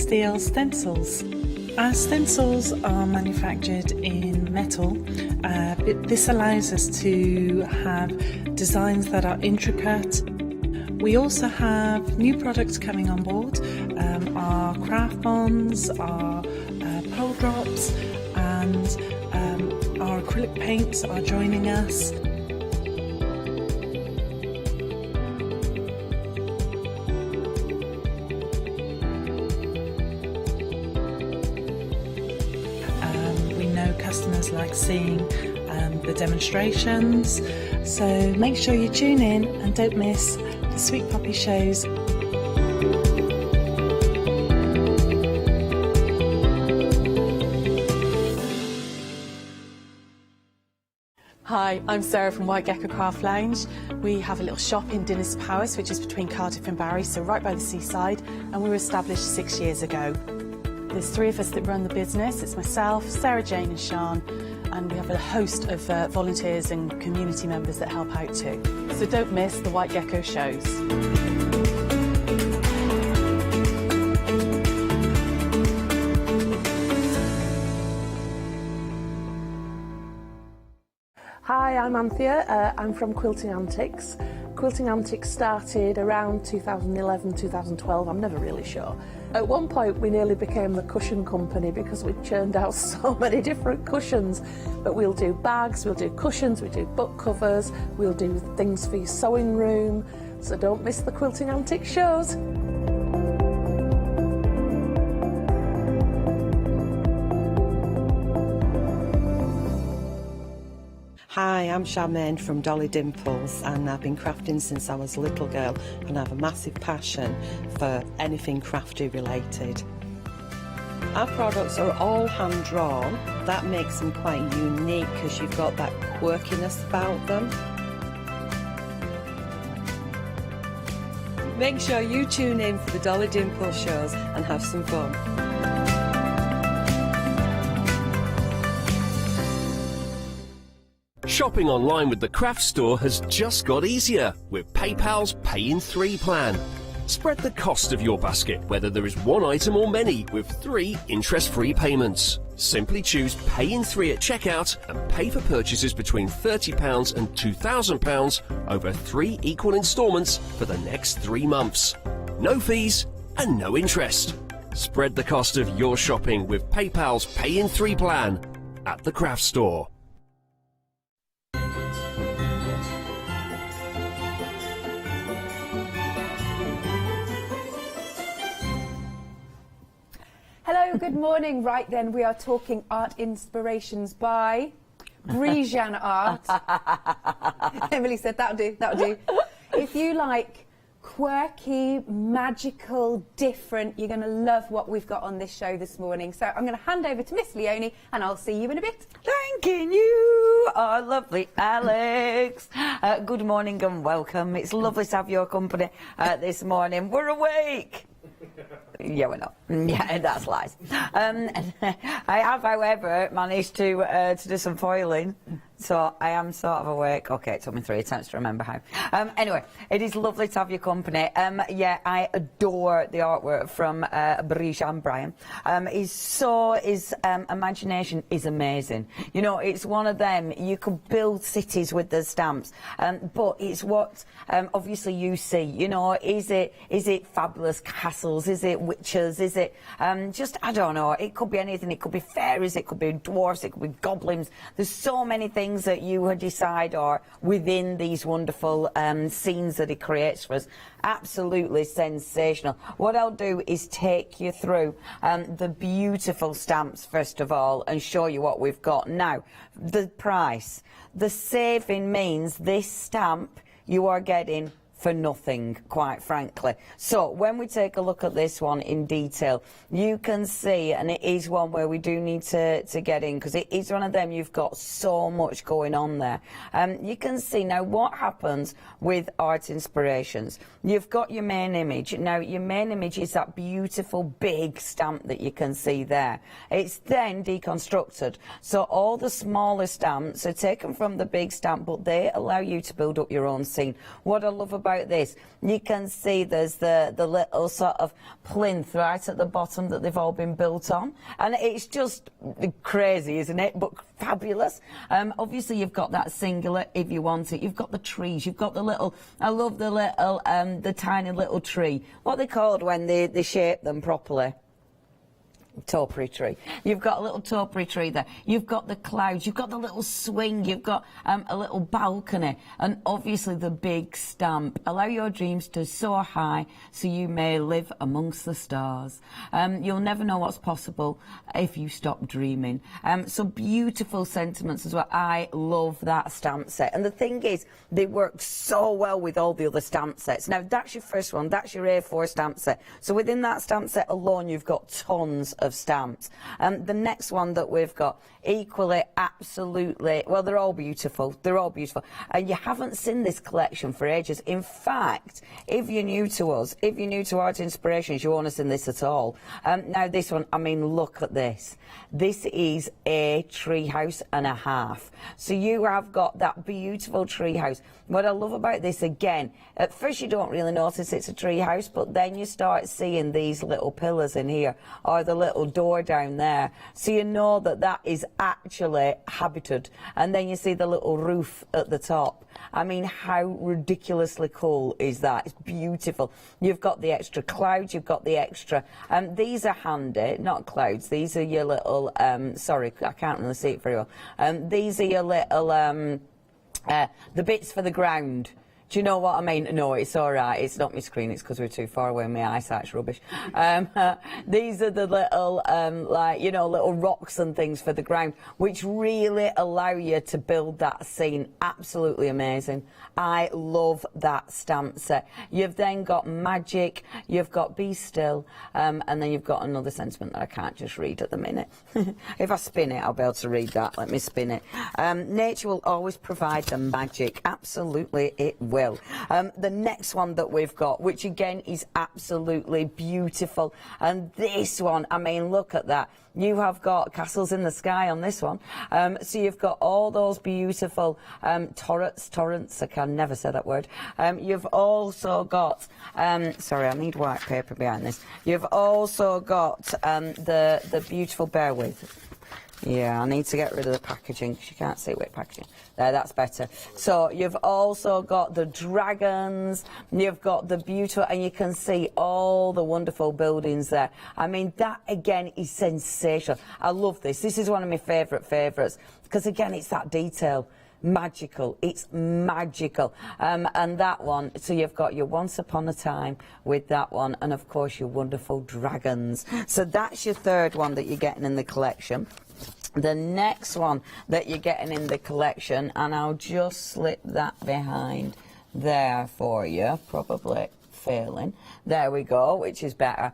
steel stencils. Our stencils are manufactured in metal. This allows us to have designs that are intricate. We also have new products coming on board, our craft bonds, our pole drops, and our acrylic paints are joining us. We know customers like seeing the demonstrations, so make sure you tune in and don't miss the Sweet Poppy shows. Hi, I'm Sarah from White Gecko Craft Lounge. We have a little shop in Dinas Powys, which is between Cardiff and Barry, so right by the seaside, and we were established 6 years ago. There's 3 of us that run the business. It's myself, Sarah Jane and Sean, and we have a host of volunteers and community members that help out too. So don't miss the White Gecko shows. Hi, I'm Anthea. I'm from Quilting Antics. Quilting Antics started around 2011, 2012, I'm never really sure. At one point we nearly became the cushion company because we churned out so many different cushions. But we'll do bags, we'll do cushions, we do book covers, we'll do things for your sewing room. So don't miss the Quilting Antics shows. Hi, I'm Charmaine from Dolly Dimples, and I've been crafting since I was a little girl, and I have a massive passion for anything crafty related. Our products are all hand drawn. That makes them quite unique because you've got that quirkiness about them. Make sure you tune in for the Dolly Dimples shows and have some fun. Shopping online with the craft store has just got easier with PayPal's Pay in 3 plan. Spread the cost of your basket, whether there is one item or many, with 3 interest-free payments. Simply choose Pay in 3 at checkout and pay for purchases between £30 and £2,000 over 3 equal instalments for the next 3 months. No fees and no interest. Spread the cost of your shopping with PayPal's Pay in 3 plan at the craft store. Hello, good morning. Right then, we are talking art inspirations by Parisian Arts. Emily said, that'll do, that'll do. If you like quirky, magical, different, you're going to love what we've got on this show this morning. So I'm going to hand over to Miss Leonie and I'll see you in a bit. Thanking you, our lovely Alex. Good morning and welcome. It's lovely to have your company this morning. We're awake. Yeah, we're not. Yeah, that's lies. I have, however, managed to do some foiling, so I am sort of awake. Okay, it took me 3 attempts to remember how. Anyway, it is lovely to have your company. Yeah, I adore the artwork from Parisian Brian. His imagination is amazing. You know, it's one of them, you could build cities with the stamps, but it's what obviously you see. You know, is it fabulous castles? Is it witches? Is it just, I don't know, it could be anything. It could be fairies, it could be dwarfs, it could be goblins. There's so many things that you decide are within these wonderful scenes that he creates for us. Absolutely sensational. What I'll do is take you through the beautiful stamps first of all and show you what we've got. Now, the price. The saving means this stamp you are getting for nothing, quite frankly. So when we take a look at this one in detail, you can see, and it is one where we do need to get in, because it is one of them you've got so much going on there. You can see now what happens with art inspirations. You've got your main image. Now your main image is that beautiful big stamp that you can see there. It's then deconstructed, so all the smaller stamps are taken from the big stamp, but they allow you to build up your own scene. What I love about about this, you can see there's the little sort of plinth right at the bottom that they've all been built on, and it's just crazy, isn't it? But fabulous. Obviously you've got that singular if you want it. You've got the trees, you've got the little, I love the little the tiny little tree, what are they called when they shape them properly? Topiary tree. You've got a little topiary tree there. You've got the clouds. You've got the little swing. You've got a little balcony. And obviously the big stamp. Allow your dreams to soar high so you may live amongst the stars. You'll never know what's possible if you stop dreaming. So beautiful sentiments as well. I love that stamp set. And the thing is, they work so well with all the other stamp sets. Now, that's your first one. That's your A4 stamp set. So within that stamp set alone, you've got tons of stamps. The next one that we've got, equally, absolutely, well, they're all beautiful. They're all beautiful. And you haven't seen this collection for ages. In fact, if you're new to us, if you're new to Art Inspirations, you won't have seen this at all. Now, this one, I mean, look at this. This is a tree house and a half. So you have got that beautiful tree house. What I love about this, again, at first you don't really notice it's a tree house, but then you start seeing these little pillars in here, or the little door down there. So you know that that is actually habited. And then you see the little roof at the top. I mean, how ridiculously cool is that? It's beautiful. You've got the extra clouds, you've got the extra, these are handy, not clouds, these are your little, sorry, I can't really see it very well. These are your little, the bits for the ground. Do you know what I mean? No, it's all right. It's not my screen. It's because we're too far away and my eyesight's rubbish. These are the little, like, you know, little rocks and things for the ground, which really allow you to build that scene. Absolutely amazing. I love that stamp set. You've then got Magic, you've got Be Still, and then you've got another sentiment that I can't just read at the minute. If I spin it, I'll be able to read that. Let me spin it. Nature will always provide the magic. Absolutely, it will. The next one that we've got, which again is absolutely beautiful, and this one, I mean, look at that. You have got castles in the sky on this one. So you've got all those beautiful torrents, I can never say that word. You've also got, sorry, I need white paper behind this. You've also got the beautiful, bear with. Yeah, I need to get rid of the packaging because you can't see with packaging. There, that's better. So you've also got the dragons, you've got the beautiful, and you can see all the wonderful buildings there. I mean, that again is sensational. I love this. This is one of my favourites because again, it's that detail. Magical, it's magical. And that one, so you've got your Once Upon a Time with that one, and of course your wonderful dragons. So that's your third one that you're getting in the collection. The next one that you're getting in the collection, and I'll just slip that behind there for you, probably failing. There we go, which is better.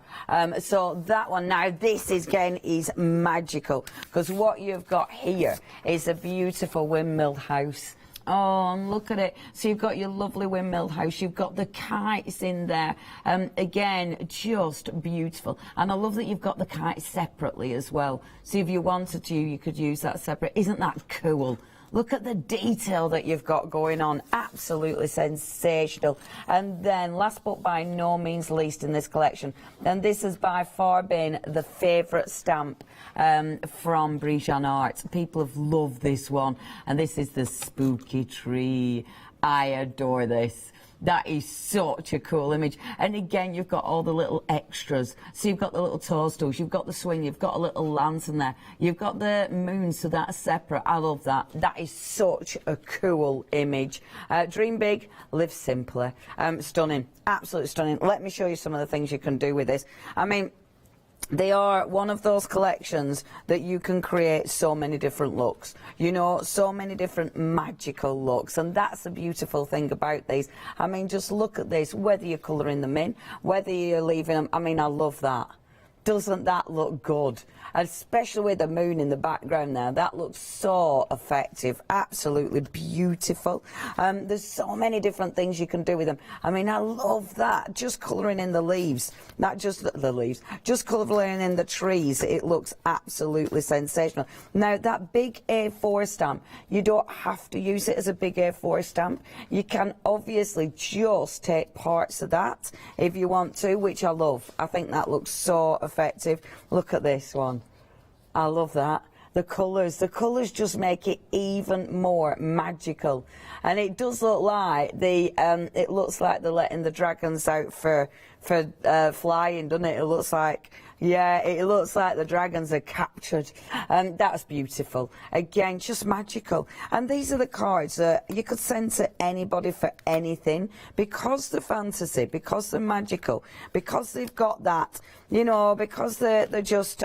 So that one, now this is, again, is magical, because what you've got here is a beautiful windmill house. Oh, and look at it. So you've got your lovely windmill house. You've got the kites in there. Again, just beautiful. And I love that you've got the kites separately as well. So if you wanted to, you could use that separate. Isn't that cool? Look at the detail that you've got going on. Absolutely sensational. And then, last but by no means least in this collection, and this has by far been the favourite stamp from Parisian Arts. People have loved this one. And this is the spooky tree. I adore this. That is such a cool image. And again, you've got all the little extras. So you've got the little toadstools, you've got the swing, you've got a little lantern there. You've got the moon, so that's separate. I love that. That is such a cool image. Dream big, live simply. Stunning. Absolutely stunning. Let me show you some of the things you can do with this. I mean, they are one of those collections that you can create so many different looks, you know, so many different magical looks, and that's the beautiful thing about these. I mean, just look at this, whether you're colouring them in, whether you're leaving them, I mean, I love that. Doesn't that look good? Especially with the moon in the background there. That looks so effective. Absolutely beautiful. There's so many different things you can do with them. I mean, I love that. Just colouring in the leaves. Not just the leaves. Just colouring in the trees. It looks absolutely sensational. Now, that big A4 stamp, you don't have to use it as a big A4 stamp. You can obviously just take parts of that if you want to, which I love. I think that looks so effective. Look at this one. I love that. The colours just make it even more magical. And it does look like it looks like they're letting the dragons out for flying, doesn't it? It looks like, yeah, it looks like the dragons are captured. That's beautiful. Again, just magical. And these are the cards that you could send to anybody for anything, because they're fantasy, because they're magical, because they've got that, you know, because they're just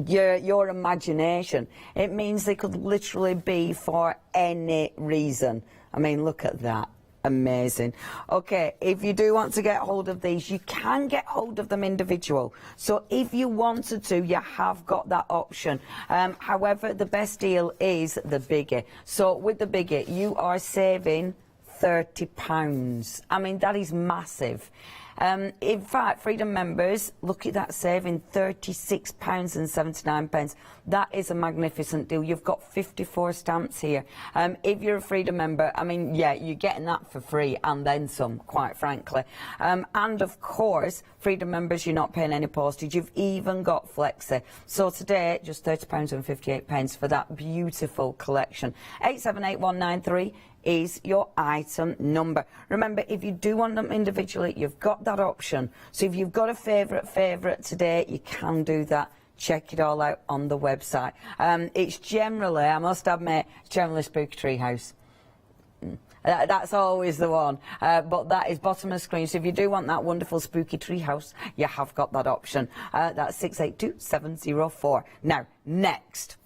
your imagination. It means they could literally be for any reason. I mean, look at that. Amazing. Okay, if you do want to get hold of these, you can get hold of them individual. So if you wanted to, you have got that option. However, the best deal is the biggie. So with the biggie, you are saving £30. I mean, that is massive. In fact, Freedom members, look at that, saving £36.79. That is a magnificent deal. You've got 54 stamps here. If you're a Freedom member, I mean, yeah, you're getting that for free and then some, quite frankly. And of course, Freedom members, you're not paying any postage. You've even got Flexi. So today, just £30.58 for that beautiful collection. 878193 is your item number. Remember, if you do want them individually, you've got that option. So if you've got a favourite today, you can do that. Check it all out on the website. It's generally, I must admit, it's generally Spooky Treehouse. That's always the one, but that is bottom of the screen. So if you do want that wonderful spooky treehouse, you have got that option. That's 682704. Now, next.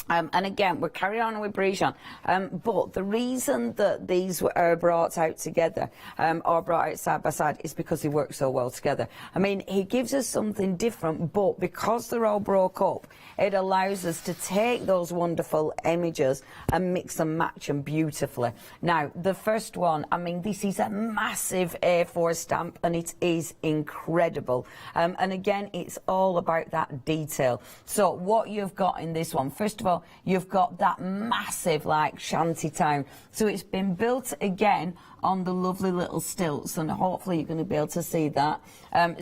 And again, we're carrying on with Parisian, but the reason that these are brought out together, or brought out side by side, is because they work so well together. I mean, he gives us something different, but because they're all broke up, it allows us to take those wonderful images and mix and match them beautifully. Now, the first one, I mean, this is a massive A4 stamp, and it is incredible. And again, it's all about that detail. So what you've got in this one, first of all, you've got that massive, like, shanty town. So it's been built again on the lovely little stilts, and hopefully you're going to be able to see that.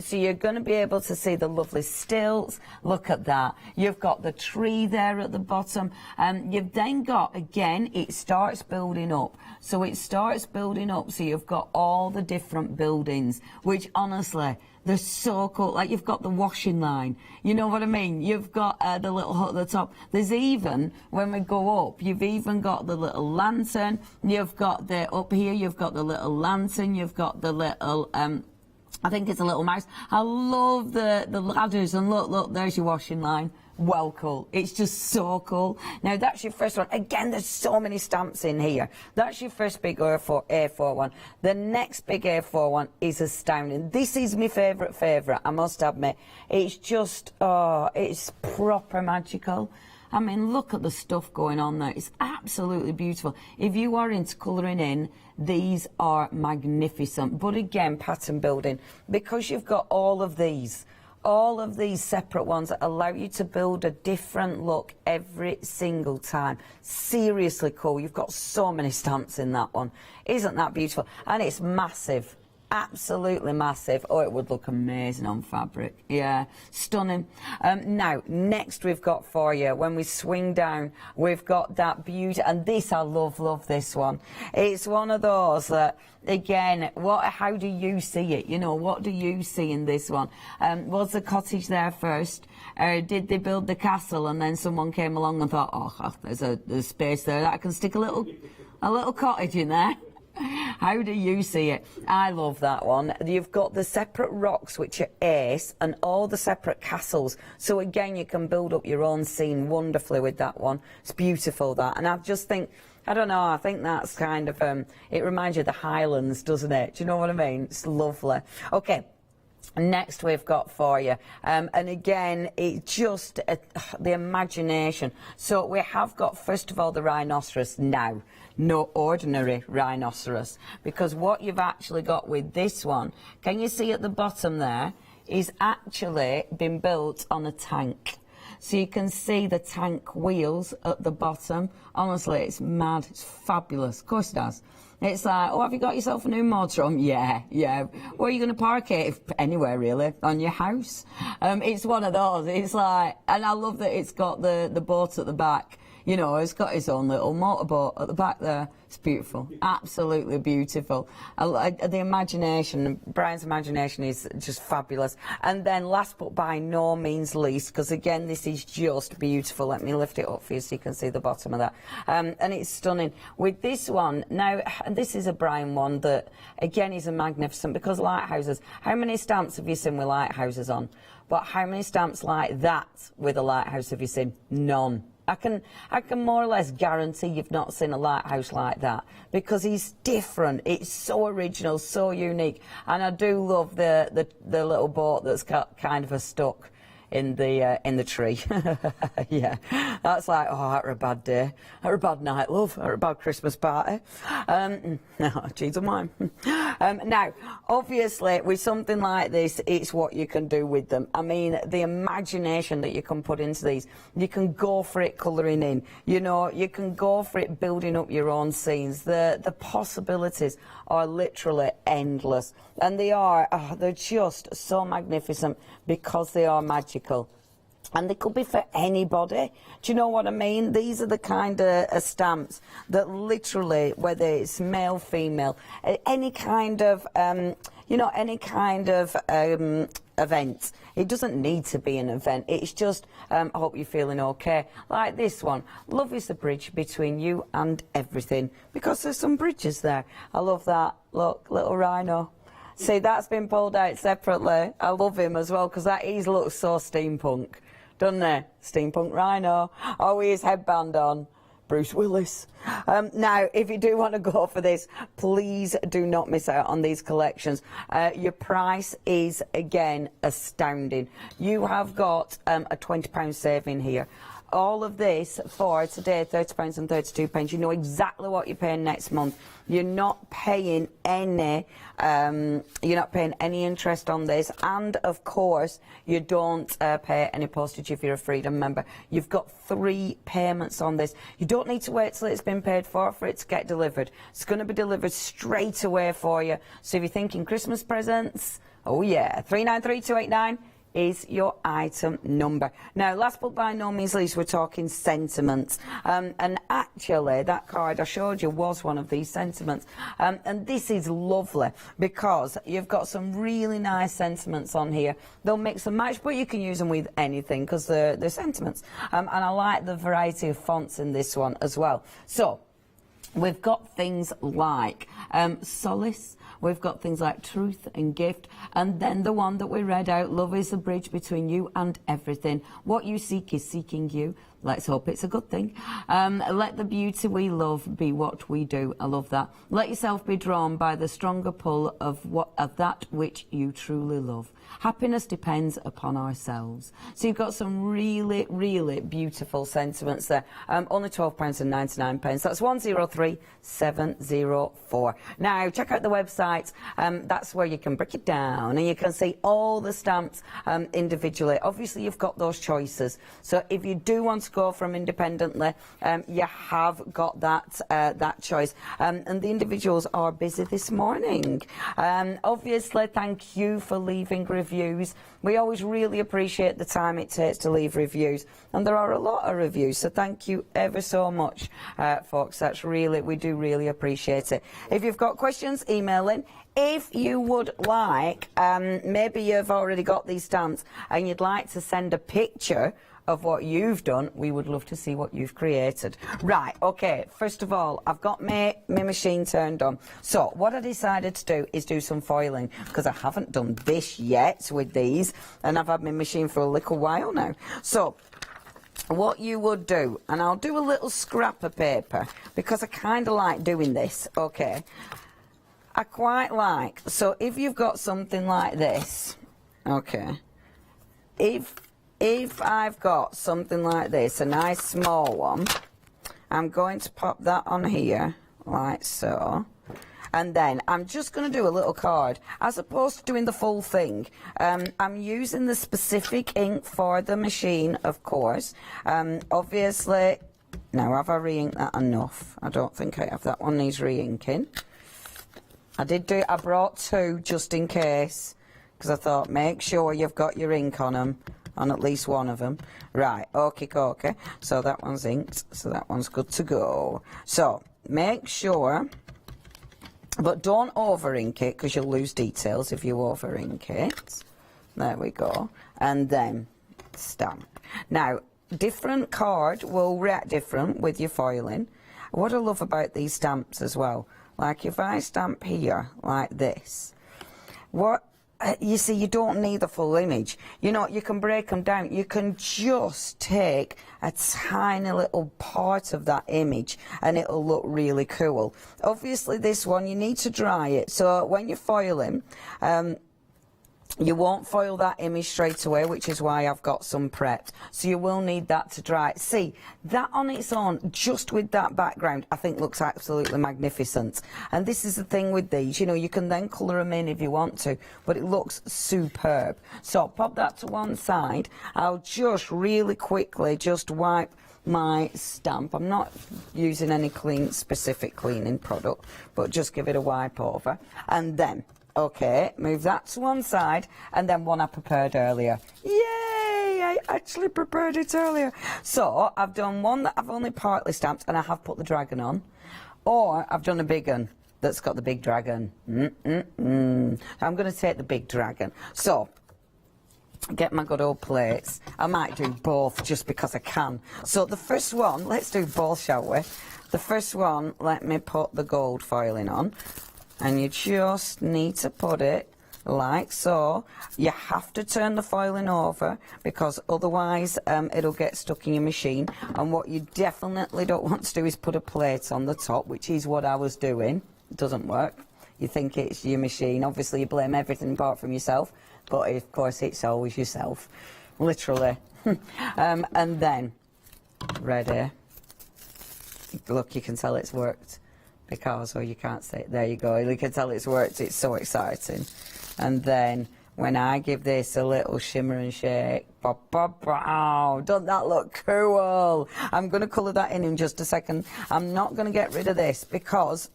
So you're going to be able to see the lovely stilts. Look at that. You've got the tree there at the bottom. You've then got, again, it starts building up. So it starts building up, so you've got all the different buildings, which honestly, they're so cool. Like, you've got the washing line. You know what I mean? You've got the little hut at the top. There's even, when we go up, you've even got the little lantern. You've got the, up here, you've got the little lantern. You've got the little, I think it's a little mouse. I love the ladders. And look, there's your washing line. Well, cool. It's just so cool. Now, that's your first one. Again, there's so many stamps in here. That's your first big A4 one. The next big A4 one is astounding. This is my favourite, I must admit. It's just, oh, it's proper magical. I mean, look at the stuff going on there. It's absolutely beautiful. If you are into colouring in, these are magnificent. But again, pattern building, because you've got all of these separate ones that allow you to build a different look every single time. Seriously cool. You've got so many stamps in that one. Isn't that beautiful? And it's massive. Absolutely massive. Oh, it would look amazing on fabric. Yeah, stunning. Now, next we've got for you, when we swing down, we've got that beauty, and this, I love this one. It's one of those that, again, how do you see it? You know, what do you see in this one? Was the cottage there first? Did they build the castle and then someone came along and thought, oh, there's space there that I can stick a little cottage in there? How do you see it? I love that one. You've got the separate rocks, which are ace, and all the separate castles. So again, you can build up your own scene wonderfully with that one. It's beautiful, that. And I just think, I don't know, I think that's kind of, it reminds you of the Highlands, doesn't it? Do you know what I mean? It's lovely. Okay. next we've got for you, and again, it's just the imagination. So we have got, first of all, the rhinoceros now. No ordinary rhinoceros, because what you've actually got with this one, can you see at the bottom there, is actually been built on a tank. So you can see the tank wheels at the bottom. Honestly, it's mad. It's fabulous. Of course it does. It's like, oh, have you got yourself a new motorhome? Yeah. Where are you going to park it? If anywhere, really. On your house. It's one of those. It's like, and I love that it's got the boat at the back. You know, it's got his own little motorboat at the back there. It's beautiful, absolutely beautiful. The imagination, Brian's imagination is just fabulous. And then last but by no means least, because again, this is just beautiful. Let me lift it up for you so you can see the bottom of that. And it's stunning. With this one, now, this is a Brian one that, again, is a magnificent, because lighthouses, how many stamps have you seen with lighthouses on? But how many stamps like that with a lighthouse have you seen? None. I can more or less guarantee you've not seen a lighthouse like that, because he's different. It's so original, so unique, and I do love the little boat that's got kind of a stuck in the tree. Yeah, that's like, oh, that were a bad day, that were a bad night, love, that were a bad Christmas party. Cheese and wine. Now, obviously, with something like this, it's what you can do with them. I mean, the imagination that you can put into these, you can go for it colouring in, you know, you can go for it building up your own scenes. The possibilities are literally endless, and they're just so magnificent because they are magical. And they could be for anybody. Do you know what I mean? These are the kind of stamps that literally, whether it's male, female, any kind of, you know, any kind of event. It doesn't need to be an event. It's just, I hope you're feeling okay. Like this one. Love is the bridge between you and everything. Because there's some bridges there. I love that. Look, little rhino. See, that's been pulled out separately. I love him as well, because that he looks so steampunk. Doesn't they? Steampunk rhino. Oh, he has headband on. Bruce Willis. Now, if you do want to go for this, please do not miss out on these collections. Your price is, again, astounding. You have got a £20 saving here. All of this for today, £30 and £32. You know exactly what you're paying next month. You're not paying any, interest on this, and of course you don't pay any postage if you're a Freedom member. You've got 3 payments on this. You don't need to wait till it's been paid for it to get delivered. It's going to be delivered straight away for you. So if you're thinking Christmas presents, oh yeah, 393289. Is your item number. Now, last but by no means least, we're talking sentiments. And actually, that card I showed you was one of these sentiments. And this is lovely because you've got some really nice sentiments on here. They'll mix and match, but you can use them with anything because they're sentiments. And I like the variety of fonts in this one as well. So, we've got things like solace. We've got things like truth and gift, and then the one that we read out, love is the bridge between you and everything. What you seek is seeking you. Let's hope it's a good thing. Let the beauty we love be what we do. I love that. Let yourself be drawn by the stronger pull of that which you truly love. Happiness depends upon ourselves. So you've got some really, really beautiful sentiments there. Only £12.99. That's 103704. Now, check out the website. That's where you can break it down and you can see all the stamps individually. Obviously, you've got those choices. So if you do want to go from independently, you have got that choice. And the individuals are busy this morning. Obviously, thank you for leaving reviews. We always really appreciate the time it takes to leave reviews, and there are a lot of reviews, so thank you ever so much, folks. We do really appreciate it. If you've got questions, email in. If you would like, maybe you've already got these stamps and you'd like to send a picture of what you've done, we would love to see what you've created. Right, okay, first of all, I've got my machine turned on. So what I decided to do is do some foiling, because I haven't done this yet with these, and I've had my machine for a little while now. So what you would do, and I'll do a little scrap of paper, because I kind of like doing this, okay? I quite like, so if you've got something like this, Okay. If I've got something like this, a nice small one, I'm going to pop that on here, like so. And then I'm just going to do a little card, as opposed to doing the full thing. I'm using the specific ink for the machine, of course. Obviously, now have I re-inked that enough? I don't think I have. That one needs re-inking. I brought two just in case, because I thought, make sure you've got your ink on them, on at least one of them. Right, okay. So that one's inked, so that one's good to go. So, make sure... But don't over ink it, because you'll lose details if you over ink it. There we go. And then stamp. Now, different card will react different with your foiling. What I love about these stamps as well, like if I stamp here like this, you see, you don't need the full image. You know, you can break them down. You can just take a tiny little part of that image and it'll look really cool. Obviously, this one, you need to dry it. So when you're foiling, you won't foil that image straight away, which is why I've got some prepped. So you will need that to dry. See, that on its own, just with that background, I think looks absolutely magnificent. And this is the thing with these, you know, you can then colour them in if you want to, but it looks superb. So pop that to one side. I'll just really quickly just wipe my stamp. I'm not using any specific cleaning product, but just give it a wipe over. And then... okay, move that to one side, and then one I prepared earlier. Yay! I actually prepared it earlier. So, I've done one that I've only partly stamped, and I have put the dragon on. Or, I've done a big one that's got the big dragon. I'm going to take the big dragon. So, get my good old plates. I might do both just because I can. So, the first one, let's do both, shall we? The first one, let me put the gold foiling on. And you just need to put it like so. You have to turn the foiling over because otherwise it'll get stuck in your machine. And what you definitely don't want to do is put a plate on the top, which is what I was doing. It doesn't work. You think it's your machine. Obviously, you blame everything apart from yourself. But, of course, it's always yourself. Literally. And then, ready. Look, you can tell it's worked. Because, you can't say it. There you go. You can tell it's worked. It's so exciting. And then when I give this a little shimmer and shake, doesn't that look cool? I'm going to colour that in just a second. I'm not going to get rid of this because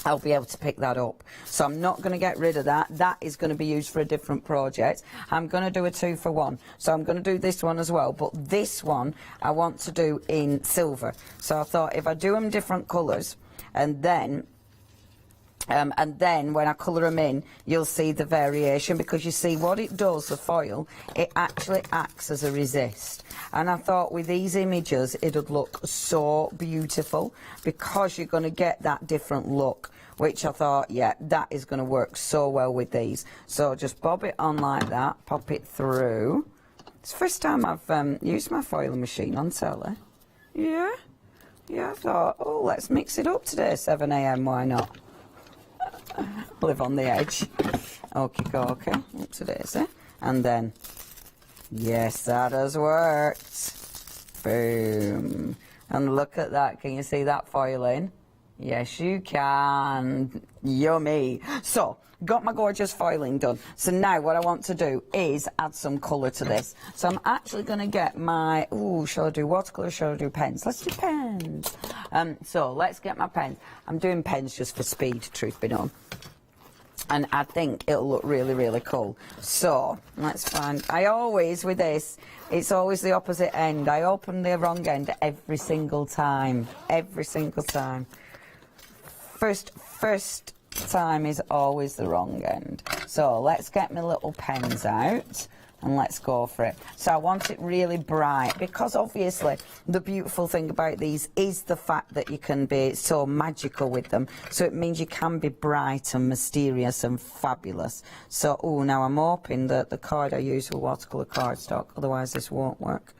I'll be able to pick that up. So I'm not going to get rid of that. That is going to be used for a different project. I'm going to do a 2-for-1. So I'm going to do this one as well. But this one I want to do in silver. So I thought if I do them different colours, and then when I colour them in, you'll see the variation, because you see what it does, the foil, it actually acts as a resist. And I thought with these images, it would look so beautiful, because you're going to get that different look, which I thought, yeah, that is going to work so well with these. So just bob it on like that, pop it through. It's the first time I've used my foiling machine on telly. Yeah, I thought, oh, let's mix it up today, 7 AM, why not? Live on the edge. Okay, up to daisy. And then, yes, that has worked. Boom. And look at that, can you see that foiling? Yes, you can. Yummy. So, got my gorgeous foiling done. So now what I want to do is add some colour to this. So I'm actually going to get my... ooh, shall I do watercolour, shall I do pens? Let's do pens. So let's get my pens. I'm doing pens just for speed, truth be known. And I think it'll look really, really cool. So, let's find... I always, with this, it's always the opposite end. I open the wrong end every single time. Every single time. First time is always the wrong end. So let's get my little pens out and let's go for it. So I want it really bright, because obviously the beautiful thing about these is the fact that you can be so magical with them. So it means you can be bright and mysterious and fabulous. So, oh, now I'm hoping that the card I use for watercolour cardstock, otherwise this won't work,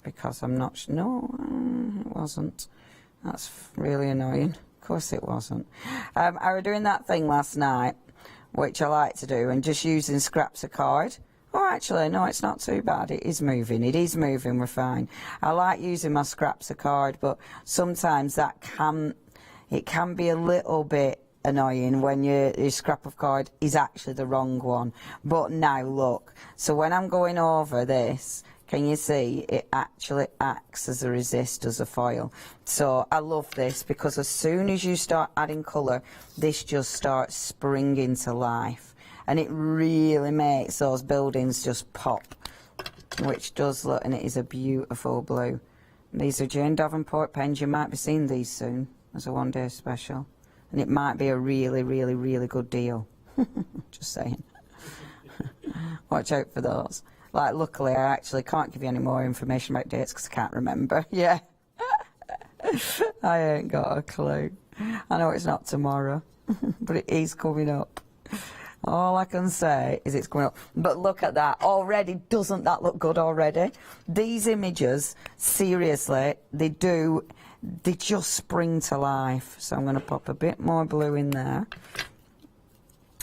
because I'm not... no, it wasn't. That's really annoying. Of course it wasn't. I was doing that thing last night which I like to do, and just using scraps of card. Oh, actually, no, it's not too bad. It is moving. It is moving. We're fine. I like using my scraps of card, but sometimes it can be a little bit annoying when your scrap of card is actually the wrong one. But now look, so when I'm going over this, can you see it actually acts as a resist, as a foil? So I love this because as soon as you start adding colour, this just starts springing to life, and it really makes those buildings just pop, which does look, and it is a beautiful blue. These are Jane Davenport pens. You might be seeing these soon as a one-day special, and it might be a really, really, really good deal. Just saying. Watch out for those. Like, luckily, I actually can't give you any more information about dates because I can't remember. Yeah. I ain't got a clue. I know it's not tomorrow, but it is coming up. All I can say is it's coming up. But look at that. Already, doesn't that look good already? These images, seriously, they just spring to life. So I'm going to pop a bit more blue in there.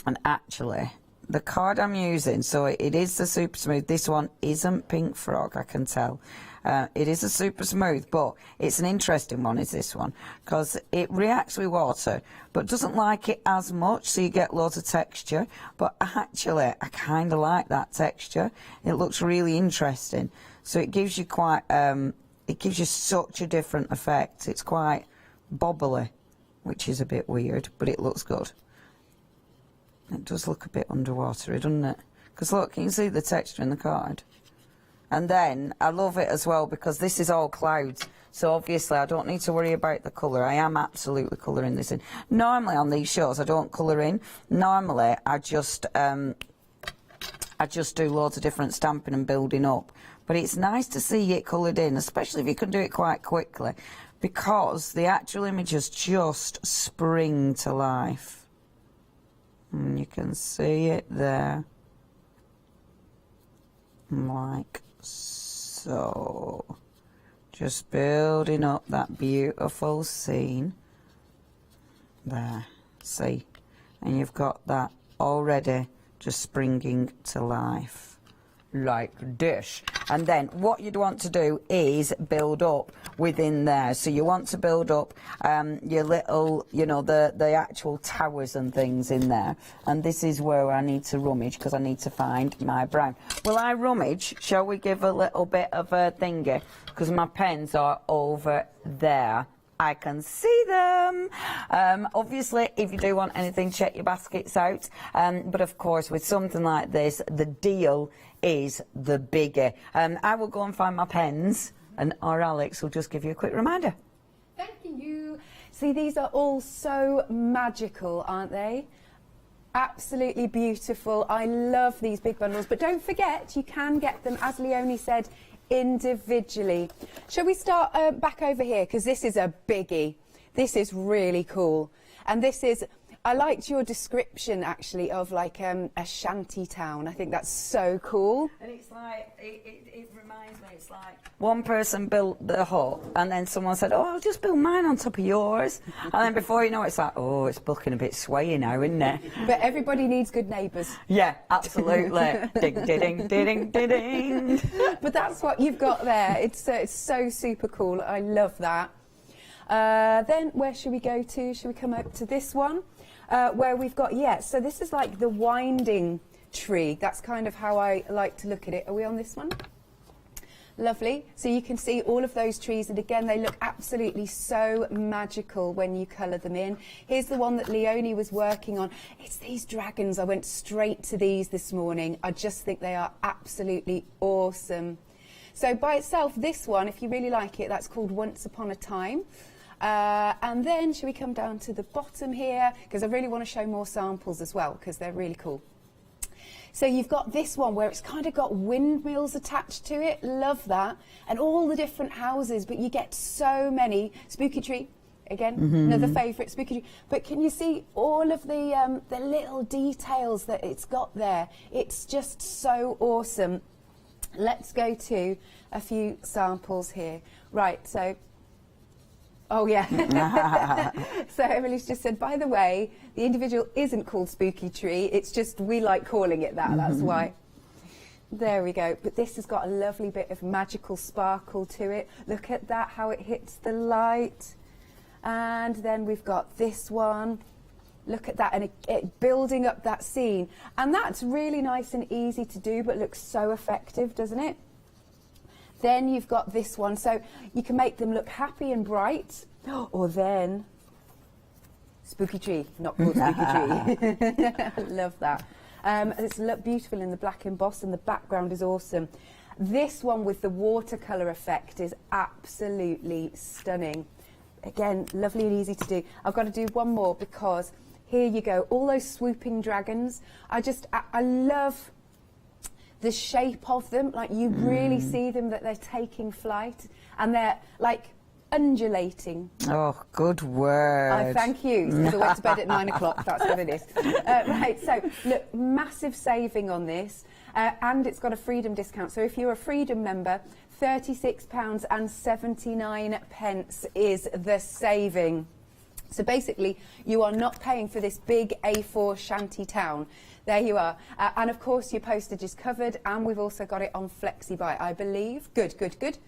And actually, the card I'm using, so it is the super smooth. This one isn't Pink Frog, I can tell. It is a super smooth, but it's an interesting one, is this one, because it reacts with water, but doesn't like it as much, so you get loads of texture. But actually, I kind of like that texture. It looks really interesting. So it gives you quite, it gives you such a different effect. It's quite bobbly, which is a bit weird, but it looks good. It does look a bit underwatery, doesn't it? Because look, can you see the texture in the card? And then I love it as well because this is all clouds. So obviously I don't need to worry about the colour. I am absolutely colouring this in. Normally on these shows I don't colour in. Normally I just do loads of different stamping and building up. But it's nice to see it coloured in, especially if you can do it quite quickly, because the actual images just spring to life. And you can see it there, like so. Just building up that beautiful scene there, see, and you've got that already just springing to life like this. And then what you'd want to do is build up within there. So you want to build up your little, you know, the actual towers and things in there. And this is where I need to rummage because I need to find my brown. Will I rummage? Shall we give a little bit of a thingy? Because my pens are over there. I can see them. Obviously, if you do want anything, check your baskets out. But of course, with something like this, the deal is the bigger. I will go and find my pens, and our Alex will just give you a quick reminder. Thank you. See, these are all so magical, aren't they? Absolutely beautiful. I love these big bundles. But don't forget, you can get them, as Leonie said, individually. Shall we start back over here, because this is a biggie. This is really cool, and this is, I liked your description actually of like a shanty town. I think that's so cool. And it's like, it reminds me, it's like one person built the hut and then someone said, oh, I'll just build mine on top of yours. And then before you know it, it's like, oh, it's looking a bit swayy now, isn't it? But everybody needs good neighbours. Yeah, absolutely. Ding, ding, ding, ding, ding. But that's what you've got there. It's so super cool. I love that. Then where should we go to? Should we come up to this one? Where we've got, so this is like the winding tree. That's kind of how I like to look at it. Are we on this one? Lovely. So you can see all of those trees, and again, they look absolutely so magical when you colour them in. Here's the one that Leonie was working on. It's these dragons. I went straight to these this morning. I just think they are absolutely awesome. So by itself, this one, if you really like it, that's called Once Upon a Time. And then should we come down to the bottom here, because I really want to show more samples as well, because they're really cool. So you've got this one where it's kind of got windmills attached to it. Love that. And all the different houses, but you get so many. Spooky tree, again, another favourite, spooky tree. But can you see all of the little details that it's got there? It's just so awesome. Let's go to a few samples here. Right, so Oh, yeah. So Emily's just said, by the way, the individual isn't called Spooky Tree. It's just we like calling it that. That's why. There we go. But this has got a lovely bit of magical sparkle to it. Look at that, how it hits the light. And then we've got this one. Look at that, and it building up that scene. And that's really nice and easy to do, but looks so effective, doesn't it? Then you've got this one, so you can make them look happy and bright, or then Spooky Tree, not called Spooky Tree. Love that. It's beautiful in the black emboss, and the background is awesome. This one with the watercolor effect is absolutely stunning. Again, lovely and easy to do. I've got to do one more because here you go, all those swooping dragons. I love the shape of them, like you really see them, that they're taking flight and they're like undulating. Oh, good word. I thank you, because I went to bed at 9 o'clock, that's what it is. Right, so look, massive saving on this, and it's got a Freedom discount. So if you're a Freedom member, £36.79 is the saving. So basically, you are not paying for this big A4 shanty town. There you are. And of course, your postage is covered, and we've also got it on FlexiBuy, I believe. Good, good, good.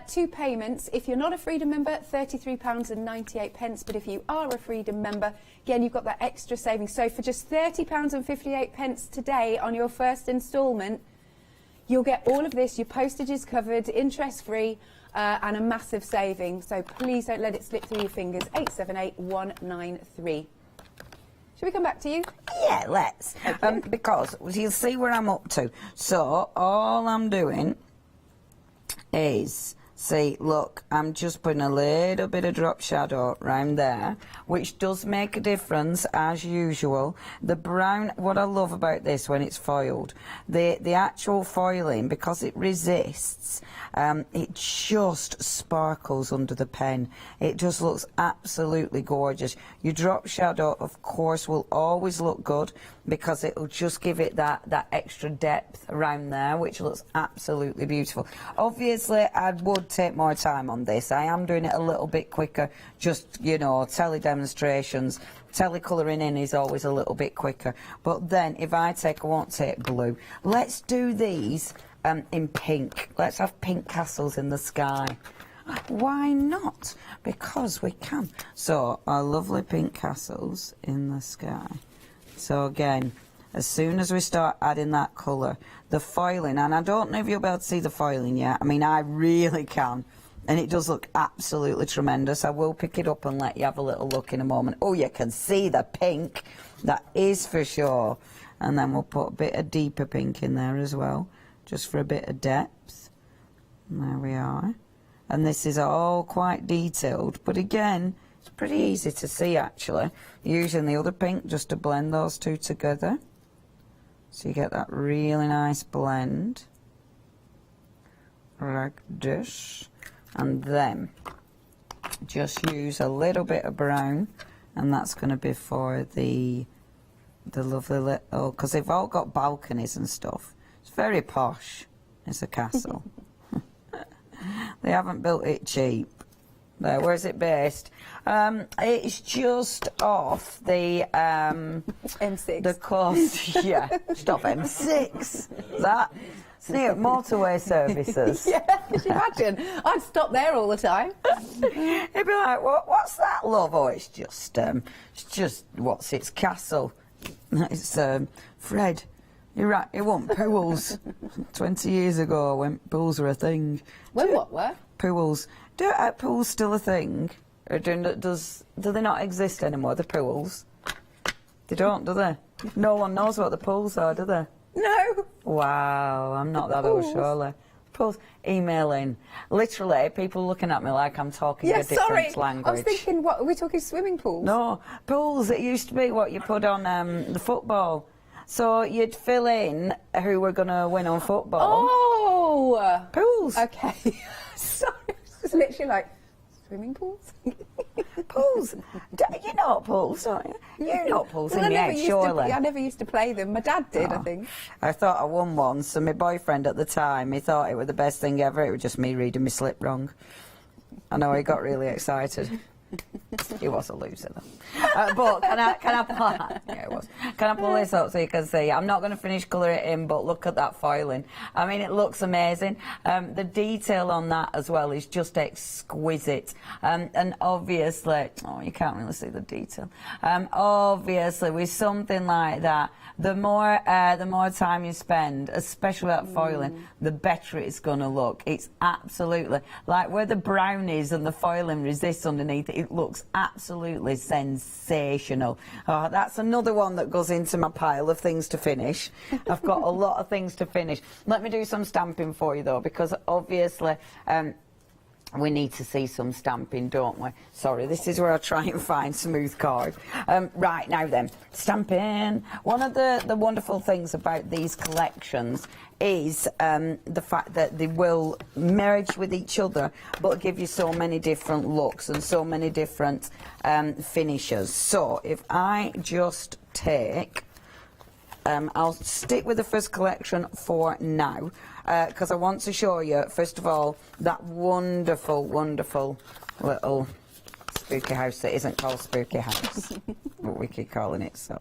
2 payments. If you're not a Freedom member, £33.98. But if you are a Freedom member, again, you've got that extra saving. So for just £30.58 today on your first instalment, you'll get all of this. Your postage is covered, interest-free, and a massive saving. So please don't let it slip through your fingers. 878193. Should we come back to you? Yeah, let's. Because you'll see where I'm up to. So all I'm doing is, see, look, I'm just putting a little bit of drop shadow around there, which does make a difference as usual. The brown, what I love about this when it's foiled, the actual foiling, because it resists, it just sparkles under the pen. It just looks absolutely gorgeous. Your drop shadow, of course, will always look good because it will just give it that extra depth around there, which looks absolutely beautiful. Obviously, I would take more time on this. I am doing it a little bit quicker, just, you know, tele-demonstrations. Tele-colouring in is always a little bit quicker. But then, if I won't take blue. Let's do these in pink. Let's have pink castles in the sky. Why not? Because we can. So, our lovely pink castles in the sky. So again, as soon as we start adding that colour, the foiling, and I don't know if you'll be able to see the foiling yet. I mean, I really can. And it does look absolutely tremendous. I will pick it up and let you have a little look in a moment. Oh, you can see the pink. That is for sure. And then we'll put a bit of deeper pink in there as well, just for a bit of depth. And there we are. And this is all quite detailed. But again, it's pretty easy to see, actually. Using the other pink just to blend those two together. So you get that really nice blend. Like this. And then just use a little bit of brown, and that's going to be for the lovely little, because they've all got balconies and stuff. It's very posh. It's a castle. They haven't built it cheap. There, where's it based? It's just off the M6. The coast. Yeah, stop M6. That. It's near motorway services. Yeah, could you imagine? I'd stop there all the time. He'd be like, what's that, love? Oh, it's just, what's its castle? It's, Fred, you're right, it wasn't pools. 20 years ago, when pools were a thing. When what were? Pools. Are pools still a thing? Or do they not exist anymore, the pools? They don't, do they? No one knows what the pools are, do they? No. Wow, I'm not that old, surely. Pools, emailing. Literally, people looking at me like I'm talking a different language. I was thinking, what, are we talking swimming pools? No, pools, it used to be what you put on the football. So you'd fill in who were going to win on football. Oh! Pools. Okay. Sorry, it's literally like, swimming pools? Pools. You know what pools, don't you? You know what pools in the egg, surely. I never used to play them. My dad did, I think. I thought I won once, and my boyfriend at the time, he thought it was the best thing ever. It was just me reading my slip wrong. I know he got really excited. He was a loser though. But can I pull yeah, it was. Can I pull this up so you can see? I'm not going to finish colouring it in, but look at that foiling. I mean, it looks amazing. The detail on that as well is just exquisite. And obviously, oh, you can't really see the detail. Obviously, with something like that, the more time you spend, especially that foiling, the better it's going to look. It's absolutely like where the brown is and the foiling resists underneath it. It looks absolutely sensational. Oh, that's another one that goes into my pile of things to finish. I've got a lot of things to finish. Let me do some stamping for you though, because obviously we need to see some stamping, don't we? Sorry, this is where I try and find smooth cord. Right, now then, stamping. One of the wonderful things about these collections is the fact that they will merge with each other but give you so many different looks and so many different finishes. So if I just take I'll stick with the first collection for now because I want to show you first of all that wonderful little spooky house that isn't called Spooky House but we keep calling it so.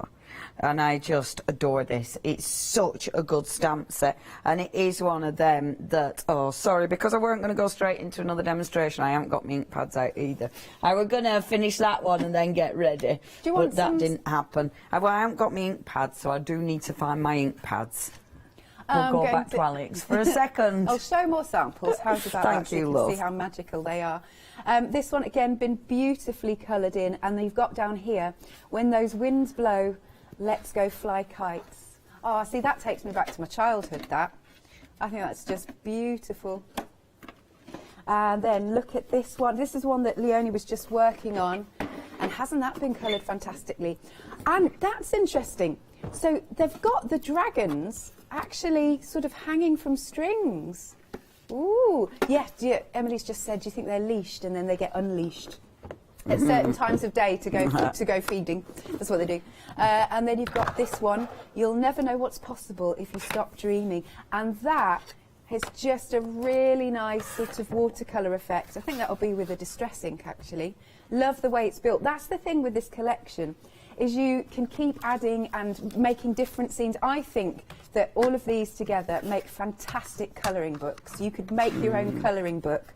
And I just adore this. It's such a good stamp set, and it is one of them that, oh sorry, because I weren't going to go straight into another demonstration, I haven't got my ink pads out either. I were going to finish that one and then get ready, but that didn't happen. Well, I haven't got my ink pads, so I do need to find my ink pads. We'll go back to Alex for a second. I'll show more samples. How's about that? Thank you, so you can love. see how magical they are. This one, again, been beautifully coloured in, and you've got down here, when those winds blow, let's go fly kites. Oh, see, that takes me back to my childhood, that. I think that's just beautiful. And then look at this one. This is one that Leonie was just working on. And hasn't that been coloured fantastically? And that's interesting. So they've got the dragons actually sort of hanging from strings. Ooh, yeah, Emily's just said, do you think they're leashed and then they get unleashed? At certain times of day to go feeding. That's what they do. And then you've got this one. You'll never know what's possible if you stop dreaming. And that is just a really nice sort of watercolour effect. I think that'll be with a distress ink, actually. Love the way it's built. That's the thing with this collection, is you can keep adding and making different scenes. I think that all of these together make fantastic colouring books. You could make your own colouring book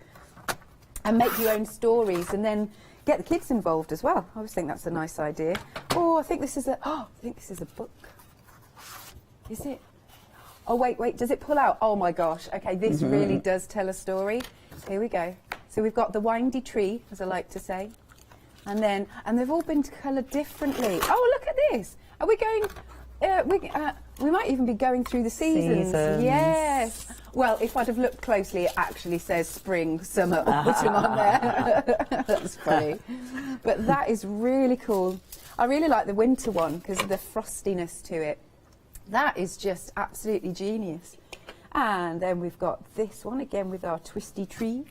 and make your own stories and then get the kids involved as well. I always think that's a nice idea. Oh, I think this is a book. Is it? Oh, wait, does it pull out? Oh my gosh. Okay, this really does tell a story. Here we go. So we've got the windy tree, as I like to say. And they've all been coloured differently. Oh, look at this. Are we going, we might even be going through the seasons. Yes. Well, if I'd have looked closely, it actually says spring, summer, autumn on there. That's funny. But that is really cool. I really like the winter one because of the frostiness to it. That is just absolutely genius. And then we've got this one again with our twisty tree.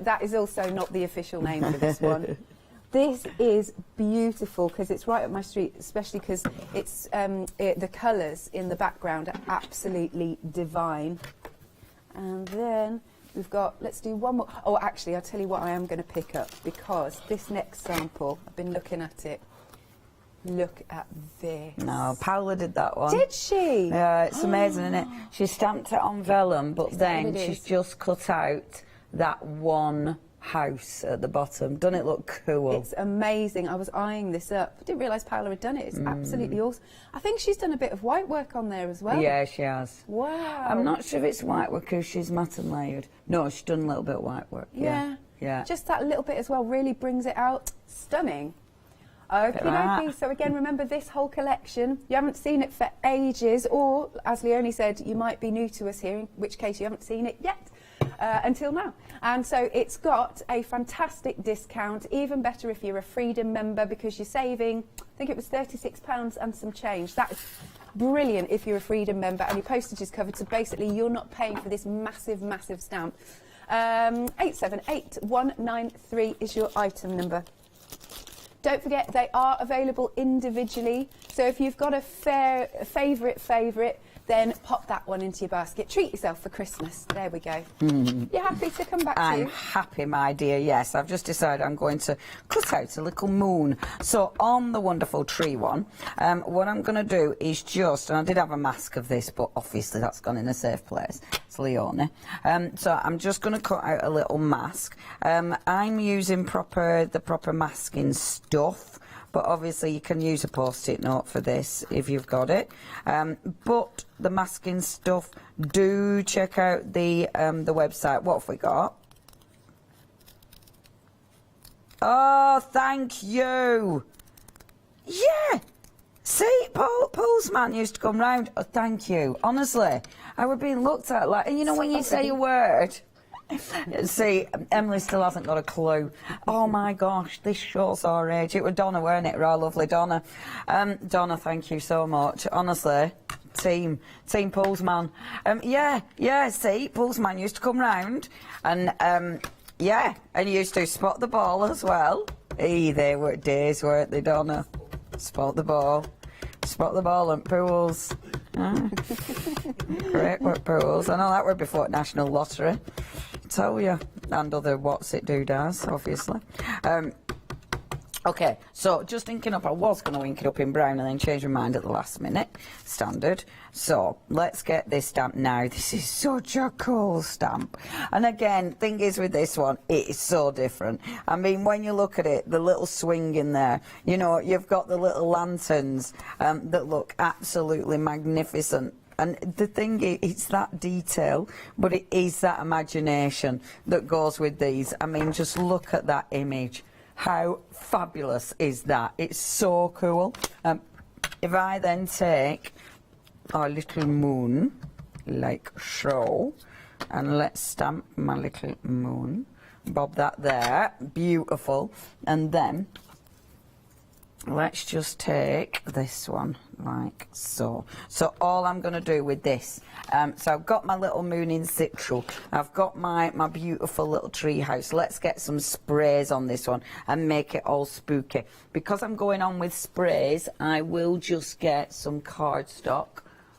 That is also not the official name for this one. This is beautiful because it's right up my street, especially because it's the colours in the background are absolutely divine. And then we've got, let's do one more. Oh, actually, I'll tell you what I am going to pick up because this next sample, I've been looking at it. Look at this. No, Paula did that one. Did she? Yeah, it's amazing, isn't it? She stamped it on vellum, but then she's just cut out that one house at the bottom. Doesn't it look cool? It's amazing. I was eyeing this up. I didn't realise Paula had done it. It's absolutely awesome. I think she's done a bit of white work on there as well. Yeah, she has. Wow. I'm not sure if it's white work because she's matte and layered. No, she's done a little bit of white work. Yeah. Just that little bit as well really brings it out. Stunning. Okie dokie. So again, remember this whole collection. You haven't seen it for ages, or as Leonie said, you might be new to us here, in which case you haven't seen it yet. Until now. And so it's got a fantastic discount, even better if you're a Freedom member because you're saving, I think it was £36 and some change. That's brilliant if you're a Freedom member and your postage is covered, so basically you're not paying for this massive, massive stamp. 878193 is your item number. Don't forget, they are available individually, so if you've got a favourite, then pop that one into your basket. Treat yourself for Christmas. There we go. You happy to come back to I'm you? happy, my dear, yes. I've just decided I'm going to cut out a little moon. So on the wonderful tree one, what I'm going to do is just, and I did have a mask of this, but obviously that's gone in a safe place. It's Leone. So I'm just going to cut out a little mask. I'm using the proper masking stuff. But obviously you can use a post-it note for this if you've got it. But the masking stuff, do check out the website. What have we got? Oh, thank you. Yeah. See, Paul's man used to come round. Oh, thank you. Honestly, I were being looked at like, and you know when you say a word. See, Emily still hasn't got a clue. Oh my gosh, this shows our age. It was Donna, weren't it? Our lovely Donna. Donna, thank you so much. Honestly, team Paul's man. Yeah. See, Paul's man used to come round, and yeah, and he used to spot the ball as well. Hey, they were days, weren't they, Donna? Spot the ball and pools. Great work, pools. I know that were before National Lottery. Tell you, and other what's it do does, obviously. Okay, so just inking up. I was going to ink it up in brown and then change my mind at the last minute. Standard. So let's get this stamp now. This is such a cool stamp. And again, thing is with this one, it is so different. I mean, when you look at it, the little swing in there, you know, you've got the little lanterns that look absolutely magnificent. And the thing is, it's that detail, but it is that imagination that goes with these. I mean, just look at that image. How fabulous is that? It's so cool. If I then take our little moon, like so, and let's stamp my little moon, bob that there, beautiful, and then let's just take this one like so. So all I'm going to do with this, so I've got my little moon in situ, I've got my beautiful little tree house. Let's get some sprays on this one and make it all spooky. Because I'm going on with sprays, I will just get some cardstock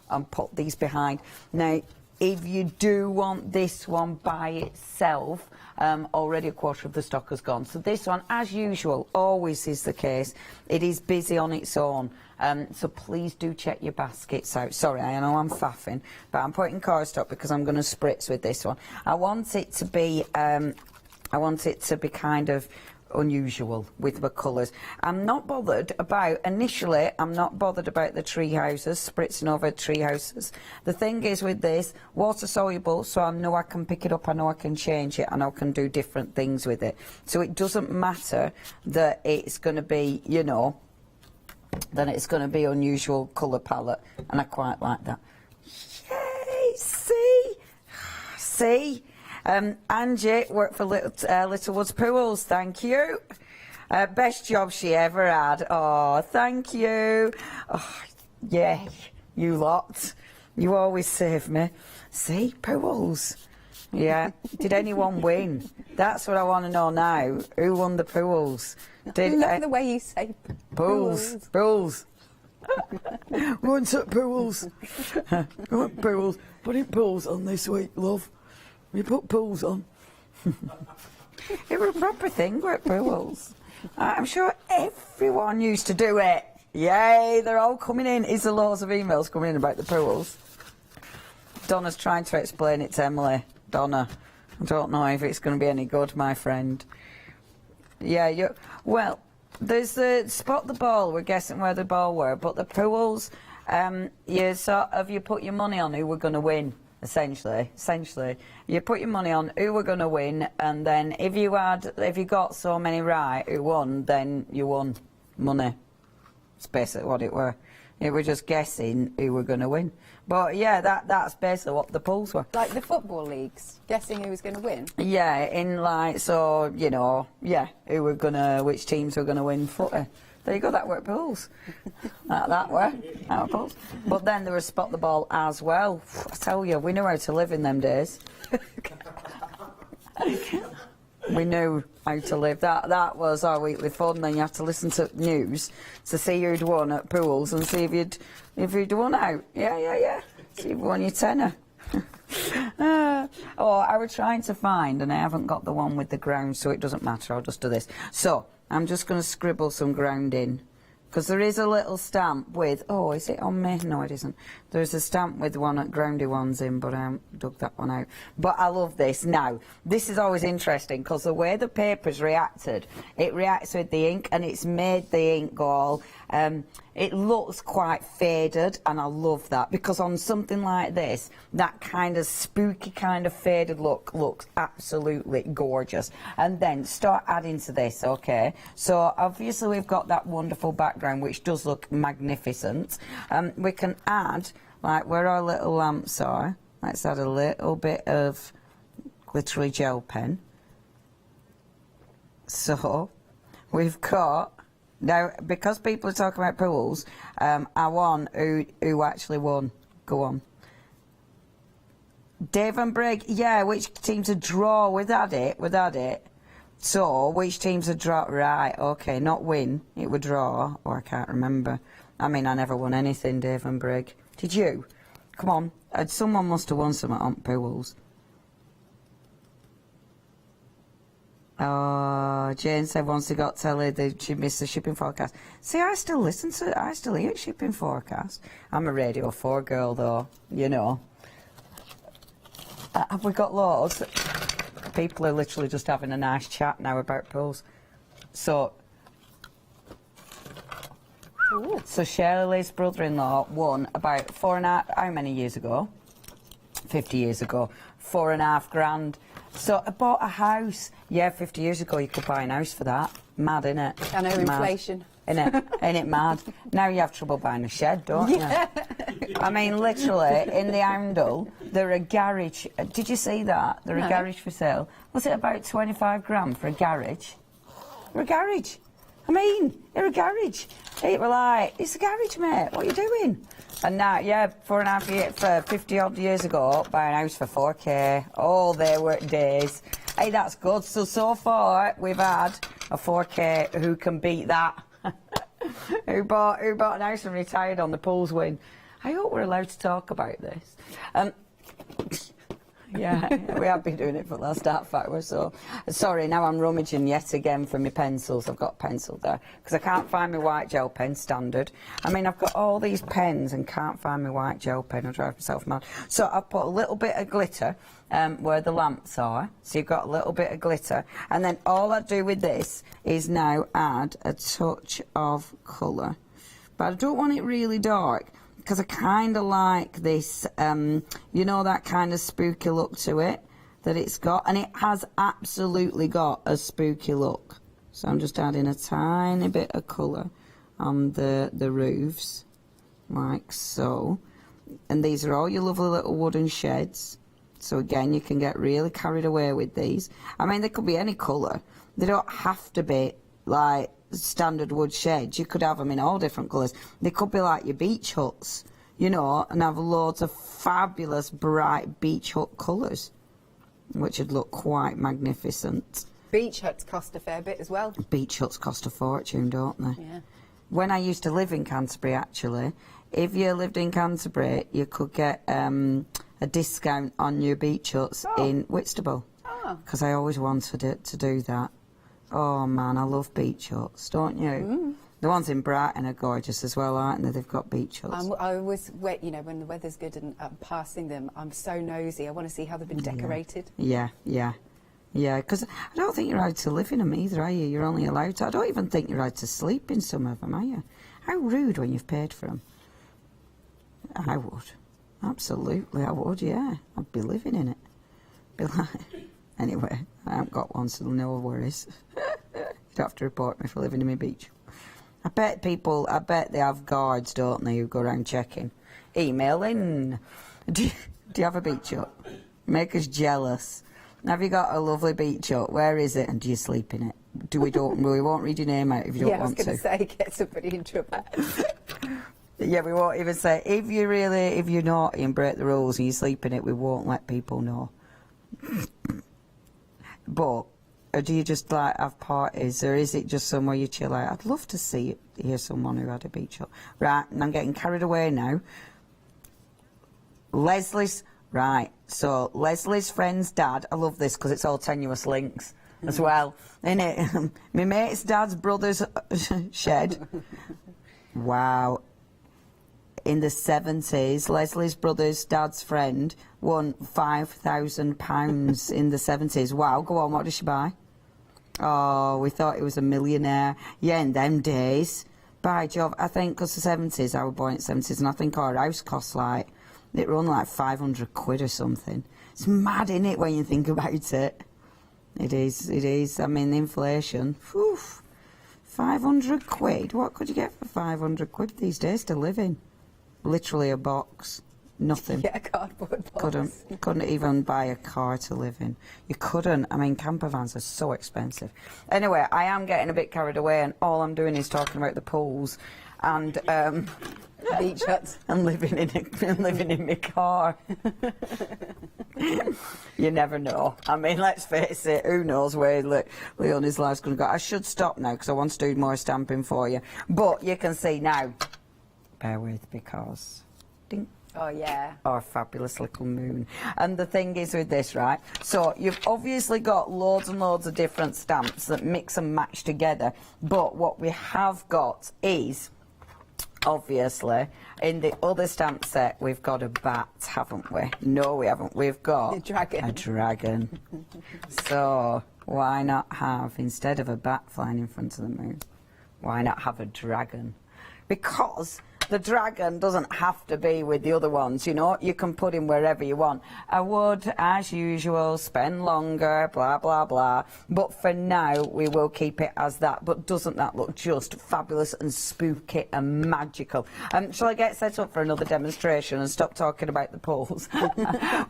and put these behind. Now, if you do want this one by itself, already a quarter of the stock has gone. So this one, as usual, always is the case. It is busy on its own. So please do check your baskets out. Sorry, I know I'm faffing, but I'm putting cardstock because I'm going to spritz with this one. I want it to be kind of unusual with the colours. I'm not bothered about, initially, I'm not bothered about the tree houses, spritzing over tree houses. The thing is with this, water soluble, so I know I can pick it up, I know I can change it, and I can do different things with it. So it doesn't matter that it's going to be, you know, then it's going to be unusual colour palette, and I quite like that. Yay! See? Angie worked for Littlewoods Pools, thank you. Best job she ever had. Oh, thank you. Oh, yeah, you lot. You always save me. See, Pools. Yeah. Did anyone win? That's what I want to know now. Who won the Pools? Look at the way you say Pools. Pools. What's up, Pools? Pools. Putting Pools on this week, love. We put pools on. It was a proper thing, weren't pools? I'm sure everyone used to do it. Yay, they're all coming in. Is there loads of emails coming in about the pools? Donna's trying to explain it to Emily. Donna, I don't know if it's going to be any good, my friend. Yeah, well, there's the spot the ball. We're guessing where the ball were, but the pools, you put your money on who we're going to win. Essentially, you put your money on who were going to win, and then if you got so many right who won, then you won money. It's basically what it were. It was just guessing who were going to win. But yeah, that's basically what the pools were. like the football leagues, guessing who was going to win. Yeah, which teams were going to win footy. There you go, that were pools. that were pools. But then there was spot the ball as well. I tell you, we knew how to live in them days. We knew how to live. That was our weekly fun. Then you have to listen to news to see who'd won at pools and see if you'd won out. Yeah. See, you've won your tenner. Oh, I was trying to find, and I haven't got the one with the ground, so it doesn't matter. I'll just do this. So I'm just going to scribble some ground in, because there is a little stamp with. Oh, is it on me? No, it isn't. There's a stamp with one groundy ones in, but I haven't dug that one out. But I love this. Now, this is always interesting because the way the paper's reacted, it reacts with the ink, and it's made the ink go all. It looks quite faded, and I love that, because on something like this, that kind of spooky kind of faded look looks absolutely gorgeous. And then start adding to this, okay? So obviously we've got that wonderful background which does look magnificent. We can add, like where our little lamps are, let's add a little bit of glittery gel pen. So we've got. Now, because people are talking about pools, I want who actually won. Go on. Dave and Brig, yeah, which teams a draw? We've had it. So, which teams a draw? Right, okay, not win, it would draw, or I can't remember. I mean, I never won anything, Dave and Brig. Did you? Come on, someone must have won something on pools. Oh, Jane said once they got telly that she missed the shipping forecast. See, I still hear shipping forecast. I'm a Radio 4 girl, though, you know. Have we got loads? People are literally just having a nice chat now about pools. So Shirley Lee's brother-in-law won about 4.5, how many years ago? 50 years ago. 4.5 grand. So I bought a house. Yeah, 50 years ago you could buy a house for that. Mad, innit? I know, inflation. Innit? Ain't it mad? Now you have trouble buying a shed, don't you? I mean, literally, in the Oundle, there are a garage. Did you see that? There are a garage for sale. Was it about 25 grand for a garage? For a garage. I mean, you're a garage. It were like, it's a garage, mate. What are you doing? And now, yeah, 4.5 years, for 50 odd years ago, buying a house for 4K. Oh, there were days. Hey, that's good. So far, we've had a 4K. Who can beat that? who bought an house and retired on the pools win? I hope we're allowed to talk about this. Yeah, we have been doing it for the last half hour, so. Sorry, now I'm rummaging yet again for my pencils. I've got a pencil there, because I can't find my white gel pen, standard. I mean, I've got all these pens and can't find my white gel pen. I'll drive myself mad. So I've put a little bit of glitter where the lamps are, so you've got a little bit of glitter. And then all I do with this is now add a touch of colour. But I don't want it really dark, because I kind of like this, you know, that kind of spooky look to it that it's got. And it has absolutely got a spooky look. So I'm just adding a tiny bit of colour on the roofs, like so. And these are all your lovely little wooden sheds. So again, you can get really carried away with these. I mean, they could be any colour. They don't have to be like standard wood sheds. You could have them in all different colours. They could be like your beach huts, you know, and have loads of fabulous bright beach hut colours, which would look quite magnificent. Beach huts cost a fair bit as well. Beach huts cost a fortune, don't they? Yeah. When I used to live in Canterbury, actually, if you lived in Canterbury, you could get a discount on your beach huts in Whitstable, because I always wanted it to do that. Oh man, I love beach huts, don't you? Mm. The ones in Brighton are gorgeous as well, aren't they? They've got beach huts. I always, you know, when the weather's good and I'm passing them, I'm so nosy. I want to see how they've been decorated. Yeah, because I don't think you're allowed to live in them either, are you? You're only allowed to. I don't even think you're allowed to sleep in some of them, are you? How rude when you've paid for them. I would. Absolutely, I would, yeah. I'd be living in it. Be like... Anyway, I haven't got one, so no worries. You'd have to report me for living in my beach. I bet they have guards, don't they, who go around checking. Email in. Do you have a beach hut? Make us jealous. Have you got a lovely beach hut? Where is it? And do you sleep in it? We won't read your name out if you don't want to. Yeah, I was going to say, get somebody in trouble. Yeah, we won't even say, if you're naughty and break the rules and you sleep in it, we won't let people know. But do you just like have parties, or is it just somewhere you chill out? I'd love to hear someone who had a beach hut. Right, and I'm getting carried away now. Leslie's, right, so Leslie's friend's dad, I love this because it's all tenuous links as well, innit? My mate's dad's brother's shed. Wow. In the 70s, Leslie's brother's dad's friend won £5,000 in the 70s. Wow, go on, what did she buy? Oh, we thought he was a millionaire. Yeah, in them days. By Jove, I think because the 70s, I was born in the 70s, and I think our house cost like, it run like 500 quid or something. It's mad, innit, when you think about it? It is. I mean, the inflation. Whew, 500 quid? What could you get for 500 quid these days to live in? Literally a box. Nothing. Yeah, a cardboard box. Couldn't even buy a car to live in. You couldn't. I mean, camper vans are so expensive. Anyway, I am getting a bit carried away, and all I'm doing is talking about the pools and beach huts and living in my car. You never know. I mean, let's face it. Who knows where Leonie's life's going to go? I should stop now because I want to do more stamping for you. But you can see now. Bear with, because. Ding. Oh, yeah. Our fabulous little moon. And the thing is with this, right, so you've obviously got loads and loads of different stamps that mix and match together, but what we have got is, obviously, in the other stamp set, we've got a bat, haven't we? No, we haven't. We've got a dragon. A dragon. So why not have, instead of a bat flying in front of the moon, why not have a dragon? Because the dragon doesn't have to be with the other ones, you know. You can put him wherever you want. I would, as usual, spend longer, blah, blah, blah. But for now, we will keep it as that. But doesn't that look just fabulous and spooky and magical? Shall I get set up for another demonstration and stop talking about the pools?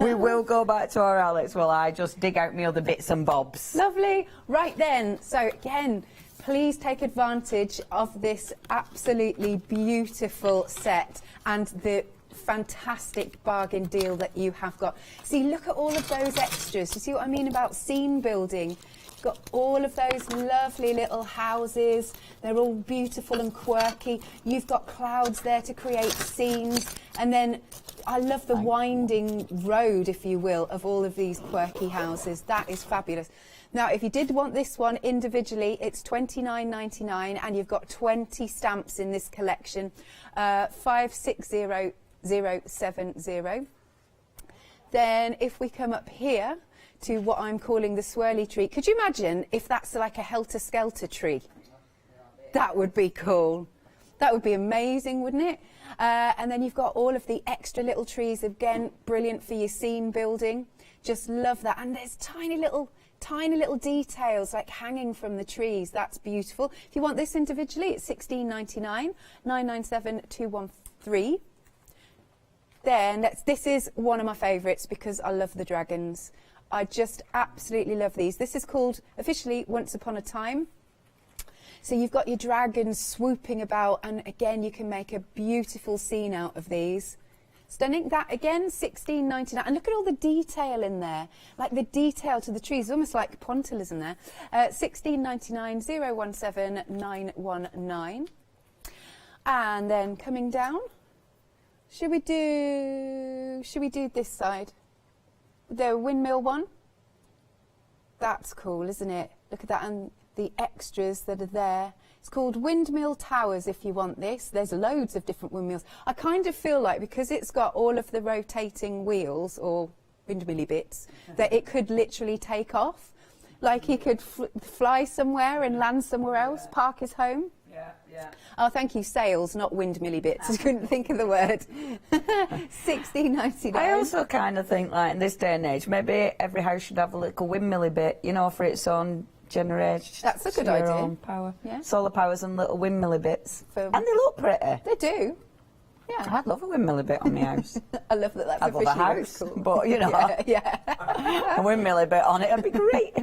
We will go back to our Alex while I just dig out my other bits and bobs. Lovely. Right then, so again, please take advantage of this absolutely beautiful set and the fantastic bargain deal that you have got. See, look at all of those extras. You see what I mean about scene building? You've got all of those lovely little houses. They're all beautiful and quirky. You've got clouds there to create scenes. And then I love the winding road, if you will, of all of these quirky houses. That is fabulous. Now, if you did want this one individually, it's $29.99, and you've got 20 stamps in this collection, 560070. Then if we come up here to what I'm calling the swirly tree, could you imagine if that's like a helter-skelter tree? That would be cool. That would be amazing, wouldn't it? And then you've got all of the extra little trees, again, brilliant for your scene building. Just love that. And there's tiny little details like hanging from the trees. That's beautiful. If you want this individually, it's $16.99, $997-213. Then this is one of my favourites because I love the dragons. I just absolutely love these. This is called officially Once Upon a Time. So you've got your dragons swooping about, and again you can make a beautiful scene out of these. Stunning. That again, $16.99. And look at all the detail in there, like the detail to the trees, almost like pointillism there. $16.99, 017919. And then coming down, should we do this side? The windmill one. That's cool, isn't it? Look at that, and the extras that are there. It's called Windmill Towers if you want this. There's loads of different windmills. I kind of feel like because it's got all of the rotating wheels or windmilly bits that it could literally take off. Like he could fly somewhere and land somewhere else, park his home. Yeah, yeah. Oh, thank you, sails, not windmilly bits. I couldn't think of the word. $16.99. I also kind of think, like, in this day and age, maybe every house should have a little windmilly bit, you know, for its own generation. That's a good idea. Own power. Yeah. Solar powers and little windmilly bits. And they look pretty. They do. Yeah. I'd love a windmilly bit on my house. I love that. That's I'd love a house, cool. but you know, yeah. a windmilly bit on it would be great.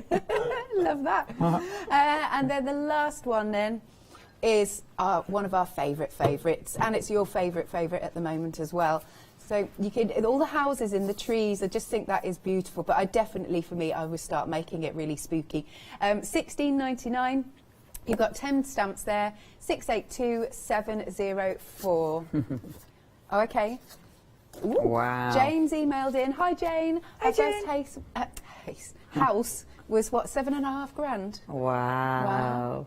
Love that. And then the last one then is one of our favourites, and it's your favourite at the moment as well. So you can, all the houses in the trees, I just think that is beautiful, but I definitely, for me, I would start making it really spooky. $16.99, you've got 10 stamps there, 682704. Oh, okay. Ooh. Wow. Jane's emailed in. Hi, Jane. Hi, Her Jane. first house was what, $7,500? Wow.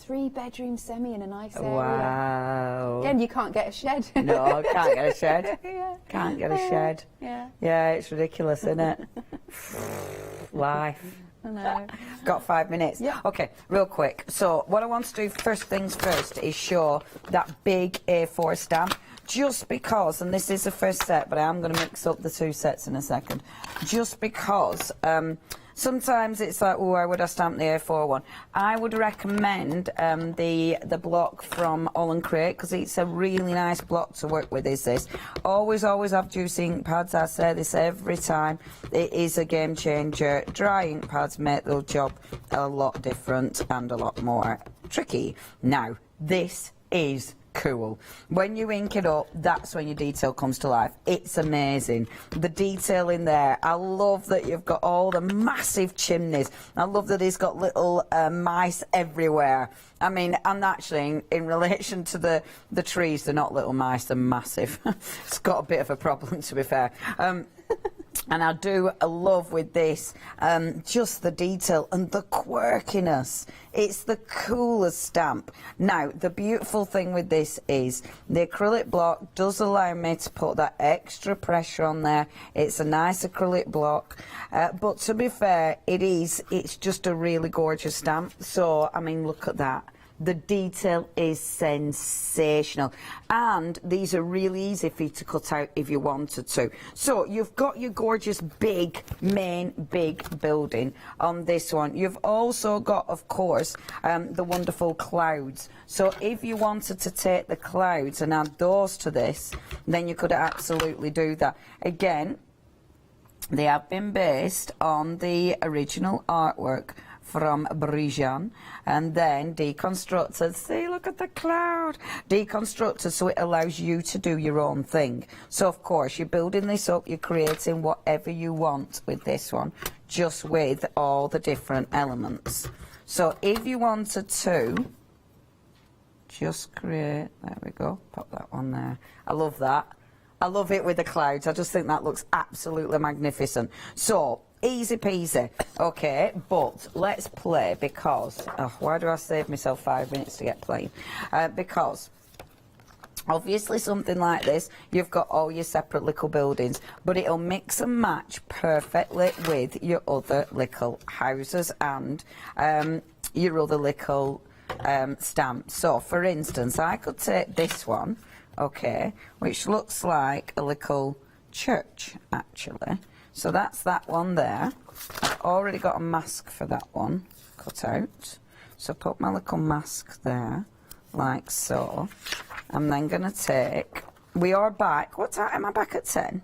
3-bedroom semi in a nice area. Wow. Again, you can't get a shed. No, can't get a shed. Yeah. Can't get a shed. Yeah. Yeah, it's ridiculous, isn't it? Life. I know. Got 5 minutes. Yeah. Okay, real quick. So what I want to do first things first is show that big A4 stamp. Just because, and this is the first set, but I am going to mix up the 2 sets in a second. Just because sometimes it's like, oh, where would I stamp the A4 one? I would recommend the block from AALL Create, because it's a really nice block to work with. Is this always have juice ink pads? I say this every time. It is a game changer. Dry ink pads make the job a lot different and a lot more tricky. Now this is cool. When you ink it up, that's when your detail comes to life. It's amazing. The detail in there. I love that you've got all the massive chimneys. I love that it's got little mice everywhere. I mean, and actually, in relation to the trees, they're not little mice, they're massive. It's got a bit of a problem, to be fair. And I do love with this just the detail and the quirkiness. It's the coolest stamp. Now, the beautiful thing with this is the acrylic block does allow me to put that extra pressure on there. It's a nice acrylic block. But to be fair, it's just a really gorgeous stamp. So, I mean, look at that. The detail is sensational, and these are really easy for you to cut out if you wanted to. So you've got your gorgeous big building on this one. You've also got, of course, the wonderful clouds. So if you wanted to take the clouds and add those to this, then you could absolutely do that. Again, they have been based on the original artwork from Parisian, and then deconstructed. See, look at the cloud. Deconstructed, so it allows you to do your own thing. So of course you're building this up, you're creating whatever you want with this one, just with all the different elements. So if you wanted to just create, there we go, pop that one there. I love that. I love it with the clouds. I just think that looks absolutely magnificent. So easy peasy. Okay, but let's play, because why do I save myself 5 minutes to get playing? Because obviously something like this, you've got all your separate little buildings, but it'll mix and match perfectly with your other little houses and your other little stamps. So for instance, I could take this one, okay, which looks like a little church actually. So that's that one there. I've already got a mask for that one cut out. So put my little mask there, like so. I'm then going to take, we are back, what time am I back at 10?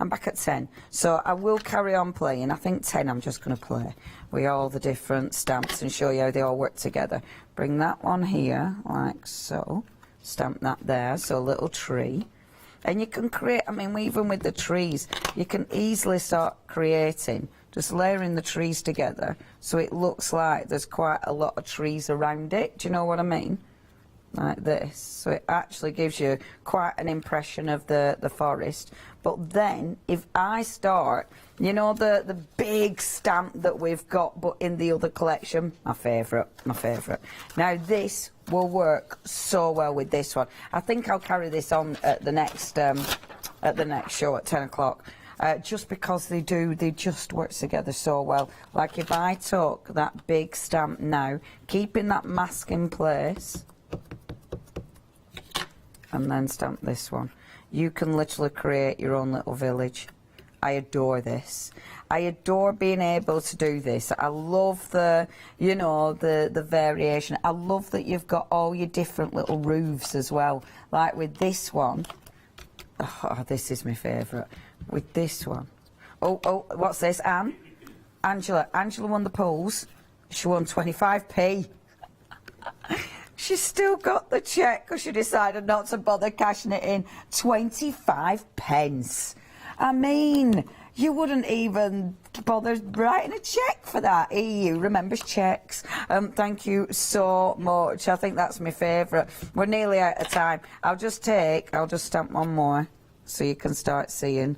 I'm back at 10. So I will carry on playing. I think 10 I'm just going to play with all the different stamps and show you how they all work together. Bring that one here, like so. Stamp that there, so a little tree. And you can create, I mean, even with the trees, you can easily start creating, just layering the trees together, so it looks like there's quite a lot of trees around it. Do you know what I mean? Like this. So it actually gives you quite an impression of the forest. But then, if I start, you know, the big stamp that we've got, but in the other collection, my favourite. Now this will work so well with this one. I think I'll carry this on at the next show at 10 o'clock. Just because they just work together so well. Like if I took that big stamp now, keeping that mask in place, and then stamp this one, you can literally create your own little village. I adore this. I adore being able to do this. I love the, you know, the variation. I love that you've got all your different little roofs as well. Like with this one, oh, this is my favourite. With this one, oh, what's this? Angela won the polls. She won 25p. She's still got the cheque because she decided not to bother cashing it in. 25 pence. I mean, you wouldn't even bother writing a cheque for that. EU remembers cheques. Thank you so much. I think that's my favourite. We're nearly out of time. I'll just stamp one more. so you can start seeing.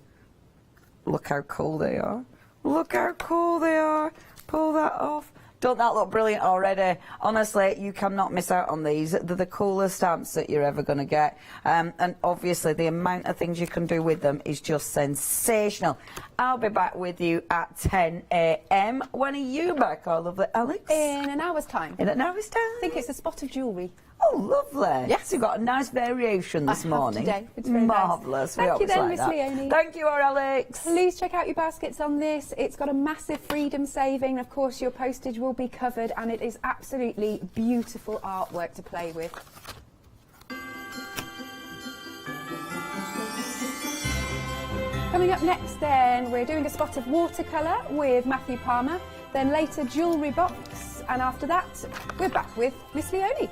Look how cool they are. Look how cool they are. Pull that off. Don't that look brilliant already? Honestly, you cannot miss out on these. They're the coolest stamps that you're ever going to get. And obviously, the amount of things you can do with them is just sensational. I'll be back with you at 10 a.m. When are you back, our lovely Alex? In an hour's time. In an hour's time? I think it's a spot of jewellery. Oh, lovely. Yes, you've got a nice variation this morning. Today. It's very marvellous. Nice. Thank you then, like Miss that. Leonie. Thank you, our Alex. Please check out your baskets on this. It's got a massive freedom saving. Of course, your postage will be covered, and it is absolutely beautiful artwork to play with. Coming up next then, we're doing a spot of watercolour with Matthew Palmer, then later jewellery box, and after that, we're back with Miss Leonie.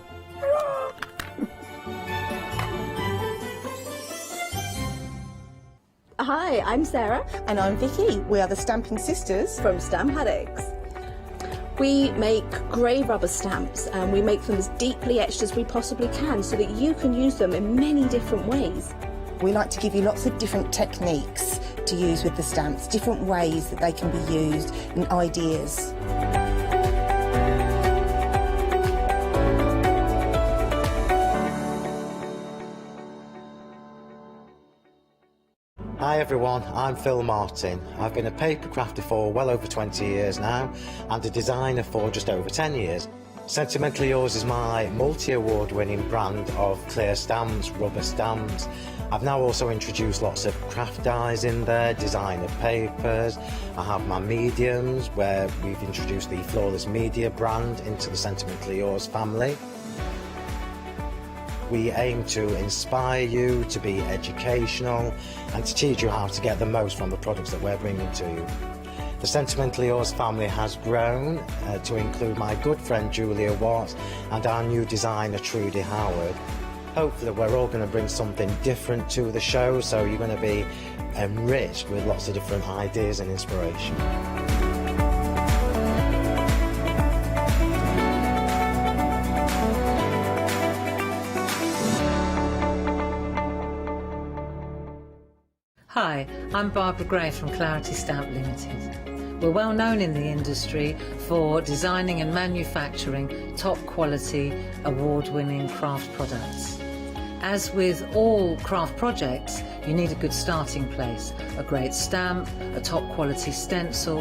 Hi, I'm Sarah. And I'm Vicky. We are the Stamping Sisters From Stamp Addicts. We make grey rubber stamps and we make them as deeply etched as we possibly can so that you can use them in many different ways. We like to give you lots of different techniques to use with the stamps, different ways that they can be used and ideas. Hi everyone, I'm Phil Martin. I've been a paper crafter for well over 20 years now and a designer for just over 10 years. Sentimentally Yours is my multi-award winning brand of clear stamps, rubber stamps. I've now also introduced lots of craft dyes in there, designer papers. I have my mediums where we've introduced the Flawless Media brand into the Sentimentally Yours family. We aim to inspire you, to be educational and to teach you how to get the most from the products that we're bringing to you. The Sentimentally Yours family has grown to include my good friend Julia Watt and our new designer Trudy Howard. Hopefully we're all going to bring something different to the show, so you're going to be enriched with lots of different ideas and inspiration. Hi, I'm Barbara Gray from Clarity Stamp Limited. We're well known in the industry for designing and manufacturing top quality, award-winning craft products. As with all craft projects, you need a good starting place, a great stamp, a top quality stencil,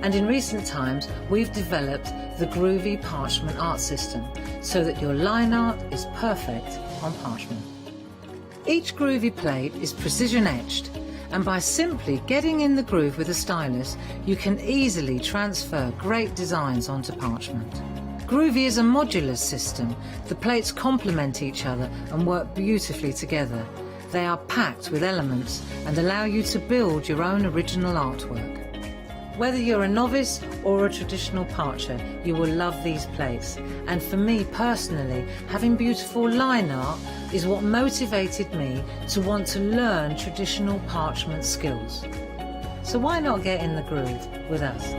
and in recent times we've developed the groovy parchment art system so that your line art is perfect on parchment. Each groovy plate is precision etched, and by simply getting in the groove with a stylus, you can easily transfer great designs onto parchment. Groovy is a modular system. The plates complement each other and work beautifully together. They are packed with elements and allow you to build your own original artwork. Whether you're a novice or a traditional parcher, you will love these plates. And for me personally, having beautiful line art is what motivated me to want to learn traditional parchment skills. So why not get in the groove with us?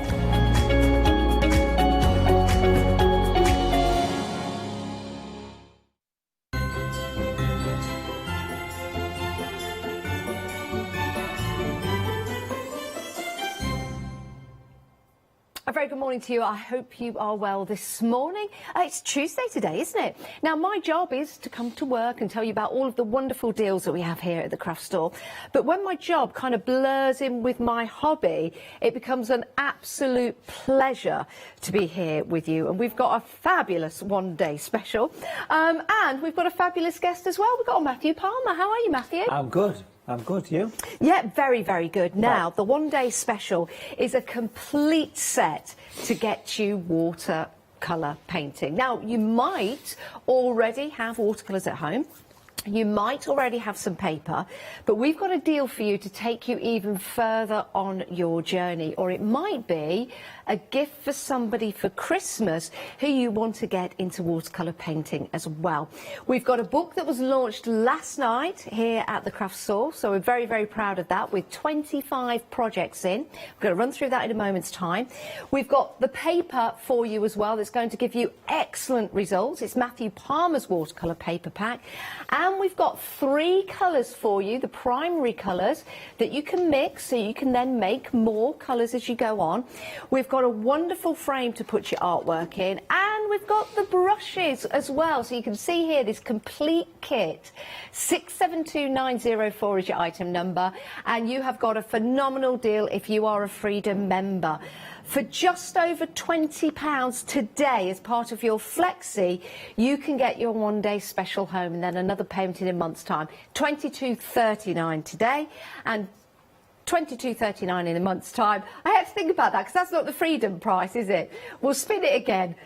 A very good morning to you. I hope you are well this morning. It's Tuesday today, isn't it? Now, my job is to come to work and tell you about all of the wonderful deals that we have here at the craft store. But when my job kind of blurs in with my hobby, it becomes an absolute pleasure to be here with you. And we've got a fabulous one-day special. And we've got a fabulous guest as well. We've got Matthew Palmer. How are you, Matthew? I'm good. I'm good, you? Yeah, very, very good. Now, the one-day special is a complete set to get you watercolour painting. Now, you might already have watercolours at home. You might already have some paper, but we've got a deal for you to take you even further on your journey. Or it might be a gift for somebody for Christmas who you want to get into watercolour painting as well. We've got a book that was launched last night here at the craft store, so we're very, very proud of that, with 25 projects in. We're going to run through that in a moment's time. We've got the paper for you as well that's going to give you excellent results. It's Matthew Palmer's watercolour paper pack, and And we've got 3 colours for you, the primary colours that you can mix, so you can then make more colours as you go on. We've got a wonderful frame to put your artwork in, and we've got the brushes as well. So you can see here this complete kit. 672904 is your item number, and you have got a phenomenal deal if you are a Freedom member. For just over £20 today, as part of your flexi, you can get your one-day special home, and then another payment in a month's time. £22.39 today, and £22.39 in a month's time. I had to think about that, because that's not the Freedom price, is it? We'll spin it again.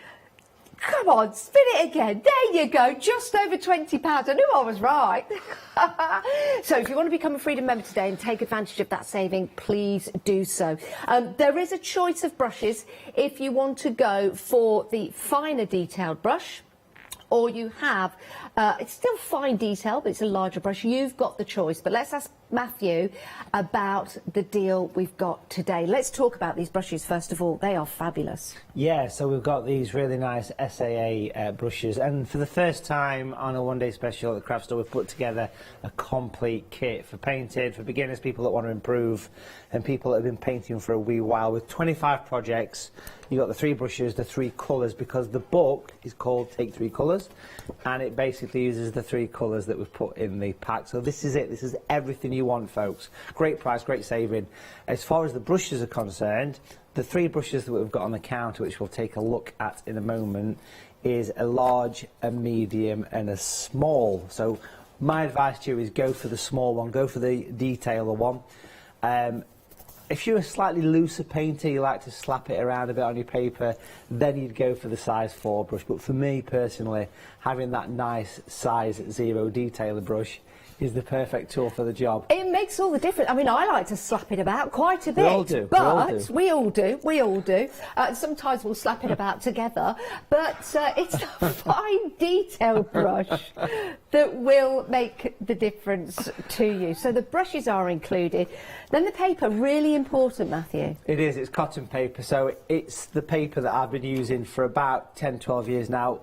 Come on, spin it again. There you go, just over £20. I knew I was right. So if you want to become a Freedom member today and take advantage of that saving, please do so. There is a choice of brushes if you want to go for the finer detailed brush, or you have, it's still fine detail, but it's a larger brush. You've got the choice. But let's ask Matthew about the deal we've got today. Let's talk about these brushes first of all. They are fabulous. Yeah, so we've got these really nice SAA brushes, and for the first time on a one-day special at the craft store, we've put together a complete kit for painting, for beginners, people that want to improve, and people that have been painting for a wee while, with 25 projects. You've got the 3 brushes, the 3 colours, because the book is called Take 3 Colours, and it basically uses the 3 colours that we've put in the pack. So this is it. This is everything you want, folks. Great price, great saving. As far as the brushes are concerned, the 3 brushes that we've got on the counter, which we'll take a look at in a moment, is a large, a medium and a small. So my advice to you is go for the small one, go for the detailer one. If you're a slightly looser painter, you like to slap it around a bit on your paper, then you'd go for the size 4 brush. But for me personally, having that nice size 0 detailer brush is the perfect tool for the job. It makes all the difference. I mean, I like to slap it about quite a bit. We all do. But we all do. Sometimes we'll slap it about together. But it's a fine detailed brush that will make the difference to you. So the brushes are included. Then the paper, really important, Matthew. It is. It's cotton paper. So it's the paper that I've been using for about 10, 12 years now.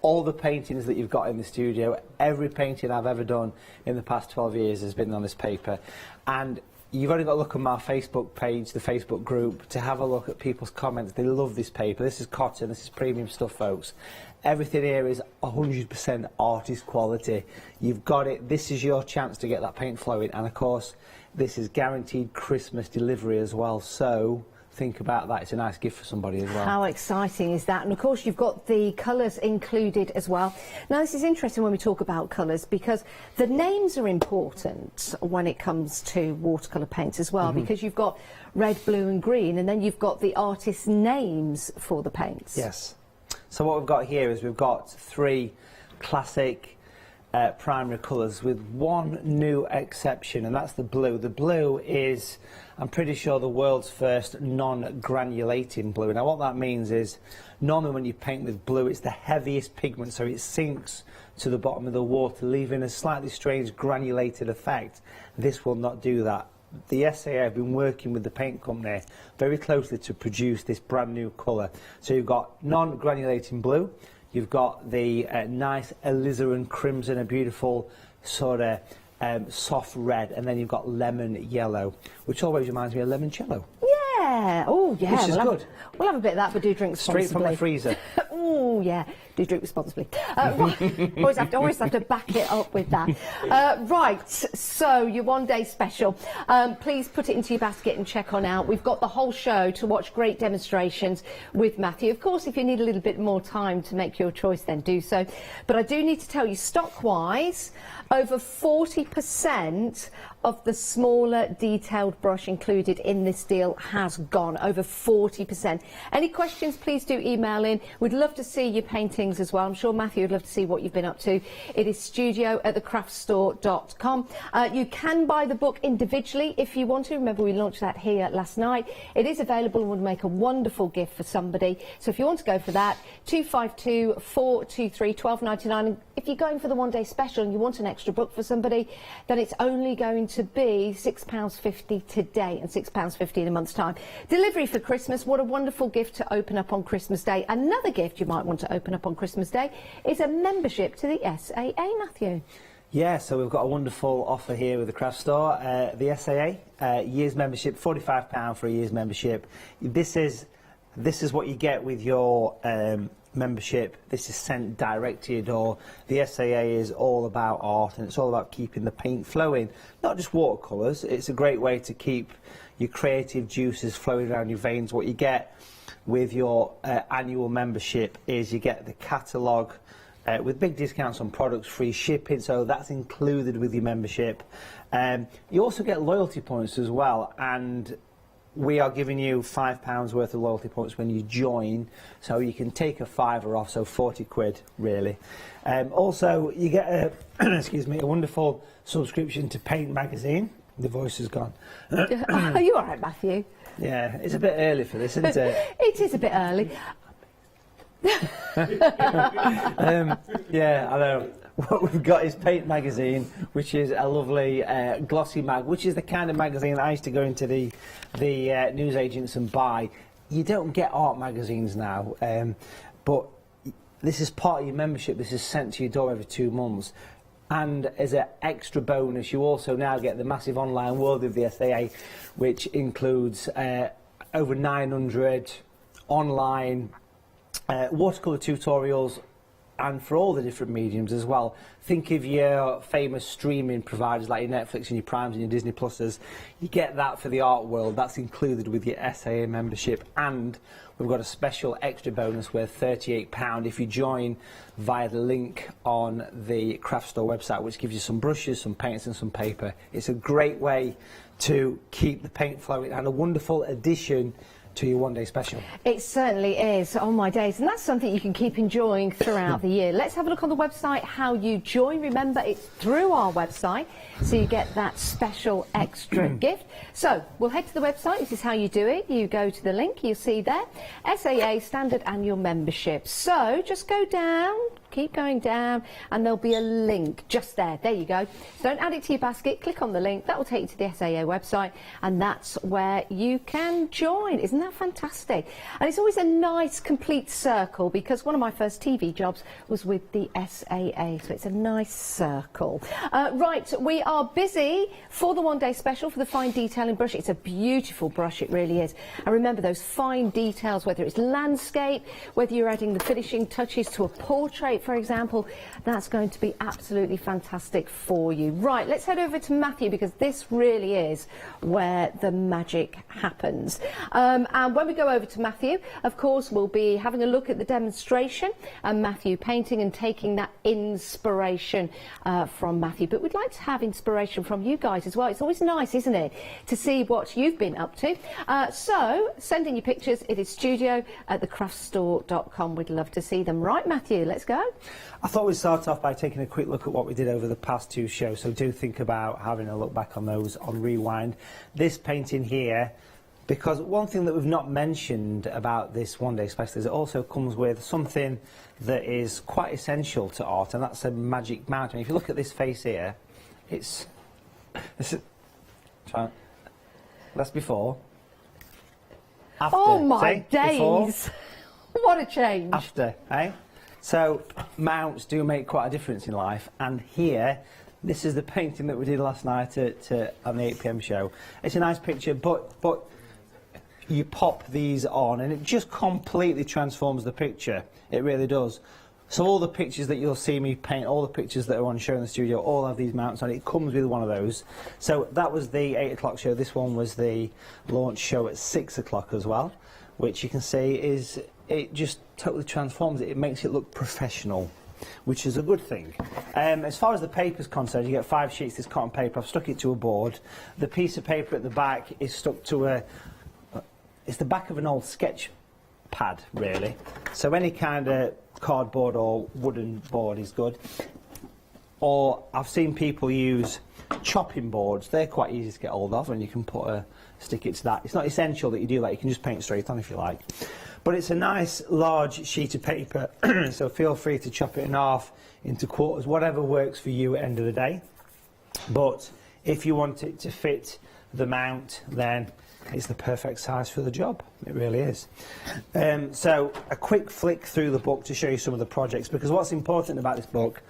All the paintings that you've got in the studio, every painting I've ever done in the past 12 years has been on this paper. And you've only got to look at my Facebook page, the Facebook group, to have a look at people's comments. They love this paper. This is cotton, this is premium stuff, folks. Everything here is 100% artist quality. You've got it. This is your chance to get that paint flowing. And of course, this is guaranteed Christmas delivery as well. So think about that. It's a nice gift for somebody as well. How exciting is that? And of course you've got the colours included as well. Now this is interesting when we talk about colours, because the names are important when it comes to watercolour paints as well, because you've got red, blue and green, and then you've got the artist's names for the paints. Yes. So what we've got here is we've got 3 classic primary colours with one new exception, and that's the blue. The blue is, I'm pretty sure, the world's first non-granulating blue. Now what that means is, normally when you paint with blue, it's the heaviest pigment, so it sinks to the bottom of the water, leaving a slightly strange granulated effect. This will not do that. The SAA have been working with the paint company very closely to produce this brand new colour. So you've got non-granulating blue, you've got the nice alizarin crimson, a beautiful sort of soft red, and then you've got lemon yellow, which always reminds me of limoncello. Yeah, oh yeah. Which is good. We'll have a bit of that, but do drink responsibly. Straight from the freezer. Oh yeah, do drink responsibly. Right. always have to back it up with that. Right, so your one-day special. Please put it into your basket and check on out. We've got the whole show to watch great demonstrations with Matthew. Of course, if you need a little bit more time to make your choice, then do so. But I do need to tell you, stock-wise, over 40% of the smaller detailed brush included in this deal has gone. Over 40%. Any questions, please do email in. We'd love to see your paintings as well. I'm sure Matthew would love to see what you've been up to. It is studio@thecraftstore.com. You can buy the book individually if you want to. Remember, we launched that here last night. It is available and would make a wonderful gift for somebody. So if you want to go for that, 252 423 12.99. And if you're going for the one-day special and you want an extra book for somebody, then it's only going to be £6.50 today and £6.50 in a month's time. Delivery for Christmas. What a wonderful gift to open up on Christmas Day. Another gift you might want to open up on Christmas Day is a membership to the SAA, Matthew. Yeah, so we've got a wonderful offer here with the craft store. The SAA, year's membership, £45 for a year's membership. This is what you get with your membership. This is sent direct to your door. The SAA is all about art, and it's all about keeping the paint flowing. Not just watercolours, it's a great way to keep your creative juices flowing around your veins. What you get with your annual membership is you get the catalogue, with big discounts on products, free shipping, so that's included with your membership. You also get loyalty points as well, and we are giving you £5 worth of loyalty points when you join, so you can take a £5 off, so 40 quid really. Also, you get a, excuse me, a wonderful subscription to Paint magazine. The voice is gone. Are you all right, Matthew? Yeah, it's a bit early for this, isn't it? It is a bit early. Yeah, I know. What we've got is Paint magazine, which is a lovely glossy mag, which is the kind of magazine I used to go into the newsagents and buy. You don't get art magazines now, but this is part of your membership. This is sent to your door every 2 months. And as an extra bonus, you also now get the massive online world of the SAA, which includes over 900 online watercolour tutorials, and for all the different mediums as well. Think of your famous streaming providers like your Netflix and your Primes and your Disney Pluses. You get that for the art world. That's included with your SAA membership, and we've got a special extra bonus worth £38 if you join via the link on the craft store website, which gives you some brushes, some paints and some paper. It's a great way to keep the paint flowing and a wonderful addition to your one-day special. It certainly is, on my days, and that's something you can keep enjoying throughout the year. Let's have a look on the website how you join. Remember, it's through our website, so you get that special extra gift. So we'll head to the website. This is how you do it. You go to the link, you see there, SAA Standard Annual Membership. So just go down, keep going down, and there'll be a link just there. There you go. Don't add it to your basket. Click on the link. That will take you to the SAA website, and that's where you can join. Isn't that fantastic? And it's always a nice complete circle, because one of my first TV jobs was with the SAA, so it's a nice circle. Right, we are busy for the one-day special for the fine detailing brush. It's a beautiful brush, it really is. And remember those fine details, whether it's landscape, whether you're adding the finishing touches to a portrait, for example, that's going to be absolutely fantastic for you. Right, let's head over to Matthew, because this really is where the magic happens. And when we go over to Matthew, of course, we'll be having a look at the demonstration and Matthew painting and taking that inspiration from Matthew. But we'd like to have inspiration from you guys as well. It's always nice, isn't it, to see what you've been up to. So send in your pictures. It is studio@thecraftstore.com. We'd love to see them. Right, Matthew, let's go. I thought we'd start off by taking a quick look at what we did over the past 2 shows, so do think about having a look back on those on Rewind. This painting here, because one thing that we've not mentioned about this one-day special is it also comes with something that is quite essential to art, and that's a magic mountain. If you look at this face here, it's that's before. After, oh my days! Before, what a change! After, eh? So mounts do make quite a difference in life, and here, this is the painting that we did last night on the 8 PM show. It's a nice picture, but you pop these on and it just completely transforms the picture. It really does. So all the pictures that you'll see me paint, all the pictures that are on show in the studio, all have these mounts on it. It comes with one of those. So that was the 8 o'clock show. This one was the launch show at 6 o'clock as well, which you can see is, it just totally transforms it. It makes it look professional, which is a good thing. As far as the paper's concerned, you get 5 sheets of this cotton paper. I've stuck it to a board. The piece of paper at the back is stuck to it's the back of an old sketch pad, really. So any kind of cardboard or wooden board is good. Or I've seen people use chopping boards. They're quite easy to get hold of, and you can stick it to that. It's not essential that you do that. You can just paint straight on if you like. But it's a nice large sheet of paper, so feel free to chop it in half, into quarters, whatever works for you at the end of the day. But if you want it to fit the mount, then it's the perfect size for the job. It really is. So a quick flick through the book to show you some of the projects, because what's important about this book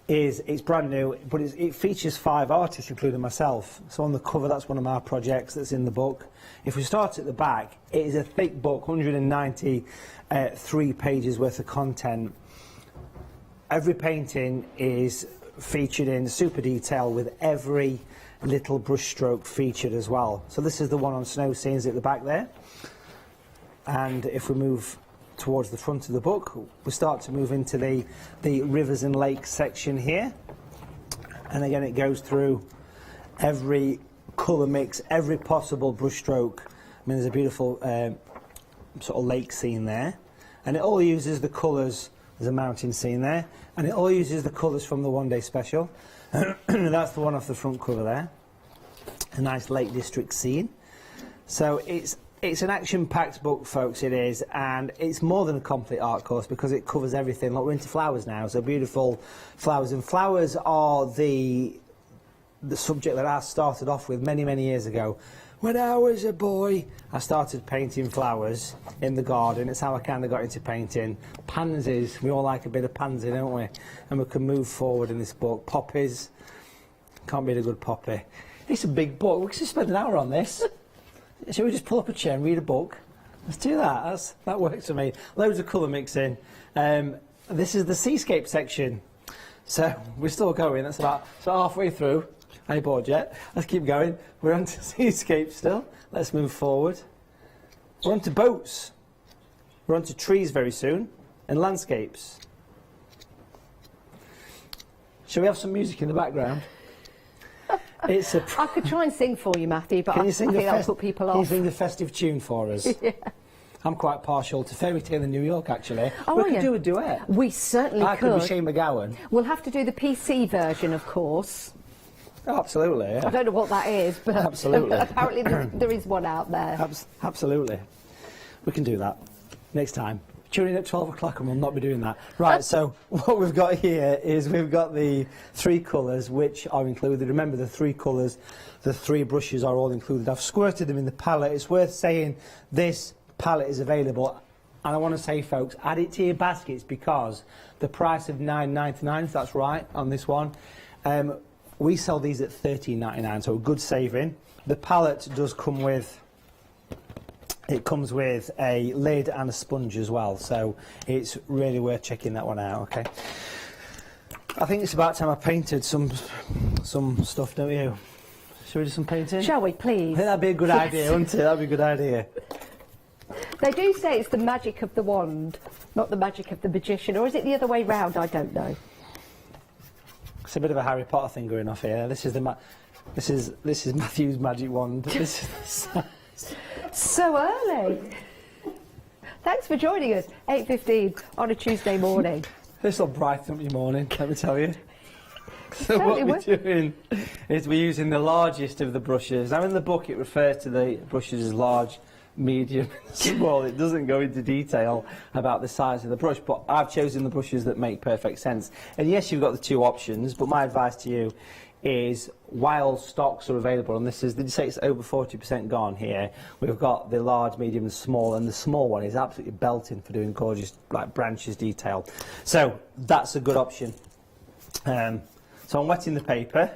it's brand new, but it features 5 artists, including myself. So on the cover, that's one of my projects that's in the book. If we start at the back, it is a thick book, 193 pages worth of content. Every painting is featured in super detail with every little brush stroke featured as well. So this is the one on snow scenes at the back there. And if we move towards the front of the book, we start to move into the rivers and lakes section here. And again, it goes through every colour mix, every possible brush stroke. I mean, there's a beautiful sort of lake scene there. And it all uses the colours. There's a mountain scene there. And it all uses the colours from the One Day Special. That's the one off the front cover there. A nice Lake District scene. So it's an action-packed book, folks, it is, and it's more than a complete art course because it covers everything. Like, we're into flowers now, so beautiful flowers. And flowers are the subject that I started off with many, many years ago. When I was a boy, I started painting flowers in the garden. It's how I kind of got into painting. Pansies, we all like a bit of pansy, don't we? And we can move forward in this book. Poppies, can't beat a good poppy. It's a big book. We could spend an hour on this. Shall we just pull up a chair and read a book? Let's do that. That works for me. Loads of colour mixing. This is the seascape section. So we're still going. That's about halfway through. Are you bored yet? Let's keep going. We're on to seascape still. Let's move forward. We're on to boats. We're on to trees very soon. And landscapes. Shall we have some music in the background? I could try and sing for you, Matthew, but I think that'll put people off. Can you sing a festive tune for us? Yeah. I'm quite partial to Fairy Tale in New York, actually. Oh, we could do a duet. We certainly could. I could be Shane McGowan. We'll have to do the PC version, of course. Oh, absolutely, yeah. I don't know what that is, but absolutely. Apparently there is one out there. Absolutely. We can do that next time. Tune in at 12 o'clock and we'll not be doing that. Right, so what we've got here is we've got the 3 colours which are included. Remember, the 3 colours, the 3 brushes are all included. I've squirted them in the palette. It's worth saying this palette is available. And I want to say, folks, add it to your baskets because the price of $9.99, if that's right, on this one, we sell these at $13.99, so a good saving. The palette does come with... It comes with a lid and a sponge as well, so it's really worth checking that one out, okay? I think it's about time I painted some stuff, don't you? Shall we do some painting? Shall we, please? I think that'd be a good idea, wouldn't it? That'd be a good idea. They do say it's the magic of the wand, not the magic of the magician, or is it the other way round? I don't know. It's a bit of a Harry Potter thing going off here. This is Matthew's magic wand. This is So early. Thanks for joining us, 8:15 on a Tuesday morning. This will brighten up your morning, let me tell you. So what we're doing is we're using the largest of the brushes. Now in the book it refers to the brushes as large, medium, small. It doesn't go into detail about the size of the brush, but I've chosen the brushes that make perfect sense. And yes, you've got the 2 options, but my advice to you is while stocks are available, and this is, did you say it's over 40% gone here? We've got the large, medium and small, and the small one is absolutely belting for doing gorgeous, like, branches detail. So that's a good option. So I'm wetting the paper.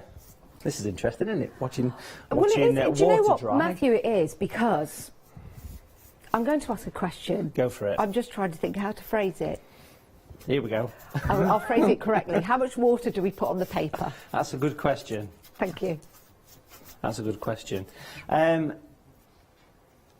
This is interesting, isn't it? Watching do you know what, dry. Matthew, it is, because I'm going to ask a question. Go for it. I'm just trying to think how to phrase it. Here we go. I'll phrase it correctly. How much water do we put on the paper? That's a good question. Thank you. That's a good question. I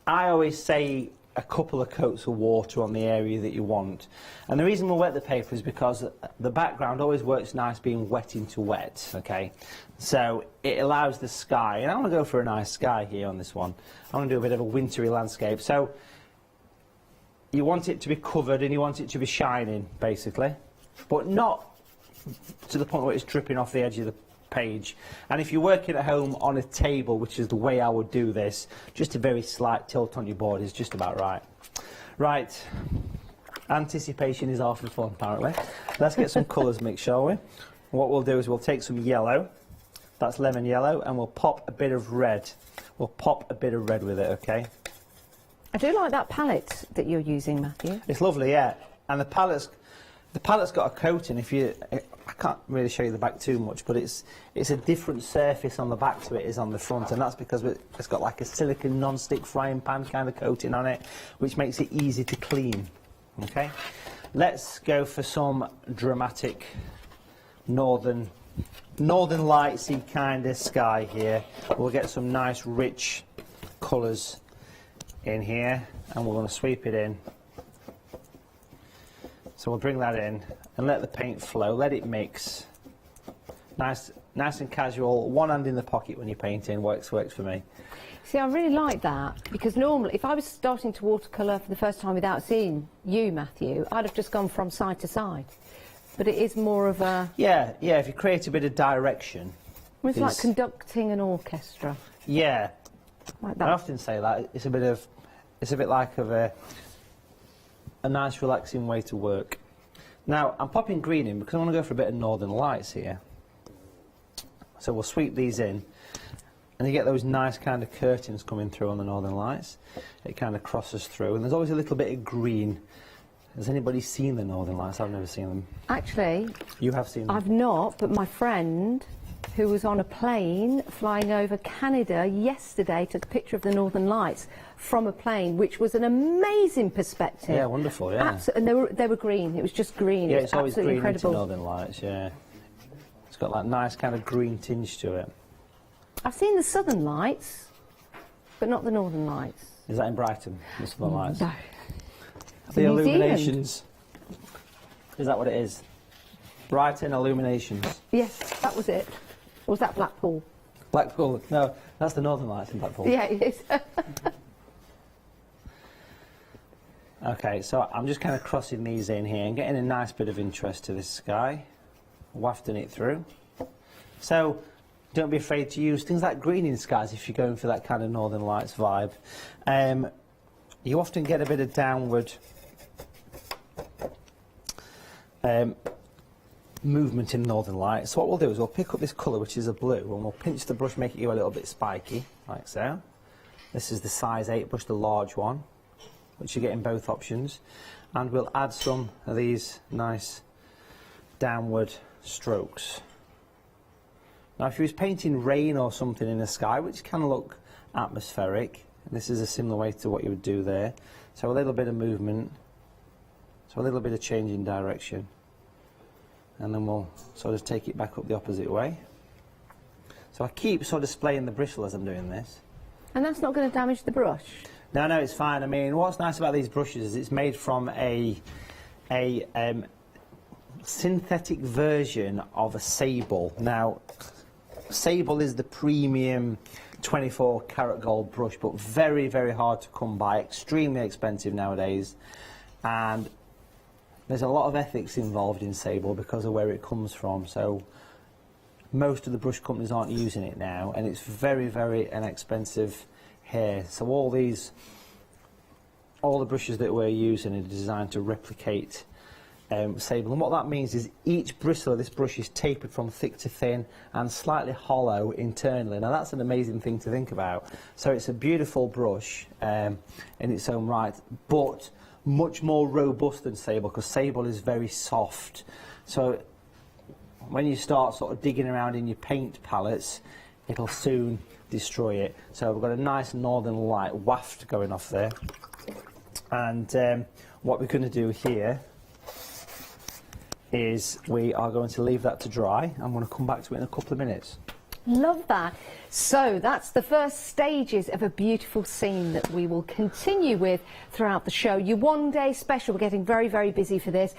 always say a couple of coats of water on the area that you want. And the reason we wet the paper is because the background always works nice being wet into wet, okay? So it allows the sky, and I want to go for a nice sky here on this one. I want to do a bit of a wintry landscape. So you want it to be covered and you want it to be shining, basically, but not to the point where it's dripping off the edge of the page. And if you're working at home on a table, which is the way I would do this, just a very slight tilt on your board is just about right. Right, anticipation is half the fun, apparently. Let's get some colours mixed, shall we? What we'll do is we'll take some yellow, that's lemon yellow, and we'll pop a bit of red. We'll pop a bit of red with it, okay? I do like that palette that you're using, Matthew. It's lovely, yeah. And the palette's The palette's got a coating. I can't really show you the back too much, but it's a different surface on the back to it is on the front, and that's because it's got like a silicone non-stick frying pan kind of coating on it, which makes it easy to clean. Okay, let's go for some dramatic northern lightsy kind of sky here. We'll get some nice rich colours in here, and we're going to sweep it in. So we'll bring that in and let the paint flow, let it mix. Nice and casual, one hand in the pocket when you're painting, works for me. See, I really like that, because normally, if I was starting to watercolour for the first time without seeing you, Matthew, I'd have just gone from side to side. But it is more of a... Yeah, if you create a bit of direction. It's like conducting an orchestra. Yeah. Like that. I often say that, it's a bit like a nice relaxing way to work. Now I'm popping green in because I want to go for a bit of northern lights here. So we'll sweep these in, and you get those nice kind of curtains coming through on the northern lights. It kind of crosses through, and there's always a little bit of green. Has anybody seen the northern lights? I've never seen them. Actually, you have seen them. I've not, but my friend who was on a plane flying over Canada yesterday took a picture of the northern lights from a plane, which was an amazing perspective. Yeah, wonderful, yeah. And they were green. It was just green. Yeah, it was it's always absolutely green incredible. into northern lights, yeah. It's got that nice kind of green tinge to it. I've seen the southern lights, but not the northern lights. Is that in Brighton, the southern lights? No. The illuminations. Is that what it is? Brighton illuminations. Yes, that was it. Or was that Blackpool? Blackpool, no, that's the northern lights in Blackpool. Yeah, it is. Okay, so I'm just kind of crossing these in here and getting a nice bit of interest to this sky, wafting it through. So don't be afraid to use things like green in skies if you're going for that kind of northern lights vibe. You often get a bit of downward movement in northern lights. So what we'll do is we'll pick up this colour, which is a blue, and we'll pinch the brush, make it go a little bit spiky, like so. This is the size 8 brush, the large one, which you get in both options, and we'll add some of these nice downward strokes. Now if you was painting rain or something in the sky, which can look atmospheric, this is a similar way to what you would do there. So a little bit of movement, so a little bit of change in direction, and then we'll sort of take it back up the opposite way. So I keep sort of splaying the bristle as I'm doing this. And that's not going to damage the brush? No, it's fine. I mean, what's nice about these brushes is it's made from a synthetic version of a sable. Now, sable is the premium 24 karat gold brush, but very, very hard to come by, extremely expensive nowadays, and there's a lot of ethics involved in sable because of where it comes from. So most of the brush companies aren't using it now, and it's very, very inexpensive hair. So all the brushes that we're using are designed to replicate sable, and what that means is each bristle of this brush is tapered from thick to thin and slightly hollow internally. Now that's an amazing thing to think about. So it's a beautiful brush in its own right, but much more robust than sable, because sable is very soft. So when you start sort of digging around in your paint palettes, it'll soon destroy it. So we've got a nice northern light waft going off there, and what we're going to do here is we are going to leave that to dry. I'm going to come back to it in a couple of minutes. Love that. So that's the first stages of a beautiful scene that we will continue with throughout the show. Your one-day special, we're getting very, very busy for this.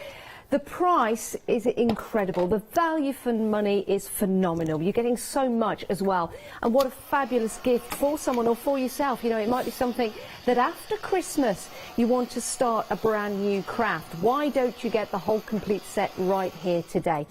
The price is incredible. The value for money is phenomenal. You're getting so much as well. And what a fabulous gift for someone or for yourself. You know, it might be something that after Christmas you want to start a brand new craft. Why don't you get the whole complete set right here today?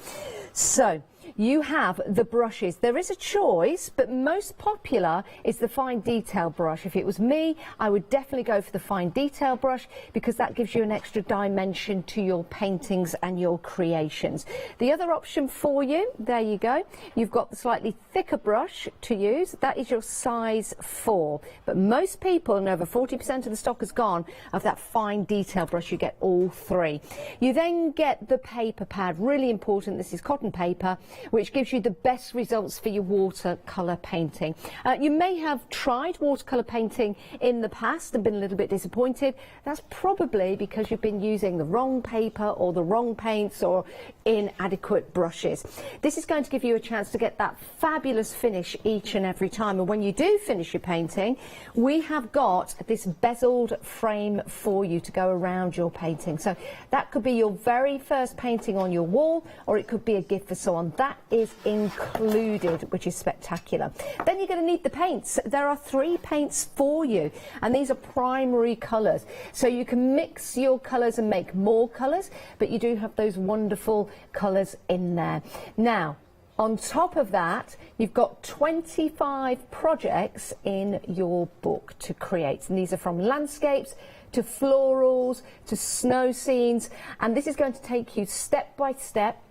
So you have the brushes. There is a choice, but most popular is the fine detail brush. If it was me, I would definitely go for the fine detail brush because that gives you an extra dimension to your paintings and your creations. The other option for you, there you go, you've got the slightly thicker brush to use. That is your size 4. But most people, and over 40% of the stock has gone, of that fine detail brush. You get all 3. You then get the paper pad, really important. This is cotton paper, which gives you the best results for your watercolour painting. You may have tried watercolour painting in the past and been a little bit disappointed. That's probably because you've been using the wrong paper or the wrong paints or inadequate brushes. This is going to give you a chance to get that fabulous finish each and every time. And when you do finish your painting, we have got this bezeled frame for you to go around your painting. So that could be your very first painting on your wall, or it could be a gift for someone. That is included, which is spectacular. Then you're going to need the paints. There are 3 paints for you, and these are primary colours. So you can mix your colours and make more colours, but you do have those wonderful colours in there. Now, on top of that, you've got 25 projects in your book to create, and these are from landscapes to florals to snow scenes, and this is going to take you step by step,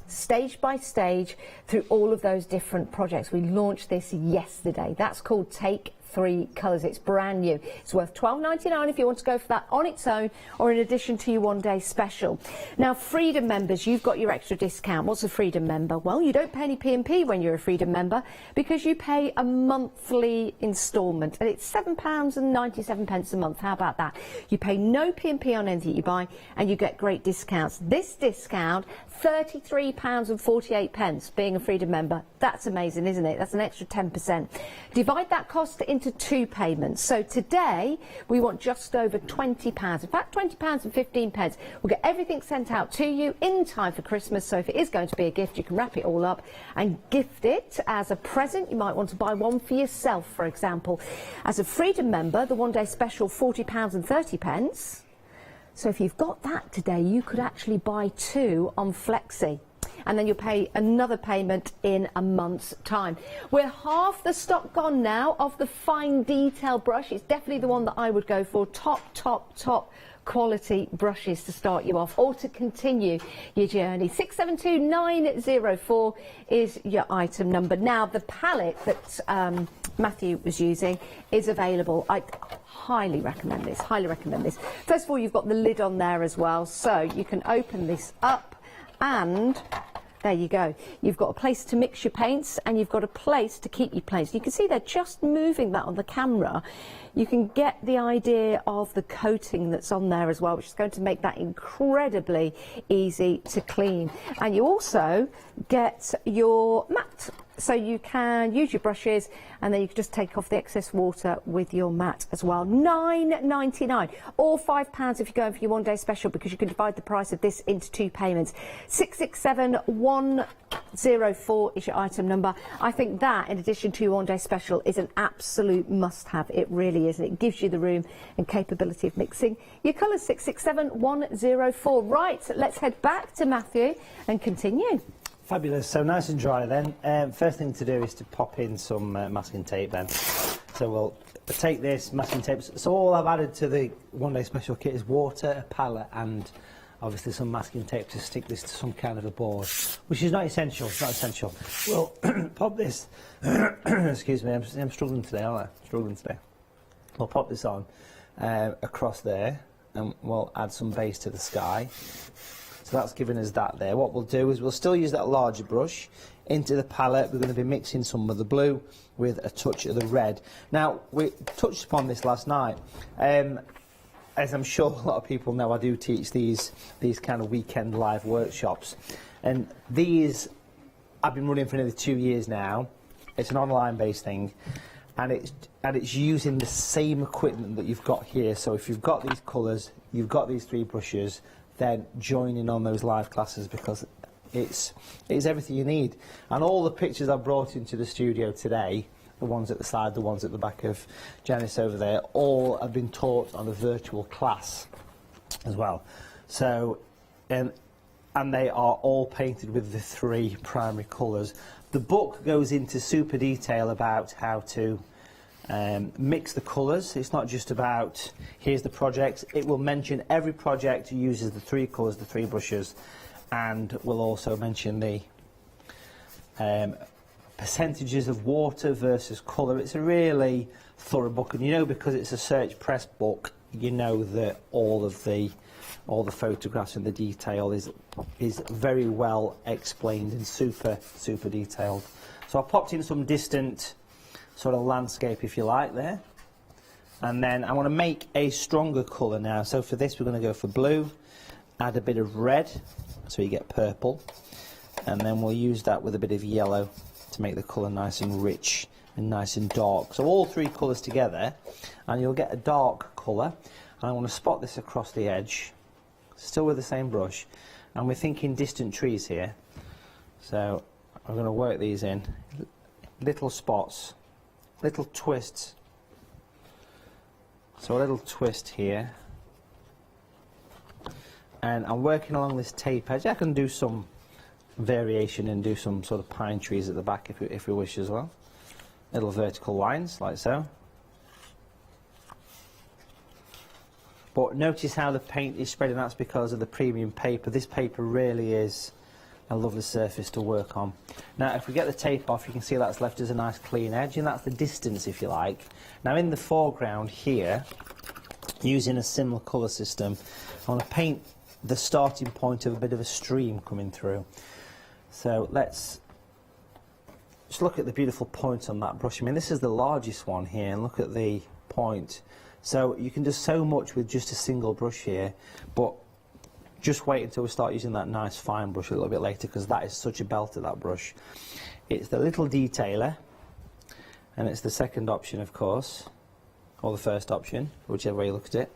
stage by stage, through all of those different projects. We launched this yesterday. That's called Take 3 Colours. It's brand new. It's worth $12.99 if you want to go for that on its own or in addition to your one-day special. Now, Freedom members, you've got your extra discount. What's a Freedom member? Well, you don't pay any P&P when you're a Freedom member because you pay a monthly instalment, and it's £7.97 a month. How about that? You pay no P&P on anything you buy, and you get great discounts. This discount, £33.48 being a Freedom member. That's amazing, isn't it? That's an extra 10%. Divide that cost into 2 payments. So today we want just over £20. In fact, £20.15. We'll get everything sent out to you in time for Christmas. So if it is going to be a gift, you can wrap it all up and gift it as a present. You might want to buy one for yourself, for example. As a Freedom member, the one-day special, £40.30. So if you've got that today, you could actually buy 2 on Flexi, and then you'll pay another payment in a month's time. We're half the stock gone now of the fine detail brush. It's definitely the one that I would go for. Top quality brushes to start you off or to continue your journey. 672904 is your item number. Now, the palette that Matthew was using is available. I highly recommend this, First of all, you've got the lid on there as well, so you can open this up and there you go. You've got a place to mix your paints and you've got a place to keep your paints. You can see they're just moving that on the camera. You can get the idea of the coating that's on there as well, which is going to make that incredibly easy to clean. And you also get your mat. So you can use your brushes and then you can just take off the excess water with your mat as well. £9.99 or £5 if you're going for your one-day special, because you can divide the price of this into 2 payments. 667104 is your item number. I think that, in addition to your one-day special, is an absolute must-have. It really is, and it gives you the room and capability of mixing your colours. 667104. Right, let's head back to Matthew and continue. Fabulous. So nice and dry then. First thing to do is to pop in some masking tape then. So we'll take this masking tape. So all I've added to the one-day special kit is water, a palette, and obviously some masking tape to stick this to some kind of a board, which is not essential. It's not essential. We'll pop this. Excuse me, I'm struggling today, aren't I? Struggling today. We'll pop this on across there, and we'll add some base to the sky. So that's giving us that there. What we'll do is we'll still use that larger brush into the palette. We're going to be mixing some of the blue with a touch of the red. Now, we touched upon this last night. As I'm sure a lot of people know, I do teach these kind of weekend live workshops. And these I've been running for nearly 2 years now. It's an online-based thing. And it's using the same equipment that you've got here. So if you've got these colours, you've got these 3 brushes, then join in on those live classes, because it's everything you need. And all the pictures I've brought into the studio today, the ones at the side, the ones at the back of Janice over there, all have been taught on a virtual class as well. So and they are all painted with the 3 primary colours. The book goes into super detail about how to mix the colours. It's not just about here's the project. It will mention every project uses the 3 colours, the 3 brushes, and will also mention the percentages of water versus colour. It's a really thorough book, and you know, because it's a search press book, you know that all the photographs and the detail is very well explained and super detailed. So I popped in some distant sort of landscape, if you like, there, and then I want to make a stronger colour now. So for this we're going to go for blue, add a bit of red so you get purple, and then we'll use that with a bit of yellow to make the colour nice and rich and nice and dark. So all 3 colours together and you'll get a dark colour. And I want to spot this across the edge, still with the same brush, and we're thinking distant trees here. So I'm going to work these in, little spots, little twists. So a little twist here, and I'm working along this tape edge. I can do some variation and do some sort of pine trees at the back if we wish as well. Little vertical lines like so. But notice how the paint is spreading. That's because of the premium paper. This paper really is a lovely surface to work on. Now if we get the tape off, you can see that's left us a nice clean edge, and that's the distance, if you like. Now in the foreground here, using a similar colour system, I want to paint the starting point of a bit of a stream coming through. So let's just look at the beautiful point on that brush. I mean, this is the largest one here, and look at the point. So you can do so much with just a single brush here, but just wait until we start using that nice fine brush a little bit later, because that is such a belter, that brush. It's the little detailer, and it's the second option, of course, or the first option, whichever way you look at it.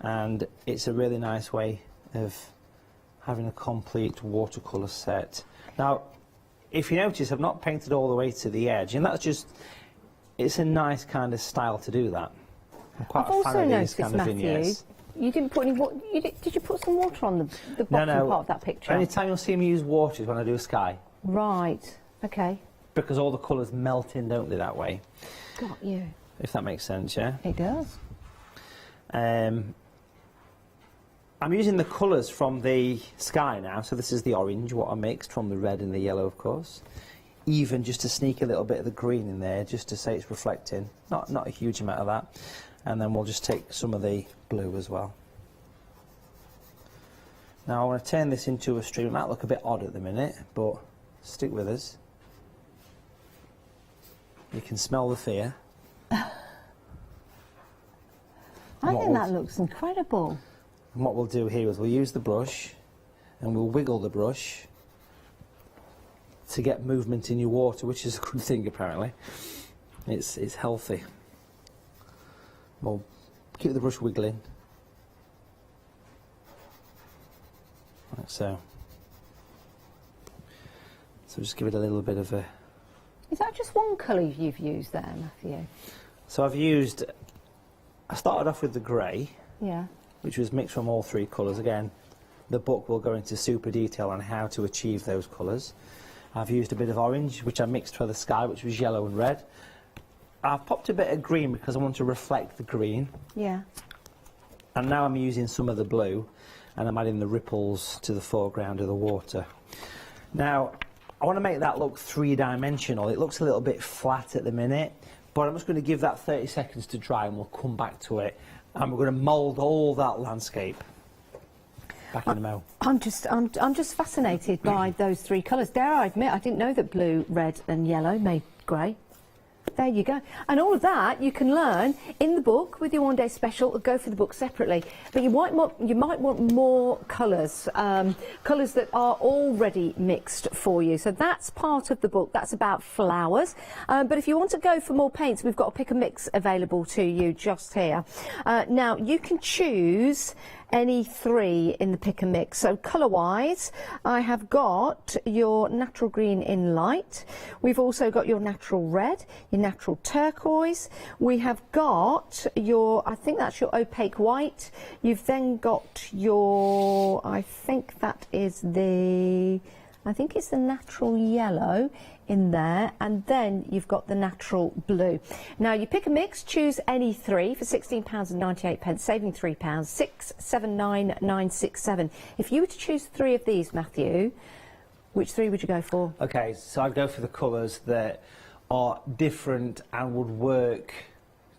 And it's a really nice way of having a complete watercolour set. Now, if you notice, I've not painted all the way to the edge, and that's just, it's a nice kind of style to do that. I'm quite a fan of these kind of vignettes. You didn't put any water. Did you put some water on the bottom part of that picture? Only time you'll see me use water is when I do a sky. Right. Okay. Because all the colours melt in, don't they, that way? Got you. If that makes sense, yeah. It does. I'm using the colours from the sky now. So this is the orange, what I mixed from the red and the yellow, of course. Even just to sneak a little bit of the green in there, just to say it's reflecting. Not a huge amount of that. And then we'll just take some of the blue as well. Now I want to turn this into a stream. It might look a bit odd at the minute, but stick with us. You can smell the fear. I think that looks incredible. And what we'll do here is we'll use the brush and we'll wiggle the brush to get movement in your water, which is a good thing apparently. It's healthy. We'll keep the brush wiggling. Like so. So just give it a little bit of a... Is that just one colour you've used there, Matthew? So I started off with the grey. Yeah. Which was mixed from all 3 colours. Again, the book will go into super detail on how to achieve those colours. I've used a bit of orange, which I mixed for the sky, which was yellow and red. I've popped a bit of green because I want to reflect the green. Yeah. And now I'm using some of the blue, and I'm adding the ripples to the foreground of the water. Now, I want to make that look 3-dimensional. It looks a little bit flat at the minute, but I'm just going to give that 30 seconds to dry, and we'll come back to it. And we're going to mould all that landscape back in the mo. I'm just fascinated by those 3 colours. Dare I admit, I didn't know that blue, red and yellow made grey. There you go. And all of that you can learn in the book with your one-day special, or go for the book separately. But you might want more colours, colours that are already mixed for you. So that's part of the book. That's about flowers. But if you want to go for more paints, we've got a pick and mix available to you just here. Now, you can choose any three in the pick and mix. So colour wise, I have got your natural green in light. We've also got your natural red, your natural turquoise. We have got your, I think that's your opaque white. You've then got your, I think that is the, I think it's the natural yellow in there, and then you've got the natural blue. Now you pick a mix, choose any three for £16.98, saving £3, 679,967. If you were to choose three of these, Matthew, which three would you go for? Okay, so I'd go for the colours that are different and would work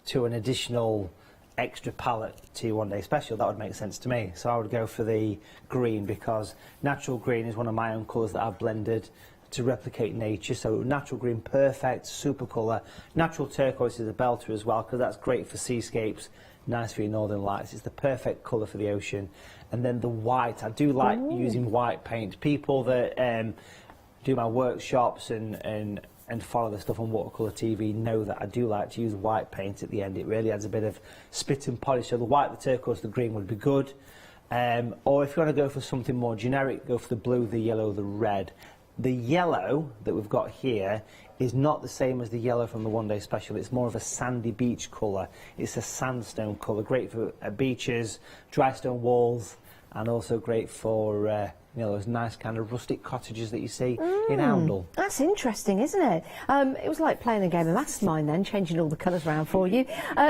to an additional extra palette to your one-day special. That would make sense to me. So I would go for the green, because natural green is one of my own colours that I've blended to replicate nature. So natural green, perfect, super colour. Natural turquoise is a belter as well, because that's great for seascapes, nice for your northern lights. It's the perfect colour for the ocean. And then the white, I do like using white paint. People that do my workshops and follow the stuff on Watercolor TV know that I do like to use white paint at the end. It really adds a bit of spit and polish. So the white, the turquoise, the green would be good. Or if you want to go for something more generic, go for the blue, the yellow, the red. The yellow that we've got here is not the same as the yellow from the one-day special. It's more of a sandy beach colour. It's a sandstone colour, great for beaches, dry stone walls, and also great for you know, those nice kind of rustic cottages that you see in Oundle. That's interesting, isn't it? It was like playing a game of Mastermind then, changing all the colours around for you.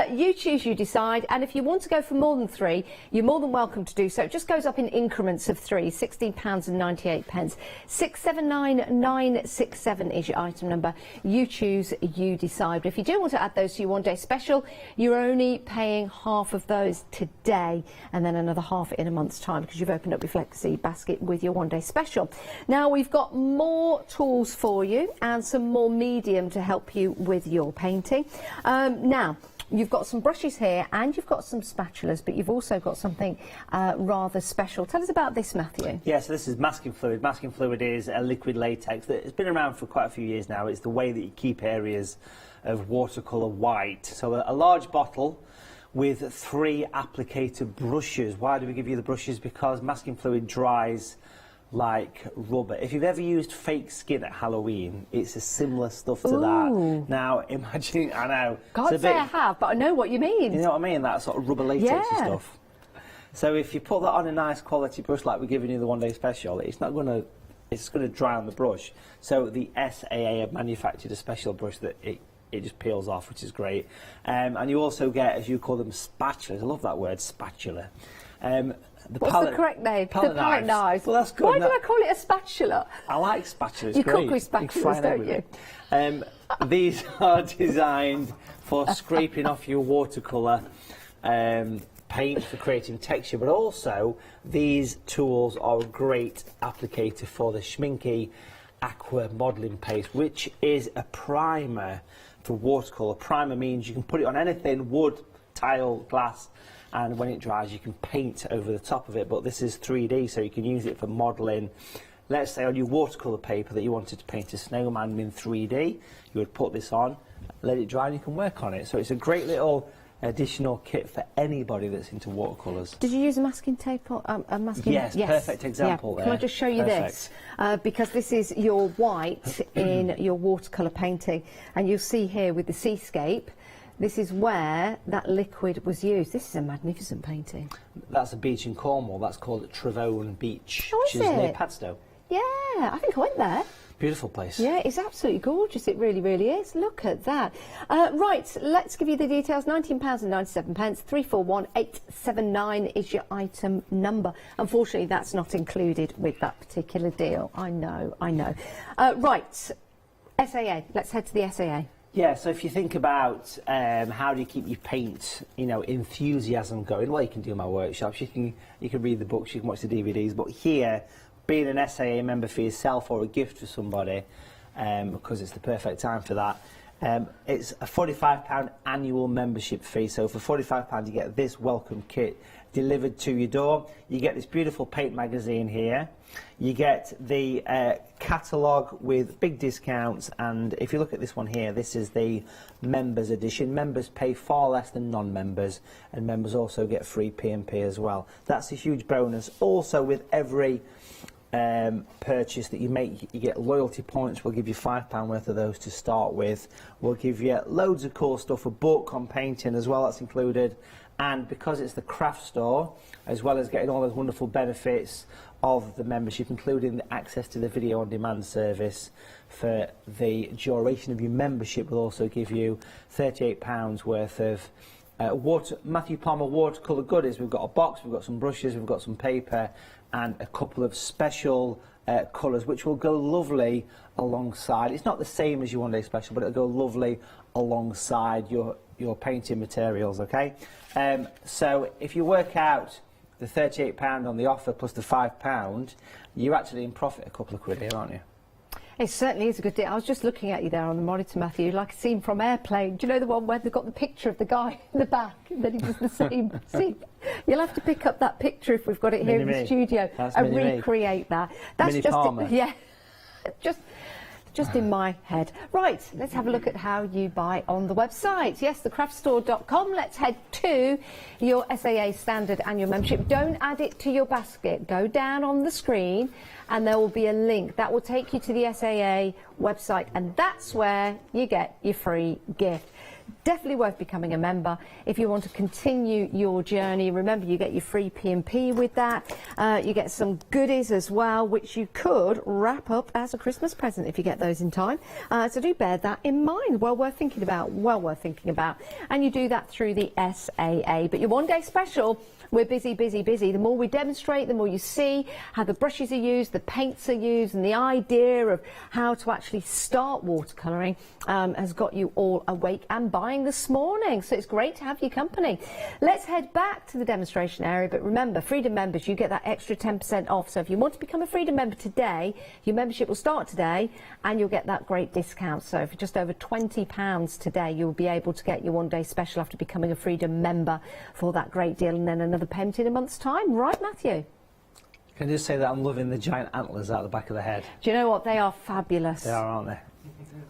You choose, you decide, and if you want to go for more than three, you're more than welcome to do so. It just goes up in increments of three, £16.98. 679,967 is your item number. You choose, you decide. But if you do want to add those to your one-day special, you're only paying half of those today, and then another half in a month's time, because you've opened up your Flexi basket with your one-day special. Now we've got more tools for you and some more medium to help you with your painting. Now you've got some brushes here and you've got some spatulas, but you've also got something rather special. Tell us about this, Matthew. Yeah, so this is masking fluid. Masking fluid is a liquid latex that has been around for quite a few years now. It's the way that you keep areas of watercolour white. So a large bottle with 3 applicator brushes. Why do we give you the brushes? Because masking fluid dries like rubber. If you've ever used fake skin at Halloween, it's a similar stuff to that. Now imagine, I know. Can't say I have, but I know what you mean. You know what I mean? That sort of rubber latex stuff. So if you put that on a nice quality brush like we're giving you the one-day special, it's not going to, it's going to dry on the brush. So the SAA have manufactured a special brush that it just peels off, which is great. And you also get, as you call them, spatulas. I love that word, spatula. What's the correct name? Palette knives. Well, that's good. Why do I call it a spatula? I like spatulas. You great. cook with spatulas, don't you? These are designed for scraping off your watercolour paint for creating texture, but also these tools are a great applicator for the Schminky Aqua modelling paste, which is a primer for watercolour. Primer means you can put it on anything, wood, tile, glass, and when it dries you can paint over the top of it. But this is 3D, so you can use it for modelling. Let's say on your watercolour paper that you wanted to paint a snowman in 3D, you would put this on, let it dry, and you can work on it. So it's a great little additional kit for anybody that's into watercolours. Did you use a masking tape or a masking? Yes, perfect example there. Can I just show you this? Because this is your white in your watercolour painting, and you'll see here with the seascape, this is where that liquid was used. This is a magnificent painting. That's a beach in Cornwall. That's called Trevone Beach, which is near Padstow. Yeah, I think I went there. Beautiful place. Yeah, it's absolutely gorgeous. It really, really is. Look at that. Right, let's give you the details. £19.97. 341879 is your item number. Unfortunately, that's not included with that particular deal. I know, I know. Right, SAA. Let's head to the SAA. Yeah, so if you think about how do you keep your paint, you know, enthusiasm going, well, you can do my workshops, you can read the books, you can watch the DVDs, but here, being an SAA member for yourself or a gift for somebody, because it's the perfect time for that, it's a £45 annual membership fee. So for £45 you get this welcome kit delivered to your door. You get this beautiful paint magazine here. You get the catalogue with big discounts, and if you look at this one here, this is the members edition. Members pay far less than non-members, and members also get free P&P as well. That's a huge bonus. Also, with every purchase that you make, you get loyalty points. We'll give you £5 worth of those to start with. We'll give you loads of cool stuff, a book on painting as well, that's included. And because it's the craft store, as well as getting all those wonderful benefits of the membership, including the access to the video on demand service for the duration of your membership, will also give you £38 worth of Matthew Palmer watercolour goodies. We've got a box, we've got some brushes, we've got some paper, and a couple of special colours which will go lovely alongside. It's not the same as your one day special, but it'll go lovely alongside your painting materials, okay? So if you work out the £38 on the offer plus the £5, you're actually in profit a couple of quid here, aren't you? It certainly is a good deal. I was just looking at you there on the monitor, Matthew, like a scene from Airplane. Do you know the one where they've got the picture of the guy in the back and then he does the same scene? You'll have to pick up that picture if we've got it here in the studio and recreate that. That's Mini just Palmer. Yeah, just in my head. Right, let's have a look at how you buy on the website. Yes, thecraftstore.com. Let's head to your SAA standard annual membership. Don't add it to your basket. Go down on the screen and there will be a link that will take you to the SAA website, and that's where you get your free gift. Definitely worth becoming a member if you want to continue your journey. Remember, you get your free P&P with that. You get some goodies as well, which you could wrap up as a Christmas present if you get those in time. So do bear that in mind. Well worth thinking about. And you do that through the SAA. But your one day special, we're busy. The more we demonstrate, the more you see how the brushes are used, the paints are used, and the idea of how to actually start watercolouring has got you all awake and buying this morning. So it's great to have your company. Let's head back to the demonstration area. But remember, Freedom members, you get that extra 10% off. So if you want to become a Freedom member today, your membership will start today and you'll get that great discount. So for just over £20 today, you'll be able to get your one day special after becoming a Freedom member for that great deal, and then another payment in a month's time. Right, Matthew? Can I just say that I'm loving the giant antlers out the back of the head? Do you know what? They are fabulous. They are, aren't they?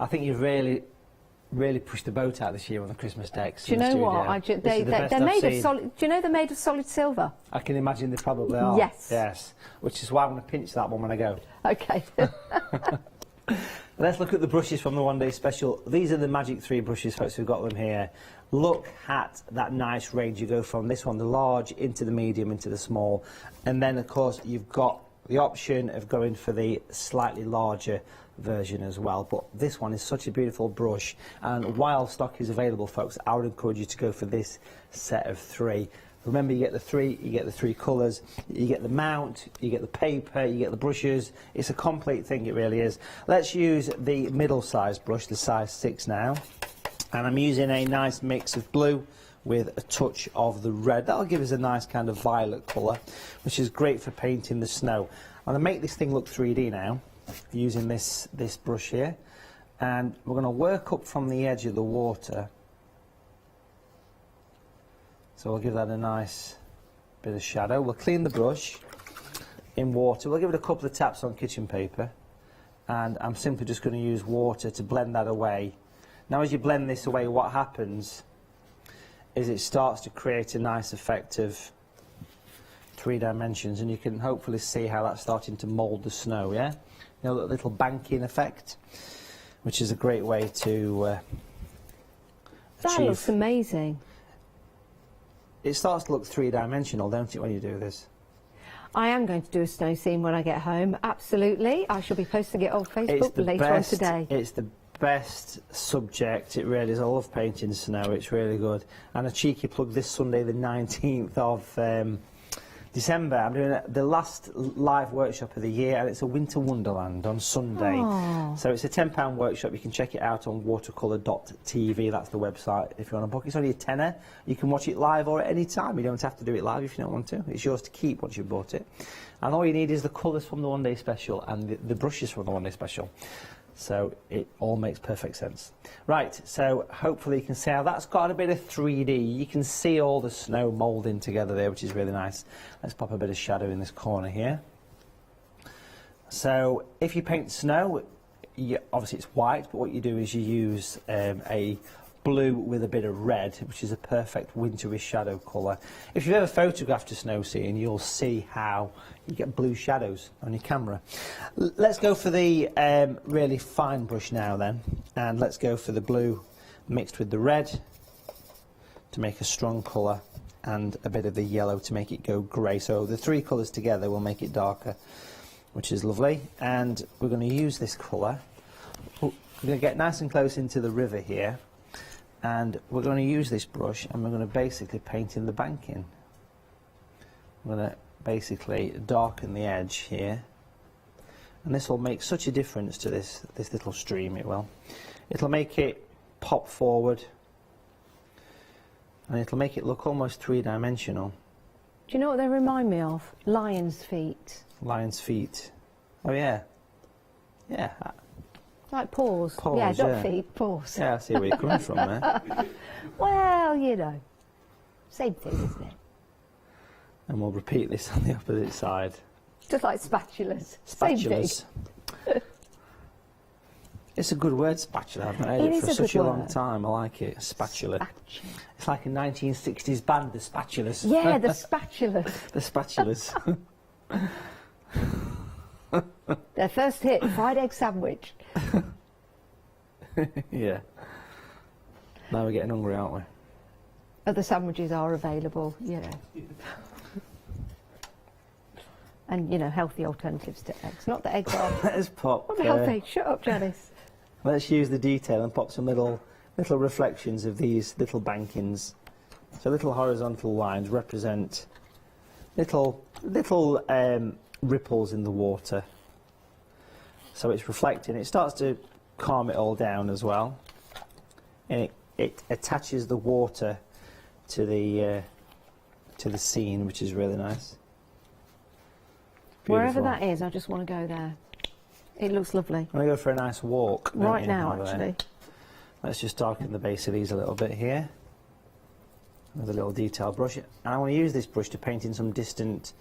I think you've really pushed the boat out this year on the Christmas decks. Do you know what? They're made of solid. Do you know they're made of solid silver? I can imagine they probably are. Yes. Yes. Which is why I'm going to pinch that one when I go. Okay. Let's look at the brushes from the one day special. These are the Magic 3 brushes, folks. We've got them here. Look at that nice range. You go from this one, the large, into the medium, into the small. And then, of course, you've got the option of going for the slightly larger version as well. But this one is such a beautiful brush. And while stock is available, folks, I would encourage you to go for this set of 3. Remember, you get the 3 colours, you get the mount, you get the paper, you get the brushes. It's a complete thing, it really is. Let's use the middle-sized brush, the size 6 now. And I'm using a nice mix of blue with a touch of the red. That'll give us a nice kind of violet colour, which is great for painting the snow. I'm going to make this thing look 3D now, using this brush here. And we're going to work up from the edge of the water. So we'll give that a nice bit of shadow. We'll clean the brush in water. We'll give it a couple of taps on kitchen paper. And I'm simply just going to use water to blend that away. Now, as you blend this away, what happens is it starts to create a nice effect of 3 dimensions, and you can hopefully see how that's starting to mould the snow, yeah? You know, that little banking effect, which is a great way to achieve. That looks amazing. It starts to look 3-dimensional, don't it, when you do this? I am going to do a snow scene when I get home, absolutely. I shall be posting it on Facebook later on today. It's the best subject, it really is. I love painting snow, it's really good. And a cheeky plug, this Sunday the 19th of December, I'm doing the last live workshop of the year, and it's a winter wonderland on Sunday. Aww. So it's a £10 workshop. You can check it out on watercolor.tv. That's the website if you want to book. It's only a tenner. You can watch it live or at any time. You don't have to do it live if you don't want to. It's yours to keep once you've bought it. And all you need is the colours from the one day special and the brushes from the one day special. So it all makes perfect sense. Right, so hopefully you can see how that's got a bit of 3D. You can see all the snow moulding together there, which is really nice. Let's pop a bit of shadow in this corner here. So if you paint snow, obviously it's white, but what you do is you use a blue with a bit of red, which is a perfect wintry shadow colour. If you've ever photographed a snow scene, you'll see how you get blue shadows on your camera. Let's go for the really fine brush now then, and let's go for the blue mixed with the red to make a strong colour, and a bit of the yellow to make it go grey. So the three colours together will make it darker, which is lovely. And we're going to use this colour. We're going to get nice and close into the river here, and we're going to use this brush and we're going to basically paint in the banking. I'm going to basically darken the edge here, and this will make such a difference to this little stream. It'll make it pop forward, and it'll make it look almost three-dimensional. Do you know what they remind me of? Lion's feet. Lion's feet. Oh yeah. Yeah. Like paws. Paws, yeah, not yeah. feet, paws. Yeah, I see where you're coming from there. Well, you know, same thing, isn't it? And we'll repeat this on the opposite side. Just like spatulas. Same Spatulas. It's a good word, spatula. I've not heard It it is for a such good a long word. time. I like it. Spatula. Spatula. It's like a 1960s band, the Spatulas. Yeah, the spatulas. The Spatulas. Their first hit, fried egg sandwich. Yeah. Now we're getting hungry, aren't we? Other sandwiches are available, you know. And, you know, healthy alternatives to eggs. Not that eggs are. Let's pop. What the healthy? Shut up, Janice. Let's use the detail and pop some little reflections of these little bankings. So little horizontal lines represent little ripples in the water. So it's reflecting. It starts to calm it all down as well, and it attaches the water to the scene, which is really nice. Wherever Beautiful. that is, I just want to go there. It looks lovely. I'm going to go for a nice walk. don't Right you, now, over there? actually. Let's just darken the base of these a little bit here with a little detail brush. And I want to use this brush to paint in some distant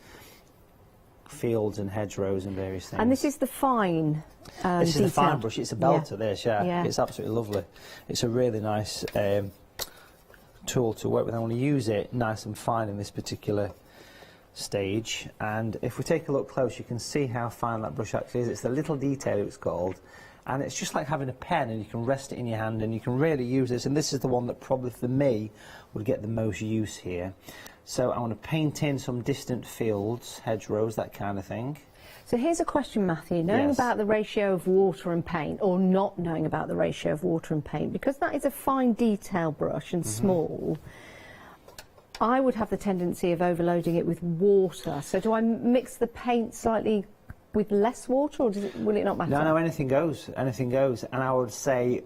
fields and hedgerows and various things. And this is the fine This is detail. the fine brush. It's a belter, this, yeah. Yeah. It's absolutely lovely. It's a really nice tool to work with. I want to use it nice and fine in this particular stage, and if we take a look close, you can see how fine that brush actually is. It's the little detail, it's called, and it's just like having a pen, and you can rest it in your hand and you can really use this. And this is the one that probably for me would get the most use here. So I want to paint in some distant fields, hedgerows, that kind of thing. So here's a question, Matthew. Knowing Yes. about the ratio of water and paint, or not knowing about the ratio of water and paint, because that is a fine detail brush and small, I would have the tendency of overloading it with water. So do I mix the paint slightly with less water, or will it not matter? No, anything goes, anything goes. And I would say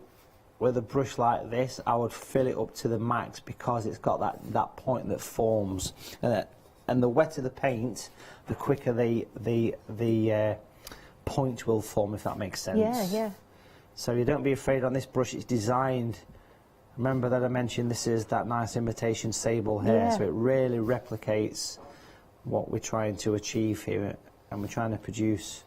with a brush like this, I would fill it up to the max, because it's got that point that forms. And the wetter the paint, the quicker the point will form, if that makes sense. Yeah, yeah. So you don't be afraid on this brush. It's designed, remember that I mentioned this is that nice imitation sable hair, Yeah. so it really replicates what we're trying to achieve here, and we're trying to produce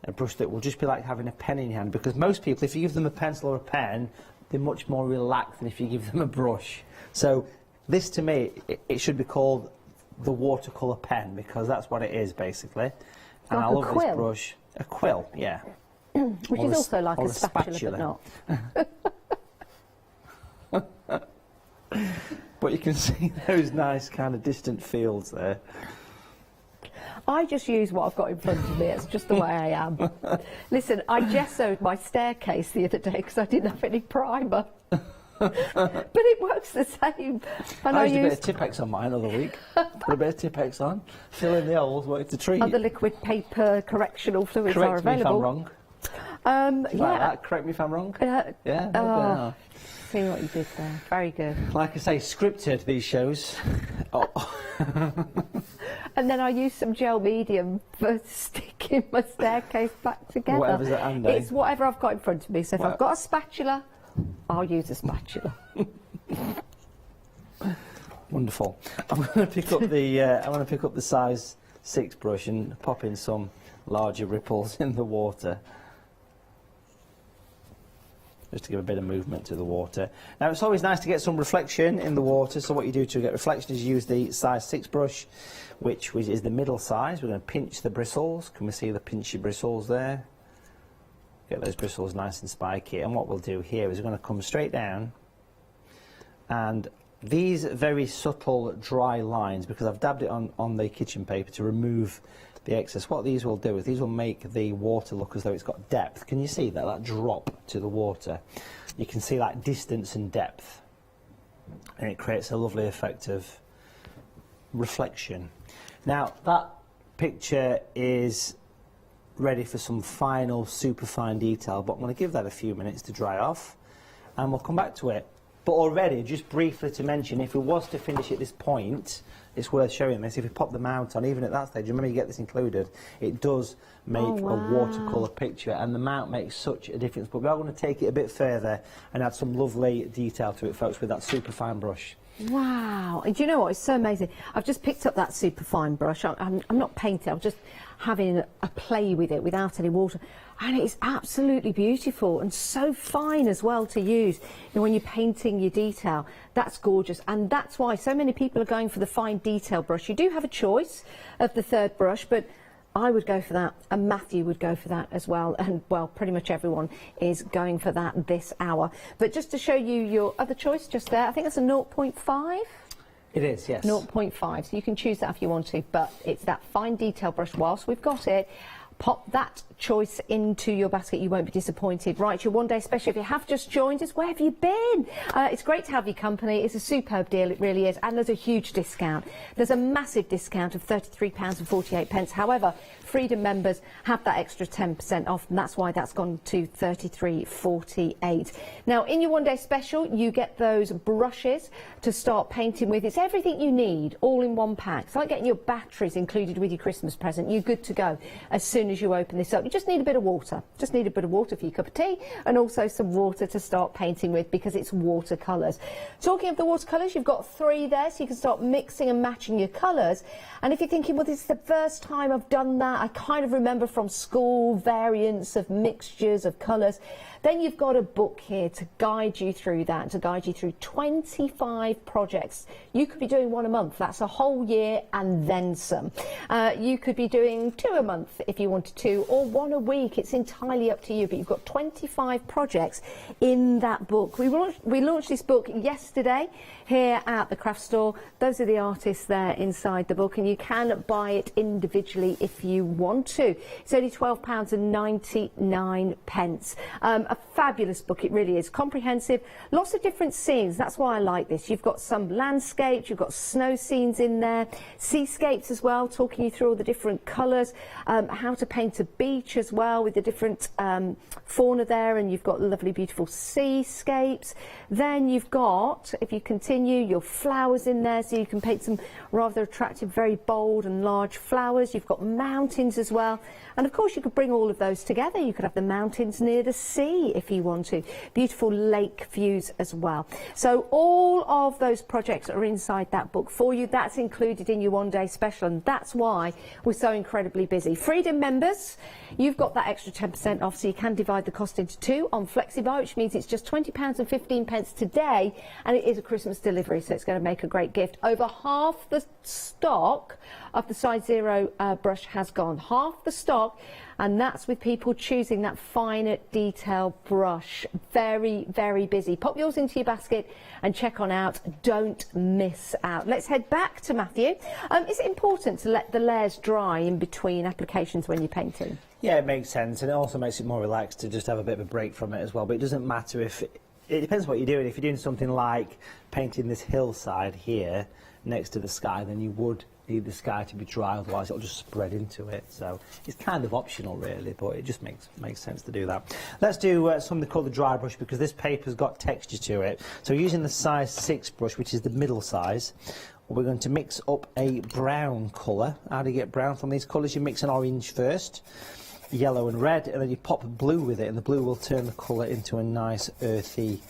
a brush that will just be like having a pen in your hand, because most people, if you give them a pencil or a pen, they're much more relaxed than if you give them a brush. So this, to me, it should be called the watercolour pen, because that's what it is, basically. And Like I a love quill? this brush. A quill, yeah. Which Or is a also like or a spatula, but not. But you can see those nice kind of distant fields there. I just use what I've got in front of me. It's just the way I am. Listen, I gessoed my staircase the other day because I didn't have any primer. But it works the same. And I used a bit of Tipex on mine the other week. Put a bit of Tipex on, fill in the holes, it's a treat. Other liquid paper correctional fluids are Correct me if I'm available. wrong. Yeah. Like that, correct me if I'm wrong. Yeah, oh, see what you did there. Very good. Like I say, scripted, these shows. Oh. And then I use some gel medium for sticking my staircase back together. Whatever's at hand, eh? It's whatever I've got in front of me. So if I've got a spatula, I'll use a spatula. Wonderful. I'm going to pick up the size 6 brush and pop in some larger ripples in the water, just to give a bit of movement to the water. Now it's always nice to get some reflection in the water, so what you do to get reflection is use the size 6 brush, which is the middle size. We're going to pinch the bristles. Can we see the pinchy bristles there? Get those bristles nice and spiky, and what we'll do here is we're going to come straight down, and these very subtle dry lines, because I've dabbed it on the kitchen paper to remove the excess, what these will do is these will make the water look as though it's got depth. Can you see that drop to the water? You can see that distance and depth, and it creates a lovely effect of reflection. Now that picture is ready for some final super fine detail, but I'm going to give that a few minutes to dry off and we'll come back to it. But already, just briefly to mention, if we was to finish at this point, it's worth showing this. If you pop the mount on, even at that stage, remember you get this included, it does make a watercolour picture, and the mount makes such a difference. But we are going to take it a bit further and add some lovely detail to it, folks, with that super fine brush. Wow, and do you know what, it's so amazing. I've just picked up that super fine brush. I'm not painting, I'm just having a play with it without any water, and it's absolutely beautiful and so fine as well to use. You know, when you're painting your detail, that's gorgeous, and that's why so many people are going for the fine detail brush. You do have a choice of the third brush, but I would go for that, and Matthew would go for that as well, and well, pretty much everyone is going for that this hour. But just to show you your other choice just there, I think that's a 0.5. It is, yes. 0.5, so you can choose that if you want to, but it's that fine detail brush. Whilst we've got it, pop that choice into your basket, you won't be disappointed. Right, your one day special. If you have just joined us, where have you been? It's great to have your company. It's a superb deal, it really is, and there's a huge discount. There's a massive discount of £33.48. However, Freedom members have that extra 10% off, and that's why that's gone to £33.48. Now, in your one day special, you get those brushes to start painting with. It's everything you need, all in one pack. It's like getting your batteries included with your Christmas present. You're good to go as soon as you open this up. You just need a bit of water. Just need a bit of water for your cup of tea, and also some water to start painting with, because it's watercolours. Talking of the watercolours, you've got 3 there, so you can start mixing and matching your colours. And if you're thinking, well, this is the first time I've done that, I kind of remember from school variants of mixtures of colours, then you've got a book here to guide you through that, to guide you through 25 projects. You could be doing 1 a month. That's a whole year and then some. You could be doing 2 a month if you wanted to, or 1 a week. It's entirely up to you, but you've got 25 projects in that book. We launched this book yesterday here at the craft store. Those are the artists there inside the book, and you can buy it individually if you want to. It's only £12.99. A fabulous book, it really is. Comprehensive, lots of different scenes. That's why I like this. You've got some landscapes, you've got snow scenes in there, seascapes as well, talking you through all the different colours, how to paint a beach as well with the different fauna there, and you've got lovely beautiful seascapes. Then you've got, if you continue, your flowers in there, so you can paint some rather attractive, very bold and large flowers. You've got mountains as well, and of course you could bring all of those together. You could have the mountains near the sea if you want to. Beautiful lake views as well. So all of those projects are inside that book for you. That's included in your one day special, and that's why we're so incredibly busy. Freedom members, you've got that extra 10% off, so you can divide the cost into 2 on FlexiBuy, which means it's just £20.15 today, and it is a Christmas delivery, so it's going to make a great gift. Over half the stock of the size 0 brush has gone. Half the stock, and that's with people choosing that finer detail brush. Very, very busy. Pop yours into your basket and check on out. Don't miss out. Let's head back to Matthew. Is it important to let the layers dry in between applications when you're painting? Yeah, it makes sense, and it also makes it more relaxed to just have a bit of a break from it as well. But it doesn't matter if... It depends what you're doing. If you're doing something like painting this hillside here next to the sky, then you would need the sky to be dry, otherwise it'll just spread into it. So it's kind of optional really, but it just makes sense to do that. Let's do something called the dry brush, because this paper's got texture to it. So using the size 6 brush, which is the middle size, We're going to mix up a brown colour. How do you get brown from these colours? You mix an orange first, yellow and red, and then you pop blue with it, and the blue will turn the colour into a nice earthy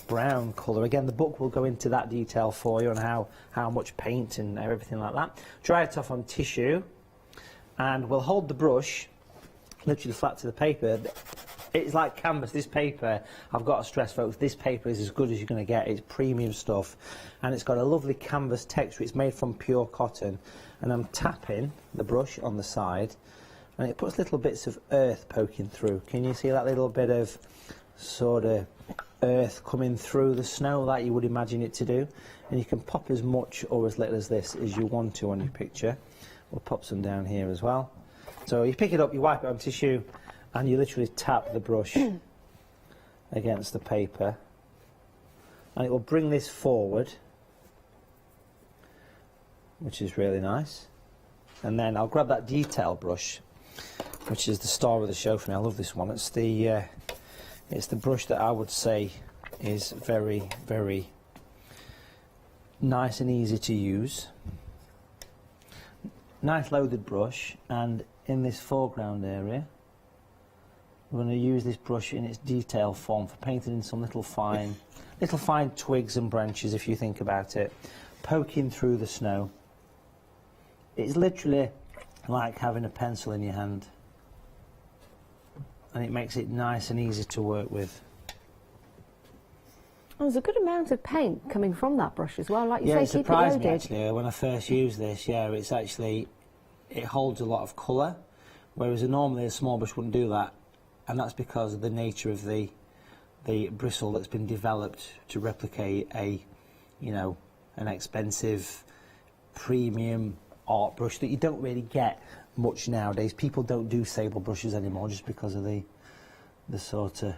brown colour. Again, the book will go into that detail for you on how much paint and everything like that. Dry it off on tissue, and we'll hold the brush literally flat to the paper. It's like canvas. This paper, I've got to stress, folks, this paper is as good as you're going to get. It's premium stuff, and it's got a lovely canvas texture. It's made from pure cotton, and I'm tapping the brush on the side, and it puts little bits of earth poking through. Can you see that little bit of sort of earth coming through the snow like you would imagine it to do? And you can pop as much or as little as this as you want to on your picture. We'll pop some down here as well. So you pick it up, you wipe it on tissue, and you literally tap the brush against the paper, and it will bring this forward, which is really nice. And then I'll grab that detail brush, which is the star of the show for me. I love this one. It's the brush that I would say is very, very nice and easy to use. Nice loaded brush, and in this foreground area we're going to use this brush in its detail form for painting in some little fine twigs and branches, if you think about it, poking through the snow. It's literally like having a pencil in your hand, and it makes it nice and easy to work with. There's a good amount of paint coming from that brush as well, like you say, keep it surprised loaded. me actually when I first used this. Yeah, it's actually, it holds a lot of colour, whereas normally a small brush wouldn't do that, and that's because of the nature of the bristle that's been developed to replicate an expensive premium art brush that you don't really get much nowadays. People don't do sable brushes anymore just because of the sort of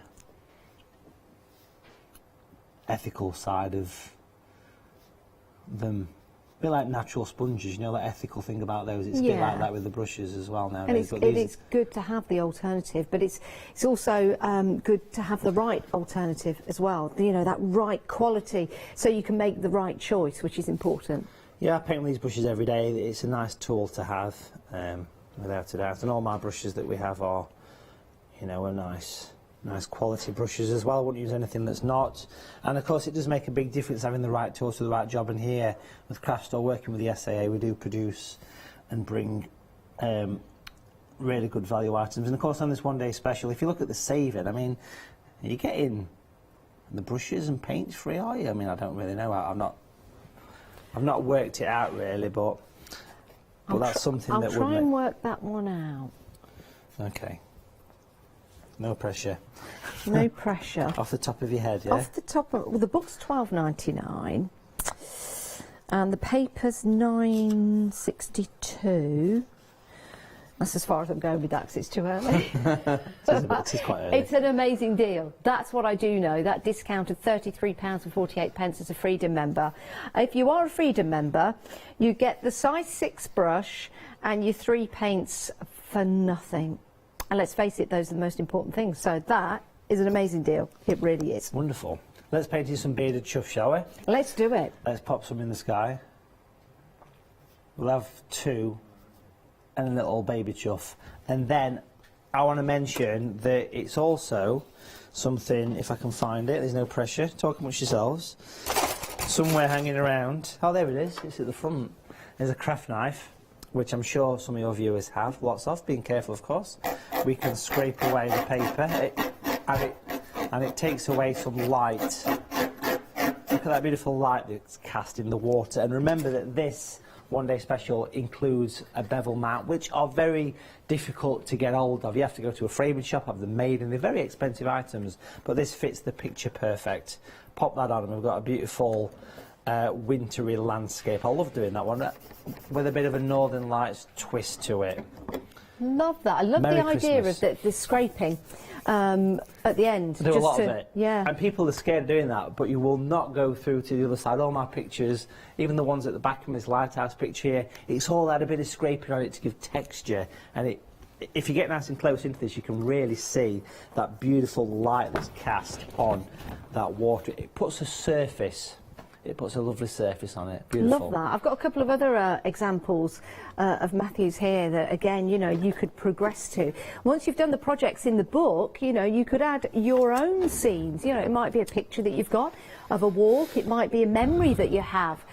ethical side of them. A bit like natural sponges, you know, that ethical thing about those. It's a bit like that with the brushes as well nowadays. And it's good to have the alternative, but it's also good to have the right alternative as well. You know, that right quality, so you can make the right choice, which is important. Yeah, I paint with these brushes every day. It's a nice tool to have, without a doubt. And all my brushes that we have are, you know, are nice quality brushes as well. I wouldn't use anything that's not. And of course it does make a big difference having the right tools for the right job, and here with Craft Store, working with the SAA, we do produce and bring really good value items. And of course on this one day special, if you look at the saving, I mean, are you getting the brushes and paints free, are you? I mean, I don't really know. I've not worked it out really, but that's something that would I'll try and work that one out. Okay. No pressure. No pressure. Off the top of your head, yeah? Off the top of... Well, the book's £12.99 and the paper's £9.62. That's as far as I'm going with that, because it's too early. It is quite early. It's an amazing deal. That's what I do know. That discount of £33.48 as a Freedom member. If you are a Freedom member, you get the size 6 brush and your 3 paints for nothing. And let's face it, those are the most important things. So that is an amazing deal. It really is. Wonderful. Let's paint you some bearded chuff, shall we? Let's do it. Let's pop some in the sky. We'll have 2 and a little baby chuff. And then I want to mention that it's also something, if I can find it, there's no pressure, talk amongst yourselves, somewhere hanging around. Oh, there it is. It's at the front. There's a craft knife, which I'm sure some of your viewers have lots of. Being careful, of course. We can scrape away the paper, and it takes away some light. Look at that beautiful light that's cast in the water. And remember that this one day special includes a bevel mount, which are very difficult to get hold of. You have to go to a framing shop, have them made, and they're very expensive items. But this fits the picture perfect. Pop that on, and we've got a beautiful wintry landscape. I love doing that one with a bit of a Northern Lights twist to it. Love that. I love the idea of the scraping at the end. Do a lot of it. Yeah. And people are scared of doing that, but you will not go through to the other side. All my pictures, even the ones at the back of this lighthouse picture here, it's all had a bit of scraping on it to give texture. And if you get nice and close into this, you can really see that beautiful light that's cast on that water. It puts a surface. it puts a lovely surface on it. Beautiful. Love that. I've got a couple of other examples of Matthew's here that, again, you know, you could progress to. Once you've done the projects in the book, you know, you could add your own scenes. You know, it might be a picture that you've got of a walk, it might be a memory that you have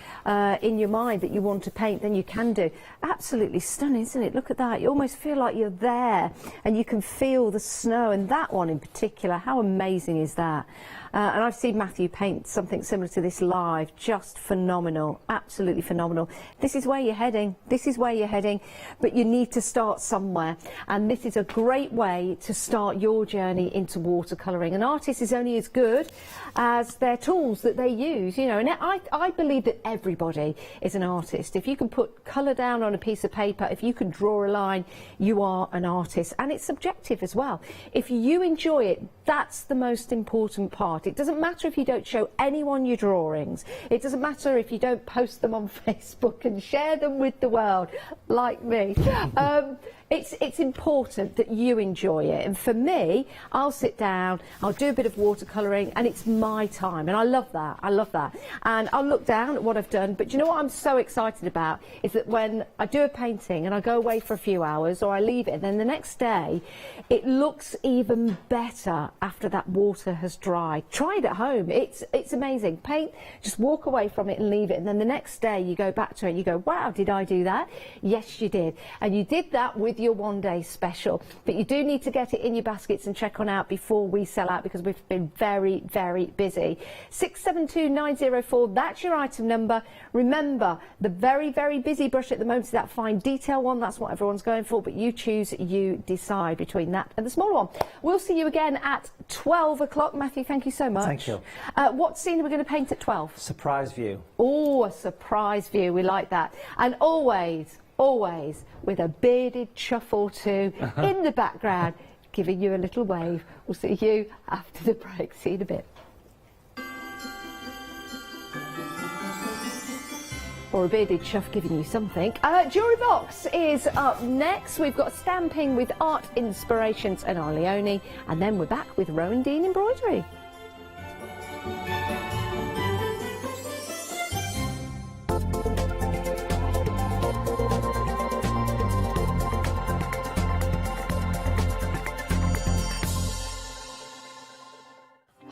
in your mind that you want to paint, then you can do. Absolutely stunning, isn't it? Look at that. You almost feel like you're there and you can feel the snow, and that one in particular, how amazing is that? And I've seen Matthew paint something similar to this live, just phenomenal, absolutely phenomenal. This is where you're heading, this is where you're heading, but you need to start somewhere, and this is a great way to start your journey into watercolouring. An artist is only as good as their tools that they use, you know, and I believe that everybody is an artist. If you can put colour down on a piece of paper, if you can draw a line, you are an artist, and it's subjective as well. If you enjoy it, that's the most important part. It doesn't matter if you don't show anyone your drawings. It doesn't matter if you don't post them on Facebook and share them with the world, like me. It's important that you enjoy it. And for me, I'll sit down, I'll do a bit of watercolouring, and it's my time. And I love that. I love that. And I'll look down at what I've done. But you know what I'm so excited about is that when I do a painting and I go away for a few hours, or I leave it, and then the next day, it looks even better after that water has dried. Try it at home. It's amazing. Paint, just walk away from it and leave it, and then the next day you go back to it and you go, wow, did I do that? Yes, you did. And you did that with your one-day special. But you do need to get it in your baskets and check on out before we sell out, because we've been very, very busy. 672904, that's your item number. Remember, the very, very busy brush at the moment is that fine detail one. That's what everyone's going for, but you choose, you decide between that and the smaller one. We'll see you again at 12 o'clock. Matthew, thank you so much. Thank you. What scene are we going to paint at 12? Surprise view. Oh, a surprise view. We like that. And always with a bearded chuff or two in the background, giving you a little wave. We'll see you after the break. See you in a bit. Or a bearded chuff giving you something. Jewellery Box is up next. We've got stamping with Art Inspirations and Leone, and then we're back with Rowan Dean Embroidery.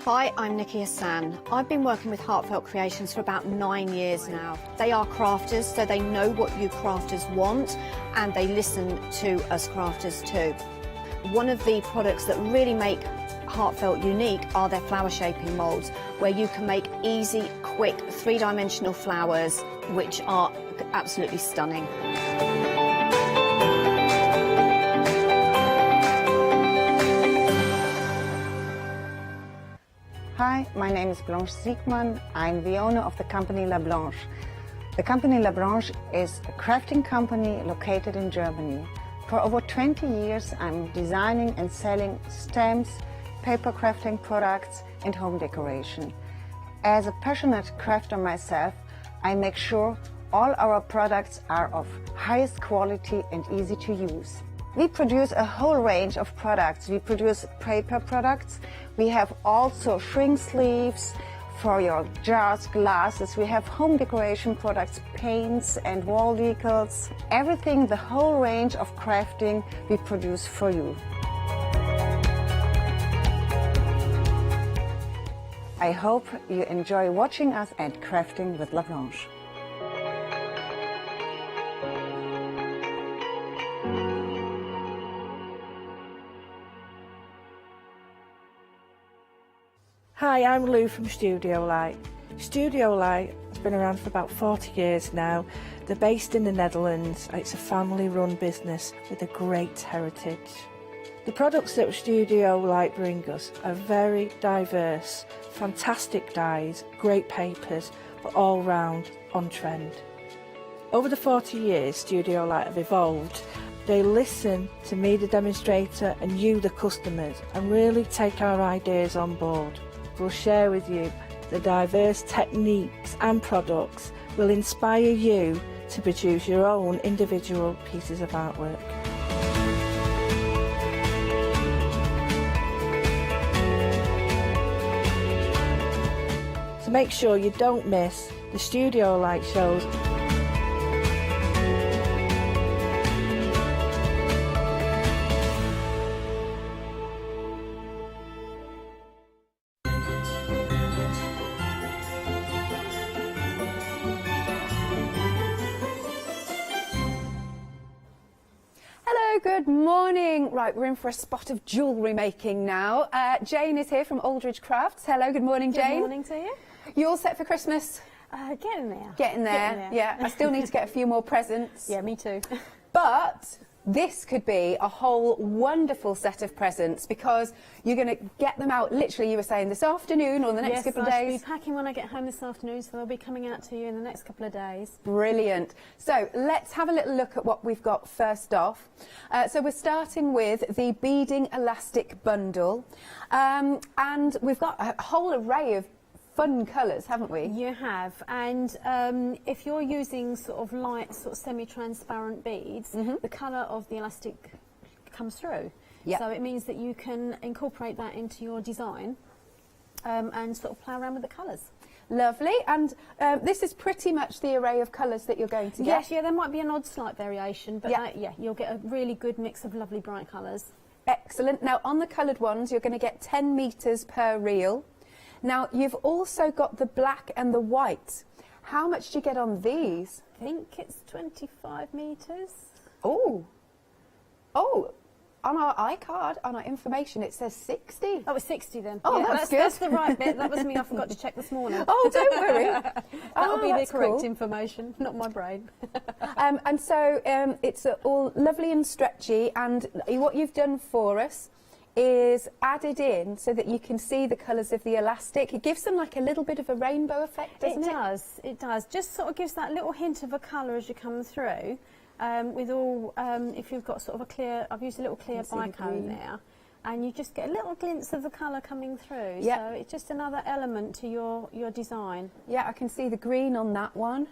Hi, I'm Nikki Hassan. I've been working with Heartfelt Creations for about 9 years now. They are crafters, so they know what you crafters want, and they listen to us crafters too. One of the products that really make Heartfelt unique are their flower shaping moulds, where you can make easy, quick, three-dimensional flowers, which are absolutely stunning. Hi, my name is Blanche Siegmann. I'm the owner of the company La Blanche. The company La Blanche is a crafting company located in Germany. For over 20 years, I'm designing and selling stamps, paper crafting products, and home decoration. As a passionate crafter myself, I make sure all our products are of highest quality and easy to use. We produce a whole range of products. We produce paper products. We have also shrink sleeves for your jars, glasses. We have home decoration products, paints and wall decals. Everything, the whole range of crafting we produce for you. I hope you enjoy watching us and crafting with La Blanche. Hi, I'm Lou from Studio Light. Studio Light has been around for about 40 years now. They're based in the Netherlands. It's a family-run business with a great heritage. The products that Studio Light bring us are very diverse, fantastic dyes, great papers, but all round on trend. Over the 40 years Studio Light have evolved. They listen to me, the demonstrator, and you, the customers, and really take our ideas on board. We'll share with you the diverse techniques and products will inspire you to produce your own individual pieces of artwork. To make sure you don't miss the studio light shows. Good morning. Right, we're in for a spot of jewellery making now. Jane is here from Aldridge Crafts. Hello, good morning, Jane. Good morning to you. You all set for Christmas? Getting there. Getting there. Yeah, I still need to get a few more presents. Yeah, me too. But this could be a whole wonderful set of presents because you're going to get them out, literally, you were saying, this afternoon or the next couple of days. Yes, I should be packing when I get home this afternoon, so they'll be coming out to you in the next couple of days. Brilliant. So let's have a little look at what we've got first off. So we're starting with the Beading Elastic Bundle. And we've got a whole array of fun colours, haven't we? You have, and if you're using sort of light, sort of semi-transparent beads, the colour of the elastic comes through. Yep. So it means that you can incorporate that into your design and sort of play around with the colours. Lovely, and this is pretty much the array of colours that you're going to get. Yes, yeah, there might be an odd slight variation, but yeah, you'll get a really good mix of lovely bright colours. Excellent. Now on the coloured ones, you're going to get 10 metres per reel. Now, you've also got the black and the white. How much do you get on these? I think it's 25 metres. Oh. Oh, on our iCard, on our information, it says 60. Oh, it's 60 then. Oh, yeah, that's good. That's the right bit. That was me. I forgot to check this morning. Oh, don't worry. That'll be the correct cool. information, not my brain. And so it's all lovely and stretchy, and what you've done for us is added in so that you can see the colours of the elastic. It gives them like a little bit of a rainbow effect, doesn't it? It does, it does. Just sort of gives that little hint of a colour as you come through. With all, if you've got sort of a clear, I've used a little clear bicone there, and you just get a little glimpse of the colour coming through. Yep. So it's just another element to your design. Yeah, I can see the green on that one.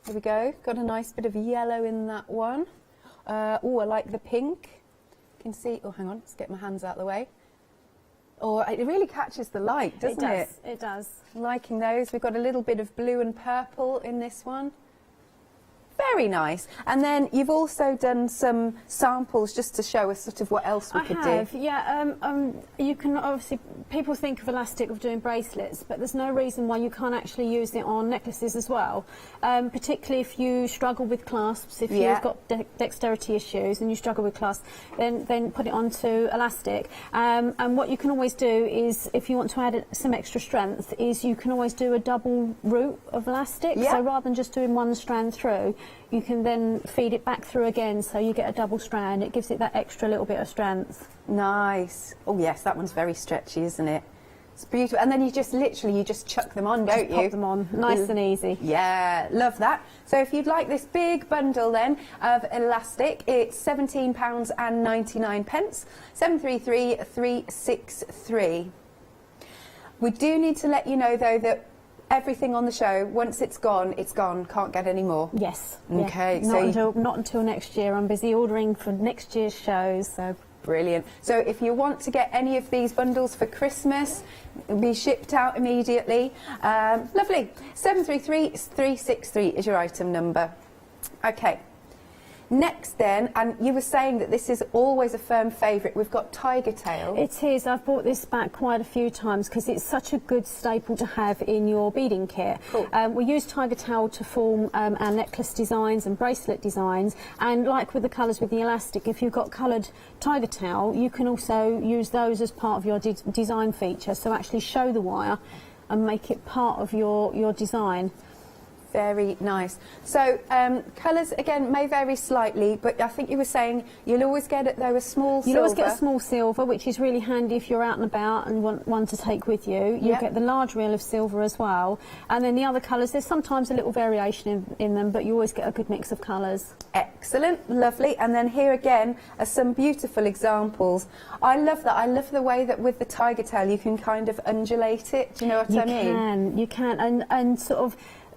There we go. Got a nice bit of yellow in that one. Oh, I like the pink. Can see, oh hang on, let's get my hands out of the way. Oh, it really catches the light, doesn't it? It does. Liking those. We've got a little bit of blue and purple in this one. Very nice. And then you've also done some samples just to show us sort of what else we could do. Yeah. You can obviously, people think of elastic of doing bracelets, but there's no reason why you can't actually use it on necklaces as well. Particularly if you struggle with clasps, if you've got dexterity issues and you struggle with clasps, then put it onto elastic. And what you can always do is, if you want to add some extra strength, is you can always do a double route of elastic. So rather than just doing one strand through, you can then feed it back through again, so you get a double strand. It gives it that extra little bit of strength. Nice. Oh yes, that one's very stretchy, isn't it? It's beautiful. And then you just literally, you just chuck them on, don't you? Pop them on, nice and easy. Yeah, love that. So if you'd like this big bundle then of elastic, it's £17.99, 733363. We do need to let you know though that everything on the show, once it's gone, can't get any more. Yes. Okay. Yeah. Not until next year. I'm busy ordering for next year's shows, so. Brilliant. So if you want to get any of these bundles for Christmas, it'll be shipped out immediately. Lovely. 733363 is your item number. Okay. Next then, and you were saying that this is always a firm favourite, we've got Tiger Tail. It is. I've brought this back quite a few times because it's such a good staple to have in your beading kit. Cool. We use Tiger Tail to form our necklace designs and bracelet designs, and like with the colours with the elastic, if you've got coloured Tiger Tail, you can also use those as part of your design feature, so actually show the wire and make it part of your design. Very nice. So colours again may vary slightly, but I think you were saying you'll always get it though a small silver. You'll always get a small silver, which is really handy if you're out and about and want one to take with you. You'll get the large reel of silver as well, and then the other colours, there's sometimes a little variation in them, but you always get a good mix of colours. Excellent, lovely. And then here again are some beautiful examples. I love that. I love the way that with the Tiger Tail you can kind of undulate it. Do you know what I mean? You can, and sort of.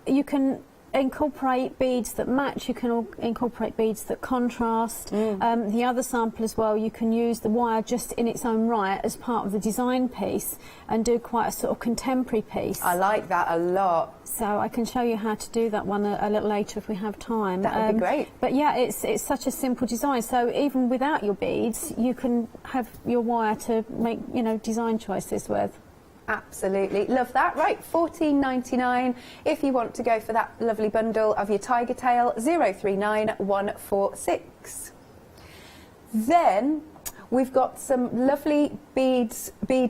You can incorporate beads that match, you can incorporate beads that contrast. The other sample as well, you can use the wire just in its own right as part of the design piece and do quite a sort of contemporary piece. I like that a lot. So I can show you how to do that one a little later if we have time. That would be great. But yeah, it's such a simple design. So even without your beads, you can have your wire to make, you know, design choices with. Absolutely, love that. Right, $14.99 if you want to go for that lovely bundle of your tiger tail. 039146. Then we've got some lovely bead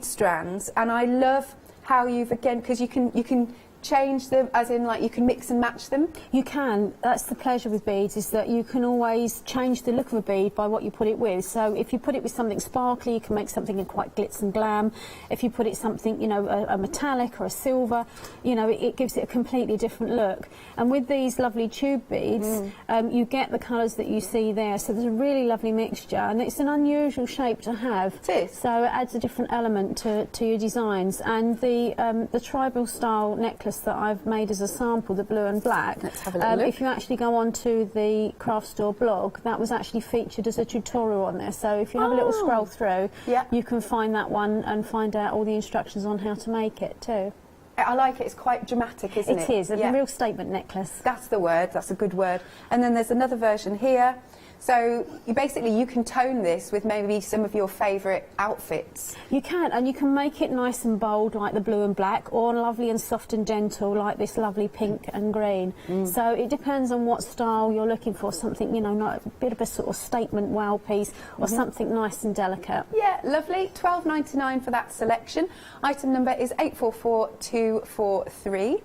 strands, and I love how you've, again, because you can change them, as in like you can mix and match them. You can. That's the pleasure with beads, is that you can always change the look of a bead by what you put it with. So if you put it with something sparkly, you can make something in quite glitz and glam. If you put it something, you know, a metallic or a silver, you know, it gives it a completely different look. And with these lovely tube beads, you get the colours that you see there. So there's a really lovely mixture, and it's an unusual shape to have. It is. So it adds a different element to your designs. And the tribal style necklace that I've made as a sample, the blue and black. Let's have a little look. If you actually go onto the craft store blog, that was actually featured as a tutorial on there. So if you have a little scroll through, you can find that one and find out all the instructions on how to make it too. I like it. It's quite dramatic, isn't it? It is. A real statement necklace. That's the word. That's a good word. And then there's another version here. So you can tone this with maybe some of your favourite outfits. You can, and you can make it nice and bold like the blue and black, or lovely and soft and gentle like this lovely pink and green. So it depends on what style you're looking for. Something, you know, not a bit of a sort of statement wow piece, or something nice and delicate. Yeah, lovely. $12.99 for that selection. Item number is 844243.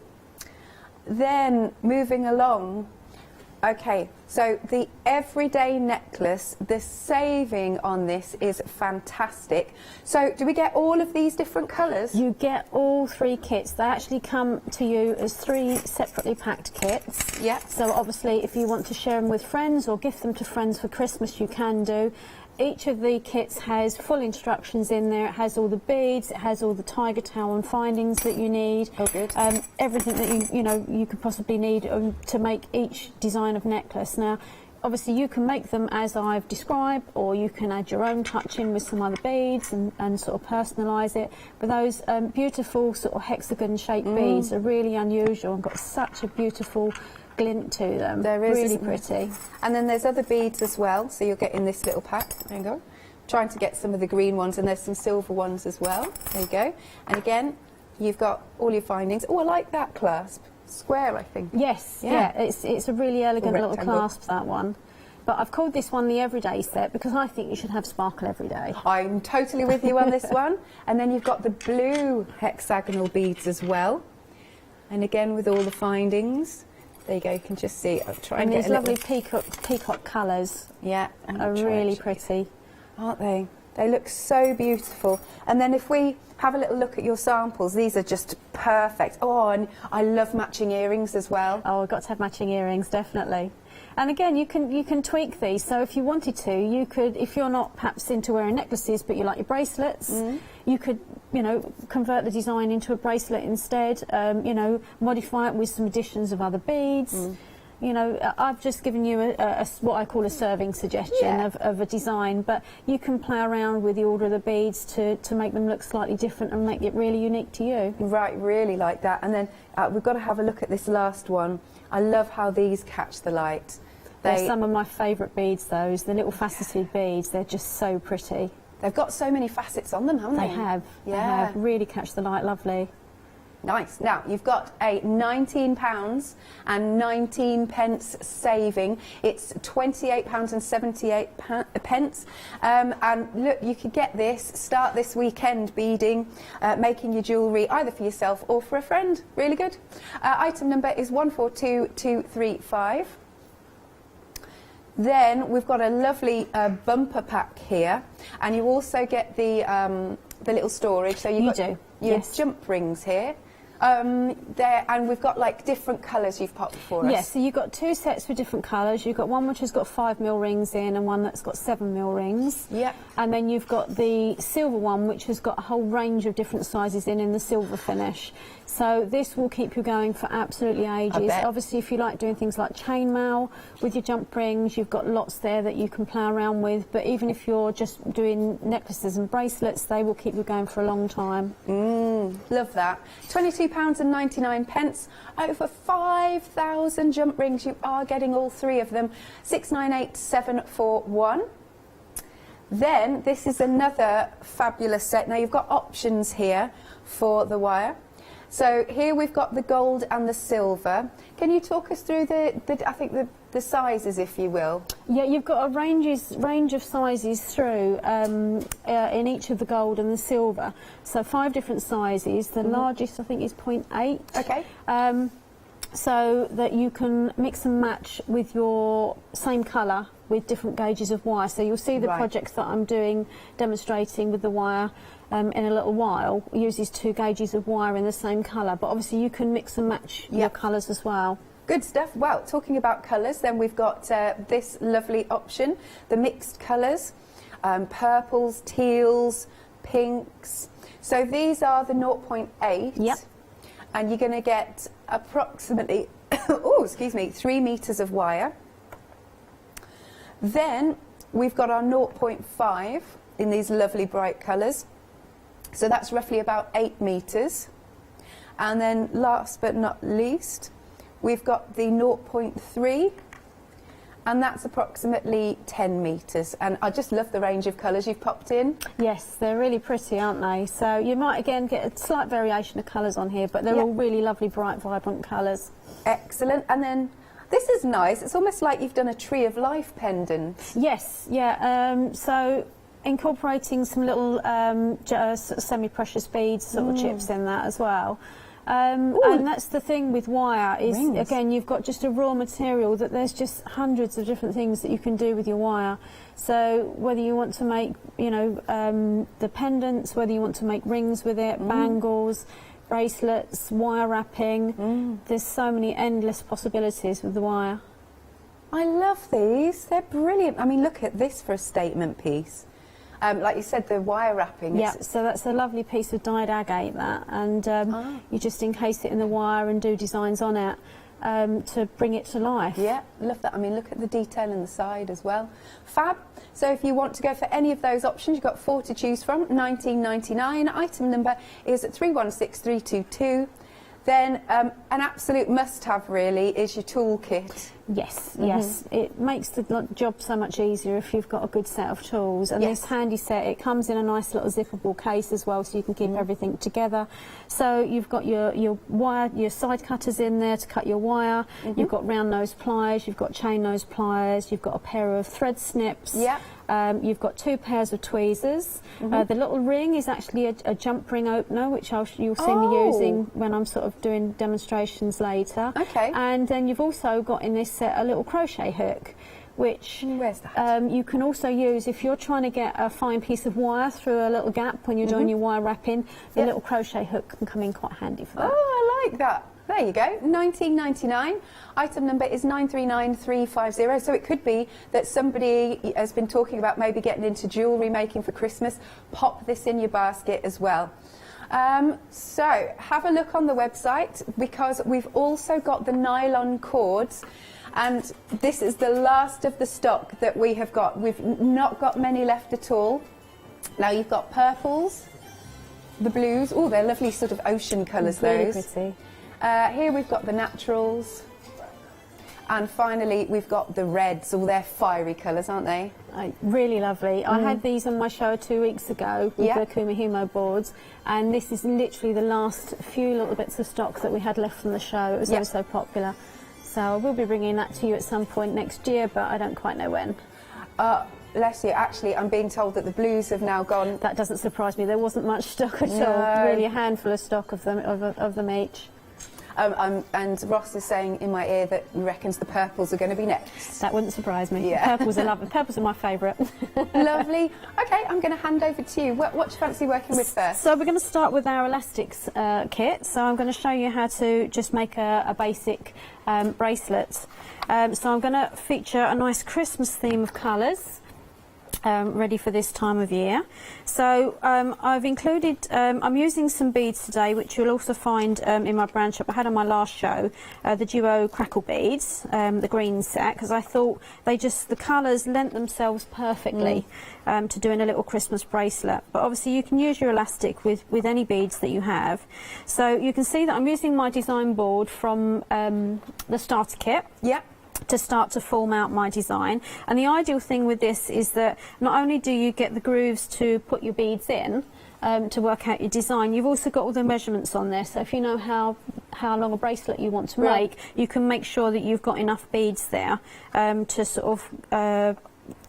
Then moving along. Okay, so the everyday necklace, the saving on this is fantastic. So do we get all of these different colours? You get all 3 kits. They actually come to you as 3 separately packed kits. Yeah. So obviously if you want to share them with friends or gift them to friends for Christmas, you can do. Each of the kits has full instructions in there. It has all the beads, it has all the tiger tail and findings that you need. Oh, good. Everything that you could possibly need to make each design of necklace. Now, obviously you can make them as I've described, or you can add your own touch in with some other beads and sort of personalise it. But those beautiful sort of hexagon shaped beads are really unusual and got such a beautiful glint to them. There is, really pretty. And then there's other beads as well, so you'll get in this little pack. There you go. Trying to get some of the green ones, and there's some silver ones as well. There you go. And again, you've got all your findings. Oh, I like that clasp. Square, I think. Yes, yeah. It's a really elegant little clasp, that one. But I've called this one the everyday set because I think you should have sparkle every day. I'm totally with you on this one. And then you've got the blue hexagonal beads as well. And again, with all the findings. There you go, you can just see. I'll try and these get lovely peacock colours. Yeah, are really pretty, aren't they? They look so beautiful. And then if we have a little look at your samples, these are just perfect. Oh, and I love matching earrings as well. Oh, I've got to have matching earrings, definitely. And again, you can tweak these. So if you wanted to, you could, if you're not perhaps into wearing necklaces, but you like your bracelets, you could, you know, convert the design into a bracelet instead. You know, modify it with some additions of other beads. You know, I've just given you what I call a serving suggestion of a design, but you can play around with the order of the beads to make them look slightly different and make it really unique to you. Right, really like that. And then we've got to have a look at this last one. I love how these catch the light. They're some of my favourite beads, those, the little faceted beads. They're just so pretty. They've got so many facets on them, haven't they? They have. Yeah. They have. Really catch the light, lovely. Nice. Now, you've got a £19 and 19 pence saving. It's £28 and 78 pence. And look, you could get this, start this weekend beading, making your jewellery either for yourself or for a friend. Really good. Item number is 142235. Then we've got a lovely bumper pack here, and you also get the little storage. So you've got your jump rings here. And we've got like different colours you've popped for us. Yes, so you've got 2 sets with different colours. You've got one which has got 5mm rings in and one that's got 7mm rings. Yeah. And then you've got the silver one which has got a whole range of different sizes in the silver finish. So this will keep you going for absolutely ages. Obviously, if you like doing things like chainmail with your jump rings, you've got lots there that you can play around with. But even if you're just doing necklaces and bracelets, they will keep you going for a long time. Love that. £22.99. Over 5,000 jump rings. You are getting all 3 of them. 698,741. Then this is another fabulous set. Now you've got options here for the wire. So here we've got the gold and the silver. Can you talk us through the sizes, if you will? Yeah, you've got a range of sizes through in each of the gold and the silver. So 5 different sizes. The largest, I think, is 0.8. Okay. So that you can mix and match with your same colour with different gauges of wire. So you'll see the projects that I'm demonstrating with the wire in a little while uses 2 gauges of wire in the same colour, but obviously you can mix and match your colours as well. Good stuff. Well, talking about colours, then we've got this lovely option, the mixed colours, purples, teals, pinks. So these are the 0.8. Yep. And you're going to get approximately 3 metres of wire. Then we've got our 0.5 in these lovely bright colours. So that's roughly about 8 metres. And then last but not least, we've got the 0.3, and that's approximately 10 metres. And I just love the range of colours you've popped in. Yes, they're really pretty, aren't they? So you might again get a slight variation of colours on here, but they're all really lovely, bright, vibrant colours. Excellent. And then this is nice. It's almost like you've done a tree of life pendant. Yes, yeah. So incorporating some little semi-precious beads, sort of chips in that as well. And that's the thing with wire is, again, you've got just a raw material that there's just hundreds of different things that you can do with your wire. So whether you want to make, the pendants, whether you want to make rings with it, bangles, bracelets, wire wrapping, there's so many endless possibilities with the wire. I love these. They're brilliant. I mean, look at this for a statement piece. Like you said, the wire wrapping. Yeah, so that's a lovely piece of dyed agate, that, and you just encase it in the wire and do designs on it to bring it to life. Yeah, love that. I mean, look at the detail in the side as well. Fab. So if you want to go for any of those options, you've got 4 to choose from. $19.99. Item number is 316322. Then an absolute must-have really is your toolkit. Yes, yes. It makes the job so much easier if you've got a good set of tools. And this handy set, it comes in a nice little zippable case as well, so you can keep everything together. So you've got your wire, your side cutters in there to cut your wire. You've got round nose pliers, you've got chain nose pliers, you've got a pair of thread snips. You've got 2 pairs of tweezers. The little ring is actually a jump ring opener, which you'll see me using when I'm sort of doing demonstrations later. Okay. And then you've also got in this set a little crochet hook, which where's that? You can also use if you're trying to get a fine piece of wire through a little gap when you're doing your wire wrapping. The little crochet hook can come in quite handy for that. Oh, I like that. There you go, $19.99. Item number is 939350. So it could be that somebody has been talking about maybe getting into jewellery making for Christmas. Pop this in your basket as well. So have a look on the website, because we've also got the nylon cords, and this is the last of the stock that we have got. We've not got many left at all. Now you've got purples, the blues. Oh, they're lovely sort of ocean colours, really those. pretty. Here we've got the naturals, and finally we've got the reds. All their fiery colours, aren't they? Really lovely. I had these on my show 2 weeks ago with the Kumahumo boards, and this is literally the last few little bits of stock that we had left from the show. It was so popular. So I will be bringing that to you at some point next year, but I don't quite know when. Bless you. Actually, I'm being told that the blues have now gone. That doesn't surprise me. There wasn't much stock at all. Really a handful of stock of them each. And Ross is saying in my ear that he reckons the purples are going to be next. That wouldn't surprise me. Yeah. Purples are lovely. Purples are my favourite. Lovely. Okay, I'm going to hand over to you. What do you fancy working with first? So we're going to start with our elastics kit. So I'm going to show you how to just make a basic bracelet. So I'm going to feature a nice Christmas theme of colours. Ready for this time of year. So I've included, I'm using some beads today, which you'll also find in my brand shop. I had on my last show the duo crackle beads, the green set, because I thought the colours lent themselves perfectly to doing a little Christmas bracelet. But obviously you can use your elastic with any beads that you have. So you can see that I'm using my design board from the starter kit. Yep. To start to form out my design. And the ideal thing with this is that not only do you get the grooves to put your beads in to work out your design, you've also got all the measurements on there. So if you know how long a bracelet you want to make, you can make sure that you've got enough beads there to sort of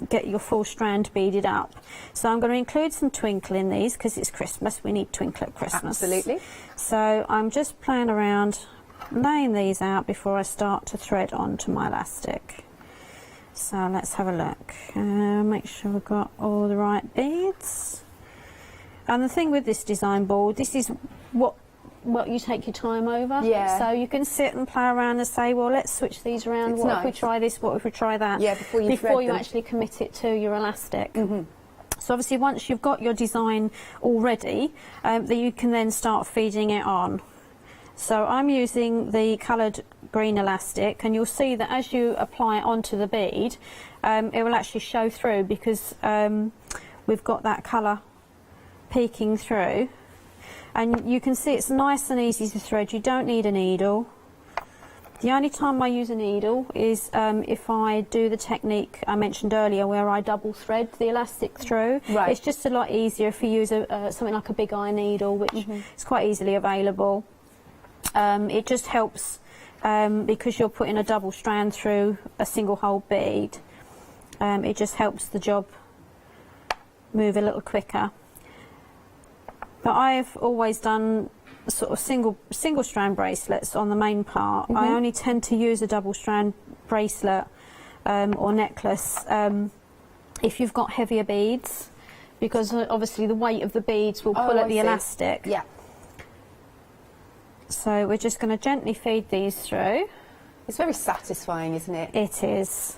get your full strand beaded up. So I'm going to include some twinkle in these because it's Christmas. We need twinkle at Christmas. Absolutely. So I'm just playing around, laying these out before I start to thread onto my elastic. So let's have a look. Make sure we've got all the right beads. And the thing with this design board, this is what you take your time over. Yeah. So you can sit and play around and say, well, let's switch these around. It's what nice. if we try this? What if we try that? Yeah, before you actually commit it to your elastic. So obviously once you've got your design all ready, that you can then start feeding it on. So I'm using the coloured green elastic, and you'll see that as you apply it onto the bead, it will actually show through because we've got that colour peeking through. And you can see it's nice and easy to thread. You don't need a needle. The only time I use a needle is if I do the technique I mentioned earlier where I double thread the elastic through. Right. It's just a lot easier if you use something like a big eye needle, which is quite easily available. It just helps because you're putting a double strand through a single hole bead. It just helps the job move a little quicker. But I've always done sort of single strand bracelets on the main part. I only tend to use a double strand bracelet or necklace if you've got heavier beads, because obviously the weight of the beads will pull at the elastic. Yeah. So we're just going to gently feed these through. It's very satisfying, isn't it? It is.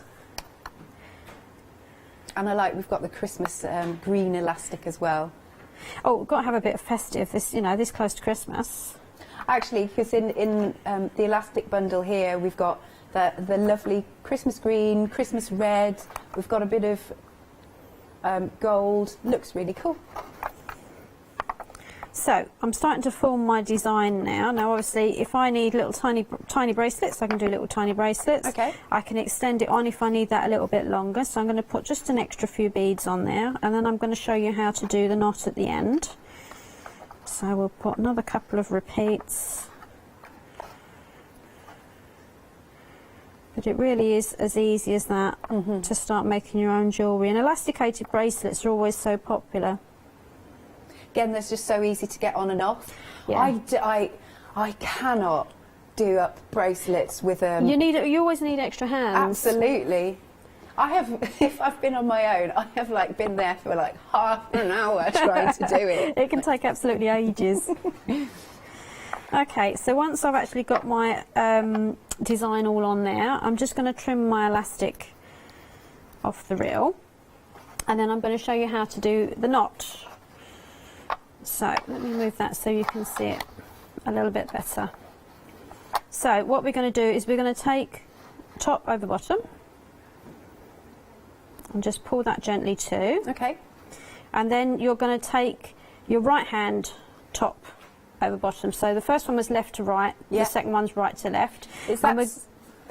And I like we've got the Christmas green elastic as well. Oh, we've got to have a bit of festive, this close to Christmas. Actually, because in the elastic bundle here, we've got the lovely Christmas green, Christmas red. We've got a bit of gold. Looks really cool. So I'm starting to form my design now. Now, obviously, if I need little tiny bracelets, I can do little tiny bracelets. Okay. I can extend it on if I need that a little bit longer. So I'm going to put just an extra few beads on there, and then I'm going to show you how to do the knot at the end. So we'll put another couple of repeats. But it really is as easy as that to start making your own jewellery. And elasticated bracelets are always so popular. Again, they're just so easy to get on and off. Yeah. I cannot do up bracelets with You always need extra hands. Absolutely. I have, if I've been on my own, I have like been there for like half an hour trying to do it. It can take absolutely ages. Okay, so once I've actually got my design all on there, I'm just going to trim my elastic off the reel, and then I'm going to show you how to do the knot. So let me move that so you can see it a little bit better. So what we're going to do is we're going to take top over bottom and just pull that gently to. Okay. And then you're going to take your right hand top over bottom. So the first one was left to right, the second one's right to left. Is that,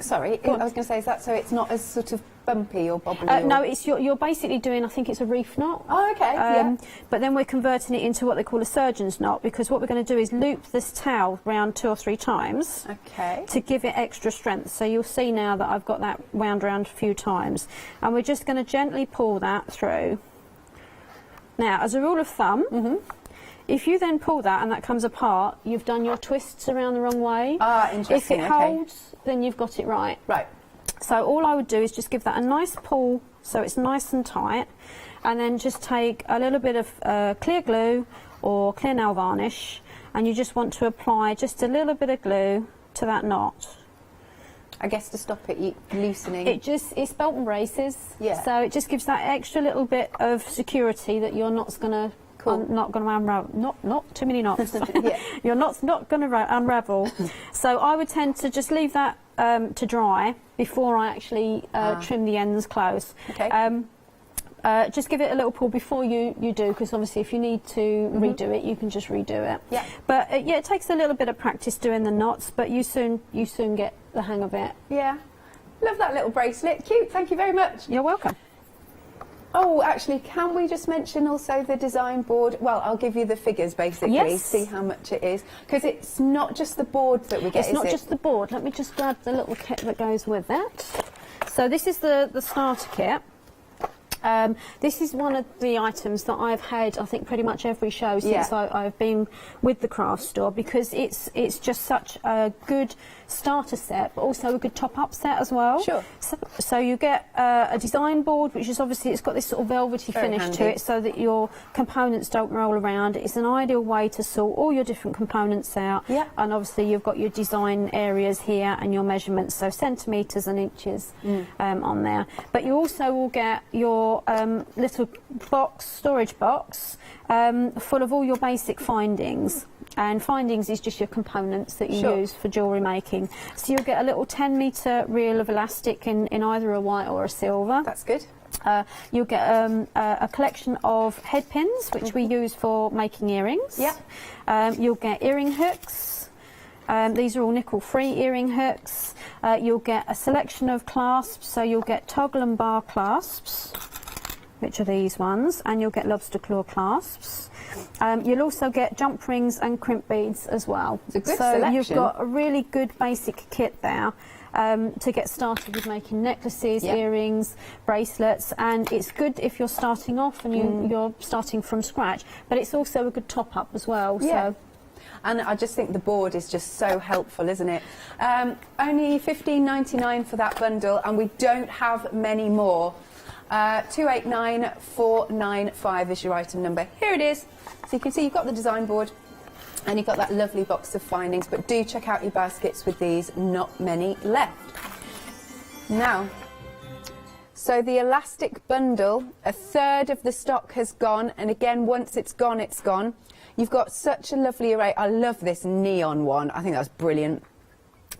sorry, I was going to say, is that so it's not as sort of bumpy or bobbly? No, it's you're basically doing, I think it's a reef knot. Oh, okay, yeah. But then we're converting it into what they call a surgeon's knot, because what we're going to do is loop this towel round 2 or 3 times to give it extra strength. So you'll see now that I've got that wound round a few times. And we're just going to gently pull that through. Now, as a rule of thumb, If you then pull that and that comes apart, you've done your twists around the wrong way. Ah, interesting. If it holds, then you've got it right. Right. So all I would do is just give that a nice pull so it's nice and tight, and then just take a little bit of clear glue or clear nail varnish, and you just want to apply just a little bit of glue to that knot. I guess to stop it loosening. It's belt and braces. Yeah. So it just gives that extra little bit of security that your knot's going to not going to unravel. Not too many knots. Yeah. Your knot's not going to unravel. So I would tend to just leave that to dry before I actually trim the ends close. Okay. Just give it a little pull before you do, because obviously if you need to redo it, you can just redo it. Yeah. But yeah, it takes a little bit of practice doing the knots, but you soon get the hang of it. Yeah. Love that little bracelet. Cute. Thank you very much. You're welcome. Oh, actually, can we just mention also the design board? Well, I'll give you the figures basically. Yes. See how much it is, because it's not just the board that we get. It's not just the board. Let me just grab the little kit that goes with it. So this is the starter kit. This is one of the items that I've had, I think, pretty much every show since I've been with the craft store, because it's just such a good starter set, but also a good top-up set as well. Sure. So you get a design board, which is obviously, it's got this sort of velvety finish to it, so that your components don't roll around. It's an ideal way to sort all your different components out. Yeah. And obviously you've got your design areas here and your measurements, so centimetres and inches on there. But you also will get your little storage box full of all your basic findings. And findings is just your components that you use for jewellery making. So you'll get a little 10-metre reel of elastic in either a white or a silver. That's good. You'll get a collection of head pins, which we use for making earrings. Yeah. You'll get earring hooks. These are all nickel-free earring hooks. You'll get a selection of clasps, so you'll get toggle and bar clasps, which are these ones, and you'll get lobster claw clasps. You'll also get jump rings and crimp beads as well. It's a good so selection. You've got a really good basic kit there to get started with making necklaces, earrings, bracelets, and it's good if you're starting off and you're starting from scratch, but it's also a good top-up as well. Yeah. So. And I just think the board is just so helpful, isn't it? Only $15.99 for that bundle, and we don't have many more. 289495 is your item number. Here it is. So you can see you've got the design board and you've got that lovely box of findings, but do check out your baskets with these, not many left. Now, so the elastic bundle, a third of the stock has gone, and again, once it's gone, it's gone. You've got such a lovely array. I love this neon one. I think that's brilliant.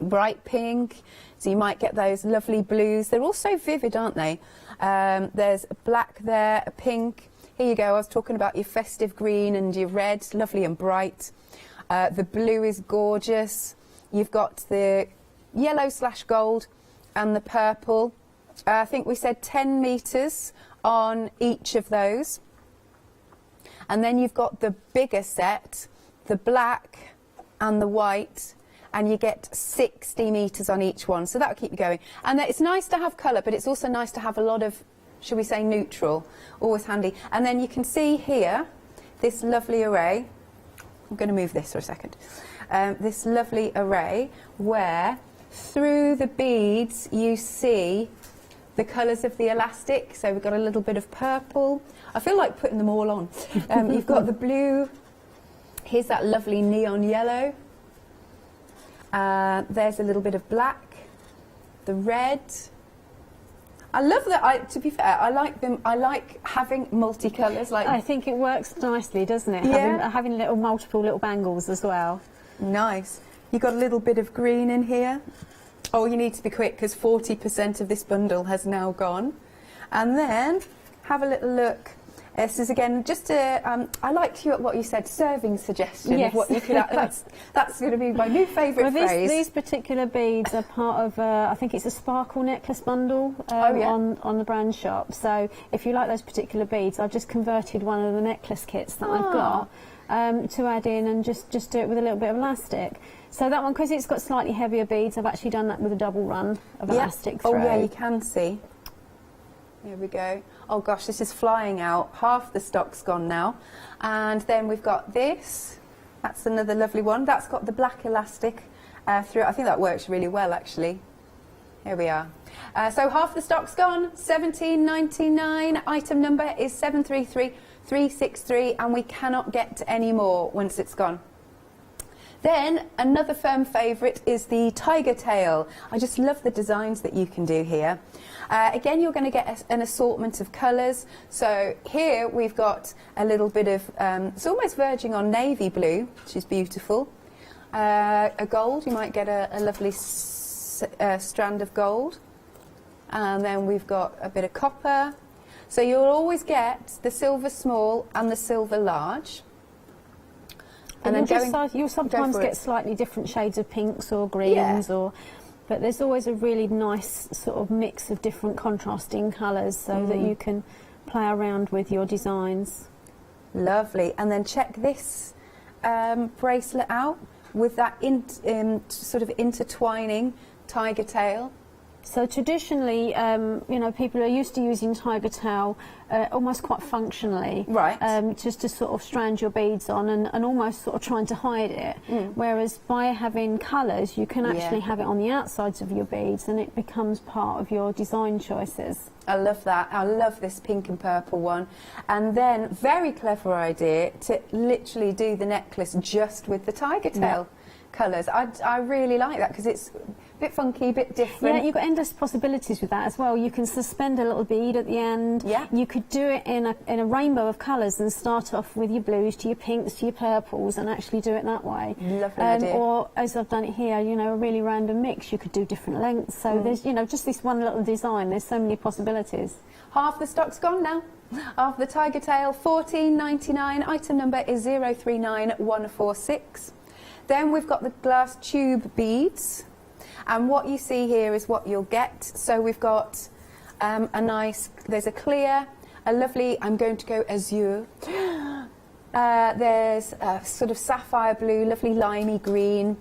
Bright pink, so you might get those lovely blues. They're all so vivid, aren't they? There's a black there, a pink. Here you go, I was talking about your festive green and your red, lovely and bright. The blue is gorgeous. You've got the yellow/gold and the purple. I think we said 10 metres on each of those. And then you've got the bigger set, the black and the white, and you get 60 metres on each one, so that'll keep you going. And it's nice to have colour, but it's also nice to have a lot of, shall we say, neutral, always handy. And then you can see here this lovely array. I'm going to move this for a second. This lovely array where through the beads you see the colours of the elastic. So we've got a little bit of purple. I feel like putting them all on. You've got the blue. Here's that lovely neon yellow. There's a little bit of black, the red. I love that. To be fair, I like them. I like having multicolours. Like, I think it works nicely, doesn't it? Yeah. Having multiple little bangles as well. Nice. You've got a little bit of green in here. Oh, you need to be quick because 40% of this bundle has now gone. And then have a little look. This is again just a. I liked what you said. Serving suggestion of what you could. That's going to be my new favourite phrase. These particular beads are part of. I think it's a sparkle necklace bundle on the brand shop. So if you like those particular beads, I've just converted one of the necklace kits that I've got to add in and just do it with a little bit of elastic. So that one, because it's got slightly heavier beads, I've actually done that with a double run of elastic through. Oh yeah, you can see. Here we go. Oh gosh, this is flying out. Half the stock's gone now. And then we've got this. That's another lovely one. That's got the black elastic through it. I think that works really well, actually. Here we are. So half the stock's gone, $17.99. Item number is 733363, and we cannot get any more once it's gone. Then another firm favourite is the tiger tail. I just love the designs that you can do here. Again, you're going to get an assortment of colours. So here we've got a little bit of, it's almost verging on navy blue, which is beautiful. A gold, you might get a lovely strand of gold. And then we've got a bit of copper. So you'll always get the silver small and the silver large. And then you'll sometimes get slightly different shades of pinks or greens, but there's always a really nice sort of mix of different contrasting colours so that you can play around with your designs. Lovely. And then check this bracelet out with that sort of intertwining tiger tail. So traditionally, you know, people are used to using tiger tail almost quite functionally, right? Just to sort of strand your beads on and almost sort of trying to hide it. Whereas by having colours, you can actually have it on the outsides of your beads, and it becomes part of your design choices. I love that. I love this pink and purple one. And then, very clever idea to literally do the necklace just with the tiger tail colours. I really like that because it's a bit funky, a bit different. Yeah, you've got endless possibilities with that as well. You can suspend a little bead at the end. Yeah. You could do it in a rainbow of colours and start off with your blues to your pinks to your purples and actually do it that way. Lovely idea. Or, as I've done it here, you know, a really random mix. You could do different lengths. So there's, you know, just this one little design. There's so many possibilities. Half the stock's gone now. Half the tiger tail, $14.99. Item number is 039146. Then we've got the glass tube beads, and what you see here is what you'll get. So we've got a nice, there's a clear, a lovely, I'm going to go azure. There's a sort of sapphire blue, lovely limey green,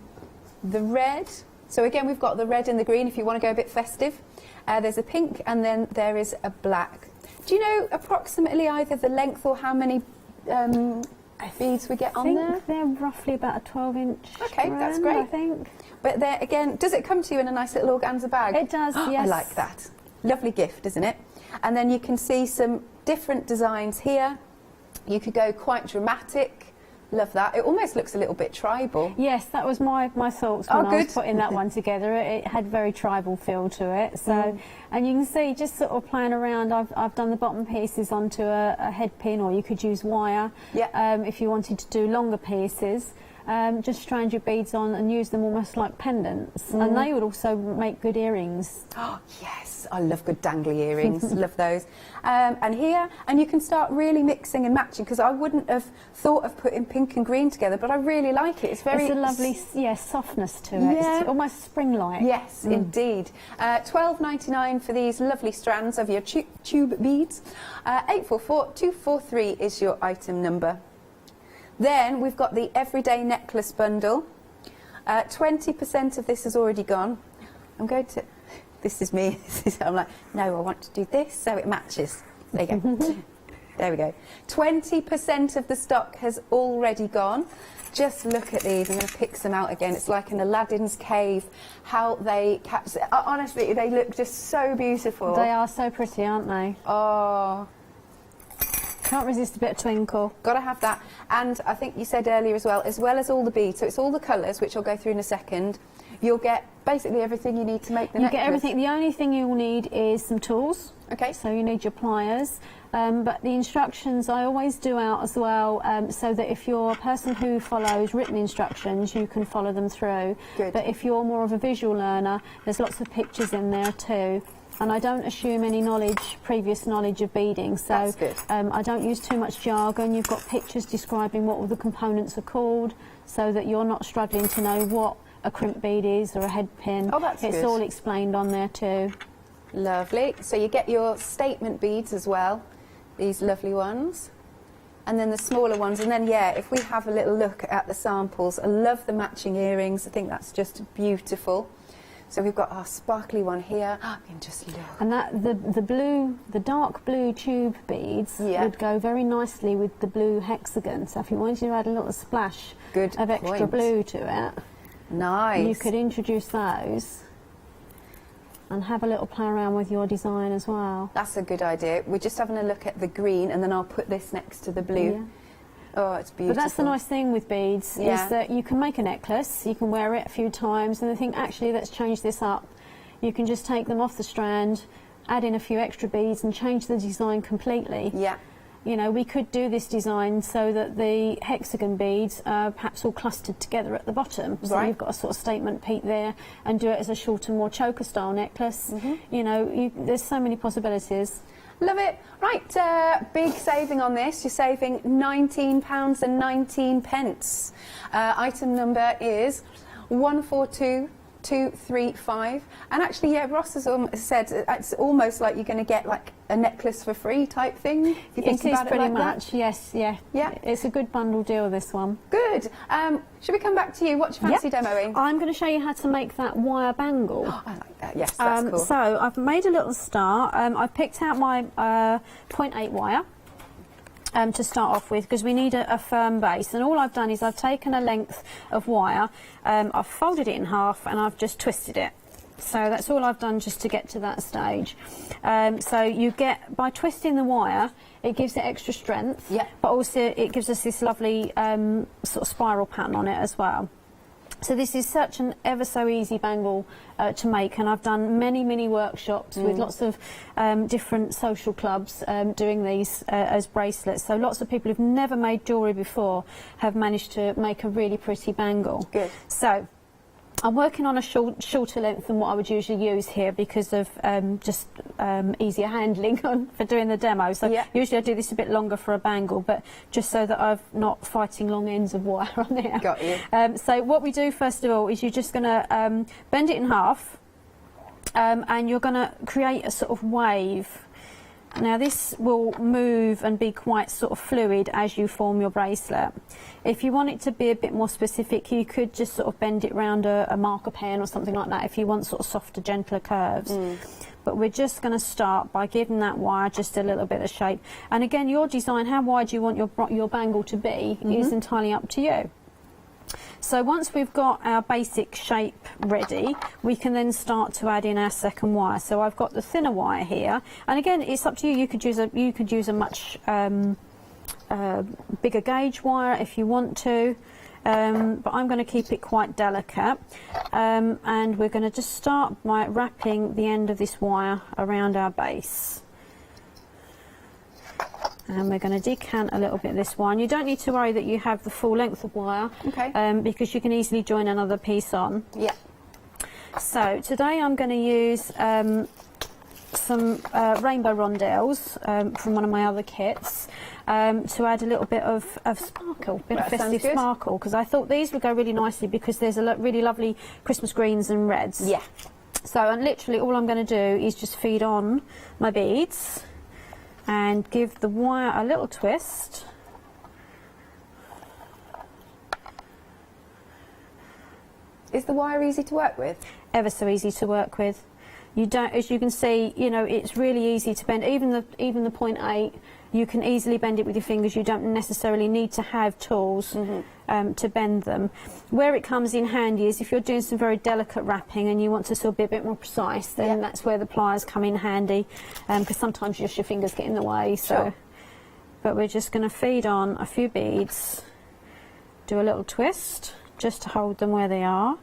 the red. So again, we've got the red and the green if you want to go a bit festive. There's a pink, and then there is a black. Do you know approximately either the length or how many beads we get on there? I think they're roughly about a 12-inch Okay, strand, that's great. I think. But there again, does it come to you in a nice little organza bag? It does, yes. I like that. Lovely gift, isn't it? And then you can see some different designs here. You could go quite dramatic. Love that. It almost looks a little bit tribal. Yes, that was my thoughts when I was putting that one together. It had very tribal feel to it. So, and you can see just sort of playing around. I've done the bottom pieces onto a head pin, or you could use wire. Yeah. If you wanted to do longer pieces, just strand your beads on and use them almost like pendants. And they would also make good earrings. Oh yes, I love good dangly earrings. Love those. And here, and you can start really mixing and matching, because I wouldn't have thought of putting pink and green together, but I really like it. It's very... It's a lovely, softness to it. Yeah. It's almost spring-like. Yes, indeed. $12.99 for these lovely strands of your tube beads. 844243 is your item number. Then we've got the everyday necklace bundle. 20% of this has already gone. I'm going to... This is me. I'm like, no, I want to do this so it matches. There you go. There we go. 20% of the stock has already gone. Just look at these. I'm going to pick some out again. It's like an Aladdin's cave. How they capture... Honestly, they look just so beautiful. They are so pretty, aren't they? Oh... Can't resist a bit of twinkle. Got to have that. And I think you said earlier as well as all the beads, so it's all the colours, which I'll go through in a second. You'll get basically everything you need to make the necklace. You get everything. The only thing you'll need is some tools. Okay. So you need your pliers. But the instructions I always do out as well, so that if you're a person who follows written instructions, you can follow them through. Good. But if you're more of a visual learner, there's lots of pictures in there too. And I don't assume any previous knowledge of beading, so that's good. I don't use too much jargon. You've got pictures describing what all the components are called, so that you're not struggling to know what a crimp bead is or a head pin. Oh, that's It's good. all explained on there too. Lovely. So you get your statement beads as well, these lovely ones. And then the smaller ones. And then, yeah, if we have a little look at the samples, I love the matching earrings. I think that's just beautiful. So we've got our sparkly one here. You can just look. And that the dark blue tube beads would go very nicely with the blue hexagon. So if you wanted to add a little splash of extra blue to it, nice. You could introduce those and have a little play around with your design as well. That's a good idea. We're just having a look at the green, and then I'll put this next to the blue. Yeah. Oh, it's beautiful. But that's the nice thing with beads, is that you can make a necklace, you can wear it a few times, and then think, actually, let's change this up. You can just take them off the strand, add in a few extra beads, and change the design completely. Yeah. You know, we could do this design so that the hexagon beads are perhaps all clustered together at the bottom. So you've got a sort of statement peak there, and do it as a shorter, more choker style necklace. You know, there's so many possibilities. Love it. Right, big saving on this. You're saving £19.19. Item number is 142235. And actually, yeah, Ross has said it's almost like you're going to get like a necklace for free type thing. If you think about it pretty like much, that. yes, yeah. It's a good bundle deal, this one. Good. Should we come back to you? What do you fancy demoing? I'm going to show you how to make that wire bangle. I like that. Yes, that's cool. So I've made a little start. I've picked out my 0.8 wire to start off with, because we need a firm base. And all I've done is I've taken a length of wire, I've folded it in half, and I've just twisted it. So that's all I've done just to get to that stage. So you get, by twisting the wire, it gives it extra strength, but also it gives us this lovely sort of spiral pattern on it as well. So this is such an ever so easy bangle to make, and I've done many workshops with lots of different social clubs doing these as bracelets. So lots of people who've never made jewellery before have managed to make a really pretty bangle. Good. So I'm working on a shorter length than what I would usually use here because of just easier handling for doing the demo. So usually I do this a bit longer for a bangle, but just so that I'm not fighting long ends of wire on there. Got you. So what we do first of all is you're just going to bend it in half, and you're going to create a sort of wave. Now this will move and be quite sort of fluid as you form your bracelet. If you want it to be a bit more specific, you could just sort of bend it round a marker pen or something like that if you want sort of softer, gentler curves. But we're just going to start by giving that wire just a little bit of shape. And again, your design, how wide you want your bangle to be is entirely up to you. So once we've got our basic shape ready, we can then start to add in our second wire. So I've got the thinner wire here, and again, it's up to you. You could use a much bigger gauge wire if you want to, but I'm going to keep it quite delicate, and we're going to just start by wrapping the end of this wire around our base. And we're going to decant a little bit of this wire. You don't need to worry that you have the full length of wire, because you can easily join another piece on. Yeah. So today I'm going to use some rainbow rondelles from one of my other kits to add a little bit of sparkle, a bit of festive sparkle, because I thought these would go really nicely because there's a really lovely Christmas greens and reds. Yeah. So and literally all I'm going to do is just feed on my beads and give the wire a little twist. Is the wire easy to work with? Ever so easy to work with. You don't, as you can see, you know, it's really easy to bend. Even the 0.8, you can easily bend it with your fingers. You don't necessarily need to have tools to bend them. Where it comes in handy is if you're doing some very delicate wrapping and you want to sort of be a bit more precise, then that's where the pliers come in handy, because sometimes just your fingers get in the way. So, but we're just going to feed on a few beads, do a little twist just to hold them where they are.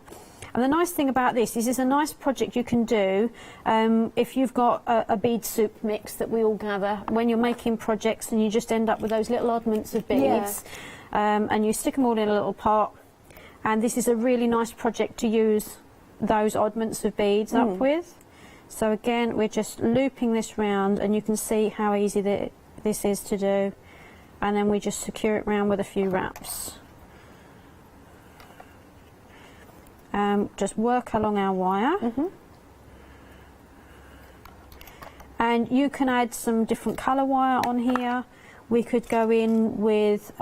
And the nice thing about this is it's a nice project you can do if you've got a bead soup mix that we all gather when you're making projects and you just end up with those little oddments of beads, and you stick them all in a little pot. And this is a really nice project to use those oddments of beads up with. So again, we're just looping this round, and you can see how easy this is to do. And then we just secure it round with a few wraps. Just work along our wire, and you can add some different colour wire on here. We could go in with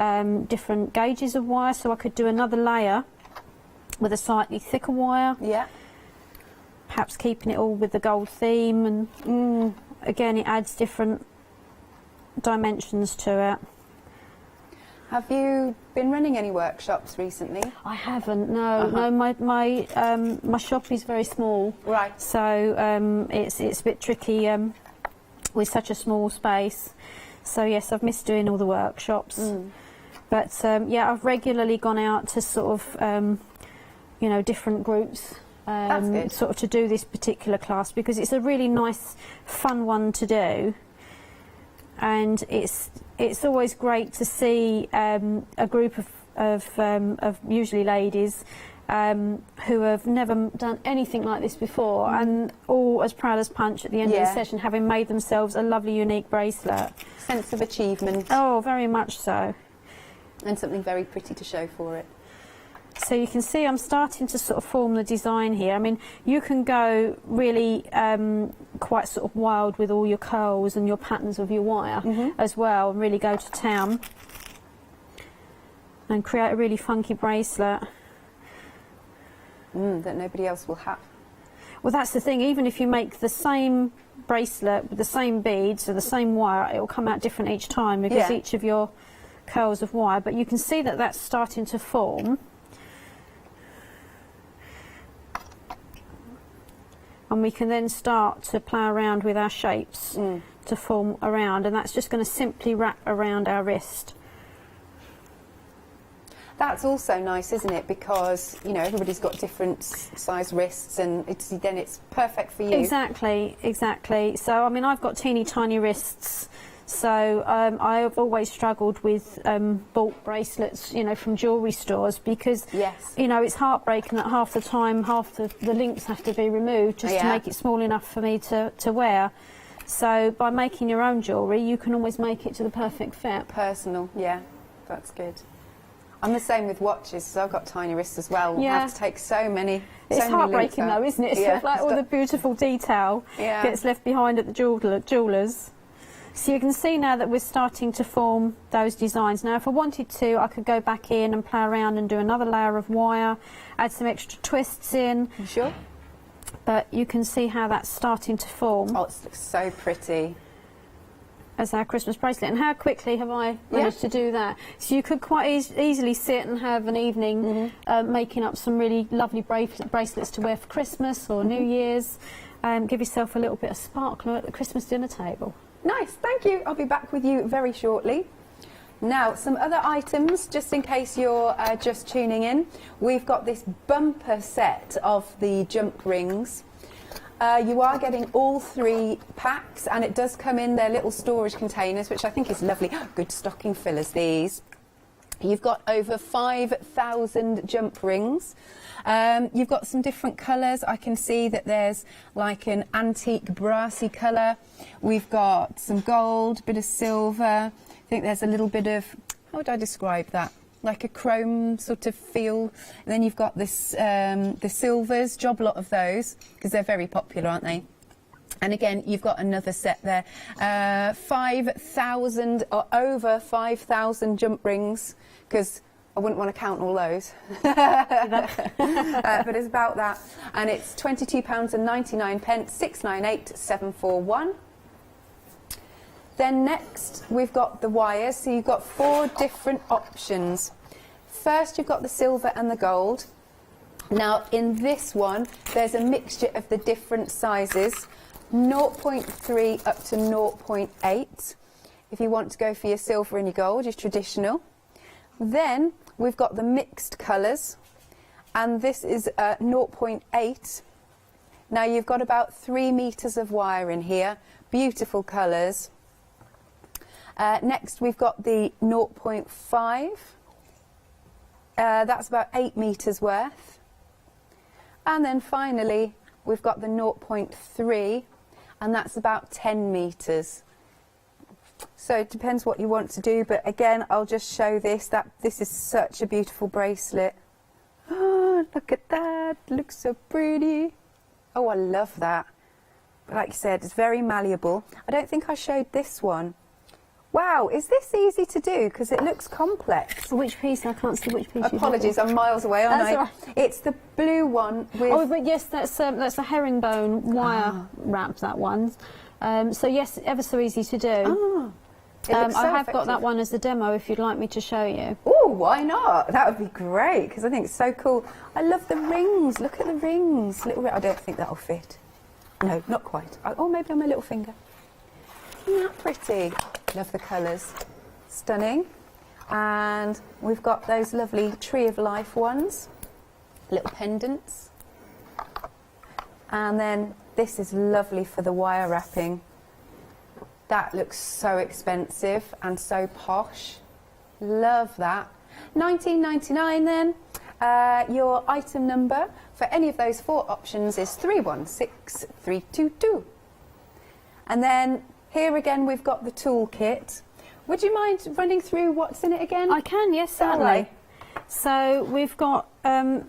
different gauges of wire, so I could do another layer with a slightly thicker wire. perhaps keeping it all with the gold theme, and again it adds different dimensions to it. Have you been running any workshops recently? I haven't, no. No, my shop is very small. Right. So it's a bit tricky with such a small space. So yes, I've missed doing all the workshops. But yeah, I've regularly gone out to sort of, you know, different groups. That's good. Sort of to do this particular class, because it's a really nice, fun one to do. And it's always great to see a group of usually ladies who have never done anything like this before, and all as proud as punch at the end of the session, having made themselves a lovely, unique bracelet. Sense of achievement. Oh, very much so. And something very pretty to show for it. So you can see I'm starting to sort of form the design here. I mean, you can go really quite sort of wild with all your curls and your patterns of your wire as well, and really go to town and create a really funky bracelet. That nobody else will have. Well, that's the thing. Even if you make the same bracelet with the same beads or the same wire, it will come out different each time, because each of your curls of wire. But you can see that that's starting to form. And we can then start to play around with our shapes to form around, and that's just going to simply wrap around our wrist. That's also nice, isn't it? Because, you know, everybody's got different size wrists, and then it's perfect for you. Exactly, exactly. So, I mean, I've got teeny tiny wrists, so I've always struggled with bulk bracelets, you know, from jewellery stores, because, you know, it's heartbreaking that half the time, half the links have to be removed just to make it small enough for me to wear. So by making your own jewellery, you can always make it to the perfect fit. Personal, yeah, that's good. I'm the same with watches, so I've got tiny wrists as well. Yeah. I have to take so many. It's heartbreaking though, isn't it? It's sort of like all the beautiful detail gets left behind at the jewellers. So you can see now that we're starting to form those designs. Now if I wanted to, I could go back in and play around and do another layer of wire, add some extra twists in. You sure? But you can see how that's starting to form. Oh, it looks so pretty. As our Christmas bracelet. And how quickly have I managed to do that? So you could quite easily sit and have an evening making up some really lovely bracelets to wear for Christmas or New Year's. Give yourself a little bit of sparkle at the Christmas dinner table. Nice, thank you. I'll be back with you very shortly. Now, some other items, just in case you're just tuning in. We've got this bumper set of the jump rings. You are getting all 3 packs, and it does come in their little storage containers, which I think is lovely. Good stocking fillers, these. You've got over 5,000 jump rings. You've got some different colours. I can see that there's like an antique brassy colour. We've got some gold, bit of silver. I think there's a little bit of, how would I describe that? Like a chrome sort of feel. And then you've got this, the silvers, job lot of those, because they're very popular, aren't they? And again, you've got another set there. 5,000 or over 5,000 jump rings, because I wouldn't want to count all those. But it's about that. And it's £22.99, 698,741. Then next, we've got the wires. So you've got 4 different options. First, you've got the silver and the gold. Now, in this one, there's a mixture of the different sizes, 0.3 up to 0.8. If you want to go for your silver and your gold, your traditional. Then we've got the mixed colours, and this is 0.8. Now you've got about 3 metres of wire in here, beautiful colours. Next we've got the 0.5, that's about 8 metres worth. And then finally we've got the 0.3, and that's about 10 metres. So it depends what you want to do, but again, I'll just show this, that this is such a beautiful bracelet. Oh, look at that, looks so pretty. Oh, I love that. But like you said, it's very malleable. I don't think I showed this one. Wow, is this easy to do? Because it looks complex. Which piece? I can't see which piece. Apologies, I'm miles away, aren't I? Right. It's the blue one with... Oh, but yes, that's a herringbone wire wrap, that one. So yes, ever so easy to do. I have got that one as a demo if you'd like me to show you. Oh, why not? That would be great, because I think it's so cool. I love the rings. Look at the rings. I don't think that'll fit. No, not quite. Oh, maybe on my little finger. Isn't that pretty? Love the colours. Stunning. And we've got those lovely Tree of Life ones. Little pendants. And then this is lovely for the wire wrapping. That looks so expensive and so posh. Love that. $19.99 then. Your item number for any of those 4 options is 316322. And then here again we've got the toolkit. Would you mind running through what's in it again? I can, yes, certainly. So we've got 2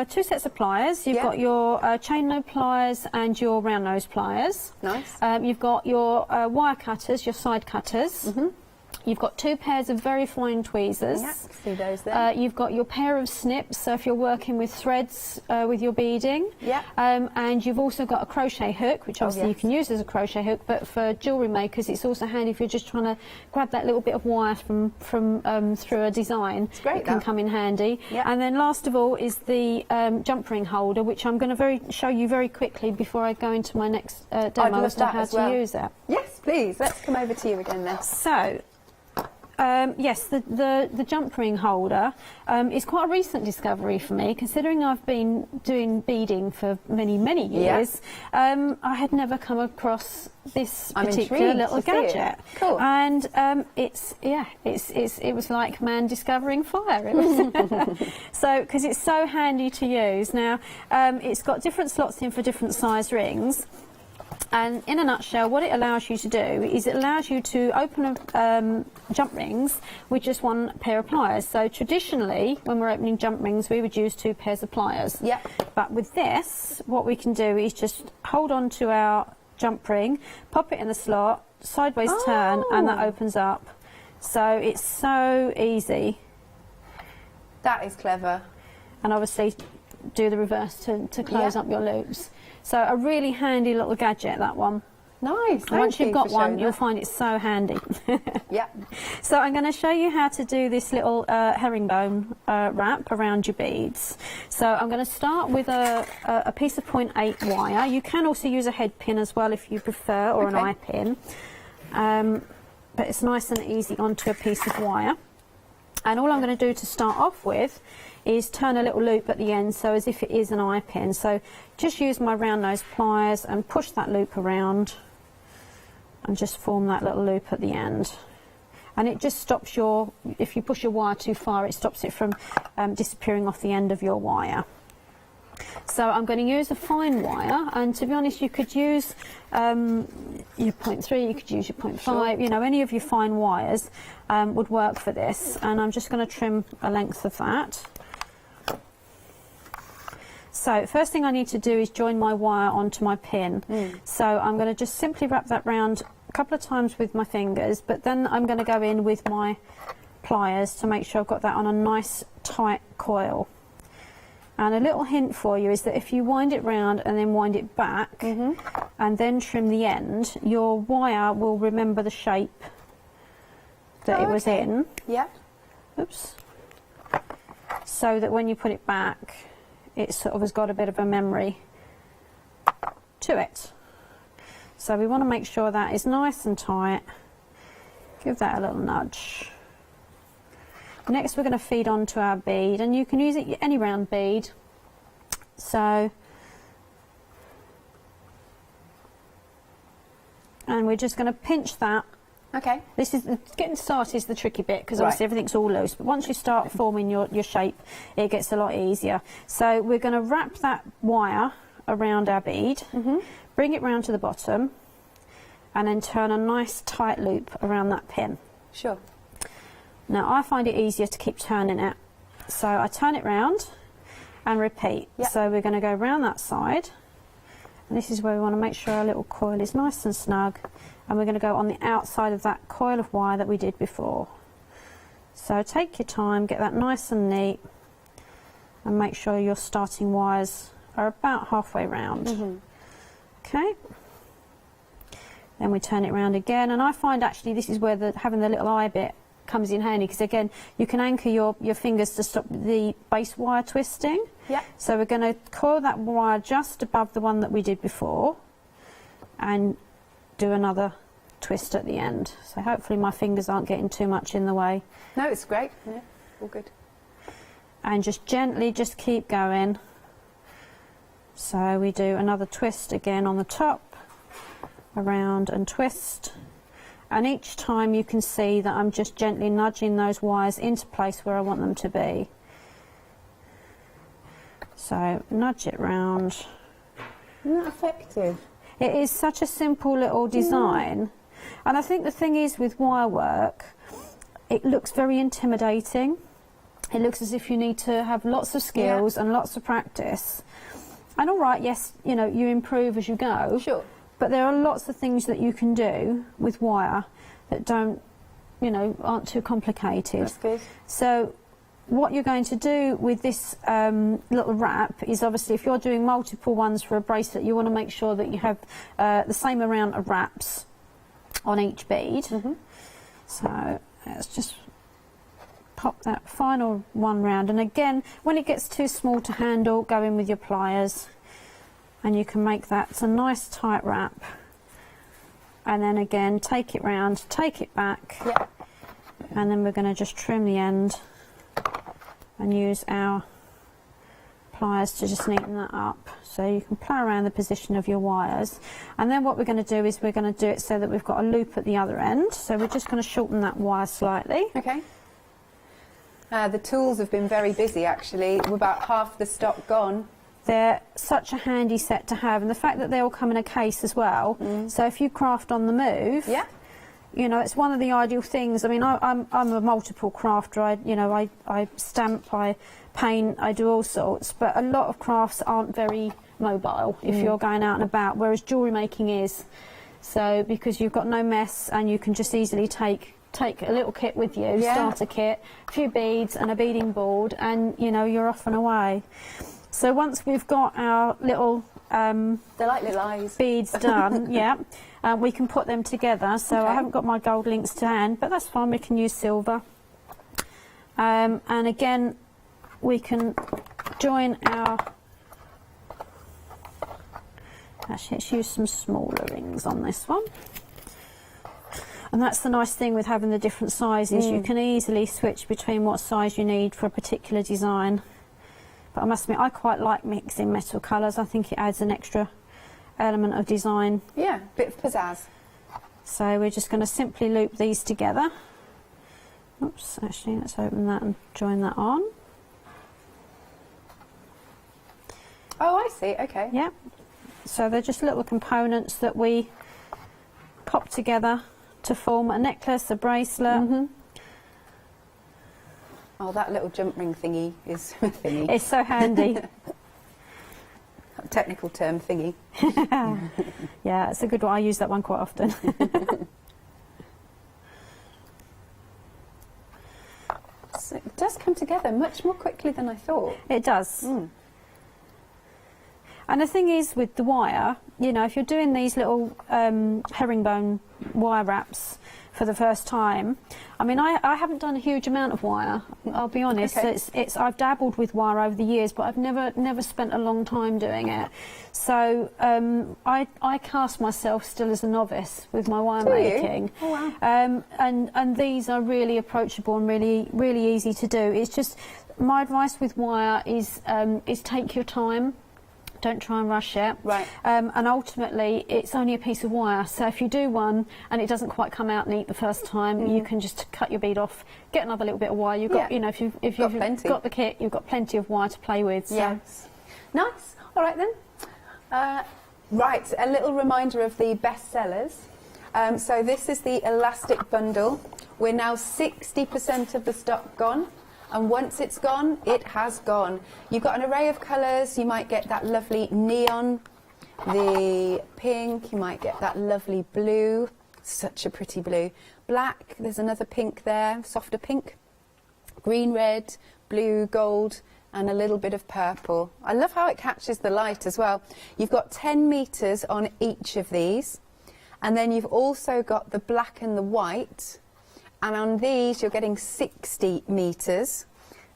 sets of pliers. You've got your chain nose pliers and your round nose pliers. Nice. You've got your wire cutters, your side cutters. You've got 2 pairs of very fine tweezers. Yeah, see those there. You've got your pair of snips, so if you're working with threads with your beading. Yeah. And you've also got a crochet hook, which obviously you can use as a crochet hook, but for jewellery makers it's also handy if you're just trying to grab that little bit of wire from through a design. It's great. It can come in handy. Yeah. And then last of all is the jump ring holder, which I'm going to show you very quickly before I go into my next demo as to how to use it. Yes, please. Let's come over to you again then. So, yes, the jump ring holder is quite a recent discovery for me, considering I've been doing beading for many years. I had never come across this particular little gadget. Cool. And it was like man discovering fire. It was so, because it's so handy to use. Now, it's got different slots in for different size rings. And in a nutshell, what it allows you to do is it allows you to open jump rings with just 1 pair of pliers. So traditionally, when we're opening jump rings, we would use 2 pairs of pliers. Yeah. But with this, what we can do is just hold on to our jump ring, pop it in the slot, sideways turn, and that opens up. So it's so easy. That is clever. And obviously do the reverse to close up your loops. So a really handy little gadget, that one. Nice. And once you've got one, you'll find it so handy. Yeah. So I'm going to show you how to do this little herringbone wrap around your beads. So I'm going to start with a piece of 0.8 wire. You can also use a head pin as well if you prefer, or an eye pin. But it's nice and easy onto a piece of wire. And all I'm going to do to start off with is turn a little loop at the end, so as if it is an eye pin. So just use my round nose pliers and push that loop around and just form that little loop at the end. And it just stops if you push your wire too far, it stops it from disappearing off the end of your wire. So I'm going to use a fine wire, and to be honest, you could use your 0.3, you could use your 0.5, you know, any of your fine wires would work for this. And I'm just going to trim a length of that. So first thing I need to do is join my wire onto my pin. So I'm going to just simply wrap that round a couple of times with my fingers, but then I'm going to go in with my pliers to make sure I've got that on a nice tight coil. And a little hint for you is that if you wind it round and then wind it back and then trim the end, your wire will remember the shape that it was in. Yeah. Oops. So that when you put it back, it sort of has got a bit of a memory to it. So we want to make sure that is nice and tight. Give that a little nudge. Next we're going to feed onto our bead, and you can use it any round bead. So, and we're just going to pinch that. Okay. This is getting started is the tricky bit, because obviously everything's all loose, but once you start forming your shape, it gets a lot easier. So we're going to wrap that wire around our bead, bring it round to the bottom, and then turn a nice tight loop around that pin. Sure. Now I find it easier to keep turning it, so I turn it round and repeat. So we're going to go round that side, and this is where we want to make sure our little coil is nice and snug, and we're going to go on the outside of that coil of wire that we did before. So take your time, get that nice and neat, and make sure your starting wires are about halfway round. Okay, then we turn it round again, and I find actually this is where having the little eye bit comes in handy, because again you can anchor your fingers to stop the base wire twisting. So we're going to coil that wire just above the one that we did before and do another twist at the end. So hopefully my fingers aren't getting too much in the way. No, it's great. Yeah, all good. And just gently just keep going. So we do another twist again on the top, around and twist. And each time you can see that I'm just gently nudging those wires into place where I want them to be. So nudge it round. Isn't that effective? It is such a simple little design. And I think the thing is with wire work, it looks very intimidating. It looks as if you need to have lots of skills and lots of practice. And all right, yes, you know, you improve as you go. Sure. But there are lots of things that you can do with wire that don't, you know, aren't too complicated. That's good. So what you're going to do with this little wrap is, obviously if you're doing multiple ones for a bracelet, you want to make sure that you have the same amount of wraps on each bead. So let's just pop that final one round, and again when it gets too small to handle, go in with your pliers and you can make that a nice tight wrap, and then again take it round, take it back, and then we're going to just trim the end and use our pliers to just neaten that up. So you can play around the position of your wires, and then what we're going to do is we're going to do it so that we've got a loop at the other end. So we're just going to shorten that wire slightly. Okay. The tools have been very busy actually. We're about half the stock gone. They're such a handy set to have, and the fact that they all come in a case as well, so if you craft on the move, you know, it's one of the ideal things. I mean, I'm a multiple crafter. I stamp, I paint, I do all sorts, but a lot of crafts aren't very mobile if you're going out and about, whereas jewellery making is. So because you've got no mess and you can just easily take a little kit with you, starter kit, a few beads and a beading board, and you know, you're off and away. So once we've got our little they're like little eyes. Beads done, we can put them together. So I haven't got my gold links to hand, but that's fine, we can use silver. And again, we can join our, actually let's use some smaller rings on this one. And that's the nice thing with having the different sizes, you can easily switch between what size you need for a particular design. But I must admit, I quite like mixing metal colours. I think it adds an extra element of design. Yeah, bit of pizzazz. So we're just going to simply loop these together. Oops, actually, let's open that and join that on. Oh, I see, okay. Yeah. So they're just little components that we pop together to form a necklace, a bracelet. Oh, that little jump ring thingy is thingy. It's so handy. Technical term, thingy. Yeah, it's a good one. I use that one quite often. So it does come together much more quickly than I thought. It does. And the thing is with the wire, you know, if you're doing these little herringbone wire wraps for the first time, I mean, I haven't done a huge amount of wire, I'll be honest. I've dabbled with wire over the years, but I've never spent a long time doing it. So I cast myself still as a novice with my wire making. Oh, wow. And these are really approachable and really easy to do. It's just, my advice with wire is take your time. Don't try and rush it. Right. And ultimately, it's only a piece of wire. So if you do one and it doesn't quite come out neat the first time, you can just cut your bead off, get another little bit of wire. You've got, you know, if you've got the kit, you've got plenty of wire to play with. So. Yes. Nice. All right then. Right. A little reminder of the best sellers. So this is the elastic bundle. We're now 60% of the stock gone. And once it's gone, it has gone. You've got an array of colours. You might get that lovely neon, the pink, you might get that lovely blue, such a pretty blue. Black, there's another pink there, softer pink. Green, red, blue, gold, and a little bit of purple. I love how it catches the light as well. You've got 10 metres on each of these, and then you've also got the black and the white, and on these you're getting 60 metres.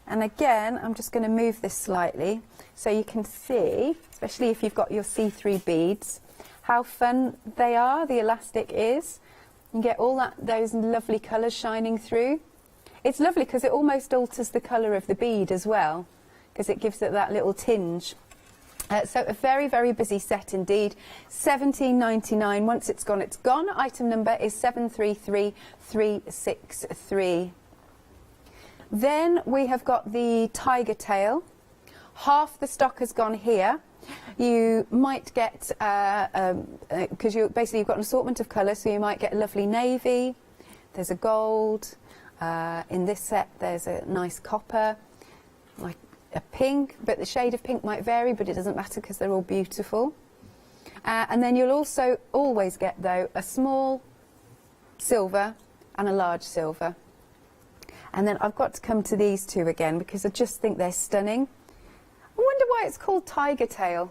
And again, I'm just going to move this slightly so you can see, especially if you've got your see-through beads, how fun they are, the elastic is. You get all those lovely colours shining through. It's lovely because it almost alters the colour of the bead as well, because it gives it that little tinge. So a very, very busy set indeed. £17.99. Once it's gone, it's gone. Item number is 733363. Then we have got the tiger tail. Half the stock has gone here. You might get, because you've got an assortment of colours, so you might get a lovely navy. There's a gold. In this set, there's a nice copper, like a pink, but the shade of pink might vary, but it doesn't matter because they're all beautiful. And then you'll also always get, though, a small silver and a large silver. And then I've got to come to these two again because I just think they're stunning. I wonder why it's called tiger tail.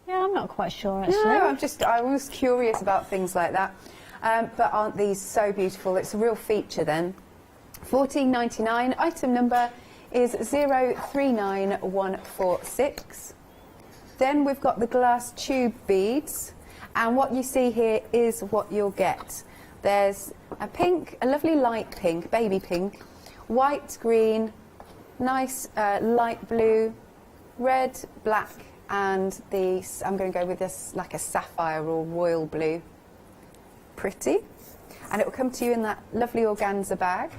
Yeah, I'm not quite sure actually. No, I was curious about things like that. But aren't these so beautiful? It's a real feature then. £14.99. Item number is 039146. Then we've got the glass tube beads, and what you see here is what you'll get. There's a pink, a lovely light pink, baby pink, white, green, nice light blue, red, black, and I'm going to go with this like a sapphire or royal blue. Pretty. And it will come to you in that lovely organza bag.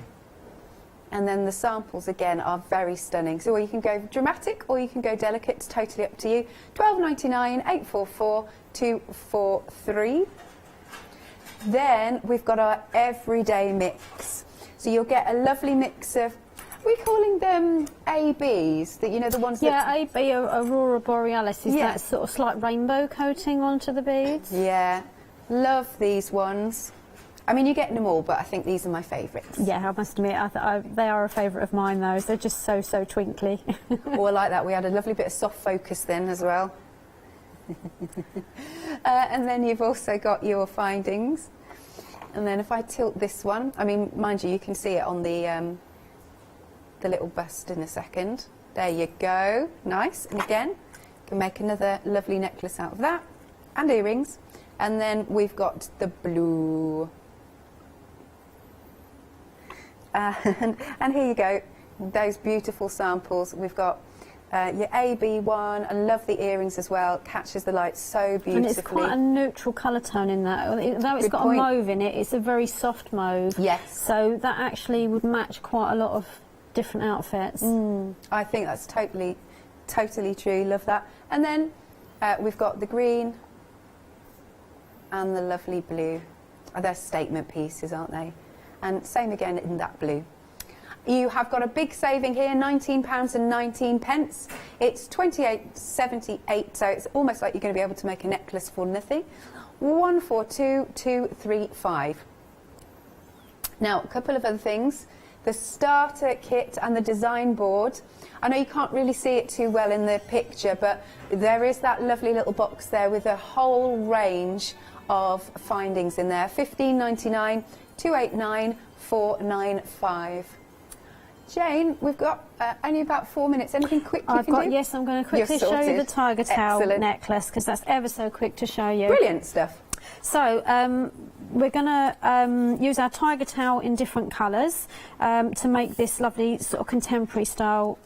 And then the samples again are very stunning. So you can go dramatic or you can go delicate. It's totally up to you. £12.99, 844 243. Then we've got our everyday mix. So you'll get a lovely mix of, are we calling them ABs? That, you know, the ones that... Yeah, AB, Aurora Borealis, is that sort of slight rainbow coating onto the beads? Yeah, love these ones. I mean, you're getting them all, but I think these are my favourites. Yeah, I must admit, they are a favourite of mine, those. They're just so, so twinkly. Oh, I like that. We had a lovely bit of soft focus then as well. And then you've also got your findings. And then if I tilt this one, I mean, mind you, you can see it on the little bust in a second. There you go. Nice. And again, you can make another lovely necklace out of that. And earrings. And then we've got the blue. And here you go, those beautiful samples. We've got your AB one. I love the earrings as well. Catches the light so beautifully. And it's quite a neutral colour tone in that. Though it's got a mauve in it, it's a very soft mauve. Yes. So that actually would match quite a lot of different outfits. I think that's totally true. Love that. And then we've got the green and the lovely blue. They're statement pieces, aren't they? And same again in that blue. You have got a big saving here, £19.19. It's £28.78, so it's almost like you're going to be able to make a necklace for nothing. 142235. Now, a couple of other things. The starter kit and the design board. I know you can't really see it too well in the picture, but there is that lovely little box there with a whole range of findings in there. £15.99, 289 495. Jane, we've got only about 4 minutes. Anything quick you can do? Yes, I'm going to quickly show you the tiger tail necklace because that's ever so quick to show you. Brilliant stuff. So we're going to use our tiger tail in different colours to make this lovely sort of contemporary style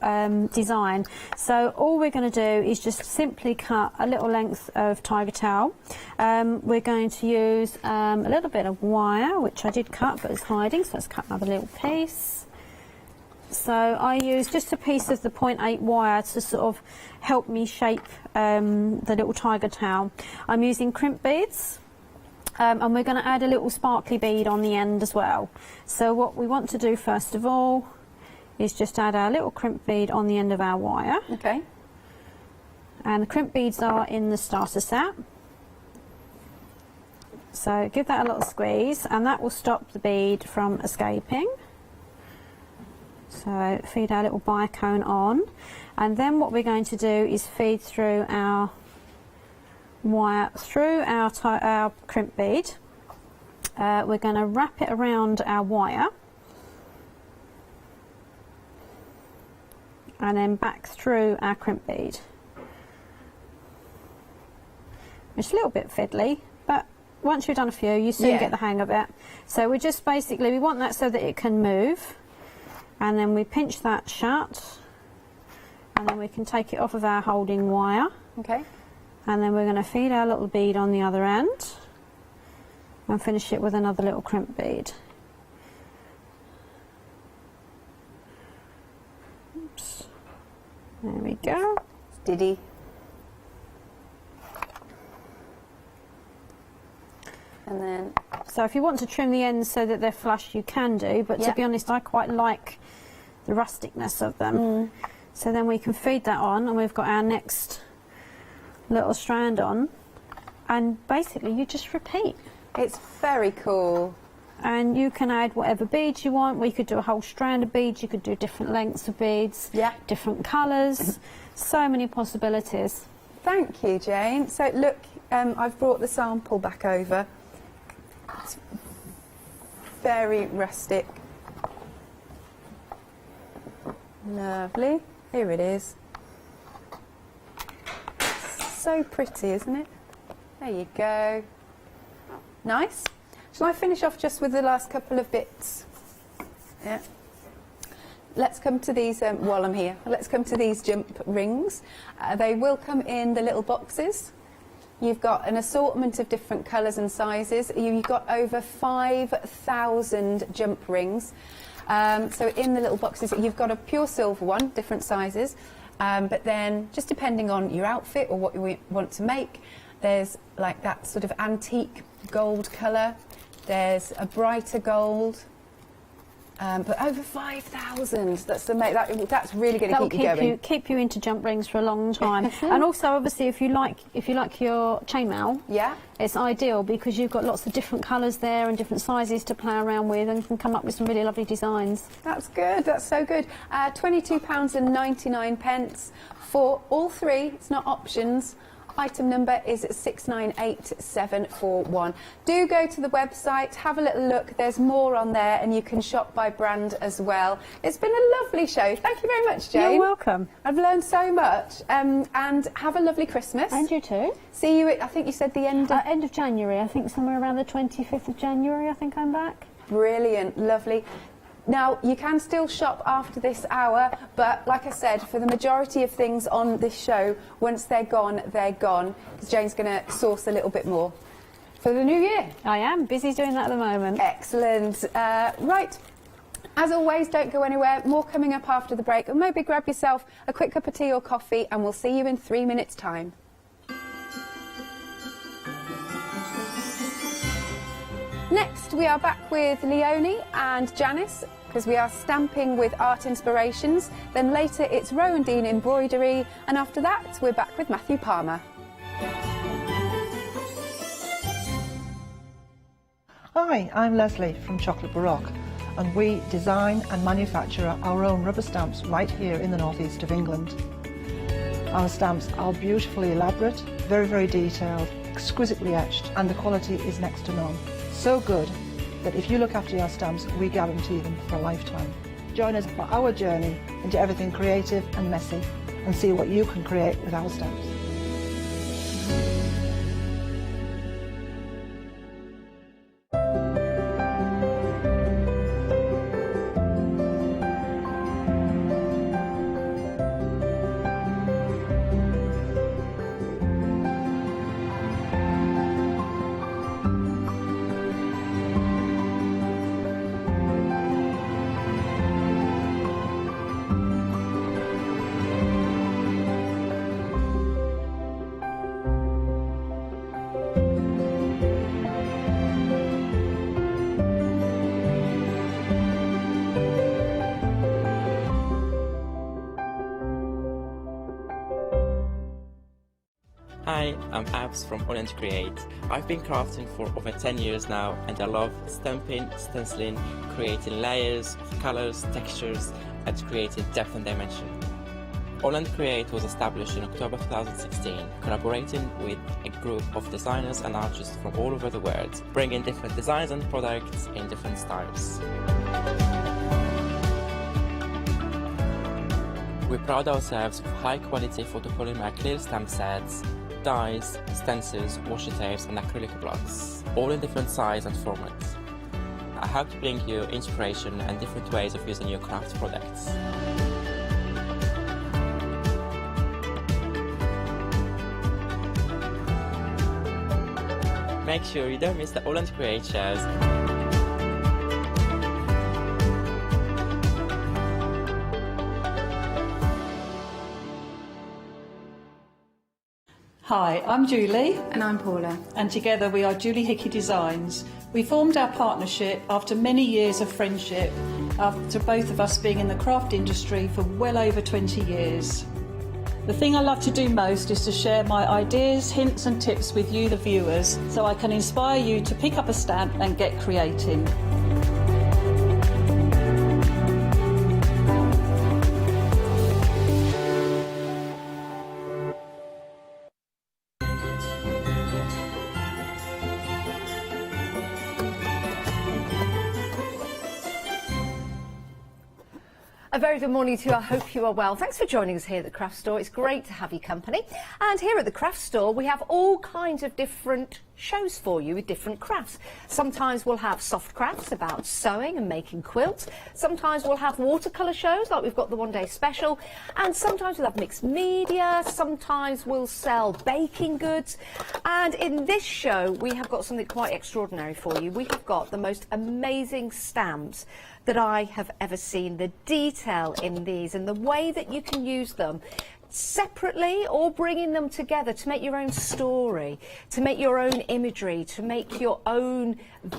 design. So all we're going to do is just simply cut a little length of tiger tail. We're going to use a little bit of wire, which I did cut but it's hiding, so let's cut another little piece. So I use just a piece of the 0.8 wire to sort of help me shape the little tiger tail. I'm using crimp beads. And we're going to add a little sparkly bead on the end as well. So what we want to do first of all is just add our little crimp bead on the end of our wire. Okay. And the crimp beads are in the starter set. So give that a little squeeze and that will stop the bead from escaping. So feed our little bicone on, and then what we're going to do is feed through our wire through our crimp bead. We're going to wrap it around our wire and then back through our crimp bead. It's a little bit fiddly, but once you've done a few you soon get the hang of it. So we just basically, we want that so that it can move, and then we pinch that shut, and then we can take it off of our holding wire. Okay. And then we're going to feed our little bead on the other end and finish it with another little crimp bead. Oops. There we go. Steady. And then, so if you want to trim the ends so that they're flush, you can do, but to be honest, I quite like the rusticness of them. So then we can feed that on, and we've got our next little strand on, and basically you just repeat. It's very cool. And you can add whatever beads you want. We could do a whole strand of beads, you could do different lengths of beads, different colours, so many possibilities. Thank you, Jane. So look, I've brought the sample back over. It's very rustic. Lovely. Here it is. So pretty, isn't it? There you go. Nice. Shall I finish off just with the last couple of bits? Yeah. Let's come to these, while I'm here, let's come to these jump rings. They will come in the little boxes. You've got an assortment of different colours and sizes. You've got over 5,000 jump rings. So in the little boxes, you've got a pure silver one, different sizes. But then, just depending on your outfit or what you want to make, there's like that sort of antique gold colour. There's a brighter gold. But over 5,000. That's really going to keep you going. Keep you into jump rings for a long time. And also, obviously, if you like your chainmail, it's ideal because you've got lots of different colours there and different sizes to play around with, and you can come up with some really lovely designs. That's good. That's so good. £22.99 for all three. It's not options. Item number is 698741. Do go to the website, have a little look. There's more on there, and you can shop by brand as well. It's been a lovely show. Thank you very much, Jane. You're welcome. I've learned so much. And have a lovely Christmas. And you too. See you at, I think you said the end of January. I think somewhere around the 25th of January, I think I'm back. Brilliant. Lovely. Now, you can still shop after this hour, but like I said, for the majority of things on this show, once they're gone, because Jane's going to source a little bit more for the new year. I am busy doing that at the moment. Excellent. Right. As always, don't go anywhere. More coming up after the break. And maybe grab yourself a quick cup of tea or coffee, and we'll see you in 3 minutes' time. Next, we are back with Leonie and Janice, because we are stamping with art inspirations. Then later, it's Rowan Dean Embroidery, and after that, we're back with Matthew Palmer. Hi, I'm Leslie from Chocolate Baroque, and we design and manufacture our own rubber stamps right here in the northeast of England. Our stamps are beautifully elaborate, very, very detailed, exquisitely etched, and the quality is next to none. So good that if you look after your stamps, we guarantee them for a lifetime. Join us for our journey into everything creative and messy, and see what you can create with our stamps. Hi, I'm Abs from AALL Create. I've been crafting for over 10 years now, and I love stamping, stenciling, creating layers, colours, textures, and creating depth and dimension. AALL Create was established in October 2016, collaborating with a group of designers and artists from all over the world, bringing different designs and products in different styles. We pride ourselves with high-quality photopolymer clear stamp sets, dies, stencils, washi tapes and acrylic blocks, all in different size and formats. I hope to bring you inspiration and different ways of using your craft products. Make sure you don't miss the AALL Create shows. Hi, I'm Julie. And I'm Paula. And together we are Julie Hickey Designs. We formed our partnership after many years of friendship, after both of us being in the craft industry for well over 20 years. The thing I love to do most is to share my ideas, hints and tips with you, the viewers, so I can inspire you to pick up a stamp and get creating. A very good morning to you. I hope you are well. Thanks for joining us here at the Craft Store. It's great to have your company. And here at the Craft Store, we have all kinds of different shows for you with different crafts. Sometimes we'll have soft crafts about sewing and making quilts. Sometimes we'll have watercolour shows, like we've got the one-day special. And sometimes we'll have mixed media. Sometimes we'll sell baking goods. And in this show, we have got something quite extraordinary for you. We have got the most amazing stamps that I have ever seen. The detail in these and the way that you can use them separately or bringing them together to make your own story, to make your own imagery, to make your own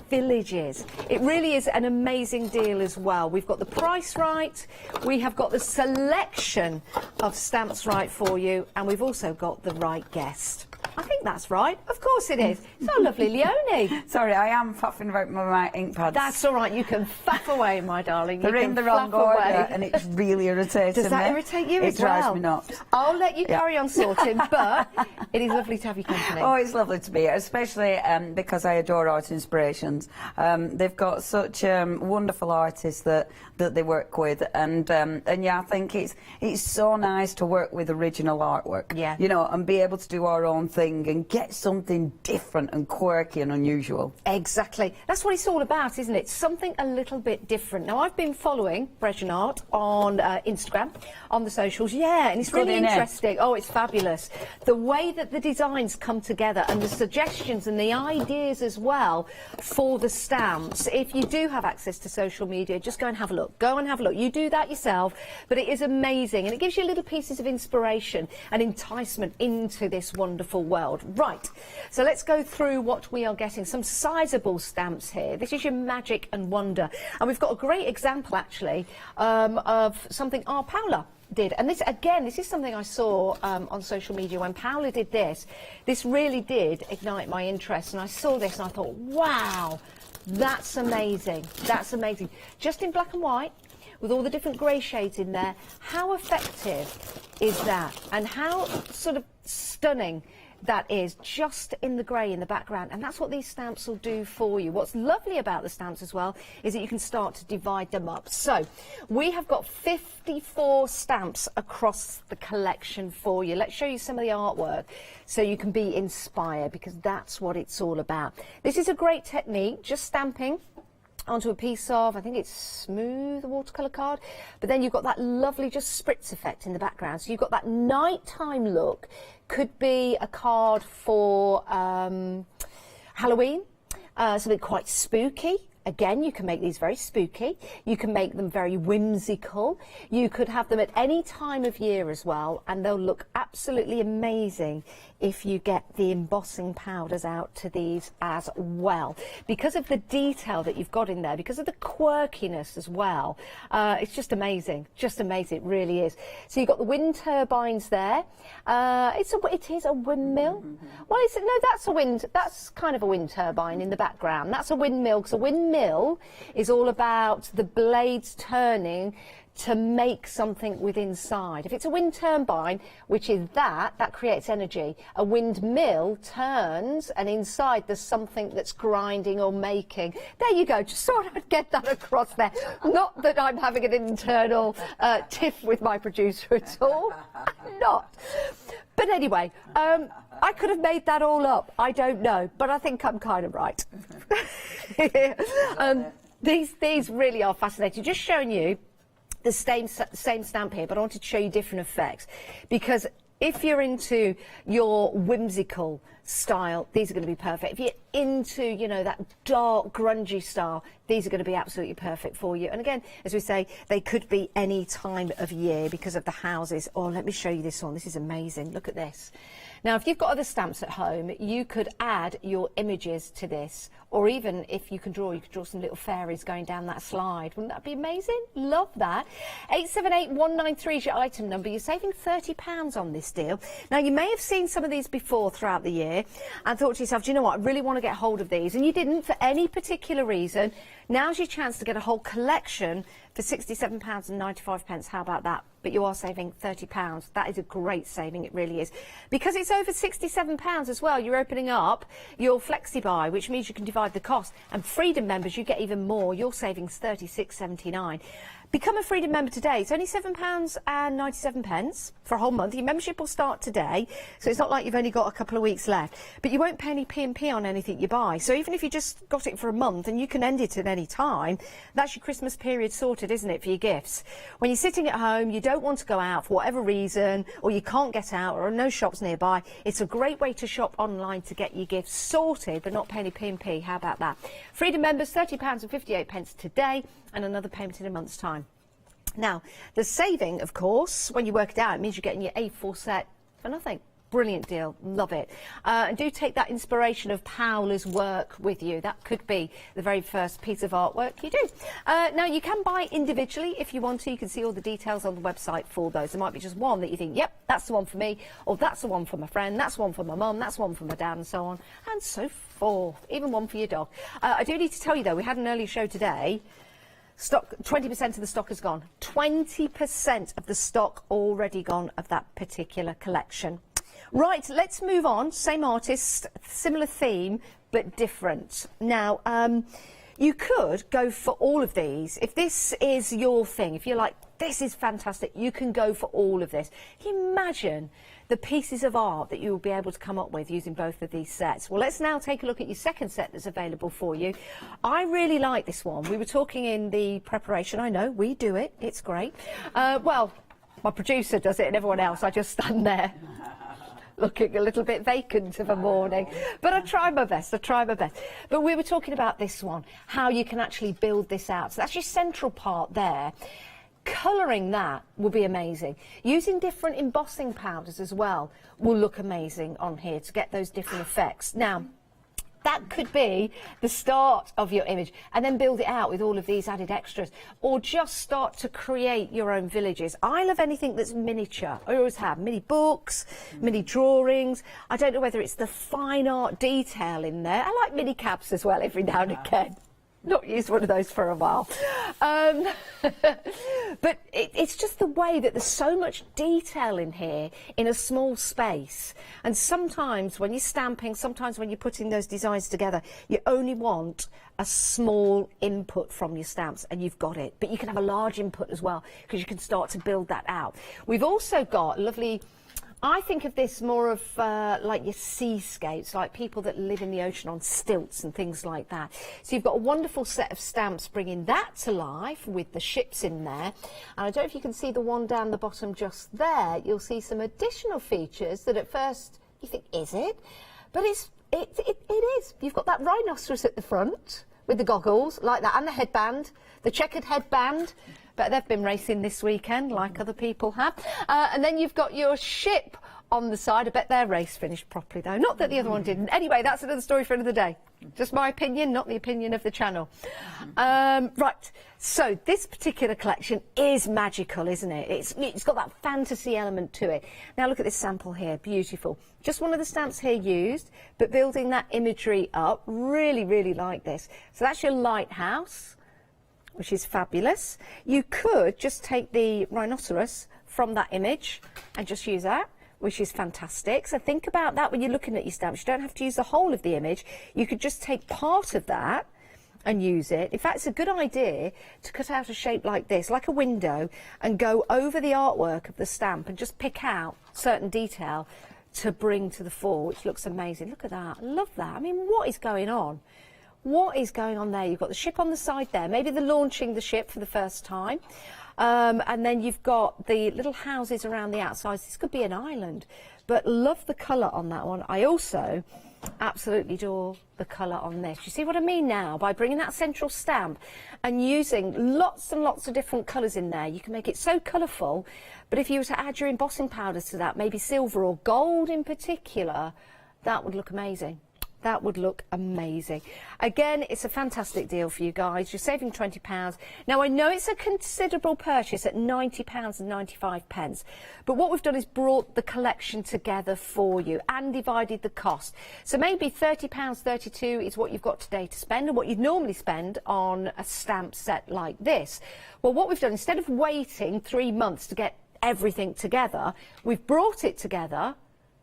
villages. It really is an amazing deal as well. We've got the price right, we have got the selection of stamps right for you, and we've also got the right guest. I think that's right. Of course it is. So lovely, Leonie. Sorry, I am faffing about with my ink pads. That's all right. You can faff away, my darling. They're in the wrong order, and it's really irritating. Does that me. irritate you It as well? drives me nuts. I'll let you carry on sorting, but it is lovely to have your company. Oh, it's lovely to be here, especially because I adore Art Inspirations. They've got such wonderful artists that they work with, and yeah, I think it's so nice to work with original artwork. Yeah. You know, and be able to do our own thing and get something different and quirky and unusual. Exactly. That's what it's all about, isn't it? Something a little bit different. Now, I've been following Parisian Art on Instagram, on the socials. Yeah, and it's really interesting. Oh, it's fabulous. The way that the designs come together and the suggestions and the ideas as well for the stamps. If you do have access to social media, just go and have a look. Go and have a look. You do that yourself, but it is amazing, and it gives you little pieces of inspiration and enticement into this wonderful world. Right, so let's go through what we are getting. Some sizable stamps here. This is your Magic and Wonder, and we've got a great example actually of something our Paula did. And this, again, this is something I saw on social media when Paula did this. This really did ignite my interest, and I saw this and I thought, wow, that's amazing. That's amazing. Just in black and white, with all the different grey shades in there. How effective is that? And how sort of stunning that is, just in the grey in the background. And that's what these stamps will do for you. What's lovely about the stamps as well is that you can start to divide them up. So we have got 54 stamps across the collection for you. Let's show you some of the artwork so you can be inspired, because that's what it's all about. This is a great technique, just stamping onto a piece of, I think it's smooth watercolour card, but then you've got that lovely just spritz effect in the background. So you've got that nighttime look. Could be a card for Halloween, something quite spooky. again, you can make these very spooky. You can make them very whimsical. You could have them at any time of year as well, and they'll look absolutely amazing if you get the embossing powders out to these as well. Because of the detail that you've got in there, because of the quirkiness as well, it's just amazing. Just amazing, it really is. So you've got the wind turbines there. It is a windmill. Well, that's kind of a wind turbine in the background. That's a windmill, because a windmill is all about the blades turning to make something with inside. If it's a wind turbine, which is that creates energy. A windmill turns, and inside there's something that's grinding or making. There you go, just thought I'd get that across there. Not that I'm having an internal tiff with my producer at all. I'm not. But anyway, I could have made that all up. I don't know, but I think I'm kind of right. These really are fascinating. Just showing you the same stamp here, but I wanted to show you different effects, because if you're into your whimsical style, these are going to be perfect. If you're into, you know, that dark, grungy style, these are going to be absolutely perfect for you. And again, as we say, they could be any time of year because of the houses. Oh, let me show you this one. This is amazing. Look at this. Now, if you've got other stamps at home, you could add your images to this, or even if you could draw some little fairies going down that slide. Wouldn't that be amazing? Love that. 878193 is your item number. You're saving £30 on this deal. Now, you may have seen some of these before throughout the year and thought to yourself, do you know what, I really want to get hold of these, and you didn't for any particular reason. Now's your chance to get a whole collection for £67.95. How about that? But you are saving £30. That is a great saving, it really is. Because it's over £67 as well, you're opening up your flexi-buy, which means you can divide the cost. And Freedom members, you get even more. You're saving £36.79. Become a Freedom member today. It's only £7.97 for a whole month. Your membership will start today, so it's not like you've only got a couple of weeks left. But you won't pay any P&P on anything you buy. So even if you just got it for a month, and you can end it at any time, that's your Christmas period sorted, isn't it, for your gifts? When you're sitting at home, you don't want to go out for whatever reason, or you can't get out, or no shops nearby, it's a great way to shop online to get your gifts sorted, but not pay any P&P. How about that? Freedom members, £30.58 today, and another payment in a month's time. Now, the saving, of course, when you work it out, it means you're getting your A4 set for nothing. Brilliant deal. Love it. And do take that inspiration of Paola's work with you. That could be the very first piece of artwork you do. Now, you can buy individually if you want to. You can see all the details on the website for those. There might be just one that you think, yep, that's the one for me, or that's the one for my friend, that's one for my mum, that's one for my dad, and so on, and so forth. Even one for your dog. I do need to tell you, though, we had an early show today. Stock, 20% of the stock is gone. 20% of the stock already gone of that particular collection. Right, let's move on. Same artist, similar theme, but different. Now, you could go for all of these. If this is your thing, if you're like, this is fantastic, you can go for all of this. Can you imagine the pieces of art that you will be able to come up with using both of these sets? Well, let's now take a look at your second set that's available for you. I really like this one. We were talking in the preparation. I know, we do it. It's great. Well, my producer does it and everyone else. I just stand there looking a little bit vacant of a morning. But I try my best, But we were talking about this one, how you can actually build this out. So that's your central part there. Colouring that will be amazing. Using different embossing powders as well will look amazing on here to get those different effects. Now, that could be the start of your image, and then build it out with all of these added extras, or just start to create your own villages. I love anything that's miniature. I always have mini books, mini drawings. I don't know whether it's the fine art detail in there. I like mini cabs as well every now and again. Not used one of those for a while. But it's just the way that there's so much detail in here in a small space. And sometimes when you're stamping, sometimes when you're putting those designs together, you only want a small input from your stamps and you've got it. But you can have a large input as well, because you can start to build that out. We've also got lovely... I think of this more of like your seascapes, like people that live in the ocean on stilts and things like that. So you've got a wonderful set of stamps bringing that to life with the ships in there. And I don't know if you can see the one down the bottom just there. You'll see some additional features that at first you think, is it? But it is. You've got that rhinoceros at the front with the goggles, like that, and the headband, the checkered headband. But they've been racing this weekend, like other people have. And then you've got your ship on the side. I bet their race finished properly, though. Not that the other one didn't. Anyway, that's another story for another day. Just my opinion, not the opinion of the channel. Right, so this particular collection is magical, isn't it? It's got that fantasy element to it. Now look at this sample here, beautiful. Just one of the stamps here used, but building that imagery up. Really, really like this. So that's your lighthouse, which is fabulous. You could just take the rhinoceros from that image and just use that, which is fantastic. So think about that when you're looking at your stamps. You don't have to use the whole of the image. You could just take part of that and use it. In fact, it's a good idea to cut out a shape like this, like a window, and go over the artwork of the stamp and just pick out certain detail to bring to the fore, which looks amazing. Look at that. I love that. I mean, what is going on? What is going on there? You've got the ship on the side there. Maybe they're launching the ship for the first time. And then you've got the little houses around the outside. This could be an island, but love the colour on that one. I also absolutely adore the colour on this. You see what I mean now? By bringing that central stamp and using lots and lots of different colours in there, you can make it so colourful. But if you were to add your embossing powders to that, maybe silver or gold in particular, that would look amazing. That would look amazing. Again, it's a fantastic deal for you guys. You're saving £20. Now, I know it's a considerable purchase at £90 and 95 pence, but what we've done is brought the collection together for you and divided the cost. So maybe £30, 32 is what you've got today to spend and what you'd normally spend on a stamp set like this. Well, what we've done, instead of waiting 3 months to get everything together, we've brought it together,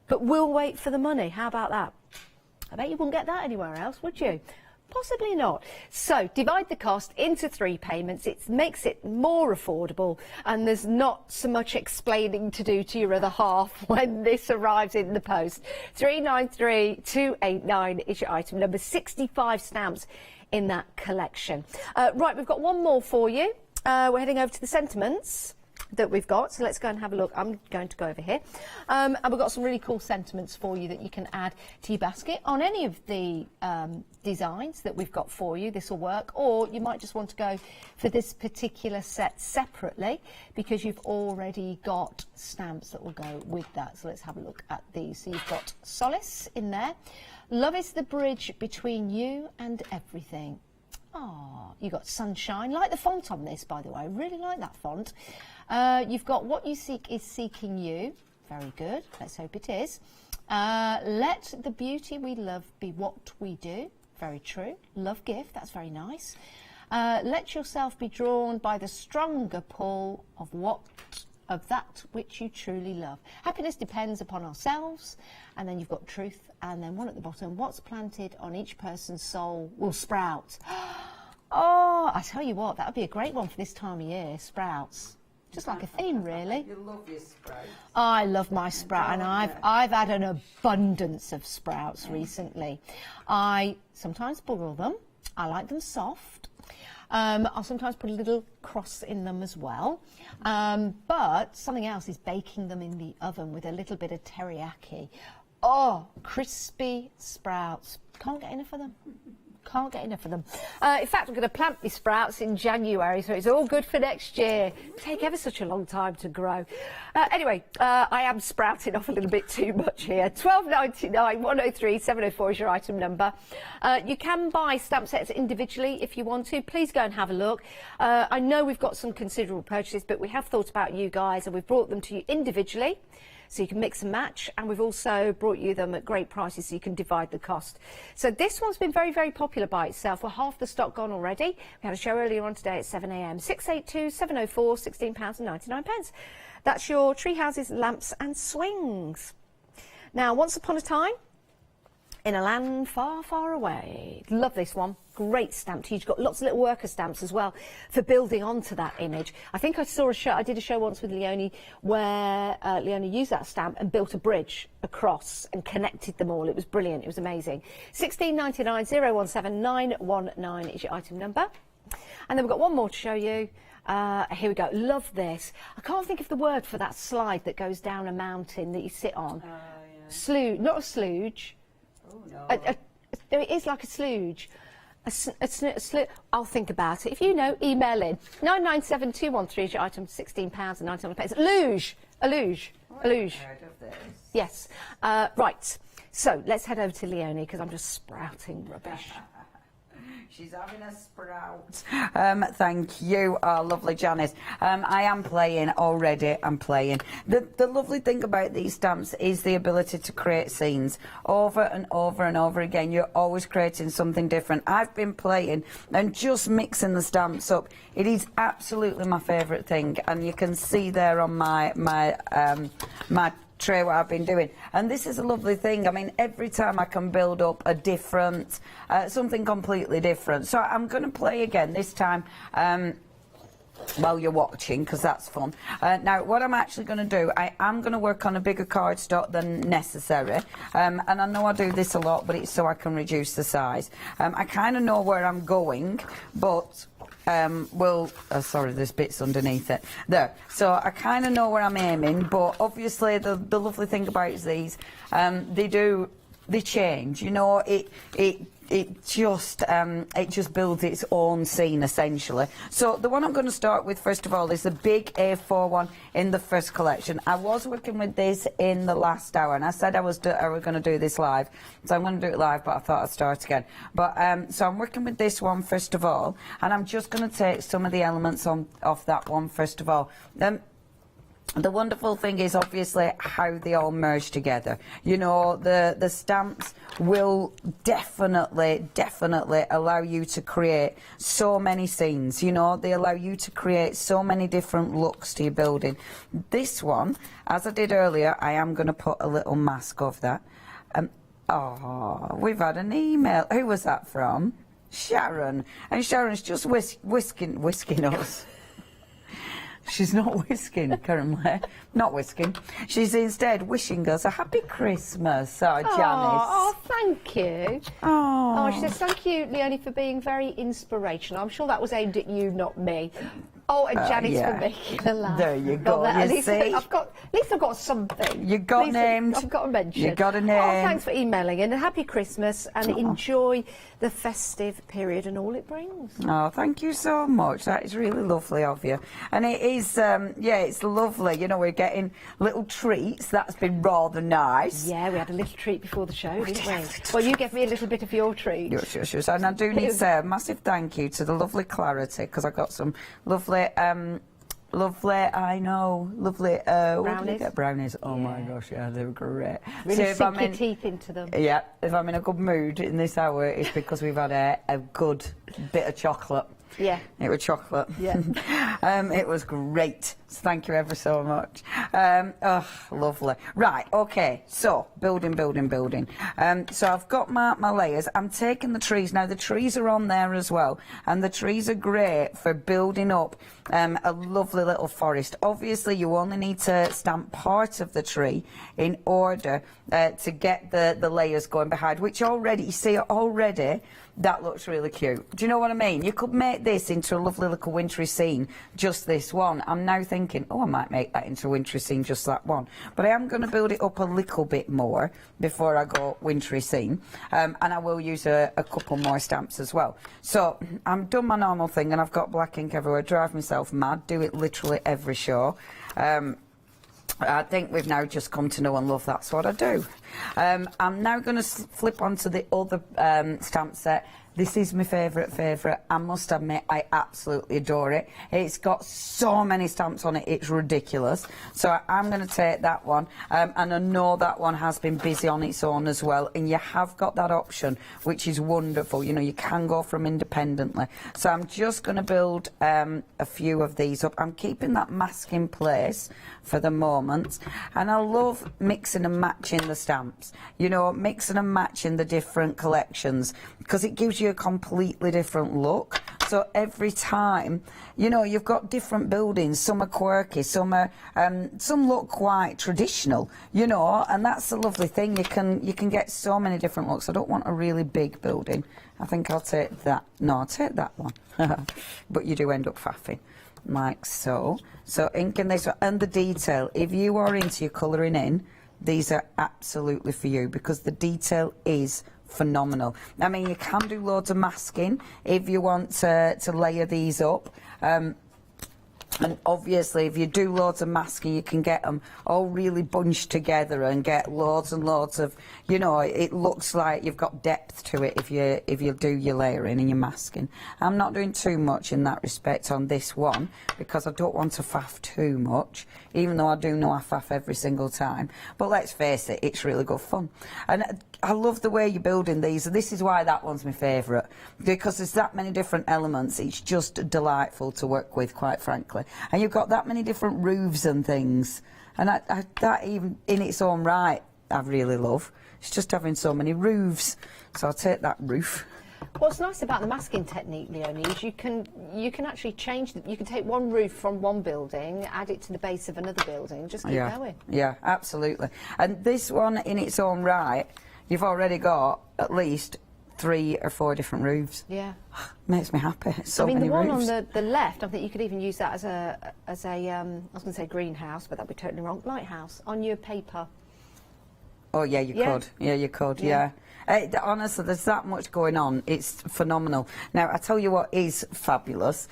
but we'll wait for the money. How about that? I bet you wouldn't get that anywhere else, would you? Possibly not. So divide the cost into 3 payments. It makes it more affordable, and there's not so much explaining to do to your other half when this arrives in the post. 393289 is your item number. 65 stamps in that collection. Right, we've got one more for you. We're heading over to the sentiments that we've got, so let's go and have a look. I'm going to go over here, and we've got some really cool sentiments for you that you can add to your basket on any of the designs that we've got for you. This will work, or you might just want to go for this particular set separately because you've already got stamps that will go with that. So let's have a look at these. So you've got Solace in there. Love is the bridge between you and everything. Oh, you got Sunshine. Like the font on this, by the way. I really like that font. You've got What You Seek Is Seeking You. Very good. Let's hope it is. Let the beauty we love be what we do. Very true. Love gift. That's very nice. Let yourself be drawn by the stronger pull of that which you truly love. Happiness depends upon ourselves. And then you've got Truth. And then one at the bottom. What's planted on each person's soul will sprout. Oh, I tell you what, that would be a great one for this time of year. Sprouts. Just like a theme, really. You love your sprouts. I love my sprout, and I've had an abundance of sprouts recently. I sometimes boil them. I like them soft. I'll sometimes put a little cross in them as well. But something else is baking them in the oven with a little bit of teriyaki. Oh, crispy sprouts. Can't get enough of them. Can't get enough of them. In fact, I'm going to plant my sprouts in January, so it's all good for next year. Take ever such a long time to grow. Anyway, I am sprouting off a little bit too much here. £12.99, 103 704 is your item number. You can buy stamp sets individually if you want to. Please go and have a look. I know we've got some considerable purchases, but we have thought about you guys, and we've brought them to you individually, so you can mix and match, and we've also brought you them at great prices so you can divide the cost. So this one's been very, very popular by itself. We're half the stock gone already. We had a show earlier on today at 7 a.m. 682 704, £16 and 99 pence. That's your tree houses, lamps and swings. Now, once upon a time, in a land far, far away. Love this one. Great stamp to use. You've got lots of little worker stamps as well for building onto that image. I think I saw a show, I did a show once with Leonie where Leonie used that stamp and built a bridge across and connected them all. It was brilliant. It was amazing. 1699 017 919 is your item number. And then we've got one more to show you. Here we go. Love this. I can't think of the word for that slide that goes down a mountain that you sit on. Not a slooge. Oh, no. It is like a slooge. I'll think about it. If you know, email in. 997213 is your item, £16.99. Luge. A luge. A luge. Yes. Right. So let's head over to Leonie because I'm just sprouting rubbish. She's having a sprout. Thank you, lovely Janice. I am playing already. I'm playing. The lovely thing about these stamps is the ability to create scenes over and over and over again. You're always creating something different. I've been playing and just mixing the stamps up. It is absolutely my favourite thing, and you can see there on my tray what I've been doing, and this is a lovely thing. I mean, every time I can build up a different something completely different. So I'm going to play again this time while you're watching, because that's fun. Now what I'm actually going to do, I am going to work on a bigger cardstock than necessary, and I know I do this a lot, but it's so I can reduce the size. I kind of know where I'm going, but sorry, there's bits underneath it there, so I kind of know where I'm aiming, but obviously the lovely thing about these, they change, you know. It just builds its own scene essentially. So the one I'm going to start with first of all is the big A4 one in the first collection. I was working with this in the last hour, and I said I was going to do this live, so I'm going to do it live, but I thought I'd start again. But so I'm working with this one first of all, and I'm just going to take some of the elements off that one first of all. The wonderful thing is obviously how they all merge together. You know, the stamps will definitely allow you to create so many scenes. You know, they allow you to create so many different looks to your building. This one, as I did earlier, I am going to put a little mask of that. Oh, we've had an email. Who was that from? Sharon. And Sharon's just whisking us. She's not whisking currently. Not whisking. She's instead wishing us a happy Christmas. Oh, Janice. Oh, thank you. Oh, she says, thank you, Leonie, for being very inspirational. I'm sure that was aimed at you, not me. Oh, and Janice for making her laugh. There you go. At You least see? at least I've got something. You got named. I've got a mention. You got a name. Oh, thanks for emailing, and a happy Christmas, and enjoy the festive period and all it brings. Oh, thank you so much. That is really lovely of you. And it is, yeah, it's lovely. You know, we're getting little treats. That's been rather nice. Yeah, we had a little treat before the show, didn't we? Well, you gave me a little bit of your treat. Yes. And I do need to say a massive thank you to the lovely Clarity, because I got some lovely, brownies. Brownies. Oh my gosh, yeah, they were great. Really sink your teeth into them. Yeah, if I'm in a good mood in this hour, it's because we've had a good bit of chocolate. Yeah. It was chocolate. Yeah. It was great. So thank you ever so much. Oh, lovely. Right, okay, so building. So I've got my layers. I'm taking the trees. Now, the trees are on there as well, and the trees are great for building up a lovely little forest. Obviously, you only need to stamp part of the tree in order to get the layers going behind, which already, you see, already that looks really cute. Do you know what I mean? You could make this into a lovely little wintry scene, just this one. I'm now thinking, oh, I might make that into a wintry scene, just that one. But I am going to build it up a little bit more before I go wintry scene. And I will use a couple more stamps as well. So I'm done my normal thing, and I've got black ink everywhere. Drive myself mad. Do it literally every show. I think we've now just come to know and love that's what I do. I'm now going to flip onto the other stamp set. This is my favourite. I must admit, I absolutely adore it. It's got so many stamps on it, it's ridiculous. So I'm going to take that one, and I know that one has been busy on its own as well, and you have got that option, which is wonderful. You know, you can go from independently. So I'm just going to build a few of these up. I'm keeping that mask in place for the moment, and I love mixing and matching the stamps. You know, mixing and matching the different collections, because it gives you a completely different look. So every time, you know, you've got different buildings. Some are quirky, some are some look quite traditional, you know, and that's the lovely thing. You can get so many different looks. I don't want a really big building. I think I'll take that. No, I'll take that one. But you do end up faffing, like so. So inking this one, and the detail. If you are into your colouring in, these are absolutely for you, because the detail is phenomenal. I mean, you can do loads of masking if you want to layer these up. And obviously, if you do loads of masking, you can get them all really bunched together and get loads and loads of, you know, it looks like you've got depth to it if you do your layering and your masking. I'm not doing too much in that respect on this one because I don't want to faff too much, even though I do know I faff every single time. But let's face it, it's really good fun. And I love the way you're building these. This is why that one's my favourite, because there's that many different elements. It's just delightful to work with, quite frankly. And you've got that many different roofs and things. And that even in its own right, I really love. It's just having so many roofs. So I'll take that roof. What's nice about the masking technique, Leonie, is you can actually change you can take one roof from one building, add it to the base of another building, just keep going. Yeah, absolutely. And this one in its own right, you've already got at least 3 or 4 different roofs. Yeah. Makes me happy. So I mean, many the one roofs. on the left, I think you could even use that as a I was going to say greenhouse, but that'd be totally wrong. Lighthouse on your paper. Oh yeah, you could. Yeah, you could. Yeah. Honestly, there's that much going on. It's phenomenal. Now, I tell you what is fabulous.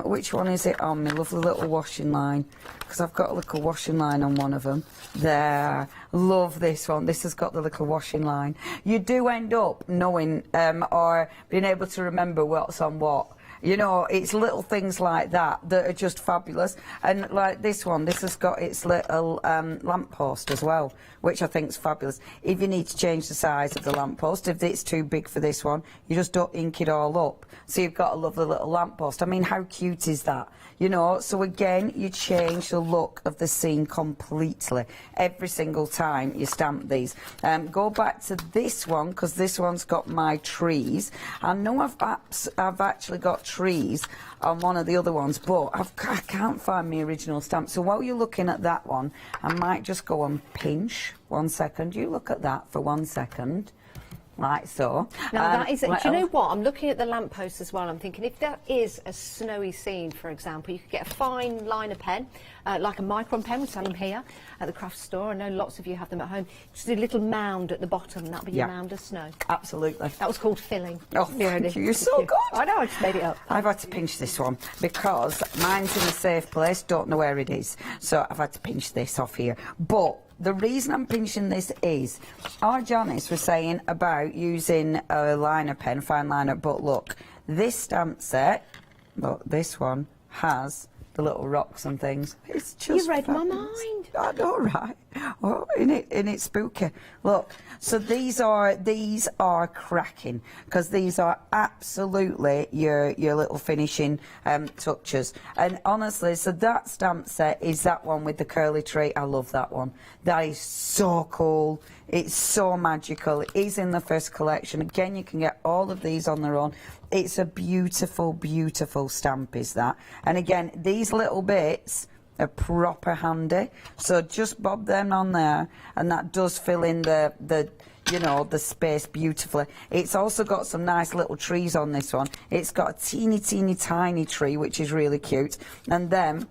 Which one is it on? My lovely little washing line, because I've got a little washing line on one of them. There. Love this one. This has got the little washing line. You do end up knowing or being able to remember what's on what. You know, it's little things like that that are just fabulous. And like this one, this has got its little lamppost as well, which I think is fabulous. If you need to change the size of the lamppost, if it's too big for this one, you just don't ink it all up. So you've got a lovely little lamppost. I mean, how cute is that? You know, so again, you change the look of the scene completely every single time you stamp these. Go back to this one, because this one's got my trees. I know I've actually got trees on one of the other ones, but I can't find my original stamp. So while you're looking at that one, I might just go and pinch. 1 second. You look at that for 1 second. Like so. Now that is, do you know what? I'm looking at the lamppost as well. I'm thinking if that is a snowy scene, for example, you could get a fine liner pen, like a micron pen. We sell them here at the craft store. I know lots of you have them at home. Just a little mound at the bottom. That'll be your mound of snow. Absolutely. That was called filling. Oh, thank you. You're so good. I know. I just made it up. I've had to pinch this one because mine's in a safe place. Don't know where it is, so I've had to pinch this off here. But the reason I'm pinching this is our Janice was saying about using a liner pen, fine liner, but look, this stamp set, look, this one has the little rocks and things. It's just you read fabulous. my mind. I know, right? Oh, isn't it spooky? Look, so these are cracking, because these are absolutely your little finishing touches. And honestly, so that stamp set is that one with the curly tree. I love that one. That is so cool. It's so magical. It is in the first collection. Again, you can get all of these on their own. It's a beautiful, beautiful stamp, is that. And again, these little bits are proper handy. So just bob them on there, and that does fill in the you know, the space beautifully. It's also got some nice little trees on this one. It's got a teeny, teeny, tiny tree, which is really cute. And then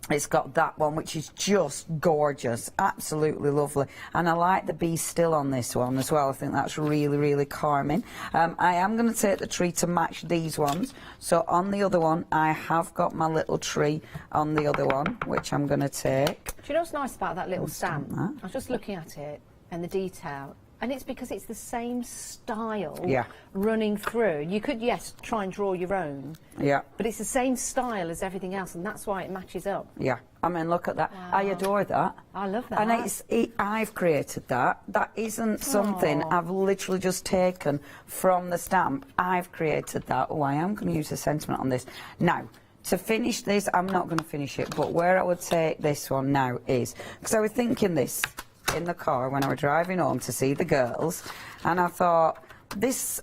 it's got that one, which is just gorgeous, absolutely lovely. And I like the bee still on this one as well. I think that's really, really calming. I am going to take the tree to match these ones. So on the other one, I have got my little tree on the other one, which I'm going to take. Do you know what's nice about that little stamp? I was just looking at it and the detail. And it's because it's the same style running through. You could, yes, try and draw your own. Yeah. But it's the same style as everything else, and that's why it matches up. Yeah. I mean, look at that. Wow. I adore that. I love that. And I've created that. That isn't something I've literally just taken from the stamp. I've created that. Oh, I am going to use a sentiment on this. Now, to finish this, I'm not going to finish it, but where I would take this one now is, because I was thinking this in the car when I was driving home to see the girls, and I thought,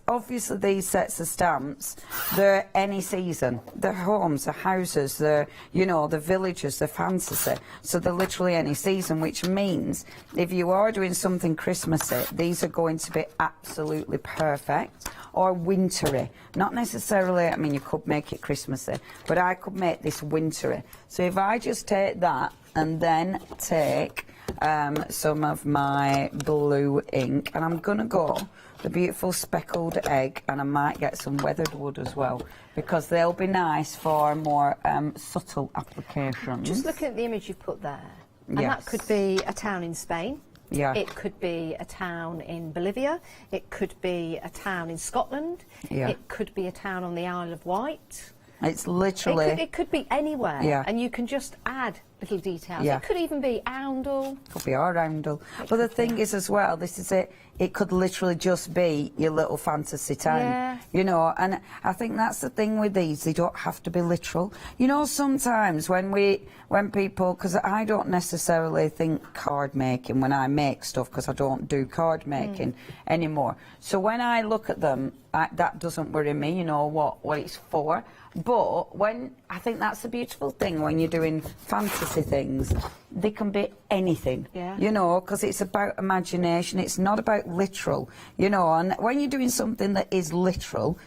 obviously these sets of stamps, they're any season. They're homes, they're houses, they're, you know, the villages, they're fantasy. So they're literally any season, which means if you are doing something Christmassy, these are going to be absolutely perfect. Or wintry. Not necessarily, I mean, you could make it Christmassy, but I could make this wintry. So if I just take that and then take some of my blue ink, and I'm going to go the beautiful speckled egg, and I might get some weathered wood as well, because they'll be nice for more subtle applications. Just looking at the image you've put there, and Yes. that could be a town in Spain. Yeah. It could be a town in Bolivia. It could be a town in Scotland. Yeah. It could be a town on the Isle of Wight. It's literally... It could be anywhere, Yeah. and you can just add little details. Yeah. It could even be Oundle. Could be our roundel. But the thing is as well, this is it, it could literally just be your little fantasy town. Yeah. You know, and I think that's the thing with these, they don't have to be literal. You know, sometimes when people, because I don't necessarily think card making when I make stuff, because I don't do card making anymore. So when I look at them, that doesn't worry me, you know, what it's for. But when, I think that's the beautiful thing when you're doing fantasy things, they can be anything, you know, because it's about imagination, it's not about literal, you know, and when you're doing something that is literal,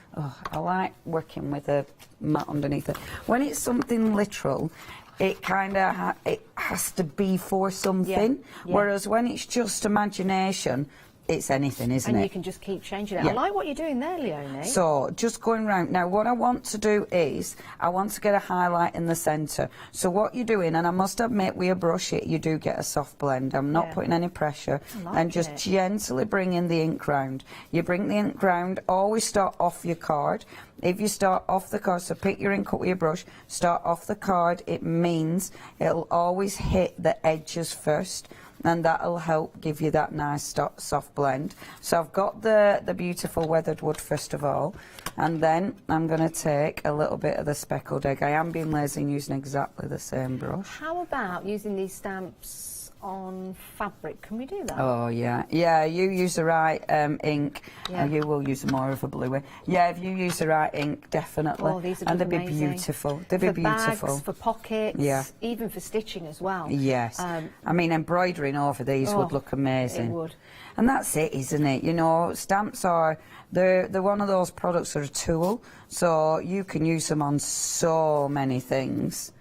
I like working with a mat underneath it. When it's something literal, it kind of it has to be for something, whereas when it's just imagination, it's anything, isn't it? And you can just keep changing it. Yeah. I like what you're doing there, Leonie. So, just going round. Now, what I want to do is, I want to get a highlight in the centre. So what you're doing, and I must admit, with a brush, you do get a soft blend. I'm not putting any pressure. And just gently bringing the ink round. You bring the ink round, always start off your card. If you start off the card, so pick your ink up with your brush, start off the card, it means it'll always hit the edges first, and that'll help give you that nice soft blend. So I've got the beautiful weathered wood first of all, and then I'm going to take a little bit of the speckled egg. I am being lazy and using exactly the same brush. How about using these stamps on fabric? Can we do that? Oh yeah, yeah. You use the right ink, you will use more of a blue. Yeah, if you use the right ink, definitely. Oh, these are and they'd be amazing. beautiful. They'd be for beautiful. bags, for pockets, Yeah. even for stitching as well. Yes. I mean, embroidering over these would look amazing. It would. And that's it, isn't it? You know, stamps are, they're one of those products that are a tool, so you can use them on so many things.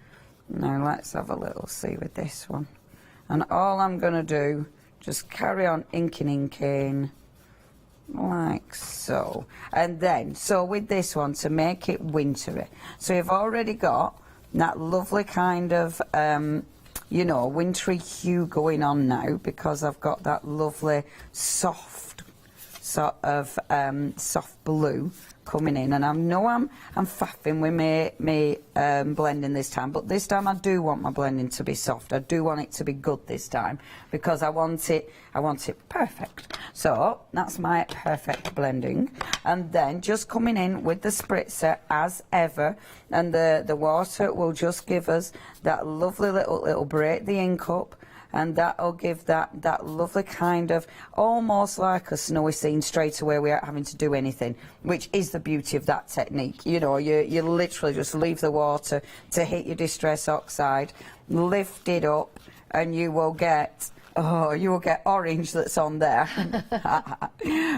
Now, let's have a little see with this one. And all I'm going to do, just carry on inking, like so. And then, so with this one, to make it wintry. So you've already got that lovely kind of, you know, wintry hue going on now, because I've got that lovely soft sort of soft blue coming in, and I know I'm faffing with me blending this time, but this time I do want my blending to be soft. I do want it to be good this time, because I want it perfect. So that's my perfect blending, and then just coming in with the spritzer as ever, and the water will just give us that lovely little break the ink up, and that'll give that lovely kind of almost like a snowy scene straight away without having to do anything, which is the beauty of that technique. You know, you literally just leave the water to hit your distress oxide, lift it up, and you will get orange that's on there.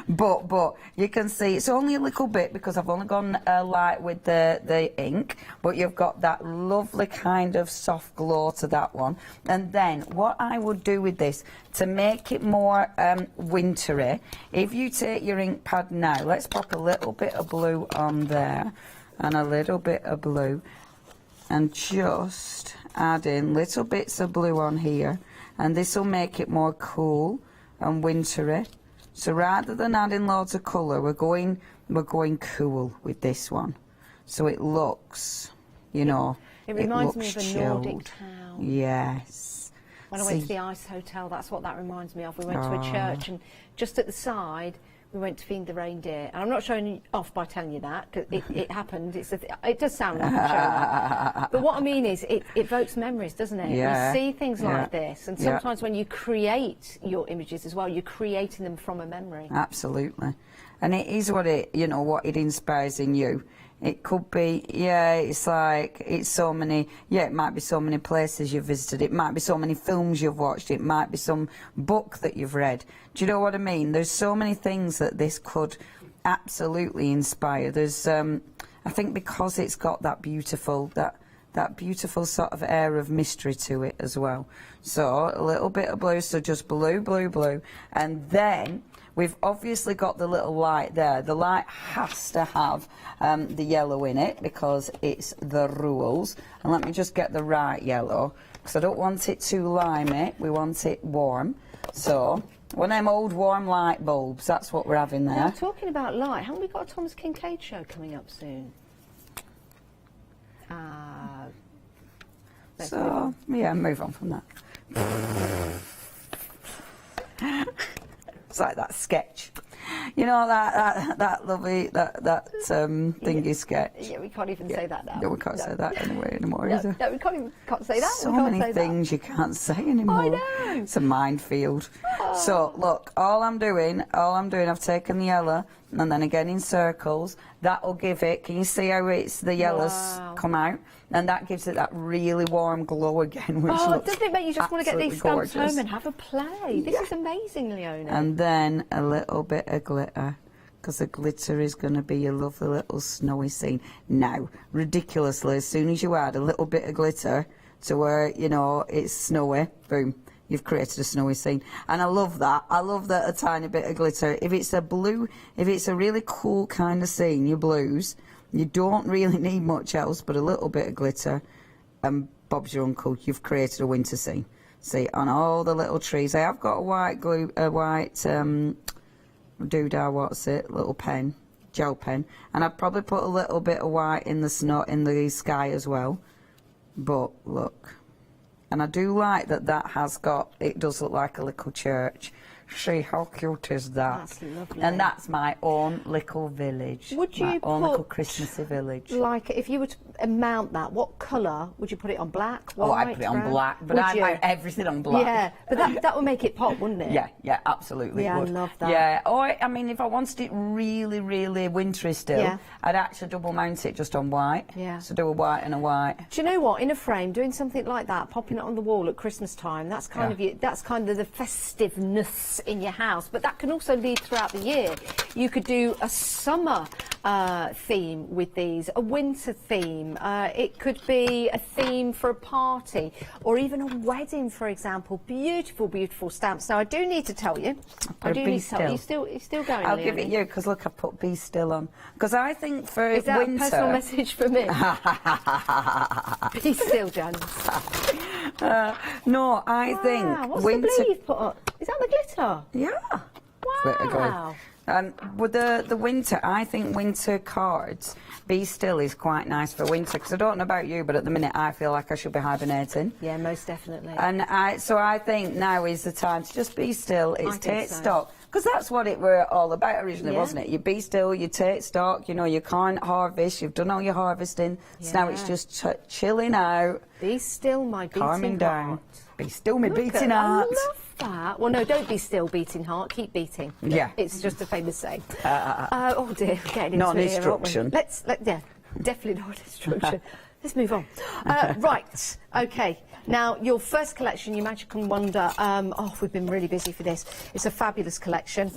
but you can see it's only a little bit, because I've only gone light with the ink, but you've got that lovely kind of soft glow to that one. And then what I would do with this to make it more wintry, if you take your ink pad now, let's pop a little bit of blue on there and a little bit of blue, and just add in little bits of blue on here, and this will make it more cool and wintry. So rather than adding loads of colour, we're going cool with this one, so it looks, you know, It reminds me looks of a chilled. Nordic town. Yes. When I went to the Ice Hotel, that's what that reminds me of. We went to a church, and just at the side, we went to feed the reindeer. And I'm not showing you off by telling you that, because it happened. It does sound like I'm showing that. But what I mean is, it evokes memories, doesn't it? Yeah. You see things Yeah. like this, and Yeah. sometimes when you create your images as well, you're creating them from a memory. Absolutely. And it is what it inspires in you. It could be, it's like, it's so many, it might be so many places you've visited, it might be so many films you've watched, it might be some book that you've read. Do you know what I mean? There's so many things that this could absolutely inspire. There's, I think because it's got that beautiful, that beautiful sort of air of mystery to it as well. So a little bit of blue, so just blue, blue, blue. And then we've obviously got the little light there. The light has to have the yellow in it because it's the rules. And let me just get the right yellow because I don't want it too limey. We want it warm. So one of them old warm light bulbs, that's what we're having there. Now, talking about light, haven't we got a Thomas Kincaid show coming up soon? So, yeah, move on from that. It's like that sketch. You know that lovely thingy sketch. Yeah, we can't even say that now. No, we can't say that anymore, no, is it? No, we can't say that. So we can't many say things you can't say anymore. I know. It's a minefield. So look, all I'm doing, I've taken the yellow and then again in circles. That'll give it. Can you see how it's the yellows come out? And that gives it that really warm glow again, which looks doesn't it make you just want to get these stamps gorgeous. home and have a play? This is amazing, Leona. And then a little bit of glitter, because the glitter is going to be a lovely little snowy scene. Now, ridiculously, as soon as you add a little bit of glitter to where, you know, it's snowy, boom, you've created a snowy scene. And I love that. I love that a tiny bit of glitter. If it's a blue, if it's a really cool kind of scene, your blues, you don't really need much else but a little bit of glitter, and Bob's your uncle, you've created a winter scene. See, on all the little trees. I have got a white doodah, what's it, little pen, gel pen, and I'd probably put a little bit of white in the snow, in the sky as well. But look, and I do like that has got, it does look like a little church. See how cute is that? That's lovely. And that's my own little village. Would you my own put, little Christmassy village. Like, if you were to mount that, what colour would you put it on? Black, white, Oh, I'd put it on brown? black, but Would I'd you? mount everything on black. Yeah, but that would make it pop, wouldn't it? Yeah, absolutely. Yeah, would. I love that. Yeah, or I mean, if I wanted it really, really wintry still, Yeah. I'd actually double mount it just on white. Yeah. So do a white and a white. Do you know what? In a frame, doing something like that, popping it on the wall at Christmas time, that's kind of that's kind of the festiveness in your house. But that can also lead throughout the year. You could do a summer theme with these, a winter theme. It could be a theme for a party, or even a wedding, for example. Beautiful, beautiful stamps. Now, I do need to tell you. You're still going. I'll give it you because look, I put "Be Still" on because I think for Is that winter. a personal message for me? Be still, Jan. No, I think What's winter. the blue you've put on? Is that the glitter? Yeah. Wow. With the winter, I think winter cards, Be Still is quite nice for winter because I don't know about you, but at the minute I feel like I should be hibernating. Yeah, most definitely. And so I think now is the time to just be still. It's take so. stock. Because that's what it were all about originally, wasn't it? You be still, you take stock, you know, you can't harvest, you've done all your harvesting, so now it's just chilling out. Be still, my beating calming down. heart. Be still, my beating heart. I love that. Well, no, don't be still, beating heart. Keep beating. Yeah. It's just a famous saying. Oh dear, we're getting into it here, aren't we? Non-instruction. Yeah, definitely not instruction. Let's move on. Right, okay. Now, your first collection, you Magic and Wonder, we've been really busy for this. It's a fabulous collection.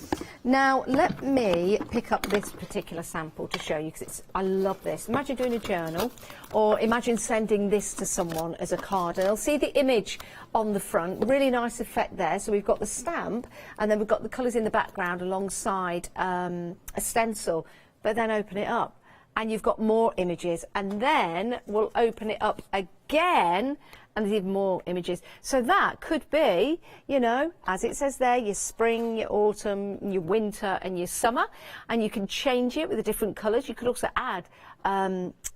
Now, let me pick up this particular sample to show you, because I love this. Imagine doing a journal, or imagine sending this to someone as a card. And they'll see the image on the front, really nice effect there. So we've got the stamp, and then we've got the colours in the background alongside a stencil, but then open it up. And you've got more images, and then we'll open it up again, and there's even more images. So that could be, you know, as it says there, your spring, your autumn, your winter, and your summer, and you can change it with the different colours. You could also add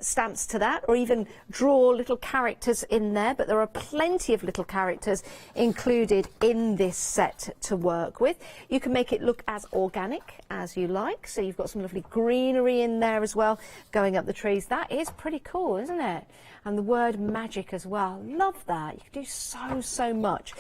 stamps to that, or even draw little characters in there, but there are plenty of little characters included in this set to work with. You can make it look as organic as you like, so you've got some lovely greenery in there as well going up the trees. That is pretty cool, isn't it? And the word magic as well. Love that. You can do so much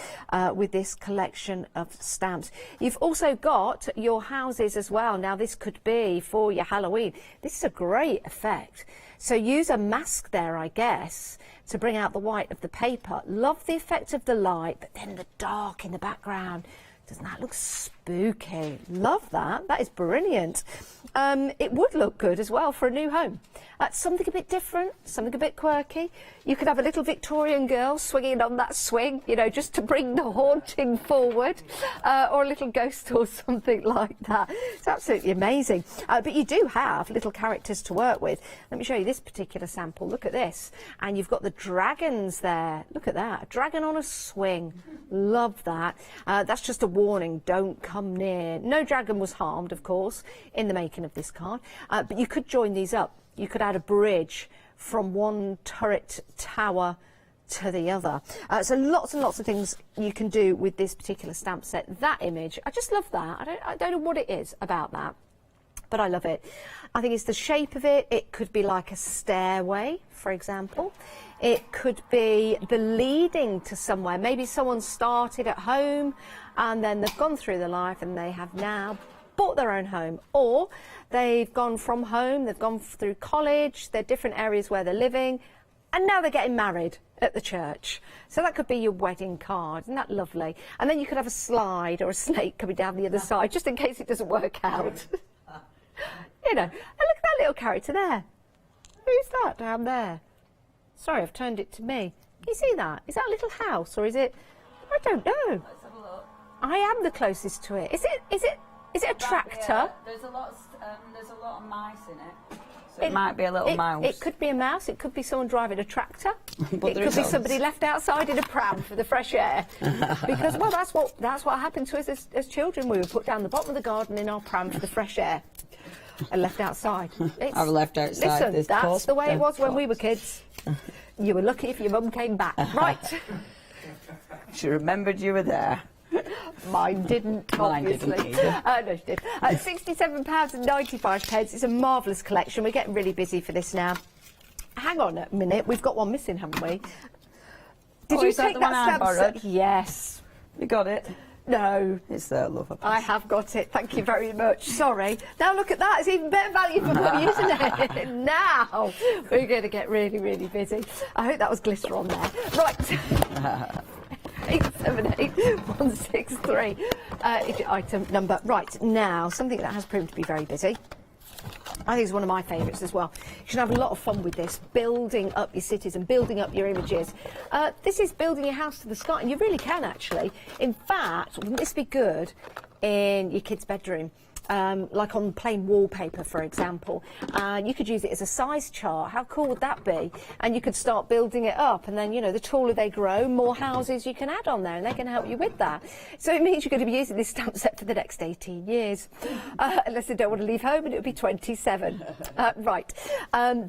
with this collection of stamps. You've also got your houses as well. Now, this could be for your Halloween. This is a great effect. So use a mask there, I guess, to bring out the white of the paper. Love the effect of the light, but then the dark in the background. Doesn't that look spooky? spooky. Love that. That is brilliant. It would look good as well for a new home. Something a bit different, something a bit quirky. You could have a little Victorian girl swinging on that swing, you know, just to bring the haunting forward, or a little ghost or something like that. It's absolutely amazing. But you do have little characters to work with. Let me show you this particular sample. Look at this. And you've got the dragons there. Look at that. A dragon on a swing. Love that. That's just a warning. Don't come near. No dragon was harmed, of course, in the making of this card. But you could join these up. You could add a bridge from one turret tower to the other. So lots and lots of things you can do with this particular stamp set. That image, I just love that. I don't know what it is about that, but I love it. I think it's the shape of it. It could be like a stairway, for example. It could be the leading to somewhere. Maybe someone started at home and then they've gone through their life and they have now bought their own home, or they've gone from home, they've gone through college, they're different areas where they're living, and now they're getting married at the church. So that could be your wedding card. Isn't that lovely? And then you could have a slide or a snake coming down the other side, just in case it doesn't work out. You know, and look at that little character there. Who's that down there? Sorry, I've turned it to me. Can you see that? Is that a little house, or is it? I don't know. Let's have a look. I am the closest to it. Is it a tractor? There's a lot of mice in it. So it might be a little mouse. It could be a mouse. It could be someone driving a tractor. It could be somebody left outside in a pram for the fresh air. Because, well, that's what happened to us as children. We were put down the bottom of the garden in our pram for the fresh air and left outside. I've left outside. Listen, that's the way it was when we were kids. You were lucky if your mum came back. Right. She remembered you were there. Mine didn't, obviously. Mine didn't No, she did. £67.95. It's a marvellous collection. We're getting really busy for this now. Hang on a minute. We've got one missing, haven't we? Did you take that stamp set? Yes. You got it? No. It's there, love. I have got it. Thank you very much. Sorry. Now look at that. It's even better value for money, isn't it? Now we're going to get really, really busy. I hope that was glitter on there. Right. 878163 item number. Right, now something that has proven to be very busy. I think it's one of my favourites as well. You should have a lot of fun with this, building up your cities and building up your images. This is building your house to the sky, and you really can actually. In fact, wouldn't this be good in your kid's bedroom? Like on plain wallpaper, for example. You could use it as a size chart. How cool would that be? And you could start building it up, and then, you know, the taller they grow, more houses you can add on there, and they can help you with that. So it means you're going to be using this stamp set for the next 18 years. Unless they don't want to leave home, and it would be 27. Right.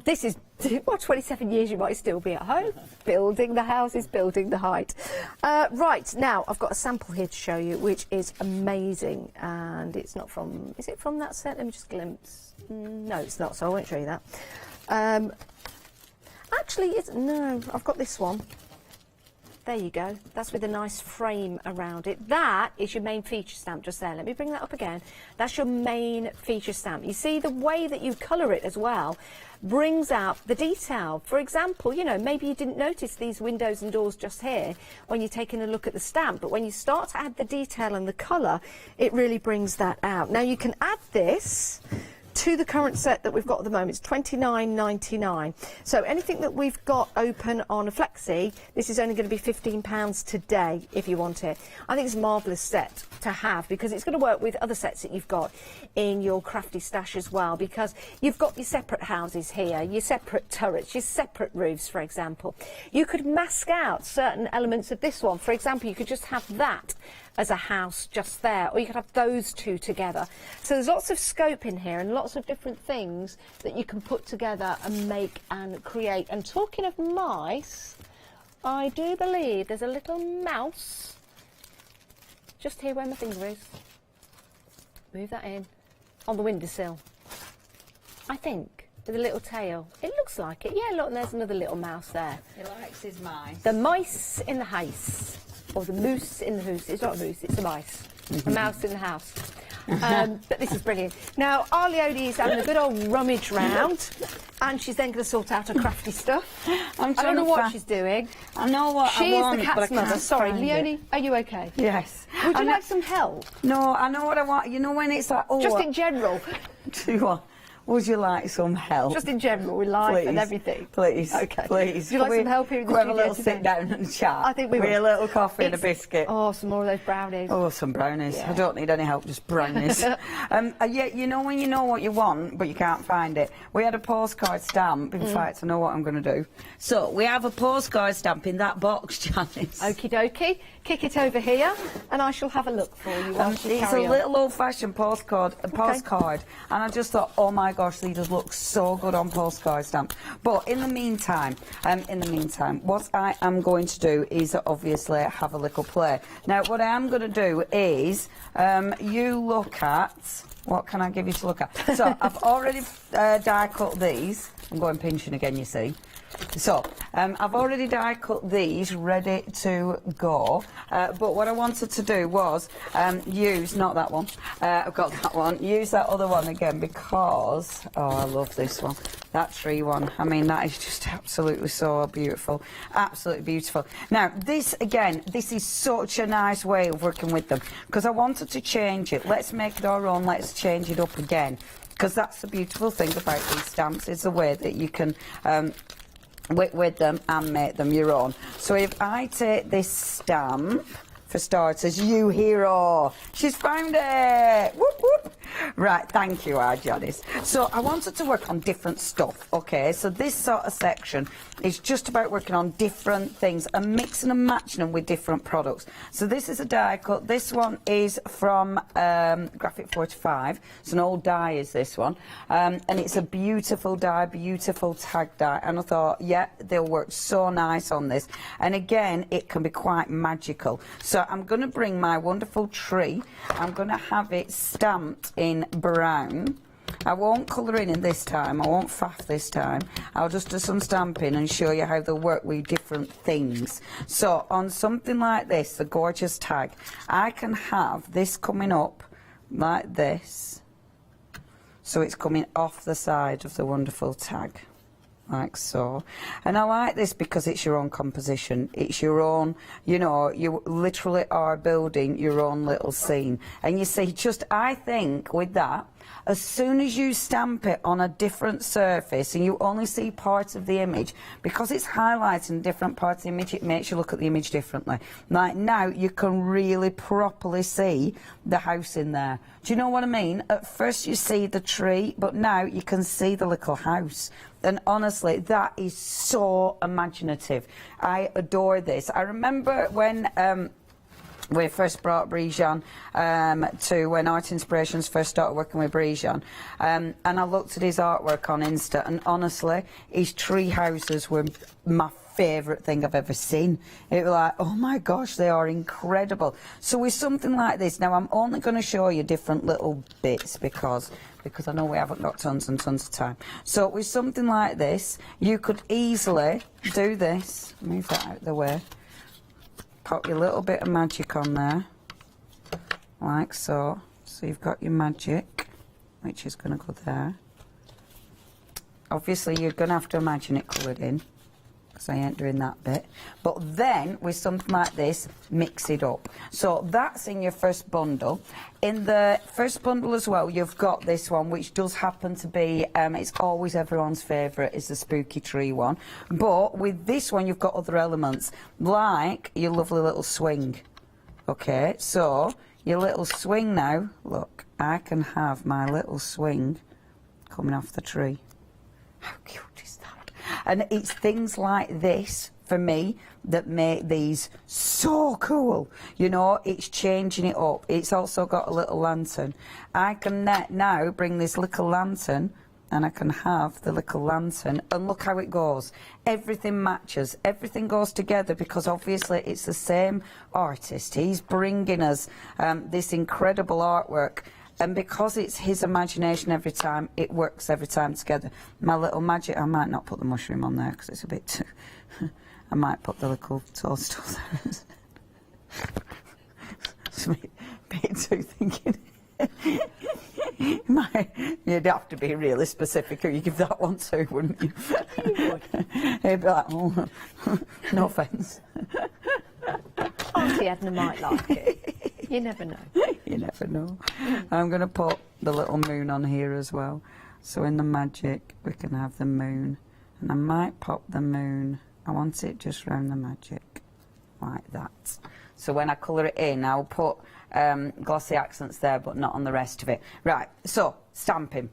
This is, well, 27 years you might still be at home, building the houses, building the height. Right, now I've got a sample here to show you, which is amazing, and it's not from, is it from that set? Let me just glimpse. No, it's not, so I won't show you that. Actually, no, I've got this one. There you go. That's with a nice frame around it. That is your main feature stamp just there. Let me bring that up again. That's your main feature stamp. You see the way that you colour it as well brings out the detail. For example, you know, maybe you didn't notice these windows and doors just here when you're taking a look at the stamp, but when you start to add the detail and the colour, it really brings that out. Now you can add this to the current set that we've got at the moment. It's £29.99. So anything that we've got open on a flexi, this is only going to be £15 today if you want it. I think it's a marvellous set to have because it's going to work with other sets that you've got in your crafty stash as well, because you've got your separate houses here, your separate turrets, your separate roofs, for example. You could mask out certain elements of this one. For example, you could just have that as a house just there, or you could have those two together. So there's lots of scope in here and lots of different things that you can put together and make and create. And talking of mice, I do believe there's a little mouse just here where my finger is. Move that in on the windowsill, I think, with a little tail. It looks like it. Yeah, look, and there's another little mouse there. He likes his mice. The mice in the house. Or the moose in the house. It's not a moose, it's a mice. A mouse in the house. But this is brilliant. Now, our Leonie is having a good old rummage round, and she's then going to sort out her crafty stuff. I don't know what she's doing. I know what I want, She's the but I cat's mother. can't Sorry, find Leonie, it. are you okay? Yes. Would you like some help? No, I know what I want. You know when it's like, oh... Just in general. Do you want... Would you like some help? Just in general, with life and everything. Please, okay. Please. Would you like some help here in the have studio a little today? sit down and chat? I think we with will. a little coffee and a biscuit. Oh, some more of those brownies. Oh, some brownies. Yeah. I don't need any help, just brownies. Yeah, you know when you know what you want, but you can't find it. We had a postcard stamp. In fact, I know what I'm going to do. So, we have a postcard stamp in that box, Janice. Okie dokie. Kick it over here, and I shall have a look for you. It's a little old-fashioned postcard, and I just thought, oh my gosh, these just look so good on postcard stamp. But in the meantime, what I am going to do is obviously have a little play. Now, what I am going to do is, you look at. What can I give you to look at? So I've already die cut these. I'm going pinching again, you see. So, I've already die cut these, ready to go. But what I wanted to do was use, not that one, I've got that one, use that other one again because, oh, I love this one. That tree one, I mean, that is just absolutely so beautiful. Absolutely beautiful. Now, this, again, this is such a nice way of working with them because I wanted to change it. Let's make it our own, let's change it up again. Because that's the beautiful thing about these stamps, is the way that you can work with them and make them your own. So if I take this stamp, for starters, you hero, she's found it! Whoop, whoop. Right, thank you, Janice. So I wanted to work on different stuff, okay? So this sort of section is just about working on different things and mixing and matching them with different products. So this is a die cut. This one is from Graphic 45. It's an old die, is this one. And it's a beautiful die, beautiful tag die. And I thought, yeah, they'll work so nice on this. And again, it can be quite magical. So I'm going to bring my wonderful tree. I'm going to have it stamped in brown. I won't colour in this time, I won't faff this time. I'll just do some stamping and show you how they'll work with different things. So on something like this, the gorgeous tag, I can have this coming up like this. So it's coming off the side of the wonderful tag. Like so. And I like this because it's your own composition. It's your own, you know, you literally are building your own little scene. And you see, just, I think with that, as soon as you stamp it on a different surface and you only see parts of the image, because it's highlighting different parts of the image, it makes you look at the image differently. Like now, you can really properly see the house in there. Do you know what I mean? At first you see the tree, but now you can see the little house. And honestly, that is so imaginative. I adore this. I remember when we first brought Parisian to when Art Inspirations first started working with Parisian, and I looked at his artwork on Insta, and honestly, his tree houses were my favourite thing I've ever seen. It was like, oh my gosh, they are incredible. So with something like this, now I'm only going to show you different little bits because I know we haven't got tons and tons of time. So with something like this, you could easily do this, move that out of the way, pop your little bit of magic on there, like so. So you've got your magic, which is going to go there. Obviously you're going to have to imagine it coloured in, because I ain't doing that bit. But then, with something like this, mix it up. So that's in your first bundle. In the first bundle as well, you've got this one, which does happen to be, it's always everyone's favourite, is the spooky tree one. But with this one, you've got other elements, like your lovely little swing. Okay, so your little swing now, look, I can have my little swing coming off the tree. How cute is that? And it's things like this, for me, that make these so cool. You know, it's changing it up. It's also got a little lantern. I can now bring this little lantern, and I can have the little lantern, and look how it goes. Everything matches. Everything goes together, because obviously it's the same artist. He's bringing us this incredible artwork. And because it's his imagination every time, it works every time together. My little magic, I might not put the mushroom on there because it's a bit too... I might put the little toadstool there. It's a bit too thinking. You'd have to be really specific, or you give that one too, wouldn't you? He'd be like, oh, no offence. Auntie Edna might like it. You never know. You never know. I'm going to put the little moon on here as well. So in the magic, we can have the moon. And I might pop the moon. I want it just round the magic, like that. So when I colour it in, I'll put glossy accents there, but not on the rest of it. Right, so stamping.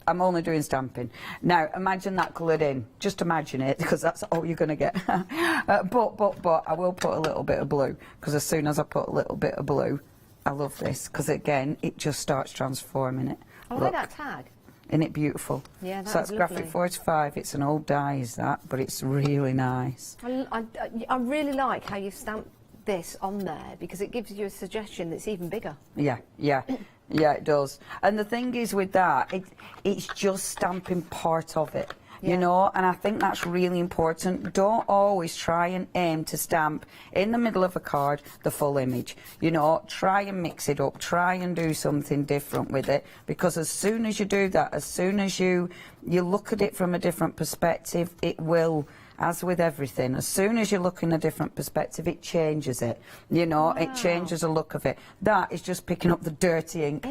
I'm only doing stamping. Now, imagine that coloured in. Just imagine it, because that's all you're going to get. But I will put a little bit of blue, because as soon as I put a little bit of blue, I love this, because again, it just starts transforming it. I like that tag. Isn't it beautiful? Yeah, that's so that's lovely. Graphic 45. It's an old die, is that? But it's really nice. I really like how you stamp this on there, because it gives you a suggestion that's even bigger. Yeah, yeah. Yeah, it does. And the thing is with that, it's just stamping part of it. You know, and I think that's really important. Don't always try and aim to stamp in the middle of a card the full image. You know, try and mix it up. Try and do something different with it, because as soon as you do that, as soon as you look at it from a different perspective, it will, as with everything, as soon as you look in a different perspective, it changes it. You know, it changes the look of it. That is just picking up the dirty ink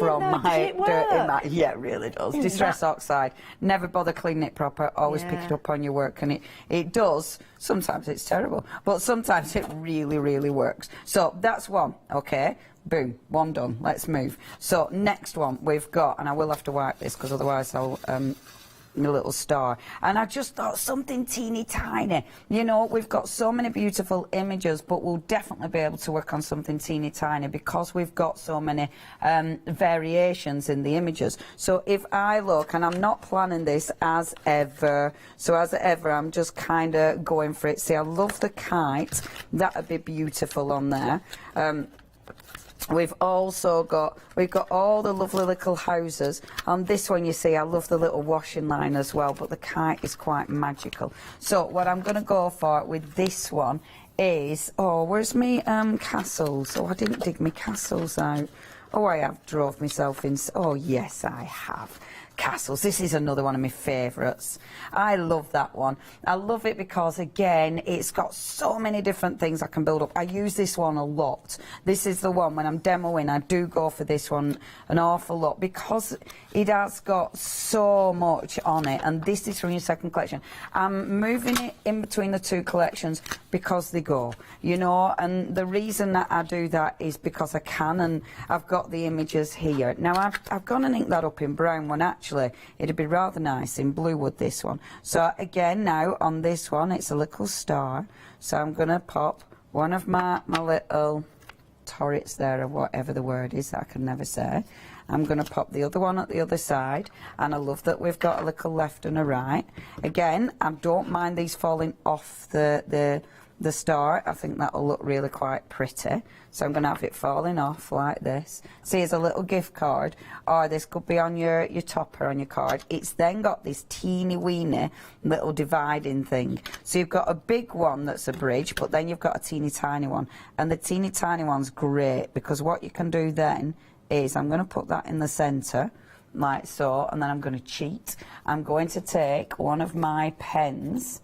from my dirty mat. Yeah, it really does. Distress oxide. Never bother cleaning it proper. Always pick it up on your work, and it does. Sometimes it's terrible, but sometimes it really, really works. So that's one. Okay. Boom, one done. Let's move. So next one we've got, and I will have to wipe this because otherwise I'll my little star, and I just thought something teeny tiny. You know, we've got so many beautiful images, but we'll definitely be able to work on something teeny tiny because we've got so many variations in the images. So if I look, and I'm not planning this as ever, so as ever I'm just kind of going for it. See, I love the kite. That would be beautiful on there. We've also got, all the lovely little houses. On this one, you see, I love the little washing line as well, but the kite is quite magical. So what I'm going to go for with this one is, oh, where's me castles? Oh, I didn't dig my castles out. Oh, I have drove myself in. Oh, yes, I have. Castles. This is another one of my favourites. I love that one. I love it because, again, it's got so many different things I can build up. I use this one a lot. This is the one, when I'm demoing, I do go for this one an awful lot because it has got so much on it, and this is from your second collection. I'm moving it in between the two collections because they go, you know, and the reason that I do that is because I can, and I've got the images here. Now, I've gone and inked that up in brown one, actually. It'd be rather nice in blue wood, this one. So again, now on this one, it's a little star. So I'm going to pop one of my little turrets there, or whatever the word is that I can never say. I'm going to pop the other one at the other side, and I love that we've got a little left and a right. Again, I don't mind these falling off the star. I think that'll look really quite pretty. So I'm going to have it falling off like this. See, as a little gift card, or this could be on your topper on your card. It's then got this teeny weeny little dividing thing. So you've got a big one that's a bridge, but then you've got a teeny tiny one. And the teeny tiny one's great, because what you can do then is, I'm going to put that in the centre, like so, and then I'm going to cheat. I'm going to take one of my pens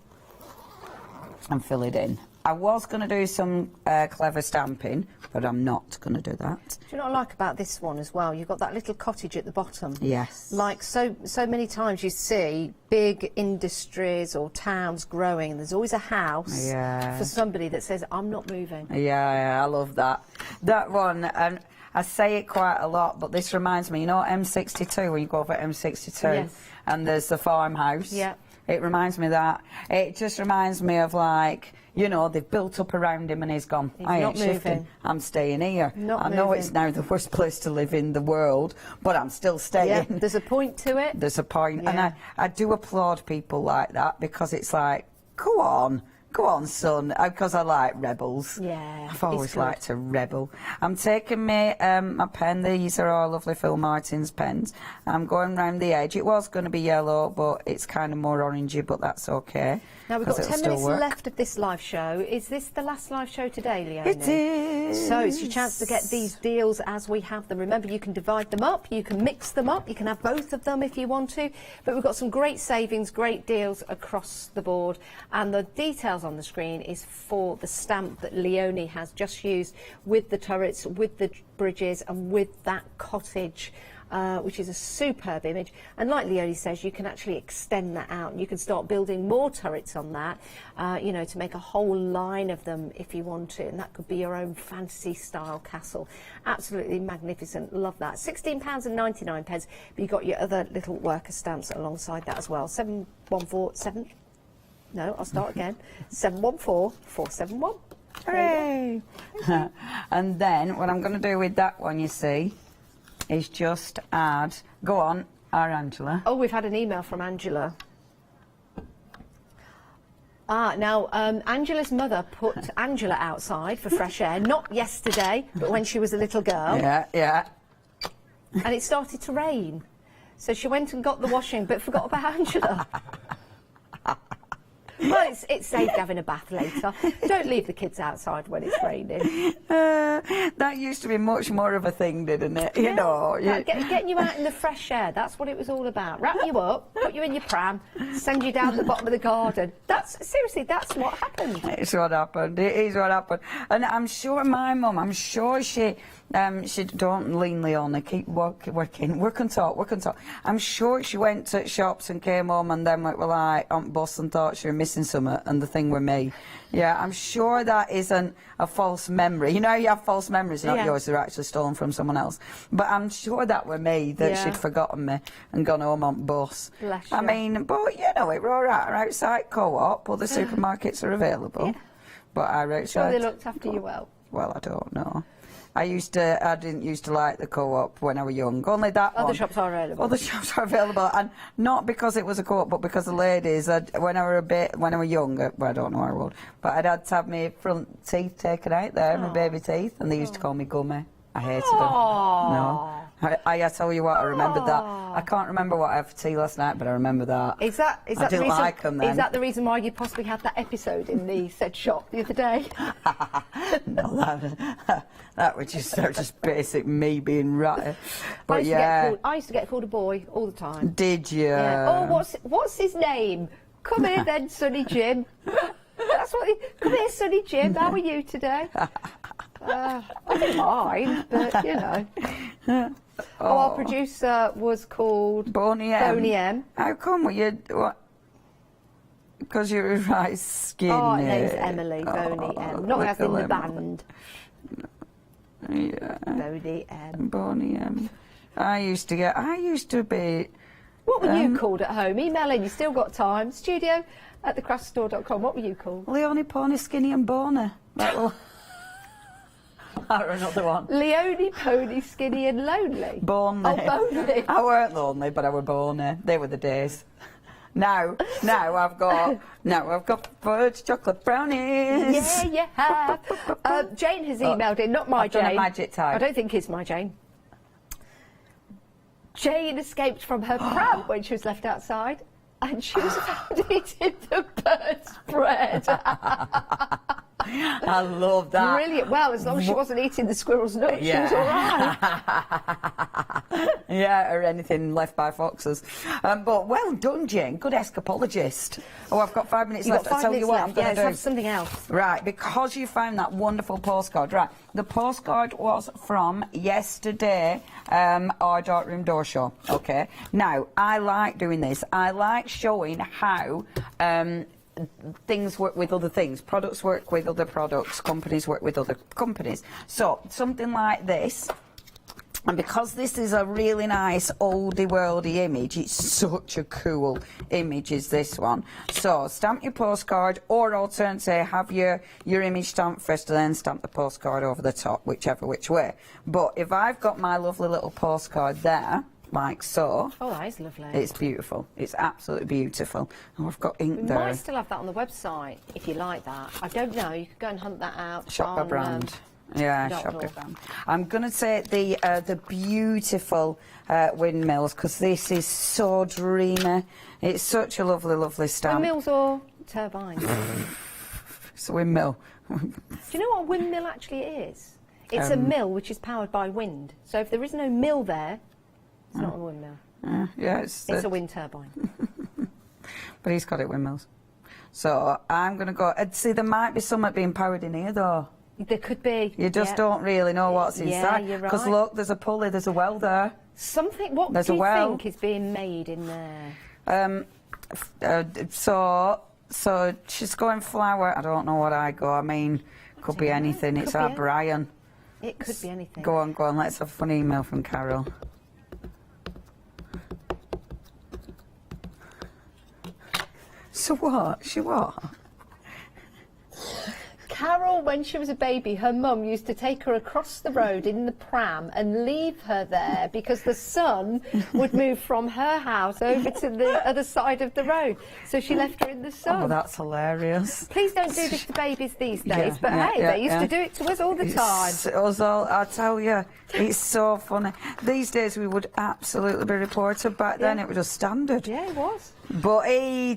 and fill it in. I was going to do some clever stamping, but I'm not going to do that. Do you know what I like about this one as well? You've got that little cottage at the bottom. Yes. Like so many times you see big industries or towns growing, and there's always a house for somebody that says, I'm not moving. Yeah, I love that. That one, and I say it quite a lot, but this reminds me, you know M62, when you go over M62, and there's the farmhouse? Yeah. It reminds me of that. It just reminds me of, like, you know, they've built up around him and he's gone, I ain't shifting, I'm staying here. I know it's now the worst place to live in the world, but I'm still staying. Yeah, there's a point to it. There's a point, and I do applaud people like that, because it's like, go on, Go on, son, because I like rebels. Yeah, I've always liked a rebel. I'm taking my pen. These are all lovely Phil Martin's pens. I'm going round the edge. It was going to be yellow, but it's kind of more orangey, but that's okay. Now, we've got 10 minutes left of this live show. Is this the last live show today, Leonie? It is. So it's your chance to get these deals as we have them. Remember, you can divide them up, you can mix them up, you can have both of them if you want to. But we've got some great savings, great deals across the board. And the details on the screen is for the stamp that Leonie has just used with the turrets, with the bridges, and with that cottage. Which is a superb image, and like Leonie says, you can actually extend that out and you can start building more turrets on that, you know, to make a whole line of them if you want to, and that could be your own fantasy style castle. Absolutely magnificent, love that. £16.99, but you've got your other little worker stamps alongside that as well. 7147, no, I'll start again, 714471. Hooray! And then what I'm going to do with that one, you see, is just add, go on, our Angela. Oh, we've had an email from Angela. Now, Angela's mother put Angela outside for fresh air, not yesterday, but when she was a little girl. Yeah, yeah. And it started to rain. So she went and got the washing, but forgot about Angela. Well, it's safe having a bath later. Don't leave the kids outside when it's raining. That used to be much more of a thing, didn't it? You know. Getting you out in the fresh air, that's what it was all about. Wrap you up, put you in your pram, send you down the bottom of the garden. Seriously, that's what happened. It's what happened. It is what happened. And I'm sure my mum, I'm sure she don't lean, Leona, keep working, work and talk. I'm sure she went to shops and came home and then went, well, on bus and thought she was missing something, and the thing with me. Yeah, I'm sure that isn't a false memory. You know, you have false memories, not yours, they're actually stolen from someone else. But I'm sure that were me, that she'd forgotten me and gone home on bus. Bless I you. mean, but you know, we're all right. We're outside Co-op, all the supermarkets are available. Yeah. But our outside. Sure, they looked after you well. Well, I don't know. I didn't used to like the Co-op when I was young. Only that one. Other shops are available. Other shops are available, and not because it was a Co-op, but because the ladies, when I was young, well, I don't know how old, but I'd had to have my front teeth taken out there, my baby teeth, and they used to call me Gummy. I hated them. No. I tell you what, I remembered that. I can't remember what I had for tea last night, but I remember that. Is that I didn't like them then. Is that the reason why you possibly had that episode in the said shop the other day? No, that was just basic me being right. But I used to get called a boy all the time. Did you? Yeah. Oh, what's his name? Come here then, Sonny Jim. That's what. Come here, Sonny Jim. How are you today? I didn't mind, but you know. Our producer was called Boney M. Boney M. How come what? Because you were right skinny. Oh, her name's Emily Boney M. Not as in the band. Yeah. Boney M. Boney M. I used to be. What were you called at home? Email in. You still got time. studio@thecraftstore.com. What were you called? Leonie, Pony, Skinny and Boner. Or another one. Leonie, Pony, Skinny and Lonely. Boney. Oh, Boney. I weren't lonely, but I were boney. They were the days. Now I've got fudge chocolate brownies. Yeah, you have. Jane has emailed in, not my I've done Jane. a magic type. I don't think it's my Jane. Jane escaped from her pram when she was left outside, and she was found eating the bird's bread. I love that. Brilliant. Well, as long as she wasn't eating the squirrel's nuts, she was all right. Yeah, or anything left by foxes. But well done, Jane. Good escapologist. Oh, I've got 5 minutes left. I'll tell you what I'm going to do. Let's have something else. Right, because you found that wonderful postcard. Right, the postcard was from yesterday, our darkroom door show. Okay. Now, I like doing this. I like showing how things work with other things. Products work with other products. Companies work with other companies. So, something like this. And because this is a really nice oldie worldy image, it's such a cool image is this one. So stamp your postcard, or alternatively have your image stamped first and then stamp the postcard over the top, whichever which way. But if I've got my lovely little postcard there, like so. Oh, that is lovely. It's beautiful. It's absolutely beautiful. Oh, I've got ink We there. might still have that on the website if you like that. I don't know. You could go and hunt that out. Shop by brand. Yeah, shop by brand. I'm going to take the beautiful windmills, because this is so dreamy. It's such a lovely, lovely stamp. Windmills or turbines? It's a windmill. Do you know what a windmill actually is? It's a mill which is powered by wind. So if there is no mill there, it's not a windmill. Yeah, it's a wind turbine. But he's got it windmills. So I'm going to go. See, there might be something being powered in here, though. There could be. You just don't really know what's inside. Yeah, you're right. Because look, there's a pulley, there's a well there. Something. What there's do you a well. think is being made in there? So she's going flower. I don't know what I go. I mean, could be anything. It's our Brian. It could be anything. Go on. Let's have a fun email from Carol. So what? She what? Carol, when she was a baby, her mum used to take her across the road in the pram and leave her there because the sun would move from her house over to the other side of the road. So she left her in the sun. Oh, that's hilarious. Please don't do this to babies these days, but hey, they used to do it to us all the time. I tell you, it's so funny. These days we would absolutely be reported. Back then it was just standard. Yeah, it was. But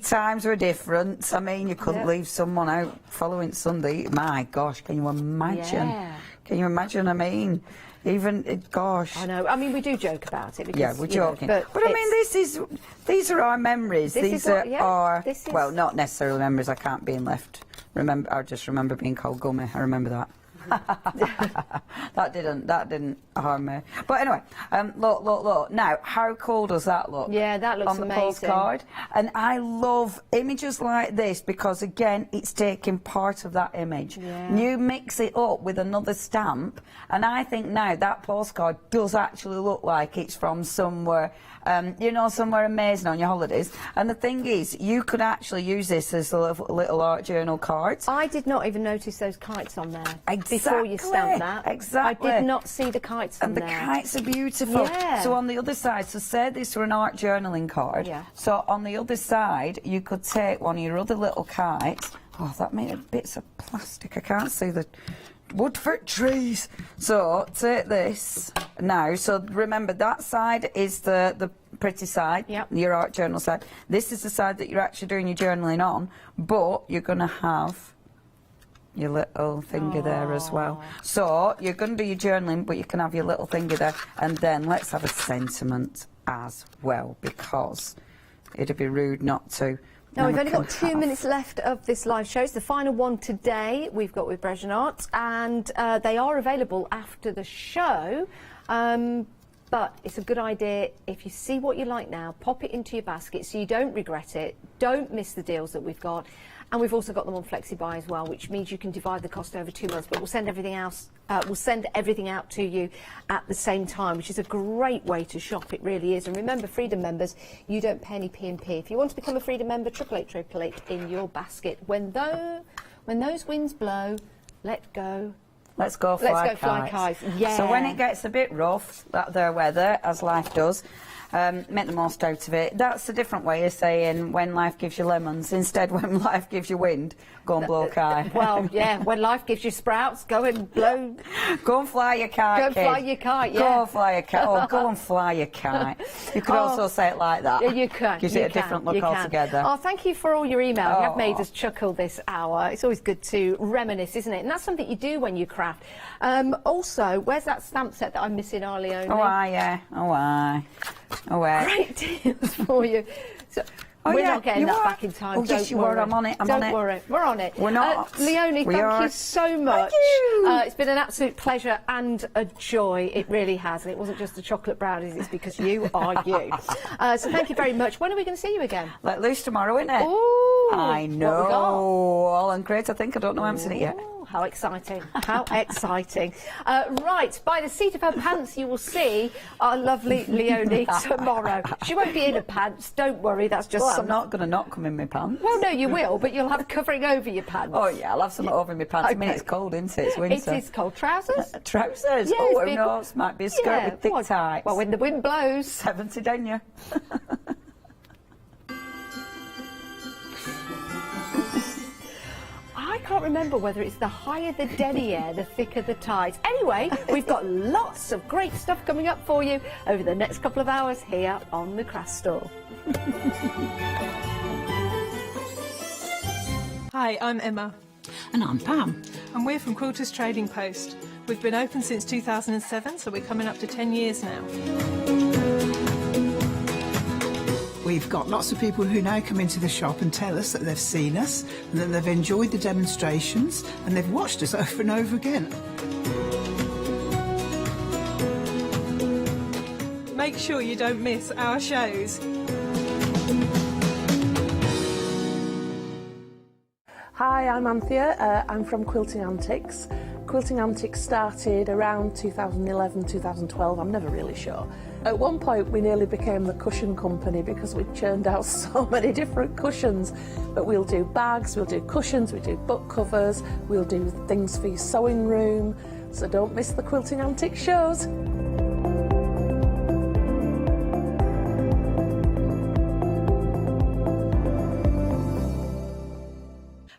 times were different. I mean, you couldn't leave someone out following Sunday. My gosh, can you imagine? Yeah. Can you imagine? I mean, even, gosh. I know. I mean, we do joke about it. Because, yeah, we're joking. Know, but I mean, these are our memories. These are our, well, not necessarily memories. I can't be left. I just remember being called gummy. I remember that. that didn't harm me. But anyway, look. Now, how cool does that look? Yeah, that looks on the amazing. postcard. And I love images like this because, again, it's taking part of that image. Yeah. You mix it up with another stamp, and I think now that postcard does actually look like it's from somewhere, somewhere amazing on your holidays. And the thing is, you could actually use this as a little art journal cards. I did not even notice those kites on there. Exactly. Before you stamped that. Exactly. I did not see the kites on there. And the kites are beautiful. Yeah. So on the other side, so say this were an art journaling card. Yeah. So on the other side, you could take one of your other little kites. Oh, that made bits of plastic. I can't see the wood for trees. So take this now. So remember, that side is the pretty side, your art journal side. This is the side that you're actually doing your journaling on, but you're going to have your little finger there as well. So you're going to do your journaling, but you can have your little finger there. And then let's have a sentiment as well, because it'd be rude not to. Now, we've only got 2 minutes left of this live show. It's the final one today we've got with Parisian Arts, and they are available after the show. But it's a good idea, if you see what you like now, pop it into your basket so you don't regret it. Don't miss the deals that we've got. And we've also got them on FlexiBuy as well, which means you can divide the cost over 2 months. But we'll send everything else. We'll send everything out to you at the same time, which is a great way to shop. It really is. And remember, Freedom members, you don't pay any P&P. If you want to become a Freedom member, 888 in your basket. When those winds blow, let go. Let's go fly kites. Yeah. So when it gets a bit rough, that there weather, as life does, make the most out of it. That's a different way of saying when life gives you lemons. Instead, when life gives you wind, go and blow a kite. Well, yeah, when life gives you sprouts, go and blow. Go and fly your kite. Go and fly your kite, yeah. Go and fly your kite. Oh, go and fly your kite. You could also say it like that. Yeah, you can. Gives it a different look altogether. Oh, thank you for all your emails. You have made us chuckle this hour. It's always good to reminisce, isn't it? And that's something you do when you craft. Also, where's that stamp set that I'm missing, Arlie? Oh, yeah. Oh, great deals for you. So, we're not getting that back in time. Oh, yes, you are. I'm on it. Don't worry. We're on it. We're not. Leonie, thank you so much. Thank you. It's been an absolute pleasure and a joy. It really has. And it wasn't just the chocolate brownies. It's because you are you. So thank you very much. When are we going to see you again? Let loose tomorrow, isn't it? Ooh, I know. What we got? AALL Create, I think. I don't know. I haven't seen it yet. how exciting. How exciting. Right, by the seat of her pants, you will see our lovely Leonie tomorrow. She won't be in her pants, don't worry, that's just Well, I'm not going to not come in my pants. Well, no, you will, but you'll have covering over your pants. Oh, yeah, I'll have something over my pants. I mean, Okay. it's cold, isn't it? It's winter. It is cold. Trousers? Trousers? Yeah, oh, it's who knows? Might be a skirt with thick tights. Well, when the wind blows. 70, don't you? I can't remember whether it's the higher the denier, the thicker the tights. Anyway, we've got lots of great stuff coming up for you over the next couple of hours here on the Craft Store. Hi, I'm Emma. And I'm Pam. And we're from Quilters Trading Post. We've been open since 2007, so we're coming up to 10 years now. We've got lots of people who now come into the shop and tell us that they've seen us and that they've enjoyed the demonstrations and they've watched us over and over again. Make sure you don't miss our shows. Hi, I'm Anthea. I'm from Quilting Antics. Quilting Antics started around 2011, 2012, I'm never really sure. At one point we nearly became the cushion company because we churned out so many different cushions. But we'll do bags, we'll do cushions, we do book covers, we'll do things for your sewing room. So don't miss the Quilting Antics shows.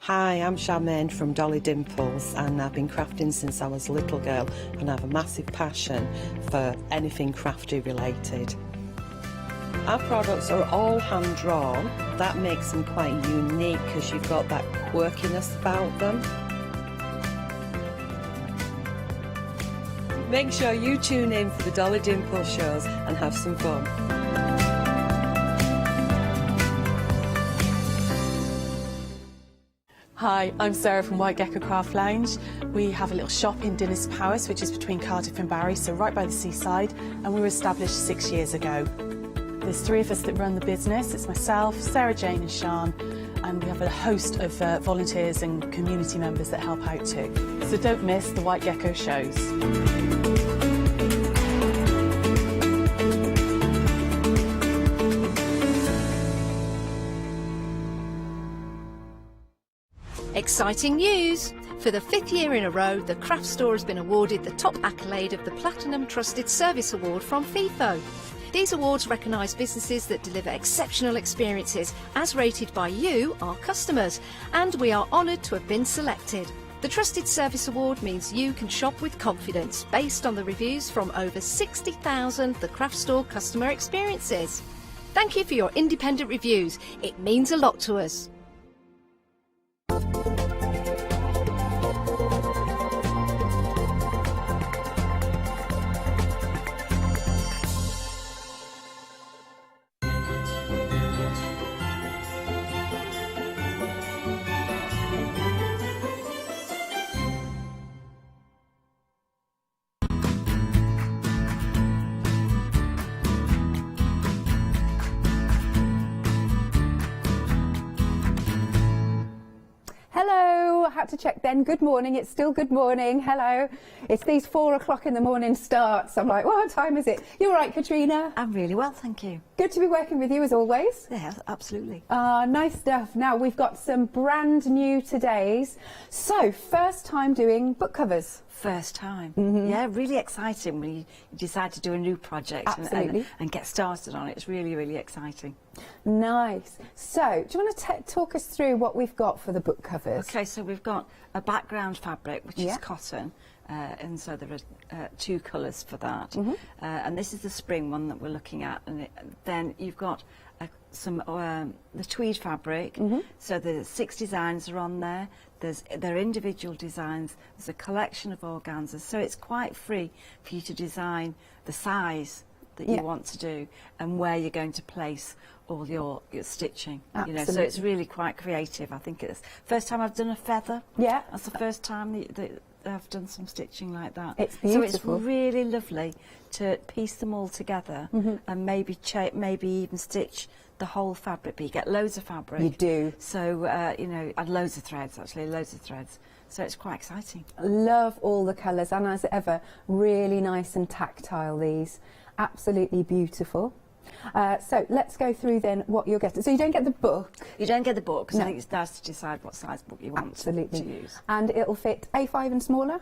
Hi, I'm Charmaine from Dolly Dimples and I've been crafting since I was a little girl and I have a massive passion for anything crafty related. Our products are all hand drawn. That makes them quite unique because you've got that quirkiness about them. Make sure you tune in for the Dolly Dimples shows and have some fun. Hi, I'm Sarah from White Gecko Craft Lounge. We have a little shop in Dinas Powys, which is between Cardiff and Barry, so right by the seaside, and we were established 6 years ago. There's 3 of us that run the business. It's myself, Sarah Jane and Sian, and we have a host of volunteers and community members that help out too. So don't miss the White Gecko shows. Exciting news! For the 5th year in a row, the Craft Store has been awarded the top accolade of the Platinum Trusted Service Award from FIFO. These awards recognise businesses that deliver exceptional experiences as rated by you, our customers, and we are honoured to have been selected. The Trusted Service Award means you can shop with confidence based on the reviews from over 60,000 The Craft Store customer experiences. Thank you for your independent reviews. It means a lot to us. Hello, I had to check then. Good morning, it's still good morning. Hello. It's these 4 o'clock in the morning starts. I'm like, what time is it? You all right, Katrina? I'm really well, thank you. Good to be working with you as always. Yeah, absolutely. Nice stuff. Now, we've got some brand new todays. So, first time doing book covers. First time. Yeah, really exciting when you decide to do a new project and get started on it. It's really, really exciting. Nice. So, do you want to talk us through what we've got for the book covers? Okay, so we've got a background fabric, which is cotton, and so there are 2 colours for that. And this is the spring one that we're looking at. And then you've got the tweed fabric. So the 6 designs are on there. They're individual designs. There's a collection of organzas, so it's quite free for you to design the size that you want to do and where you're going to place all your stitching. You know, so it's really quite creative. I think it's first time I've done a feather. Yeah, that's the first time that I've done some stitching like that. It's beautiful. So it's really lovely to piece them all together and maybe even stitch the whole fabric, but you get loads of fabric. You do. So, you know, and loads of threads, actually, loads of threads. So it's quite exciting. Love all the colours, and as ever, really nice and tactile, these. Absolutely beautiful. So let's go through then what you're getting. So you don't get the book. You don't get the book, because No. I think it's nice to decide what size book you want to use. And it'll fit A5 and smaller?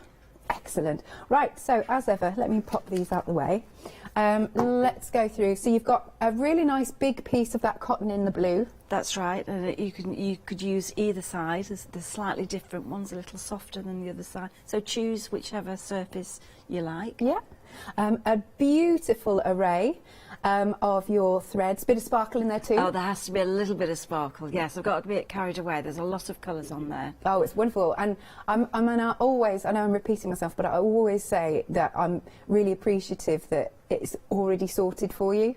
Excellent. Right, so as ever, let me pop these out the way. Let's go through. So you've got a really nice big piece of that cotton in the blue. That's right, and you could use either side. There's slightly different ones, a little softer than the other side. So choose whichever surface you like. Yeah. A beautiful array of your threads. Bit of sparkle in there too. Oh, there has to be a little bit of sparkle. Yes, I've got to be carried away. There's a lot of colours on there. Oh, it's wonderful. And I know I'm repeating myself, but I always say that I'm really appreciative that it's already sorted for you,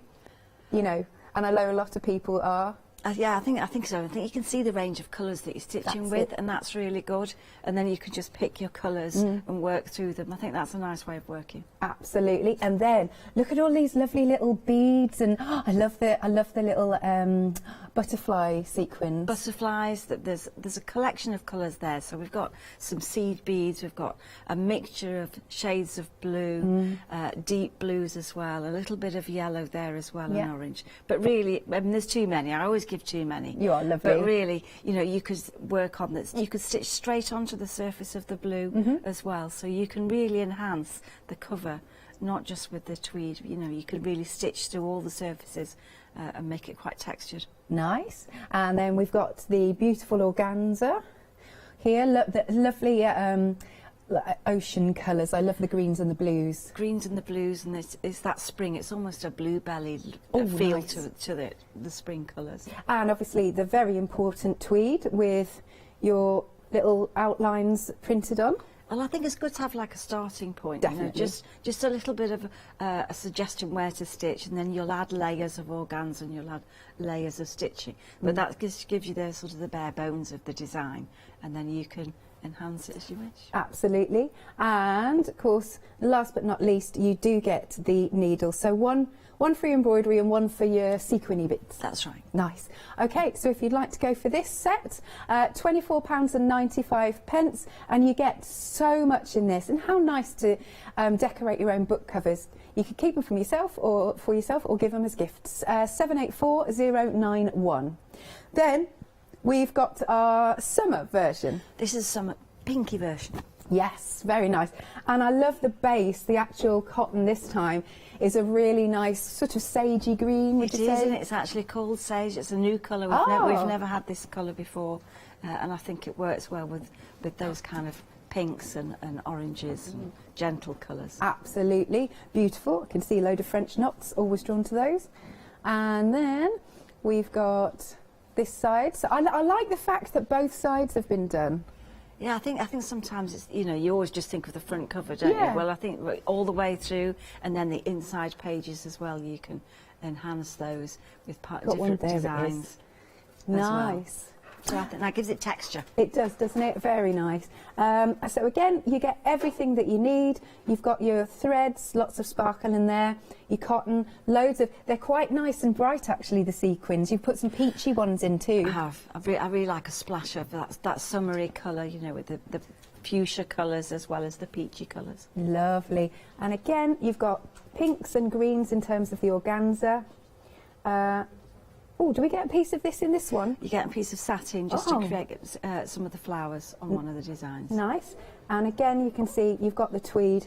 you know, and I know a lot of people are. Yeah, I think so. I think you can see the range of colours that you're stitching with, and that's really good. And then you can just pick your colours and work through them. I think that's a nice way of working. Absolutely. And then look at all these lovely little beads, and I love the little butterfly sequins. Butterflies. There's a collection of colours there. So we've got some seed beads. We've got a mixture of shades of blue, deep blues as well. A little bit of yellow there as well, and orange. But really, I mean, there's too many. I always give too many. You are lovely. But really, you know, you could work on this. You could stitch straight onto the surface of the blue as well. So you can really enhance the cover, not just with the tweed. You know, you could really stitch through all the surfaces and make it quite textured. Nice. And then we've got the beautiful organza here. Look, the lovely ocean colours. I love the greens and the blues. Greens and the blues, and it's that spring. It's almost a blue-belly feel to the spring colours. And obviously the very important tweed with your little outlines printed on. Well, I think it's good to have like a starting point. Definitely. You know, just a little bit of a suggestion where to stitch, and then you'll add layers of organza and you'll add layers of stitching. But that gives you the sort of the bare bones of the design, and then you can enhance it as you wish. Absolutely. And of course, last but not least, you do get the needle. So one for your embroidery and one for your sequiny bits. That's right. Nice. Okay, so if you'd like to go for this set, £24.95, and you get so much in this. And how nice to decorate your own book covers. You could keep them for yourself or give them as gifts. 784091. Then we've got our summer version. This is summer pinky version. Yes, very nice. And I love the base. The actual cotton this time is a really nice sort of sagey green, would you say? Isn't it? It's actually called sage. It's a new colour. We've never had this colour before, and I think it works well with those kind of pinks and oranges and gentle colours. Absolutely. Beautiful. I can see a load of French knots, always drawn to those. And then we've got this side. So I like the fact that both sides have been done. Yeah, I think sometimes it's, you know, you always just think of the front cover, don't you? Well, I think all the way through, and then the inside pages as well, you can enhance those with different designs. Nice. So I think that gives it texture. It does, doesn't it? Very nice. So again, you get everything that you need. You've got your threads, lots of sparkle in there, your cotton, loads of... They're quite nice and bright, actually, the sequins. You've put some peachy ones in too. I have. I really like a splash of that summery colour, you know, with the fuchsia colours as well as the peachy colours. Lovely. And again, you've got pinks and greens in terms of the organza. Oh, do we get a piece of this in this one? You get a piece of satin just to create some of the flowers on one of the designs. Nice. And again, you can see you've got the tweed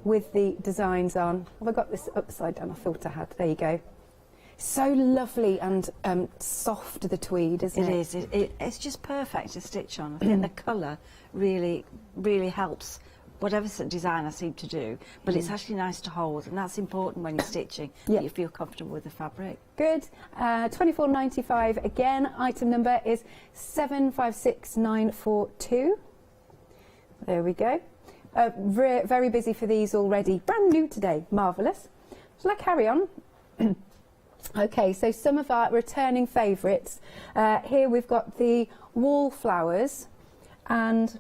with the designs on. Have I got this upside down? I thought I had. There you go. So lovely and soft, the tweed, isn't it? It is. It's just perfect to stitch on. I think the colour really, really helps whatever design I seem to do, but it's actually nice to hold, and that's important when you're stitching, that you feel comfortable with the fabric. Good. £24.95 again. Item number is 756942. There we go. Very busy for these already. Brand new today. Marvellous. Shall I carry on? Okay, so some of our returning favourites. Here we've got the wallflowers, and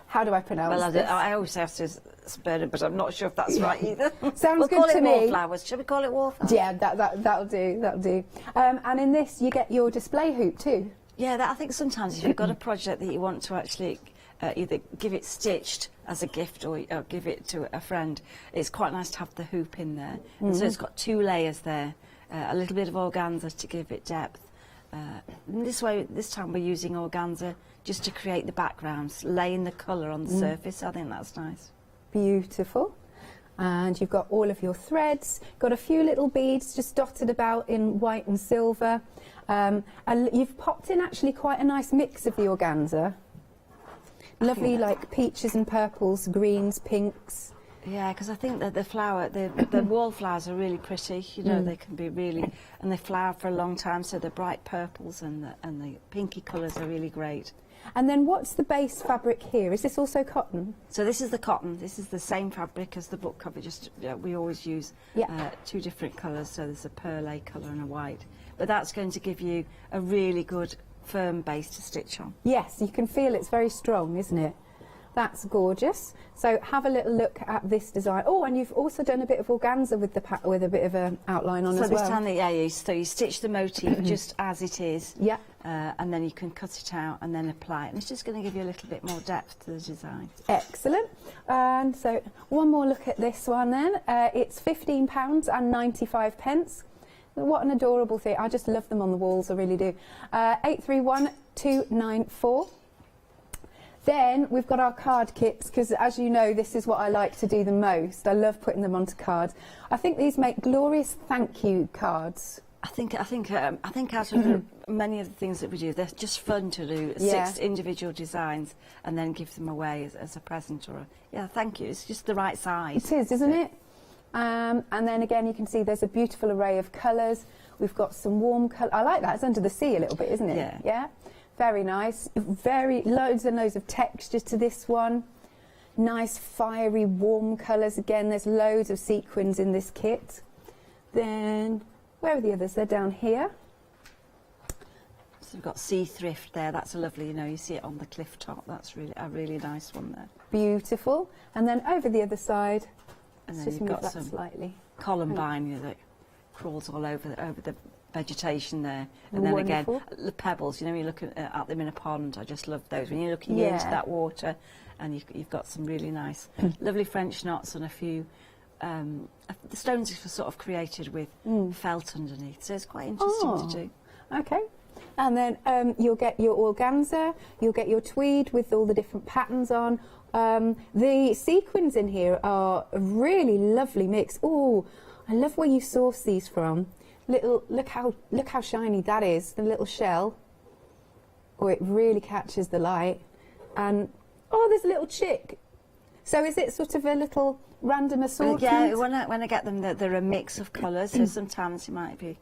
how do I pronounce this? I always have to spell it, but I'm not sure if that's right either. Sounds good call to it me. Wallflowers. Shall we call it wallflowers? Yeah, that'll do. That'll do. And in this, you get your display hoop too. Yeah, I think sometimes if you've got a project that you want to actually either give it stitched as a gift or give it to a friend. It's quite nice to have the hoop in there. And so it's got 2 layers there, a little bit of organza to give it depth. This time we're using organza just to create the backgrounds, laying the colour on the surface. I think that's nice. Beautiful. And you've got all of your threads, got a few little beads just dotted about in white and silver. And you've popped in actually quite a nice mix of the organza. Lovely, like peaches and purples, greens, pinks. Yeah, because I think that the wallflowers are really pretty. You know, they can be really, and they flower for a long time. So the bright purples and the pinky colours are really great. And then what's the base fabric here? Is this also cotton? So this is the cotton. This is the same fabric as the book cover. Just we always use 2 different colours. So there's a pearl colour and a white. But that's going to give you a really good firm base to stitch on. Yes, you can feel it's very strong, isn't it? That's gorgeous. So have a little look at this design. Oh, and you've also done a bit of organza with the with a bit of an outline on as well. So this time, so you stitch the motif just as it is. Yeah. And then you can cut it out and then apply it. And it's just going to give you a little bit more depth to the design. Excellent. And so one more look at this one then. It's £15.95. What an adorable thing. I just love them on the walls, I really do. 831294. Then we've got our card kits, because as you know, this is what I like to do the most. I love putting them onto cards. I think these make glorious thank you cards. I think out of many of the things that we do, they're just fun to do. 6 individual designs and then give them away as a present or thank you. It's just the right size. It is, isn't it? And then again, you can see there's a beautiful array of colours. We've got some warm colour. I like that. It's under the sea a little bit, isn't it? Yeah. Yeah. Very nice. Loads and loads of texture to this one. Nice, fiery, warm colours. Again, there's loads of sequins in this kit. Then, where are the others? They're down here. So we've got Sea Thrift there. That's a lovely, you see it on the cliff top. That's really a really nice one there. Beautiful. And then over the other side, and then just you've move got that some slightly. columbine that crawls all over the vegetation there. And then again, the pebbles, you look at them in a pond. I just love those. When you're looking into that water, and you've got some really nice, lovely French knots and a few. The stones are sort of created with felt underneath, so it's quite interesting to do. Okay. And then you'll get your organza, you'll get your tweed with all the different patterns on. The sequins in here are a really lovely mix. Oh, I love where you source these from. Look how shiny that is, the little shell. Oh, it really catches the light. And oh, there's a little chick. So is it sort of a little random assortment? Yeah, when I get them, they're a mix of colours. So sometimes it might be,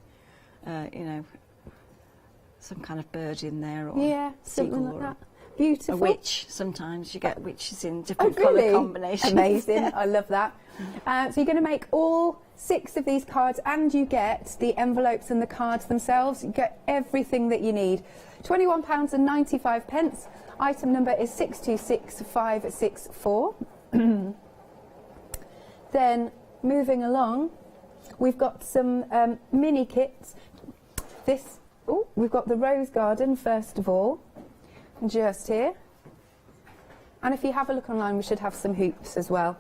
some kind of bird in there, or something like that. Beautiful. A witch. Sometimes you get witches in different colour combinations. Amazing. I love that. So you're going to make all 6 of these cards, and you get the envelopes and the cards themselves. You get everything that you need. £21.95. Item number is 626564. Then moving along, we've got some mini kits. We've got the rose garden first of all, just here. And if you have a look online, we should have some hoops as well.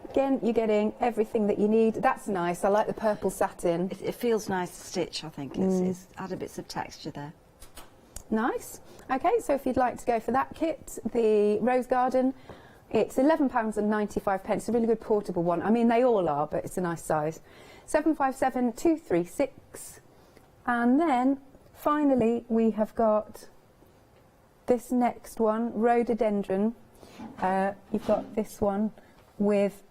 Again, you're getting everything that you need. That's nice. I like the purple satin. It feels nice to stitch, I think. It's added bits of texture there. Nice. Okay, so if you'd like to go for that kit, the rose garden, it's £11.95. It's a really good portable one. I mean, they all are, but it's a nice size. 757236. And then, finally, we have got this next one, rhododendron. You've got this one with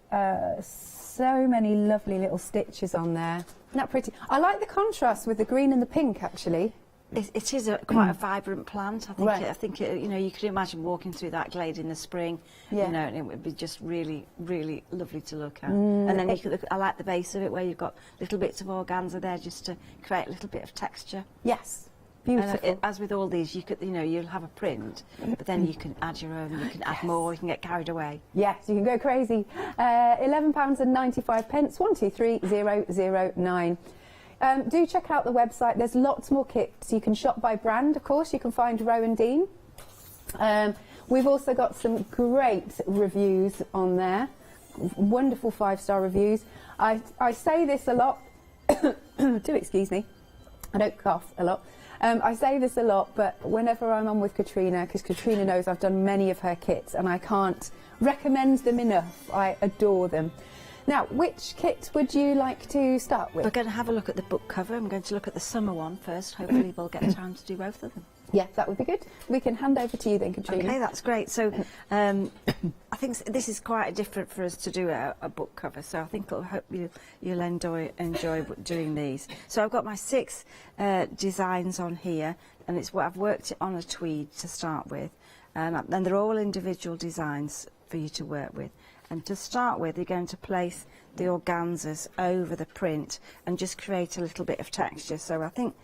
so many lovely little stitches on there. Isn't that pretty? I like the contrast with the green and the pink, actually. It is quite a vibrant plant. I think you could imagine walking through that glade in the spring, and it would be just really, really lovely to look at. And then I like the base of it where you've got little bits of organza there just to create a little bit of texture. Yes. Beautiful. And as with all these, you'll have a print, but then you can add your own. You can add more. You can get carried away. Yes, you can go crazy. £11.95. 123009. Do check out the website. There's lots more kits. You can shop by brand, of course. You can find Rowan Dean. We've also got some great reviews on there, wonderful 5-star reviews. I say this a lot, do excuse me, I don't cough a lot. I say this a lot, but whenever I'm on with Katrina, because Katrina knows I've done many of her kits and I can't recommend them enough. I adore them. Now, which kit would you like to start with? We're going to have a look at the book cover. I'm going to look at the summer one first. Hopefully we'll get time to do both of them. Yeah, that would be good. We can hand over to you then, Katrina. Okay, that's great. So I think this is quite different for us to do a book cover, so I think I hope you'll enjoy doing these. So I've got my 6 designs on here, and it's what I've worked it on a tweed to start with, and they're all individual designs for you to work with. And to start with, you're going to place the organzas over the print and just create a little bit of texture. So I think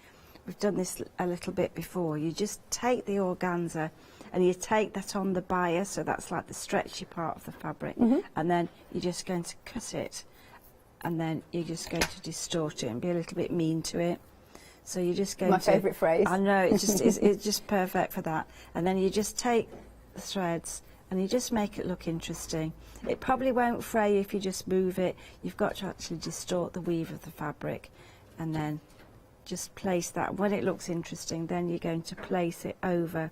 we've done this a little bit before. You just take the organza and you take that on the bias, so that's like the stretchy part of the fabric, and then you're just going to cut it, and then you're just going to distort it and be a little bit mean to it. So you're just going My favourite phrase. I know, it's just perfect for that. And then you just take the threads and you just make it look interesting. It probably won't fray if you just move it. You've got to actually distort the weave of the fabric, and then just place that. When it looks interesting, then you're going to place it over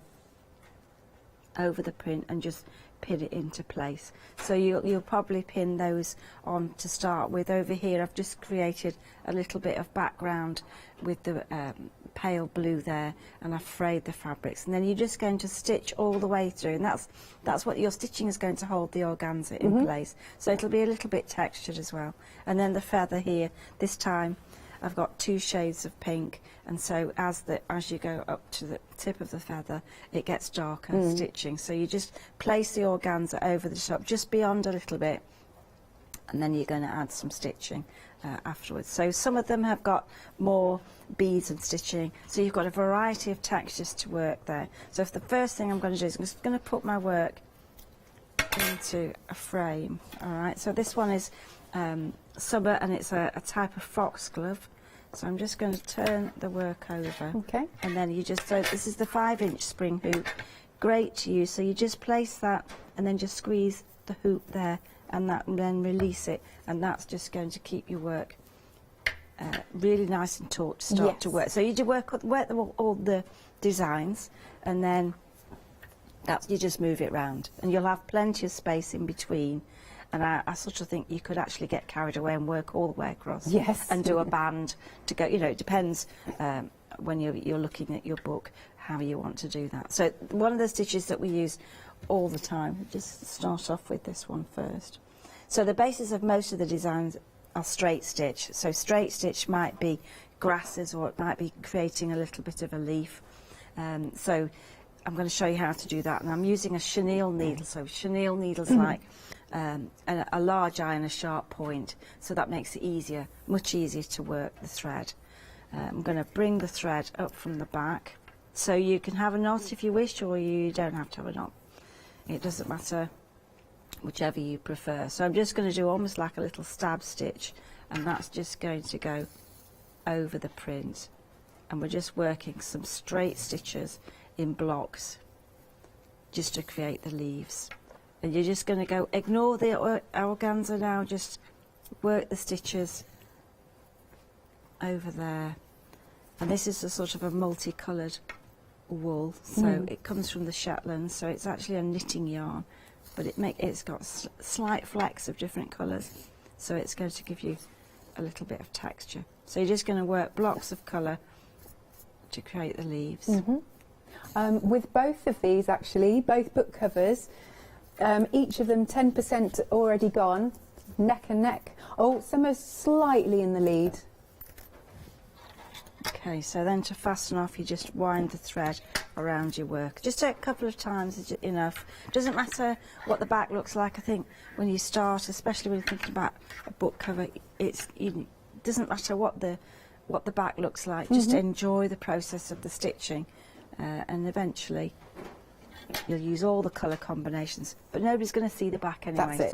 the print and just pin it into place. So you'll probably pin those on to start with. Over here I've just created a little bit of background with the pale blue there, and I've frayed the fabrics, and then you're just going to stitch all the way through, and that's what your stitching is going to hold the organza in place. So it'll be a little bit textured as well. And then the feather here, this time I've got 2 shades of pink, and so as you go up to the tip of the feather, it gets darker stitching. So you just place the organza over the top, just beyond a little bit, and then you're going to add some stitching afterwards. So some of them have got more beads and stitching, so you've got a variety of textures to work there. So if the first thing I'm going to do is I'm just going to put my work into a frame. All right, so this one is summer, and it's a type of foxglove. So I'm just going to turn the work over. Okay. And then so this is the 5-inch spring hoop. Great to use. So you just place that and then just squeeze the hoop there, and then release it, and that's just going to keep your work really nice and taut to start to work. So you do work all the designs, and then you just move it round, and you'll have plenty of space in between. And I sort of think you could actually get carried away and work all the way across. Yes. And do a band to go. You know, it depends when you're looking at your book how you want to do that. So one of the stitches that we use all the time, just start off with this one first. So the basis of most of the designs are straight stitch. So straight stitch might be grasses, or it might be creating a little bit of a leaf. So I'm going to show you how to do that, and I'm using a chenille needle. So chenille needles like a large eye and a sharp point, so that makes it easier, much easier to work the thread. I'm going to bring the thread up from the back, so you can have a knot if you wish, or you don't have to have a knot. It doesn't matter, whichever you prefer. So I'm just going to do almost like a little stab stitch, and that's just going to go over the print, and we're just working some straight stitches in blocks just to create the leaves. And you're just going to go, ignore the organza now, just work the stitches over there. And this is a sort of a multicoloured wool, so it comes from the Shetland, so it's actually a knitting yarn, but it's got slight flecks of different colours, so it's going to give you a little bit of texture. So you're just going to work blocks of colour to create the leaves. With both of these, actually, both book covers, each of them 10% already gone, neck and neck. Oh, some are slightly in the lead. Okay, so then to fasten off, you just wind the thread around your work. Just a couple of times is enough. Doesn't matter what the back looks like. I think when you start, especially when you're thinking about a book cover, it doesn't matter what the back looks like. Just enjoy the process of the stitching, and eventually you'll use all the colour combinations. But nobody's going to see the back anyway,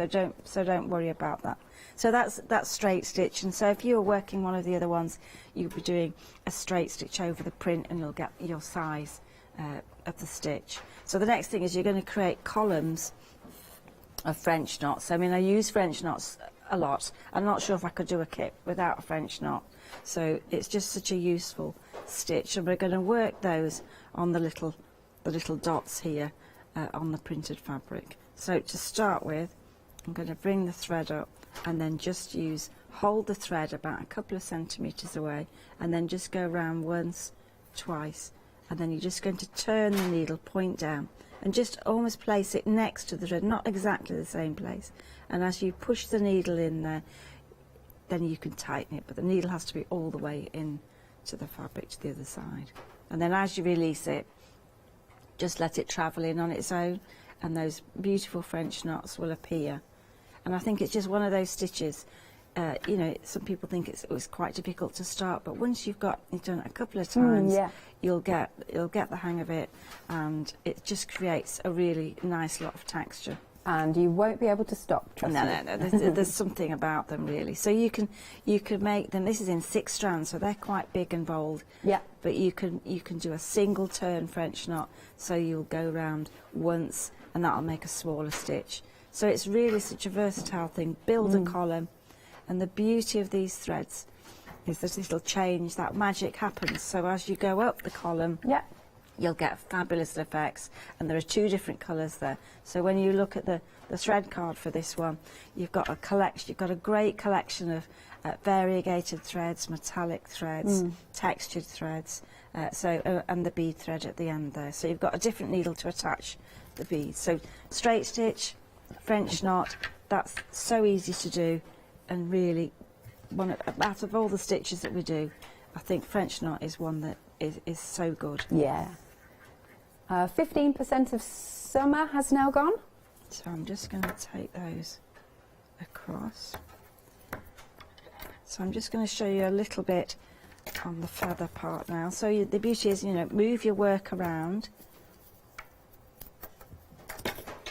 so don't worry about that. So that's straight stitch, and so if you were working one of the other ones, you'd be doing a straight stitch over the print, and you'll get your size of the stitch. So the next thing is you're going to create columns of French knots. I mean, I use French knots a lot. I'm not sure if I could do a kit without a French knot. So it's just such a useful stitch, and we're going to work those on the little dots here on the printed fabric. So to start with, I'm going to bring the thread up and then just hold the thread about a couple of centimetres away, and then just go around once, twice, and then you're just going to turn the needle point down and just almost place it next to the thread, not exactly the same place. And as you push the needle in there, then you can tighten it, but the needle has to be all the way in to the fabric to the other side. And then as you release it, just let it travel in on its own, and those beautiful French knots will appear. And I think it's just one of those stitches, you know, some people think it was quite difficult to start, but once you've done it a couple of times, you'll get the hang of it, and it just creates a really nice lot of texture. And you won't be able to stop, trust me. No, there's something about them really. So you can make them. This is in 6 strands, so they're quite big and bold. Yeah. But you can do a single turn French knot, so you'll go round once, and that'll make a smaller stitch. So it's really such a versatile thing. Build a column, and the beauty of these threads is that it'll change. That magic happens. So as you go up the column, you'll get fabulous effects, and there are 2 different colours there. So when you look at the thread card for this one, you've got a collection. You've got a great collection of variegated threads, metallic threads, textured threads, and the bead thread at the end there. So you've got a different needle to attach the beads. So straight stitch, French knot. That's so easy to do, and really, out of all the stitches that we do, I think French knot is one that is so good. Yeah. 15% of summer has now gone. So I'm just going to take those across. So I'm just going to show you a little bit on the feather part now. So the beauty is, you know, move your work around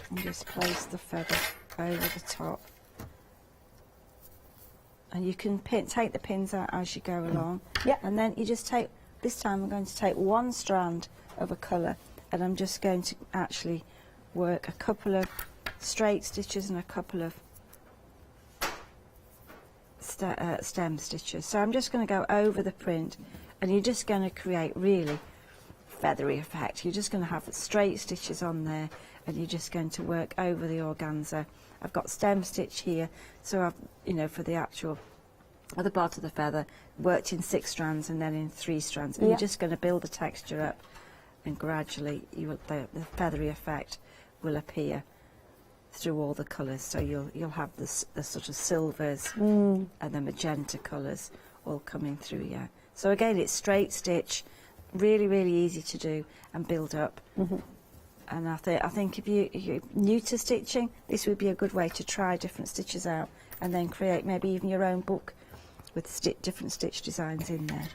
and just place the feather over the top. And you can take the pins out as you go along. Yeah. And then you just take, this time I'm going to take 1 strand of a colour, and I'm just going to actually work a couple of straight stitches and a couple of stem stitches. So I'm just going to go over the print, and you're just going to create really feathery effect. You're just going to have straight stitches on there, and you're just going to work over the organza. I've got stem stitch here, so I've, you know, for the actual other part of the feather, worked in 6 strands and then in 3 strands. And you're just going to build the texture up, and gradually the feathery effect will appear through all the colours. So you'll have the sort of silvers and the magenta colours all coming through. Yeah. So again, it's straight stitch, really easy to do and build up. And I think if you're new to stitching, this would be a good way to try different stitches out, and then create maybe even your own book with different stitch designs in there.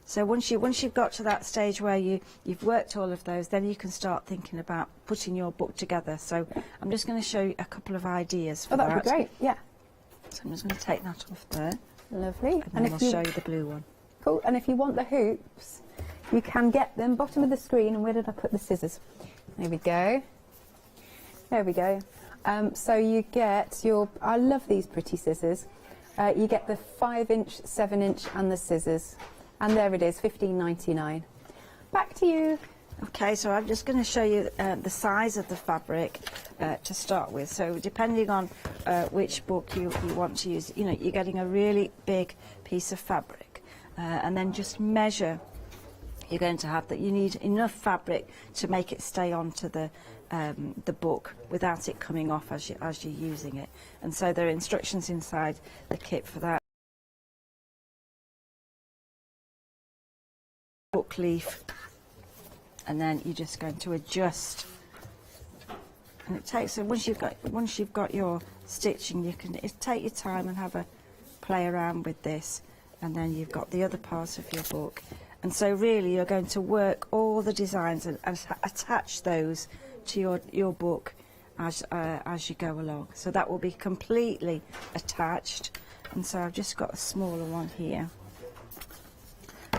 So once you've got to that stage where you've worked all of those, then you can start thinking about putting your book together. So I'm just going to show you a couple of ideas for that. Oh, that would be great, yeah. So I'm just going to take that off there. Lovely. And then I'll show you the blue one. Cool, and if you want the hoops, you can get them bottom of the screen. And where did I put the scissors? There we go. There we go. So you get your, I love these pretty scissors. You get the 5-inch, 7-inch and the scissors. And there it is, $15.99. Back to you. Okay, so I'm just going to show you the size of the fabric to start with. So depending on which book you want to use, you know, you're getting a really big piece of fabric. And then just measure. You're going to have that. You need enough fabric to make it stay onto the book without it coming off as you're using it. And so there are instructions inside the kit for that. Book leaf, and then you're just going to adjust. And it takes, so once you've got your stitching, you can take your time and have a play around with this, and then you've got the other part of your book. And so really you're going to work all the designs and attach those to your book as you go along. So that will be completely attached. And so I've just got a smaller one here.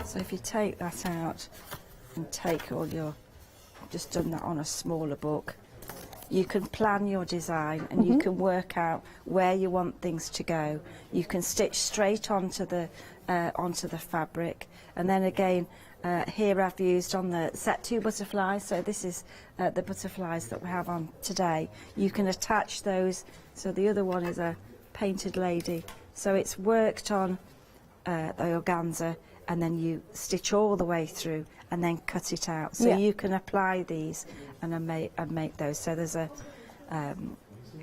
So if you take that out and take all your just done that on a smaller book. You can plan your design and you can work out where you want things to go. You can stitch straight onto the fabric, and then again here I've used on the set 2 butterflies, so this is the butterflies that we have on today. You can attach those, so the other one is a painted lady, so it's worked on the organza, and then you stitch all the way through and then cut it out. So you can apply these and make those. So there's a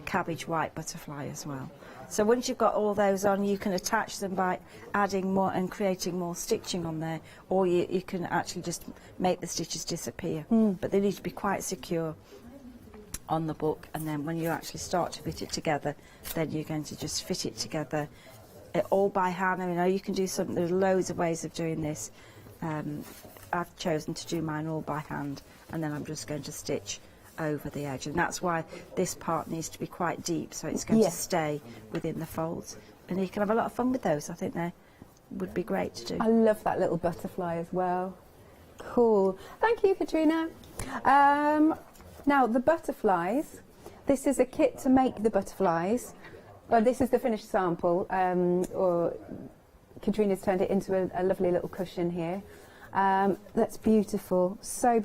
cabbage white butterfly as well. So once you've got all those on, you can attach them by adding more and creating more stitching on there, or you can actually just make the stitches disappear. But they need to be quite secure on the book, and then when you actually start to fit it together, then you're going to just fit it together all by hand. I mean, you can do something, there's loads of ways of doing this. I've chosen to do mine all by hand, and then I'm just going to stitch over the edge, and that's why this part needs to be quite deep, so it's going to stay within the folds, and you can have a lot of fun with those. I think they would be great to do. I love that little butterfly as well. Cool. Thank you, Katrina. Now the butterflies, this is a kit to make the butterflies. Well, this is the finished sample, or Katrina's turned it into a lovely little cushion here. That's beautiful, so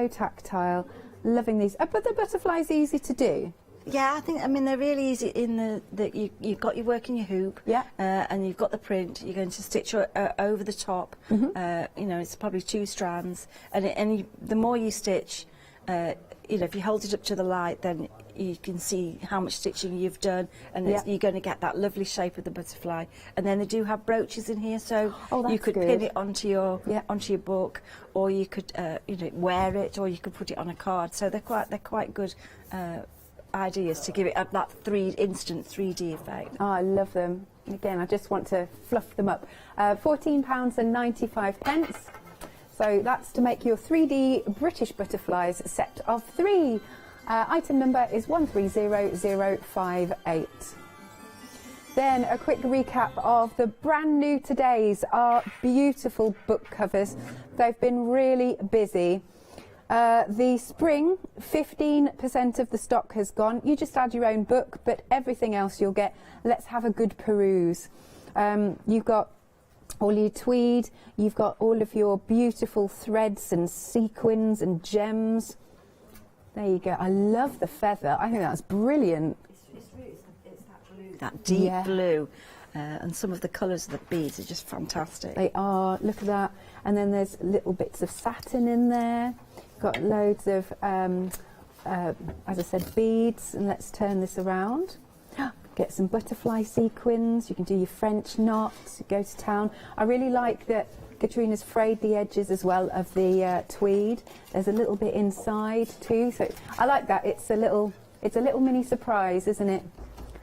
tactile. Loving these. But the butterfly's easy to do. Yeah, I mean they're really easy in that you've got your work in your hoop, and you've got the print. You're going to stitch over the top. You know, it's probably 2 strands, and the more you stitch, you know, if you hold it up to the light, then you can see how much stitching you've done, and you're going to get that lovely shape of the butterfly. And then they do have brooches in here, so you could pin it onto your book, or you could you know, wear it, or you could put it on a card. So they're quite good ideas to give it that instant 3D effect. Oh, I love them. Again, I just want to fluff them up. £14.95. So that's to make your 3D British butterflies set of 3. Item number is 130058. Then a quick recap of the brand new today's, our beautiful book covers. They've been really busy. The spring, 15% of the stock has gone. You just add your own book, but everything else you'll get. Let's have a good peruse. You've got all your tweed, you've got all of your beautiful threads and sequins and gems. There you go. I love the feather. I think that's brilliant. It's that blue, that deep blue, and some of the colours of the beads are just fantastic. They are. Look at that. And then there's little bits of satin in there. Got loads of, as I said, beads. And let's turn this around. Get some butterfly sequins. You can do your French knots. Go to town. I really like that Katrina's frayed the edges as well of the tweed. There's a little bit inside too, so I like that. It's a little mini surprise, isn't it?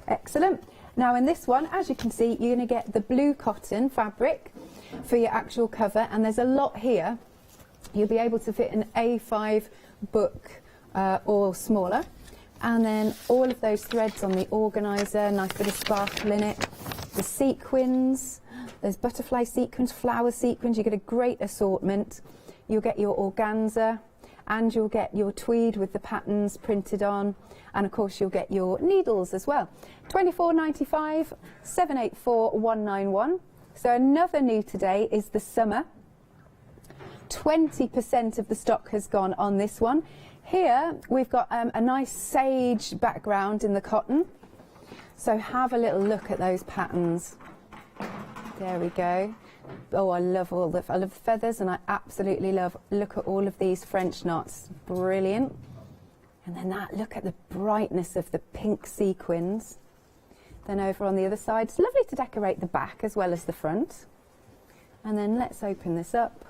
Excellent. Now in this one, as you can see, you're going to get the blue cotton fabric for your actual cover, and there's a lot here. You'll be able to fit an A5 book or smaller, and then all of those threads on the organiser, nice bit of sparkle in it. The sequins. There's butterfly sequins, flower sequins. You get a great assortment. You'll get your organza, and you'll get your tweed with the patterns printed on, and of course you'll get your needles as well. £24.95, 784191. So another new today is the summer. 20% of the stock has gone on this one. Here we've got a nice sage background in the cotton. So have a little look at those patterns. There we go. Oh, I love the feathers, and I absolutely look at all of these French knots. Brilliant. And then look at the brightness of the pink sequins. Then over on the other side, it's lovely to decorate the back as well as the front. And then let's open this up.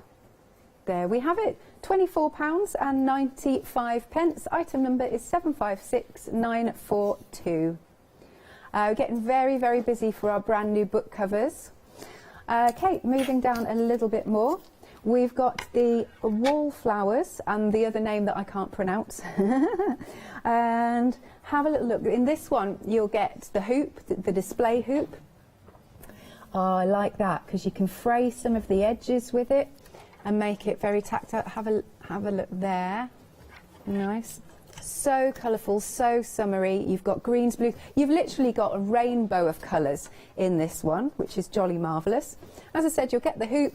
There we have it. £24.95. Item number is 756942. We're getting very, very busy for our brand new book covers. Okay, moving down a little bit more. We've got the wallflowers, and the other name that I can't pronounce. And have a little look. In this one, you'll get the hoop, the display hoop. Oh, I like that, because you can fray some of the edges with it and make it very tactile. Have a look there. Nice. So colourful, so summery. You've got greens, blues. You've literally got a rainbow of colours in this one, which is jolly marvellous. As I said, you'll get the hoop,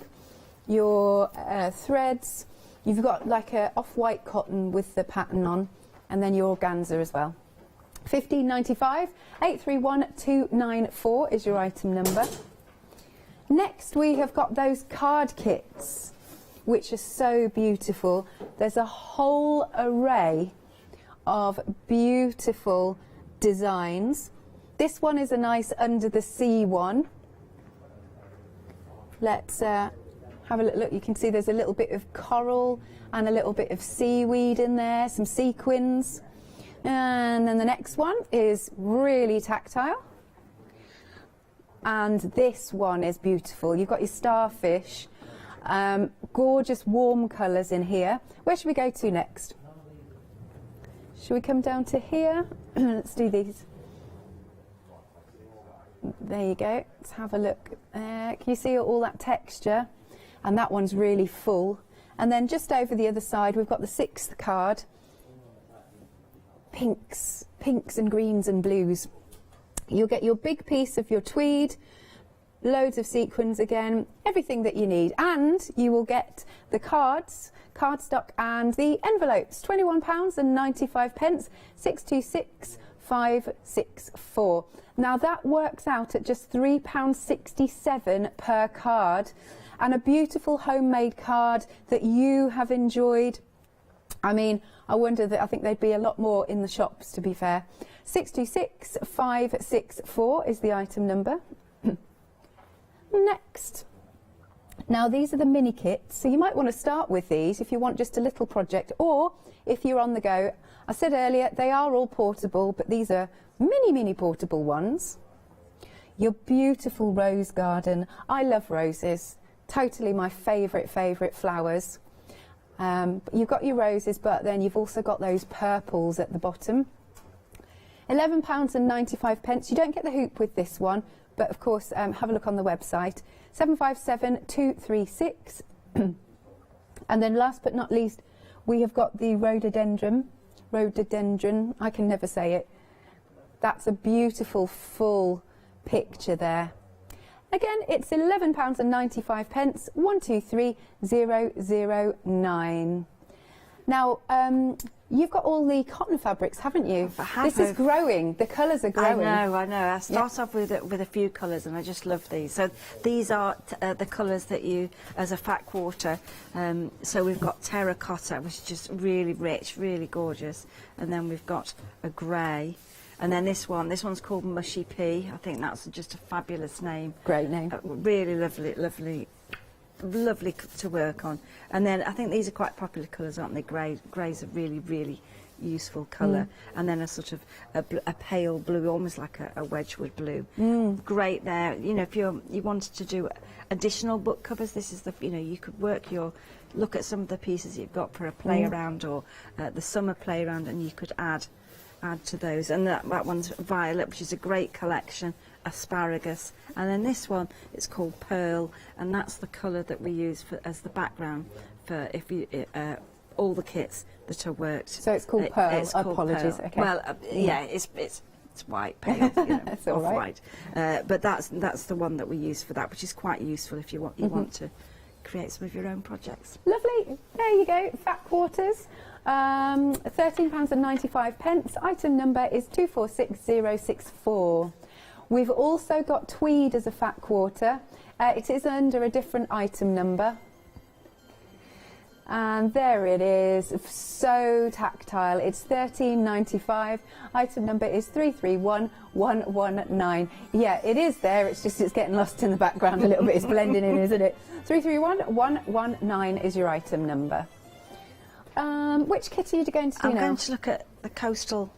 your threads. You've got like a off-white cotton with the pattern on, and then your organza as well. $15.95. 831294 is your item number. Next, we have got those card kits, which are so beautiful. There's a whole array of beautiful designs. This one is a nice under the sea one. Let's have a look. You can see there's a little bit of coral and a little bit of seaweed in there, some sequins. And then the next one is really tactile. And this one is beautiful. You've got your starfish, gorgeous warm colours in here. Where should we go to next? Should we come down to here? Let's do these. There you go. Let's have a look. Can you see all that texture? And that one's really full. And then just over the other side, we've got the 6th card. Pinks and greens and blues. You'll get your big piece of your tweed, loads of sequins again, everything that you need. And you will get the cards, cardstock and the envelopes, £21.95, 626564. Now that works out at just £3.67 per card, and a beautiful homemade card that you have enjoyed. I mean, I think they'd be a lot more in the shops, to be fair. 626564 is the item number. Next. Now, these are the mini kits, so you might want to start with these if you want just a little project, or if you're on the go. I said earlier, they are all portable, but these are mini portable ones. Your beautiful rose garden. I love roses. Totally my favourite flowers. You've got your roses, but then you've also got those purples at the bottom. £11.95. You don't get the hoop with this one, but of course have a look on the website. 757236. And then last but not least, we have got the rhododendron. I can never say it. That's a beautiful full picture there. Again, it's £11.95, 123009. Now, you've got all the cotton fabrics, haven't you? This is growing. The colours are growing. I know. I start off with a few colours, and I just love these. So these are the colours that you, as a fat quarter. So we've got terracotta, which is just really rich, really gorgeous, and then we've got a grey. And then this one's called Mushy Pea. I think that's just a fabulous name. Great name. Really lovely to work on. And then I think these are quite popular colours, aren't they? Grey's a really useful colour. And then a sort of a pale blue, almost like a Wedgwood blue. Great there. You know, if you wanted to do additional book covers, this is the, you could look at some of the pieces you've got for a play around, or the summer play around, and you could add to those. And that one's violet, which is a great collection, asparagus. And then this one, it's called Pearl, and that's the colour that we use as the background for all the kits that are worked. So it's called Pearl. Apologies. Pearl. Okay. Well, yeah, it's white, pale, That's all off-white. But that's the one that we use for that, which is quite useful if you want to create some of your own projects. Lovely. There you go. Fat quarters. £13.95. Item number is 246064. We've also got tweed as a fat quarter. It is under a different item number. And there it is, so tactile. It's £13.95. Item number is 331119. Yeah, it is there. It's just it's getting lost in the background a little bit. It's blending in, isn't it? 331119 is your item number. Which kit are you going to do now? I'm going to look at the coastal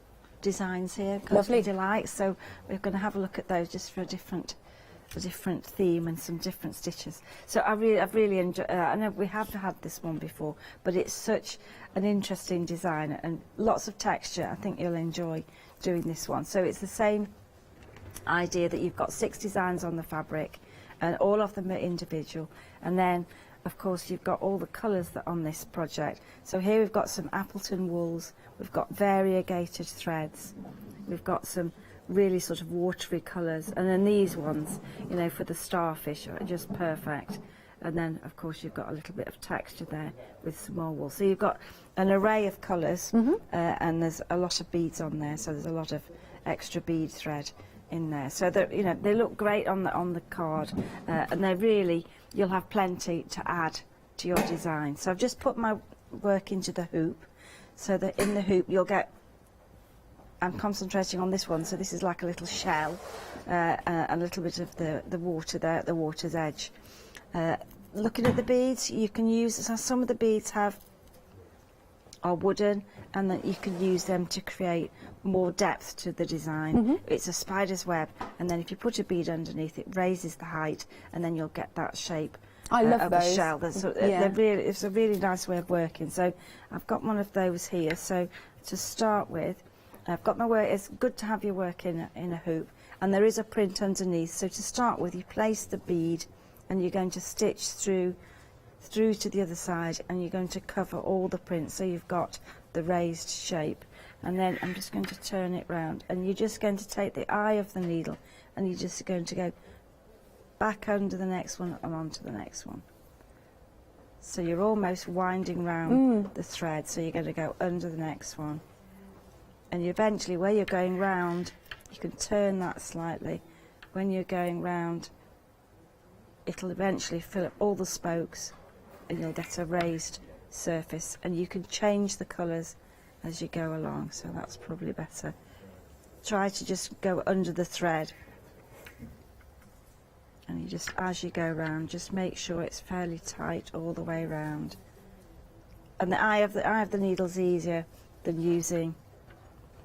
designs here, Coastal Delights. So we're going to have a look at those just for a different theme and some different stitches. So I've really enjoyed. I know we have had this one before, but it's such an interesting design and lots of texture. I think you'll enjoy doing this one. So it's the same idea that you've got 6 designs on the fabric, and all of them are individual, and then of course, you've got all the colours that on this project. So here we've got some Appleton wools, we've got variegated threads, we've got some really sort of watery colours, and then these ones, you know, for the starfish are just perfect. And then, of course, you've got a little bit of texture there with some more wool. So you've got an array of colours, and there's a lot of beads on there, so there's a lot of extra bead thread in there. So that, you know, they look great on the card, and they're really, you'll have plenty to add to your design. So I've just put my work into the hoop, so that in the hoop you'll get, I'm concentrating on this one, so this is like a little shell, a little bit of the water there at the water's edge. Looking at the beads, you can use, so some of the beads are wooden, and that you can use them to create more depth to the design. It's a spider's web, and then if you put a bead underneath, it raises the height, and then you'll get that shape I love of those. a shell. They're really, it's a really nice way of working. So I've got one of those here. So to start with, I've got my work. It's good to have your work in a hoop, and there is a print underneath. So to start with, you place the bead, and you're going to stitch through to the other side, and you're going to cover all the print, so you've got the raised shape. And then I'm just going to turn it round, and you're just going to take the eye of the needle, and you're just going to go back under the next one and onto the next one. So you're almost winding round the thread, so you're going to go under the next one, and you eventually, where you're going round, you can turn that slightly. When you're going round, it'll eventually fill up all the spokes, and you'll get a raised surface, and you can change the colours as you go along, so that's probably better. Try to just go under the thread, and you just, as you go round, just make sure it's fairly tight all the way round. And the eye of the needle's easier than using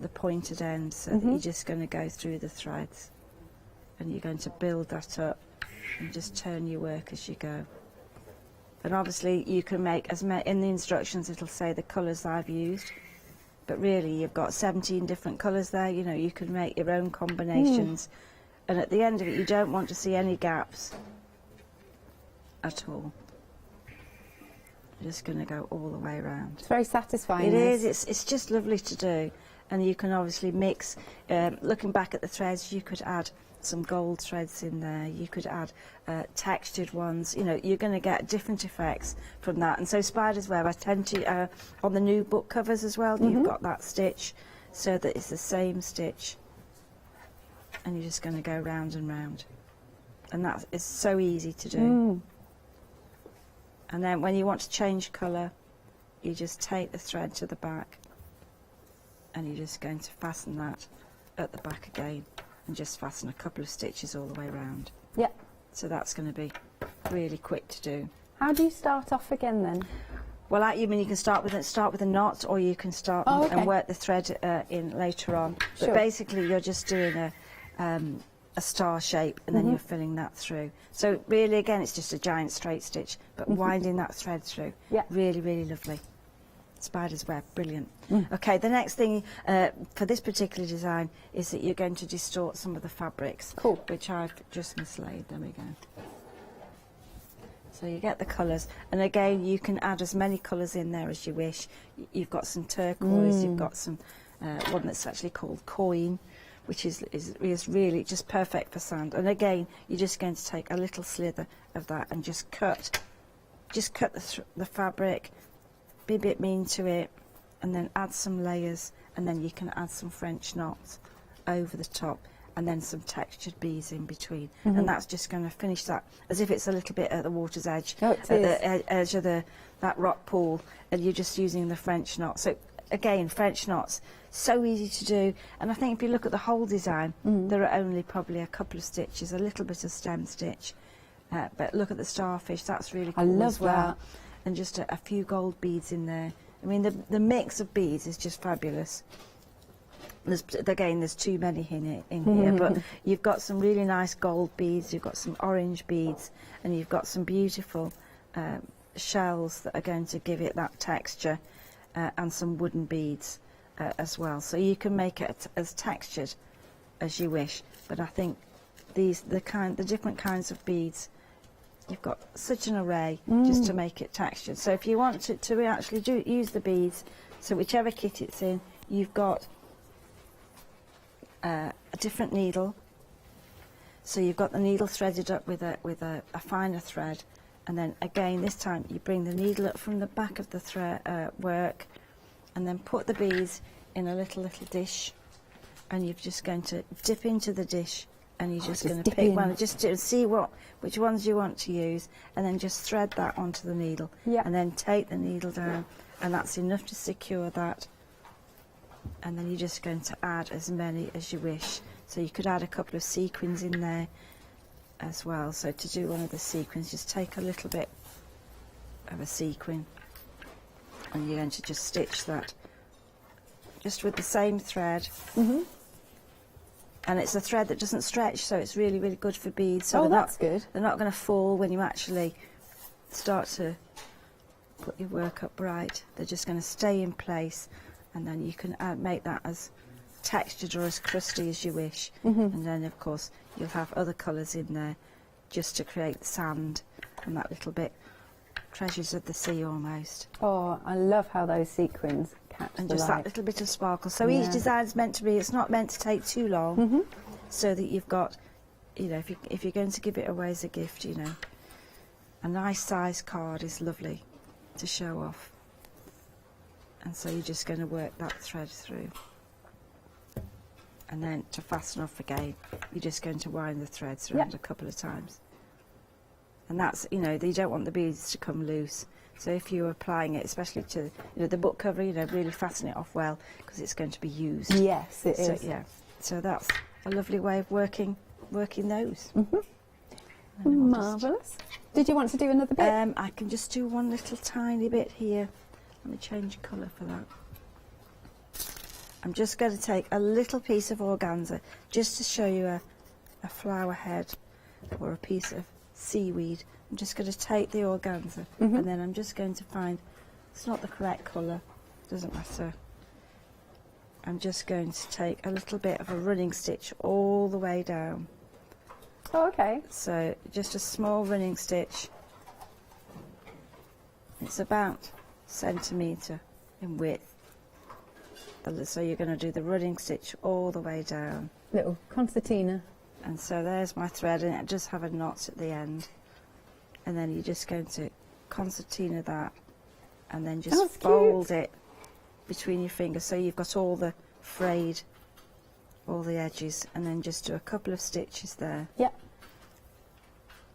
the pointed end, so that you're just going to go through the threads, and you're going to build that up and just turn your work as you go. And obviously you can make as many, in the instructions it'll say the colours I've used, but really you've got 17 different colours there. You know, you can make your own combinations, and at the end of it you don't want to see any gaps at all. You're just going to go all the way around. It's very satisfying. It is. It's just lovely to do, and you can obviously mix. Looking back at the threads, you could add some gold threads in there, you could add textured ones. You know, you're going to get different effects from that. And so spider's web, I tend to, on the new book covers as well, you've got that stitch, so that it's the same stitch, and you're just going to go round and round, and that is so easy to do. And then when you want to change colour, you just take the thread to the back, and you're just going to fasten that at the back again, and just fasten a couple of stitches all the way around. Yep. So that's going to be really quick to do. How do you start off again then? Well, you mean you can start with a knot, or you can start and work the thread in later on. Sure. But basically, you're just doing a star shape, and then you're filling that through. So really, again, it's just a giant straight stitch, but winding that thread through. Yeah. Really, really lovely. Spider's web, brilliant. Okay, the next thing for this particular design is that you're going to distort some of the fabrics, which I've just mislaid. There we go. So you get the colours, and again you can add as many colours in there as you wish. You've got some turquoise, you've got some one that's actually called coin, which is really just perfect for sand. And again, you're just going to take a little slither of that and just cut the fabric, be a bit mean to it, and then add some layers, and then you can add some French knots over the top, and then some textured beads in between, and that's just going to finish that as if it's a little bit at the water's edge, at the edge of that rock pool, and you're just using the French knot. So again, French knots, so easy to do, and I think if you look at the whole design, there are only probably a couple of stitches, a little bit of stem stitch, but look at the starfish, that's really cool. I love as well. That. And just a few gold beads in there. I mean, the mix of beads is just fabulous. There's too many in here, but you've got some really nice gold beads, you've got some orange beads, and you've got some beautiful shells that are going to give it that texture, and some wooden beads as well. So you can make it as textured as you wish, but I think the different kinds of beads you've got such an array just to make it textured. So if you want to actually use the beads, so whichever kit it's in, you've got a different needle. So you've got the needle threaded up with a finer thread, and then again this time you bring the needle up from the back of the thread work, and then put the beads in a little dish, and you're just going to dip into the dish, and you're just going to pick one, just to see which ones you want to use, and then just thread that onto the needle, and then take the needle down, and that's enough to secure that. And then you're just going to add as many as you wish. So you could add a couple of sequins in there as well. So to do one of the sequins, just take a little bit of a sequin, and you're going to just stitch that just with the same thread. And it's a thread that doesn't stretch, so it's really, really good for beads. So that's good. They're not going to fall when you actually start to put your work up right. They're just going to stay in place, and then you can make that as textured or as crusty as you wish. And then, of course, you'll have other colours in there just to create the sand and that little bit, treasures of the sea almost. Oh, I love how those sequins catch and the just light. that little bit of sparkle. So each design's meant to be, it's not meant to take too long, so that you've got, you know, if you're going to give it away as a gift, you know, a nice size card is lovely to show off. And so you're just going to work that thread through. And then to fasten off again, you're just going to wind the threads around a couple of times. And that's, you know, you don't want the beads to come loose. So if you're applying it, especially to, you know, the book cover, you know, really fasten it off well, because it's going to be used. Yes, it is. Yeah. So that's a lovely way of working those. Marvellous. Did you want to do another bit? I can just do one little tiny bit here. Let me change colour for that. I'm just going to take a little piece of organza just to show you a flower head or a piece of seaweed. I'm just going to take the organza and then I'm just going to find, it's not the correct colour, doesn't matter. I'm just going to take a little bit of a running stitch all the way down. Oh, okay. So just a small running stitch. It's about a centimetre in width. So you're going to do the running stitch all the way down. Little concertina. And so there's my thread, and it does have a knot at the end. And then you're just going to concertina that, and then just fold it between your fingers, so you've got all the frayed, all the edges, and then just do a couple of stitches there. Yep.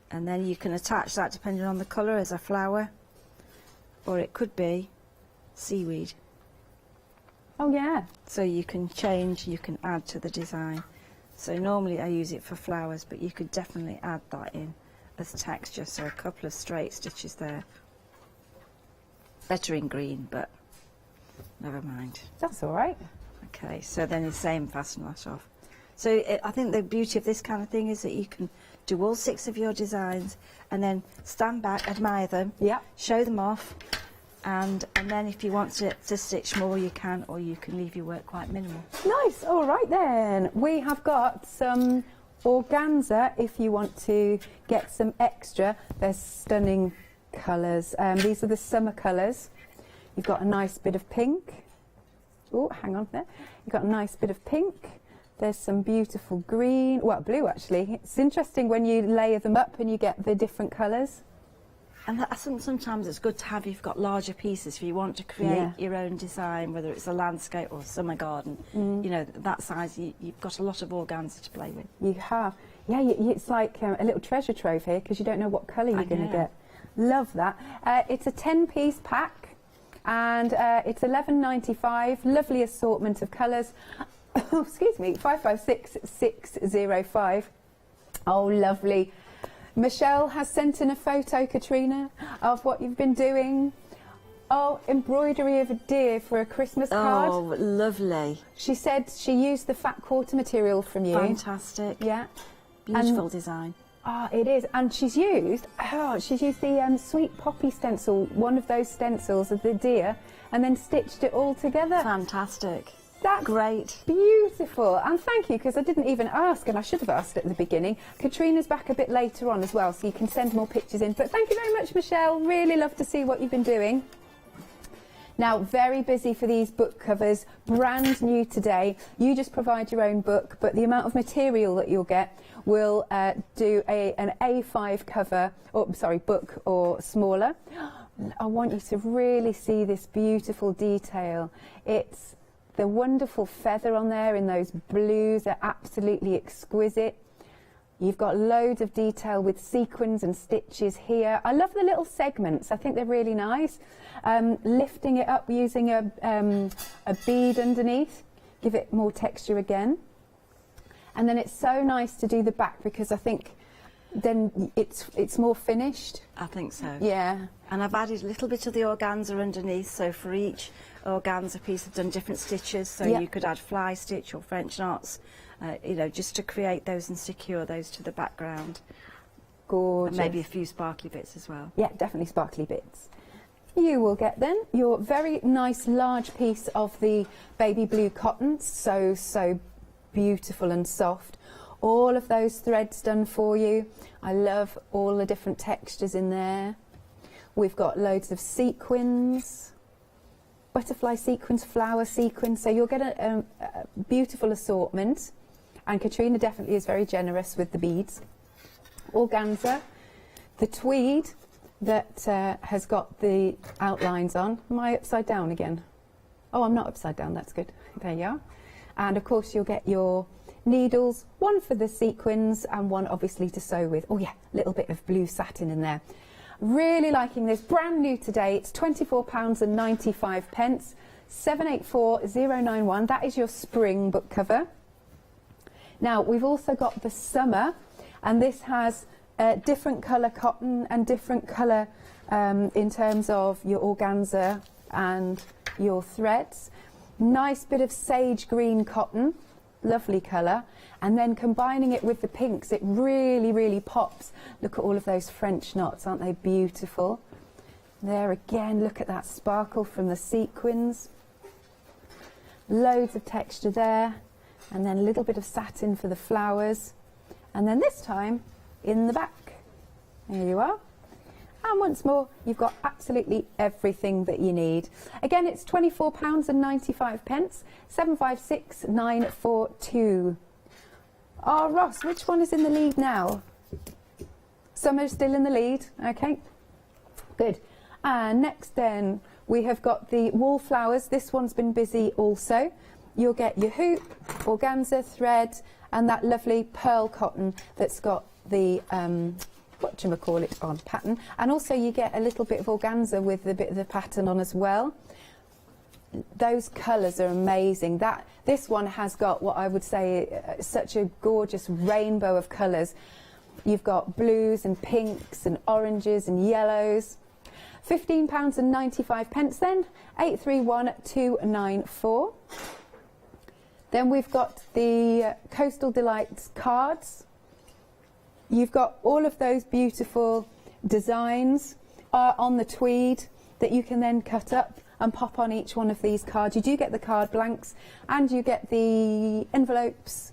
And then you can attach that, depending on the colour, as a flower, or it could be seaweed. Oh yeah. So you can change, you can add to the design. So normally I use it for flowers, but you could definitely add that in as texture. So a couple of straight stitches there. Better in green, but never mind. That's all right. Okay, so then the same, fasten that off. So I think the beauty of this kind of thing is that you can do all 6 of your designs and then stand back, admire them, show them off, and then if you want to stitch more, you can, or you can leave your work quite minimal. Nice. All right then. We have got some organza if you want to get some extra. They're stunning colours. These are the summer colours. You've got a nice bit of pink. Oh, hang on there. You've got a nice bit of pink. There's some beautiful green, well, blue actually. It's interesting when you layer them up and you get the different colours. And I think sometimes it's good to have, you've got larger pieces if you want to create your own design, whether it's a landscape or a summer garden. You know, that size, you've got a lot of organza to play with. You have. Yeah, it's like a little treasure trove here, because you don't know what colour you're going to get. Love that. It's a 10-piece pack, and it's $11.95. Lovely assortment of colours. Excuse me, 556605. Oh, lovely. Michelle has sent in a photo, Katrina, of what you've been doing. Oh, embroidery of a deer for a Christmas card. Oh, lovely. She said she used the fat quarter material from you. Fantastic. Yeah. Beautiful design. Oh, it is. And she's used the sweet poppy stencil, one of those stencils of the deer, and then stitched it all together. Fantastic. That's great. Beautiful. And thank you, because I didn't even ask, and I should have asked at the beginning. Katrina's back a bit later on as well, so you can send more pictures in. But thank you very much, Michelle. Really love to see what you've been doing. Now, very busy for these book covers, brand new today. You just provide your own book, but the amount of material that you'll get will do an A5 cover, or sorry, book or smaller. I want you to really see this beautiful detail. It's the wonderful feather on there in those blues. They're absolutely exquisite. You've got loads of detail with sequins and stitches here. I love the little segments. I think they're really nice. Lifting it up using a bead underneath, give it more texture again. And then it's so nice to do the back, because I think then it's more finished. I think so. Yeah. And I've added a little bit of the organza underneath, so for each organza piece I've done different stitches, so you could add fly stitch or French knots, you know, just to create those and secure those to the background. Gorgeous. And maybe a few sparkly bits as well. Yeah, definitely sparkly bits. You will get then your very nice large piece of the baby blue cotton, so beautiful and soft. All of those threads done for you. I love all the different textures in there. We've got loads of sequins, butterfly sequins, flower sequins, so you'll get a beautiful assortment. And Katrina definitely is very generous with the beads. Organza, the tweed that has got the outlines on. Am I upside down again? Oh, I'm not upside down, that's good. There you are. And of course you'll get your needles, one for the sequins and one obviously to sew with. Oh yeah, a little bit of blue satin in there. Really liking this, brand new today. It's £24.95, 784091. That is your spring book cover. Now we've also got the summer, and this has different colour cotton and different colour in terms of your organza and your threads. Nice bit of sage green cotton, lovely colour, and then combining it with the pinks, it really pops. Look at all of those French knots, aren't they beautiful? There again, look at that sparkle from the sequins. Loads of texture there, and then a little bit of satin for the flowers, and then this time in the back. There you are. And once more, you've got absolutely everything that you need. Again, it's £24.95, 756942. Oh, Ross, which one is in the lead now? Summer's still in the lead. Okay, good. And next then, we have got the wallflowers. This one's been busy also. You'll get your hoop, organza thread, and that lovely pearl cotton that's got the whatchamacallit on pattern, and also you get a little bit of organza with a bit of the pattern on as well. Those colours are amazing. This one has got what I would say such a gorgeous rainbow of colours. You've got blues and pinks and oranges and yellows. £15.95 then, 831294. Then we've got the Coastal Delights cards. You've got all of those beautiful designs on the tweed that you can then cut up and pop on each one of these cards. You do get the card blanks, and you get the envelopes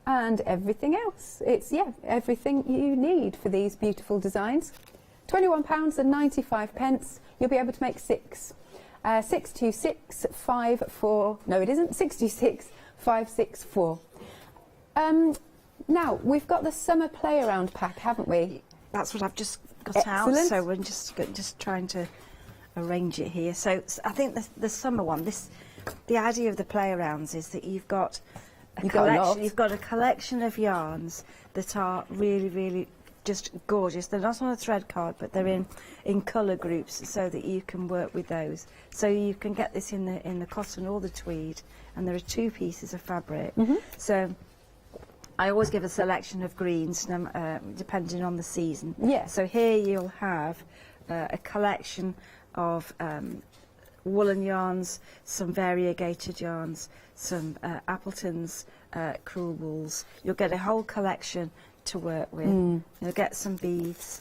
and everything else. It's, yeah, everything you need for these beautiful designs. £21.95. You'll be able to make 6. 626564. No, it isn't. 626564. Now, we've got the summer play around pack, haven't we? That's what I've just got out, so we're just trying to arrange it here. So I think the summer one, the idea of the play arounds is that you've got a collection of yarns that are really just gorgeous. They're not on a thread card, but they're in colour groups, so that you can work with those. So you can get this in the cotton or the tweed, and there are 2 pieces of fabric. So I always give a selection of greens, depending on the season. Yeah. So here you'll have a collection of woolen yarns, some variegated yarns, some Appleton's crewel wools. You'll get a whole collection to work with. You'll get some beads,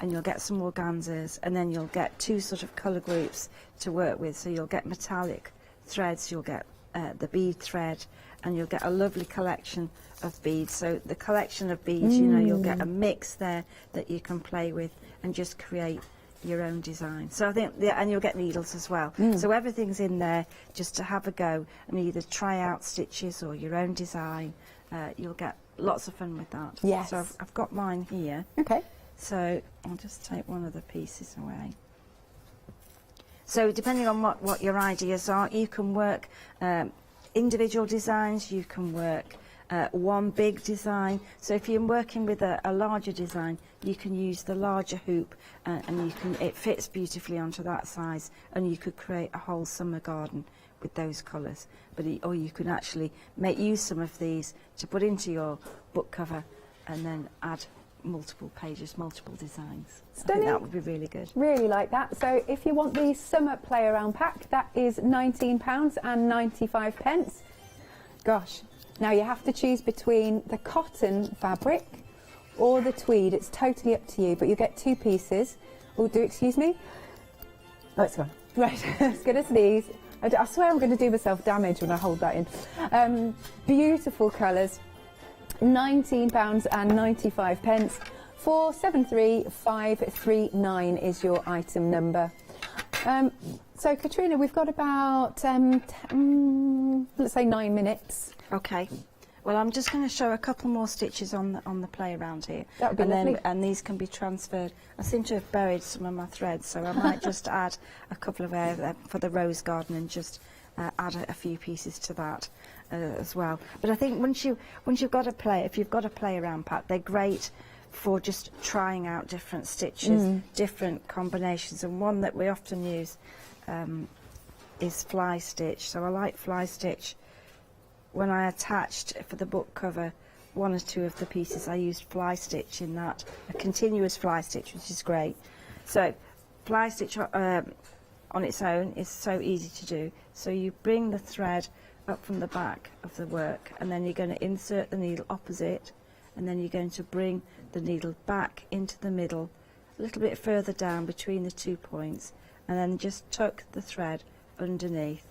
and you'll get some organzas, and then you'll get 2 sort of colour groups to work with. So you'll get metallic threads, you'll get the bead thread, and you'll get a lovely collection of beads. So the collection of beads, you know, you'll get a mix there that you can play with and just create your own design. So I think, and you'll get needles as well. So everything's in there just to have a go and either try out stitches or your own design. You'll get lots of fun with that. Yes. So I've got mine here. Okay. So I'll just take one of the pieces away. So depending on what your ideas are, you can work individual designs, you can work one big design. So if you're working with a larger design, you can use the larger hoop and it fits beautifully onto that size, and you could create a whole summer garden with those colours. Or you can actually use some of these to put into your book cover and then add multiple pages, multiple designs. Stunning. I think that would be really good. Really like that. So if you want the summer play around pack, that is £19.95. Gosh. Now you have to choose between the cotton fabric or the tweed. It's totally up to you, but you get 2 pieces. Oh, excuse me? Oh, it's gone. Right, as good as these. I swear I'm going to do myself damage when I hold that in. Beautiful colours. £19.95. 473539 is your item number. So Katrina, we've got about let's say 9 minutes. Okay. Well, I'm just going to show a couple more stitches on the play around here. That would be lovely. And these can be transferred. I seem to have buried some of my threads, so I might just add a couple of for the rose garden and just add a few pieces to that as well. But I think once you've got a play, if you've got a play around pack, they're great for just trying out different stitches, different combinations. And one that we often use is fly stitch. So I like fly stitch. When I attached for the book cover 1 or 2 of the pieces, I used fly stitch in that, a continuous fly stitch, which is great. So fly stitch on its own is so easy to do. So you bring the thread up from the back of the work, and then you're going to insert the needle opposite, and then you're going to bring the needle back into the middle, a little bit further down between the 2 points, and then just tuck the thread underneath.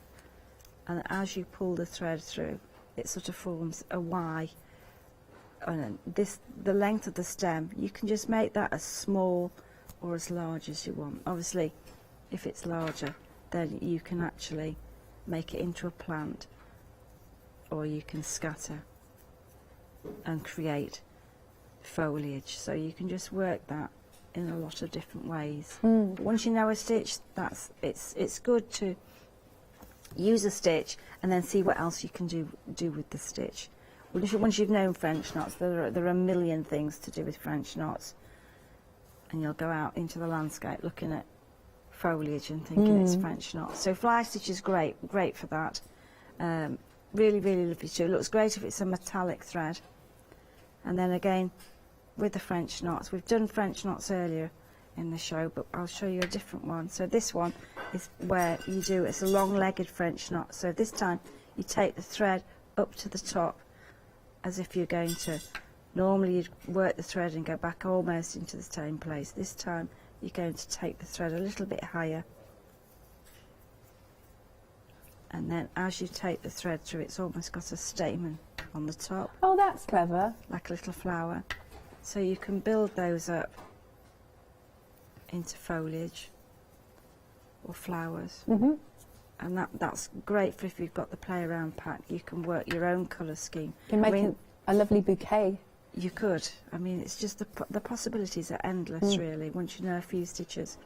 And as you pull the thread through, it sort of forms a Y. And the length of the stem, you can just make that as small or as large as you want. Obviously, if it's larger, then you can actually make it into a plant, or you can scatter and create foliage. So you can just work that in a lot of different ways. But once you know a stitch, it's good to use a stitch and then see what else you can do with the stitch. Once you've known French knots, there are a million things to do with French knots, and you'll go out into the landscape looking at foliage and thinking it's French knots. So fly stitch is great for that. Really, really lovely too. It looks great if it's a metallic thread. And then again, with the French knots, we've done French knots earlier in the show, but I'll show you a different one. So this one is where it's a long-legged French knot. So this time you take the thread up to the top as if you're going to, normally you'd work the thread and go back almost into the same place. This time you're going to take the thread a little bit higher, and then as you take the thread through, it's almost got a stamen on the top. Oh, that's clever. Like a little flower. So you can build those up into foliage or flowers. And that's great for if you've got the play around pack. You can work your own colour scheme. You can make a lovely bouquet. You could. I mean, it's just the possibilities are endless, really, once you know a few stitches.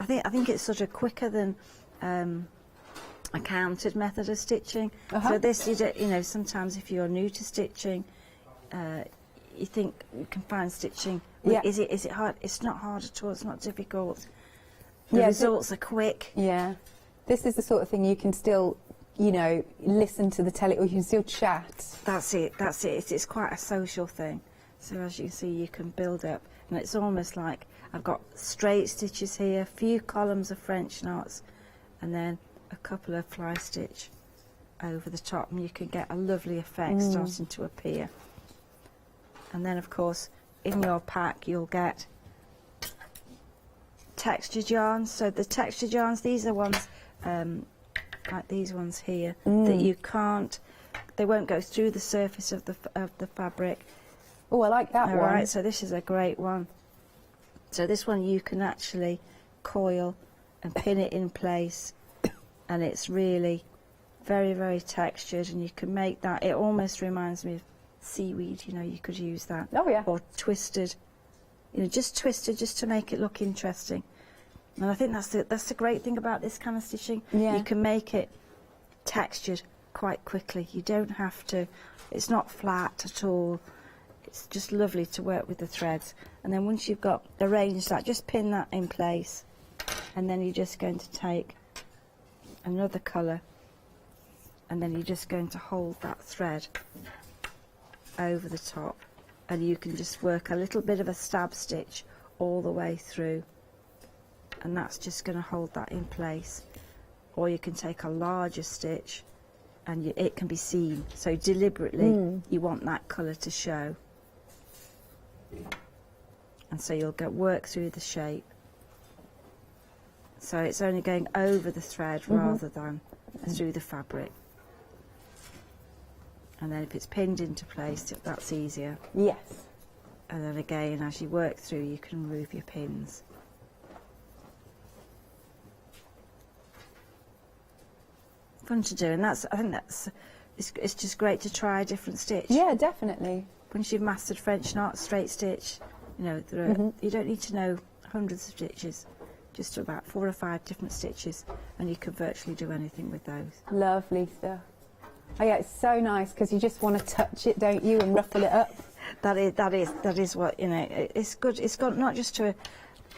I think it's sort of quicker than a counted method of stitching. So this, sometimes if you're new to stitching, you think you can find stitching. Yeah. Is it hard? It's not hard at all. It's not difficult. The results are quick. Yeah. This is the sort of thing you can still, listen to the telly, or you can still chat. That's it. It's quite a social thing. So as you see, you can build up, and it's almost like I've got straight stitches here, a few columns of French knots, and then a couple of fly stitch over the top, and you can get a lovely effect starting to appear. And then, of course, in your pack, you'll get textured yarns. So the textured yarns, these are ones like these ones here, that you can't, they won't go through the surface of the fabric. Oh, I like that one. All right, so this is a great one. So this one you can actually coil and pin it in place, and it's really very, very textured, and you can make that, it almost reminds me of seaweed, you know, you could use that. Oh yeah. Or twisted, you know, just twisted just to make it look interesting. And I think that's the great thing about this kind of stitching. Yeah. You can make it textured quite quickly. You don't have to, it's not flat at all. It's just lovely to work with the threads. And then once you've got arranged that, just pin that in place. And then you're just going to take another colour, and then you're just going to hold that thread over the top, and you can just work a little bit of a stab stitch all the way through, and that's just going to hold that in place. Or you can take a larger stitch and it can be seen, so deliberately you want that colour to show, and so you'll work through the shape, so it's only going over the thread rather than through the fabric. And then if it's pinned into place, that's easier. Yes. And then again, as you work through, you can remove your pins. Fun to do, and I think it's just great to try a different stitch. Yeah, definitely. Once you've mastered French knot, straight stitch, you know, you don't need to know hundreds of stitches, just about 4 or 5 different stitches, and you can virtually do anything with those. Lovely stuff. Oh yeah, it's so nice because you just want to touch it, don't you, and ruffle it up. That is what, you know, it's good. It's got not just to,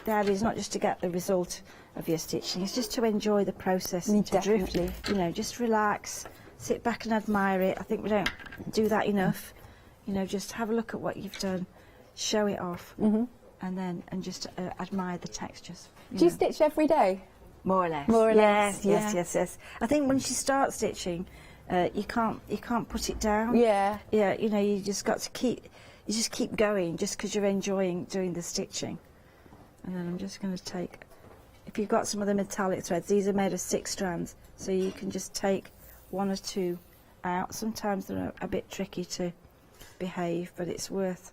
the idea is not just to get the result of your stitching, it's just to enjoy the process and to drift, you know, just relax, sit back and admire it. I think we don't do that enough. You know, just have a look at what you've done, show it off, and just admire the textures. Do you stitch every day? More or less. More or less. Yes. I think once you start stitching, you can't put it down. Yeah. Yeah. You know, you just keep going just because you're enjoying doing the stitching. And then I'm just going to take, if you've got some of the metallic threads, these are made of 6 strands, so you can just take 1 or 2 out. Sometimes they're a bit tricky to behave, but it's worth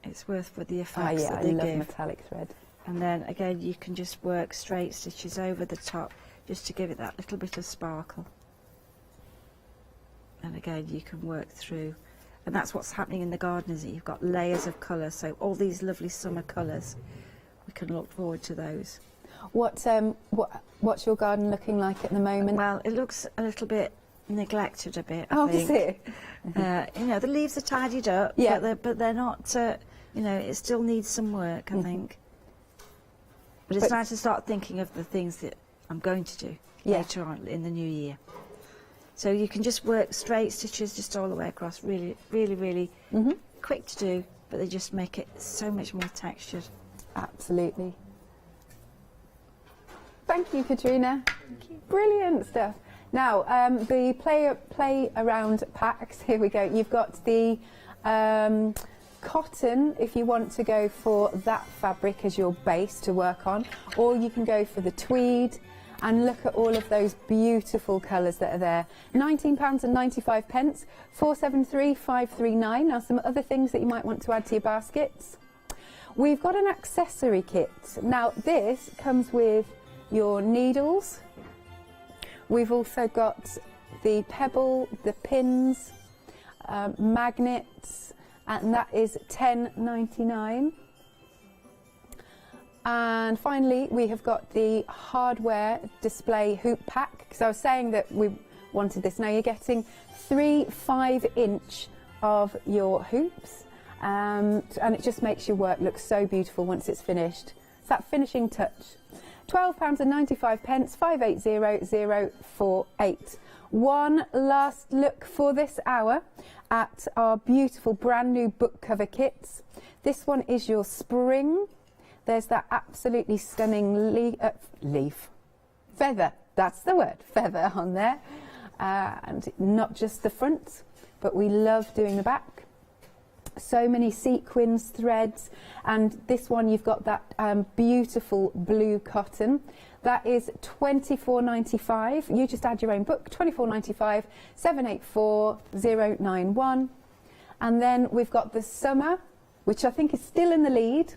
for the effects that they give. I love metallic thread. And then again, you can just work straight stitches over the top just to give it that little bit of sparkle. And again, you can work through, and that's what's happening in the garden, is that you've got layers of colour, so all these lovely summer colours, we can look forward to those. What's your garden looking like at the moment? Well, it looks a little bit neglected, I think. Does it? You know, the leaves are tidied up, but they're not, you know, it still needs some work, I think. But it's nice to start thinking of the things that I'm going to do later on in the new year. So you can just work straight stitches just all the way across, really, really, really quick to do, but they just make it so much more textured. Absolutely. Thank you, Katrina. Thank you. Brilliant stuff. Now, the play around packs, here we go. You've got the cotton, if you want to go for that fabric as your base to work on, or you can go for the tweed. And look at all of those beautiful colours that are there. £19.95, 473,539. Now some other things that you might want to add to your baskets. We've got an accessory kit. Now this comes with your needles. We've also got the pebble, the pins, magnets, and that is £10.99. And finally, we have got the hardware display hoop pack, because I was saying that we wanted this. Now you're getting 3 5-inch of your hoops, and it just makes your work look so beautiful once it's finished. It's that finishing touch. £12.95, 580048. One last look for this hour at our beautiful brand new book cover kits. This one is your spring. There's that absolutely stunning feather, that's the word, feather on there. And not just the front, but we love doing the back. So many sequins, threads, and this one you've got that beautiful blue cotton. That is £24.95. You just add your own book, £24.95, 784091. And then we've got the summer, which I think is still in the lead.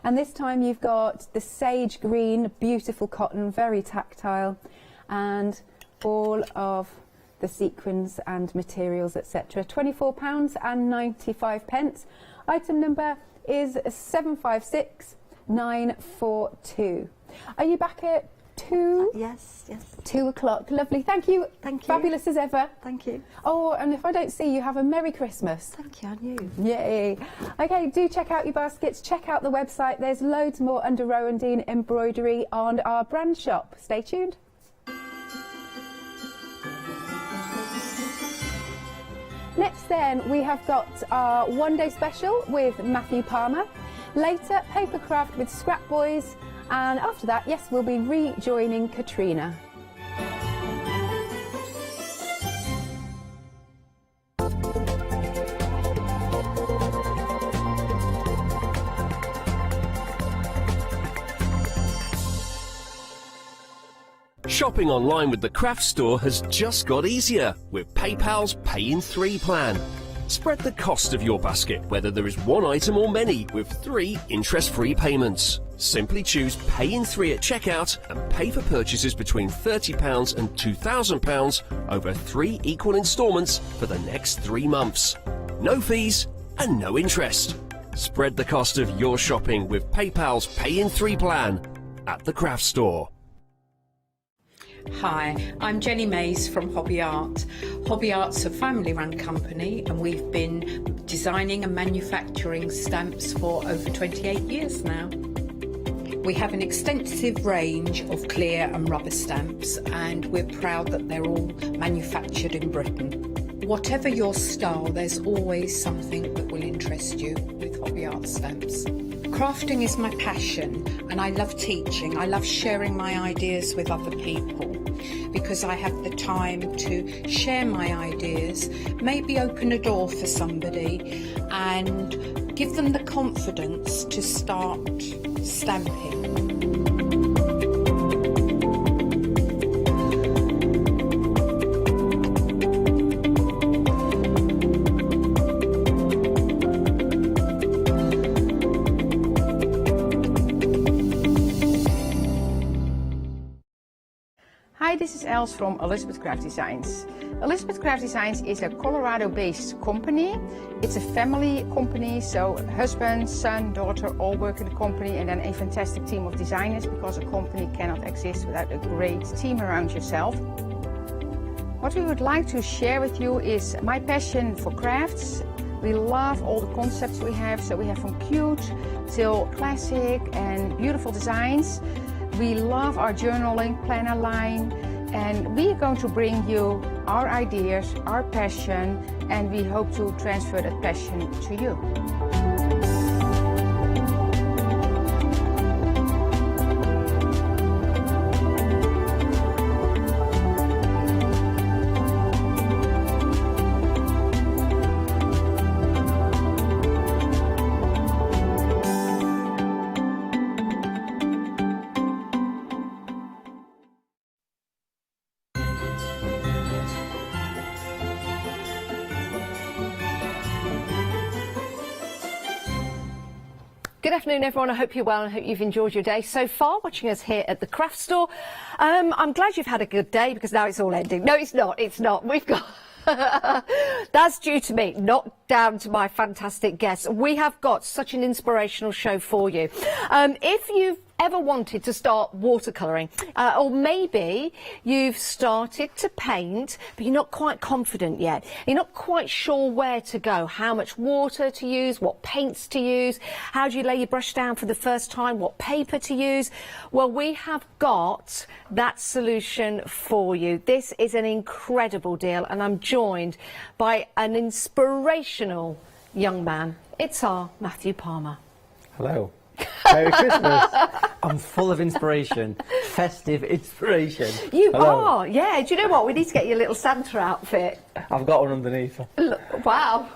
And this time you've got the sage green, beautiful cotton, very tactile, and all of the sequins and materials, etc. £24.95. Item number is 756942. Are you back at 2? Yes, yes. 2 o'clock. Lovely. Thank you. Thank you. Fabulous as ever. Thank you. Oh, and if I don't see you, have a Merry Christmas. Thank you, and you. Yay. Okay, do check out your baskets. Check out the website. There's loads more under Rowan Dean Embroidery on our brand shop. Stay tuned. Next then, we have got our one-day special with Matthew Palmer. Later, Papercraft with Scrap Boys. And after that, yes, we'll be rejoining Katrina. Shopping online with the Craft Store has just got easier with PayPal's Pay in 3 plan. Spread the cost of your basket, whether there is one item or many, with 3 interest-free payments. Simply choose Pay in 3 at checkout and pay for purchases between £30 and £2,000 over 3 equal instalments for the next 3 months. No fees and no interest. Spread the cost of your shopping with PayPal's Pay in 3 plan at the Craft Store. Hi, I'm Jenny Mays from Hobby Art. Hobby Art's a family-run company and we've been designing and manufacturing stamps for over 28 years now. We have an extensive range of clear and rubber stamps and we're proud that they're all manufactured in Britain. Whatever your style, there's always something that will interest you with Hobby Art stamps. Crafting is my passion and I love teaching. I love sharing my ideas with other people because I have the time to share my ideas, maybe open a door for somebody and give them the confidence to start stamping. Hi, this is Els from Elizabeth Craft Designs. Elizabeth Craft Designs is a Colorado-based company. It's a family company, so husband, son, daughter all work in the company, and then a fantastic team of designers, because a company cannot exist without a great team around yourself. What we would like to share with you is my passion for crafts. We love all the concepts we have, so we have from cute till classic and beautiful designs. We love our journaling planner line, and we are going to bring you our ideas, our passion, and we hope to transfer that passion to you. Good afternoon, everyone. I hope you're well and I hope you've enjoyed your day so far watching us here at the Craft Store. I'm glad you've had a good day because now it's all ending. No, it's not. It's not. We've got... That's due to me, not down to my fantastic guests. We have got such an inspirational show for you. If you've ever wanted to start watercolouring, or maybe you've started to paint but you're not quite confident yet, you're not quite sure where to go, how much water to use, what paints to use, how do you lay your brush down for the first time, what paper to use, well, we have got that solution for you. This is an incredible deal and I'm joined by an inspirational young man. It's our Matthew Palmer. Hello. Merry Christmas. I'm full of inspiration. Festive inspiration. You Hello. are, yeah. Do you know what? We need to get your little Santa outfit. I've got one underneath. Look, wow.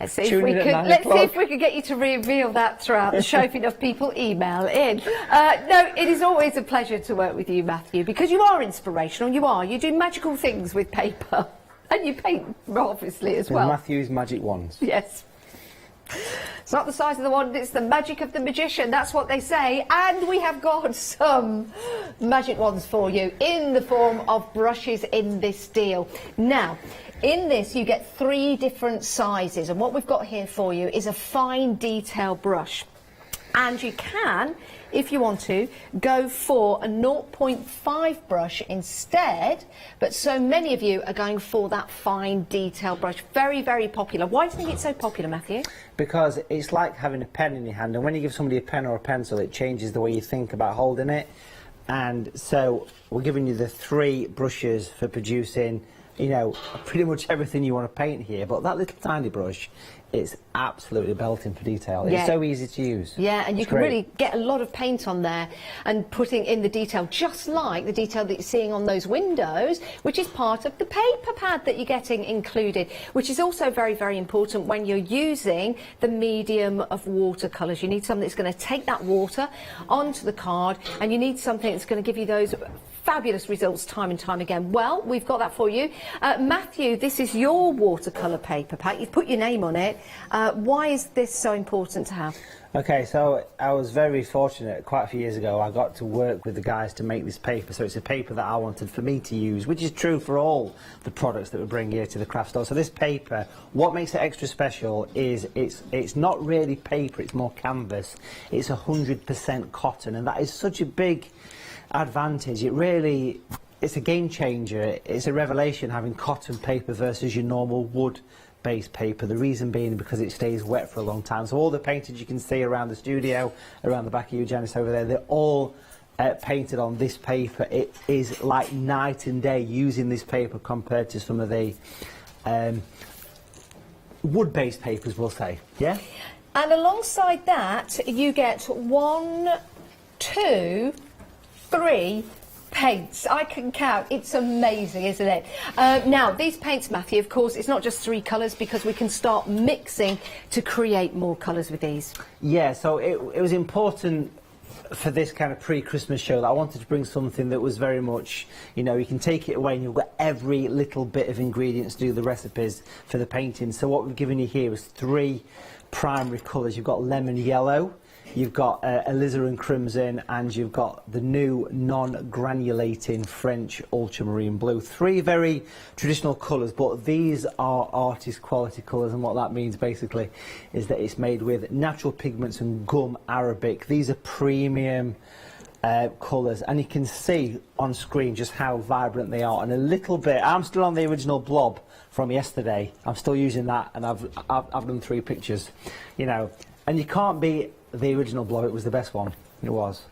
Let's see, Tune if we, in at could, 9 let's see o'clock. if we could get you to reveal that throughout the show if enough people email in. No, it is always a pleasure to work with you, Matthew, because you are inspirational. You do magical things with paper. And you paint, obviously, as well. Matthew's magic wands. Yes. It's not the size of the wand, it's the magic of the magician. That's what they say. And we have got some magic wands for you in the form of brushes in this deal. Now, in this, you get 3 different sizes. And what we've got here for you is a fine detail brush. And you can, if you want to, go for a 0.5 brush instead, but so many of you are going for that fine detail brush. Very, very popular. Why do you think it's so popular, Matthew? Because it's like having a pen in your hand, and when you give somebody a pen or a pencil, it changes the way you think about holding it. And so we're giving you the 3 brushes for producing, you know, pretty much everything you want to paint here. But that little tiny brush, it's absolutely belting for detail. Yeah. It's so easy to use. Yeah, and you It's can great. really get a lot of paint on there and putting in the detail, just like the detail that you're seeing on those windows, which is part of the paper pad that you're getting included, which is also very, very important when you're using the medium of watercolours. You need something that's going to take that water onto the card, and you need something that's going to give you those fabulous results time and time again. Well, we've got that for you. Matthew, this is your watercolour paper pack. You've put your name on it. Why is this so important to have? Okay, so I was very fortunate. Quite a few years ago, I got to work with the guys to make this paper. So it's a paper that I wanted for me to use, which is true for all the products that we bring here to the craft store. So this paper, what makes it extra special is it's not really paper, it's more canvas. It's 100% cotton, and that is such a big advantage. It's a game changer. It's a revelation having cotton paper versus your normal wood-based paper. The reason being because it stays wet for a long time. So all the paintings you can see around the studio, around the back of you, Janice, over there, they're all painted on this paper. It is like night and day using this paper compared to some of the wood-based papers, we'll say. Yeah? And alongside that, you get 1, 2, 3 paints. I can count. It's amazing, isn't it? Now, these paints, Matthew, of course, it's not just 3 colours, because we can start mixing to create more colours with these. Yeah, so it was important for this kind of pre-Christmas show that I wanted to bring something that was very much, you know, you can take it away and you've got every little bit of ingredients to do the recipes for the painting. So what we've given you here is 3 primary colours. You've got lemon yellow, you've got alizarin crimson, and you've got the new non-granulating French ultramarine blue. 3 very traditional colours, but these are artist quality colours, and what that means basically is that it's made with natural pigments and gum arabic. These are premium colours, and you can see on screen just how vibrant they are. And a little bit, I'm still on the original blob from yesterday. I'm still using that, and I've done 3 pictures, you know, and you can't beat the original blob. It was the best one. It was.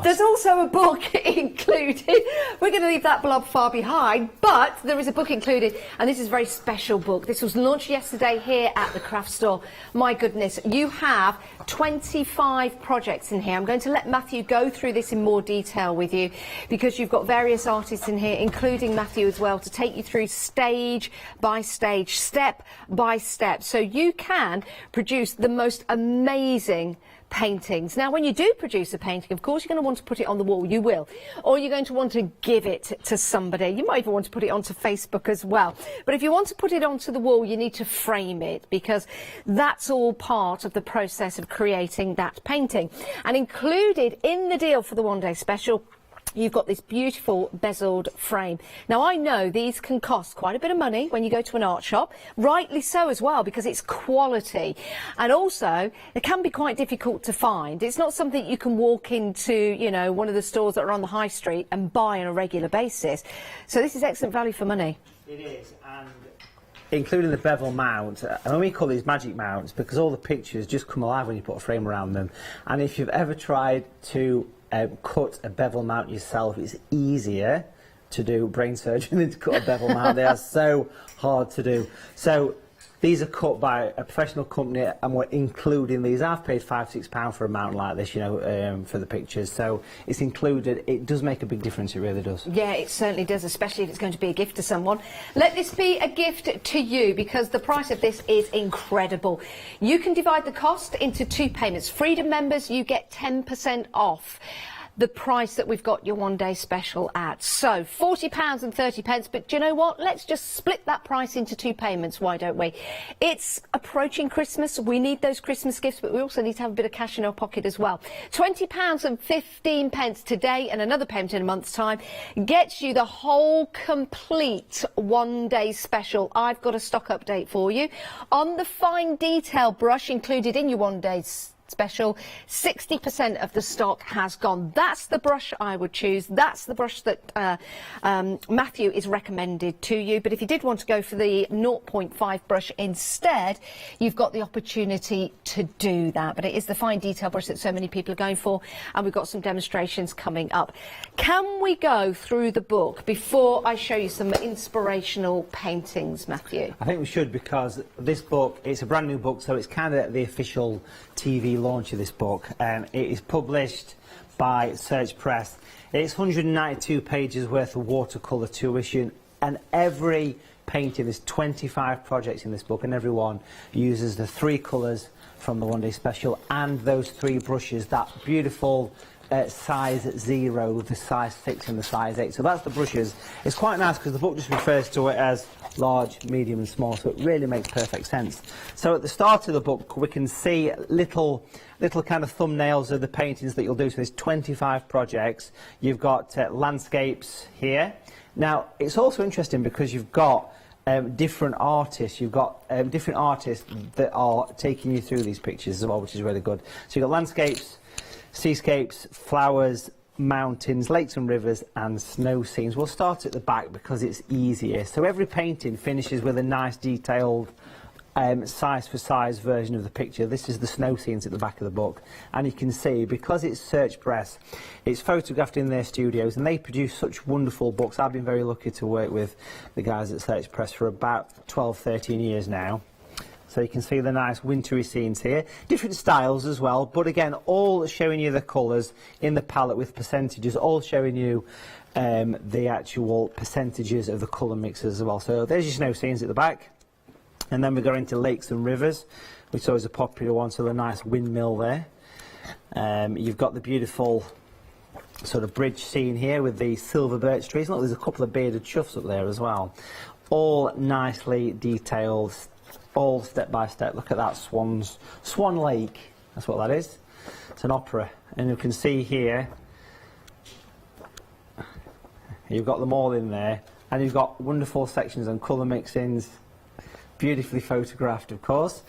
There's also a book included. We're going to leave that blob far behind, but there is a book included, and this is a very special book. This was launched yesterday here at the craft store. My goodness, you have 25 projects in here. I'm going to let Matthew go through this in more detail with you, because you've got various artists in here, including Matthew as well, to take you through stage by stage, step by step, so you can produce the most amazing paintings. Now, when you do produce a painting, of course, you're going to want to put it on the wall. You will. Or you're going to want to give it to somebody. You might even want to put it onto Facebook as well. But if you want to put it onto the wall, you need to frame it, because that's all part of the process of creating that painting. And included in the deal for the One Day Special, you've got this beautiful bezeled frame. Now, I know these can cost quite a bit of money when you go to an art shop, rightly so as well, because it's quality. And also, it can be quite difficult to find. It's not something you can walk into, you know, one of the stores that are on the high street and buy on a regular basis. So this is excellent value for money. It is, and including the bevel mount, and we call these magic mounts because all the pictures just come alive when you put a frame around them. And if you've ever tried to cut a bevel mount yourself, it's easier to do brain surgery than to cut a bevel mount. They are so hard to do. So These are cut by a professional company, and we're including these. I've paid £5–6 for a mount like this, you know, for the pictures, so it's included. It does make a big difference, it really does. Yeah, it certainly does, especially if it's going to be a gift to someone. Let this be a gift to you, because the price of this is incredible. You can divide the cost into 2 payments. Freedom members, you get 10% off the price that we've got your one-day special at. So £40 and 30p, but do you know what? Let's just split that price into 2 payments, why don't we? It's approaching Christmas. We need those Christmas gifts, but we also need to have a bit of cash in our pocket as well. £20 and 15p today, and another payment in a month's time gets you the whole complete one-day special. I've got a stock update for you. On the fine detail brush included in your one-day special, 60% of the stock has gone. That's the brush I would choose. That's the brush that Matthew is recommended to you. But if you did want to go for the 0.5 brush instead, you've got the opportunity to do that. But it is the fine detail brush that so many people are going for, and we've got some demonstrations coming up. Can we go through the book before I show you some inspirational paintings, Matthew? I think we should, because this book, it's a brand new book, so it's kind of the official TV launch of this book. It is published by Search Press. It's 192 pages worth of watercolour tuition, and every painting, there's 25 projects in this book, and every one uses the 3 colours from the one-day special and those 3 brushes, that beautiful size 0, the size 6 and the size 8. So that's the brushes. It's quite nice because the book just refers to it as large, medium and small, so it really makes perfect sense. So at the start of the book we can see little kind of thumbnails of the paintings that you'll do. So there's 25 projects. You've got landscapes here. Now it's also interesting because you've got different artists. You've got different artists that are taking you through these pictures as well, which is really good. So you've got landscapes, seascapes, flowers, mountains, lakes and rivers and snow scenes. We'll start at the back because it's easier. So every painting finishes with a nice detailed size for size version of the picture. This is the snow scenes at the back of the book, and you can see, because it's Search Press, it's photographed in their studios, and they produce such wonderful books. I've been very lucky to work with the guys at Search Press for about 12–13 years now. So you can see the nice wintry scenes here. Different styles as well, but again, all showing you the colours in the palette with percentages, all showing you the actual percentages of the colour mixes as well. So there's your snow scenes at the back. And then we go into lakes and rivers, which is always a popular one, so the nice windmill there. You've got the beautiful sort of bridge scene here with the silver birch trees. Look, there's a couple of bearded choughs up there as well. All nicely detailed, all step by step. Look at that Swan Lake, that's what that is. It's an opera, and you can see here you've got them all in there, and you've got wonderful sections on colour mixings, beautifully photographed of course.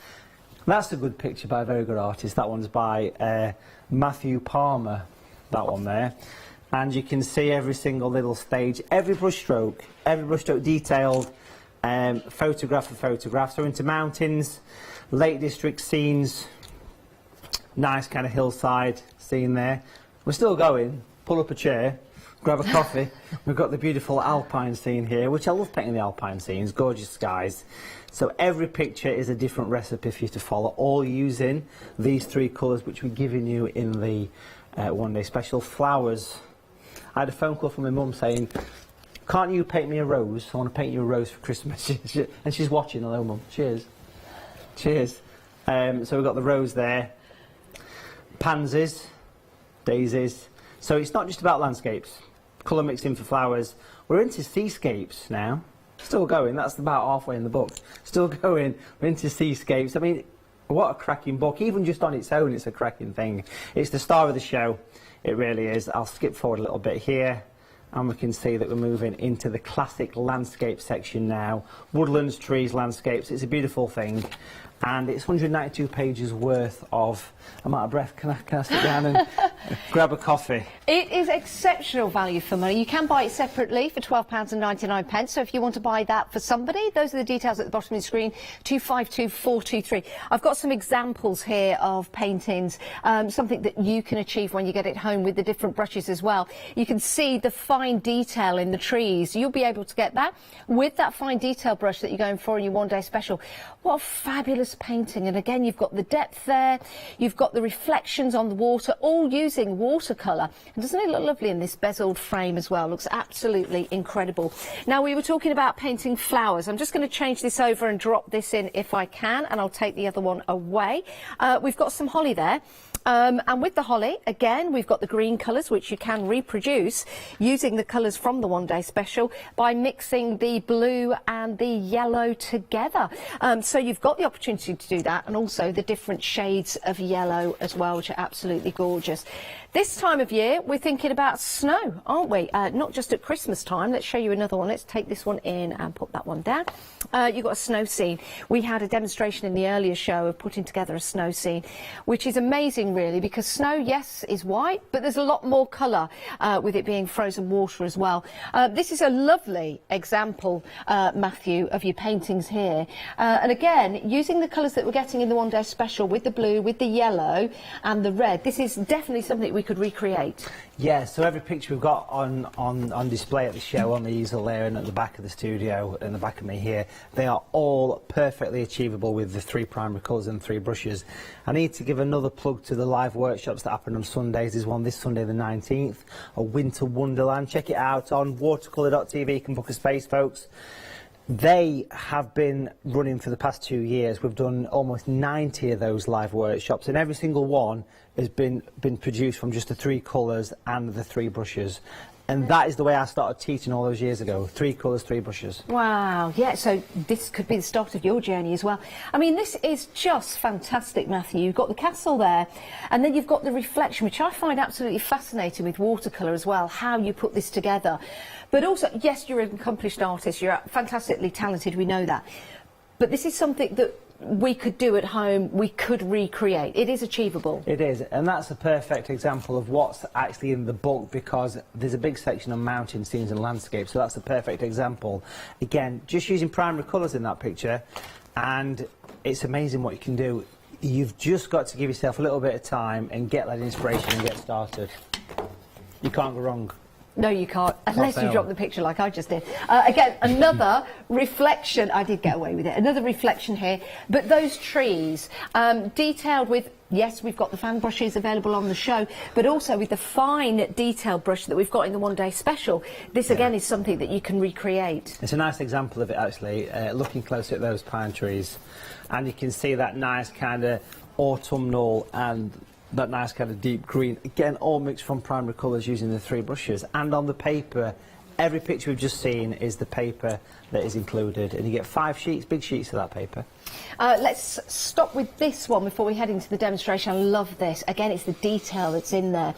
That's a good picture by a very good artist. That one's by Matthew Palmer, that one there. And you can see every single little stage, every brushstroke detailed, photograph for photograph. So into mountains, Lake District scenes, nice kind of hillside scene there. We're still going. Pull up a chair, grab a coffee. We've got the beautiful alpine scene here, which I love painting the alpine scenes, gorgeous skies. So every picture is a different recipe for you to follow, all using these 3 colours which we're giving you in the one-day special. Flowers. I had a phone call from my mum saying, can't you paint me a rose? I want to paint you a rose for Christmas. And she's watching. Hello, Mum. Cheers. Cheers. So we've got the rose there. Pansies, daisies. So it's not just about landscapes. Colour mixing for flowers. We're into seascapes now. Still going. That's about halfway in the book. Still going. We're into seascapes. I mean, what a cracking book. Even just on its own, it's a cracking thing. It's the star of the show. It really is. I'll skip forward a little bit here, and we can see that we're moving into the classic landscape section now. Woodlands, trees, landscapes. It's a beautiful thing. and it's 192 pages worth of. I'm out of breath. Can I sit down and grab a coffee? It is exceptional value for money. You can buy it separately for £12.99. So if you want to buy that for somebody, those are the details at the bottom of the screen, 252423. I've got some examples here of paintings, something that you can achieve when you get it home with the different brushes as well. You can see the fine detail in the trees. You'll be able to get that with that fine detail brush that you're going for in your one-day special. What a fabulous painting. And again, you've got the depth there, you've got the reflections on the water, all using watercolour. And doesn't it look lovely in this bezeled frame as well? Looks absolutely incredible. Now, we were talking about painting flowers. I'm just going to change this over and drop this in if I can, and I'll take the other one away. We've got some holly there. And with the holly, again, we've got the green colours, which you can reproduce using the colours from the one-day special by mixing the blue and the yellow together. So you've got the opportunity to do that, and also the different shades of yellow as well, which are absolutely gorgeous. This time of year, we're thinking about snow, aren't we? Not just at Christmas time. Let's show you another one. Let's take this one in and put that one down. You've got a snow scene. We had a demonstration in the earlier show of putting together a snow scene, which is amazing, really, because snow, yes, is white, but there's a lot more colour with it being frozen water as well. This is a lovely example, Matthew, of your paintings here. And again, using the colours that we're getting in the one-day special with the blue, with the yellow and the red, this is definitely something we could recreate. Yeah, so every picture we've got on display at the show, on the easel there and at the back of the studio and the back of me here, they are all perfectly achievable with the 3 primary colours and 3 brushes. I need to give another plug to the live workshops that happen on Sundays. There's one this Sunday the 19th, a Winter Wonderland. Check it out on watercolor.tv. You can book a space, folks. They have been running for the past 2 years. We've done almost 90 of those live workshops, and every single one has been produced from just the 3 colours and the 3 brushes. And that is the way I started teaching all those years ago. 3 colours, 3 brushes. Wow, yeah, so this could be the start of your journey as well. I mean, this is just fantastic, Matthew. You've got the castle there, and then you've got the reflection, which I find absolutely fascinating with watercolour as well, how you put this together. But also, yes, you're an accomplished artist, you're fantastically talented, we know that. But this is something that we could do at home, we could recreate. It is achievable. It is, and that's a perfect example of what's actually in the book, because there's a big section on mountain scenes and landscapes, so that's a perfect example. Again, just using primary colours in that picture, and it's amazing what you can do. You've just got to give yourself a little bit of time and get that inspiration and get started. You can't go wrong. No, you can't, unless you drop the picture like I just did. Again, another reflection. I did get away with it. Another reflection here. But those trees, detailed with, yes, we've got the fan brushes available on the show, but also with the fine detail brush that we've got in the one-day special. This, again, is something that you can recreate. It's a nice example of it, actually, looking closer at those pine trees. And you can see that nice kind of autumnal and that nice kind of deep green, again all mixed from primary colours using the 3 brushes. And on the paper, every picture we've just seen is the paper that is included, and you get 5 sheets, big sheets of that paper. Let's stop with this one before we head into the demonstration. I love this. Again, it's the detail that's in there.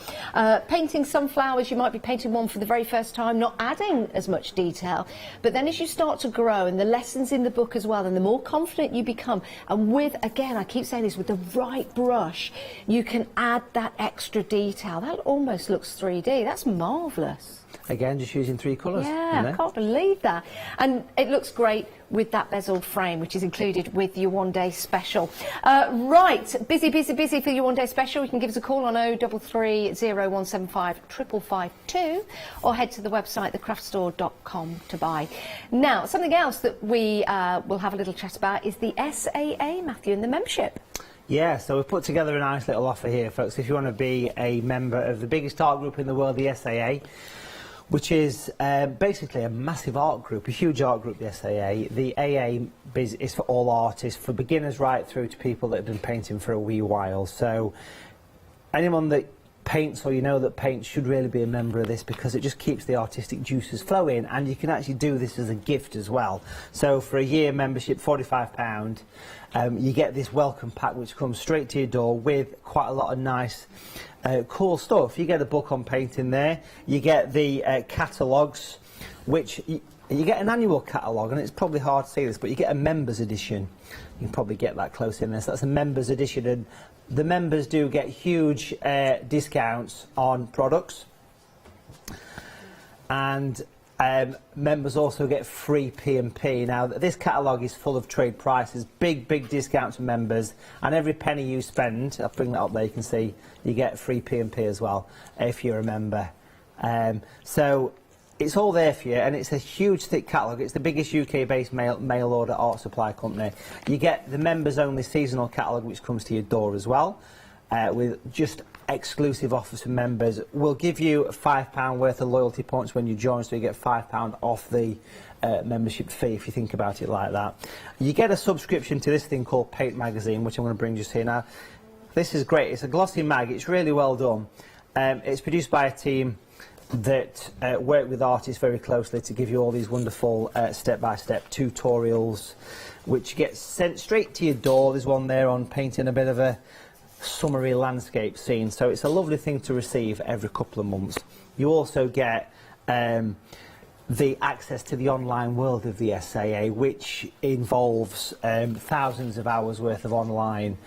Painting sunflowers, you might be painting one for the very first time, not adding as much detail. But then as you start to grow, and the lessons in the book as well, and the more confident you become, and with, again, I keep saying this, with the right brush, you can add that extra detail. That almost looks 3D. That's marvellous. Again, just using 3 colours. Yeah, I can't believe that. And it looks great with that bezeled frame, which is included with your one-day special. Right, busy for your one-day special. You can give us a call on 0330 175 552 or head to the website thecraftstore.com to buy. Now, something else that we will have a little chat about is the SAA, Matthew, and the membership. Yeah, so we've put together a nice little offer here, folks. If you want to be a member of the biggest art group in the world, the SAA, which is basically a massive art group, a huge art group, the SAA. The AA is for all artists, for beginners right through to people that have been painting for a wee while. So anyone that paints, or you know that paints, should really be a member of this, because it just keeps the artistic juices flowing, and you can actually do this as a gift as well. So for a year membership, £45, you get this welcome pack which comes straight to your door with quite a lot of nice cool stuff. You get a book on painting there, you get the catalogues, which You get an annual catalogue, and it's probably hard to see this, but you get a members edition. You can probably get that close in there. So that's a members edition, and the members do get huge discounts on products. And members also get free P&P. Now, this catalogue is full of trade prices, big discounts for members, and every penny you spend, I'll bring that up there, you can see, you get free P&P as well, if you're a member. So it's all there for you, and it's a huge, thick catalogue. It's the biggest UK-based mail order art supply company. You get the members-only seasonal catalogue, which comes to your door as well, with just exclusive offers for members. We'll give you £5 worth of loyalty points when you join, so you get £5 off the membership fee, if you think about it like that. You get a subscription to this thing called Paint Magazine, which I'm going to bring just here now. This is great. It's a glossy mag. It's really well done. It's produced by a team that work with artists very closely to give you all these wonderful step-by-step tutorials, which get sent straight to your door. There's one there on painting a bit of a summery landscape scene, so it's a lovely thing to receive every couple of months. You also get the access to the online world of the SAA, which involves thousands of hours worth of online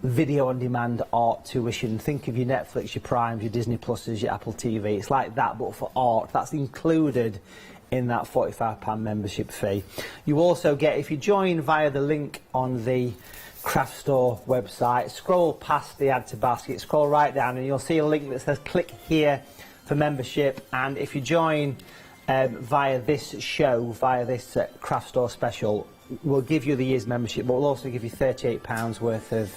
video on demand art tuition. Think of your Netflix, your Primes, your Disney Pluses, your Apple TV. It's like that, but for art. That's included in that £45 membership fee. You also get, if you join via the link on the craft store website, scroll past the add to basket, scroll right down, and you'll see a link that says click here for membership. And if you join via this show, via this craft store special, we'll give you the year's membership, but we'll also give you £38 worth of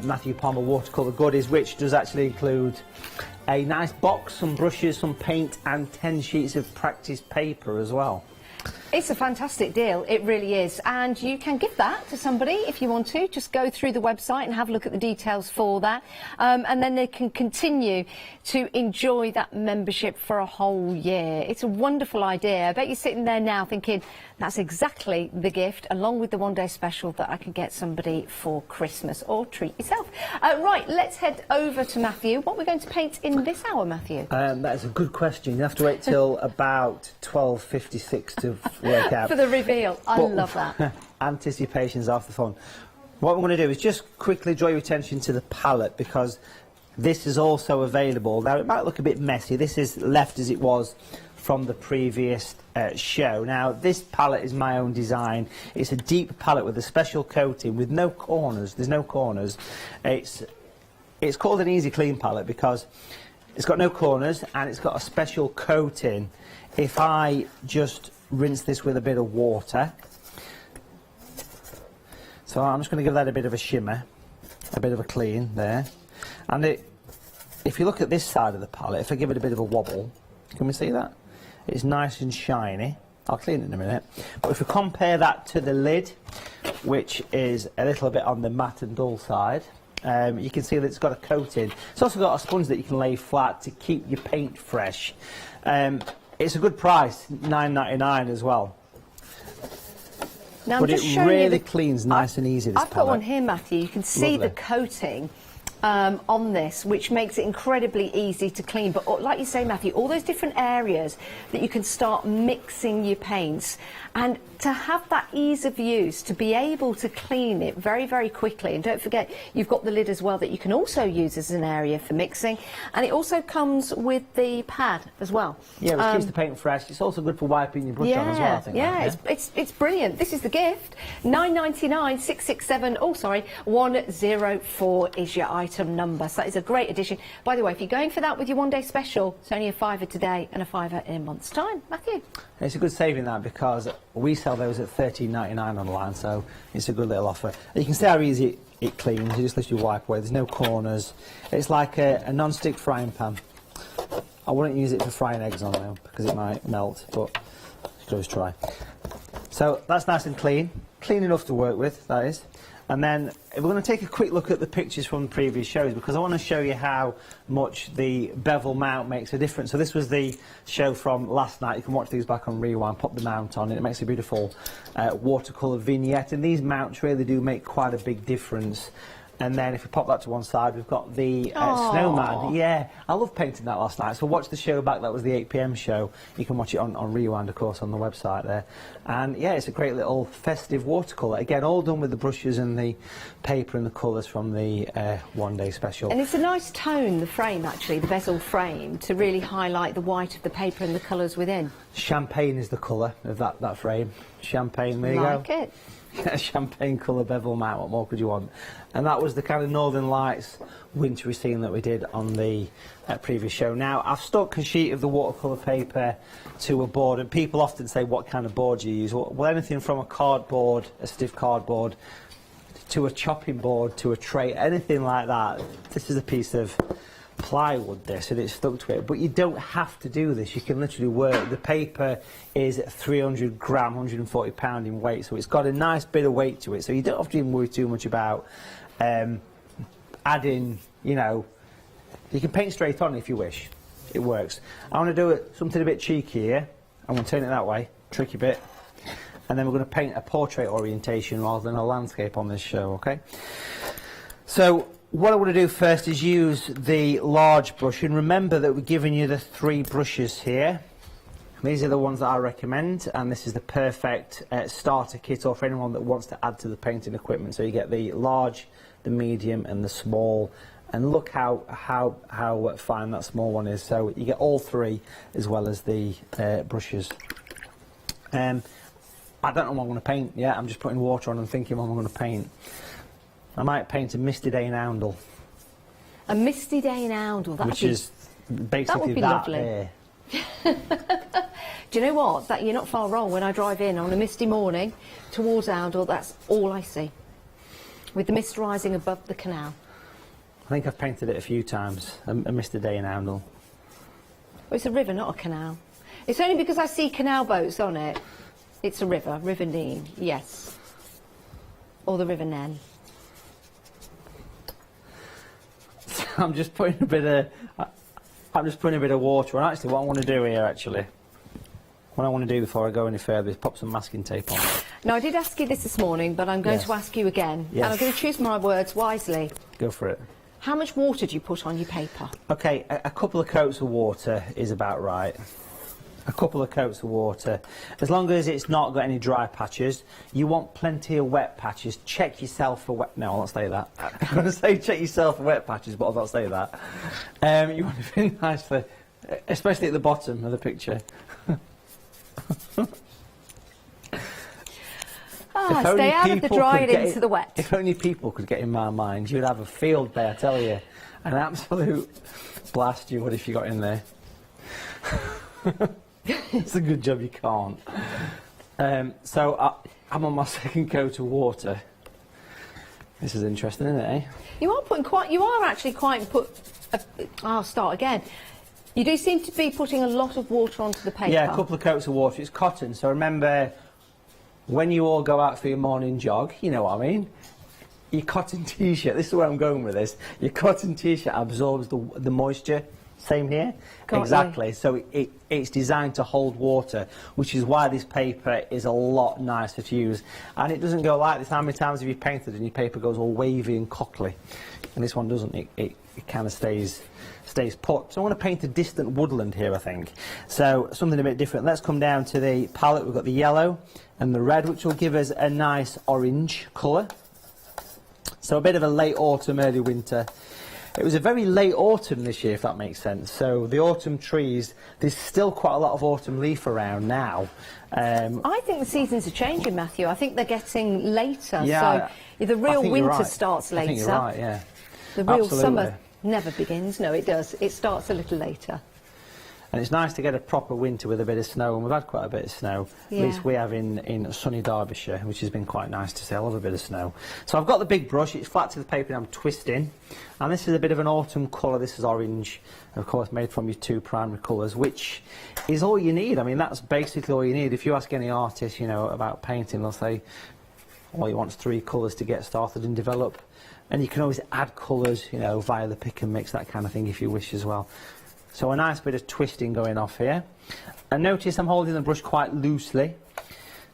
Matthew Palmer watercolour goodies, which does actually include a nice box, some brushes, some paint, and 10 sheets of practice paper as well. It's a fantastic deal, it really is, and you can give that to somebody if you want to. Just go through the website and have a look at the details for that, and then they can continue to enjoy that membership for a whole year. It's a wonderful idea. I bet you're sitting there now thinking, that's exactly the gift, along with the one-day special, that I can get somebody for Christmas, or treat yourself. Right, let's head over to Matthew. What are we going to paint in this hour, Matthew? That is a good question. You have to wait till about 12:56 to work out. For the reveal. I love that. Anticipation's half the fun. What we're going to do is just quickly draw your attention to the palette, because this is also available. Now, it might look a bit messy. This is left as it was from the previous show. Now, this palette is my own design. It's a deep palette with a special coating with no corners. There's no corners. It's called an easy clean palette because it's got no corners and it's got a special coating. If I just rinse this with a bit of water, so I'm just going to give that a bit of a shimmer, a bit of a clean there. And if you look at this side of the palette, if I give it a bit of a wobble, can we see that? It's nice and shiny. I'll clean it in a minute. But if we compare that to the lid, which is a little bit on the matte and dull side, you can see that it's got a coating. It's also got a sponge that you can lay flat to keep your paint fresh. It's a good price, $9.99 as well. Now, but it really cleans nice and easy, this I've got palette. one here, Matthew. You can see Lovely. the coating on this, which makes it incredibly easy to clean. But like you say, Matthew, all those different areas that you can start mixing your paints, and to have that ease of use, to be able to clean it very, very quickly. And don't forget, you've got the lid as well that you can also use as an area for mixing. And it also comes with the pad as well. Yeah, which keeps the paint fresh. It's also good for wiping your brush on as well, I think. Yeah, it's brilliant. This is the gift. $9.99, 667, 104 is your item number. So that is a great addition. By the way, if you're going for that with your one-day special, it's only a £5 today and a £5 in a month's time. Matthew? It's a good saving, that, because we sell those at $13.99 online, so it's a good little offer. You can see how easy it cleans. You just literally wipe away. There's no corners. It's like a non-stick frying pan. I wouldn't use it for frying eggs on though, because it might melt, but you could always try. So that's nice and clean enough to work with, that is. And then we're going to take a quick look at the pictures from the previous shows, because I want to show you how much the bevel mount makes a difference. So this was the show from last night. You can watch these back on Rewind, pop the mount on, and it makes a beautiful watercolour vignette. And these mounts really do make quite a big difference And then if we pop that to one side, we've got the snowman. Yeah, I love painting that last night. So watch the show back. That was the 8 PM show. You can watch it on Rewind, of course, on the website there. And yeah, it's a great little festive watercolour. Again, all done with the brushes and the paper and the colours from the one-day special. And it's a nice tone, the frame, actually, the bezel frame, to really highlight the white of the paper and the colours within. Champagne is the colour of that frame. Champagne, there you like go. It. Champagne colour bevel mount, what more could you want? And that was the kind of Northern Lights wintry scene that we did on the previous show. Now, I've stuck a sheet of the watercolour paper to a board, and people often say, what kind of board do you use? Well, anything from a cardboard, a stiff cardboard, to a chopping board, to a tray, anything like that. This is a piece of plywood, this, and it's stuck to it. But you don't have to do this. You can literally work. The paper is 300 gram, 140 pound in weight, so it's got a nice bit of weight to it. So you don't have to even worry too much about adding, you know, you can paint straight on if you wish. It works. I want to do something a bit cheeky here. I'm going to turn it that way, tricky bit. And then we're going to paint a portrait orientation rather than a landscape on this show, okay? So what I want to do first is use the large brush, and remember that we're giving you the 3 brushes here. These are the ones that I recommend, and this is the perfect starter kit, or for anyone that wants to add to the painting equipment. So you get the large, the medium and the small, and look how fine that small one is. So you get all 3 as well as the brushes. I don't know what I'm going to paint yet. I'm just putting water on and thinking what I'm going to paint. I might paint a misty day in Oundle. A misty day in Oundle, which is basically that there. Do you know what? That you're not far wrong. When I drive in on a misty morning towards Oundle, that's all I see, with the mist rising above the canal. I think I've painted it a few times. A misty day in Oundle. Well, it's a river, not a canal. It's only because I see canal boats on it. It's a river, River Nene, yes, or the River Nen. I'm just putting a bit of water on. Actually, what I want to do here, what I want to do before I go any further is pop some masking tape on. Now, I did ask you this morning, but I'm going to ask you again. Yes. And I'm going to choose my words wisely. Go for it. How much water do you put on your paper? Okay, a couple of coats of water is about right. A couple of coats of water. As long as it's not got any dry patches. You want plenty of wet patches. Check yourself for wet... No, I'll not say that. I'm going to say check yourself for wet patches, but I'll not say that. You want to feel nicely, especially at the bottom of the picture. Stay out of the dry and into the wet. If only people could get in my mind, you'd have a field day, I tell you. An absolute blast you would if you got in there. It's a good job you can't. So I'm on my second coat of water. This is interesting, isn't it, eh? You are actually quite I'll start again. You do seem to be putting a lot of water onto the paper. Yeah, a couple of coats of water. It's cotton, so remember when you all go out for your morning jog, you know what I mean? Your cotton t-shirt, this is where I'm going with this, your cotton t-shirt absorbs the moisture. Same here. Exactly. So it's designed to hold water, which is why this paper is a lot nicer to use. And it doesn't go like this. How many times have you painted and your paper goes all wavy and cockly? And this one doesn't. It kind of stays put. So I want to paint a distant woodland here, I think. So something a bit different. Let's come down to the palette. We've got the yellow and the red, which will give us a nice orange colour. So a bit of a late autumn, early winter. It was a very late autumn this year, if that makes sense. So the autumn trees, there's still quite a lot of autumn leaf around now. I think the seasons are changing, Matthew. I think they're getting later. Yeah, so the real winter right. starts later. I think you're right, yeah. The real Absolutely. summer never begins. No, it does. It starts a little later. And it's nice to get a proper winter with a bit of snow, and we've had quite a bit of snow. Yeah. At least we have in sunny Derbyshire, which has been quite nice to see. I love a bit of snow. So I've got the big brush, it's flat to the paper and I'm twisting. And this is a bit of an autumn colour. This is orange, of course, made from your 2 primary colours, which is all you need. I mean, that's basically all you need. If you ask any artist, you know, about painting, they'll say all you want is 3 colours to get started and develop. And you can always add colours, you know, via the pick and mix, that kind of thing, if you wish as well. So a nice bit of twisting going off here. And notice I'm holding the brush quite loosely.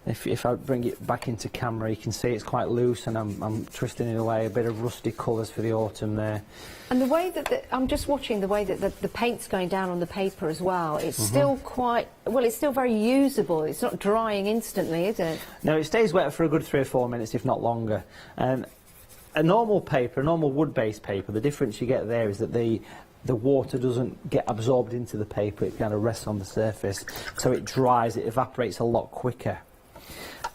If I bring it back into camera, you can see it's quite loose, and I'm twisting it away, a bit of rusty colours for the autumn there. And the way that I'm just watching the way that the paint's going down on the paper as well. It's still quite, well, it's still very usable. It's not drying instantly, is it? No, it stays wet for a good 3 or 4 minutes, if not longer. A normal paper, a normal wood-based paper, the difference you get there is that the water doesn't get absorbed into the paper, it kind of rests on the surface, so it dries, it evaporates a lot quicker.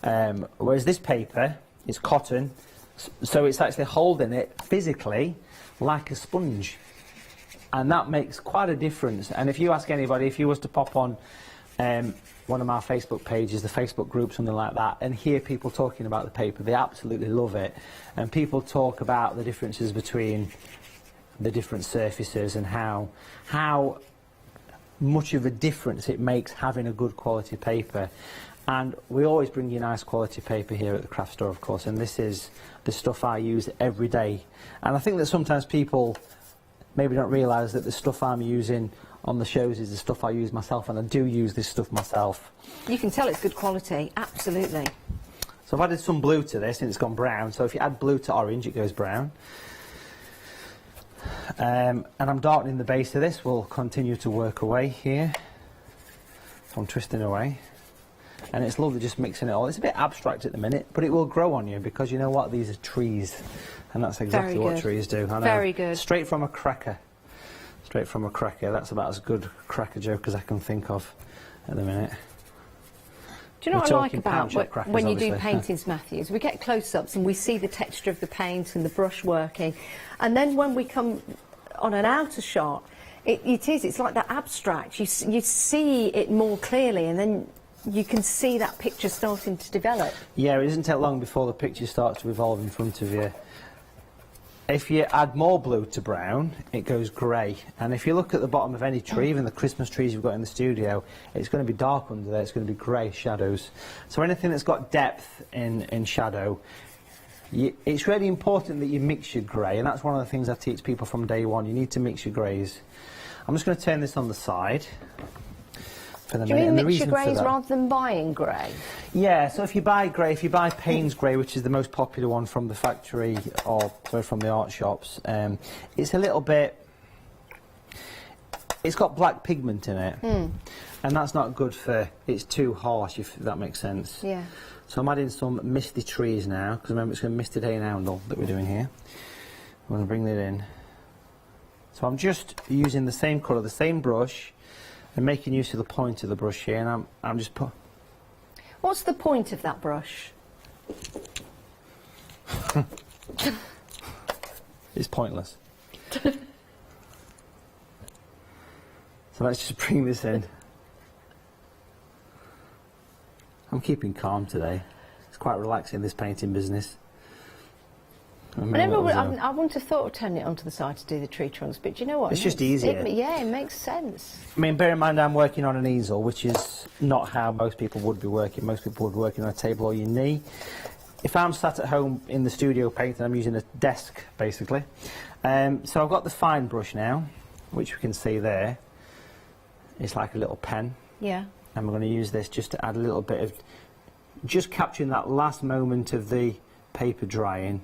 Whereas this paper is cotton, so it's actually holding it physically like a sponge, and that makes quite a difference. And if you ask anybody, if you was to pop on one of my Facebook pages, the Facebook group, something like that, and hear people talking about the paper, they absolutely love it. And people talk about the differences between the different surfaces and how much of a difference it makes having a good quality paper. And we always bring you nice quality paper here at the craft store, of course, and this is the stuff I use every day. And I think that sometimes people maybe don't realise that the stuff I'm using on the shows is the stuff I use myself, and I do use this stuff myself. You can tell it's good quality, absolutely. So I've added some blue to this and it's gone brown, so if you add blue to orange it goes brown. And I'm darkening the base of this. We'll continue to work away here. So I'm twisting away. And it's lovely just mixing it all. It's a bit abstract at the minute, but it will grow on you, because you know what, these are trees, and that's exactly what trees do. I know. Very good. Straight from a cracker. Straight from a cracker. That's about as good a cracker joke as I can think of at the minute. Do you know what I like about when you do obviously. paintings, Matthews? We get close-ups and we see the texture of the paint and the brush working, and then when we come on an outer shot, it's like that abstract. You see it more clearly, and then you can see that picture starting to develop. Yeah, it doesn't take long before the picture starts to evolve in front of you. If you add more blue to brown, it goes grey. And if you look at the bottom of any tree, even the Christmas trees you've got in the studio, it's going to be dark under there, it's going to be grey shadows. So anything that's got depth in shadow, it's really important that you mix your grey, and that's one of the things I teach people from day one. You need to mix your greys. I'm just going to turn this on the side. Do you mean mix your greys rather than buying grey? Yeah, so if you buy grey, if you buy Payne's grey, which is the most popular one from the factory, or sorry, from the art shops, it's a little bit, it's got black pigment in it, and that's not good for, it's too harsh, if that makes sense. Yeah. So I'm adding some misty trees now, because remember it's going to misty day and oundle that we're doing here. I'm going to bring that in. So I'm just using the same colour, the same brush, and making use of the point of the brush here, and I'm just put. What's the point of that brush? It's pointless. So let's just bring this in. I'm keeping calm today. It's quite relaxing, this painting business. I wouldn't have thought of turning it onto the side to do the tree trunks, but do you know what? It's just easier. Yeah, it makes sense. I mean, bear in mind I'm working on an easel, which is not how most people would be working. Most people would be working on a table or your knee. If I'm sat at home in the studio painting, I'm using a desk, basically. So I've got the fine brush now, which we can see there. It's like a little pen. Yeah. And we're going to use this just to add a little bit of, just capturing that last moment of the paper drying.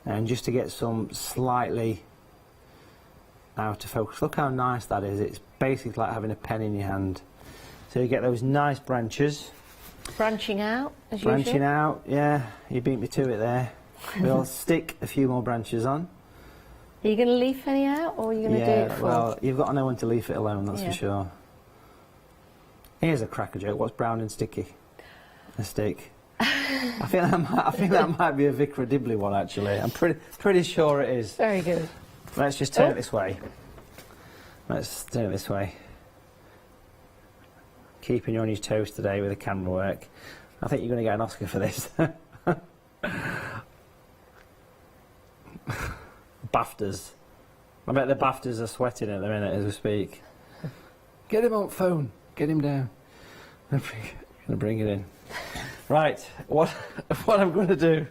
And just to get some slightly out of focus. Look how nice that is. It's basically like having a pen in your hand. So you get those nice branches. Branching out, as usual? Branching out, yeah. You beat me to it there. We'll stick a few more branches on. Are you going to leaf any out, or are you going to do it full? Well, you've got to know when to leave it alone, that's for sure. Here's a cracker joke. What's brown and sticky? A stick. I think that might be a Vicar Dibley one, actually. I'm pretty sure it is. Very good. Let's just turn it this way. Let's turn it this way. Keeping you on your toes today with the camera work. I think you're going to get an Oscar for this. BAFTAs. I bet the BAFTAs are sweating at the minute as we speak. Get him on phone. Get him down. I'm going to bring it in. Right, what I'm going to do.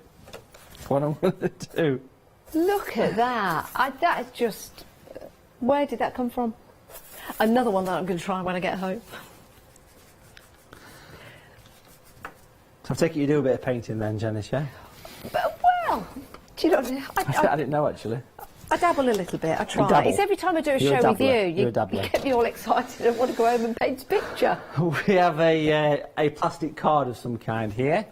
Look at that. That is just... Where did that come from? Another one that I'm going to try when I get home. So I take it you do a bit of painting then, Janice, yeah? But, well, do you know, I didn't know, actually. I dabble a little bit, I try. dabble? It's every time I do a You're a show with dabbler. you, You're a dabbler. you get me all excited and want to go home and paint a picture. We have a plastic card of some kind here.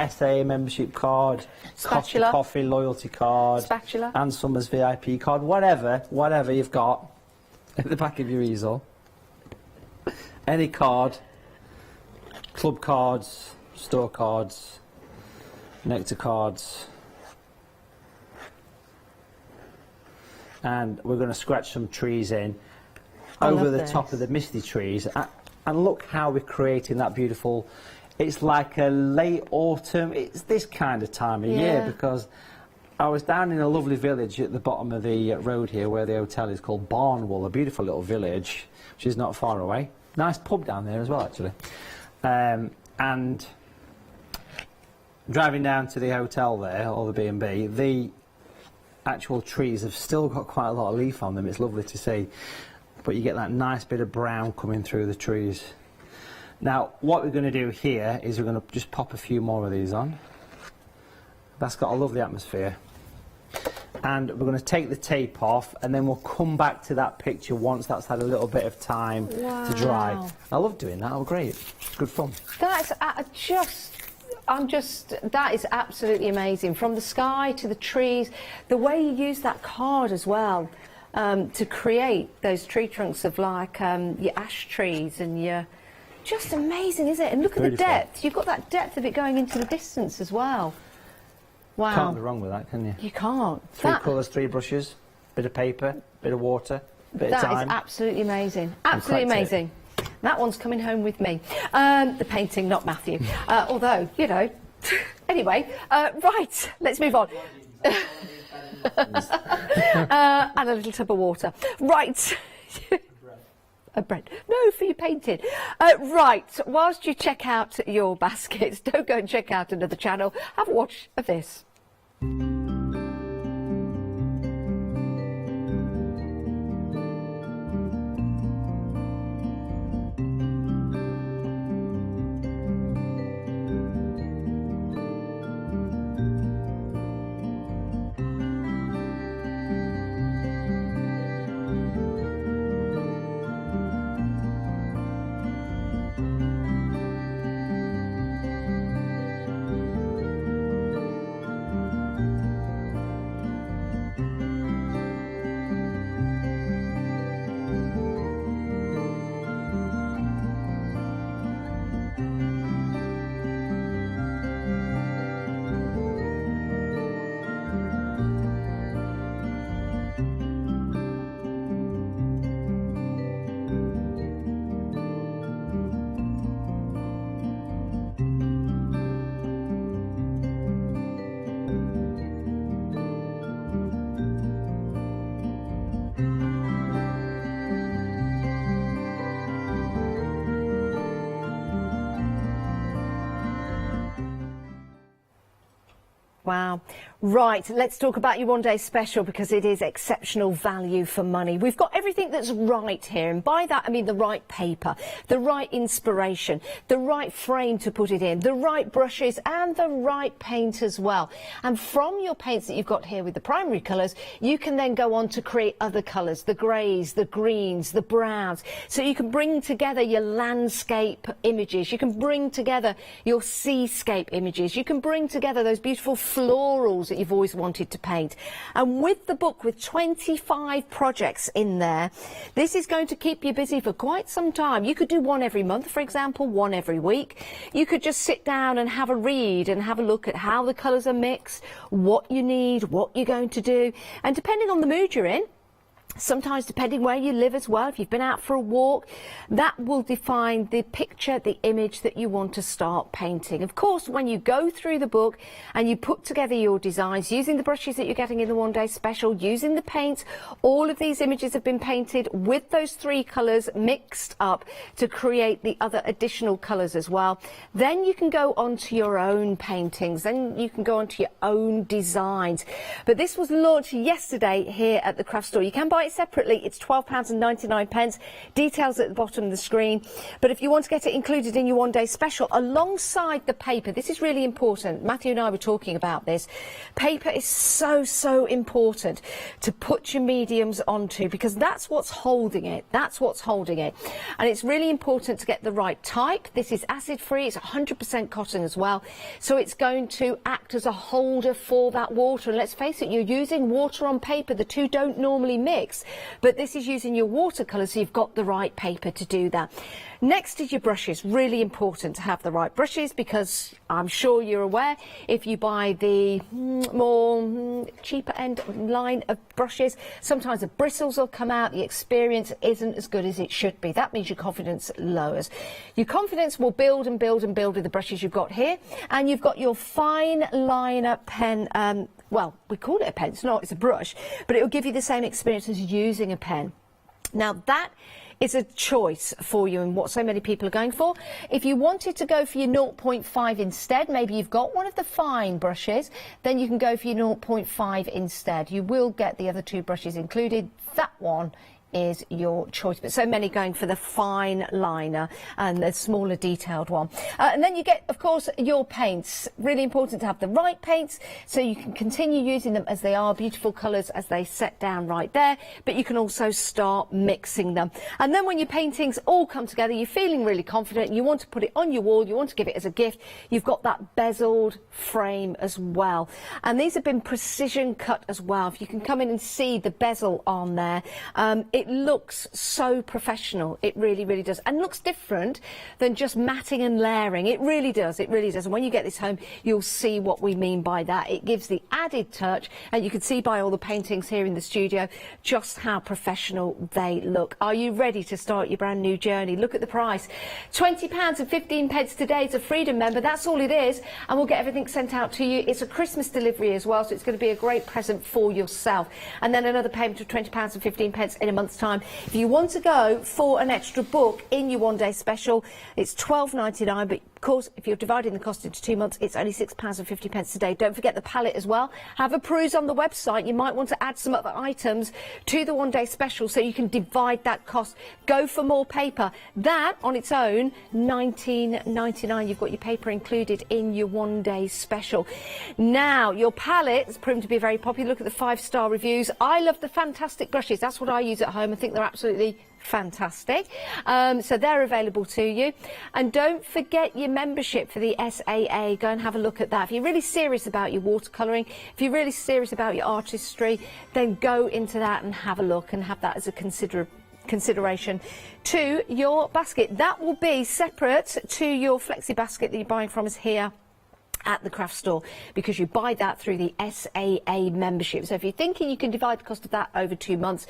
SA membership card, Spatula. Coffee loyalty card, Spatula. and Summers VIP card, whatever you've got at the back of your easel. Any card, club cards, store cards, nectar cards. And we're going to scratch some trees in over the top of the misty trees. And look how we're creating that beautiful... It's like a late autumn. It's this kind of time of year, because I was down in a lovely village at the bottom of the road here where the hotel is, called Barnwell, a beautiful little village, which is not far away. Nice pub down there as well, actually. And driving down to the hotel there, or the B&B, the actual trees have still got quite a lot of leaf on them. It's lovely to see. But you get that nice bit of brown coming through the trees. Now, what we're going to do here is we're going to just pop a few more of these on. That's got a lovely atmosphere. And we're going to take the tape off, and then we'll come back to that picture once that's had a little bit of time to dry. I love doing that. Oh, great. It's good fun. That's that is absolutely amazing. From the sky to the trees, the way you use that card as well to create those tree trunks of like your ash trees and your... Just amazing, isn't it? And look at the depth. You've got that depth of it going into the distance as well. Wow. Can't be wrong with that, can you? You can't. Three colours, 3 brushes, bit of paper, bit of water, bit of time. That is absolutely amazing. Absolutely amazing. That one's coming home with me. The painting, not Matthew. Although, you know. Anyway, right, let's move on. And a little tub of water. Right. A bread. No, for your painting. Right, whilst you check out your baskets, don't go and check out another channel. Have a watch of this. Wow. Right, let's talk about your one-day special, because it is exceptional value for money. We've got everything that's right here, and by that I mean the right paper, the right inspiration, the right frame to put it in, the right brushes and the right paint as well. And from your paints that you've got here with the primary colours, you can then go on to create other colours, the greys, the greens, the browns. So you can bring together your landscape images, you can bring together your seascape images, you can bring together those beautiful florals that you've always wanted to paint. And with the book with 25 projects in there, this is going to keep you busy for quite some time. You could do one every month, for example, one every week. You could just sit down and have a read and have a look at how the colours are mixed, what you need, what you're going to do, and depending on the mood you're in, sometimes depending where you live as well, if you've been out for a walk, that will define the picture, the image that you want to start painting. Of course, when you go through the book and you put together your designs using the brushes that you're getting in the one-day special, using the paints, all of these images have been painted with those 3 colours mixed up to create the other additional colours as well. Then you can go on to your own paintings, then you can go on to your own designs. But this was launched yesterday here at the craft store. You can buy it separately, it's £12.99. Details at the bottom of the screen. But if you want to get it included in your one-day special, alongside the paper, this is really important. Matthew and I were talking about this. Paper is so important to put your mediums onto, because that's what's holding it. That's what's holding it. And it's really important to get the right type. This is acid-free. It's 100% cotton as well. So it's going to act as a holder for that water. And let's face it, you're using water on paper. The two don't normally mix, but this is using your watercolour, so you've got the right paper to do that. Next is your brushes. Really important to have the right brushes, because I'm sure you're aware, if you buy the more cheaper end line of brushes, sometimes the bristles will come out, the experience isn't as good as it should be. That means your confidence lowers. Your confidence will build and build and build with the brushes you've got here, and you've got your fine liner pen. Well, we call it a pen, it's not, it's a brush, but it will give you the same experience as using a pen. Now that is a choice for you and what so many people are going for. If you wanted to go for your 0.5 instead, maybe you've got one of the fine brushes, then you can go for your 0.5 instead. You will get the other two brushes included. That one is your choice, but so many going for the fine liner and the smaller detailed one. And then you get, of course, your paints. Really important to have the right paints so you can continue using them as they are, beautiful colours as they set down right there, but you can also start mixing them. And then when your paintings all come together, you're feeling really confident, you want to put it on your wall, you want to give it as a gift, you've got that bezeled frame as well. And these have been precision cut as well. If you can come in and see the bezel on there, it looks so professional. It really, really does, and looks different than just matting and layering. It really does. It really does. And when you get this home, you'll see what we mean by that. It gives the added touch, and you can see by all the paintings here in the studio just how professional they look. Are you ready to start your brand new journey? Look at the price. £20.15 today. It's a Freedom member. That's all it is, and we'll get everything sent out to you. It's a Christmas delivery as well, so it's going to be a great present for yourself. And then another payment of £20.15 in a month's time. If you want to go for an extra book in your one-day special, it's £12.99, but of course, if you're dividing the cost into 2 months, it's only £6.50 today. Don't forget the palette as well. Have a peruse on the website. You might want to add some other items to the one-day special so you can divide that cost. Go for more paper. That, on its own, £19.99. You've got your paper included in your one-day special. Now, your palette has proven to be very popular. Look at the 5-star reviews. I love the fantastic brushes. That's what I use at home. I think they're absolutely fantastic. So they're available to you. And don't forget your membership for the SAA. Go and have a look at that. If you're really serious about your watercolouring, if you're really serious about your artistry, then go into that and have a look and have that as a consideration to your basket. That will be separate to your flexi basket that you're buying from us here at the craft store, because you buy that through the SAA membership. So if you're thinking you can divide the cost of that over 2 months,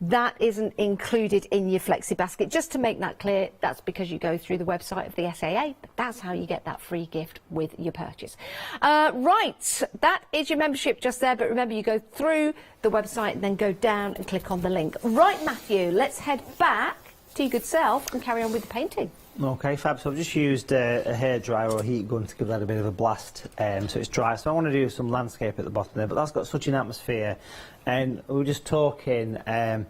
that isn't included in your flexi basket. Just to make that clear, that's because you go through the website of the SAA, but that's how you get that free gift with your purchase. Right, that is your membership just there, but remember, you go through the website and then go down and click on the link. Right, Matthew, let's head back to your good self and carry on with the painting. Okay, fab. So I've just used a hairdryer or a heat gun to give that a bit of a blast, so it's dry. So I want to do some landscape at the bottom there, but that's got such an atmosphere. And we were just talking a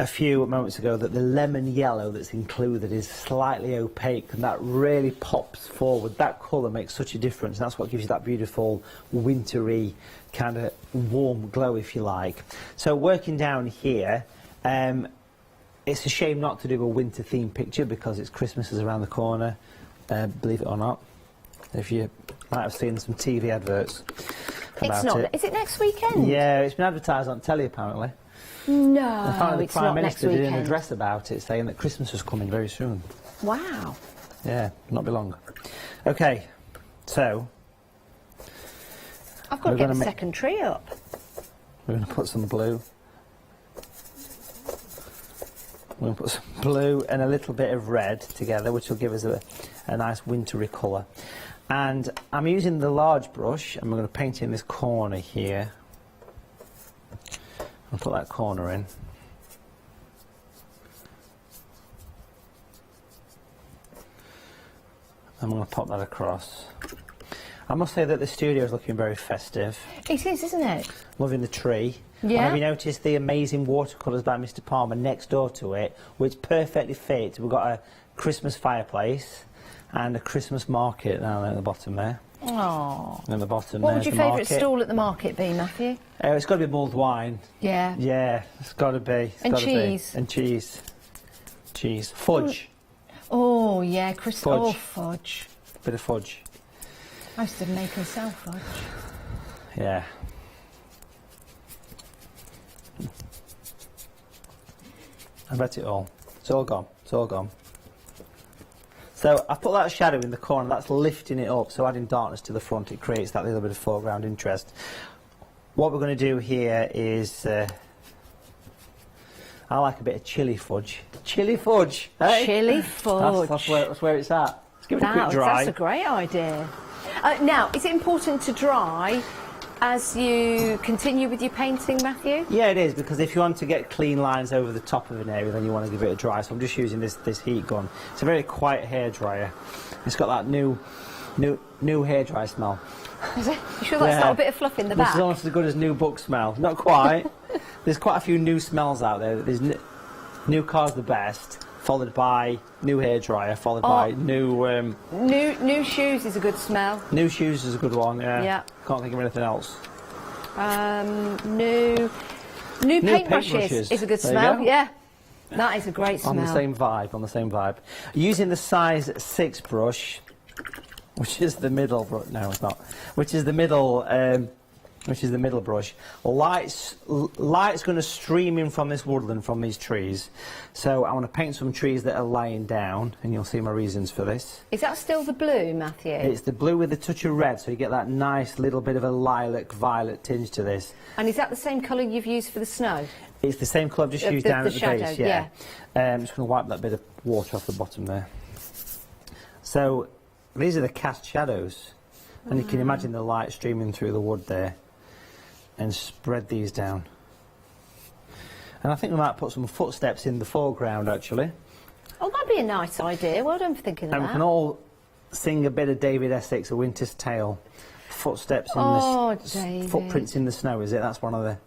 few moments ago that the lemon yellow that's included is slightly opaque, and that really pops forward. That colour makes such a difference, and that's what gives you that beautiful wintry kind of warm glow, if you like. So working down here, it's a shame not to do a winter themed picture because it's Christmas is around the corner, believe it or not. If you might have seen some TV adverts about It's not. it. Is it next weekend? Yeah, it's been advertised on telly apparently. No, the it's Prime not Minister next did an weekend. address about it, saying that Christmas was coming very soon. Wow. Yeah, not be long. Okay, so I've got to get the second tree up. We're going to put some blue. We're going to put some blue and a little bit of red together, which will give us a nice wintry colour. And I'm using the large brush, and we're going to paint in this corner here. I'll put that corner in. I'm going to pop that across. I must say that the studio is looking very festive. It is, isn't it? Loving the tree. Yeah. And have you noticed the amazing watercolours by Mr. Palmer next door to it, which perfectly fit? We've got a Christmas fireplace and a Christmas market down there at the bottom there. Oh. And at the bottom What would there's your the favourite market. stall at the market be, Matthew? It's got to be mulled wine. Yeah. Yeah, it's got to be. It's And gotta cheese. Be. And cheese. Cheese. Fudge. Oh, yeah, Fudge. Fudge. Oh, fudge. Bit of fudge. I used to make and sell fudge. Yeah. I bet it all. It's all gone. It's all gone. So I put that shadow in the corner, that's lifting it up, so adding darkness to the front, it creates that little bit of foreground interest. What we're going to do here is, I like a bit of chili fudge. Chili fudge, eh? Chili fudge. That's where it's at. Let's give it a quick dry. That's a great idea. Now, is it important to dry as you continue with your painting, Matthew? Yeah, it is, because if you want to get clean lines over the top of an area, then you want to give it a dry. So I'm just using this heat gun. It's a very quiet hairdryer. It's got that new hairdryer smell. Is it? You sure that's not a bit of fluff in the back? This is almost as good as new book smell. Not quite. There's quite a few new smells out there. There's new car's the best, followed by new hairdryer, followed by new... New shoes is a good smell. New shoes is a good one, yeah. Yeah. Can't think of anything else. New paintbrushes is a good There you smell, go. yeah. That is a great smell. On the same vibe, Using the size 6 brush, which is the middle brush, no it's not, which is the middle brush. Light's going to stream in from this woodland, from these trees. So I want to paint some trees that are lying down, and you'll see my reasons for this. Is that still the blue, Matthew? It's the blue with a touch of red, so you get that nice little bit of a lilac violet tinge to this. And is that the same colour you've used for the snow? It's the same colour I've just used down at the shadow, base, yeah. I'm just going to wipe that bit of water off the bottom there. So these are the cast shadows, and you can imagine the light streaming through the wood there, and spread these down. And I think we might put some footsteps in the foreground, actually. Oh, that'd be a nice idea. Well done for thinking of And that. we can all sing a bit of David Essex, A Winter's Tale. Footsteps in David. Footprints in the snow, is it? That's one of the...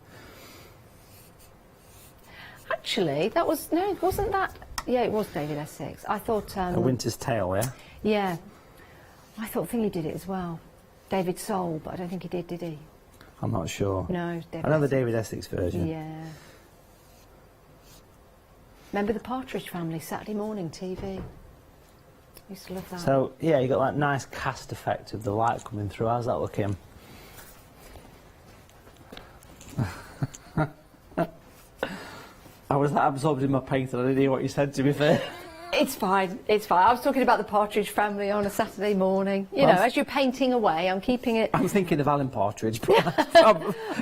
Actually, that was... No, wasn't that... Yeah, it was David Essex. I thought... A Winter's Tale, yeah? Yeah. I thought Thingy did it as well. David Soul, but I don't think he did he? I'm not sure. No, David I know the Essex. David Essex version. Yeah. Remember the Partridge Family, Saturday morning TV? Used to love that. So, yeah, you got that nice cast effect of the light coming through. How's that looking? I was that absorbed in my paint that I didn't hear what you said, to be fair. It's fine, it's fine. I was talking about the Partridge Family on a Saturday morning. You know, as you're painting away, I'm keeping it... I'm thinking of Alan Partridge, but...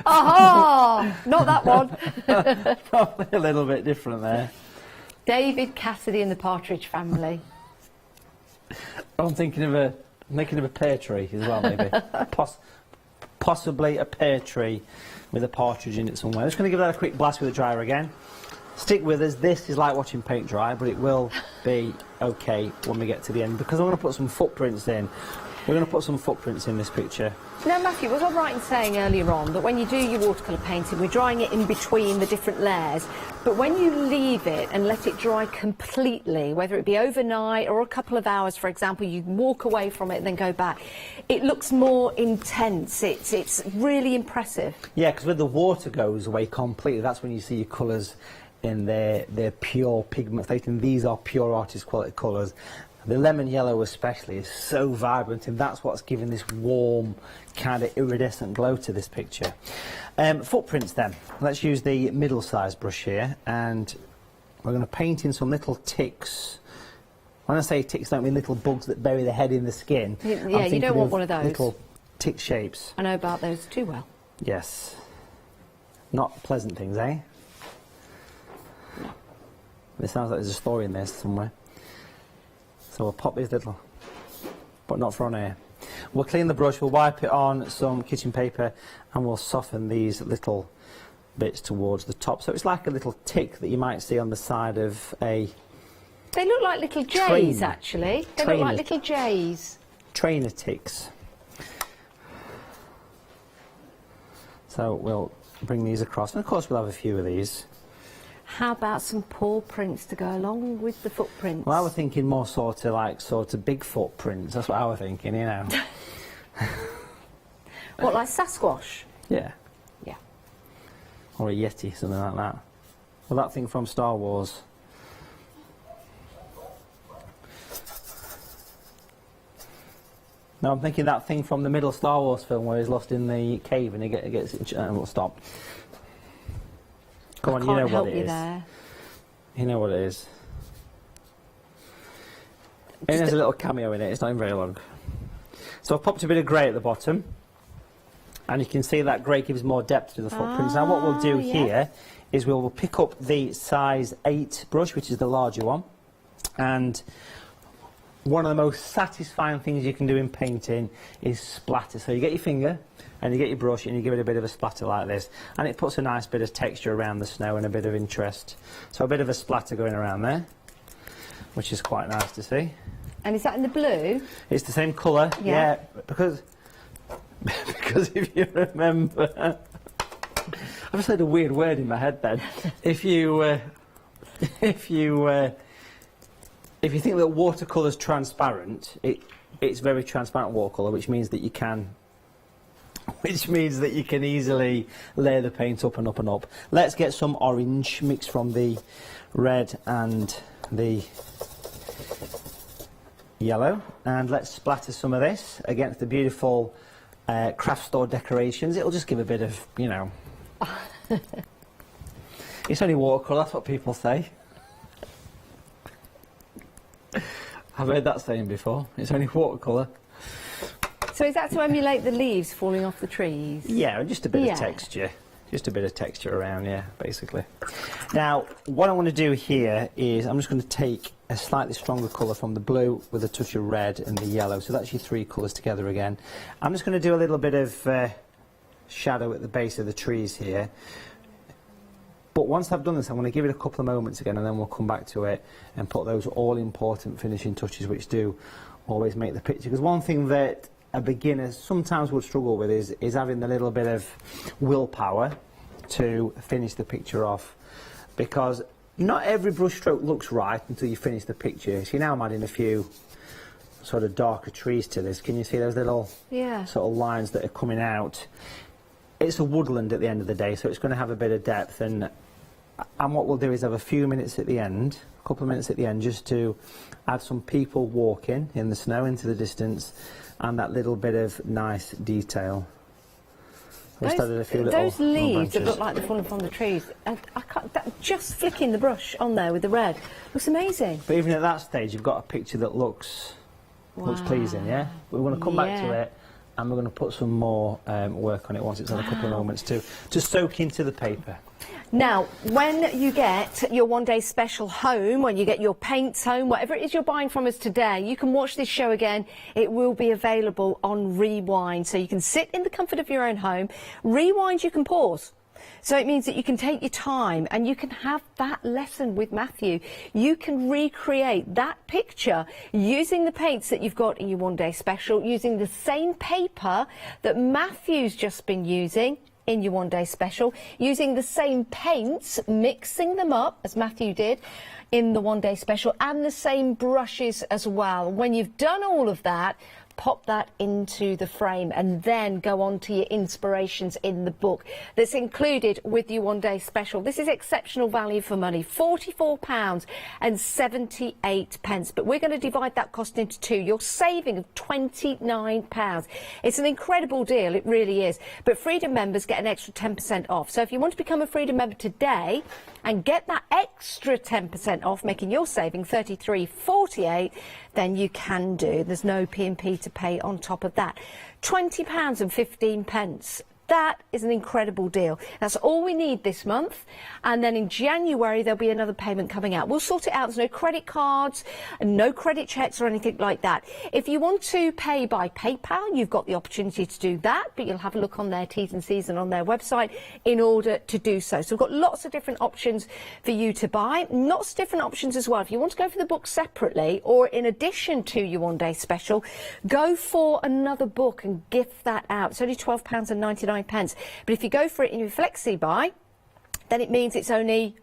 Aha! Not that one. Probably a little bit different there. David Cassidy and the Partridge Family. I'm thinking of a pear tree as well, maybe. Possibly a pear tree with a partridge in it somewhere. I'm just going to give that a quick blast with a dryer again. Stick with us. This is like watching paint dry, but it will be okay when we get to the end, because I'm going to put some footprints in. We're going to put some footprints in this picture. Now, Matthew, was I right in saying earlier on that when you do your watercolour painting, we're drying it in between the different layers, but when you leave it and let it dry completely, whether it be overnight or a couple of hours, for example, you walk away from it and then go back, it looks more intense. It's really impressive. Yeah, because when the water goes away completely, that's when you see your colours in their pure pigment. These are pure artist quality colours. The lemon yellow especially is so vibrant, and that's what's giving this warm, kind of iridescent glow to this picture. Footprints then. Let's use the middle-sized brush here, and we're going to paint in some little ticks. When I say ticks, I don't mean little bugs that bury their head in the skin. Yeah, you don't want one of those. Little tick shapes. I know about those too well. Yes. Not pleasant things, eh? No. It sounds like there's a story in there somewhere. So we'll pop these little, but not for on air. We'll clean the brush, we'll wipe it on some kitchen paper, and we'll soften these little bits towards the top. So it's like a little tick that you might see on the side of a... They look like little jays, actually. They look like little jays. Trainer ticks. So we'll bring these across, and of course we'll have a few of these. How about some paw prints to go along with the footprints? Well, I was thinking more sort of big footprints. That's what I was thinking, you know. What, like Sasquatch? Yeah. Yeah. Or a Yeti, something like that. Well, that thing from Star Wars. No, I'm thinking that thing from the middle Star Wars film where he's lost in the cave and he gets it. We'll stop. Come on, you know what it is. There. You know what it is. And there's a little cameo in it. It's not even very long. So I've popped a bit of grey at the bottom, and you can see that grey gives more depth to the footprints. Now what we'll do here is we'll pick up the size 8 brush, which is the larger one, and one of the most satisfying things you can do in painting is splatter. So you get your finger and you get your brush and you give it a bit of a splatter like this, and it puts a nice bit of texture around the snow and a bit of interest. So a bit of a splatter going around there, which is quite nice to see. And is that in the blue? It's the same colour, yeah, because if you remember, I just had a weird word in my head then. If you think that watercolour's transparent, it's very transparent watercolour, which means that you can easily layer the paint up and up and up. Let's get some orange mixed from the red and the yellow, and let's splatter some of this against the beautiful craft store decorations. It'll just give a bit of, you know, it's only watercolour, that's what people say. I've heard that saying before. It's only watercolour. So is that to emulate the leaves falling off the trees? Yeah, just a bit of texture. Just a bit of texture around, yeah, basically. Now, what I want to do here is I'm just going to take a slightly stronger colour from the blue with a touch of red and the yellow. So that's your 3 colours together again. I'm just going to do a little bit of shadow at the base of the trees here. But once I've done this, I'm going to give it a couple of moments again, and then we'll come back to it and put those all-important finishing touches which do always make the picture. Because one thing that a beginner sometimes would struggle with is having the little bit of willpower to finish the picture off. Because not every brush stroke looks right until you finish the picture. See, now I'm adding a few sort of darker trees to this. Can you see those little sort of lines that are coming out? It's a woodland at the end of the day, so it's going to have a bit of depth, and what we'll do is have a few minutes at the end, a couple of minutes at the end, just to add some people walking in the snow into the distance, and that little bit of nice detail. Those leaves that look like they're falling from the trees, and just flicking the brush on there with the red looks amazing. But even at that stage, you've got a picture that looks pleasing, yeah? We're going to come back to it, and we're going to put some more work on it once it's had a couple of moments to soak into the paper. Now, when you get your one-day special home, when you get your paints home, whatever it is you're buying from us today, you can watch this show again. It will be available on Rewind, so you can sit in the comfort of your own home. Rewind, you can pause. So it means that you can take your time and you can have that lesson with Matthew. You can recreate that picture using the paints that you've got in your one-day special, using the same paper that Matthew's just been using in your one-day special, using the same paints, mixing them up as Matthew did in the one-day special, and the same brushes as well. When you've done all of that, pop that into the frame and then go on to your inspirations in the book that's included with your one-day special. This is exceptional value for money, £44.78, but we're going to divide that cost into 2. You're saving of £29. It's an incredible deal, it really is. But Freedom members get an extra 10% off. So if you want to become a Freedom member today and get that extra 10% off, making your saving £33.48, then you can do. There's no P&P to pay on top of that. £20.15. That is an incredible deal. That's all we need this month. And then in January, there'll be another payment coming out. We'll sort it out. There's no credit cards, no credit checks or anything like that. If you want to pay by PayPal, you've got the opportunity to do that, but you'll have a look on their T's and C's and on their website in order to do so. So we've got lots of different options for you to buy. Lots of different options as well. If you want to go for the book separately or in addition to your one-day special, go for another book and gift that out. It's only £12.99 pence. But if you go for it in your flexi buy, then it means it's only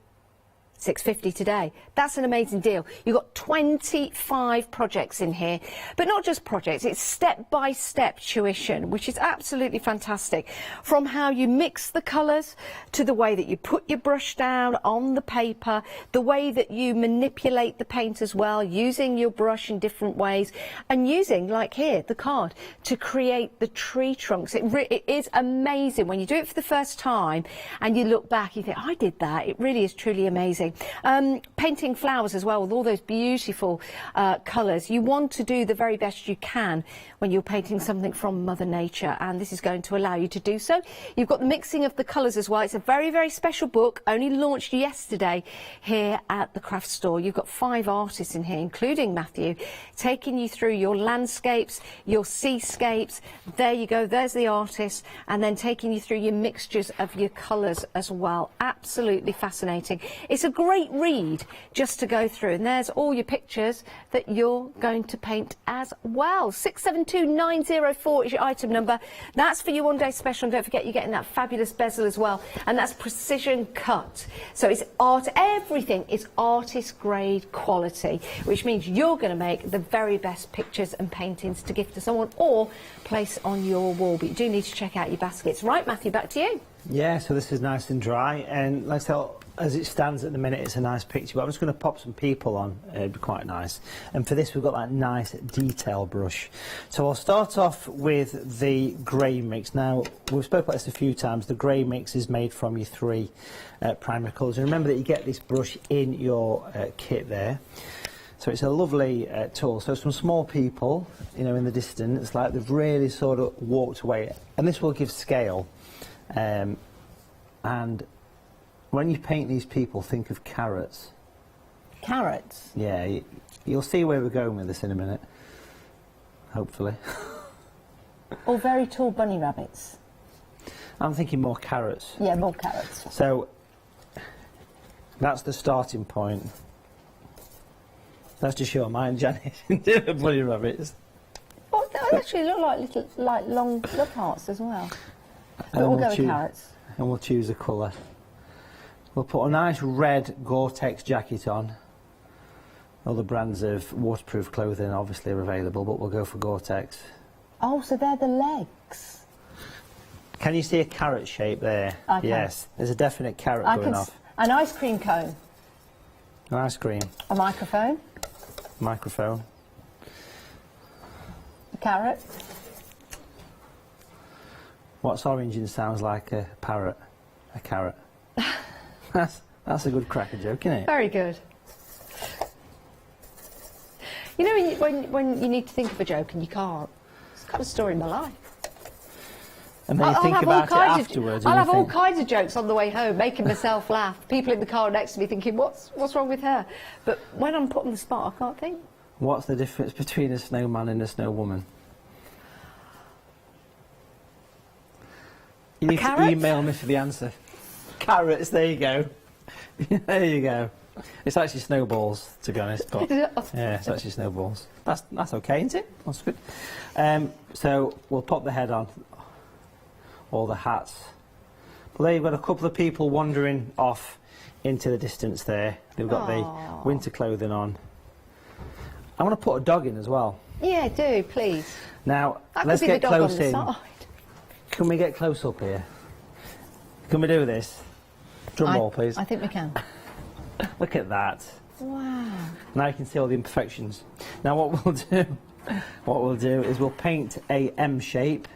£6.50 today. That's an amazing deal. You've got 25 projects in here, but not just projects, it's step-by-step tuition, which is absolutely fantastic. From how you mix the colours to the way that you put your brush down on the paper, the way that you manipulate the paint as well, using your brush in different ways, and using, like here, the card, to create the tree trunks. It is amazing when you do it for the first time and you look back, you think, I did that. It really is truly amazing. Painting flowers as well with all those beautiful colours. You want to do the very best you can when you're painting something from Mother Nature, and this is going to allow you to do so. You've got the mixing of the colours as well. It's a very, very special book, only launched yesterday here at the craft store. You've got 5 artists in here, including Matthew, taking you through your landscapes, your seascapes. There you go, there's the artist, and then taking you through your mixtures of your colours as well. Absolutely fascinating. It's a great read just to go through, and there's all your pictures that you're going to paint as well. 672904 is your item number. That's for your one-day special, and don't forget you're getting that fabulous bezel as well, and that's precision cut. So it's art, everything is artist grade quality, which means you're going to make the very best pictures and paintings to gift to someone or place on your wall. But you do need to check out your baskets. Right, Matthew, back to you. Yeah, so this is nice and dry, and like I said, as it stands at the minute, it's a nice picture, but I'm just going to pop some people on. It'd be quite nice. And for this, we've got that nice detail brush. So I'll start off with the grey mix. Now, we've spoken about this a few times. The grey mix is made from your 3 primary colours. And remember that you get this brush in your kit there. So it's a lovely tool. So some small people, you know, in the distance, like they've really sort of walked away. And this will give scale. And when you paint these people, think of carrots. Carrots? Yeah, you'll see where we're going with this in a minute, hopefully. Or very tall bunny rabbits. I'm thinking more carrots. Yeah, more carrots. So that's the starting point. That's to show mine, Janet, the bunny rabbits. Oh, they actually look like little, like long love hearts as well. But we'll go with carrots. And we'll choose a colour. We'll put a nice red Gore-Tex jacket on. Other brands of waterproof clothing obviously are available, but we'll go for Gore-Tex. Oh, so they're the legs. Can you see a carrot shape there? I can. Yes, there's a definite carrot going off. An ice cream cone. An ice cream. A microphone. Microphone. A carrot. What's orange and sounds like a parrot? A carrot. That's a good cracker joke, isn't it? Very good. You know when you need to think of a joke and you can't? It's kind of a story in my life. And then you think about it afterwards. I'll have all kinds of jokes on the way home, making myself laugh. People in the car next to me thinking, what's wrong with her? But when I'm put on the spot, I can't think. What's the difference between a snowman and a snow woman? You need to email me for the answer. Carrots, there you go. There you go. It's actually snowballs, to be honest. But yeah, it's actually snowballs. That's okay, isn't it? That's good. So we'll pop the head on. All the hats. Well, there you've got a couple of people wandering off into the distance there. They've got the winter clothing on. I want to put a dog in as well. Yeah, do, please. Now, that let's could be get the dog close on the in. Side. Can we get close up here? Can we do this? Drum roll, please. I think we can. Look at that. Wow. Now you can see all the imperfections. Now what we'll do is we'll paint a M shape.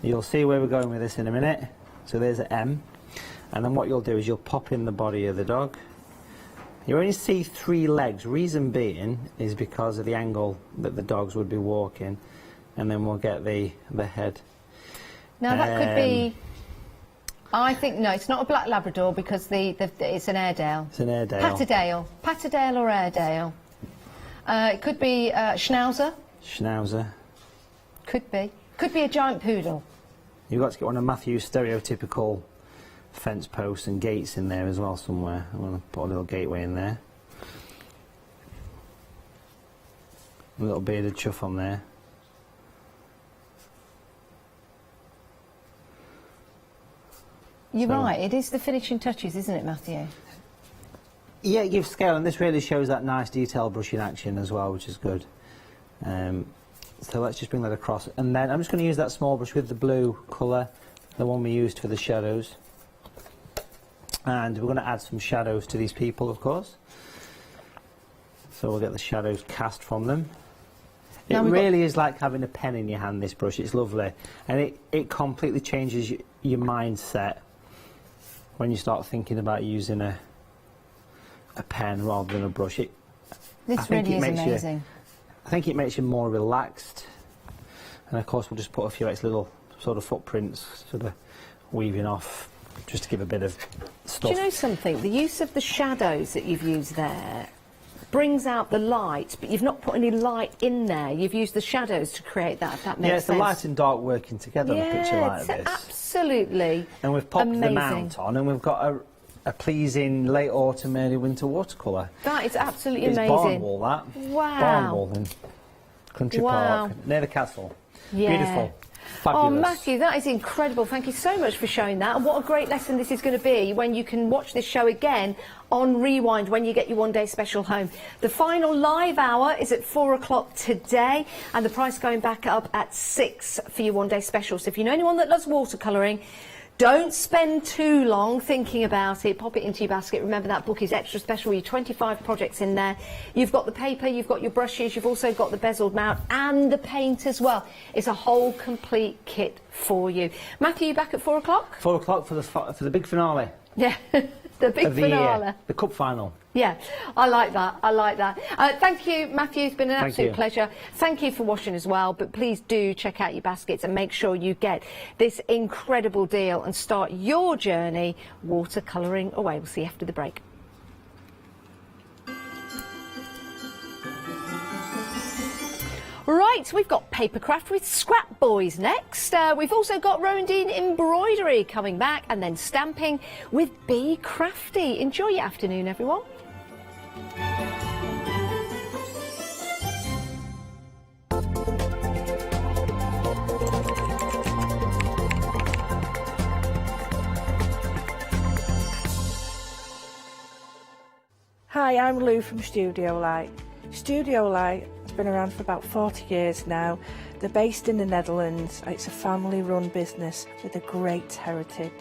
You'll see where we're going with this in a minute. So there's an M. And then what you'll do is you'll pop in the body of the dog. You only see 3 legs. Reason being is because of the angle that the dogs would be walking. And then we'll get the head. Now that could be... I think, no, it's not a black Labrador because it's an Airedale. It's an Airedale. Patterdale or Airedale. It could be Schnauzer. Schnauzer. Could be. Could be a giant poodle. You've got to get one of Matthew's stereotypical fence posts and gates in there as well somewhere. I'm going to put a little gateway in there. A little bearded chuff on there. You're right, it is the finishing touches, isn't it, Matthew? Yeah, it gives scale, and this really shows that nice detail brush in action as well, which is good. So let's just bring that across, and then I'm just going to use that small brush with the blue colour, the one we used for the shadows. And we're going to add some shadows to these people, of course. So we'll get the shadows cast from them. It really is like having a pen in your hand, this brush. It's lovely. And it completely changes your mindset when you start thinking about using a pen rather than a brush. This really is amazing. I think it makes you more relaxed. And of course we'll just put a few extra little sort of footprints sort of weaving off just to give a bit of stuff. Do you know something? The use of the shadows that you've used there brings out the light, but you've not put any light in there. You've used the shadows to create that, if that makes sense. Yeah, it's the light and dark working together on a picture like this. Absolutely. And we've popped the mount on, and we've got a pleasing late autumn, early winter watercolour. That is absolutely it's amazing. Barnwall, that. Wow. Barnwall in Country Park, near the castle. Yeah. Beautiful. Fabulous. Oh, Matthew, that is incredible. Thank you so much for showing that. And what a great lesson this is going to be when you can watch this show again on Rewind when you get your one-day special home. The final live hour is at 4 o'clock today, and the price going back up at 6 for your one-day special. So if you know anyone that loves watercolouring, don't spend too long thinking about it. Pop it into your basket. Remember, that book is extra special. Your 25 projects in there. You've got the paper, you've got your brushes, you've also got the bezeled mount and the paint as well. It's a whole complete kit for you. Matthew, you back at 4 o'clock? 4 o'clock for the big finale. Yeah, the big finale. The cup final. Yeah, I like that. I like that. Thank you, Matthew. It's been an absolute pleasure. Thank you for watching as well. But please do check out your baskets and make sure you get this incredible deal and start your journey watercolouring away. We'll see you after the break. Right, we've got Papercraft with Scrap Boys next. We've also got Roundine Embroidery coming back, and then Stamping with Be Crafty. Enjoy your afternoon, everyone. Hi, I'm Lou from Studio Light. Studio Light has been around for about 40 years now. They're based in the Netherlands. It's a family-run business with a great heritage.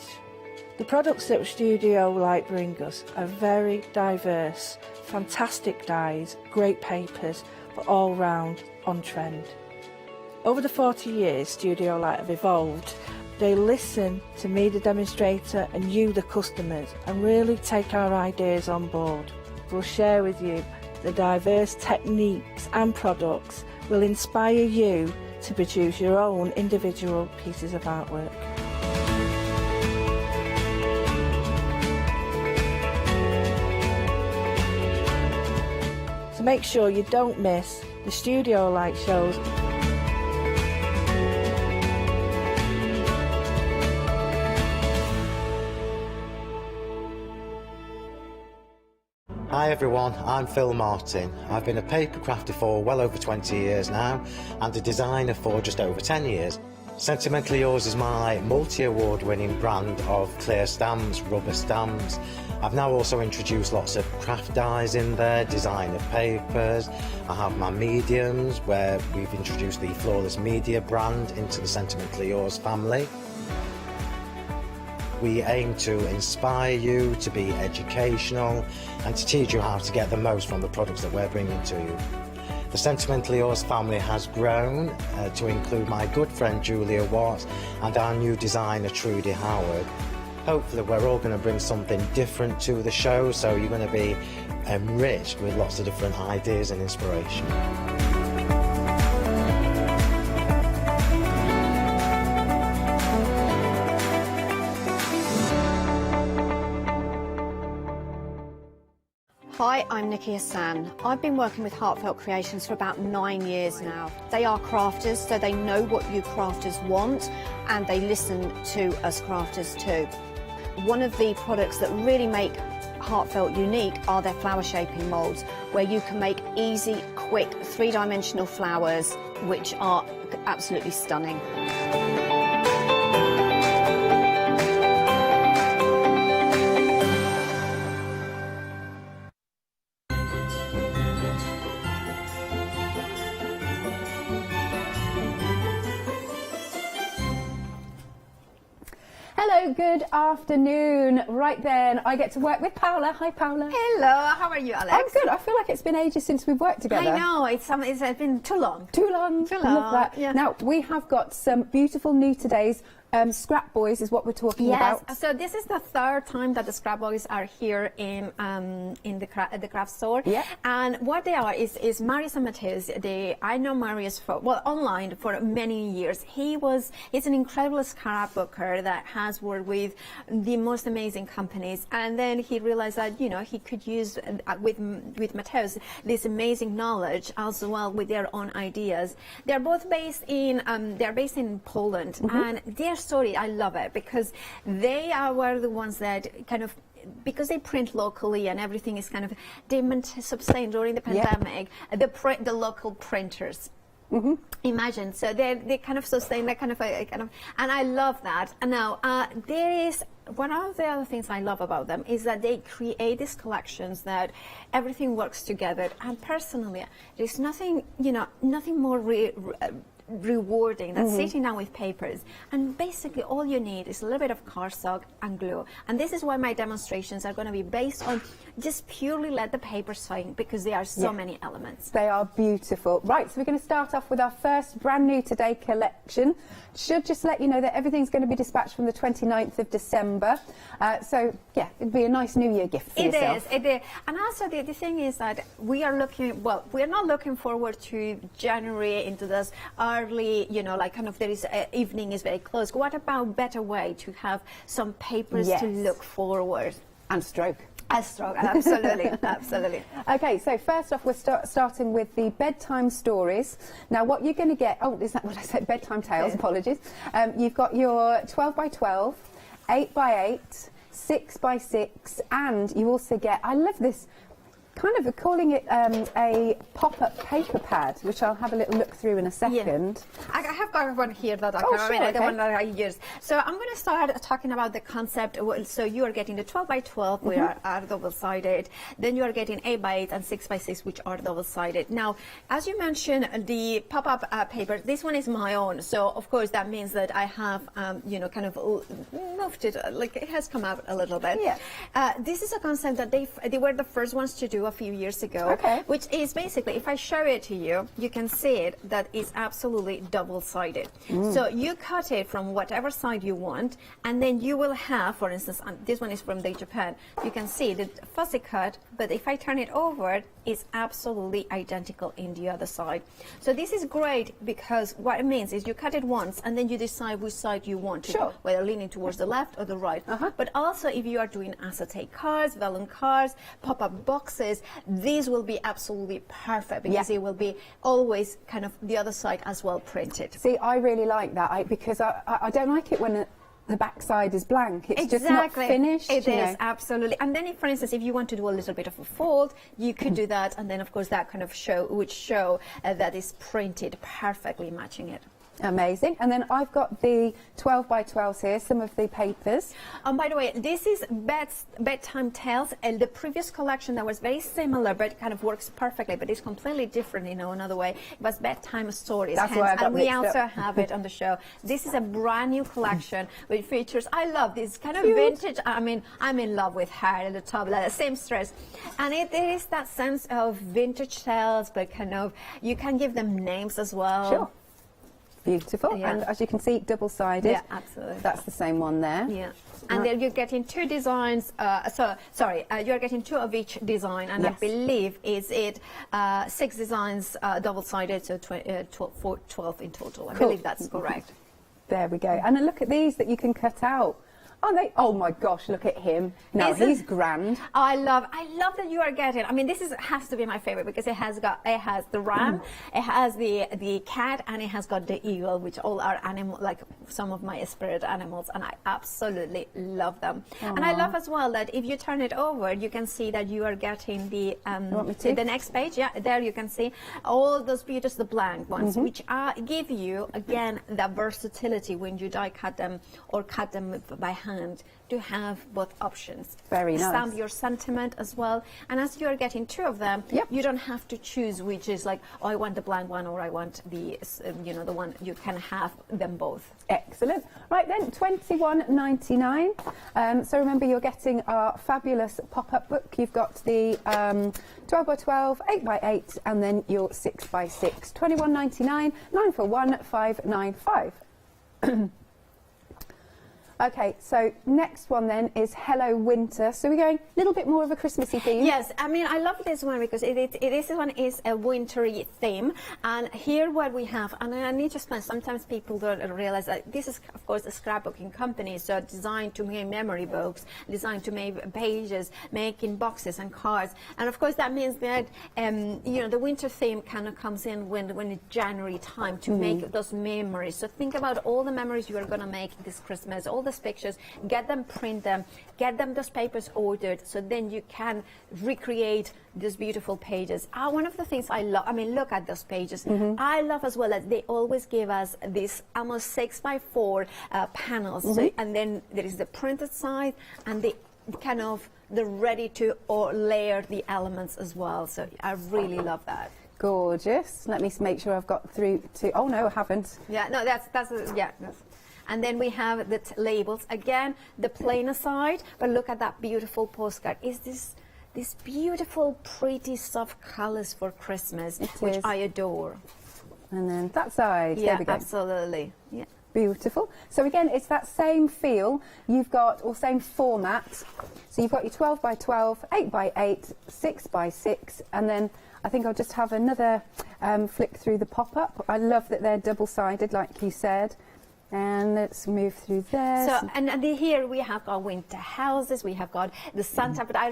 The products that Studio Light bring us are very diverse, fantastic dyes, great papers, but all round on trend. Over the 40 years Studio Light have evolved. They listen to me, the demonstrator, and you, the customers, and really take our ideas on board. We'll share with you the diverse techniques and products will inspire you to produce your own individual pieces of artwork. So make sure you don't miss the Studio Light shows. Hi everyone, I'm Phil Martin. I've been a paper crafter for well over 20 years now and a designer for just over 10 years. Sentimentally Yours is my multi-award winning brand of clear stamps, rubber stamps. I've now also introduced lots of craft dyes in there, designer papers. I have my mediums where we've introduced the Flawless Media brand into the Sentimentally Yours family. We aim to inspire you, to be educational and to teach you how to get the most from the products that we're bringing to you. The Sentimentally Yours family has grown to include my good friend Julia Watts and our new designer Trudy Howard. Hopefully we're all going to bring something different to the show, so you're going to be enriched with lots of different ideas and inspiration. Hi, I'm Nikki Hassan. I've been working with Heartfelt Creations for about 9 years now. They are crafters, so they know what you crafters want, and they listen to us crafters too. One of the products that really make Heartfelt unique are their flower shaping moulds, where you can make easy, quick, three-dimensional flowers, which are absolutely stunning. Hello, good afternoon. Right then, I get to work with Paula. Hi, Paula. Hello, how are you, Alex? I'm good. I feel like it's been ages since we've worked together. I know, it's been too long. Too long. Too I love long, that. yeah. Now, we have got some beautiful new todays. Scrap Boys is what we're talking Yes, about. so this is the third time that the Scrap Boys are here in the craft store. Yeah. And what they are is Marius and Matthias. I know Marius online for many years. He's an incredible scrapbooker that has worked with the most amazing companies. And then he realized that he could use with Matthias this amazing knowledge as well with their own ideas. They're both based in Poland, and their story, I love it because they were the ones that because they print locally and everything is they sustained during the pandemic, the local printers. Imagine, so they kind of sustain that and I love that. And now there is one of the other things I love about them is that they create these collections that everything works together. And personally, there's nothing more rewarding than sitting down with papers, and basically all you need is a little bit of cardstock and glue. And this is why my demonstrations are going to be based on just purely let the paper swing, because there are so many elements. They are beautiful. Right, so we're going to start off with our first brand new Today collection. Should just let you know that everything's going to be dispatched from the 29th of December. So yeah, it'd be a nice New Year gift for yourself. It is. And also the thing is that we are not looking forward to January into this early, there is evening is very close. What about better way to have some papers to look forward? And stroke. Absolutely, absolutely. Okay, so first off, we're starting with the bedtime stories. Now, what you're going to get, is that what I said? Bedtime tales, apologies. You've got your 12 by 12, 8 by 8, 6 by 6, and you also get, I love this, kind of calling it a pop-up paper pad, which I'll have a little look through in a second. I have got one here that the one that I use. So I'm going to start talking about the concept. So you are getting the 12 by 12, which are double-sided. Then you are getting 8 by 8 and 6 by 6, which are double-sided. Now, as you mentioned, the pop-up paper, this one is my own. So of course that means that I have, moved it, it has come out a little bit. Yeah. This is a concept that they were the first ones to do a few years ago, which is basically, if I show it to you, you can see it, that is absolutely double-sided. So you cut it from whatever side you want, and then you will have, for instance, this one is from Japan, you can see the fussy cut, but if I turn it over, it's absolutely identical in the other side. So this is great because what it means is you cut it once and then you decide which side you want to, whether leaning towards the left or the right. But also if you are doing acetate cards, vellum cards, pop-up boxes, these will be absolutely perfect because it will be always the other side as well printed. See, I really like that because I don't like it when the back side is blank. It's just not finished. It is, absolutely. And then, for instance, if you want to do a little bit of a fold, you could do that, and then, of course, that would show that is printed perfectly matching it. Amazing. And then I've got the 12 by 12s here, some of the papers. By the way, this is Bedtime Tales, and the previous collection that was very similar, but kind of works perfectly, but it's completely different in another way. It was Bedtime Stories. That's why I got and we mixed also up. have it on the show. This is a brand new collection with features. I love this kind of vintage. I mean, I'm in love with her at the top, like the same stress. And there is that sense of vintage tales, but you can give them names as well. Sure. Beautiful. And as you can see, double-sided. Yeah, absolutely. That's the same one there. Yeah. And then you're getting two designs. You're getting two of each design, and I believe is it 6 designs double-sided, so 12 in total. I believe that's correct. There we go. And then look at these that you can cut out. Oh my gosh, look at him. Now he's grand. I love that you are getting, this has to be my favorite because it has the ram, it has the cat, and it has got the eagle, which all are animal, like some of my spirit animals, and I absolutely love them. And I love as well that if you turn it over, you can see that you are getting the next page. Yeah, there you can see all those beautiful, the blank ones, which give you again the versatility when you die cut them or cut them by hand. hand to have both options. Very nice. Stamp your sentiment as well, and as you're getting two of them, you don't have to choose which is like, oh, I want the blank one or I want the the one. You can have them both. Excellent. Right then, $21.99. So remember, you're getting our fabulous pop-up book. You've got the 12 by 12, 8 by 8, and then your 6 by 6. $21.99. 9 for 1, 595. Okay, so next one then is Hello Winter. So we're going a little bit more of a Christmassy theme. Yes, I mean, I love this one because this one is a wintry theme. And here what we have, and I need to explain, sometimes people don't realize that this is, of course, a scrapbooking company, so designed to make memory books, designed to make pages, making boxes and cards. And of course, that means that, the winter theme kind of comes in when it's January time to make those memories. So think about all the memories you are going to make this Christmas, all those pictures, get them, print them, get them those papers ordered, so then you can recreate these beautiful pages. One of the things I love, I mean, look at those pages. I love as well that they always give us these almost 6x4 panels, so, and then there is the printed side and the kind of the ready to or layer the elements as well. So I really love that. Gorgeous. Let me make sure I've got through to. Oh no, I haven't. Yeah, no, that's and then we have the labels again, the plainer side. But look at that beautiful postcard. Is this beautiful, pretty, soft colors for Christmas, which I adore. And then that side. Yeah, there we go. Absolutely. Yeah. Beautiful. So again, it's that same feel. You've got, or same format. So you've got your 12 by 12, 8 by 8, 6 by 6, and then I think I'll just have another flick through the pop-up. I love that they're double-sided, like you said. And let's move through there. So, and here we have got winter houses, we have got the Santa, but I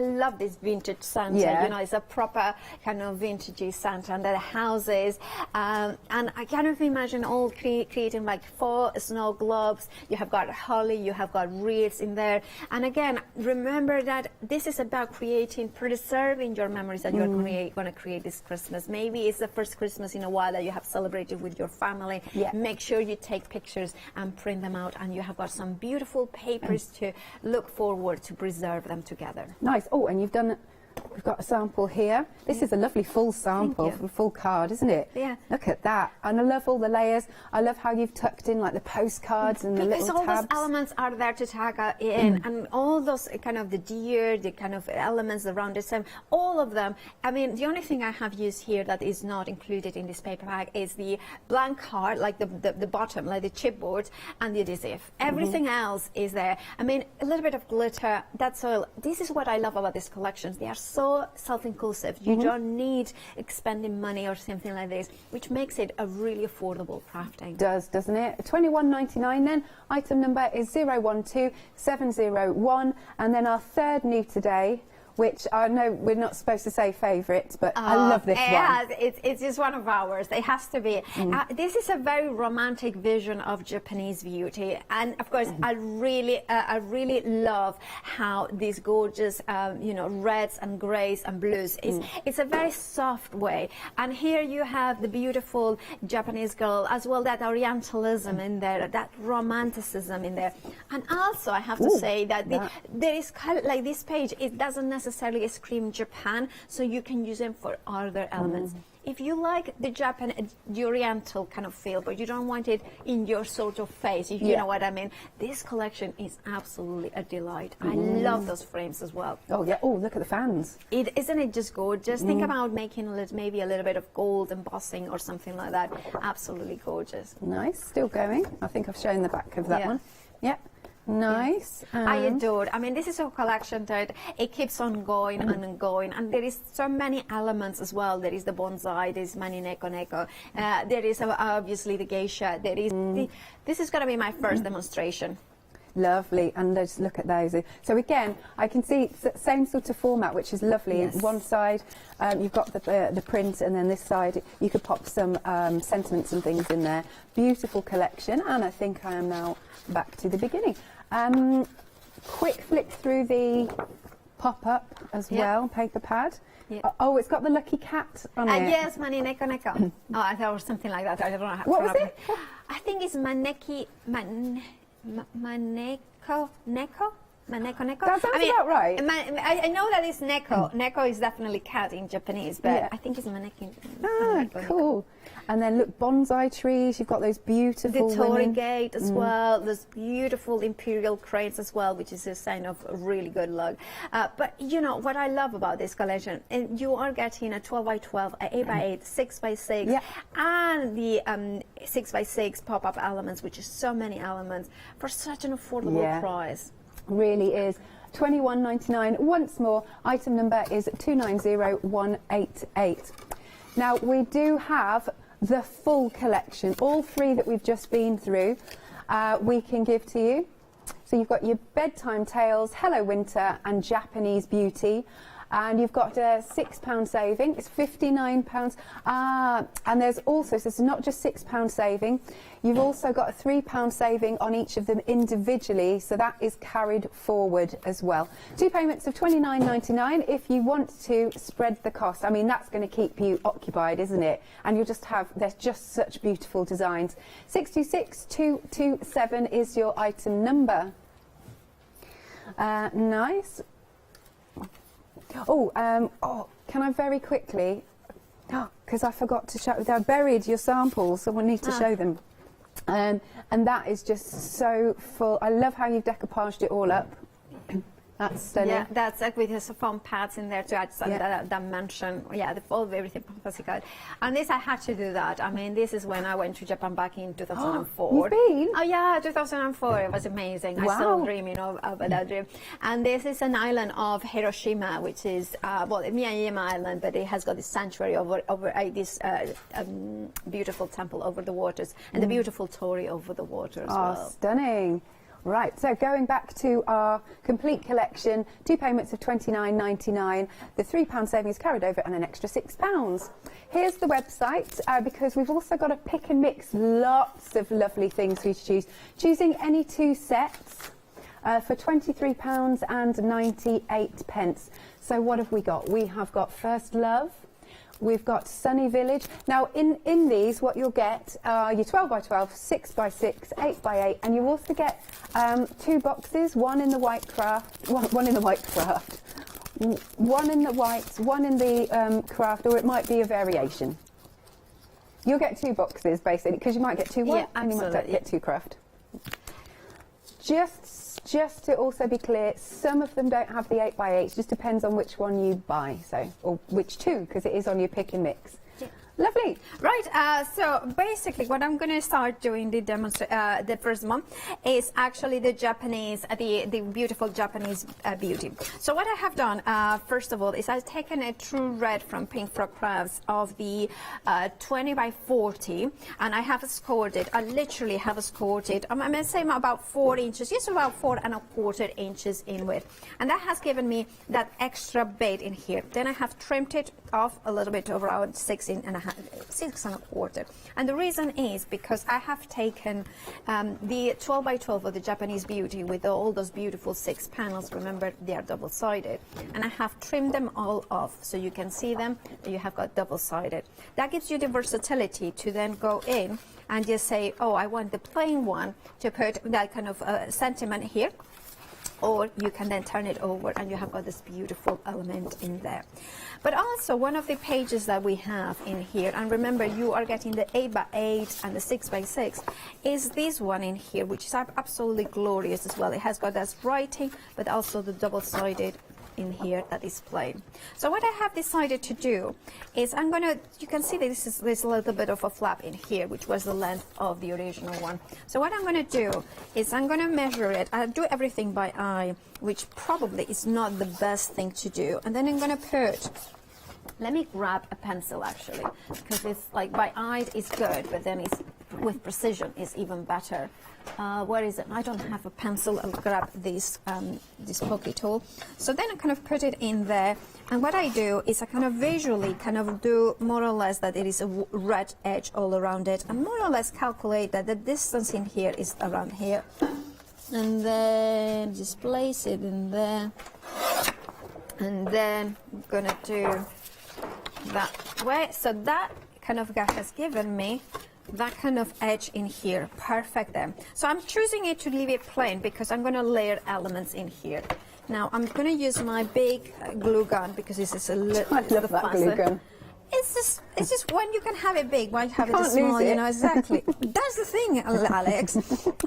love this vintage Santa, it's a proper kind of vintagey Santa, and the houses, and I kind of imagine all creating like 4 snow globes, you have got holly, you have got wreaths in there, and again, remember that this is about preserving your memories that you're going to create this Christmas. Maybe it's the first Christmas in a while that you have celebrated with your family. Make sure you take pictures and print them out, and you have got some beautiful papers to look forward to preserve them together. Nice. Oh, and we've got a sample here. This is a lovely full sample, full card, isn't it? Yeah. Look at that. And I love all the layers. I love how you've tucked in like the postcards and the little tabs. Because all those elements are there to tag in, and all those kind of the deer, the kind of elements around the same, all of them. I mean, the only thing I have used here that is not included in this paper bag is the blank card, like the bottom, like the chipboard, and the adhesive. Everything else is there. I mean, a little bit of glitter, that's all. This is what I love about these collections. They are so self-inclusive. You don't need expending money or something like this, which makes it a really affordable crafting. Doesn't it? $21.99 then. Item number is 012701, and then our third new today, which I know we're not supposed to say favourite, but I love this one. Yeah, it's just one of ours. It has to be. This is a very romantic vision of Japanese beauty, and of course, I really love how these gorgeous, reds and greys and blues. It's a very soft way, and here you have the beautiful Japanese girl as well. That Orientalism in there, that romanticism in there, and also I have to say that there is like this page. It doesn't necessarily scream Japan, so you can use them for other elements. If you like the Oriental kind of feel, but you don't want it in your sort of face, if you know what I mean, this collection is absolutely a delight. I love those frames as well. Oh yeah. Oh, look at the fans. Isn't it just gorgeous? Think about making maybe a little bit of gold embossing or something like that. Absolutely gorgeous. Nice. Still going. I think I've shown the back of that one. Yep. Nice. I adore. I mean, this is a collection that it keeps on going and going, and there is so many elements as well. There is the bonsai, there is mani neko, there is obviously the geisha. There is this is going to be my first demonstration. Lovely, and let's look at those. So again, I can see same sort of format, which is lovely. One side, you've got the print, and then this side, you could pop some sentiments and things in there. Beautiful collection, and I think I am now back to the beginning. Quick flick through the pop-up as well, paper pad. Oh, it's got the lucky cat on it. Yes, mani neko. Oh, I thought it was something like that. I don't know how. What was it? I think it's maneki. Neko? Neko? That sounds about right. I know that it's Neko. Neko is definitely cat in Japanese, but I think it's Maneki. Ah, cool. And then look, bonsai trees. You've got those beautiful The Torii women. Gate as well. There's beautiful imperial cranes as well, which is a sign of really good luck. But you know what I love about this collection, and you are getting a 12x12, a 8x8, 6x6, and the 6x6 pop-up elements, which is so many elements for such an affordable price. Really is. $21.99. Once more, item number is 290188. Now we do have the full collection, all three that we've just been through. We can give to you. So you've got your bedtime tales, Hello Winter, and Japanese Beauty. And you've got a £6 saving. It's £59. And there's also, so it's not just £6 saving. You've also got a £3 saving on each of them individually, so that is carried forward as well. 2 payments of £29.99 if you want to spread the cost. I mean, that's going to keep you occupied, isn't it? And you'll just have, there's just such beautiful designs. 626,227 is your item number. Nice. Can I very quickly, because I forgot to show, I buried your samples, so we'll need to show them. And that is just so full. I love how you've decoupaged it all up. That's stunning. Yeah, that's like with some foam pads in there to add some dimension. Yeah, everything fantastic. And this, I had to do that. I mean, this is when I went to Japan back in 2004. You've been? Oh yeah, 2004. It was amazing. I'm still dreaming of that dream. And this is an island of Hiroshima, which is Miyajima Island, but it has got this sanctuary over this beautiful temple over the waters, and the beautiful torii over the water as well. Stunning. Right, so going back to our complete collection, 2 payments of £29.99, the £3 savings carried over and an extra £6. Here's the website, because we've also got a pick and mix, lots of lovely things for you to choose. Choosing any 2 sets for £23.98. So what have we got? We have got First Love. We've got Sunny Village. Now, in these, what you'll get are your 12x12, 6x6, 8x8, and you also get 2 boxes, one in the white craft, one in the white craft, one in the white, one in the craft, or it might be a variation. You'll get 2 boxes, basically, because you might get 2 white and you might get 2 craft. Just to also be clear, some of them don't have the 8x8. It just depends on which one you buy, or which 2, because it is on your pick and mix. Lovely. Right, so basically what I'm going to start doing the first one is actually the Japanese, the beautiful Japanese beauty. So what I have done, first of all, is I've taken a true red from Pink Frog Crafts of the 20x40, and I have scored it. I literally have scored it. I'm going to say about 4 inches, just about 4 1/4 inches in width. And that has given me that extra bit in here. Then I have trimmed it off a little bit over around 6 1/4. And the reason is because I have taken the 12x12 of the Japanese beauty with all those beautiful 6 panels. Remember, they are double-sided. And I have trimmed them all off so you can see them, that you have got double-sided. That gives you the versatility to then go in and just say, oh, I want the plain one to put that kind of sentiment here. Or you can then turn it over and you have got this beautiful element in there. But also one of the pages that we have in here, and remember you are getting the 8x8 and the 6x6, is this one in here, which is absolutely glorious as well. It has got that writing, but also the double-sided in here that is plain. So what I have decided to do is I'm going to, you can see that there's a little bit of a flap in here, which was the length of the original one. So what I'm going to do is I'm going to measure it. I'll do everything by eye, which probably is not the best thing to do. And then I'm going to put, let me grab a pencil actually, because it's like by eye is good, but then it's with precision is even better. Where is it? I don't have a pencil. I'll grab this pocket tool. So then I kind of put it in there, and what I do is I kind of visually kind of do more or less that it is a red edge all around it, and more or less calculate that the distance in here is around here, and then just place it in there, and then I'm gonna do that way. So that kind of has given me that kind of edge in here, perfect then. So I'm choosing it to leave it plain because I'm going to layer elements in here. Now I'm going to use my big glue gun because this is a little. I love that glue gun. It's just when you can have it big, why have it Can't small? lose it. You know exactly. That's the thing, Alex.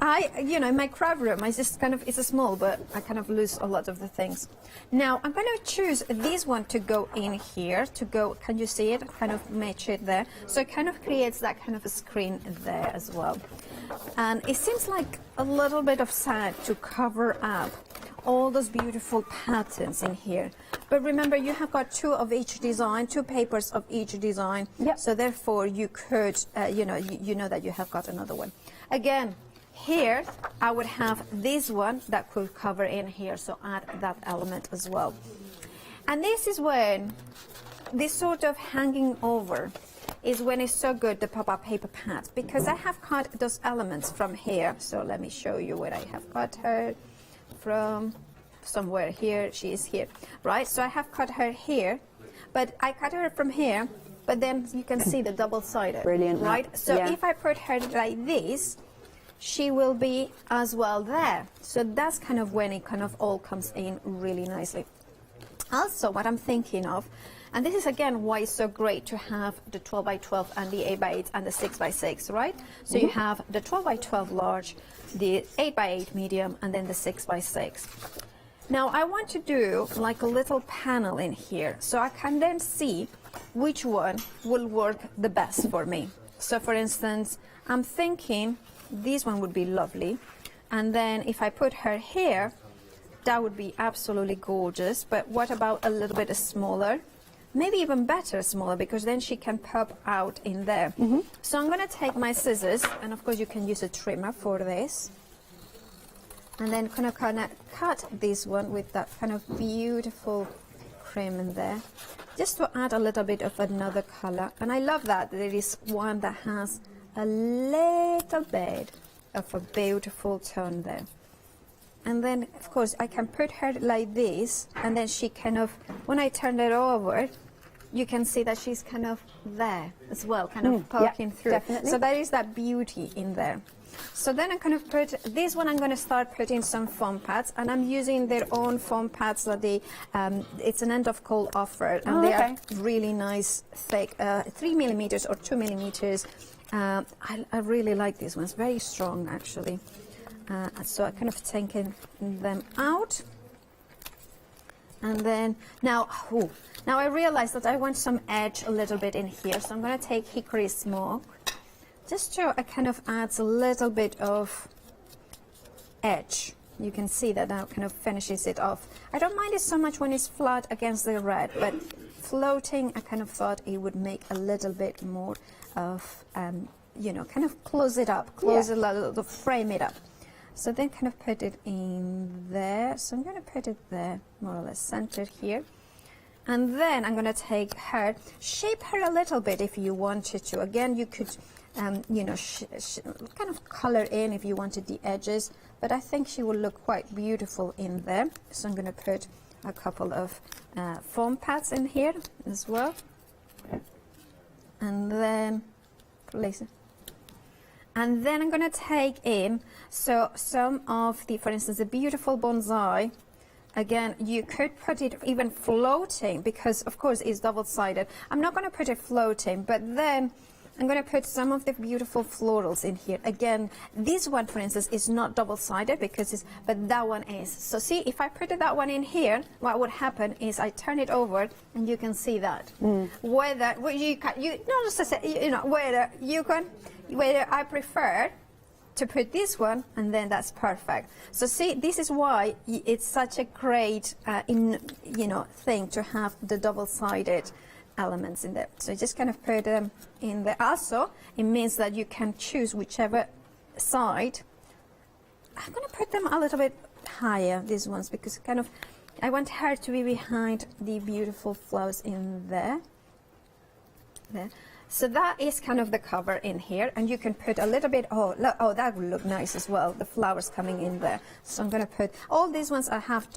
My craft room, I just kind of it's small, but I kind of lose a lot of the things. Now I'm going to choose this one to go in here. To go, can you see it? Kind of match it there. So it kind of creates that kind of a screen there as well. And it seems like a little bit of sad to cover up all those beautiful patterns in here. But remember, you have got two of each design, two papers of each design. Yep. So therefore, you could, you know that you have got another one. Again, here I would have this one that could cover in here. So add that element as well. And this is when this sort of hanging over is when it's so good, the pop-up paper pad, because I have cut those elements from here. So let me show you where I have cut her from. Somewhere here, she is here, right? So I have cut her here, but I cut her from here, but then you can see the double-sided. Brilliant, right? So yeah. if I put her like this, she will be as well there. So that's kind of when it kind of all comes in really nicely. Also, what I'm thinking of, and this is again why it's so great to have the 12 by 12 and the 8 by 8 and the 6 by 6, right? So you have the 12 by 12 large, the 8 by 8 medium, and then the 6 by 6. Now I want to do like a little panel in here, so I can then see which one will work the best for me. So for instance, I'm thinking this one would be lovely, and then if I put her here, that would be absolutely gorgeous. But what about a little bit smaller? Maybe even better smaller, because then she can pop out in there. So I'm going to take my scissors, and of course you can use a trimmer for this, and then kind of cut this one with that kind of beautiful cream in there, just to add a little bit of another color. And I love that there is one that has a little bit of a beautiful tone there. And then of course I can put her like this, and then she kind of, when I turn it over, you can see that she's kind of there as well, kind of poking through. Definitely. So there is that beauty in there. So then I'm going to put this one, I'm going to start putting some foam pads, and I'm using their own foam pads that they, it's an end of call offer, and they are really nice, thick, 3 millimeters or 2 millimeters. I really like these ones, very strong actually. So I kind of taken them out. And then now I realize that I want some edge a little bit in here, so I'm going to take hickory smoke, just to kind of adds a little bit of edge. You can see that now kind of finishes it off. I don't mind it so much when it's flat against the red, but floating, I kind of thought it would make a little bit more of, you know, kind of close it up, close it a little, frame it up. So then kind of put it in there. So I'm going to put it there, more or less centered here. And then I'm going to take her, shape her a little bit if you wanted to. Again, you could, you know, kind of color in if you wanted the edges. But I think she will look quite beautiful in there. So I'm going to put a couple of foam pads in here as well. And then place it. And then I'm going to take in, so some of the, for instance, the beautiful bonsai. Again, you could put it even floating, because of course it's double-sided. I'm not going to put it floating, but then I'm going to put some of the beautiful florals in here. Again, this one, for instance, is not double-sided because it's, but that one is. So see, if I put that one in here, what would happen is I turn it over, and you can see that. Whether whether I prefer to put this one, and then that's perfect. So see, this is why it's such a great, thing to have the double-sided elements in there. So just kind of put them in there. Also, it means that you can choose whichever side. I'm going to put them a little bit higher, these ones, because kind of, I want her to be behind the beautiful flowers in there. There. So that is kind of the cover in here, and you can put a little bit, oh, that would look nice as well, the flowers coming in there. So I'm going to put, all these ones I have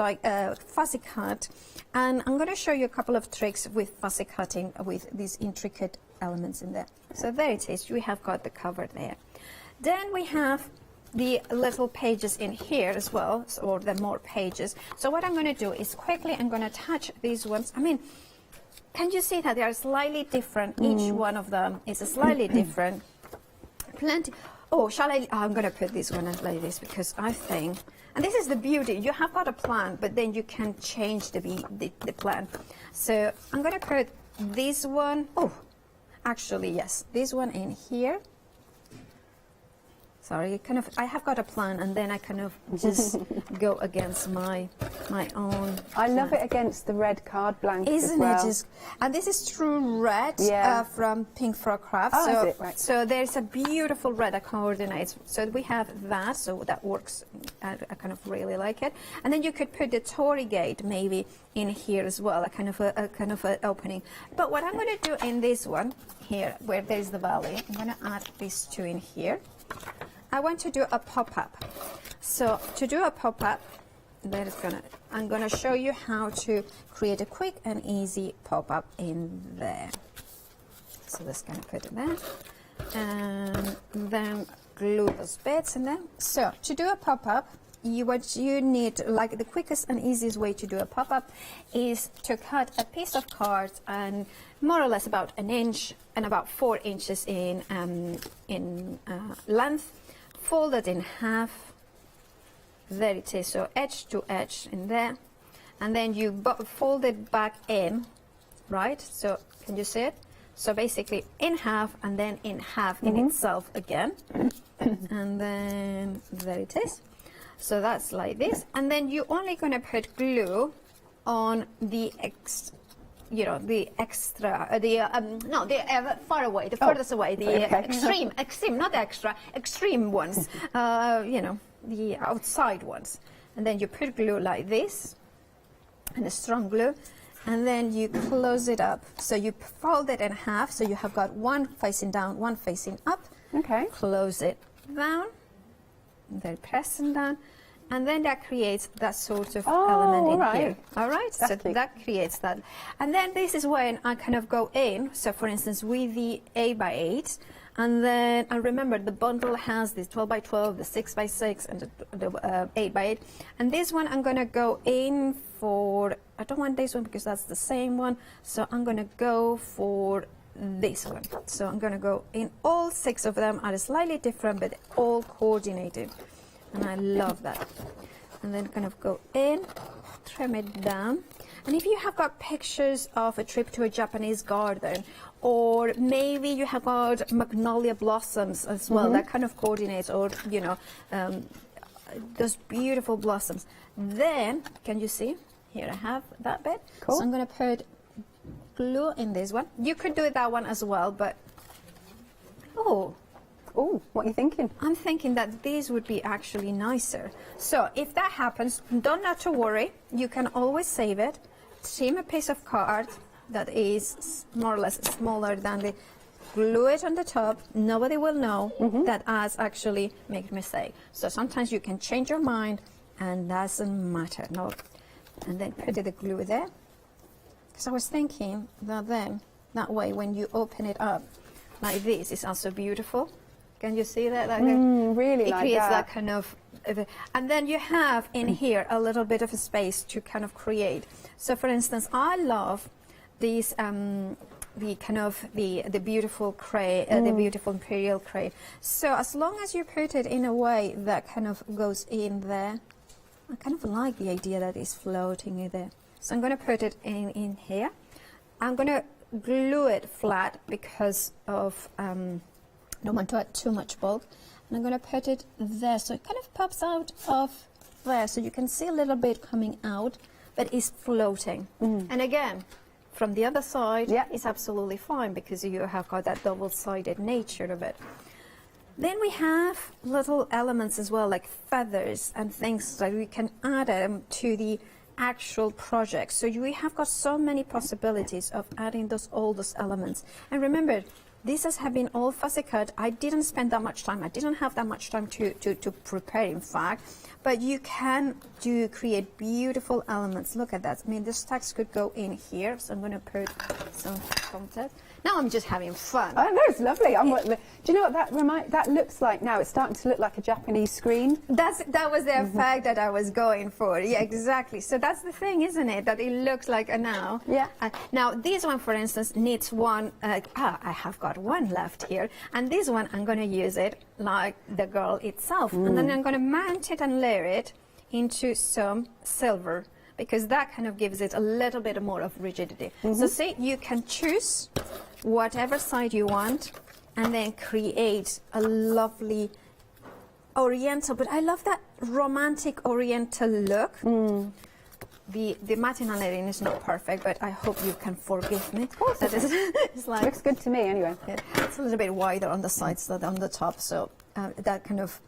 fussy cut, and I'm going to show you a couple of tricks with fussy cutting with these intricate elements in there. So there it is, we have got the cover there. Then we have the little pages in here as well, or the more pages. So what I'm going to do is quickly, I'm going to attach these ones. I mean, can you see that they are slightly different? Each one of them is slightly different. Plenty. Oh, I'm going to put this one like this because I think, and this is the beauty, you have got a plan, but then you can change the plan. So I'm going to put this one, actually, yes, this one in here. Sorry, I have got a plan, and then I kind of just go against my own. I love it against the red card blanket as well. Isn't it just? And this is true red from Pink Frog Craft. Oh, so, is it? Right. So there's a beautiful red that coordinates. So we have that, so that works. I kind of really like it. And then you could put the Tory Gate maybe in here as well, a kind of an opening. But what I'm going to do in this one here, where there's the valley, I'm going to add these two in here. I want to do a pop-up. So to do a pop-up, I'm gonna show you how to create a quick and easy pop-up in there. So just gonna put it there, and then glue those bits in there. So to do a pop-up, what you need, like the quickest and easiest way to do a pop-up, is to cut a piece of card and more or less about 1 inch and about 4 inches in length. Fold it in half. There it is, so edge to edge in there, and then you fold it back in, right? So can you see it? So basically in half, and then in half in itself again, and then there it is. So that's like this, and then you're only going to put glue on the far away, the furthest away, the extreme, not extra, extreme ones, the outside ones. And then you put glue like this, and a strong glue, and then you close it up. So you fold it in half, so you have got one facing down, one facing up. Okay. Close it down, and then pressing down. And then that creates that sort of element in here. All right, so that creates that. And then this is when I kind of go in. So for instance, with the 8x8, and then I remember the bundle has this 12x12, the 6x6, and the 8x8. And this one I'm going to go in for, I don't want this one because that's the same one. So I'm going to go for this one. So I'm going to go in, all 6 of them are slightly different, but all coordinated. And I love that. And then kind of go in, trim it down. And if you have got pictures of a trip to a Japanese garden, or maybe you have got magnolia blossoms as well, that kind of coordinates, or, those beautiful blossoms. Then, can you see? Here I have that bit. Cool. So I'm going to put glue in this one. You could do that one as well, but, Oh, what are you thinking? I'm thinking that these would be actually nicer. So if that happens, don't not to worry. You can always save it. Trim a piece of card that is more or less smaller than the, glue it on the top. Nobody will know that as actually make a mistake. So sometimes you can change your mind and doesn't matter. No, and then put the glue there. Because I was thinking that then, that way when you open it up like this, it's also beautiful. Can you see that? Like really, it creates that kind of, and then you have in here a little bit of a space to kind of create. So, for instance, I love these the kind of the beautiful cray, the beautiful imperial cray. So, as long as you put it in a way that kind of goes in there, I kind of like the idea that it's floating in there. So, I'm going to put it in here. I'm going to glue it flat because of. I don't want to add too much bulk, and I'm going to put it there so it kind of pops out of there, so you can see a little bit coming out, but it's floating. And again, from the other side, it's absolutely fine because you have got that double-sided nature of it. Then we have little elements as well, like feathers and things that we can add them to the actual project. So we have got so many possibilities of adding all those elements. And remember, These have been all fussy cut. I didn't spend that much time. I didn't have that much time to prepare, in fact. But you can create beautiful elements. Look at that. I mean, this text could go in here. So I'm going to put some content. Now I'm just having fun. Oh, no, it's lovely. Do you know what that looks like now? It's starting to look like a Japanese screen. That was the effect that I was going for. Yeah, exactly. So that's the thing, isn't it? That it looks like a now. Yeah. Now this one, for instance, needs one. I have got one left here, and this one I'm going to use it like the girl itself, and then I'm going to mount it and layer it into some silver, because that kind of gives it a little bit more of rigidity. So see, you can choose whatever side you want and then create a lovely oriental, but I love that romantic oriental look. The matting and layering is not perfect, but I hope you can forgive me. That is, it's like, looks good to me anyway. It's a little bit wider on the sides than on the top, so that kind of,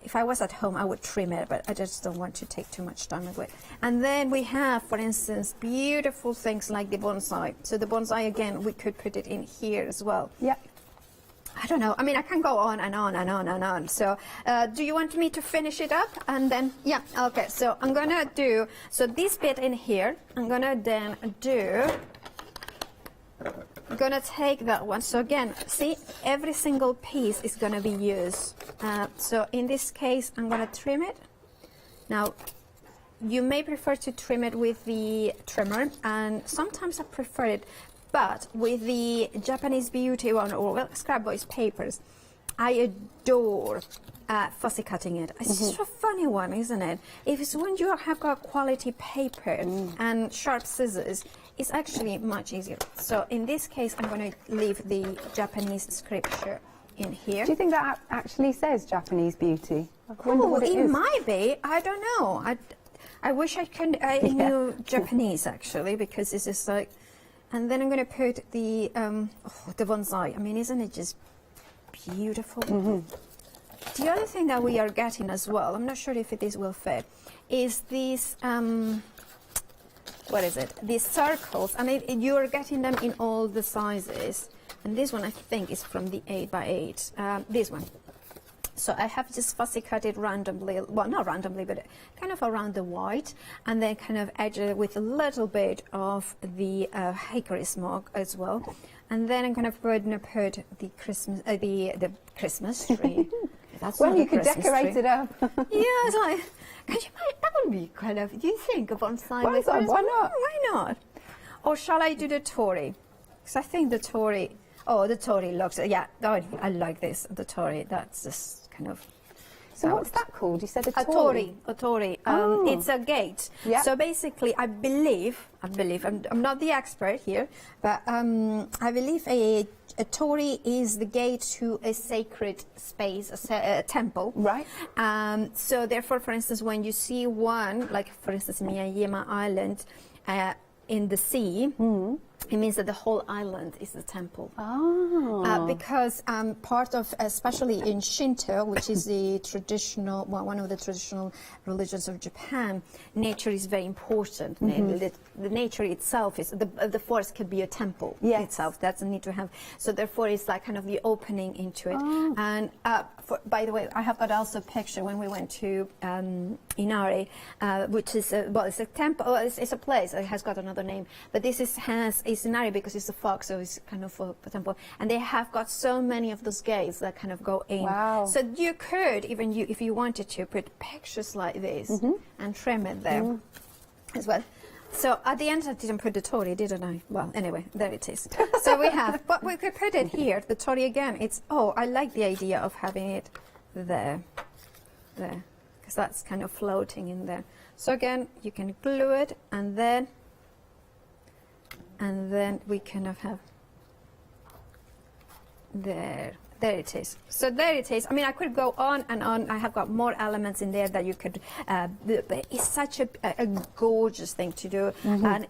if I was at home, I would trim it, but I just don't want to take too much time away. And then we have, for instance, beautiful things like the bonsai. So the bonsai, again, we could put it in here as well. Yeah. I don't know. I mean, I can go on and on and on and on. So do you want me to finish it up? And then, yeah, okay. So I'm going to do, so this bit in here, I'm going to then do, I'm going to take that one. So again, see, every single piece is going to be used. So in this case, I'm going to trim it. Now, you may prefer to trim it with the trimmer, and sometimes I prefer it, but with the Japanese beauty one, or well, Scrap Boys papers, I adore fussy cutting it. It's just a funny one, isn't it? If it's when you have got quality paper and sharp scissors, it's actually much easier. So in this case, I'm going to leave the Japanese scripture in here. Do you think that actually says Japanese beauty? Oh, it might be. I don't know. I wish I knew Japanese, actually, because this is like... And then I'm going to put the bonsai. I mean, isn't it just beautiful? The other thing that we are getting as well, I'm not sure if this will fit, is these, what is it? These circles. I mean, you're getting them in all the sizes. And this one, I think, is from the 8x8. This one. So I have just fussy cut it randomly, well, not randomly, but kind of around the white, and then kind of edge it with a little bit of the hickory smoke as well. And then I'm going to put the Christmas, the Christmas tree. That's well, you could decorate it up. Yeah, it's like, that would be kind of, do you think, a bonsai? Why not? Why not? Or shall I do the Tory? Because I think the Tory, the Tory looks, yeah, I like this, the Tory, that's just kind of... So what's that called? You said a Tory. A Tory. It's a gate. Yeah. So basically, I believe, I'm not the expert here, but I believe a Tory is the gate to a sacred space, a temple. Right. So therefore, for instance, when you see one, like for instance, Miyajima Island, in the sea, it means that the whole island is the temple. Because part of, especially in Shinto, which is the traditional, well, one of the traditional religions of Japan, nature is very important. The nature itself is, the forest can be a temple itself. Doesn't need to have, so therefore it's like kind of the opening into it. And by the way, I have got also a picture when we went to Inari, which is, well, it's a temple, it's a place, it has got another name, but this is Inari because it's a fox, so it's kind of a temple, and they have got so many of those gates that kind of go in. Wow. So you could, even if you wanted to, put pictures like this and trim it there as well. So at the end I didn't put the Tory, didn't I? Well, anyway, there it is. So we have, but we could put it here, the Tory again. It's, I like the idea of having it there, because that's kind of floating in there. So again, you can glue it, and then we kind of have there it is. So there it is. I mean, I could go on and on. I have got more elements in there that you could, but it's such a gorgeous thing to do. And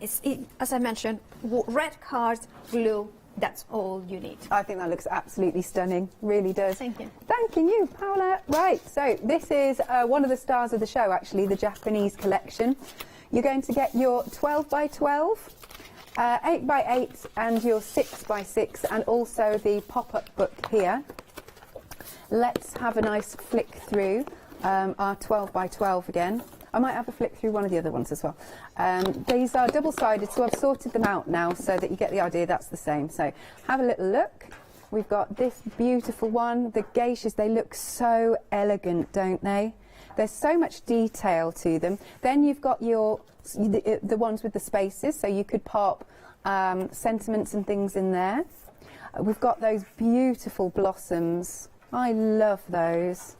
as I mentioned, red cards, glue, that's all you need. I think that looks absolutely stunning, really does. Thank you. Thanking you, Paola. Right, so this is one of the stars of the show, actually, the Japanese collection. You're going to get your 12 by 12 8 by 8 and your 6 by 6 and also the pop-up book here. Let's have a nice flick through our 12 by 12 again. I might have a flick through one of the other ones as well. These are double-sided, so I've sorted them out now so that you get the idea that's the same. So have a little look. We've got this beautiful one. The geishas, they look so elegant, don't they? There's so much detail to them. Then you've got your the ones with the spaces, so you could pop sentiments and things in there. We've got those beautiful blossoms. I love those.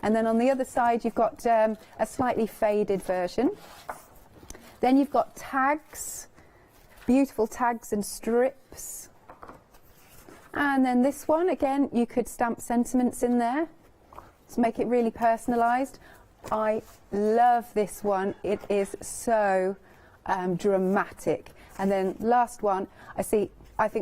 And then on the other side, you've got a slightly faded version. Then you've got tags, beautiful tags and strips. And then this one, again, you could stamp sentiments in there to make it really personalised. I love this one. It is so dramatic. And then last one, I think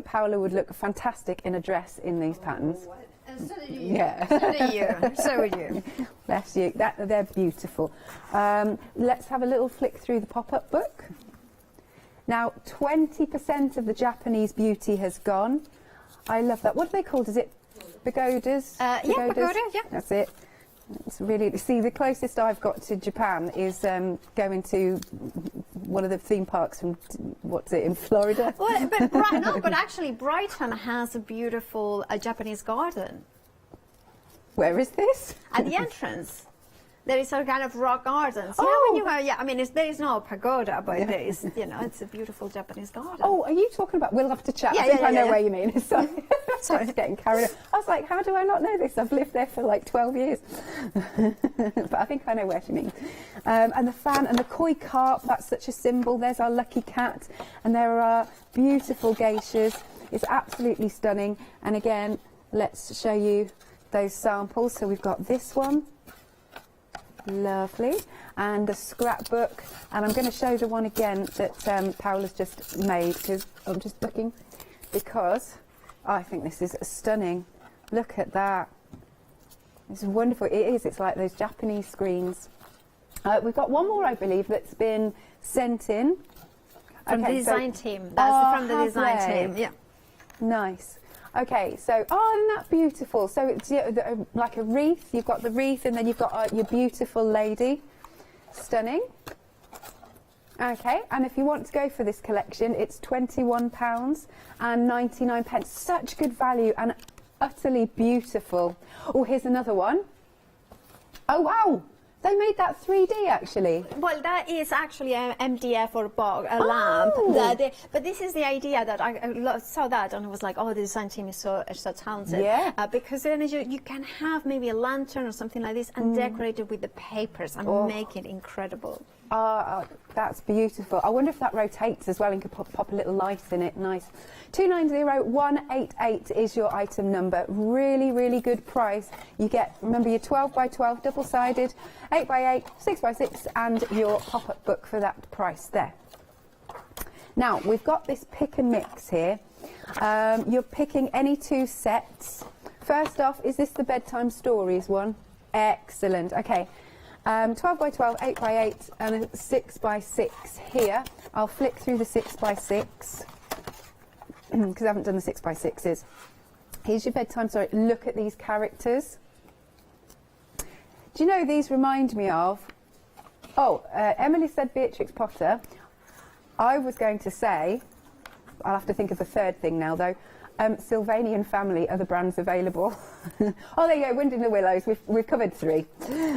Paola would look fantastic in a dress in these patterns. And so do you. Yeah. So do you. So would you. Bless you. They're beautiful. Let's have a little flick through the pop-up book. Now, 20% of the Japanese beauty has gone. I love that. What are they called? Is it pagodas? Yeah, pagoda, yeah. That's it. It's really, see, the closest I've got to Japan is going to one of the theme parks from, what's it, in Florida? Well, but actually Brighton has a beautiful Japanese garden. Where is this? At the entrance. There is a kind of rock garden. So I mean, there is no pagoda, but there is, it's a beautiful Japanese garden. Oh, are you talking about? We'll have to chat. Yeah, I think I know yeah. where you mean. Sorry, I was getting carried away. I was like, how do I not know this? I've lived there for like 12 years. But I think I know where she means. And the fan and the koi carp, that's such a symbol. There's our lucky cat. And there are beautiful geishas. It's absolutely stunning. And again, let's show you those samples. So we've got this one. Lovely. And the scrapbook, and I'm going to show the one again that Paola's just made, because I'm just looking, because I think this is stunning. Look at that. It's wonderful. It is. It's like those Japanese screens. We've got one more, I believe, that's been sent in. From the design team. That's from the design team. Yeah. Nice. Okay, so, isn't that beautiful? So it's like a wreath. You've got the wreath, and then you've got your beautiful lady. Stunning. Okay, and if you want to go for this collection, it's £21.99. Such good value and utterly beautiful. Oh, here's another one. Oh, wow. They made that 3D, actually. Well, that is actually an MDF or a lamp. But this is the idea that I saw that and I was like, oh, the design team is so talented. Yeah. Because then you can have maybe a lantern or something like this and decorate it with the papers and make it incredible. That's beautiful. I wonder if that rotates as well and could pop a little light in it. Nice. 290188 is your item number. Really, really good price. You get, remember, your 12 by 12 double-sided, 8 by 8, 6 by 6, and your pop-up book for that price there. Now, we've got this pick and mix here. You're picking any two sets. First off, is this the bedtime stories one? Excellent. Okay. 12 by 12, 8 by 8, and a 6 by 6 here. I'll flick through the 6 by 6 because I haven't done the 6 by 6s. Here's your bedtime story. Look at these characters. Do you know these remind me of? Oh, Emily said Beatrix Potter. I was going to say, I'll have to think of the third thing now though. Sylvanian Family, other brands available. Oh, there you go, Wind in the Willows. We've covered 3.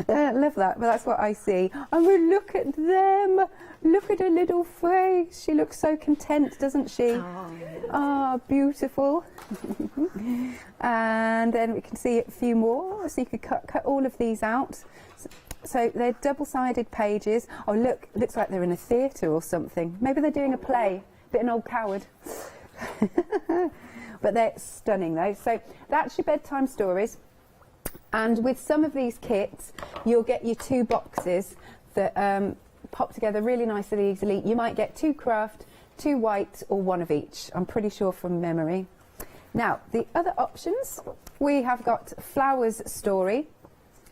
Love that, but that's what I see. And we look at them. Look at her little face. She looks so content, doesn't she? Beautiful. And then we can see a few more. So you could cut all of these out. So they're double-sided pages. Oh, look, looks like they're in a theatre or something. Maybe they're doing a play. Bit an old coward. But they're stunning though. So that's your bedtime stories. And with some of these kits, you'll get your 2 boxes that pop together really nice and easily. You might get 2 craft, 2 white, or 1 of each. I'm pretty sure from memory. Now, the other options, we have got Flowers Story.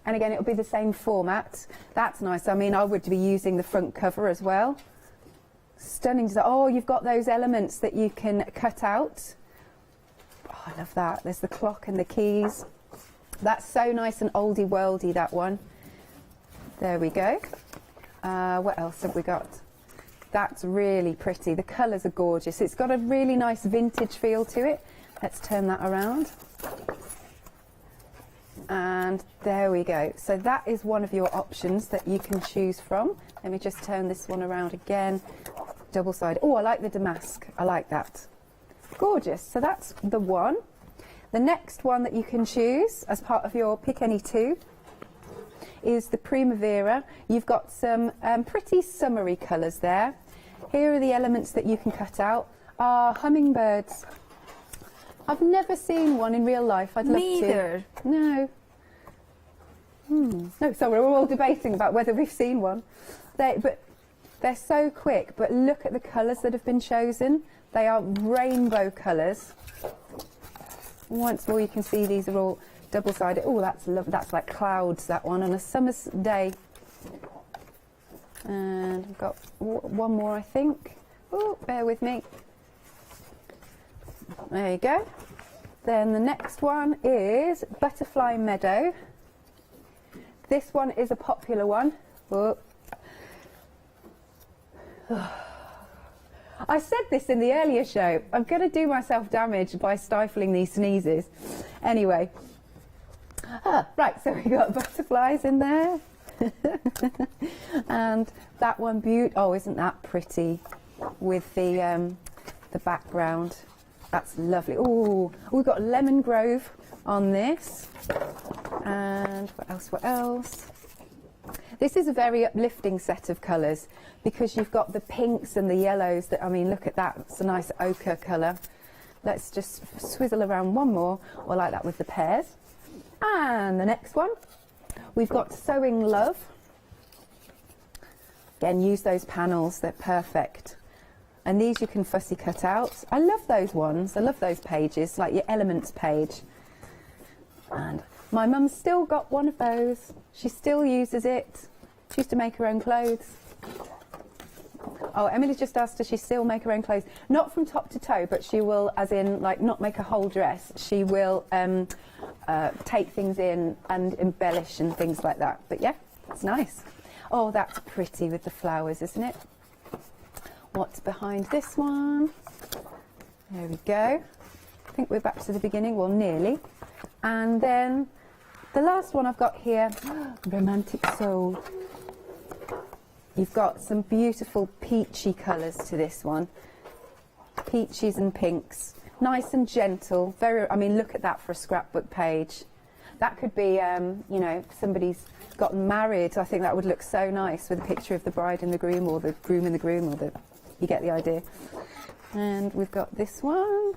And again, it'll be the same format. That's nice. I mean, I would be using the front cover as well. Stunning design. Oh, you've got those elements that you can cut out. Oh, I love that. There's the clock and the keys. That's so nice and oldie worldy, that one. There we go. What else have we got? That's really pretty. The colours are gorgeous. It's got a really nice vintage feel to it. Let's turn that around. And there we go. So that is one of your options that you can choose from. Let me just turn this one around again. Double-sided. Oh, I like the damask. I like that. Gorgeous. So that's the one. The next one that you can choose as part of your pick any two is the Primavera. You've got some pretty summery colours there. Here are the elements that you can cut out. Hummingbirds. I've never seen one in real life. I'd love Neither. to. No. No, so we're all debating about whether we've seen one. But they're so quick, but look at the colours that have been chosen. They are rainbow colours. Once more, you can see these are all double-sided. Oh, that's lovely. That's like clouds, that one, on a summer's day. And I've got one more, I think. Oh, bear with me. There you go. Then the next one is Butterfly Meadow. This one is a popular one. Oh. I said this in the earlier show. I'm going to do myself damage by stifling these sneezes. Anyway. Right, so we got butterflies in there. And that one, oh, isn't that pretty with the background? That's lovely. Oh, we've got Lemon Grove on this. And what else? This is a very uplifting set of colours because you've got the pinks and the yellows. That, I mean, look at that. It's a nice ochre colour. Let's just swizzle around one more. I like that with the pears. And the next one, we've got Sewing Love. Again, use those panels. They're perfect. And these you can fussy cut out. I love those ones. I love those pages, like your elements page. And my mum's still got one of those. She still uses it. She used to make her own clothes. Oh, Emily's just asked, does she still make her own clothes? Not from top to toe, but she will, as in, like, not make a whole dress. She will take things in and embellish and things like that. But yeah, it's nice. Oh, that's pretty with the flowers, isn't it? What's behind this one? There we go. I think we're back to the beginning, well, nearly. And then the last one I've got here, Romantic Soul. You've got some beautiful peachy colours to this one. Peaches and pinks. Nice and gentle. Very, I mean, look at that for a scrapbook page. That could be, you know, somebody's gotten married. I think that would look so nice with a picture of the bride and the groom, or the groom and the groom, or the, you get the idea. And we've got this one.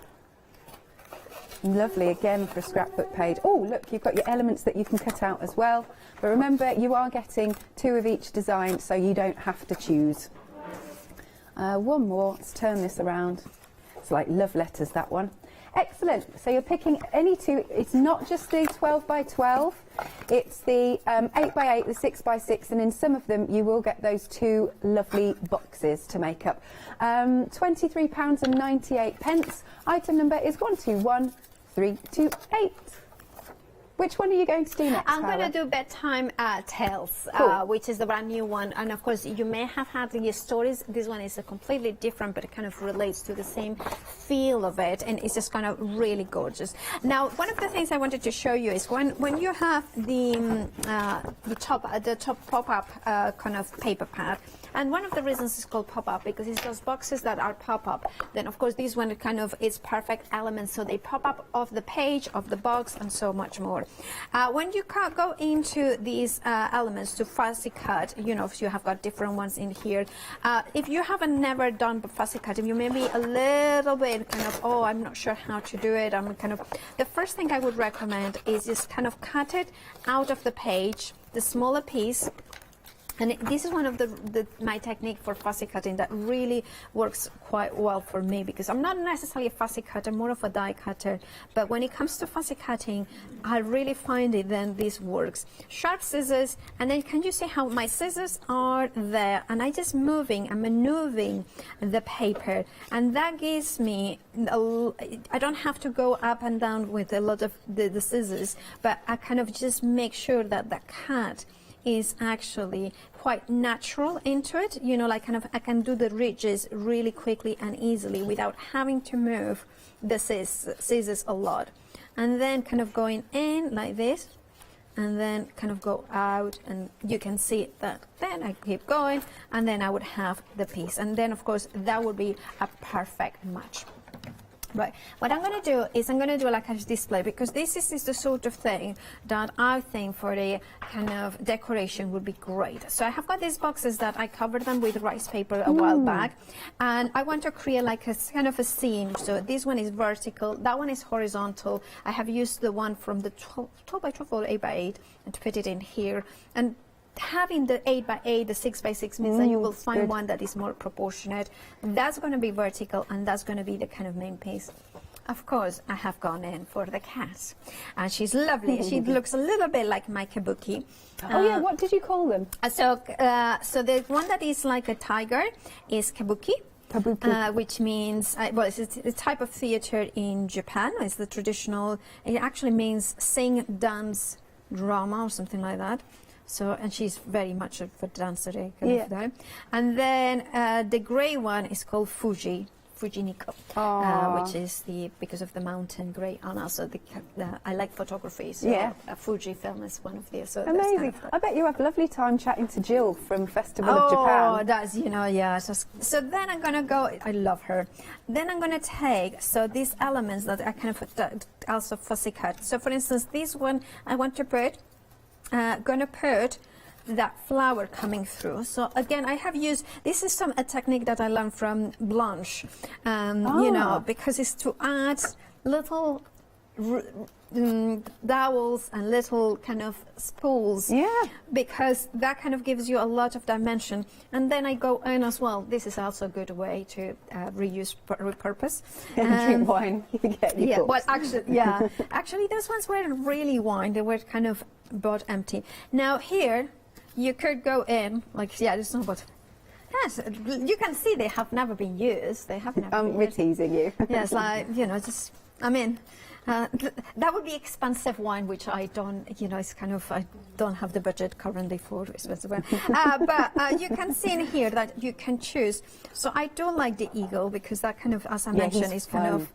Lovely, again, for a scrapbook page. Oh, look, you've got your elements that you can cut out as well. But remember, you are getting 2 of each design, so you don't have to choose. One more. Let's turn this around. It's like love letters, that one. Excellent. So you're picking any 2. It's not just the 12 by 12. It's the 8 by 8, the 6 by 6, and in some of them you will get those 2 lovely boxes to make up. £23.98. Item number is 121328. Which one are you going to do next, I'm Paola? going to do Bedtime Tales, Cool. which is the brand new one. And of course, you may have had the stories. This one is a completely different, but it kind of relates to the same feel of it. And it's just kind of really gorgeous. Now, one of the things I wanted to show you is when you have the top pop-up kind of paper pad. And one of the reasons it's called pop-up because it's those boxes that are pop-up. Then, of course, this one kind of is perfect elements. So they pop up off the page, of the box, and so much more. When you go into these elements to fussy cut, you know, if you have got different ones in here. If you haven't never done fussy cutting, you may be a little bit kind of, oh, I'm not sure how to do it. The first thing I would recommend is just kind of cut it out of the page, the smaller piece, And this is one of my technique for fussy cutting that really works quite well for me, because I'm not necessarily a fussy cutter, more of a die cutter. But when it comes to fussy cutting, I really find it then this works. Sharp scissors, and then can you see how my scissors are there? And I just moving and maneuvering the paper, and that gives me, I don't have to go up and down with a lot of the scissors, but I kind of just make sure that the cut is actually quite natural into it, you know, like kind of I can do the ridges really quickly and easily without having to move the scissors a lot. And then kind of going in like this, and then kind of go out, and you can see that then I keep going, and then I would have the piece, and then of course that would be a perfect match. Right, what I'm going to do is I'm going to do like a display, because this is the sort of thing that I think for the kind of decoration would be great. So I have got these boxes that I covered them with rice paper a while back, and I want to create like a kind of a scene. So this one is vertical, that one is horizontal. I have used the one from the 12 by 12 or 8 by 8 and to put it in here. And having the 8 by 8, the 6 by 6 means that you will find one that is more proportionate. That's going to be vertical, and that's going to be the kind of main piece. Of course, I have gone in for the cat, and she's lovely. She looks a little bit like my kabuki. Oh yeah, what did you call them? So the one that is like a tiger is kabuki. Which means, well, it's a type of theater in Japan. It's the traditional, it actually means sing, dance, drama, or something like that. So, and she's very much a dancer, kind of there. And then the grey one is called Fujiniko, which is because of the mountain grey, and also I like photography, so Fujifilm is one of the. So amazing! Kind of I bet you have a lovely time chatting to Jill from Festival of Japan. Oh, that's, you know, yeah. So then I'm gonna go. I love her. Then I'm gonna take these elements that I kind of also fussy cut. So for instance, this one I want to put. Gonna put that flower coming through. So again, I have used, this is a technique that I learned from Blanche, you know, because it's to add little dowels and little kind of spools, because that kind of gives you a lot of dimension. And then I go in as well. This is also a good way to repurpose. Drink wine. Well, actually those ones weren't really wine. They were kind of bought empty. Now here, you could go in, like, there's no but. Yes, you can see they have never been used. They have never been used. We're teasing you. Yes, like, you know, just, I mean, that would be expensive wine, which I don't, you know, it's kind of, I don't have the budget currently for expensive wine. But you can see in here that you can choose. So I do like the eagle, because that kind of, as I mentioned, is kind of,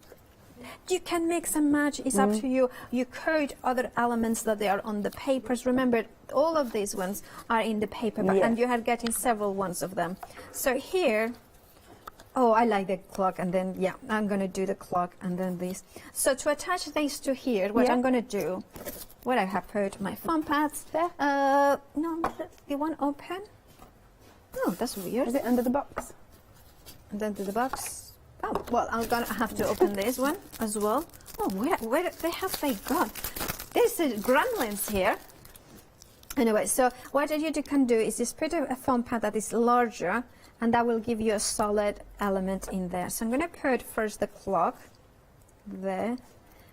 you can mix and match. It's up to you. You could other elements that they are on the papers. Remember, all of these ones are in the paper, and you are getting several ones of them. So here, oh, I like the clock, and then I'm going to do the clock, and then this. So to attach these to here, what I'm going to do, what I have put my foam pads there. No, the one open. Oh, that's weird. Is it under the box? And then to the box. Oh, well, I'm gonna have to open this one as well. Oh, where have they gone? There's the gremlins here. Anyway, so what you can do is just put a foam pad that is larger, and that will give you a solid element in there. So I'm gonna put first the clock there,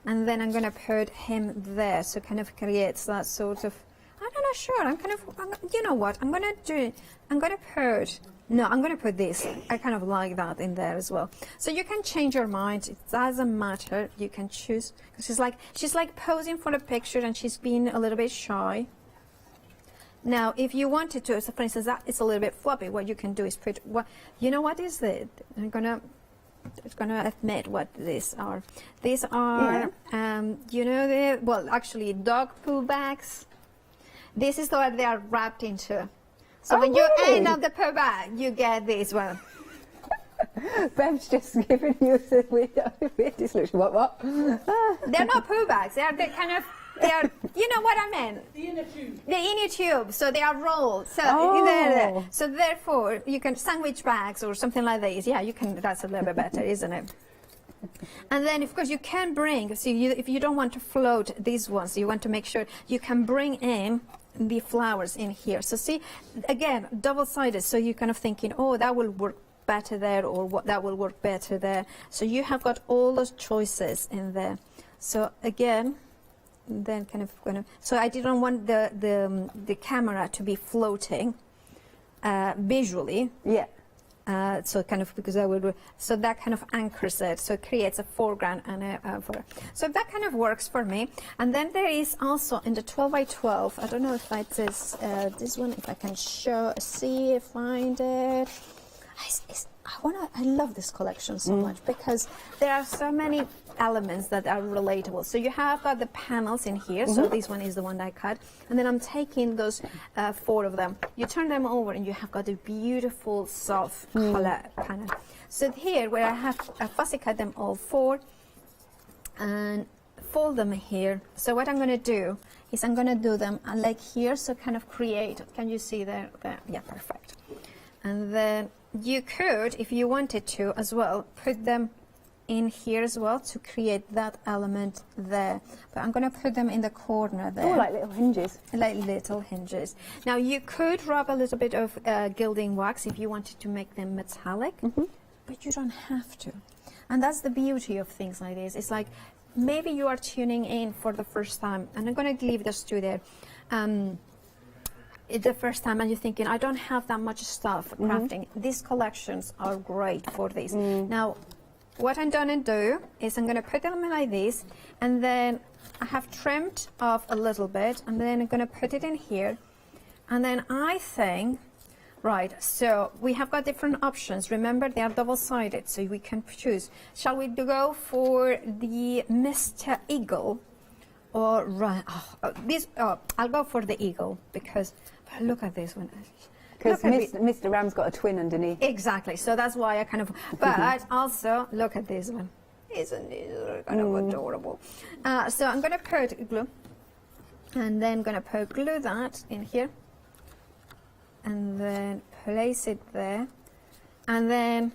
and then I'm gonna put him there. So kind of creates that sort of, I'm not sure. You know what? I'm gonna put this. I kind of like that in there as well. So you can change your mind. It doesn't matter. You can choose. She's like posing for a picture, and she's being a little bit shy. Now, if you wanted to, so for instance, that it's a little bit floppy. What you can do is put. You know what is it? I'm gonna admit what these are. These are, you know, actually dog poo bags. This is what they are wrapped into. So when you end up the poo bag, you get this one. Bev's just giving you the weirdest look. What? They're not poo bags. They're kind of, you know what I mean? The inner tube. The inner tube. So they are rolled. So, so therefore, you can sandwich bags or something like this. Yeah, you can. That's a little bit better, isn't it? And then, of course, you can bring. So if you don't want to float these ones, you want to make sure you can bring in the flowers in here. So see, again, double-sided, so you're kind of thinking, oh, that will work better there, or what that will work better there. So you have got all those choices in there. So again, then kind of so I didn't want the camera to be floating visually. Yeah. So kind of, because I would, so that kind of anchors it, so it creates a foreground and a so that kind of works for me. And then there is also in the 12 by 12, I don't know if it is this one, if I can find it. I love this collection so much because there are so many elements that are relatable. So you have got the panels in here, so this one is the one that I cut, and then I'm taking those 4 of them. You turn them over and you have got a beautiful soft color panel. So here where I have fussy cut them all 4 and fold them here. So what I'm going to do is I'm going to do them like here, so kind of create, can you see there? Yeah, perfect. And then you could, if you wanted to as well, put them in here as well to create that element there. But I'm going to put them in the corner there. Oh, like little hinges. Like little hinges. Now you could rub a little bit of gilding wax if you wanted to make them metallic, but you don't have to. And that's the beauty of things like this. It's like maybe you are tuning in for the first time, and I'm going to leave this to there. It's the first time and you're thinking, I don't have that much stuff for crafting. These collections are great for this. Now, what I'm going to do is I'm going to put them like this, and then I have trimmed off a little bit, and then I'm going to put it in here. And then I think, right, so we have got different options. Remember, they are double-sided, so we can choose. Shall we go for the Mr. Eagle? Or I'll go for the eagle because look at this one. Because Mr. Ram's got a twin underneath. Exactly. So that's why I kind of. But also look at this one. Isn't it kind of adorable? So I'm going to put glue, and then I'm going to put glue that in here, and then place it there, and then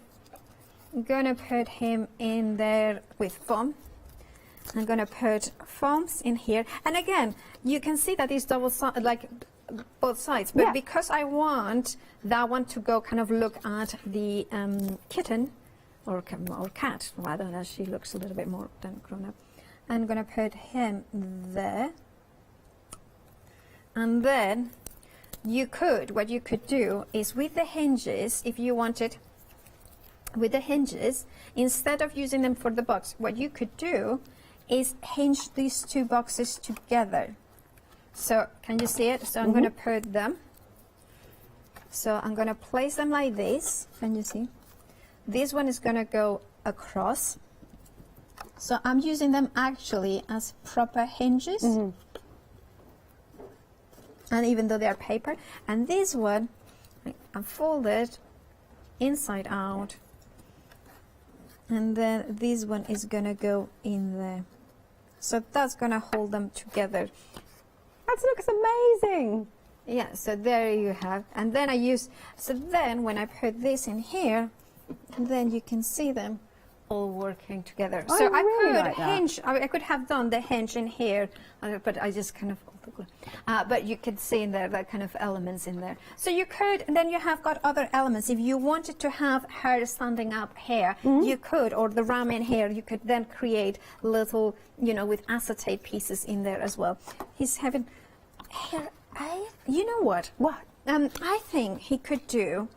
I'm going to put him in there with foam. I'm going to put foams in here, and again you can see that it's double like both sides, but because I want that one to go kind of look at the kitten or cat rather, as she looks a little bit more than grown up, I'm going to put him there. And then what you could do is with the hinges, if you wanted with the hinges, instead of using them for the box, what you could do is hinge these 2 boxes together. So can you see it? So I'm going to put them. So I'm going to place them like this. Can you see? This one is going to go across. So I'm using them actually as proper hinges. And even though they are paper. And this one, I fold it inside out. And then this one is going to go in there. So that's going to hold them together. That looks amazing. Yeah, so there you have. And then so then when I put this in here, then you can see them all working together. So I really could hinge, I could have done the hinge in here, but I just kind of, but you could see in there that kind of elements in there. So you could, and then you have got other elements. If you wanted to have her standing up here, you could, or the ram in here, you could then create little, with acetate pieces in there as well. He's having hair, you know what? What? I think he could do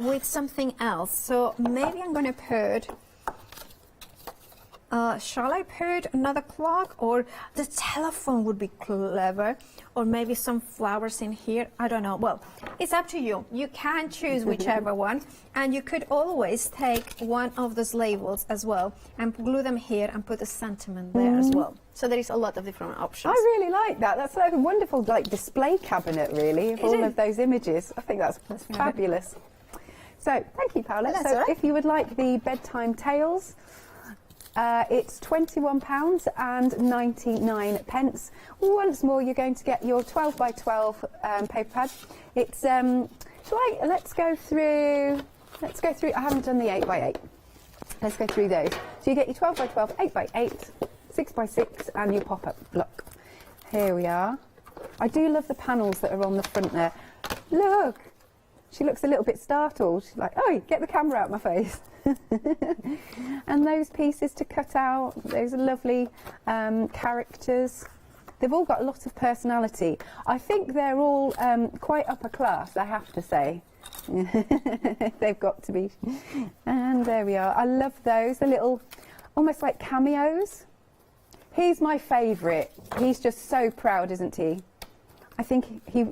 with something else. So maybe I'm going to put, shall I put another clock, or the telephone would be clever, or maybe some flowers in here? I don't know. Well, it's up to you. You can choose whichever one, and you could always take one of those labels as well and glue them here and put a sentiment there as well. So there is a lot of different options. I really like that. That's like a wonderful display cabinet, really, of all of those images. I think that's fabulous. So thank you, Paola. That's so all right. if you would like the bedtime tales, it's £21.99. Once more, you're going to get your 12 by 12 paper pad. It's let's go through. I haven't done the 8 by 8. Let's go through those. So you get your 12 by 12, 8 by 8, 6 by 6, and your pop-up block. Here we are. I do love the panels that are on the front there. Look, she looks a little bit startled. She's like, oh, get the camera out of my face. And those pieces to cut out, those are lovely characters. They've all got a lot of personality. I think they're all quite upper class, I have to say. They've got to be. And there we are. I love those. The little, almost like cameos. He's my favourite. He's just so proud, isn't he? I think he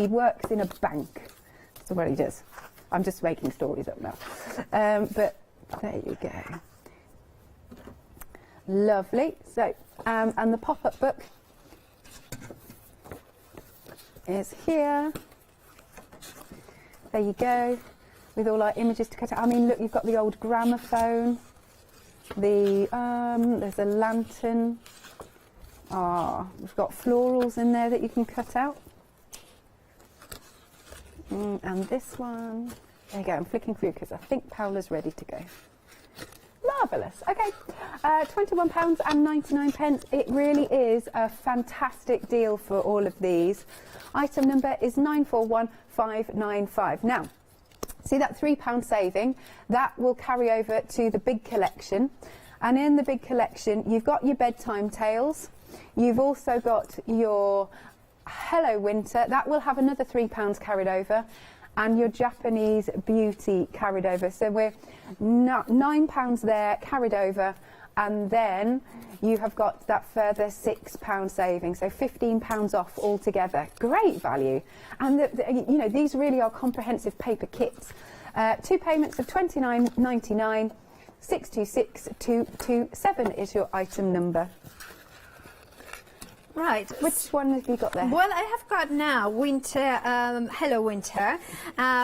works in a bank. That's what he does. I'm just making stories up now. But there you go. Lovely. So, and the pop-up book is here. There you go, with all our images to cut out. I mean, look, you've got the old gramophone. There's a lantern. We've got florals in there that you can cut out. And this one. There you go. I'm flicking through because I think Paola's ready to go. Marvellous. Okay, £21.99. It really is a fantastic deal for all of these. Item number is 941595. Now, see that £3 saving? That will carry over to the big collection. And in the big collection, you've got your bedtime tales. You've also got your Hello Winter. That will have another £3 carried over. And your Japanese beauty carried over. So we're £9 there carried over, and then you have got that further £6 saving, so £15 off altogether. Great value. And you know, these really are comprehensive paper kits. 2 payments of £29.99. 626227 is your item number. Right. Which one have you got there? Well, I have got now Winter, Hello Winter,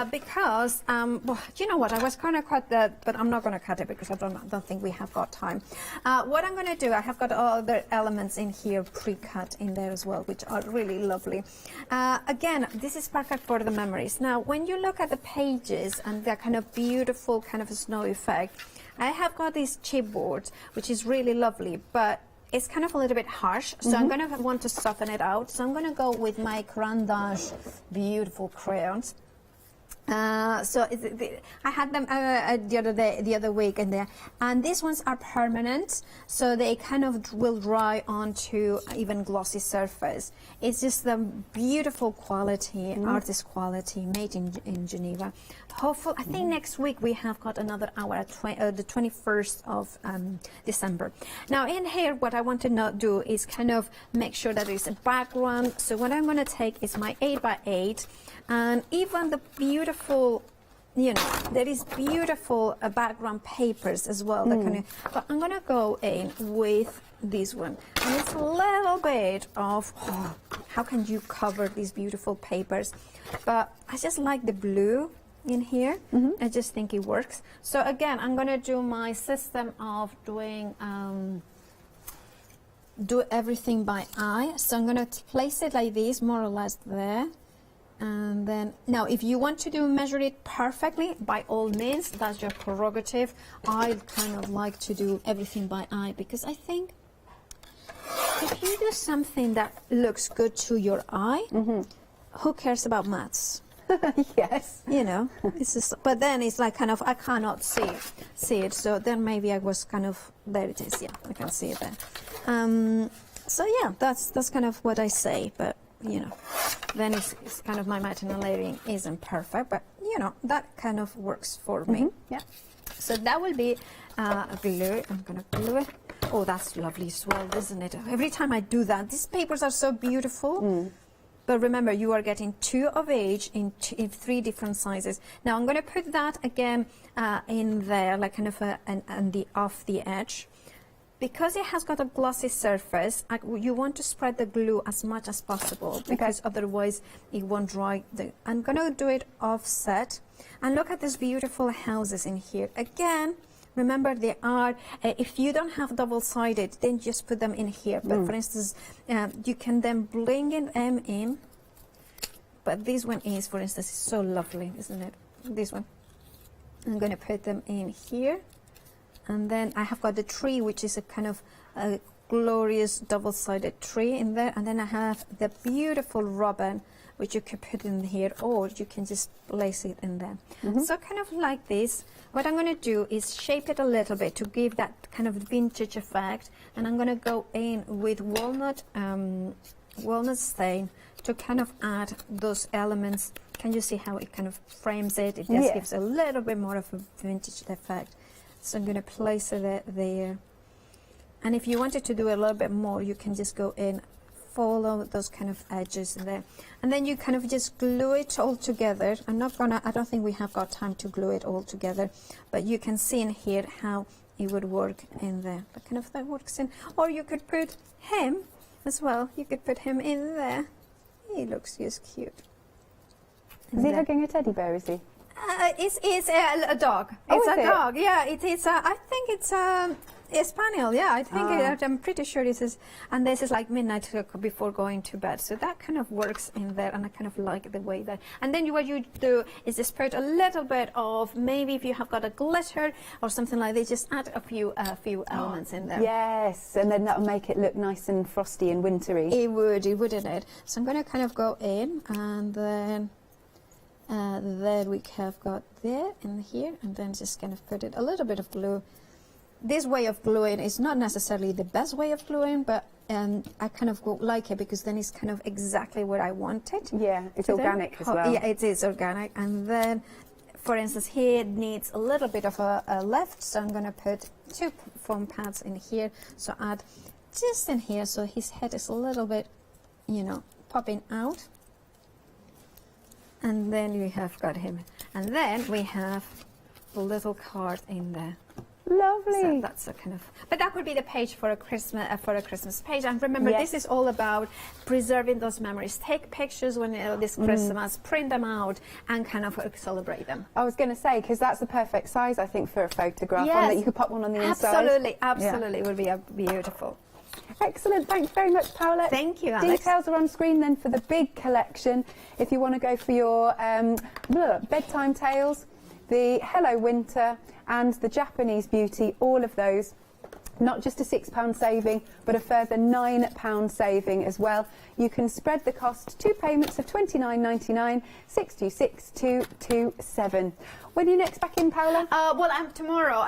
because, well, you know what, I was going to cut that, but I'm not going to cut it because I don't think we have got time. What I'm going to do, I have got all the elements in here pre-cut in there as well, which are really lovely. Again, this is perfect for the memories. Now, when you look at the pages and the kind of beautiful kind of snow effect, I have got this chipboard, which is really lovely, but it's kind of a little bit harsh, so I'm going to want to soften it out. So I'm going to go with my Crayon d'Age beautiful crayons. I had them the other week, and these ones are permanent, so they kind of will dry onto even glossy surface. It's just the beautiful quality, artist quality, made in Geneva. Hopefully, I think next week we have got another hour at the 21st of December. Now in here, what I want to do is kind of make sure that there's a background. So what I'm going to take is my 8x8, and even the beautiful, you know, there is beautiful background papers as well. That kind of, but I'm going to go in with this one, and it's a little bit of how can you cover these beautiful papers, but I just like the blue in here. I just think it works. So again, I'm going to do my system of doing do everything by eye. So I'm going to place it like this, more or less there. And then, now if you want to measure it perfectly, by all means, that's your prerogative. I kind of like to do everything by eye, because I think if you do something that looks good to your eye, who cares about maths? Yes. You know, it's just, but then it's like kind of, I cannot see it. So then maybe I was kind of, there it is, yeah, I can see it there. So yeah, that's kind of what I say, but you know, then it's kind of my material layering isn't perfect, but you know, that kind of works for me. Yeah. So that will be glue. I'm gonna glue it. Oh, that's lovely as well, isn't it? Every time I do that, these papers are so beautiful. But remember, you are getting 2 of each in 3 different sizes. Now I'm going to put that again in there, like kind of off the edge. Because it has got a glossy surface, you want to spread the glue as much as possible, because otherwise it won't dry. I'm going to do it offset. And look at these beautiful houses in here. Again, remember they are, if you don't have double-sided, then just put them in here. But for instance, you can then bring them in. But this one is, for instance, so lovely, isn't it? This one. I'm going to put them in here. And then I have got the tree, which is a kind of glorious double-sided tree in there, and then I have the beautiful robin, which you could put in here, or you can just place it in there. So kind of like this. What I'm going to do is shape it a little bit to give that kind of vintage effect, and I'm going to go in with walnut stain to kind of add those elements. Can you see how it kind of frames it? It just gives a little bit more of a vintage effect. So I'm going to place it there. And if you wanted to do a little bit more, you can just go in, follow those kind of edges in there. And then you kind of just glue it all together. I don't think we have got time to glue it all together, but you can see in here how it would work in there. But kind of that works in. Or you could put him as well. You could put him in there. He looks just cute. Is he hugging a teddy bear, is he? It's a dog. It's a dog. Yeah, I think it's a spaniel. Yeah, I think I'm pretty sure this is. And this is like midnight before going to bed. So that kind of works in there, and I kind of like the way that. And then what you do is just put a little bit of, maybe if you have got a glitter or something like this, just add a few elements in there. Yes, and then that'll make it look nice and frosty and wintry. It would, wouldn't it? So I'm going to kind of go in, and then. There we have got there and here, and then just kind of put it a little bit of glue. This way of gluing is not necessarily the best way of gluing, but I kind of like it because then it's kind of exactly where I want it. Yeah, it's organic as well. Yeah, it is organic. And then, for instance, here it needs a little bit of a lift, so I'm going to put 2 foam pads in here. So add just in here, so his head is a little bit, popping out. And then we have got him. And then we have a little card in there. Lovely. So that's a kind of, but that could be the page for a Christmas page. And remember, this is all about preserving those memories. Take pictures when this Christmas, print them out, and kind of celebrate them. I was going to say, because that's the perfect size, I think, for a photograph. One that you could pop one on the inside. Absolutely, it would be beautiful. Excellent, thanks very much, Paola. Thank you, Alex. Details are on screen then for the big collection. If you want to go for your bedtime tales, the Hello Winter, and the Japanese Beauty, all of those. Not just a £6 saving, but a further £9 saving as well. You can spread the cost, 2 payments of £29.99, 626,227. When are you next back in, Paola? Well, I'm tomorrow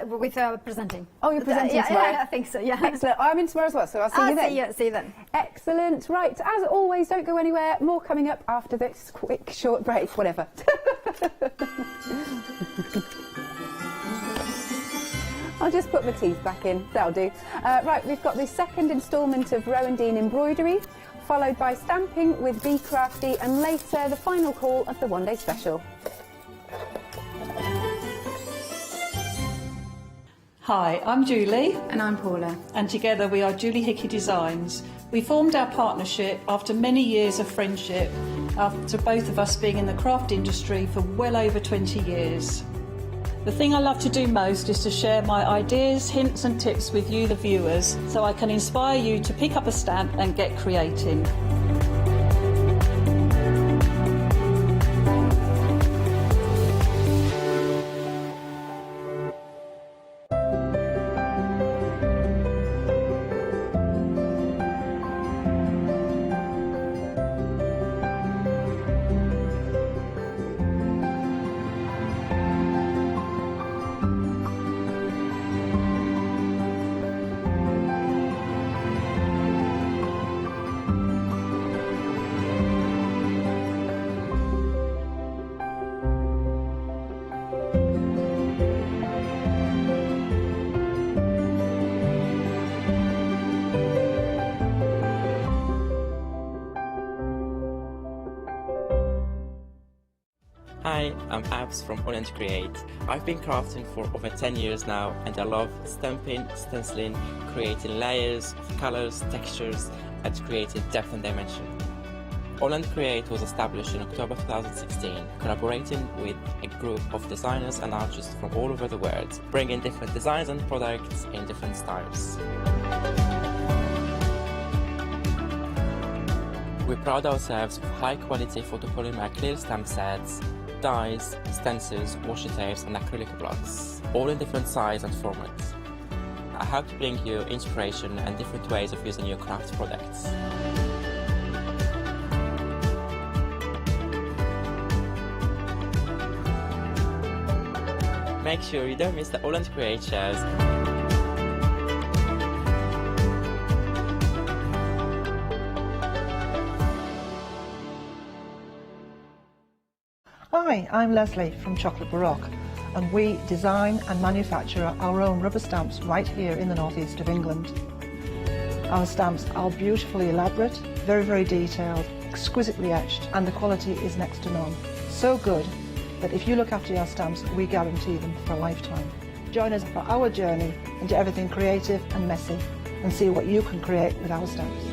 with presenting. Oh, you're presenting tomorrow? Yeah, I think so, yeah. Excellent. I'm in tomorrow as well, so I'll see you then. See you then. Excellent. Right, as always, don't go anywhere. More coming up after this quick, short break, whatever. I'll just put my teeth back in, that'll do. Right, we've got the second instalment of Rowan Dean Embroidery, followed by stamping with Be Crafty, and later the final call of the one-day special. Hi, I'm Julie. And I'm Paula. And together we are Julie Hickey Designs. We formed our partnership after many years of friendship, after both of us being in the craft industry for well over 20 years. The thing I love to do most is to share my ideas, hints and tips with you, the viewers, so I can inspire you to pick up a stamp and get creating. Hi, I'm Abs from AALL Create. I've been crafting for over 10 years now, and I love stamping, stenciling, creating layers, colours, textures, and creating depth and dimension. AALL Create was established in October 2016, collaborating with a group of designers and artists from all over the world, bringing different designs and products in different styles. We pride ourselves with high-quality photopolymer clear stamp sets, dies, stencils, washi tapes and acrylic blocks, all in different sizes and formats. I hope to bring you inspiration and different ways of using your craft products. Make sure you don't miss the AALL Create shows. Hi, I'm Leslie from Chocolate Baroque, and we design and manufacture our own rubber stamps right here in the northeast of England. Our stamps are beautifully elaborate, very, very detailed, exquisitely etched, and the quality is next to none. So good that if you look after your stamps, we guarantee them for a lifetime. Join us for our journey into everything creative and messy, and see what you can create with our stamps.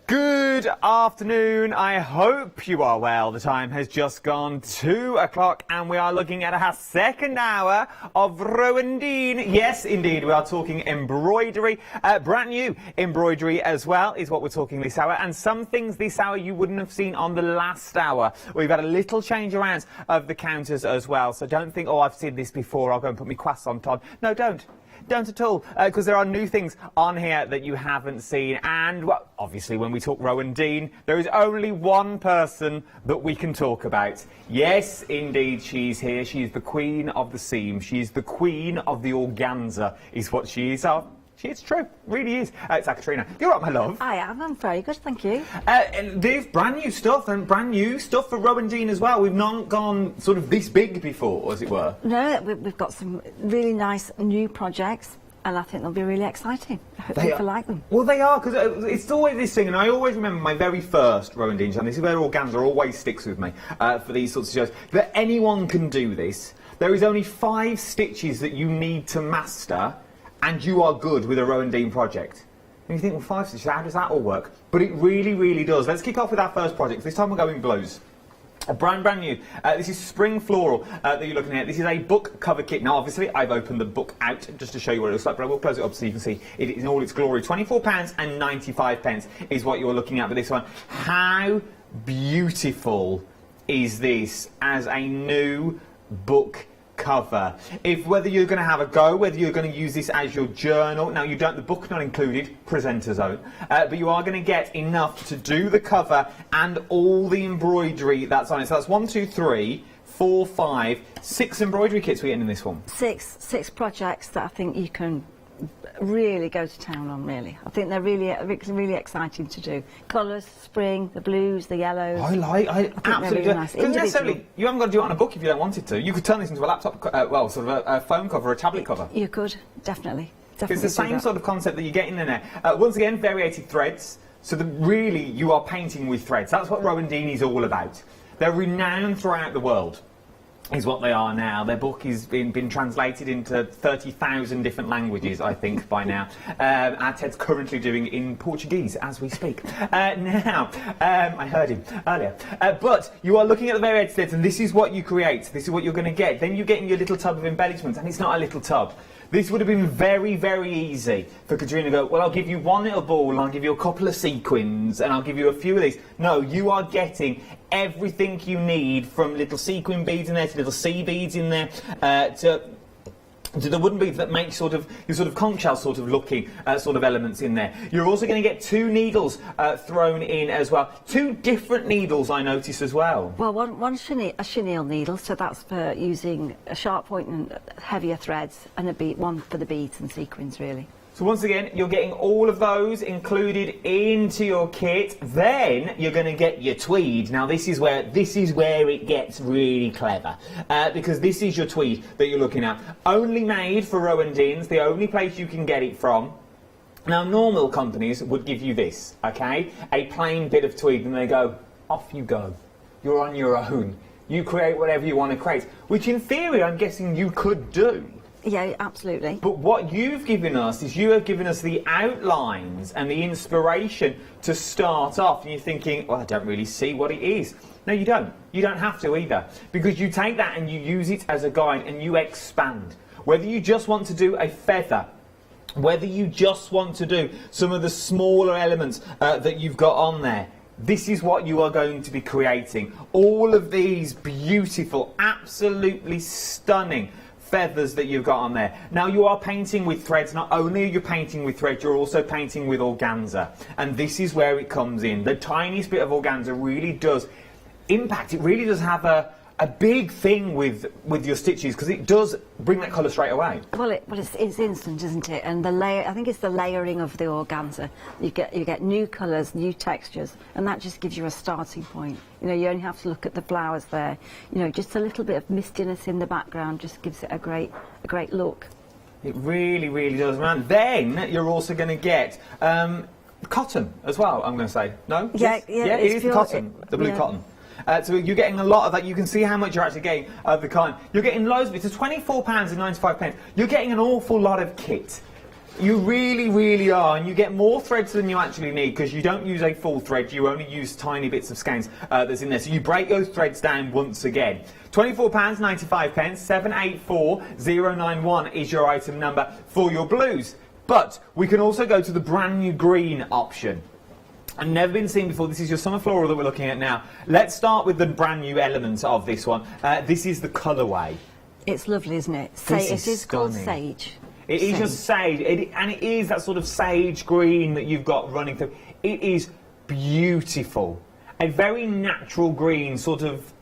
Good afternoon, I hope you are well. The time has just gone 2 o'clock and we are looking at our second hour of Rowendine. Yes, indeed, we are talking embroidery. Brand new embroidery as well is what we're talking this hour, and some things this hour you wouldn't have seen on the last hour. We've had a little change around of the counters as well, so don't think, oh, I've seen this before, I'll go and put my croissant on. No, don't. Don't at all, because there are new things on here that you haven't seen. And, well, obviously, when we talk Rowendine, there is only one person that we can talk about. Yes, indeed, she's here. She's the queen of the seam. She's the queen of the organza, is what she is. It's true, really is. It's Katrina. You're right, my love. I am. I'm very good, thank you. And there's brand new stuff, and brand new stuff for Rowendine as well. We've not gone sort of this big before, as it were. No, we've got some really nice new projects, and I think they'll be really exciting. I hope people like them. Well, they are, because it's always this thing, and I always remember my very first Rowendine, and this is where organza always sticks with me for these sorts of shows, that anyone can do this. There is only 5 stitches that you need to master, and you are good with a Rowendine project. And you think, well, 5 stitches, how does that all work? But it really, really does. Let's kick off with our first project. This time we're going blues. Brand new. This is Spring Floral that you're looking at. This is a book cover kit. Now, obviously, I've opened the book out just to show you what it looks like, but I will close it up so you can see it in all its glory. £24.95 is what you're looking at for this one. How beautiful is this as a new book cover? If whether you're going to have a go, whether you're going to use this as your journal, now you don't, the book not included, presenter zone, but you are going to get enough to do the cover and all the embroidery that's on it. So that's 1, 2, 3, 4, 5, 6 embroidery kits we're getting in this one. Six projects that I think you can really go to town on, really. I think they're really exciting to do. Colours, spring, the blues, the yellows. I absolutely really nice. Necessarily, you haven't got to do it on a book if you don't want it to. You could turn this into a laptop, well, sort of a phone cover, a tablet cover. You could, definitely. It's the same sort of concept that you're getting in there. Once again, variated threads. So that really, you are painting with threads. That's what Rowendine is all about. They're renowned throughout the world, is what they are now. Their book has been translated into 30,000 different languages, I think, by now. Our Ted's currently doing in Portuguese as we speak. I heard him earlier. But you are looking at the variated threads, and this is what you create. This is what you're going to get. Then you get in your little tub of embellishments, and it's not a little tub. This would have been very, very easy for Katrina to go, well, I'll give you one little ball, and I'll give you a couple of sequins, and I'll give you a few of these. No, you are getting everything you need, from little sequin beads in there to little sea beads in there, to the wooden beads that make sort of your sort of conch shell sort of looking sort of elements in there. You're also going to get 2 needles thrown in as well. 2 different needles, I noticed as well. Well, one a chenille needle, so that's for using a sharp point and heavier threads, and one for the beads and sequins, really. So once again, you're getting all of those included into your kit. Then you're going to get your tweed. Now this is where it gets really clever, because this is your tweed that you're looking at. Only made for Rowendines, the only place you can get it from. Now normal companies would give you this, okay, a plain bit of tweed, and they go, off you go. You're on your own. You create whatever you want to create, which in theory I'm guessing you could do. Yeah, absolutely. But what you've given us is you have given us the outlines and the inspiration to start off, and you're thinking, well, I don't really see what it is. No, you don't. You don't have to either, because you take that and you use it as a guide and you expand. Whether you just want to do a feather, whether you just want to do some of the smaller elements that you've got on there, this is what you are going to be creating. All of these beautiful, absolutely stunning feathers that you've got on there. Now you are painting with threads. Not only are you painting with thread, you're also painting with organza, and this is where it comes in. The tiniest bit of organza really does impact. It really does have a big thing with your stitches, because it does bring that colour straight away. Well, it's instant, isn't it? And the layer, I think it's the layering of the organza. You get new colours, new textures, and that just gives you a starting point. You know, you only have to look at the flowers there. You know, just a little bit of mistiness in the background just gives it a great look. It really, really does, man. Then you're also going to get cotton as well. I'm going to say no. Yeah, yes? yeah. It is the cotton, the blue cotton. So you're getting a lot of that. You can see how much you're actually getting of the cotton. You're getting loads of it. It's £24.95. You're getting an awful lot of kit. You really, really are. And you get more threads than you actually need, because you don't use a full thread. You only use tiny bits of skeins that's in there. So you break those threads down once again. £24.95. 784091 is your item number for your blues. But we can also go to the brand new green option. And never been seen before. This is your summer floral that we're looking at now. Let's start with the brand new element of this one. This is the colourway. It's lovely, isn't it? It is called sage. It is just sage, and it is that sort of sage green that you've got running through. It is beautiful. A very natural green, sort of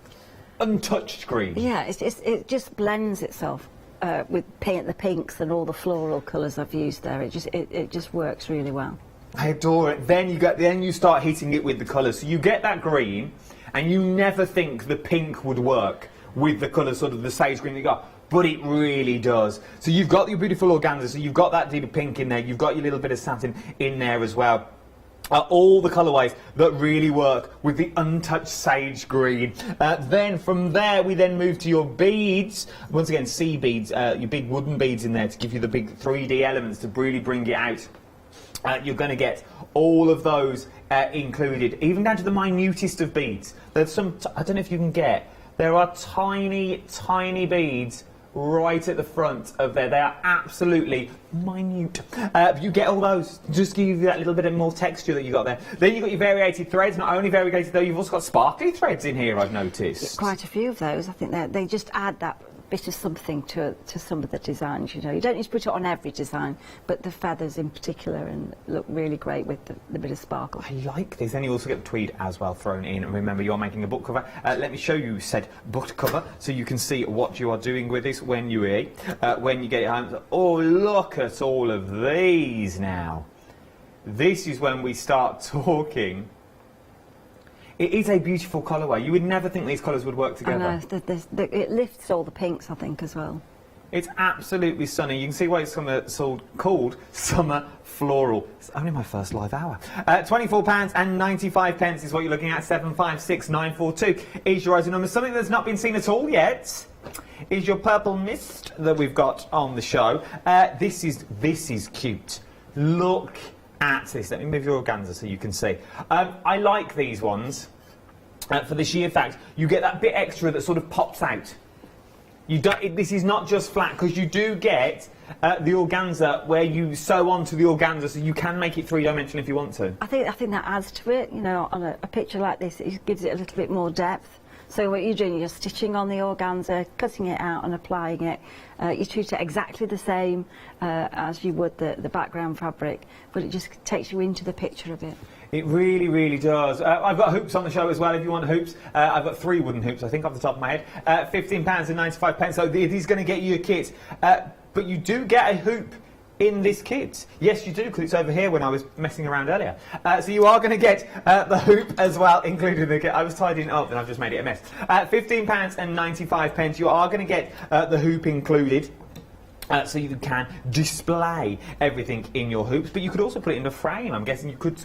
untouched green. Yeah, it just blends itself with the pinks and all the floral colours I've used there. It just works really well. I adore it. Then you start hitting it with the colours. So you get that green, and you never think the pink would work with the colour, sort of the sage green you got, but it really does. So you've got your beautiful organza, so you've got that deep pink in there, you've got your little bit of satin in there as well. All the colourways that really work with the untouched sage green. Then from there we then move to your beads. Once again, sea beads, your big wooden beads in there to give you the big 3D elements to really bring it out. You're going to get all of those included, even down to the minutest of beads. There's some, I don't know if you can get, there are tiny, tiny beads right at the front of there. They are absolutely minute. You get all those, just give you that little bit of more texture that you got there. Then you've got your variated threads. Not only variegated though, you've also got sparkly threads in here, I've noticed. Quite a few of those. I think they just add that bit of something to some of the designs. You know, you don't need to put it on every design, but the feathers in particular and look really great with the bit of sparkle. I like this. Then you also get the tweed as well thrown in. And remember, you're making a book cover. Let me show you said book cover so you can see what you are doing with this when you eat, when you get it home. Oh, look at all of these now. This is when we start talking. It is a beautiful colourway. You would never think these colours would work together. I know, it lifts all the pinks, I think, as well. It's absolutely stunning. You can see why it's called Summer Floral. It's only my first live hour. £24.95 is what you're looking at. 756942 is your item number. Something that's not been seen at all yet is your purple mist that we've got on the show. This is cute. Look at this. Let me move your organza so you can see. I like these ones for the sheer fact you get that bit extra that sort of pops out. This is not just flat, because you do get the organza where you sew onto the organza, so you can make it three-dimensional if you want to. I think that adds to it. You know, on a picture like this, it gives it a little bit more depth. So what you're doing, you're stitching on the organza, cutting it out and applying it. You treat it exactly the same as you would the background fabric, but it just takes you into the picture of it. It really, really does. I've got hoops on the show as well, if you want hoops. I've got 3 wooden hoops, I think, off the top of my head. £15.95, so it is going to get you a kit. But you do get a hoop in this kit. Yes, you do, because it's over here when I was messing around earlier. So you are going to get the hoop as well, including the kit. I was tidying it up and I've just made it a mess. £15.95. You are going to get the hoop included. So you can display everything in your hoops, but you could also put it in a frame. I'm guessing you could.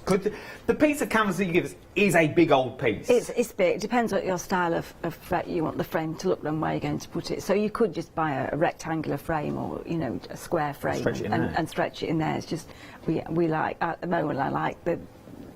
The piece of canvas that you give us is a big old piece. It's big. It depends what your style of you want the frame to look and where you're going to put it. So you could just buy a rectangular frame, or a square frame, and stretch it in there. It's just we like at the moment. I like the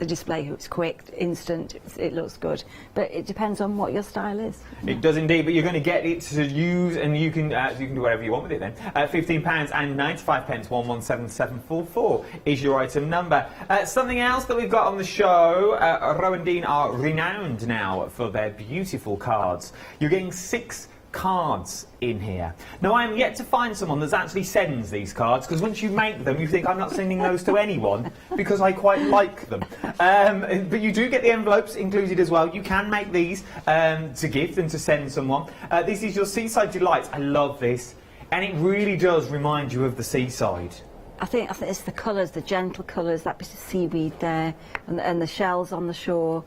display hoops, quick, instant. It looks good, but it depends on what your style is. It does indeed, but you're going to get it to use, and you can do whatever you want with it then. £15 and 95 pence, 117744 is your item number. Something else that we've got on the show, Rowan Dean are renowned now for their beautiful cards. You're getting 6 cards in here. Now, I am yet to find someone that actually sends these cards, because once you make them, you think, I'm not sending those to anyone, because I quite like them. But you do get the envelopes included as well. You can make these to gift and to send someone. This is your Seaside Delights. I love this, and it really does remind you of the seaside. I think it's the colours, the gentle colours, that bit of seaweed there, and the shells on the shore.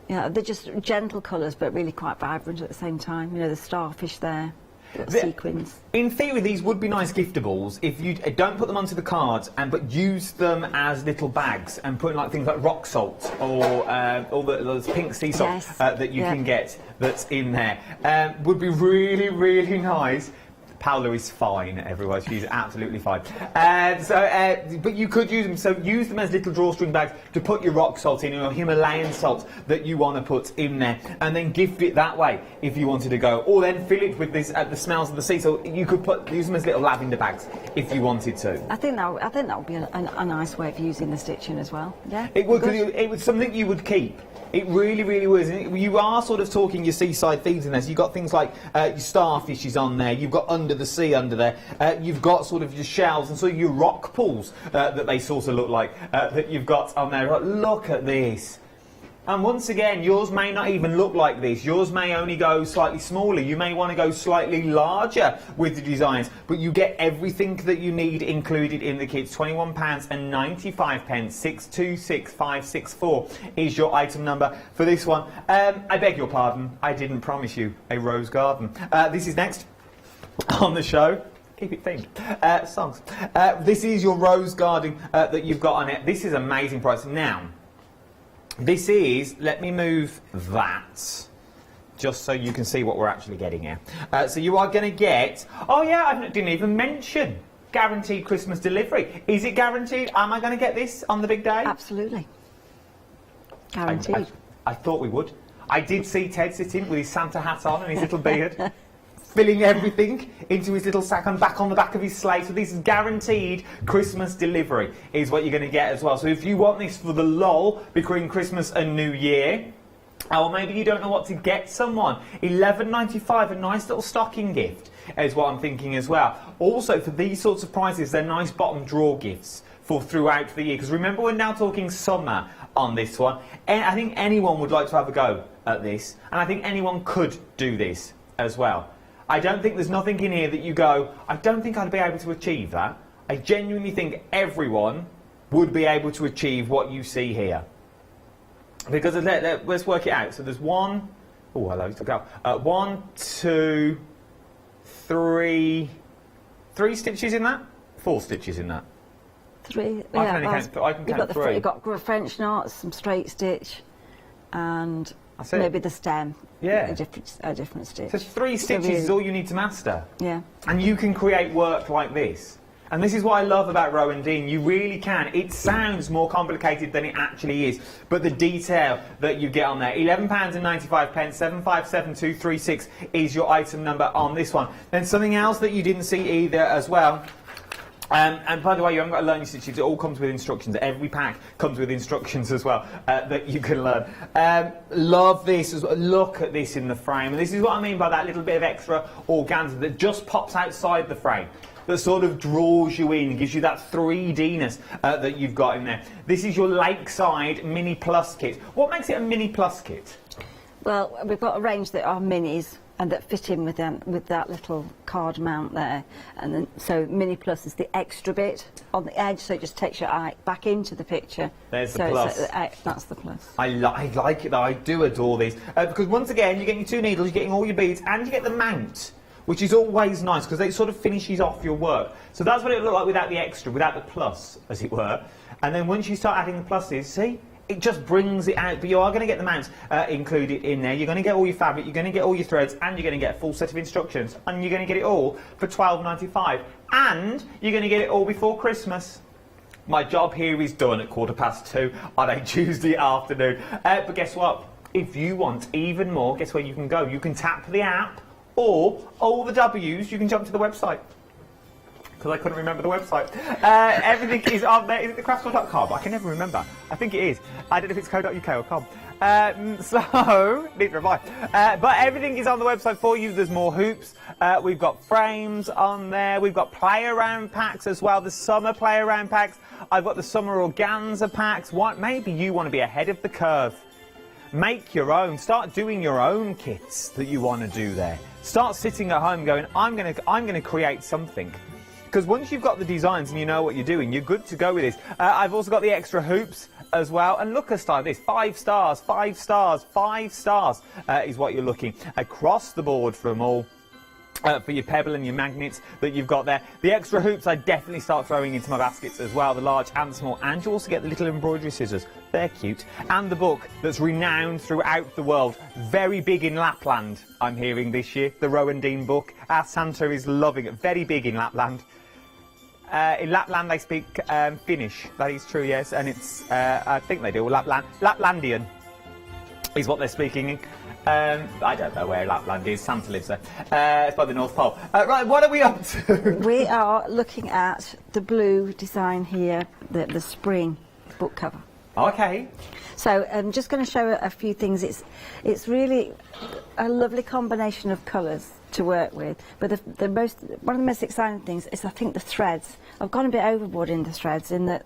They're just gentle colours, but really quite vibrant at the same time. The starfish there, sequins. In theory, these would be nice giftables if you don't put them onto the cards, but use them as little bags and put in things like rock salt or those pink sea salt that you can get that's in there. Would be really, really nice. Paola is fine, everyone. She's absolutely fine. But you could use them. So use them as little drawstring bags to put your rock salt in, or your Himalayan salt that you want to put in there, and then gift it that way if you wanted to go. Or then fill it with the smells of the sea. So you could use them as little lavender bags if you wanted to. I think that would be a nice way of using the stitching as well. Yeah. It would. It was something you would keep. It really, really was. And you are sort of talking your seaside thieves in there. So you've got things like your starfishes on there. You've got under the sea under there. You've got sort of your shells and sort of your rock pools that they sort of look like that you've got on there. Look at this. And once again, yours may not even look like this. Yours may only go slightly smaller. You may want to go slightly larger with the designs, but you get everything that you need included in the kits. £21 and 95 pence, 626564 is your item number for this one. I beg your pardon, I didn't promise you a rose garden. This is next on the show. Keep it themed. Songs. This is your rose garden that you've got on it. This is amazing price. Now, this is, let me move that, just so you can see what we're actually getting here. So you are going to get, oh yeah, I didn't even mention, guaranteed Christmas delivery. Is it guaranteed? Am I going to get this on the big day? Absolutely. Guaranteed. I thought we would. I did see Ted sitting with his Santa hat on and his little beard, filling everything into his little sack and back on the back of his sleigh. So this is guaranteed Christmas delivery is what you're going to get as well. So if you want this for the lull between Christmas and New Year, or maybe you don't know what to get someone, £11.95, a nice little stocking gift is what I'm thinking as well. Also, for these sorts of prices, they're nice bottom drawer gifts for throughout the year. Because remember, we're now talking summer on this one. And I think anyone would like to have a go at this. And I think anyone could do this as well. I don't think there's nothing in here that you go, I don't think I'd be able to achieve that. I genuinely think everyone would be able to achieve what you see here. Because let's work it out. So there's one, oh hello, to go. 1, 2, 3 stitches in that? 4 stitches in that? 3. I can count 3. You've got French knots, some straight stitch, and maybe the stem. Yeah. A different stitch. So 3 stitches is all you need to master. Yeah. And you can create work like this. And this is what I love about Rowan Dean. You really can. It sounds more complicated than it actually is. But the detail that you get on there, £11 and 95 pence, 757236 is your item number on this one. Then something else that you didn't see either as well. And by the way, you haven't got to learn your stitches. It all comes with instructions. Every pack comes with instructions as well that you can learn. Love this. Look at this in the frame. And this is what I mean by that little bit of extra organza that just pops outside the frame, that sort of draws you in, gives you that 3D-ness that you've got in there. This is your Lakeside Mini Plus kit. What makes it a Mini Plus kit? Well, we've got a range that are minis and that fit in with that little card mount there. And then, so Mini Plus is the extra bit on the edge, so it just takes your eye back into the picture. There's the plus. That's the plus. I like it though. I do adore these. Because once again, you're getting your 2 needles, you're getting all your beads, and you get the mount, which is always nice because it sort of finishes off your work. So that's what it looked like without the extra, without the plus, as it were. And then once you start adding the pluses, see? It just brings it out, but you are going to get the mounts included in there. You're going to get all your fabric, you're going to get all your threads, and you're going to get a full set of instructions, and you're going to get it all for £12.95, and you're going to get it all before Christmas. My job here is done at 2:15 on a Tuesday afternoon. But guess what? If you want even more, guess where you can go? You can tap the app, or all the W's, you can jump to the website. Because I couldn't remember the website. Everything is on there. Is it thecraftstore.com? I can never remember. I think it is. I don't know if it's co.uk or com. So, neither have I. But everything is on the website for you. There's more hoops. We've got frames on there. We've got play-around packs as well. The summer play-around packs. I've got the summer organza packs. Maybe you want to be ahead of the curve. Make your own. Start doing your own kits that you want to do there. Start sitting at home going, I'm going to create something. Because once you've got the designs and you know what you're doing, you're good to go with this. I've also got the extra hoops as well. And look at this, 5 stars, 5 stars, 5 stars is what you're looking across the board from all. For your pebble and your magnets that you've got there. The extra hoops I definitely start throwing into my baskets as well, the large and small. And you also get the little embroidery scissors. They're cute. And the book that's renowned throughout the world. Very big in Lapland, I'm hearing this year. The Rowan Dean book. Our Santa is loving it. Very big in Lapland. In Lapland they speak Finnish. That is true, yes. And it's, I think they do, Laplandian is what they're speaking. I don't know where Lapland is. Santa lives there. It's by the North Pole. Right, what are we up to? We are looking at the blue design here, the spring book cover. Okay. So I'm just going to show a few things. It's really a lovely combination of colours to work with, but one of the most exciting things is I think the threads. I've gone a bit overboard in the threads in that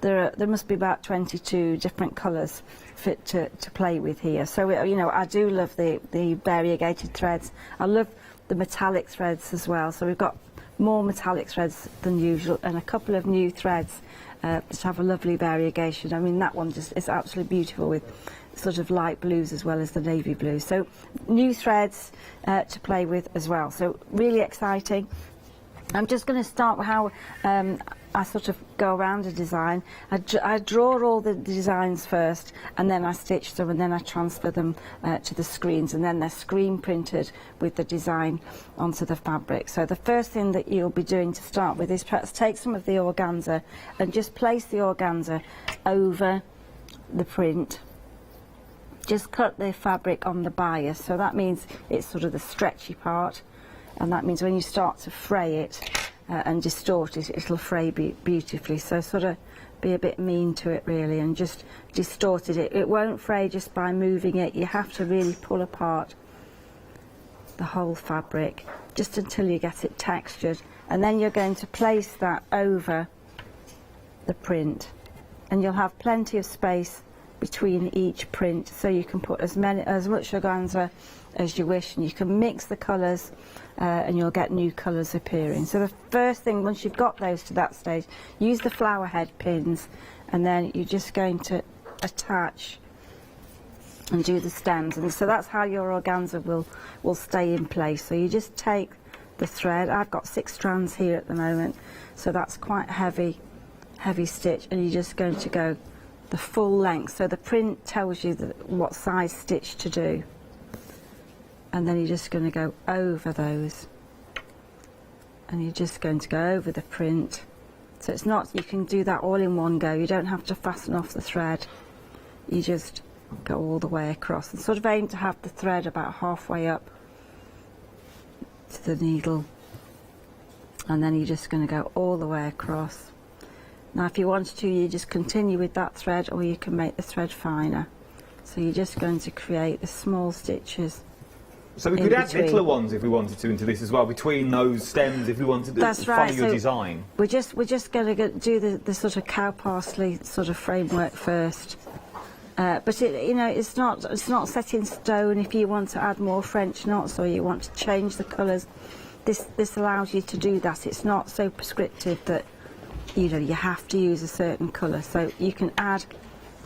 there must be about 22 different colours fit to play with here. So you know, I do love the variegated threads. I love the metallic threads as well. So we've got more metallic threads than usual and a couple of new threads that have a lovely variegation. I mean, that one just is absolutely beautiful with sort of light blues as well as the navy blues. So new threads to play with as well. So really exciting. I'm just going to start with how I sort of go around a design. I draw all the designs first, and then I stitch them, and then I transfer them to the screens, and then they're screen printed with the design onto the fabric. So the first thing that you'll be doing to start with is perhaps take some of the organza and just place the organza over the print. Just cut the fabric on the bias, so that means it's sort of the stretchy part, and that means when you start to fray it and distort it, it'll fray beautifully. So sort of be a bit mean to it really and just distort it. It won't fray just by moving it. You have to really pull apart the whole fabric just until you get it textured, and then you're going to place that over the print, and you'll have plenty of space between each print, so you can put as much organza as you wish, and you can mix the colours and you'll get new colours appearing. So the first thing, once you've got those to that stage, use the flower head pins, and then you're just going to attach and do the stems, and so that's how your organza will stay in place. So you just take the thread. I've got 6 strands here at the moment, so that's quite heavy stitch, and you're just going to go the full length. So the print tells you what size stitch to do, and then you're just going to go over those, and you're just going to go over the print. So it's not, you can do that all in one go. You don't have to fasten off the thread. You just go all the way across and sort of aim to have the thread about halfway up to the needle, and then you're just going to go all the way across. Now if you wanted to, you just continue with that thread, or you can make the thread finer. So you're just going to create the small stitches. So we could add littler ones if we wanted to into this as well, between those stems, if we wanted to follow your design. We're just going to do the sort of cow parsley sort of framework first. But you know, it's not set in stone. If you want to add more French knots or you want to change the colours, this allows you to do that. It's not so prescriptive that you know you have to use a certain colour. So you can add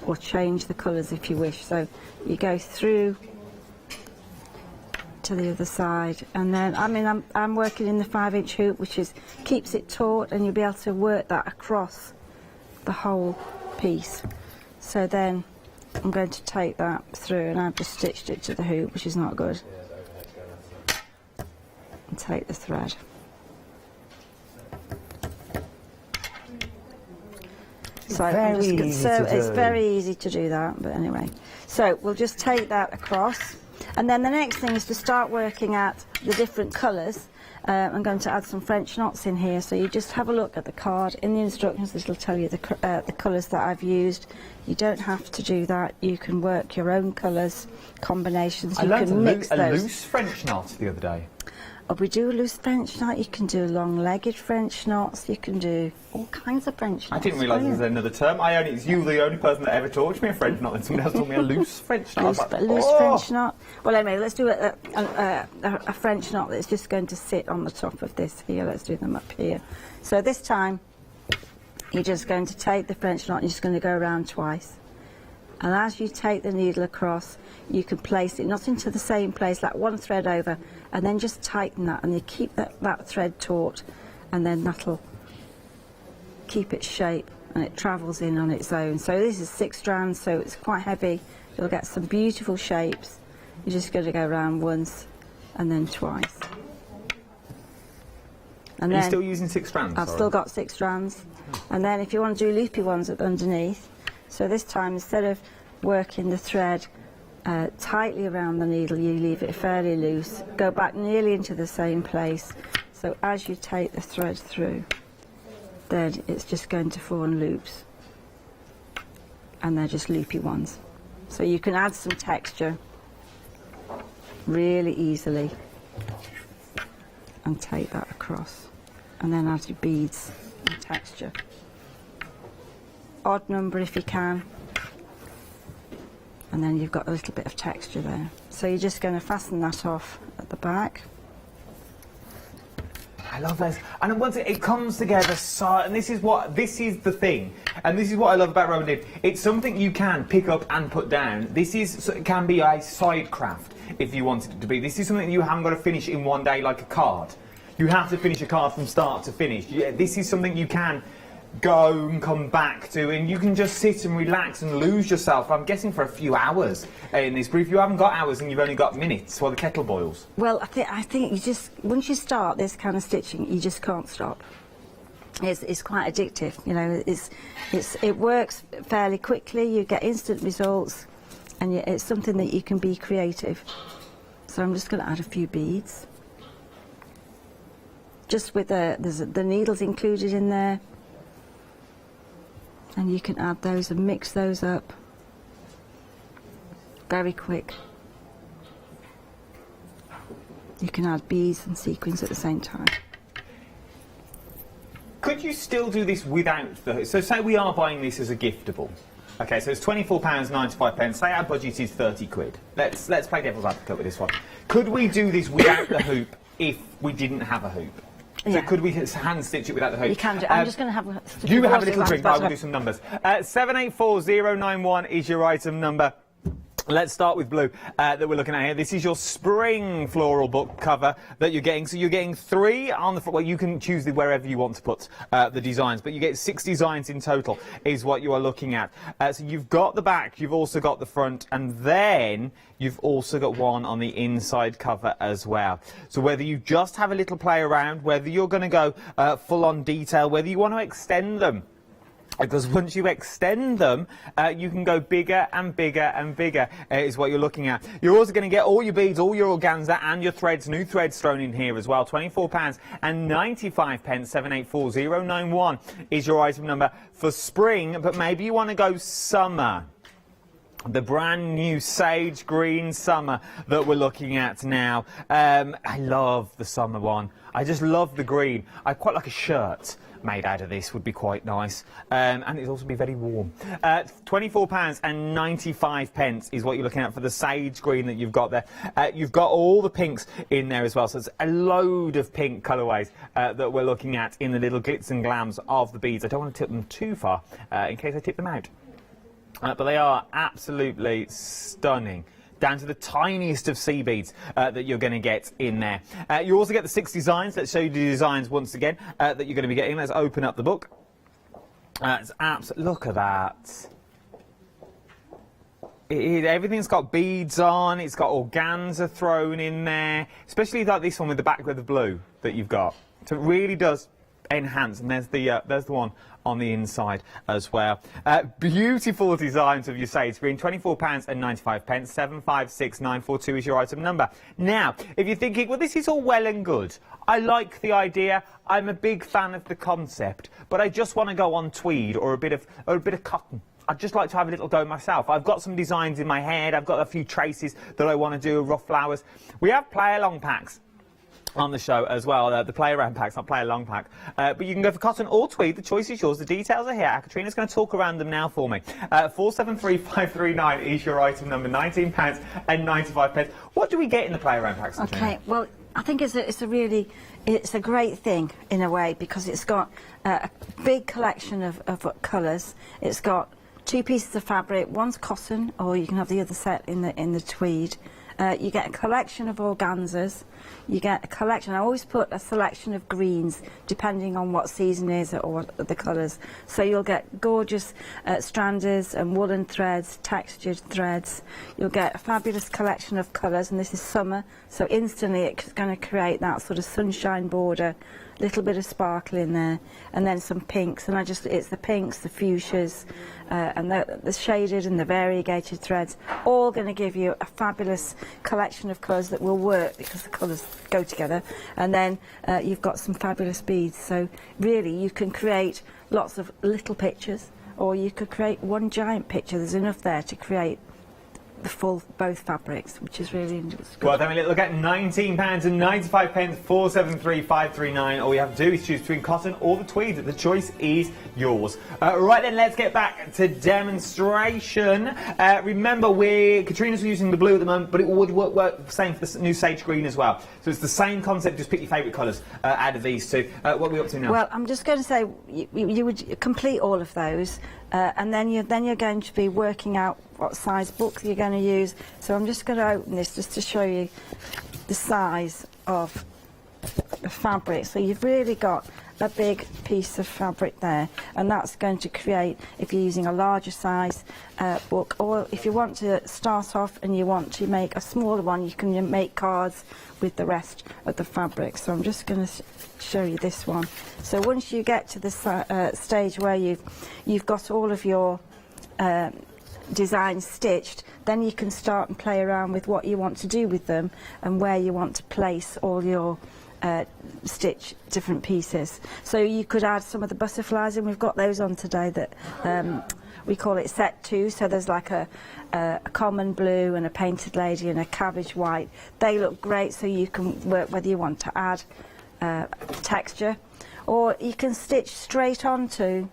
or change the colours if you wish. So you go through to the other side, and then I'm working in the 5-inch hoop, which keeps it taut, and you'll be able to work that across the whole piece. So then I'm going to take that through, and I've just stitched it to the hoop, which is not good, and take the thread. So it's very easy to do that, but anyway. So we'll just take that across, and then the next thing is to start working at the different colours. I'm going to add some French knots in here, so you just have a look at the card. In the instructions, this will tell you the colours that I've used. You don't have to do that. You can work your own colours, combinations. You can mix those. I learned a loose French knot the other day. Oh, we do a loose French knot. You can do long-legged French knots. You can do all kinds of French knots. I didn't realise there was another term. It's you, the only person that ever taught me a French knot, and somebody else taught me a loose French knot. Loose French knot. Well, anyway, let's do a French knot that's just going to sit on the top of this here. Let's do them up here. So this time, you're just going to take the French knot and you're just going to go around twice. And as you take the needle across, you can place it not into the same place, like one thread over, and then just tighten that, and you keep that thread taut, and then that'll keep its shape, and it travels in on its own. So this is 6 strands, so it's quite heavy. You'll get some beautiful shapes. You're just going to go around once and then twice. And Are you still using 6 strands? I've still got 6 strands. And then if you want to do loopy ones underneath, so this time instead of working the thread tightly around the needle, you leave it fairly loose, go back nearly into the same place. So as you take the thread through, then it's just going to form loops, and they're just loopy ones. So you can add some texture really easily and take that across, and then add your beads and texture. Odd number if you can, and then you've got a little bit of texture there. So you're just going to fasten that off at the back. I love this, and once it comes together, and this is the thing, and this is what I love about Rowan. It's something you can pick up and put down. It can be a side craft if you wanted it to be. This is something you haven't got to finish in one day like a card. You have to finish a card from start to finish. This is something you can go and come back to, and you can just sit and relax and lose yourself, I'm guessing, for a few hours in this. But if you haven't got hours and you've only got minutes while the kettle boils. Well, I think you just, once you start this kind of stitching, you just can't stop. It's quite addictive, you know. It works fairly quickly. You get instant results, and it's something that you can be creative. So I'm just going to add a few beads, just with the needles included in there. And you can add those and mix those up. Very quick. You can add beads and sequins at the same time. Could you still do this without the... So say we are buying this as a giftable. Okay, so it's £24.95. Say our budget is 30 quid. Let's play devil's advocate with this one. Could we do this without the hoop if we didn't have a hoop? So could we hand stitch it without the hoop? You can do. I'm just going to have a... You have a little drink, I will do some numbers. 784091 is your item number. Let's start with blue that we're looking at here. This is your spring floral book cover that you're getting. So you're getting 3 on the front. Well, you can choose wherever you want to put the designs, but you get 6 designs in total is what you are looking at. So you've got the back, you've also got the front, and then you've also got one on the inside cover as well. So whether you just have a little play around, whether you're going to go full on detail, whether you want to extend them, because once you extend them, you can go bigger and bigger and bigger, is what you're looking at. You're also going to get all your beads, all your organza and your threads, new threads thrown in here as well. £24.95, 784091 is your item number for spring, but maybe you want to go summer. The brand new sage green summer that we're looking at now. I love the summer one. I just love the green. I quite like a shirt made out of this, would be quite nice, and it'd also be very warm. £24.95 is what you're looking at for the sage green that you've got there. You've got all the pinks in there as well, so it's a load of pink colourways that we're looking at in the little glitz and glams of the beads. I don't want to tip them too far in case I tip them out, but they are absolutely stunning. down to the tiniest of seed beads that you're going to get in there. You also get the 6 designs. Let's show you the designs once again that you're going to be getting. Let's open up the book. Look at that. Everything's got beads on, it's got organza thrown in there, especially like this one with the background of blue that you've got. So it really does enhance, and there's the one on the inside as well. Beautiful designs of your sage green, £24.95, 756942 is your item number. Now, if you're thinking, well, this is all well and good, I like the idea, I'm a big fan of the concept, but I just want to go on tweed or a bit of cotton. I'd just like to have a little go myself. I've got some designs in my head. I've got a few traces that I want to do, rough flowers. We have play-along packs on the show as well. The play-around packs, not play-along pack. But you can go for cotton or tweed. The choice is yours. The details are here. Katrina's going to talk around them now for me. 473539 is your item number, £19.95. What do we get in the play-around packs, Katrina? Okay, well, I think it's a great thing in a way, because it's got a big collection of colours. It's got 2 pieces of fabric, one's cotton, or you can have the other set in the tweed. You get a collection of organzas. You get a collection. I always put a selection of greens, depending on what season is or the colours. So you'll get gorgeous stranders and woolen threads, textured threads. You'll get a fabulous collection of colours, and this is summer, so instantly it's going to create that sort of sunshine border. Little bit of sparkle in there, and then some pinks, and it's the pinks, the fuchsias, and the shaded and the variegated threads, all going to give you a fabulous collection of colours that will work because the colours go together. And then you've got some fabulous beads, so really you can create lots of little pictures, or you could create one giant picture. There's enough there to create the full both fabrics, which is really good. Well, then we look at £19.95, 473539. All you have to do is choose between cotton or the tweed. The choice is yours. Right then, let's get back to demonstration. Remember, Katrina's using the blue at the moment, but it would work the same for the new sage green as well. So it's the same concept, just pick your favourite colours out of these two. What are we up to now? Well, I'm just going to say you would complete all of those, and then you're going to be working out what size book you're going to use. So I'm just going to open this just to show you the size of the fabric. So you've really got a big piece of fabric there, and that's going to create, if you're using a larger size book, or if you want to start off and you want to make a smaller one, you can make cards with the rest of the fabric. So I'm just going to show you this one. So once you get to the stage where you've got all of your designs stitched, then you can start and play around with what you want to do with them and where you want to place all your stitch different pieces. So you could add some of the butterflies, and we've got those on today that we call it set 2. So there's like a common blue and a painted lady and a cabbage white. They look great, so you can work whether you want to add texture, or you can stitch straight onto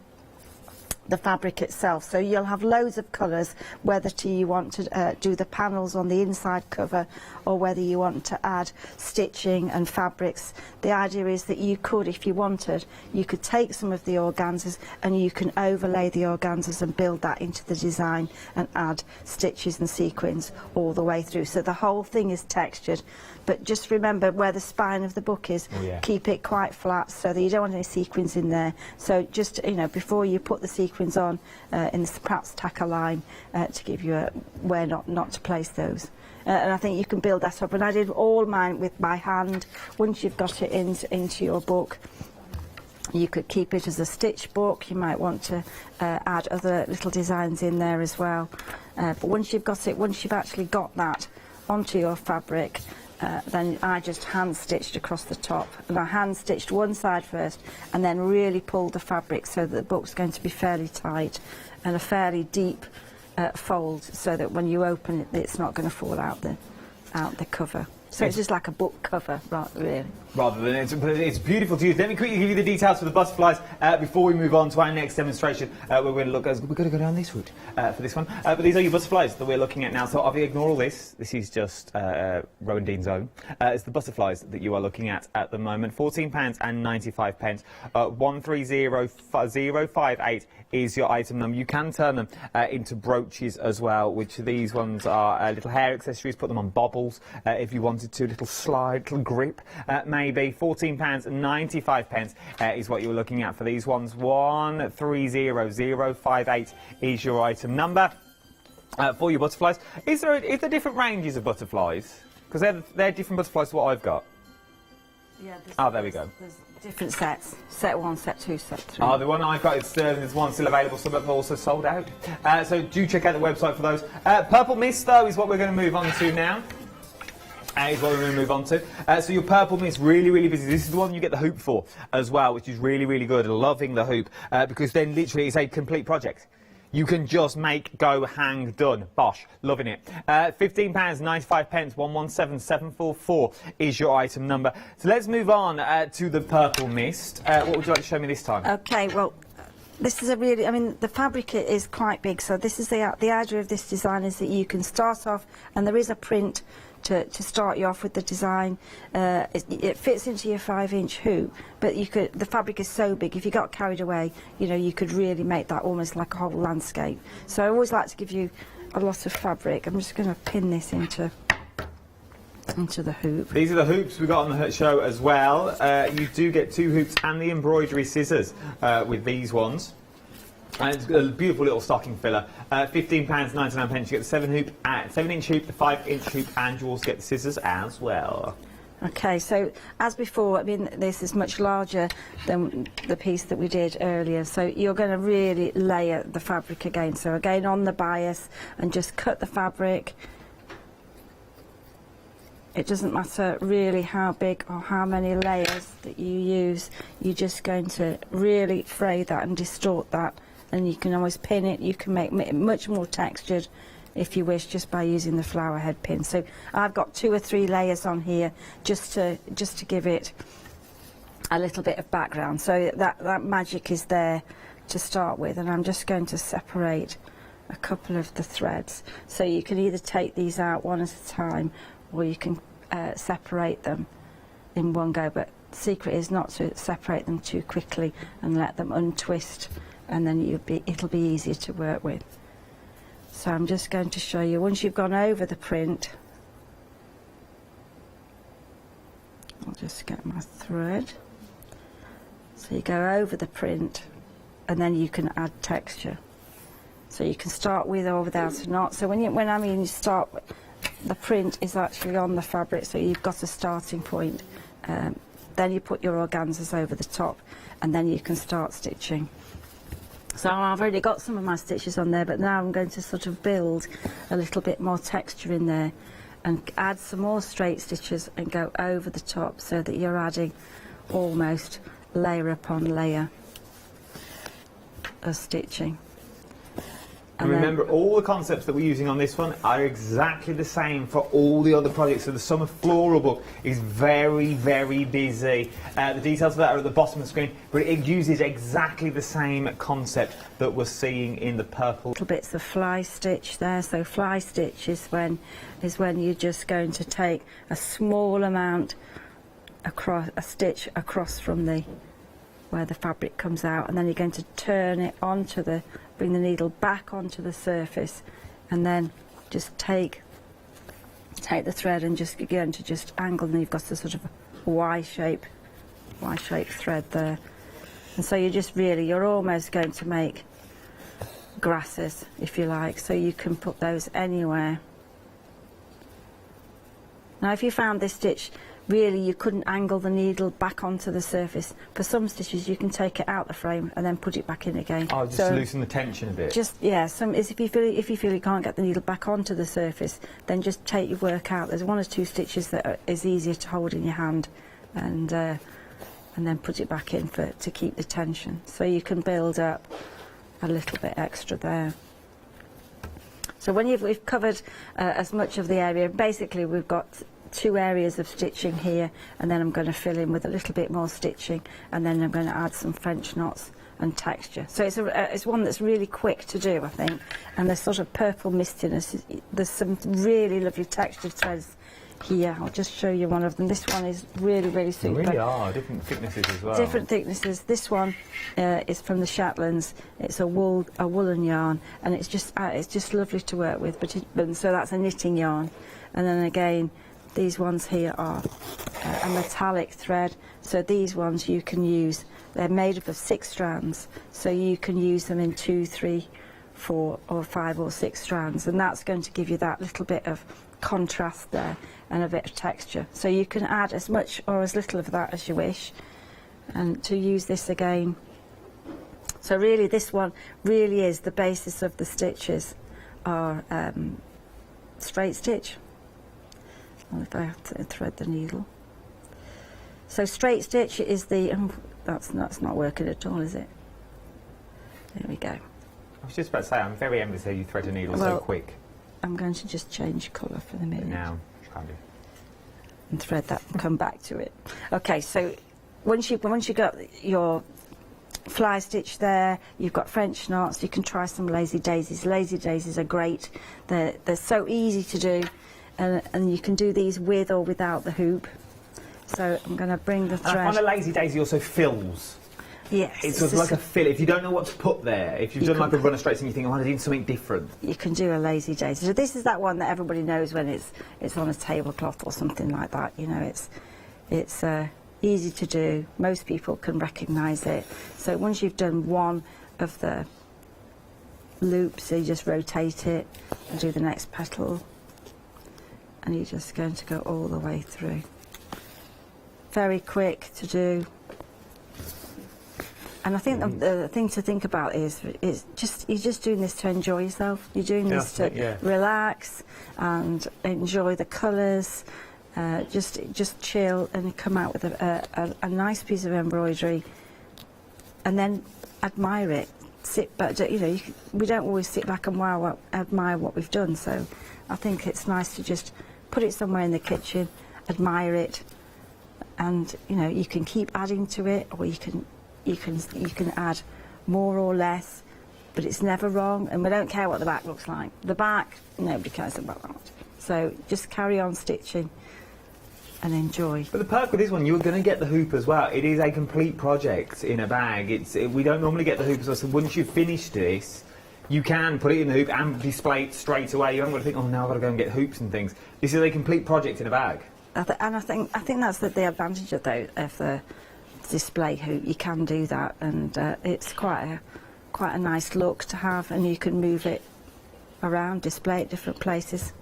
the fabric itself. So you'll have loads of colours, whether you want to do the panels on the inside cover, or whether you want to add stitching and fabrics. The idea is that you could, if you wanted, you could take some of the organzas and you can overlay the organzas and build that into the design and add stitches and sequins all the way through. So the whole thing is textured, but just remember where the spine of the book is, keep it quite flat so that you don't want any sequins in there. So just, before you put the sequins on, perhaps tack a line to give you where not to place those. And I think you can build that up. And I did all mine with my hand. Once you've got it into your book, you could keep it as a stitch book. You might want to add other little designs in there as well. But once you've actually got that onto your fabric, then I just hand stitched across the top, and I hand stitched one side first and then really pulled the fabric so that the book's going to be fairly tight and a fairly deep fold, so that when you open it, it's not going to fall out the cover. So it's just like a book cover, right, really. Rather than it's beautiful to use. Let me quickly give you the details for the butterflies before we move on to our next demonstration. We're going to look. We're going to go down this route for this one. But these are your butterflies that we're looking at now. So I'll ignore all this. This is just Rowan Dean's own. It's the butterflies that you are looking at the moment. £14.95. 130058 is your item number. You can turn them into brooches as well, which these ones are little hair accessories. Put them on bobbles if you wanted to. Little slide, little grip. Maybe £14.95 is what you were looking at for these ones. 130058 is your item number for your butterflies. Is there different ranges of butterflies? Because they're different butterflies to what I've got. Yeah. There we go. There's different sets. Set 1, set 2, set 3. The one I've got is there's one still available. Some of them are also sold out. So do check out the website for those. Purple Mist, though, is what we're going to move on to now. Is what we're going to move on to. So your purple mist, really, really busy. This is the one you get the hoop for as well, which is really, really good. Loving the hoop because then literally it's a complete project. You can just make, go, hang, done. Bosh. Loving it. £15.95, 117744 is your item number. So let's move on to the purple mist. What would you like to show me this time? Okay, well, this is a really, I mean, the fabric is quite big, so this is the idea of this design is that you can start off, and there is a print to start you off with the design. It fits into your 5-inch hoop, but the fabric is so big, if you got carried away, you know, you could really make that almost like a whole landscape. So I always like to give you a lot of fabric. I'm just going to pin this into the hoop. These are the hoops we got on the show as well. You do get 2 hoops and the embroidery scissors with these ones. And it's a beautiful little stocking filler. £15.99. You get the 7-inch hoop, the 5-inch hoop, and you also get the scissors as well. Okay, so as before, I mean, this is much larger than the piece that we did earlier. So you're going to really layer the fabric again. So again, on the bias, and just cut the fabric. It doesn't matter really how big or how many layers that you use. You're just going to really fray that and distort that. And you can always pin it. You can make it much more textured if you wish, just by using the flower head pin. So I've got 2 or 3 layers on here just to give it a little bit of background. So that magic is there to start with, and I'm just going to separate a couple of the threads. So you can either take these out one at a time, or you can separate them in one go. But the secret is not to separate them too quickly and let them untwist, and then it'll be easier to work with. So I'm just going to show you, once you've gone over the print, I'll just get my thread. So you go over the print, and then you can add texture. So you can start with or without a knot. So when I mean you start, the print is actually on the fabric, so you've got a starting point. Then you put your organzas over the top, and then you can start stitching. So I've already got some of my stitches on there, but now I'm going to sort of build a little bit more texture in there and add some more straight stitches and go over the top, so that you're adding almost layer upon layer of stitching. And remember, all the concepts that we're using on this one are exactly the same for all the other projects. So the Summer Floral book is very, very busy. The details of that are at the bottom of the screen, but it uses exactly the same concept that we're seeing in the purple. Little bits of fly stitch there. So fly stitch is when you're just going to take a small amount across, a stitch across from where the fabric comes out, and then you're going to turn it onto bring the needle back onto the surface, and then just take the thread and just going to just angle, and you've got a sort of Y-shaped thread there. And so you're almost going to make grasses, if you like, so you can put those anywhere. Now if you found this stitch really you couldn't angle the needle back onto the surface, for some stitches you can take it out the frame and then put it back in again. Oh, just to loosen the tension a bit. Just, yeah, if you feel you can't get the needle back onto the surface, then just take your work out. There's 1 or 2 stitches that is easier to hold in your hand, and then put it back in to keep the tension. So you can build up a little bit extra there. So when we've covered as much of the area, basically we've got 2 areas of stitching here, and then I'm going to fill in with a little bit more stitching, and then I'm going to add some French knots and texture. So it's one that's really quick to do, I think, and there's sort of purple mistiness. There's some really lovely textured threads here. I'll just show you one of them. This one is really, really super. They really are, different thicknesses as well. Different thicknesses. This one is from the Shetlands. It's a woolen yarn, and it's just lovely to work with. But so that's a knitting yarn, and then again, these ones here are a metallic thread. So these ones you can use. They're made up of 6 strands, so you can use them in 2, 3, 4, or 5 or 6 strands, and that's going to give you that little bit of contrast there and a bit of texture. So you can add as much or as little of that as you wish, and to use this again. So really this one really is the basis of the stitches are straight stitch. Well, if I have to thread the needle. So straight stitch is the that's not working at all, is it? There we go. I was just about to say, I'm very envious how you thread a needle so quick. I'm going to just change colour for the minute. Now, can't do. And thread that and come back to it. Okay, so once you got your fly stitch there, you've got French knots, you can try some lazy daisies. Lazy daisies are great. They're so easy to do, and you can do these with or without the hoop. So I'm going to bring the thread. And I find a lazy daisy also fills. Yes. It's sort of like a fill. If you don't know what to put there, if you've done like a runner straights and you think, I want to do something different. You can do a lazy daisy. So this is that one that everybody knows when it's on a tablecloth or something like that. You know, it's easy to do. Most people can recognise it. So once you've done one of the loops, you just rotate it and do the next petal, and you're just going to go all the way through. Very quick to do. And I think the thing to think about is you're just doing this to enjoy yourself. You're doing this to relax and enjoy the colours. Just chill and come out with a nice piece of embroidery, and then admire it. Sit back. You know, we don't always sit back and admire what we've done. So I think it's nice to just put it somewhere in the kitchen, admire it, and you know you can keep adding to it, or you can add more or less, but it's never wrong, and we don't care what the back looks like. The back, nobody cares about that. So just carry on stitching and enjoy. But the perk with this one, you're going to get the hoop as well. It is a complete project in a bag. We don't normally get the hoop as well, so once you've finished this, you can put it in the hoop and display it straight away. You haven't got to think, oh, now I've got to go and get hoops and things. This is a complete project in a bag. And I think that's the advantage of the display hoop. You can do that, and it's quite a nice look to have, and you can move it around, display it different places,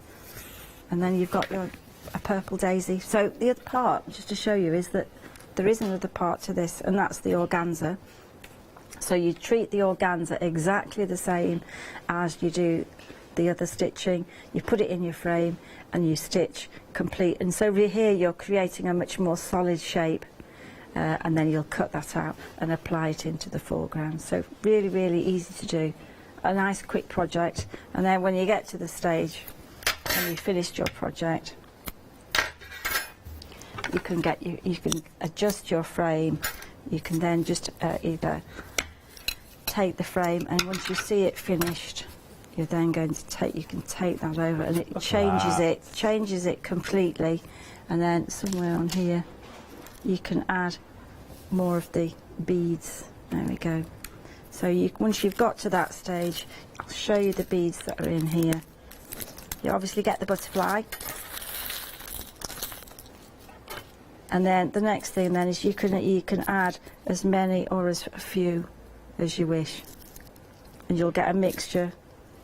and then you've got a purple daisy. So the other part, just to show you, is that there is another part to this, and that's the organza. So you treat the organza exactly the same as you do the other stitching. You put it in your frame and you stitch complete, and so over here you're creating a much more solid shape. And then you'll cut that out and apply it into the foreground. So really, really easy to do. A nice quick project. And then when you get to the stage and you've finished your project, you can adjust your frame. You can then just either take the frame, and once you see it finished, you're then going to you can take that over, and it changes it completely. And then somewhere on here you can add more of the beads. There we go. So once you've got to that stage, I'll show you the beads that are in here. You obviously get the butterfly, and then the next thing then is you can add as many or as few as you wish, and you'll get a mixture,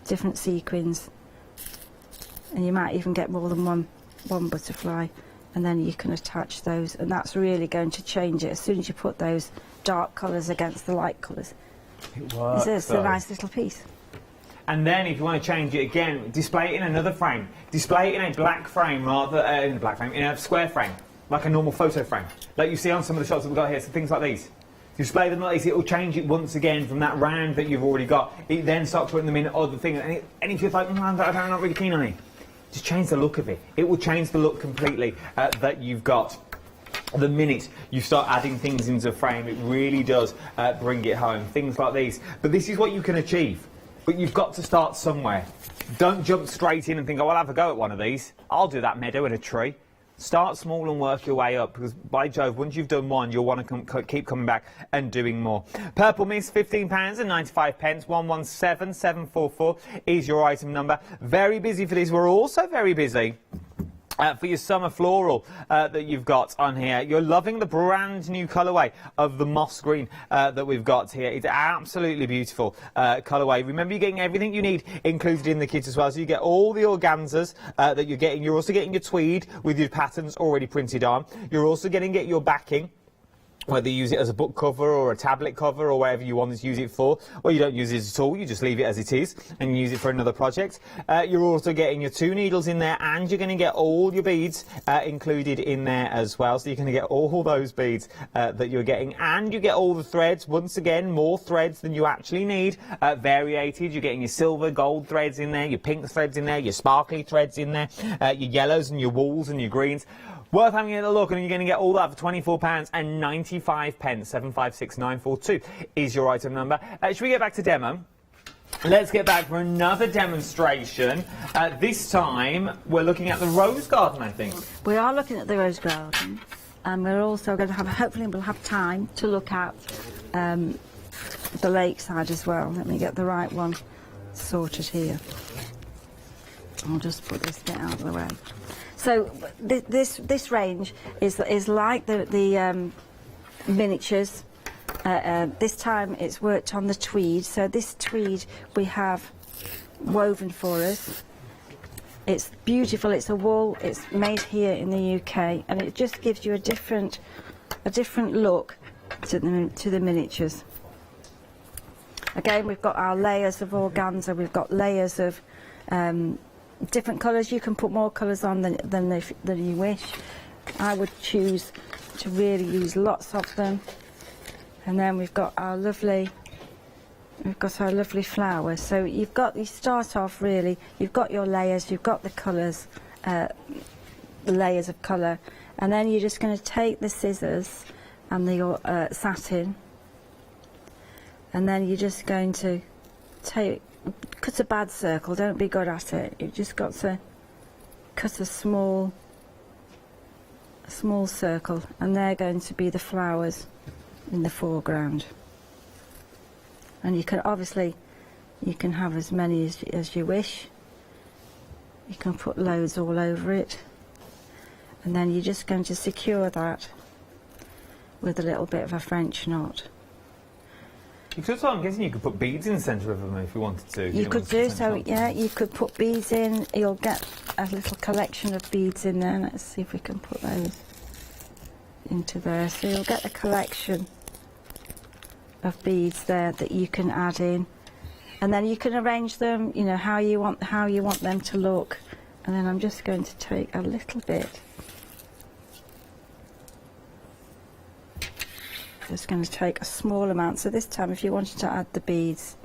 different sequins, and you might even get more than one butterfly. And then you can attach those, and that's really going to change it as soon as you put those dark colours against the light colours. It works. It's a nice little piece. And then if you want to change it again, display it in another frame. Display it in a black frame rather in a square frame, like a normal photo frame, like you see on some of the shots that we've got here. So things like these. Display them like this, it will change it once again from that round that you've already got. It then starts putting them in other things, and if you're like, I'm not really keen on it, just change the look of it. It will change the look completely that you've got. The minute you start adding things into a frame, it really does bring it home. Things like these. But this is what you can achieve. But you've got to start somewhere. Don't jump straight in and think, oh, I'll have a go at one of these. I'll do that meadow in a tree. Start small and work your way up, because by Jove, once you've done one, you'll want to keep coming back and doing more. Purple Mist, £15.95. 117744 is your item number. Very busy for this. We're also very busy for your summer floral that you've got on here. You're loving the brand new colourway of the moss green that we've got here. It's absolutely beautiful colourway. Remember, you're getting everything you need included in the kit as well. So you get all the organzas that you're getting. You're also getting your tweed with your patterns already printed on. You're also getting your backing, whether you use it as a book cover or a tablet cover or whatever you want to use it for, or you don't use it at all, you just leave it as it is and use it for another project. You're also getting your 2 needles in there, and you're going to get all your beads included in there as well. So you're going to get all those beads that you're getting, and you get all the threads. Once again, more threads than you actually need, variated. You're getting your silver, gold threads in there, your pink threads in there, your sparkly threads in there, your yellows and your wools and your greens. Worth having a look, and you're going to get all that for £24.95. 756942 is your item number. Should we get back to demo? Let's get back for another demonstration. This time, we're looking at the rose garden, I think. We are looking at the rose garden, and we're also going to have, hopefully we'll have time to look at the lakeside as well. Let me get the right one sorted here. I'll just put this bit out of the way. So this range is like the miniatures. This time it's worked on the tweed. So this tweed we have woven for us. It's beautiful. It's a wool. It's made here in the UK, and it just gives you a different look to the miniatures. Again, we've got our layers of organza. We've got layers of different colours. You can put more colours on than you wish. I would choose to really use lots of them. And then we've got our lovely flowers. So you start off really, you've got your layers, you've got the colours, the layers of colour, and then you're just going to take the scissors and the satin, and then you're just going to cut a bad circle. Don't be good at it. You've just got to cut a small circle, and they're going to be the flowers in the foreground. And you can obviously have as many as you wish. You can put loads all over it, and then you're just going to secure that with a little bit of a French knot. I'm guessing you could put beads in the centre of them if you wanted to. You could do so, yeah. You could put beads in. You'll get a little collection of beads in there. Let's see if we can put those into there. So you'll get a collection of beads there that you can add in, and then you can arrange them, you know, how you want them to look. And then I'm just going to take a little bit. Just going to take a small amount. So this time, if you wanted to add the beads,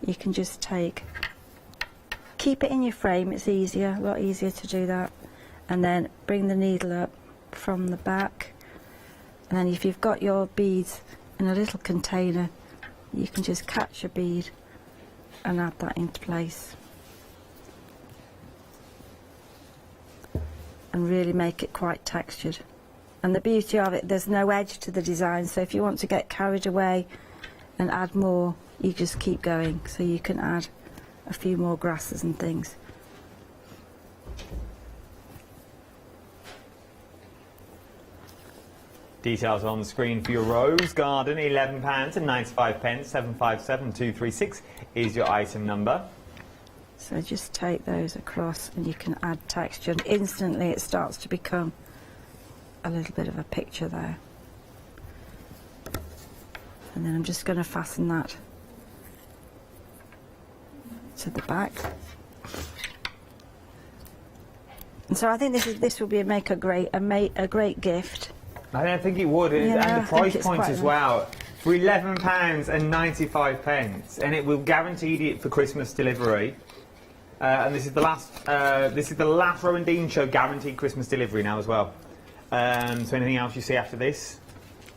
you can just keep it in your frame. It's easier, a lot easier to do that. And then bring the needle up from the back. And then if you've got your beads in a little container, you can just catch a bead and add that into place. And really make it quite textured. And the beauty of it, there's no edge to the design, so if you want to get carried away and add more, you just keep going. So you can add a few more grasses and things. Details on the screen for your rose garden, £11.95, 757236 is your item number. So just take those across and you can add texture, and instantly it starts to become a little bit of a picture there. And then I'm just going to fasten that to the back. And so I think this will make a great gift. I think it would, Yeah, and the price point quite as nice. well. For £11.95, and it will guarantee it for Christmas delivery. And this is the last Rowan Dean show guaranteed Christmas delivery now as well. So anything else you see after this,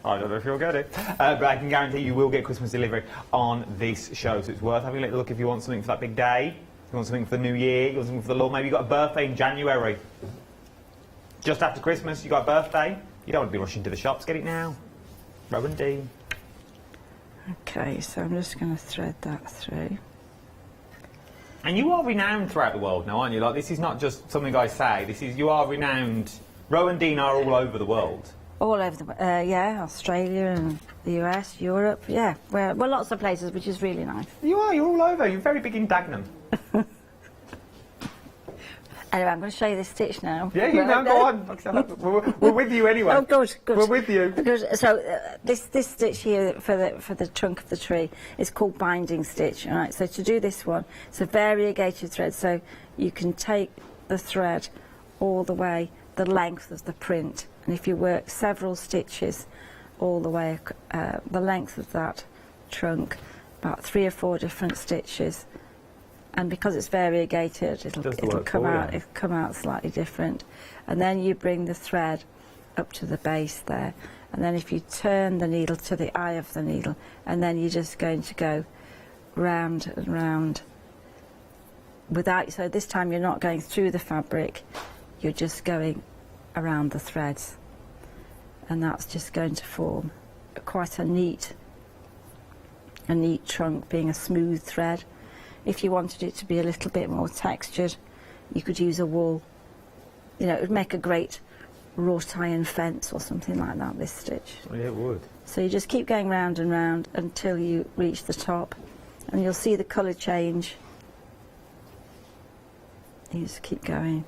I don't know if you'll get it, but I can guarantee you will get Christmas delivery on this show. So it's worth having a little look if you want something for that big day. You want something for the new year, you want something for the Lord. Maybe you've got a birthday in January. Just after Christmas, you've got a birthday. You don't want to be rushing to the shops. Get it now. Rowan Dean. Okay, so I'm just going to thread that through. And you are renowned throughout the world now, aren't you? Like, this is not just something I say. You are renowned. Rowan Dean are all over the world. All over the yeah, Australia and the US, Europe, yeah. Well, lots of places, which is really nice. You are, you're all over. You're very big in Dagenham. Anyway, I'm going to show you this stitch now. Yeah, you know, go on. We're with you anyway. Oh, good, good. We're with you. Good. So this stitch here for the trunk of the tree is called binding stitch. All right. So to do this one, it's a variegated thread. So you can take the thread all the way the length of the print, and if you work several stitches all the way the length of that trunk, about 3 or 4 different stitches. And because it's variegated, it'll come out slightly different. And then you bring the thread up to the base there. And then if you turn the needle to the eye of the needle, and then you're just going to go round and round so this time you're not going through the fabric, you're just going around the threads. And that's just going to form quite a neat trunk, being a smooth thread. If you wanted it to be a little bit more textured, you could use a wool. You know, it would make a great wrought iron fence or something like that, this stitch. Oh, yeah, it would. So you just keep going round and round until you reach the top, and you'll see the colour change. You just keep going.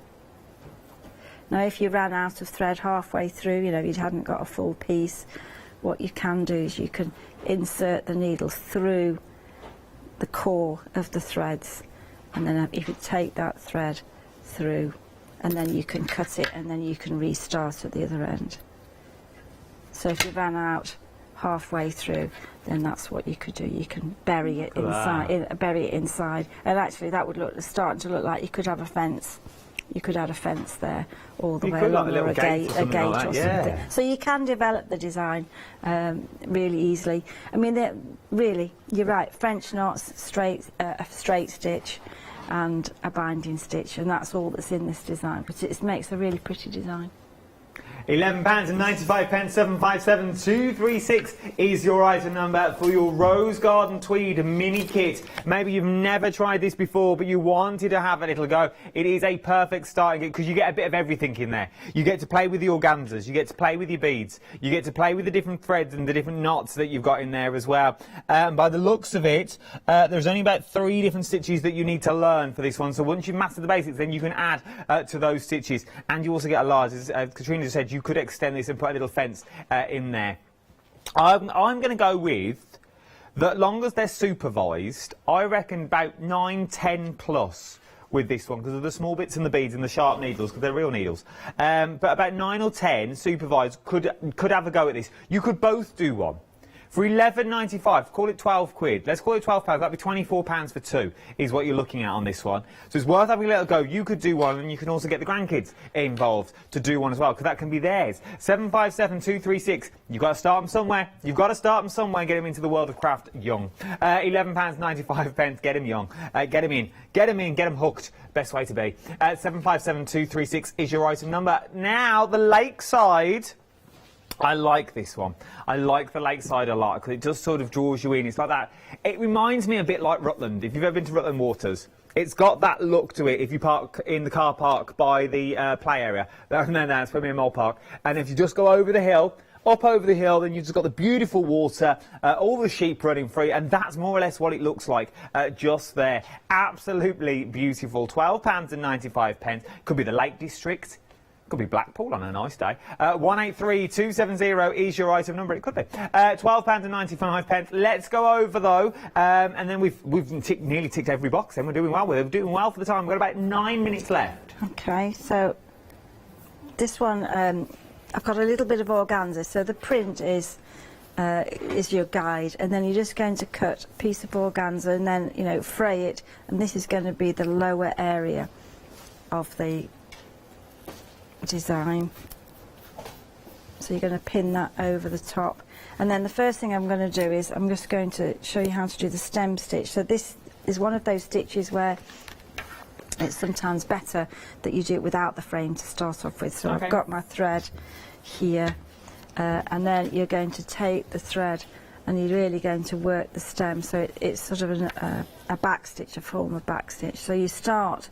Now, if you ran out of thread halfway through, you know, you hadn't got a full piece, what you can do is you can insert the needle through the core of the threads, and then if you take that thread through, and then you can cut it, and then you can restart at the other end. So if you ran out halfway through, then that's what you could do. You can bury it inside, and actually that would start to look like you could have a fence. You could add a fence there all the way along, or a gate or something. Yeah. So you can develop the design really easily. I mean, really, you're right. French knots, a straight stitch, and a binding stitch, and that's all that's in this design. But it makes a really pretty design. £11.95, 757236 is your item number for your Rose Garden Tweed mini kit. Maybe you've never tried this before, but you wanted to have a little go. It is a perfect starting kit because you get a bit of everything in there. You get to play with the organzas, you get to play with your beads, you get to play with the different threads and the different knots that you've got in there as well. By the looks of it, there's only about 3 different stitches that you need to learn for this one. So once you've mastered the basics, then you can add to those stitches, and you also get a large, as Katrina just said, you could extend this and put a little fence in there. I'm going to go with that, long as they're supervised, I reckon about 9, 10 plus with this one, because of the small bits and the beads and the sharp needles, because they're real needles. But about 9 or 10 supervised could have a go at this. You could both do one. For £11.95, call it 12 quid. Let's call it £12. That'd be £24 for 2, is what you're looking at on this one. So it's worth having a little go. You could do one, and you can also get the grandkids involved to do one as well, because that can be theirs. 757236. You've got to start them somewhere. You've got to start them somewhere and get them into the world of craft young. £11.95. Get them young. Get them in. Get them in. Get them hooked. Best way to be. 757236 is your item number. Now, the Lakeside. I like this one. I like the Lakeside a lot because it just sort of draws you in. It's like that. It reminds me a bit like Rutland. If you've ever been to Rutland Waters, it's got that look to it. If you park in the car park by the play area, that's Premier Mole Park. And if you just go over the hill, up over the hill, then you've just got the beautiful water, all the sheep running free, and that's more or less what it looks like just there. Absolutely beautiful. £12.95. Could be the Lake District. Could be Blackpool on a nice day. 183270 is your item number. It could be. £12.95. Let's go over though, and then we've nearly ticked every box. And we're doing well. We're doing well for the time. We've got about 9 minutes left. Okay, so this one, I've got a little bit of organza. So the print is is your guide, and then you're just going to cut a piece of organza and then, you know, fray it, and this is going to be the lower area of the design. So you're going to pin that over the top, and then the first thing I'm going to do is I'm just going to show you how to do the stem stitch. So this is one of those stitches where it's sometimes better that you do it without the frame to start off with. So I've got my thread here, and then you're going to take the thread and you're really going to work the stem, so it's sort of a back stitch, a form of back stitch. So you start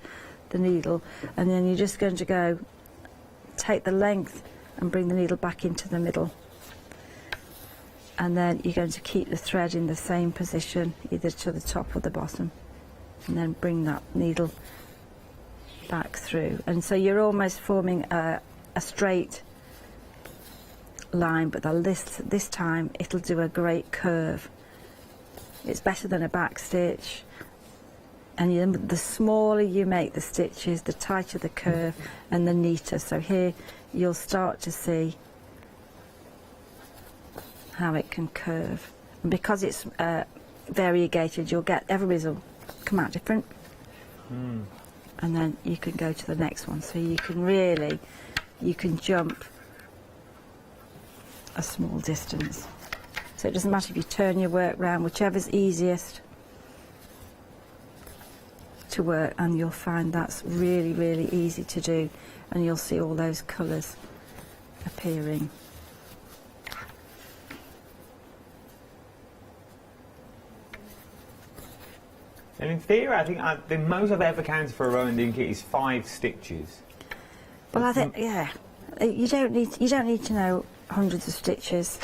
the needle and then you're just going to go take the length and bring the needle back into the middle, and then you're going to keep the thread in the same position either to the top or the bottom, and then bring that needle back through, and so you're almost forming a straight line, but this time it'll do a great curve. It's better than a back stitch, and the smaller you make the stitches, the tighter the curve and the neater. So here you'll start to see how it can curve, and because it's variegated, you'll get everybody's will come out different. And then you can go to the next one, so you can jump a small distance. So it doesn't matter if you turn your work round, whichever's easiest to work, and you'll find that's really, really easy to do, and you'll see all those colours appearing. And in theory, I think the most I've ever counted for a Rowan kit is 5 stitches. Well, I think, yeah, you don't need to know hundreds of stitches.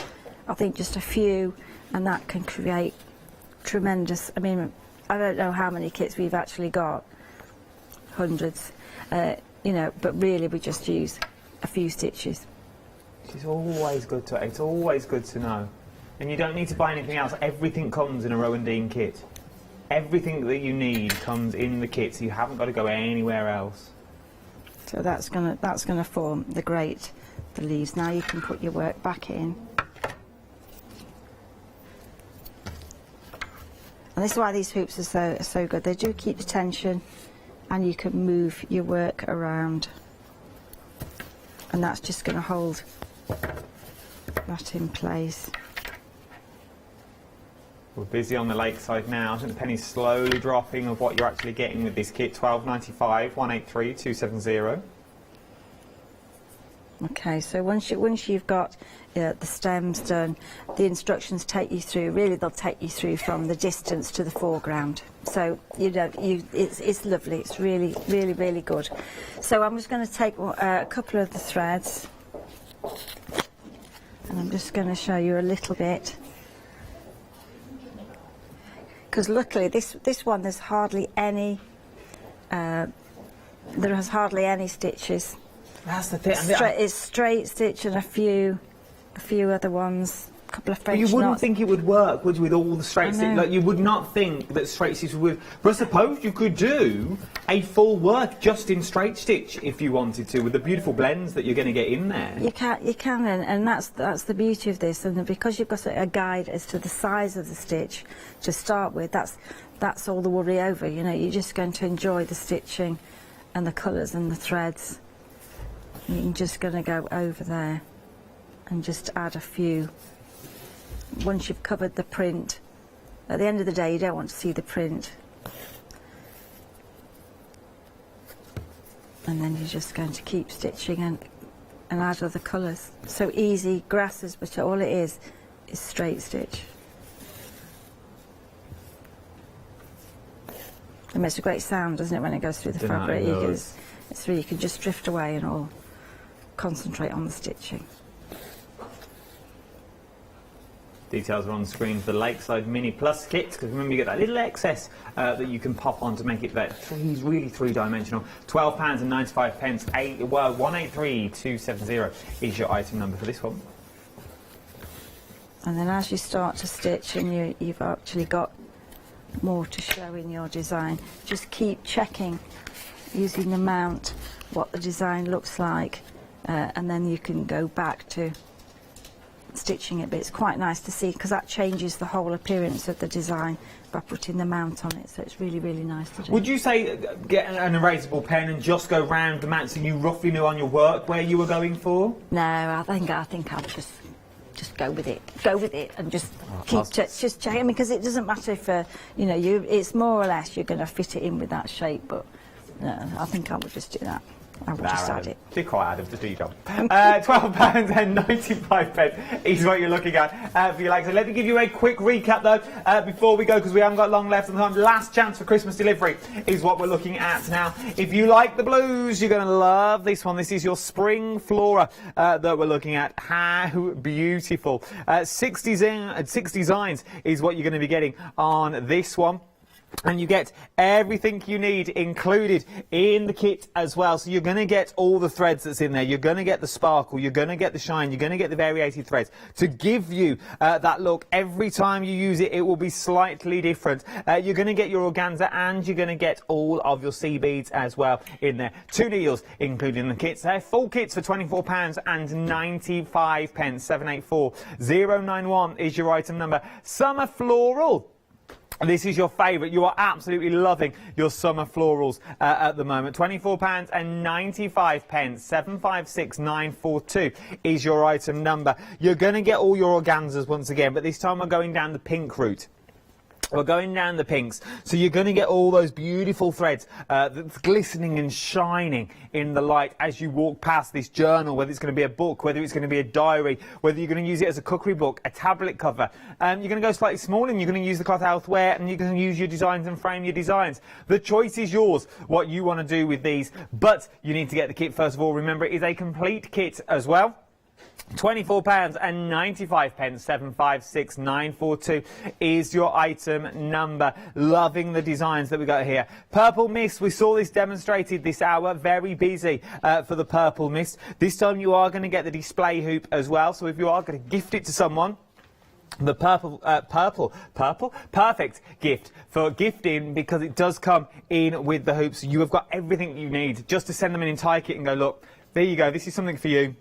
I think just a few, and that can create tremendous. I mean, I don't know how many kits we've actually got, hundreds, you know, but really we just use a few stitches. It's always good to. It's always good to know, and you don't need to buy anything else. Everything comes in a Rowan Dean kit. Everything that you need comes in the kit, so you haven't got to go anywhere else. So that's gonna form the grate, the leaves. Now you can put your work back in. And this is why these hoops are so good. They do keep the tension, and you can move your work around, and that's just going to hold that in place. We're busy on the lakeside now. I think the penny's slowly dropping of what you're actually getting with this kit. $12.95, 183 270. Okay, so once you've got the stems done, the instructions take you through. Really, they'll take you through from the distance to the foreground. So it's lovely. It's really, really, really good. So I'm just going to take a couple of the threads, and I'm just going to show you a little bit. Because luckily, this one there's hardly any. There has hardly any stitches. That's the thing. It's straight stitch and a few other ones. A couple of French knots. You wouldn't think it would work, would you, with all the straight stitch? Like, you would not think that straight stitch would. But I suppose you could do a full work just in straight stitch if you wanted to, with the beautiful blends that you're going to get in there. You can, and that's the beauty of this. And because you've got a guide as to the size of the stitch to start with, that's all the worry over. You know, you're just going to enjoy the stitching and the colours and the threads. And you're just going to go over there and just add a few. Once you've covered the print, at the end of the day you don't want to see the print, and then you're just going to keep stitching and add other colours. So easy, grasses, but all it is straight stitch. It makes a great sound, doesn't it, when it goes through the fabric? You can just drift away and all concentrate on the stitching. Details are on the screen for the Lakeside Mini Plus kit, because remember you get that little excess that you can pop on to make it that really three-dimensional. £12.95, 183 270 is your item number for this one. And then as you start to stitch and you've actually got more to show in your design, just keep checking using the mount what the design looks like, and then you can go back to stitching it, but it's quite nice to see because that changes the whole appearance of the design by putting the mount on it, so it's really, really nice to do. Would you say get an erasable pen and just go round the mount so you roughly knew on your work where you were going for? No, I think I'll just go with it. Go with it and just keep just checking, because it doesn't matter if you know, it's more or less you're going to fit it in with that shape, but no, I think I would just do that. I would just add it. Be quiet, Adam, just do your job. £12.95 is what you're looking at for your legs. So let me give you a quick recap though before we go, because we haven't got long left on time. Last chance for Christmas delivery is what we're looking at now. If you like the blues, you're going to love this one. This is your spring flora that we're looking at. How beautiful. 6 designs is what you're going to be getting on this one. And you get everything you need included in the kit as well. So you're going to get all the threads that's in there. You're going to get the sparkle. You're going to get the shine. You're going to get the variated threads to give you that look. Every time you use it, it will be slightly different. You're going to get your organza, and you're going to get all of your sea beads as well in there. 2 needles included in the kits. Full kits for £24.95. 784091 is your item number. Summer floral. This is your favourite. You are absolutely loving your summer florals at the moment. £24.95. 756942 is your item number. You're going to get all your organzas once again, but this time we're going down the pink route. We're going down the pinks, so you're going to get all those beautiful threads that's glistening and shining in the light as you walk past this journal, whether it's going to be a book, whether it's going to be a diary, whether you're going to use it as a cookery book, a tablet cover. You're going to go slightly smaller, and you're going to use the cloth elsewhere, and you're going to use your designs and frame your designs. The choice is yours, what you want to do with these, but you need to get the kit first of all. Remember, it is a complete kit as well. £24.95. 756942 is your item number. Loving the designs that we got here. Purple Mist, we saw this demonstrated this hour. Very busy for the Purple Mist. This time you are going to get the display hoop as well, so if you are going to gift it to someone, the perfect gift for gifting, because it does come in with the hoops. You have got everything you need just to send them an entire kit and go, look, there you go, this is something for you.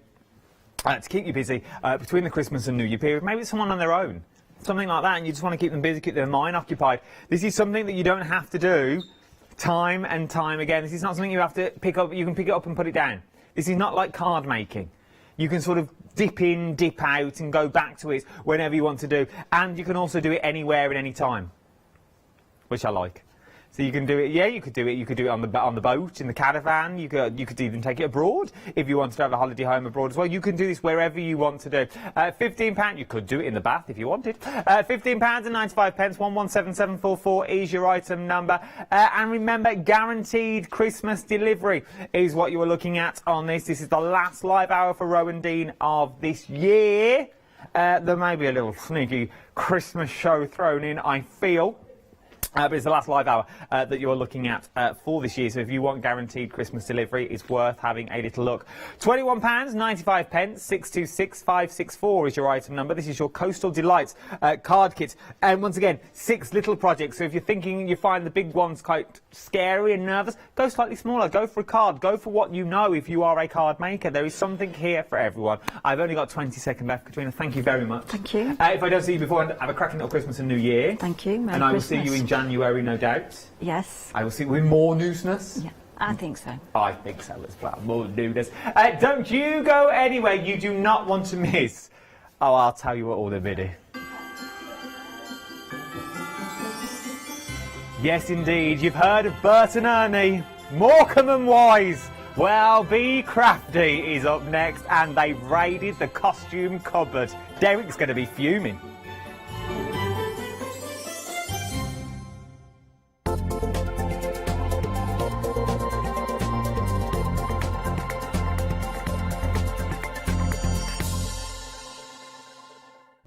To keep you busy between the Christmas and New Year period. Maybe it's someone on their own, something like that, and you just want to keep them busy, keep their mind occupied. This is something that you don't have to do time and time again. This is not something you have to pick up. You can pick it up and put it down. This is not like card making. You can sort of dip in, dip out, and go back to it whenever you want to do. And you can also do it anywhere at any time, which I like. So you can do it, yeah, you could do it on the boat, in the caravan, you could even take it abroad if you wanted to have a holiday home abroad as well. You can do this wherever you want to do. £15, you could do it in the bath if you wanted. £15.95, 117744 is your item number. And remember, guaranteed Christmas delivery is what you are looking at on this. This is the last live hour for Rowan Dean of this year. There may be a little sneaky Christmas show thrown in, I feel. But it's the last live hour that you're looking at for this year, so if you want guaranteed Christmas delivery, it's worth having a little look. £21.95, 626564 is your item number. This is your Coastal Delights card kit, and once again, 6 little projects. So if you're thinking you find the big ones quite scary and nervous, go slightly smaller, go for a card, go for what you know. If you are a card maker, there is something here for everyone. I've only got 20 seconds left. Katrina, thank you very much. Thank you. If I don't see you before, have a cracking little Christmas and New Year. Thank you. Merry and I will Christmas. see you in January, no doubt. Yes. I will see you with more newness. Yeah, I think so. I think so as well. More newness. Don't you go anywhere. You do not want to miss. Oh, I'll tell you what all the biddy. Yes, indeed. You've heard of Bert and Ernie. Morecambe and Wise. Well, Be Crafty is up next, and they've raided the costume cupboard. Derek's going to be fuming.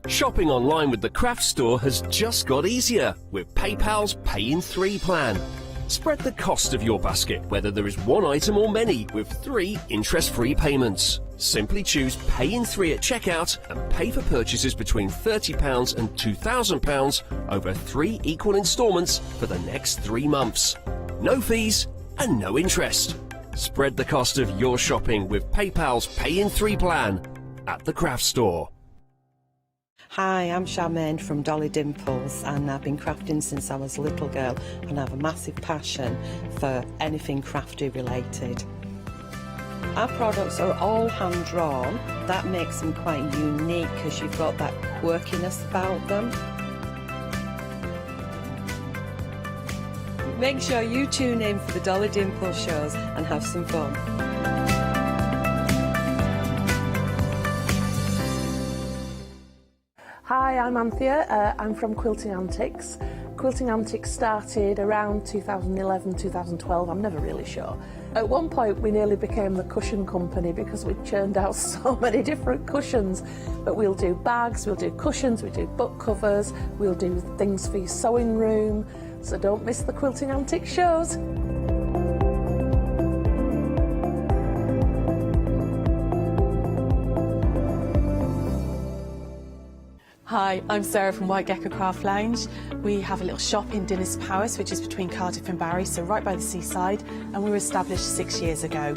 Shopping online with the Craft Store has just got easier with PayPal's Pay in 3 plan. Spread the cost of your basket, whether there is one item or many, with 3 interest-free payments. Simply choose Pay in 3 at checkout and pay for purchases between £30 and £2,000 over 3 equal instalments for the next 3 months. No fees and no interest. Spread the cost of your shopping with PayPal's Pay in 3 plan at the Craft Store. Hi, I'm Charmaine from Dolly Dimples, and I've been crafting since I was a little girl, and I have a massive passion for anything crafty related. Our products are all hand drawn. That makes them quite unique because you've got that quirkiness about them. Make sure you tune in for the Dolly Dimples shows and have some fun. Hi, I'm Anthea. I'm from Quilting Antics. Quilting Antics started around 2011, 2012, I'm never really sure. At one point we nearly became the cushion company because we churned out so many different cushions. But we'll do bags, we'll do cushions, we do book covers, we'll do things for your sewing room. So don't miss the Quilting Antics shows. Hi, I'm Sarah from White Gecko Craft Lounge. We have a little shop in Dinas Powys, which is between Cardiff and Barry, so right by the seaside, and we were established 6 years ago.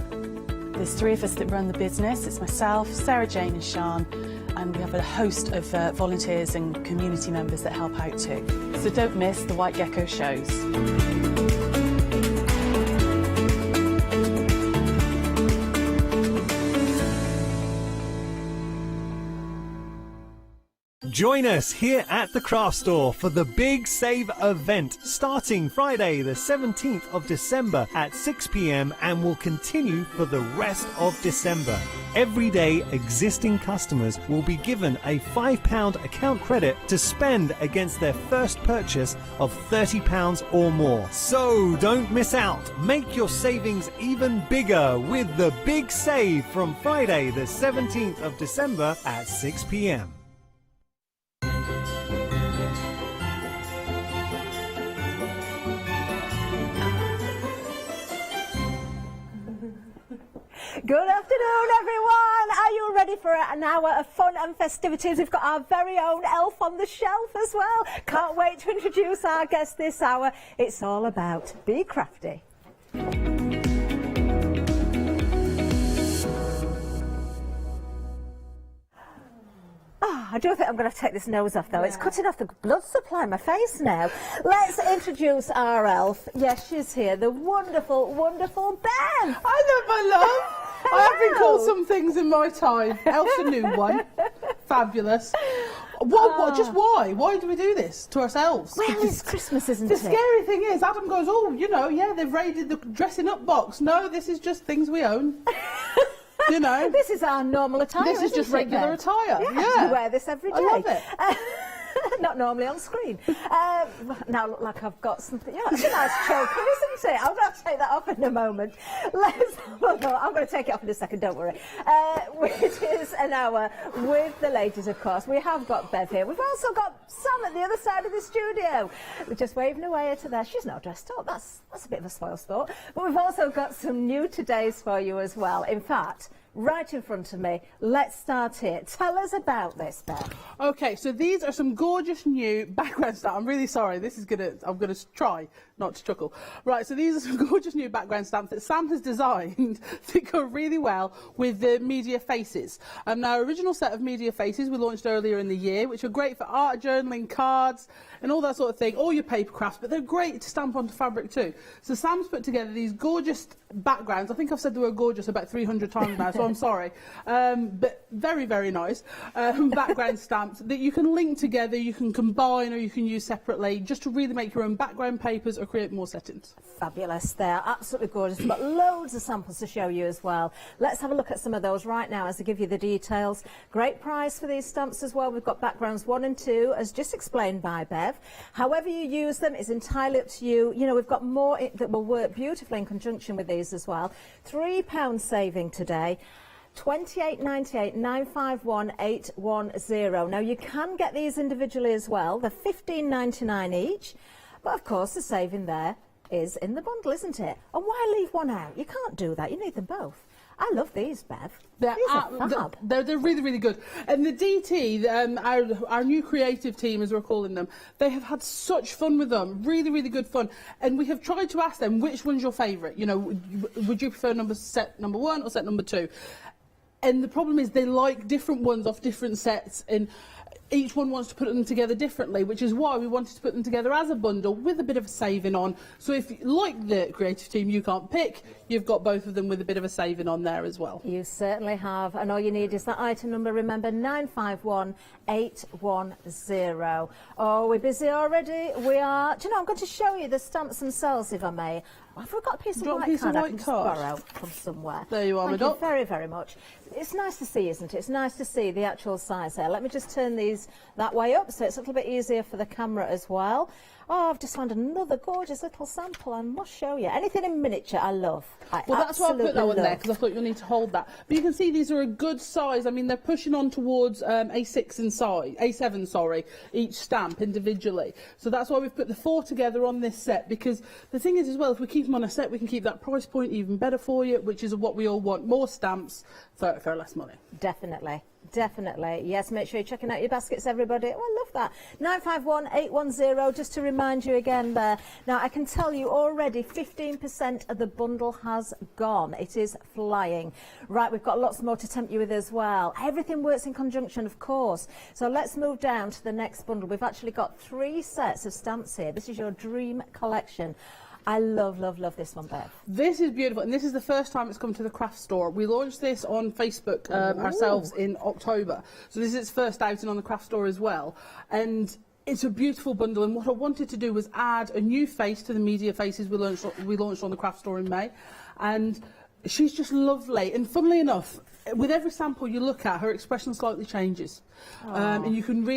There's 3 of us that run the business. It's myself, Sarah Jane and Sian, and we have a host of volunteers and community members that help out too. So don't miss the White Gecko shows. Join us here at the Craft Store for the Big Save event starting Friday the 17th of December at 6 p.m. and will continue for the rest of December. Every day existing customers will be given a £5 account credit to spend against their first purchase of £30 or more. So don't miss out. Make your savings even bigger with the Big Save from Friday the 17th of December at 6 p.m. Good afternoon, everyone. Are you ready for an hour of fun and festivities? We've got our very own elf on the shelf as well. Can't wait to introduce our guest this hour. It's all about Be Crafty. I do think I'm going to take this nose off, though. Yeah. It's cutting off the blood supply in my face now. Let's introduce our elf. Yes, she's here. The wonderful, wonderful Ben. Hello, my love. I have been called some things in my time. Elf's a new one. Fabulous. What? Just why? Why do we do this to ourselves? Well, it's Christmas, isn't it? The scary thing is, Adam goes, oh, you know, yeah, they've raided the dressing up box. No, this is just things we own. You know, this is our normal attire. This is just regular attire. Yeah, we wear this every day. I love it. Not normally on screen. Now I look like I've got something. Yeah, it's a nice choker, isn't it? I'm going to take that off in a moment. I'm going to take it off in a second. Don't worry. It is an hour with the ladies, of course. We have got Bev here. We've also got Sam at the other side of the studio. We're just waving away to there. She's not dressed up. That's a bit of a spoil sport. But we've also got some new todays for you as well. In fact, right in front of me. Let's start here. Tell us about this, Beth. Okay, so these are some gorgeous new background stamps. I'm really sorry. I'm gonna try not to chuckle. Right, so these are some gorgeous new background stamps that Sam has designed that go really well with the media faces. Now, original set of media faces we launched earlier in the year, which are great for art, journaling, cards, and all that sort of thing, all your paper crafts, but they're great to stamp onto fabric too. So Sam's put together these gorgeous backgrounds. I think I've said the word gorgeous about 300 times now, so I'm sorry. But very, very nice background stamps that you can link together, you can combine, or you can use separately, just to really make your own background papers or create more settings. Fabulous. They're absolutely gorgeous. We've got loads of samples to show you as well. Let's have a look at some of those right now as I give you the details. Great price for these stamps as well. We've got backgrounds 1 and 2, as just explained by Bev. However you use them is entirely up to you. You know, we've got more that will work beautifully in conjunction with these as well. £3 saving today. 28.98 951 810. Now you can get these individually as well. They're $15.99 each, but of course the saving there is in the bundle, isn't it? And why leave one out? You can't do that. You need them both. I love these, Bev. They're really, really good. And the DT, our new creative team, as we're calling them, they have had such fun with them. Really, really good fun. And we have tried to ask them, which one's your favourite? You know, would you prefer set number 1 or set number 2? And the problem is they like different ones off different sets. And each one wants to put them together differently, which is why we wanted to put them together as a bundle with a bit of a saving on. So if, like the creative team, you can't pick, you've got both of them with a bit of a saving on there as well. You certainly have, and all you need is that item number, remember, 951810. Oh, we're busy already. We are. Do you know, I'm going to show you the stamps themselves, if I may. Have we got a piece of white card I can borrow from somewhere? There you are, Thank you very, very much. It's nice to see, isn't it? It's nice to see the actual size there. Let me just turn these that way up so it's a little bit easier for the camera as well. Oh, I've just found another gorgeous little sample. I must show you. Anything in miniature, I love. Well, that's why I put that one there, because I thought you'll need to hold that. But you can see these are a good size. I mean, they're pushing on towards A6 in size, A7, sorry, each stamp individually. So that's why we've put the 4 together on this set, because the thing is as well, if we keep them on a set, we can keep that price point even better for you, which is what we all want. More stamps for less money. Definitely. Definitely. Yes, make sure you're checking out your baskets, everybody. Oh, I love that. 951810, just to remind you again there. Now, I can tell you already 15% of the bundle has gone. It is flying. Right, we've got lots more to tempt you with as well. Everything works in conjunction, of course. So let's move down to the next bundle. We've actually got 3 sets of stamps here. This is your dream collection. I love, love, love this one, Bev. This is beautiful, and this is the first time it's come to the craft store. We launched this on Facebook ourselves in October, so this is its first outing on the craft store as well. And it's a beautiful bundle, and what I wanted to do was add a new face to the media faces we launched on the craft store in May. And she's just lovely, and funnily enough, with every sample you look at, her expression slightly changes, and you can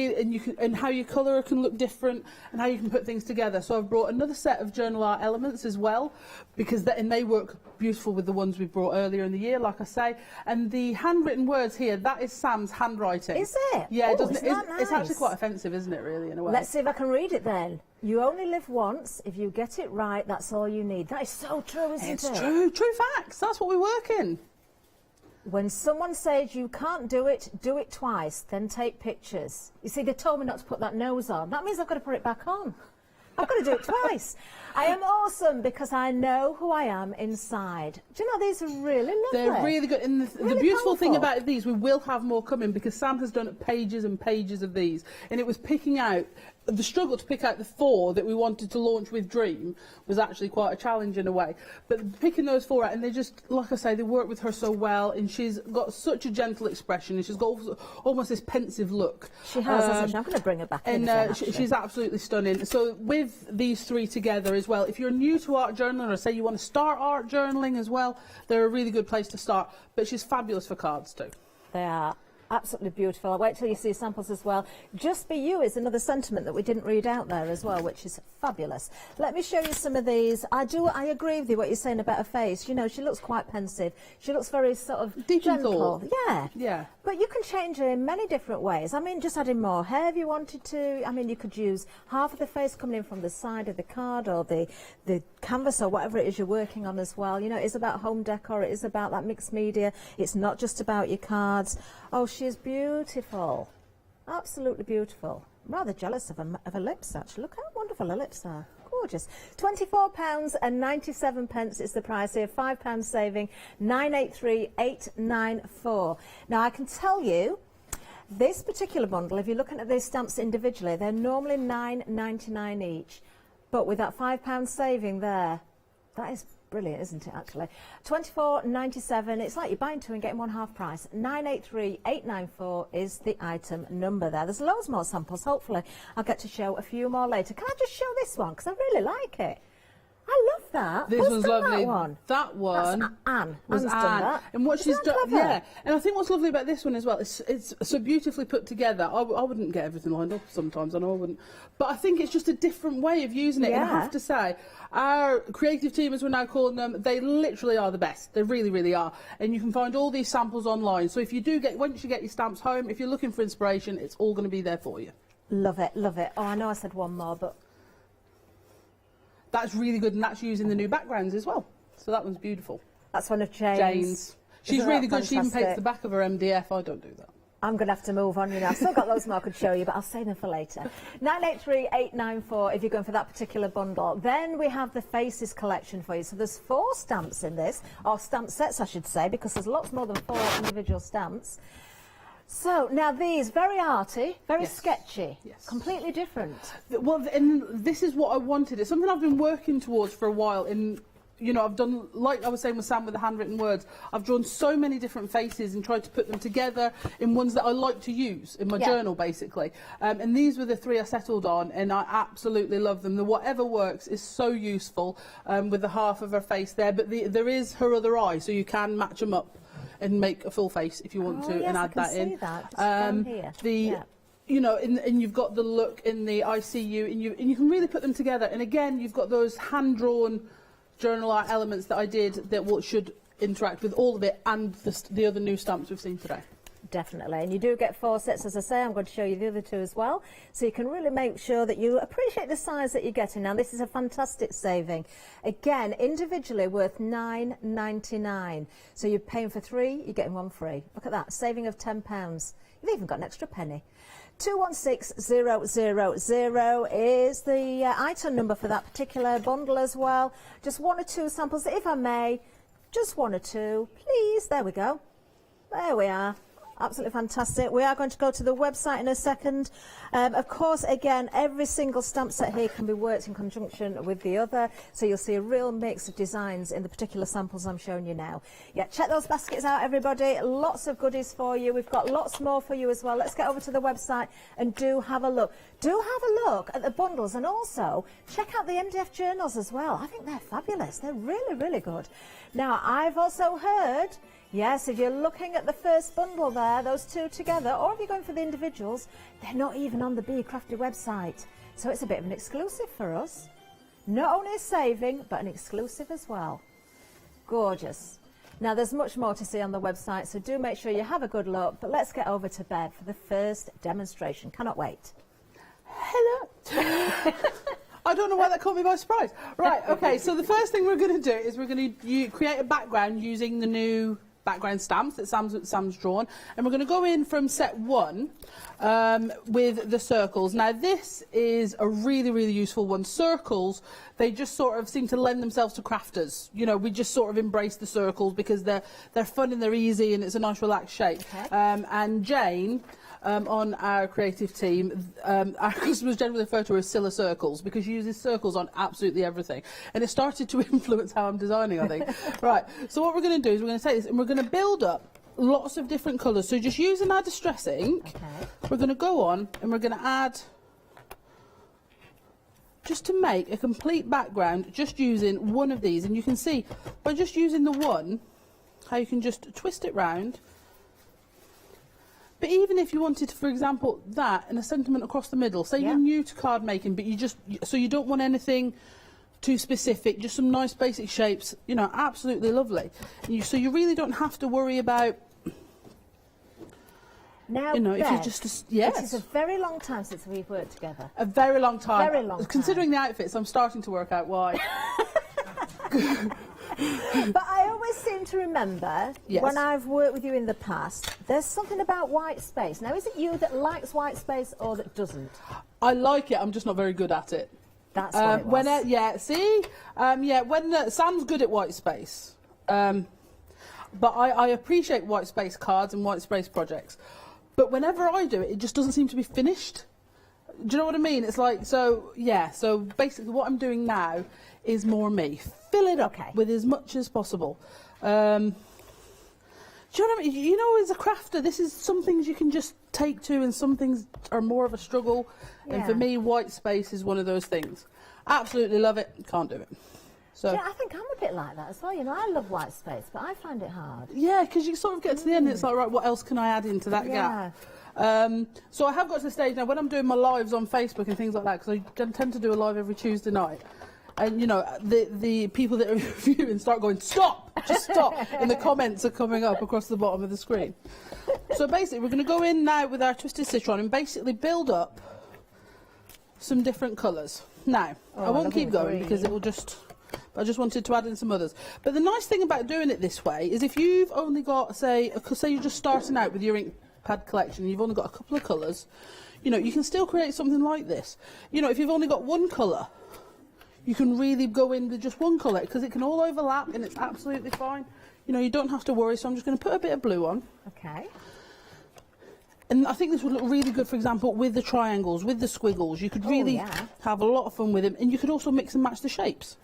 and how your colour can look different, and how you can put things together. So I've brought another set of journal art elements as well, because they work beautiful with the ones we brought earlier in the year, like I say. And the handwritten words here, that is Sam's handwriting. Is it? Yeah, Oh, it's nice? actually quite offensive, isn't it? Really, in a way. Let's see if I can read it then. You only live once. If you get it right, that's all you need. That is so true, isn't it? It's true. True facts. That's what we work in. When someone says you can't do it twice, then take pictures. You see, they told me not to put that nose on. That means I've got to put it back on. I've got to do it twice. I am awesome because I know who I am inside. Do you know, these are really lovely. They're really good. And the beautiful thing about these, we will have more coming, because Sam has done pages and pages of these. And it was picking out, the struggle to pick out the 4 that we wanted to launch with Dream was actually quite a challenge in a way. But picking those 4 out, and they just, like I say, they work with her so well, and she's got such a gentle expression, and she's got almost this pensive look. She has, hasn't she? I'm going to bring her back in. And she's absolutely stunning. So with these 3 together as well, if you're new to art journaling, or say you want to start art journaling as well, they're a really good place to start. But she's fabulous for cards too. They are. Absolutely beautiful. I'll wait till you see samples as well. Just Be You is another sentiment that we didn't read out there as well, which is fabulous. Let me show you some of these. I agree with you what you're saying about her face. You know, she looks quite pensive. She looks very sort of deep gentle. Yeah. Yeah. But you can change her in many different ways. I mean, just adding more hair if you wanted to. I mean, you could use half of the face coming in from the side of the card, or the canvas, or whatever it is you're working on as well. You know, it is about home decor. It is about that mixed media. It's not just about your cards. Oh, she's beautiful. Absolutely beautiful. I'm rather jealous of her lips, actually. Look how wonderful her lips are. Gorgeous. £24.97 is the price here. £5 saving. 983894. Now, I can tell you, this particular bundle, if you're looking at these stamps individually, they're normally £9.99 each. But with that £5 saving there, that is brilliant, isn't it, actually? £24.97. It's like you're buying 2 and getting 1 half price. 983894 is the item number there. There's loads more samples. Hopefully, I'll get to show a few more later. Can I just show this one? Because I really like it. I love that. This Who's one's done lovely. That one? That's Anne. Was Anne's Anne. done that. And what she's done, clever? yeah. And I think what's lovely about this one as well, it's so beautifully put together. I wouldn't get everything lined up sometimes, I know I wouldn't. But I think it's just a different way of using it. Yeah. And I have to say, our creative team, as we're now calling them, they literally are the best. They really, really are. And you can find all these samples online. So if you do once you get your stamps home, if you're looking for inspiration, it's all going to be there for you. Love it, love it. Oh, I know I said one more, but that's really good, and that's using the new backgrounds as well. So that one's beautiful. That's one of Jane's. She's really good. She even paints the back of her MDF. I don't do that. I'm going to have to move on, you know. I've still got loads more I could show you, but I'll save them for later. 983894 if you're going for that particular bundle. Then we have the Faces collection for you. So there's 4 stamps in this, or stamp sets, I should say, because there's lots more than 4 individual stamps. So now these, very arty, very sketchy, completely different. Well, and this is what I wanted. It's something I've been working towards for a while. You know, I've done, like I was saying with Sam with the handwritten words, I've drawn so many different faces and tried to put them together in ones that I like to use in my journal, basically. And these were the three I settled on, and I absolutely love them. The whatever works is so useful with the half of her face there, but there is her other eye, so you can match them up and make a full face if you want to, and add that in. That. Down here. You know, and you've got the look in the I see you, and you can really put them together. And again, you've got those hand-drawn journal art elements that I did that should interact with all of it and the other new stamps we've seen today. Definitely, and you do get 4 sets, as I say. I'm going to show you the other 2 as well, so you can really make sure that you appreciate the size that you're getting. Now, this is a fantastic saving. Again, individually worth £9.99. So you're paying for 3, you're getting 1 free. Look at that, saving of £10. You've even got an extra penny. 216000 is the item number for that particular bundle as well. Just 1 or 2 samples, if I may. Just 1 or 2, please. There we go. There we are. Absolutely fantastic. We are going to go to the website in a second. Of course, again, every single stamp set here can be worked in conjunction with the other, so you'll see a real mix of designs in the particular samples I'm showing you now. Yeah, check those baskets out, everybody. Lots of goodies for you. We've got lots more for you as well. Let's get over to the website and do have a look. Do have a look at the bundles, and also check out the MDF journals as well. I think they're fabulous. They're really, really good. Now, I've also heard, yes, if you're looking at the first bundle there, those 2 together, or if you're going for the individuals, they're not even on the Be Crafty website. So it's a bit of an exclusive for us. Not only a saving, but an exclusive as well. Gorgeous. Now, there's much more to see on the website, so do make sure you have a good look. But let's get over to Bev for the first demonstration. Cannot wait. Hello. I don't know why that caught me by surprise. Right, okay, so the first thing we're going to do is we're going to create a background using the new background stamps that Sam's drawn, and we're going to go in from set 1 with the circles. Now, this is a really, really useful one. Circles, they just sort of seem to lend themselves to crafters. You know, we just sort of embrace the circles because they're fun and they're easy and it's a nice relaxed shape. Okay. And Jane, on our creative team, our customers generally refer to her as Scylla circles because she uses circles on absolutely everything, and it started to influence how I'm designing, I think. Right, so what we're going to do is we're going to take this and we're going to build up lots of different colours. So just using our distress ink, we're going to go on and we're going to add, just to make a complete background, just using one of these. And you can see by just using the one how you can just twist it round. But even if you wanted, for example, that and a sentiment across the middle, say you're new to card making, but so you don't want anything too specific, just some nice basic shapes, you know, absolutely lovely. So you really don't have to worry about, now, you know, Beth, if you just, yes. It is a very long time since we've worked together. A very long time. Very long time. Considering the outfits, I'm starting to work out why. But I always seem to remember, when I've worked with you in the past, there's something about white space. Now, is it you that likes white space or that doesn't? I like it, I'm just not very good at it. That's what it was. When Sam's good at white space, but I appreciate white space cards and white space projects. But whenever I do it, it just doesn't seem to be finished. Do you know what I mean? It's like, so basically what I'm doing now is more me. Fill it up with as much as possible. Do you know what I mean? You know, as a crafter, this is some things you can just take to and some things are more of a struggle. Yeah. And for me, white space is one of those things. Absolutely love it, can't do it. So yeah, I think I'm a bit like that as well. You know, I love white space, but I find it hard. Yeah, because you sort of get to the end and it's like, right, what else can I add into that gap? So I have got to the stage now when I'm doing my lives on Facebook and things like that, because I tend to do a live every Tuesday night. And, you know, the people that are reviewing start going, stop, just stop. And the comments are coming up across the bottom of the screen. So basically, we're going to go in now with our Twisted Citron and basically build up some different colours. Now, I won't keep going because it will just... I just wanted to add in some others. But the nice thing about doing it this way is if you've only got, say you're just starting out with your ink pad collection and you've only got a couple of colours, you know, you can still create something like this. You know, if you've only got one colour, you can really go in with just one colour because it can all overlap and it's absolutely fine. You know, you don't have to worry. So I'm just going to put a bit of blue on. Okay. And I think this would look really good, for example, with the triangles, with the squiggles. You could really have a lot of fun with them, and you could also mix and match the shapes.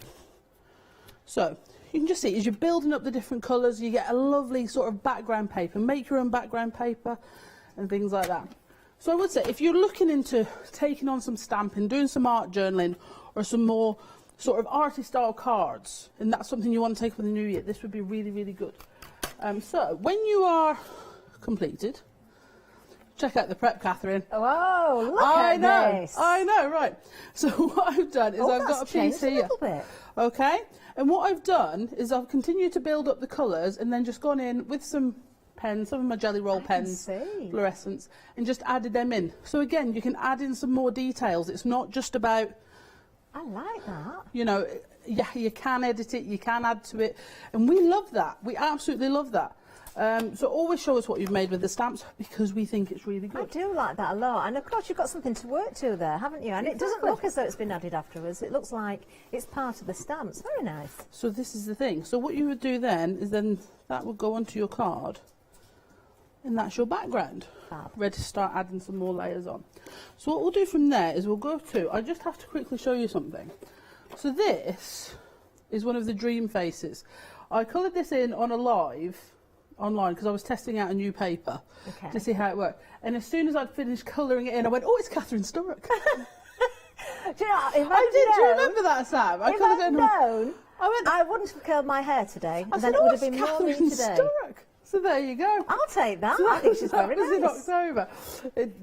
So you can just see, as you're building up the different colours, you get a lovely sort of background paper. Make your own background paper and things like that. So I would say, if you're looking into taking on some stamping, doing some art journaling, or some more sort of arty-style cards, and that's something you want to take up in the new year, this would be really, really good. So when you are completed, check out the prep, Catherine. Oh, look at this. I know, right. So what I've done is I've got a piece here. A little bit. Okay, and what I've done is I've continued to build up the colours and then just gone in with some pens, some of my jelly roll pens, fluorescents, and just added them in. So again, you can add in some more details. It's not just about... I like that. You know, yeah, you can edit it, you can add to it, and we love that. We absolutely love that. So always show us what you've made with the stamps, because we think it's really good. I do like that a lot, and of course you've got something to work to there, haven't you? And it doesn't look as though it's been added afterwards. It looks like it's part of the stamps. Very nice. So this is the thing. So what you would do then is then that would go onto your card, and that's your background. Fab. Ready to start adding some more layers on. So what we'll do from there is we'll go to, I just have to quickly show you something. So this is one of the dream faces. I coloured this in on a live online because I was testing out a new paper to see how it worked. And as soon as I'd finished colouring it in, I went, oh, it's Catherine Sturrock. Do you know, if do you remember that, Sam? If I'd known, I wouldn't have curled my hair today, and then it would have been more me today. Sturrock. So there you go. I'll take that. So I think she's very was nice. in October.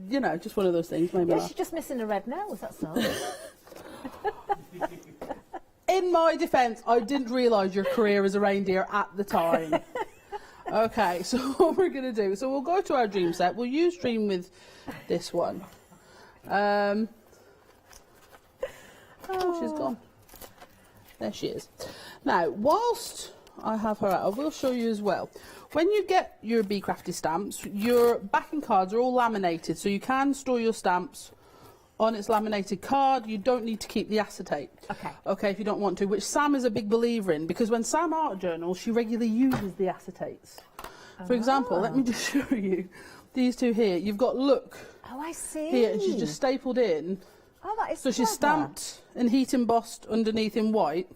You know, just one of those things. Maybe Yeah, she's just missing a red nose, that's all. In my defence, I didn't realise your career as a reindeer at the time. Okay, so what we're going to do, so we'll go to our dream set. We'll use dream with this one. Oh, she's gone. There she is. Now, whilst I have her out, I will show you as well. When you get your Be Crafty stamps, your backing cards are all laminated, so you can store your stamps on its laminated card. You don't need to keep the acetate. Okay, if you don't want to, which Sam is a big believer in, because when Sam art journals, she regularly uses the acetates. For example, let me just show you these two here. You've got look. Oh, I see. Here, and she's just stapled in. Oh, that is So she's stamped and heat embossed underneath in white,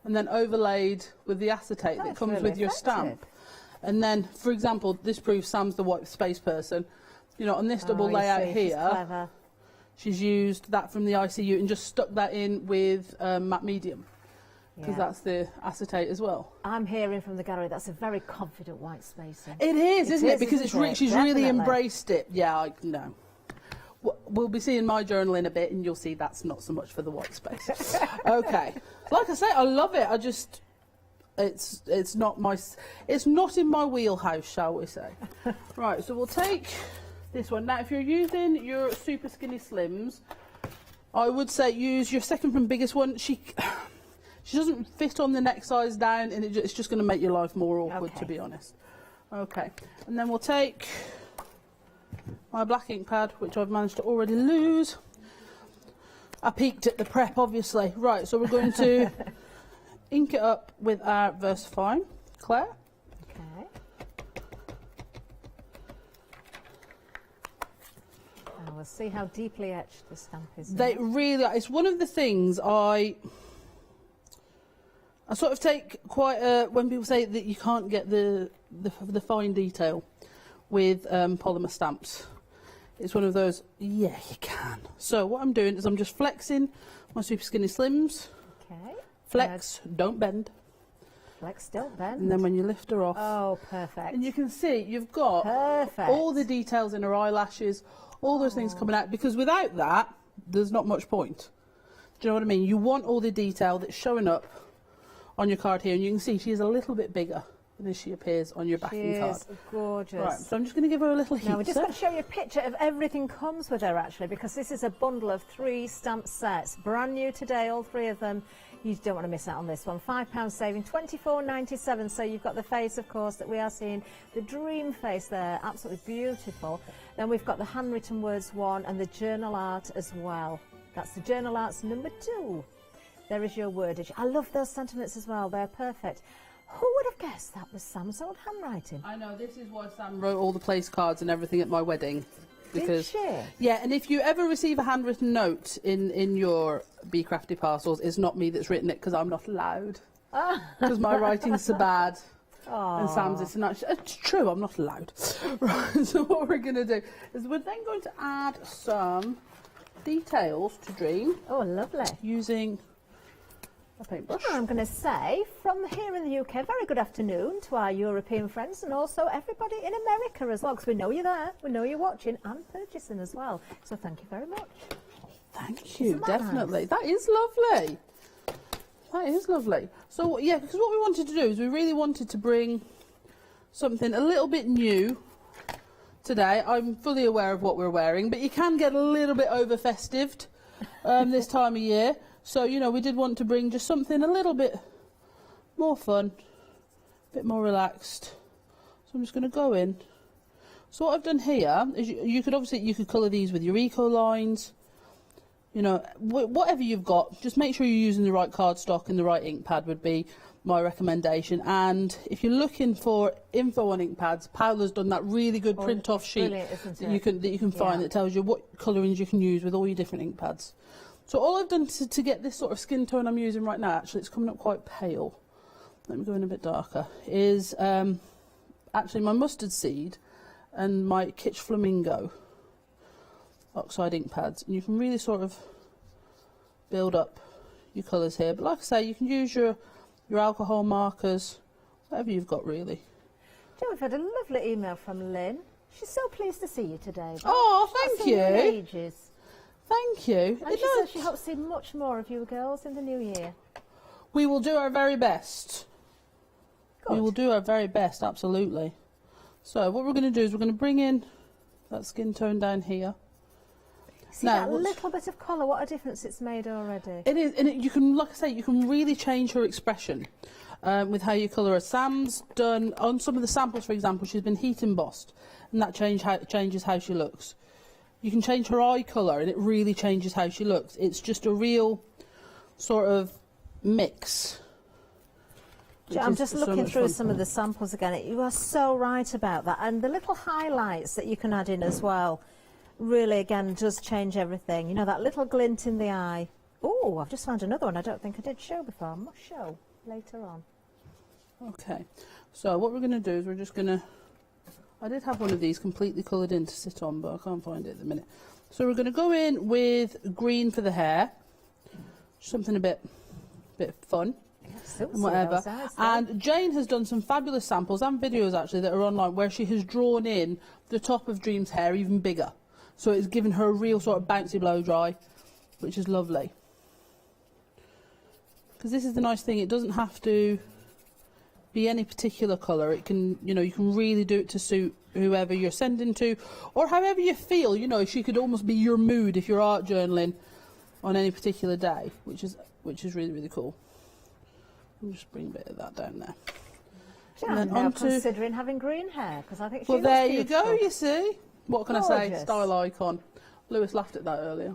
and then overlaid with the acetate that comes really with your stamp. effective. And then, for example, this proves Sam's the white space person. You know, on this double you layout see, she's here, clever. she's used that from the ICU and just stuck that in with matte medium, because that's the acetate as well. I'm hearing from the gallery that's a very confident white spacing. It is, isn't it? Because isn't it? she's really Definitely. embraced it. Yeah, I know. We'll be seeing my journal in a bit, and you'll see that's not so much for the white space. Okay, like I say, I love it. I just, it's not in my wheelhouse, shall we say? Right, so we'll take this one now. If you're using your super skinny slims, I would say use your second from biggest one. She doesn't fit on the next size down, and it's just going to make your life more awkward, to be honest. Okay, and then we'll take my black ink pad, which I've managed to already lose. I peeked at the prep, obviously. Right, so we're going to ink it up with our VersaFine, Claire. Okay. And we'll see how deeply etched the stamp is. They really are. It's one of the things I sort of take quite when people say that you can't get the fine detail with polymer stamps. It's one of those, yeah, you can. So what I'm doing is I'm just flexing my super skinny slims. Okay. Flex, don't bend. Flex, don't bend. And then when you lift her off. Oh, perfect. And you can see you've got all the details in her eyelashes, all those things coming out, because without that, there's not much point. Do you know what I mean? You want all the detail that's showing up on your card here, and you can see she is a little bit bigger than she appears on your backing card. She is gorgeous. Right, so I'm just going to give her a little heat. Now we're just going to show you a picture of everything comes with her, actually, because this is a bundle of 3 stamp sets, brand new today, all 3 of them. You don't want to miss out on this one. £5 saving, £24.97. So you've got the face, of course, that we are seeing, the dream face there, absolutely beautiful. Then we've got the handwritten words one and the journal art as well. That's the journal arts number 2. There is your wordage. I love those sentiments as well. They're perfect. Who would have guessed that was Sam's old handwriting? I know, this is why Sam wrote all the place cards and everything at my wedding. Because, Did she? yeah, and if you ever receive a handwritten note in your Be Crafty parcels, it's not me that's written it because I'm not allowed. Because my writing's so bad. And Sam's is not. It's true, I'm not allowed. Right, so what we're going to do is we're then going to add some details to Dream. Oh, lovely. Using a paintbrush. Well, I'm going to say, from here in the UK, very good afternoon to our European friends and also everybody in America as well, because we know you're there, we know you're watching and purchasing as well. So thank you very much. Thank you, definitely. Nice? That is lovely. That is lovely. So, yeah, because what we wanted to do is we really wanted to bring something a little bit new today. I'm fully aware of what we're wearing, but you can get a little bit over-festived this time of year. So, you know, we did want to bring just something a little bit more fun, a bit more relaxed. So I'm just going to go in. So what I've done here is you could colour these with your eco lines. You know, whatever you've got, just make sure you're using the right cardstock and the right ink pad would be my recommendation. And if you're looking for info on ink pads, Paola's done that really good print-off sheet that you can find that tells you what colourings you can use with all your different ink pads. So all I've done to get this sort of skin tone I'm using right now, actually it's coming up quite pale. Let me go in a bit darker. Is actually my mustard seed and my Kitsch Flamingo oxide ink pads, and you can really sort of build up your colours here. But like I say, you can use your alcohol markers, whatever you've got really. Joe, we've had a lovely email from Lynn. She's so pleased to see you today. Oh, thank you. Ages. Thank you. And she says she hopes to see much more of you girls in the new year. We will do our very best. Good. We will do our very best, absolutely. So what we're going to do is we're going to bring in that skin tone down here. See that little bit of colour, what a difference it's made already. It is, and you can, like I say, you can really change her expression with how you colour her. Sam's done, on some of the samples, for example, she's been heat embossed, and that changes how she looks. You can change her eye colour, and it really changes how she looks. It's just a real sort of mix. I'm just looking through some of the samples again. You are so right about that. And the little highlights that you can add in as well really, again, does change everything. You know, that little glint in the eye. Oh, I've just found another one I don't think I did show before. I must show later on. Okay, so what we're going to do is we're just going to... I did have one of these completely coloured in to sit on, but I can't find it at the minute. So we're going to go in with green for the hair. Something a bit fun. And whatever. And Jane has done some fabulous samples and videos actually that are online where she has drawn in the top of Dream's hair even bigger. So it's given her a real sort of bouncy blow dry, which is lovely. Because this is the nice thing, it doesn't have to be any particular colour. It can, you know, you can really do it to suit whoever you're sending to, or however you feel. You know, she could almost be your mood if you're art journaling on any particular day, which is really, really cool. I'll just bring a bit of that down there. I'm now considering having green hair because I think she looks there beautiful. you go, you see. What can I say? Gorgeous. Style icon. Lewis laughed at that earlier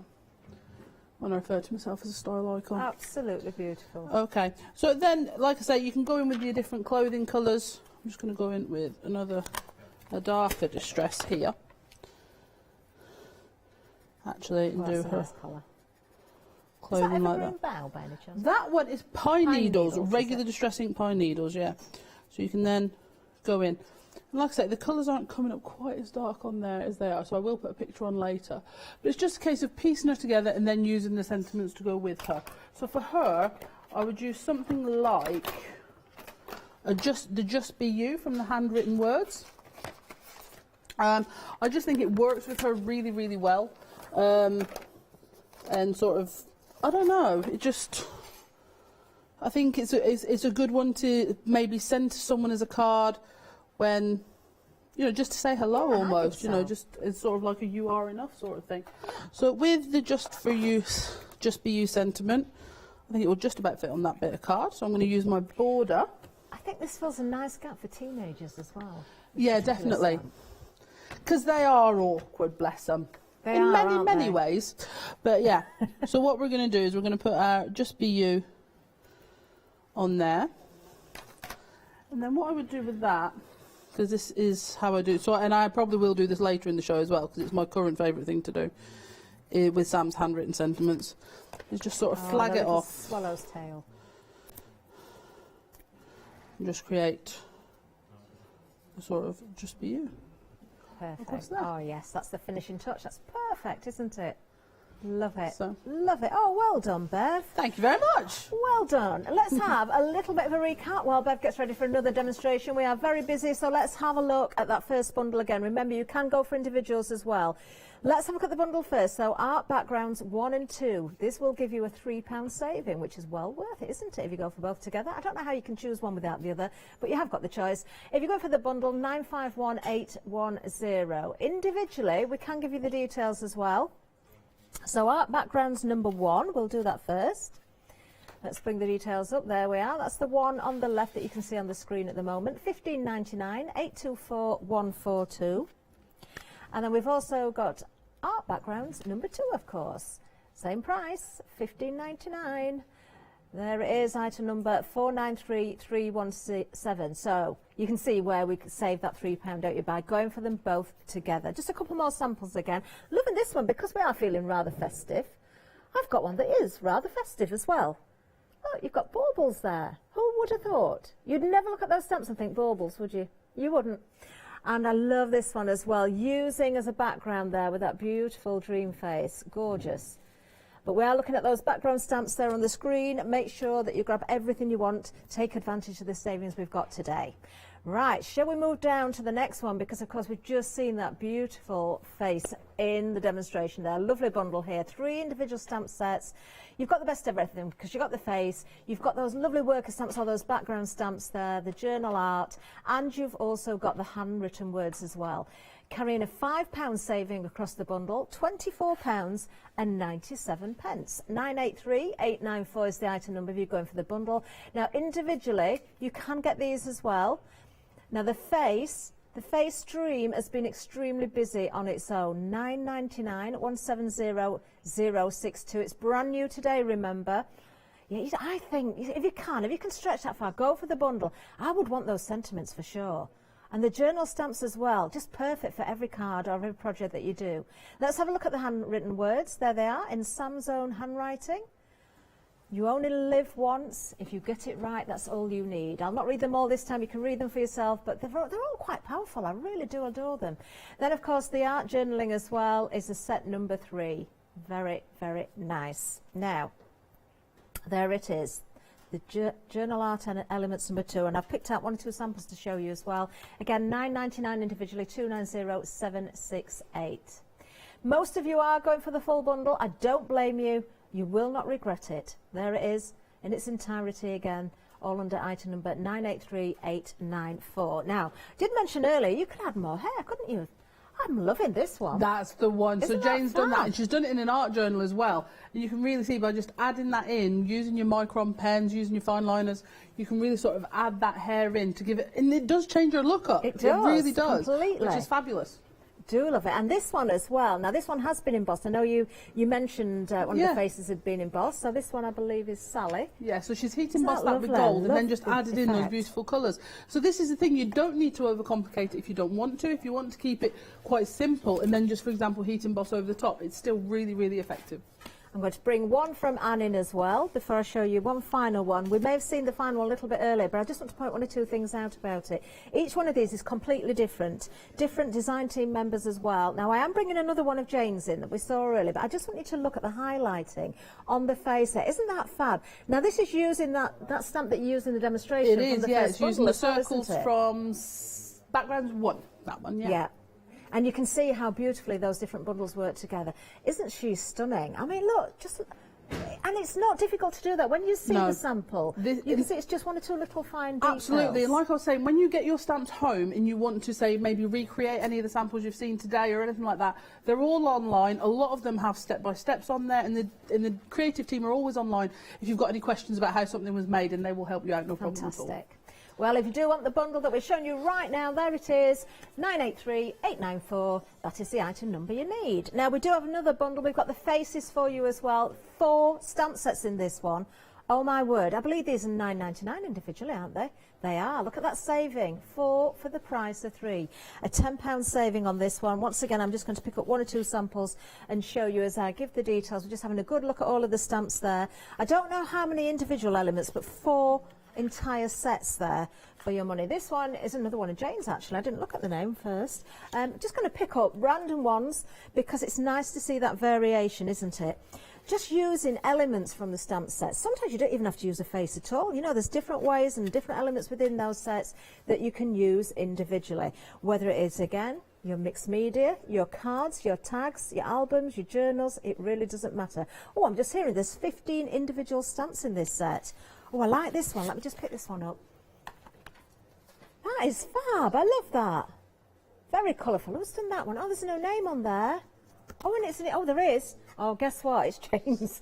when I referred to myself as a style icon. Absolutely beautiful. Okay, so then, like I say, you can go in with your different clothing colours. I'm just going to go in with a darker distress here. Actually, and do her nice colour. clothing like that. Bow, by any chance? That one is pine needles, needles, regular distress ink pine needles, yeah. So you can then go in. And like I say, the colours aren't coming up quite as dark on there as they are, so I will put a picture on later. But it's just a case of piecing her together and then using the sentiments to go with her. So for her, I would use something like the Just Be You from the Handwritten Words. I just think it works with her really, really well. And sort of, I don't know, it just... I think it's a good one to maybe send to someone as a card when, you know, just to say hello almost, you know, just it's sort of like a you are enough sort of thing. So with the Just Be You sentiment, I think it will just about fit on that bit of card. So I'm going to use my border. I think this fills a nice gap for teenagers as well. Yeah, definitely. Because they are awkward, bless them. They in are, many ways. But yeah, so what we're going to do is we're going to put our Just Be You on there. And then what I would do with that, because this is how I do it, so, and I probably will do this later in the show as well, because it's my current favourite thing to do with Sam's handwritten sentiments, is just sort of flag it off. Swallow's tail. And just create a sort of just be you. Perfect. Oh yes, that's the finishing touch. That's perfect, isn't it? Love it. Love it. Oh, well done, Bev. Thank you very much. Well done. Let's have a little bit of a recap while Bev gets ready for another demonstration. We are very busy, so let's have a look at that first bundle again. Remember, you can go for individuals as well. Let's have a look at the bundle first. So, art backgrounds 1 and 2. This will give you a £3 saving, which is well worth it, isn't it, if you go for both together? I don't know how you can choose one without the other, but you have got the choice. If you go for the bundle, 951810. Individually, we can give you the details as well. So, art backgrounds number 1, we'll do that first. Let's bring the details up. There we are. That's the one on the left that you can see on the screen at the moment. £15.99, 824142. And then we've also got art backgrounds number 2, of course. Same price, £15.99. There it is, item number 493317. So you can see where we could save that £3, don't you, by going for them both together. Just a couple more samples again. Loving this one because we are feeling rather festive. I've got one that is rather festive as well. Oh, you've got baubles there. Who would have thought? You'd never look at those stamps and think baubles, would you? You wouldn't. And I love this one as well, using as a background there with that beautiful dream face. Gorgeous. But we are looking at those background stamps there on the screen. Make sure that you grab everything you want. Take advantage of the savings we've got today. Right, shall we move down to the next one? Because, of course, we've just seen that beautiful face in the demonstration there. Lovely bundle here. 3 individual stamp sets. You've got the best of everything because you've got the face, you've got those lovely worker stamps, all those background stamps there, the journal art, and you've also got the handwritten words as well. Carrying a £5 saving across the bundle, £24.97. 983894 is the item number if you're going for the bundle. Now, individually, you can get these as well. Now, the face stream has been extremely busy on its own. £9.99, 170062. It's brand new today, remember. Yeah, I think if you can stretch that far, go for the bundle. I would want those sentiments for sure. And the journal stamps as well, just perfect for every card or every project that you do. Let's have a look at the handwritten words. There they are in Sam's own handwriting. You only live once. If you get it right, that's all you need. I'll not read them all this time. You can read them for yourself, but they're all quite powerful. I really do adore them. Then, of course, the art journaling as well is a set number 3. Very, very nice. Now, there it is. The journal art and elements number 2, and I've picked out 1 or 2 samples to show you as well. Again, £9.99 individually, 290768. Most of you are going for the full bundle. I don't blame you. You will not regret it. There it is in its entirety again, all under item number 983894. Now, I did mention earlier you could add more hair, couldn't you? I'm loving this one. That's the one. Isn't so Jane's that done that, fab? and she's done it in an art journal as well. And you can really see by just adding that in, using your micron pens, using your fine liners, you can really sort of add that hair in to give it, and it does change your look up. It does, It really does, completely. which is fabulous. Do love it. And this one as well. Now, this one has been embossed. I know you mentioned one of the faces had been embossed. So this one, I believe, is Sally. Yeah, so she's heat Isn't embossed that that with lovely? gold and then Love just the added in those effect. beautiful colours. So this is the thing, you don't need to overcomplicate it if you don't want to. If you want to keep it quite simple and then just, for example, heat emboss over the top, it's still really, really effective. I'm going to bring one from Anne in as well before I show you one final one. We may have seen the final one a little bit earlier, but I just want to point 1 or 2 things out about it. Each one of these is completely different. Different design team members as well. Now, I am bringing another one of Jane's in that we saw earlier, but I just want you to look at the highlighting on the face there. Isn't that fab? Now, this is using that stamp that you used in the demonstration. It is, from the yeah, first it's using bundle the as well, circles isn't it? from background 1, that one, Yeah. And you can see how beautifully those different bundles work together. Isn't she stunning? I mean, look, and it's not difficult to do that. When you see the sample, you can see it's just 1 or 2 little fine details. Absolutely, and like I was saying, when you get your stamps home and you want to, say, maybe recreate any of the samples you've seen today or anything like that, they're all online. A lot of them have step-by-steps on there, and the creative team are always online if you've got any questions about how something was made, and they will help you out, no problem at all. Fantastic. Well, if you do want the bundle that we're showing you right now, there it is, 983894. That is the item number you need. Now, we do have another bundle. We've got the faces for you as well. 4 stamp sets in this one. Oh my word, I believe these are £9.99 individually, aren't they? They are. Look at that saving. 4 for the price of 3. A £10 saving on this one. Once again, I'm just going to pick up 1 or 2 samples and show you as I give the details. We're just having a good look at all of the stamps there. I don't know how many individual elements, but 4 entire sets there for your money. This one is another one of Jane's, actually. I didn't look at the name first. Just going to pick up random ones because it's nice to see that variation, isn't it? Just using elements from the stamp set. Sometimes you don't even have to use a face at all. You know, there's different ways and different elements within those sets that you can use individually. Whether it is, again, your mixed media, your cards, your tags, your albums, your journals, it really doesn't matter. Oh, I'm just hearing there's 15 individual stamps in this set. Oh, I like this one. Let me just pick this one up. That is fab. I love that. Very colourful. Who's done that one? Oh, there's no name on there. Oh, and it's in it. Oh, there is. Oh, guess what? It's Jane's.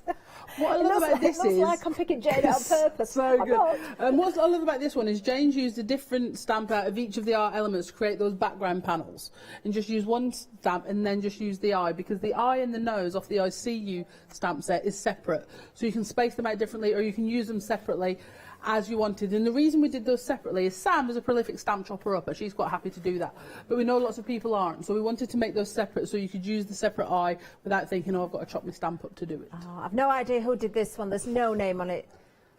What I love about this is... It looks like I'm picking Jane out on purpose. So good. What I love about this one is Jane's used a different stamp out of each of the art elements to create those background panels. And just use one stamp and then just use the eye, because the eye and the nose off the I See You stamp set is separate. So you can space them out differently, or you can use them separately as you wanted. And the reason we did those separately is Sam is a prolific stamp chopper-upper. She's quite happy to do that. But we know lots of people aren't. So we wanted to make those separate so you could use the separate eye without thinking, oh, I've got to chop my stamp up to do it. Oh, I've no idea who did this one. There's no name on it.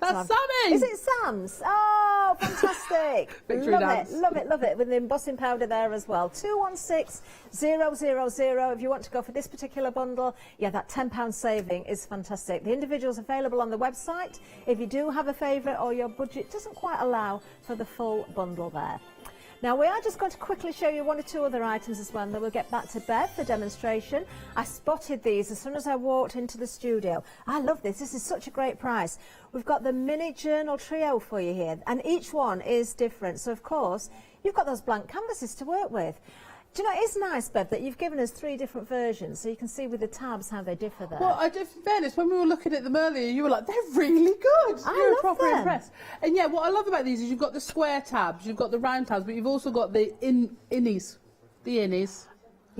That's Sammy! Is it Sam's? Oh, fantastic. Victory love dance. it, love it, love it. With the embossing powder there as well. 216000 if you want to go for this particular bundle. Yeah, that £10 saving is fantastic. The individual's available on the website. If you do have a favourite or your budget doesn't quite allow for the full bundle there. Now, we are just going to quickly show you 1 or 2 other items as well, and then we'll get back to Bev for demonstration. I spotted these as soon as I walked into the studio. I love this. This is such a great price. We've got the mini journal trio for you here, and each one is different. So, of course, you've got those blank canvases to work with. Do you know, it's nice, Bev, that you've given us 3 different versions, so you can see with the tabs how they differ there. Well, in fairness, when we were looking at them earlier, you were like, they're really good. You were proper impressed. And yeah, what I love about these is you've got the square tabs, you've got the round tabs, but you've also got the innies.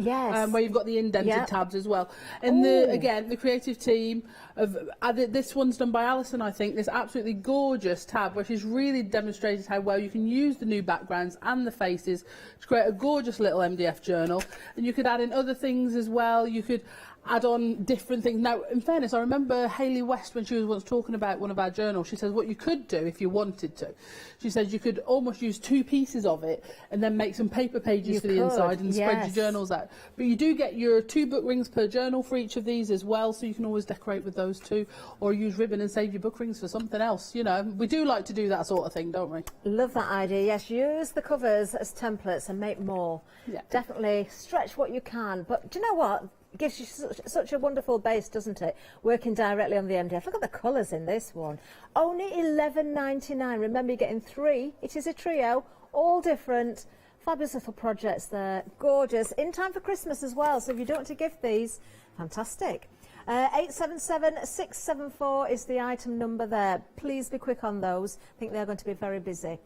Yes. Where you've got the indented tabs as well. And again, the creative team have added, this one's done by Alison, I think, this absolutely gorgeous tab, where she's really demonstrated how well you can use the new backgrounds and the faces to create a gorgeous little MDF journal. And you could add in other things as well. You could add on different things. Now, in fairness, I remember Hayley West, when she was once talking about one of our journals, she says what you could do if you wanted to. She says you could almost use 2 pieces of it and then make some paper pages for the inside and spread your journals out. But you do get your 2 book rings per journal for each of these as well, so you can always decorate with those too, or use ribbon and save your book rings for something else. You know, we do like to do that sort of thing, don't we? Love that idea. Yes, use the covers as templates and make more. Yeah. Definitely stretch what you can. But do you know what? It gives you such a wonderful base, doesn't it? Working directly on the MDF. Look at the colours in this one. Only £11.99. Remember, you're getting 3. It is a trio, all different. Fabulous little projects there. Gorgeous. In time for Christmas as well. So if you don't want to gift these, fantastic. 877-674 is the item number there. Please be quick on those. I think they're going to be very busy.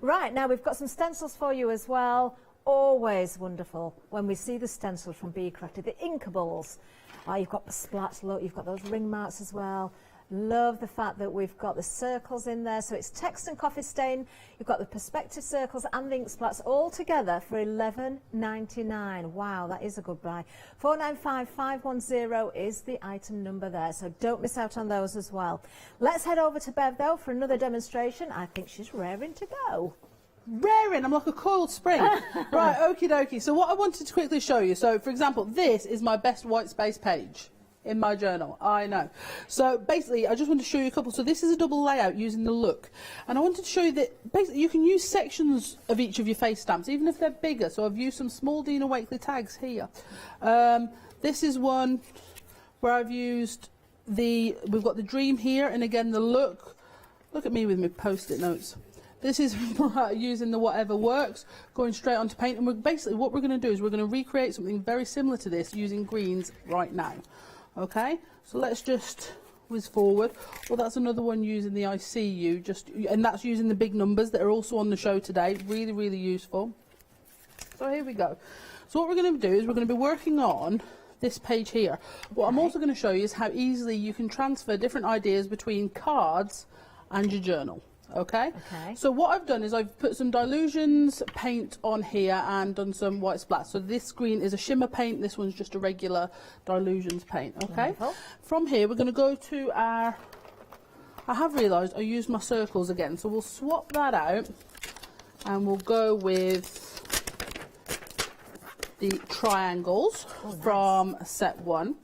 Right, now we've got some stencils for you as well. Always wonderful when we see the stencils from Be Crafted, the inkables. Oh, you've got the splats, look, you've got those ring marks as well. Love the fact that we've got the circles in there, so it's text and coffee stain. You've got the perspective circles and the ink splats all together for £11.99. Wow, that is a good buy. 495510 is the item number there, so don't miss out on those as well. Let's head over to Bev though for another demonstration. I think she's raring to go. Raring, I'm like a coiled spring. Right, okie dokie. So what I wanted to quickly show you, so for example, this is my best white space page in my journal, I know. So basically, I just want to show you a couple. So this is a double layout using the look. And I wanted to show you that basically you can use sections of each of your face stamps, even if they're bigger. So I've used some small Dina Wakley tags here. This is one where I've used we've got the dream here, and again the look. Look at me with my post-it notes. This is using the whatever works, going straight onto paint, and basically what we're going to do is we're going to recreate something very similar to this using greens right now. Okay, so let's just whiz forward. Well, that's another one using the I See You, and that's using the big numbers that are also on the show today. Really, really useful. So here we go. So what we're going to do is we're going to be working on this page here. What I'm also going to show you is how easily you can transfer different ideas between cards and your journal. Okay? So what I've done is I've put some Dilutions paint on here and done some white splash. So this green is a shimmer paint, this one's just a regular Dilutions paint. Okay? Wonderful. From here we're going to go to our, I have realised I used my circles again, so we'll swap that out and we'll go with the triangles from set 1.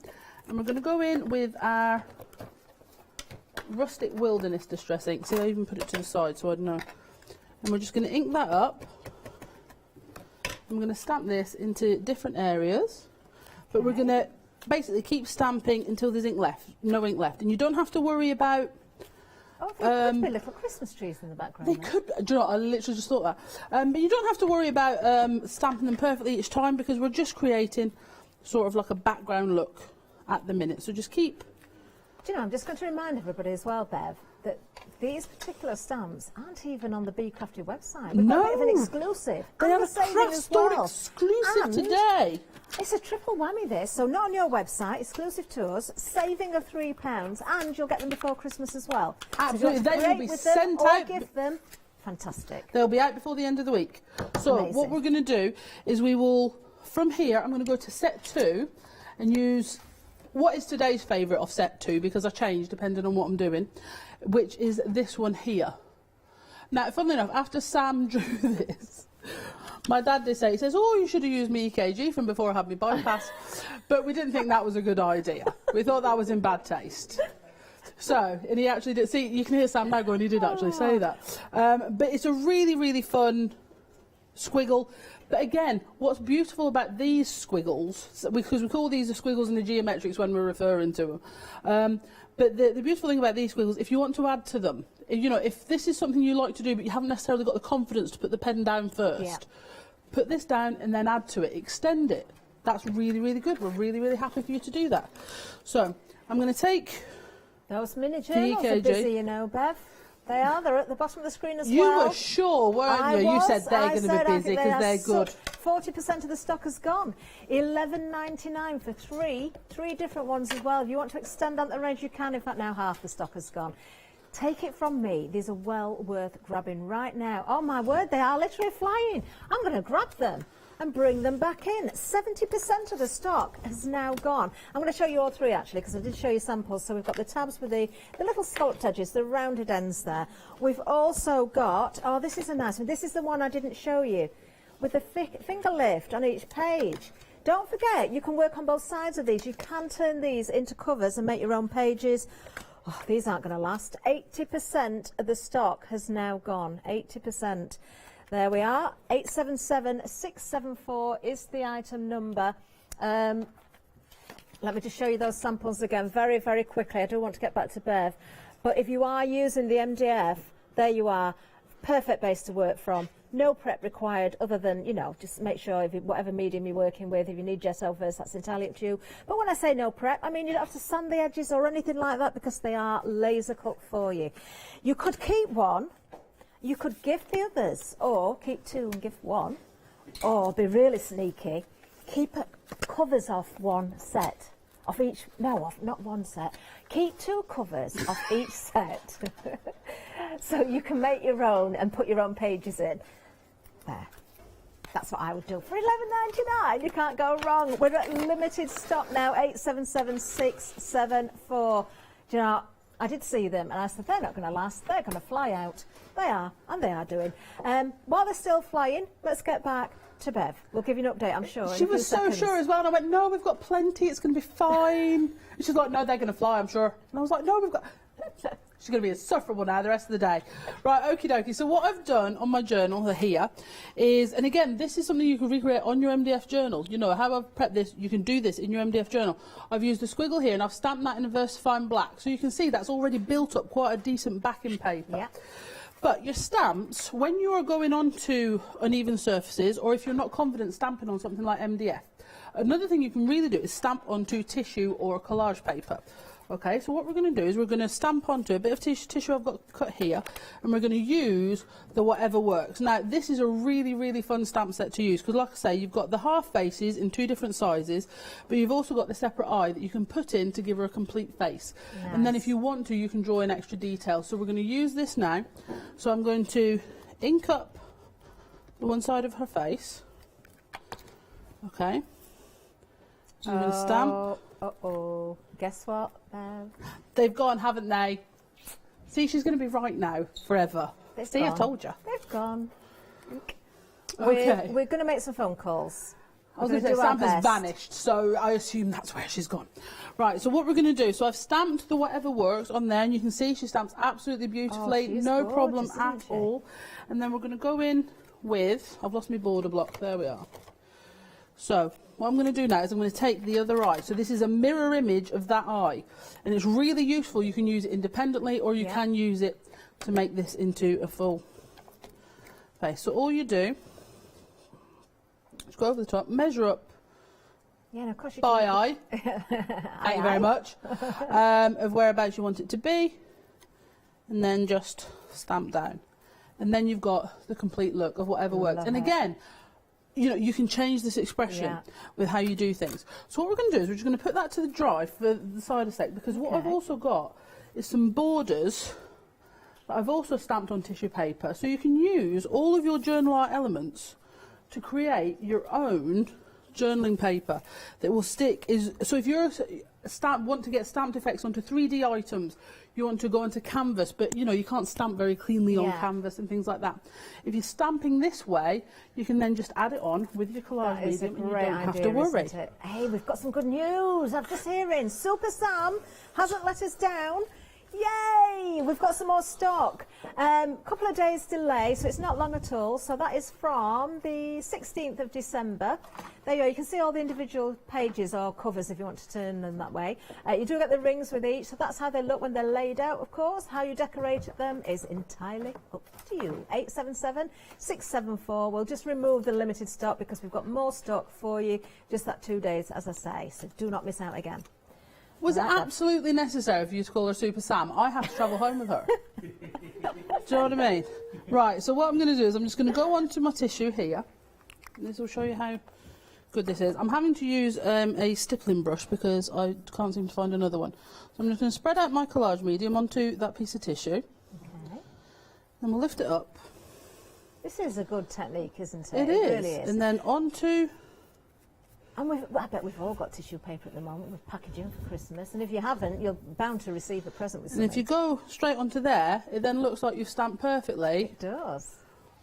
And we're going to go in with our Rustic Wilderness Distress ink. See, I even put it to the side so I don't know. And we're just going to ink that up. I'm going to stamp this into different areas, but we're going to basically keep stamping until there's ink left, no ink left. And you don't have to worry about... Oh, there could be little Christmas trees in the background. They could. Do you know what? I literally just thought that. But you don't have to worry about stamping them perfectly each time, because we're just creating sort of like a background look at the minute. So just keep... Do you know, I'm just going to remind everybody as well, Bev, that these particular stamps aren't even on the Be Crafty website. We've got a bit of an exclusive. They have a craft store exclusive And today. It's a triple whammy this, so not on your website, exclusive to us, saving of £3, and you'll get them before Christmas as well. Absolutely, So they will create be with them sent or out. gift them. Fantastic. They'll be out before the end of the week. So Amazing. what we're going to do is we will, from here, I'm going to go to set 2 and use what is today's favourite of set 2, because I change depending on what I'm doing, which is this one here. Now, funnily enough, after Sam drew this, my dad did say, he says, oh, you should have used me EKG from before I had my bypass. But we didn't think that was a good idea. We thought that was in bad taste. So, and he actually did, see, you can hear Sam now going, he did actually say that. But it's a really, really fun squiggle. But again, what's beautiful about these squiggles, because we call these the squiggles and the geometrics when we're referring to them, but the beautiful thing about these squiggles, if you want to add to them, you know, if this is something you like to do but you haven't necessarily got the confidence to put the pen down first, put this down and then add to it, extend it. That's really, really good. We're really, really happy for you to do that. So I'm going to take those mini journals are busy, you know, Bev. They are. They're at the bottom of the screen as well. You were sure, weren't you? You said they're going to be busy because they're good. 40% of the stock has gone. $11.99 for three different ones as well. If you want to extend out the range, you can. In fact, now half the stock has gone. Take it from me. These are well worth grabbing right now. Oh, my word, they are literally flying. I'm going to grab them and bring them back in. 70% of the stock has now gone. I'm going to show you all three, actually, because I did show you samples. So we've got the tabs with the little scalloped edges, the rounded ends there. We've also got, oh, this is a nice one. This is the one I didn't show you, with the finger lift on each page. Don't forget, you can work on both sides of these. You can turn these into covers and make your own pages. Oh, these aren't going to last. 80% of the stock has now gone. 80%. There we are, 877674 is the item number. Let me just show you those samples again very, very quickly. I do want to get back to Bev. But if you are using the MDF, there you are, perfect base to work from. No prep required other than, you know, just make sure if you, whatever medium you're working with, if you need gesso first, that's entirely up to you. But when I say no prep, I mean you don't have to sand the edges or anything like that because they are laser cut for you. You could keep one. You could gift the others, or keep two and gift one, or be really sneaky, keep covers off one set, off each, no, not one set, keep two covers off each set, so you can make your own and put your own pages in. There. That's what I would do. For $11.99, you can't go wrong. We're at limited stock now, 877674. Do you know, I did see them and I said, they're not going to last, they're going to fly out. They are, and they are doing. While they're still flying, let's get back to Bev. We'll give you an update, I'm sure. She was so sure as well, and I went, no, we've got plenty, it's going to be fine. And she's like, no, they're going to fly, I'm sure. And I was like, no, we've got... She's going to be insufferable now the rest of the day. Right, okie dokie. So what I've done on my journal here is, and again, this is something you can recreate on your MDF journal. You know, how I've prepped this, you can do this in your MDF journal. I've used a squiggle here and I've stamped that in a VersaFine black. So you can see that's already built up quite a decent backing paper. Yeah. But your stamps, when you are going onto uneven surfaces, or if you're not confident stamping on something like MDF, another thing you can really do is stamp onto tissue or a collage paper. Okay, so what we're going to do is we're going to stamp onto a bit of tissue I've got cut here, and we're going to use the Whatever Works. Now, this is a really, really fun stamp set to use because, like I say, you've got the half faces in 2 different sizes, but you've also got the separate eye that you can put in to give her a complete face. Nice. And then if you want to, you can draw in extra detail. So we're going to use this now. So I'm going to ink up the one side of her face. Okay. So I'm going to stamp. Uh-oh. Guess what? They've gone, haven't they? See, she's going to be right now, forever. See, I told you. They've gone. Okay. We're going to make some phone calls. I was going to say, Sam has vanished, so I assume that's where she's gone. Right, so what we're going to do, so I've stamped the Whatever Works on there, and you can see she stamps absolutely beautifully, no problem at all. And then we're going to go in with, I've lost my border block, there we are. So, what I'm going to do now is I'm going to take the other eye. So this is a mirror image of that eye. And it's really useful. You can use it independently or you can use it to make this into a full face. So all you do is go over the top, measure up of course you by can. eye. Thank you very much. Of whereabouts you want it to be. And then just stamp down. And then you've got the complete look of Whatever Works. And again, you know, you can change this expression with how you do things. So what we're going to do is we're just going to put that to the dry for the side a sec, because what I've also got is some borders that I've also stamped on tissue paper. So you can use all of your journal art elements to create your own journaling paper that will stick. So if you're want to get stamped effects onto 3D items, you want to go onto canvas, but you know you can't stamp very cleanly on canvas and things like that. If you're stamping this way, you can then just add it on with your collage medium and you don't have to worry. Hey, we've got some good news. I'm just hearing Super Sam hasn't let us down. Yay! We've got some more stock. Couple of days delay, so it's not long at all. So that is from the 16th of December. There you go. You can see all the individual pages or covers if you want to turn them that way. You do get the rings with each, so that's how they look when they're laid out, of course. How you decorate them is entirely up to you. 877-674. We'll just remove the limited stock because we've got more stock for you. Just that 2 days, as I say. So do not miss out again. Was it absolutely necessary for you to call her Super Sam? I have to travel home with her. Do you know what I mean? Right, so what I'm going to do is I'm just going to go onto my tissue here. This will show you how good this is. I'm having to use a stippling brush because I can't seem to find another one. So I'm just going to spread out my collage medium onto that piece of tissue. Okay. Then we'll lift it up. This is a good technique, isn't it? It is. Really is. And then onto... And I bet we've all got tissue paper at the moment with packaging for Christmas. And if you haven't, you're bound to receive a present with something. And if you go straight onto there, it then looks like you've stamped perfectly. It does.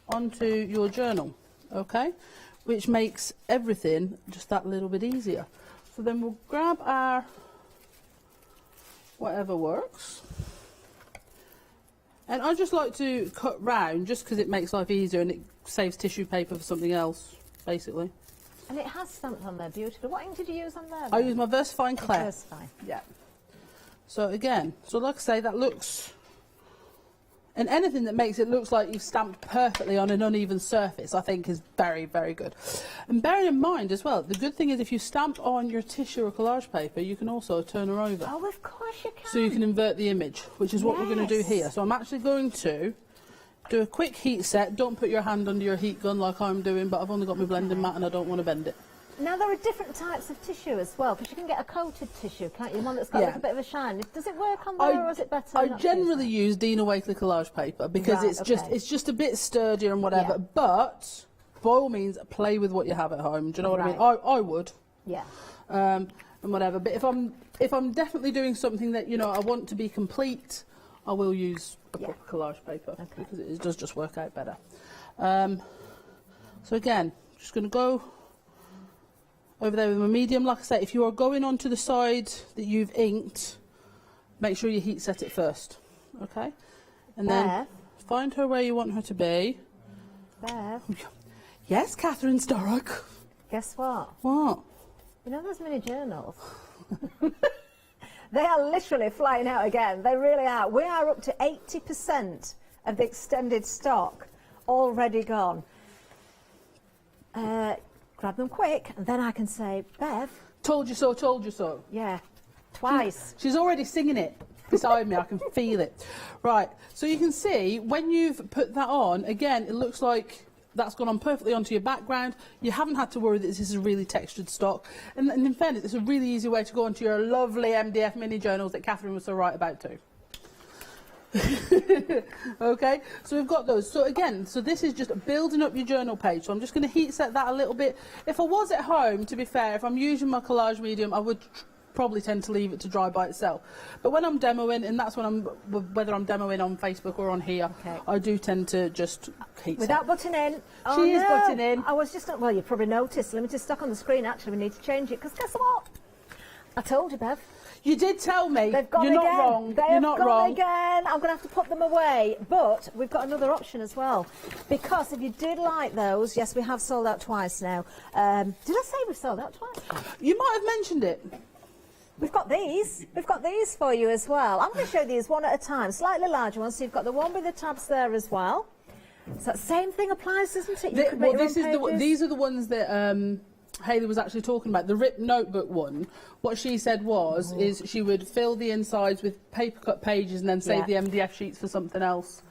Onto your journal, okay? Which makes everything just that little bit easier. So then we'll grab our Whatever Works. And I just like to cut round just because it makes life easier and it saves tissue paper for something else, basically. And it has stamped on there beautifully. What ink did you use on there? I use my Versafine Clay. Versafine. Yeah. So again, so like I say, that looks... And anything that makes it look like you've stamped perfectly on an uneven surface, I think is very, very good. And bearing in mind as well, the good thing is if you stamp on your tissue or collage paper, you can also turn her over. Oh, of course you can. So you can invert the image, which is what we're going to do here. So I'm actually going to do a quick heat set. Don't put your hand under your heat gun like I'm doing, but I've only got my blending mat and I don't want to bend it. Now, there are different types of tissue as well, because you can get a coated tissue, can't you? One that's got a little bit of a shine. Does it work on there, or is it better? I generally use Dina Wakley collage paper because it's just a bit sturdier and whatever. Yeah. But by all means, play with what you have at home. Do you know what I mean? I would. Yeah. And whatever. But if I'm definitely doing something that I want to be complete, I will use a proper collage paper because it does just work out better. So again, just going to go over there with my medium. Like I say, if you are going onto the side that you've inked, make sure you heat set it first, okay? And then find her where you want her to be. Bev? Yes, Catherine Storrock. Guess what? What? You know those mini journals? They are literally flying out again. They really are. We are up to 80% of the extended stock already gone. Grab them quick, and then I can say, Bev. Told you so, told you so. Yeah. Twice. She's already singing it beside me. I can feel it. Right, so you can see when you've put that on, again, it looks like that's gone on perfectly onto your background. You haven't had to worry that this is a really textured stock. And in fairness, it's a really easy way to go onto your lovely MDF mini journals that Catherine was so right about too. Okay, so we've got those. So again, so this is just building up your journal page. So I'm just going to heat set that a little bit. If I was at home, to be fair, if I'm using my collage medium, I would probably tend to leave it to dry by itself. But when I'm demoing, and that's when whether I'm demoing on Facebook or on here, I do tend to just heat Without set. butting in. She is butting in. I was just, well, you probably noticed, limited stock on the screen. Actually, we need to change it, because guess what? I told you, Bev. You did tell me. They've gone You're again. not wrong. They You're have not gone wrong. again. I'm going to have to put them away. But we've got another option as well. Because if you did like those, yes, we have sold out twice now. Did I say we've sold out twice? You might have mentioned it. We've got these. We've got these for you as well. I'm going to show these one at a time. Slightly larger ones. So you've got the one with the tabs there as well. So that same thing applies, doesn't it? You could make your own pages. These are the ones that Hayley was actually talking about. The ripped notebook one, what she said was, is she would fill the insides with paper cut pages and then save the MDF sheets for something else.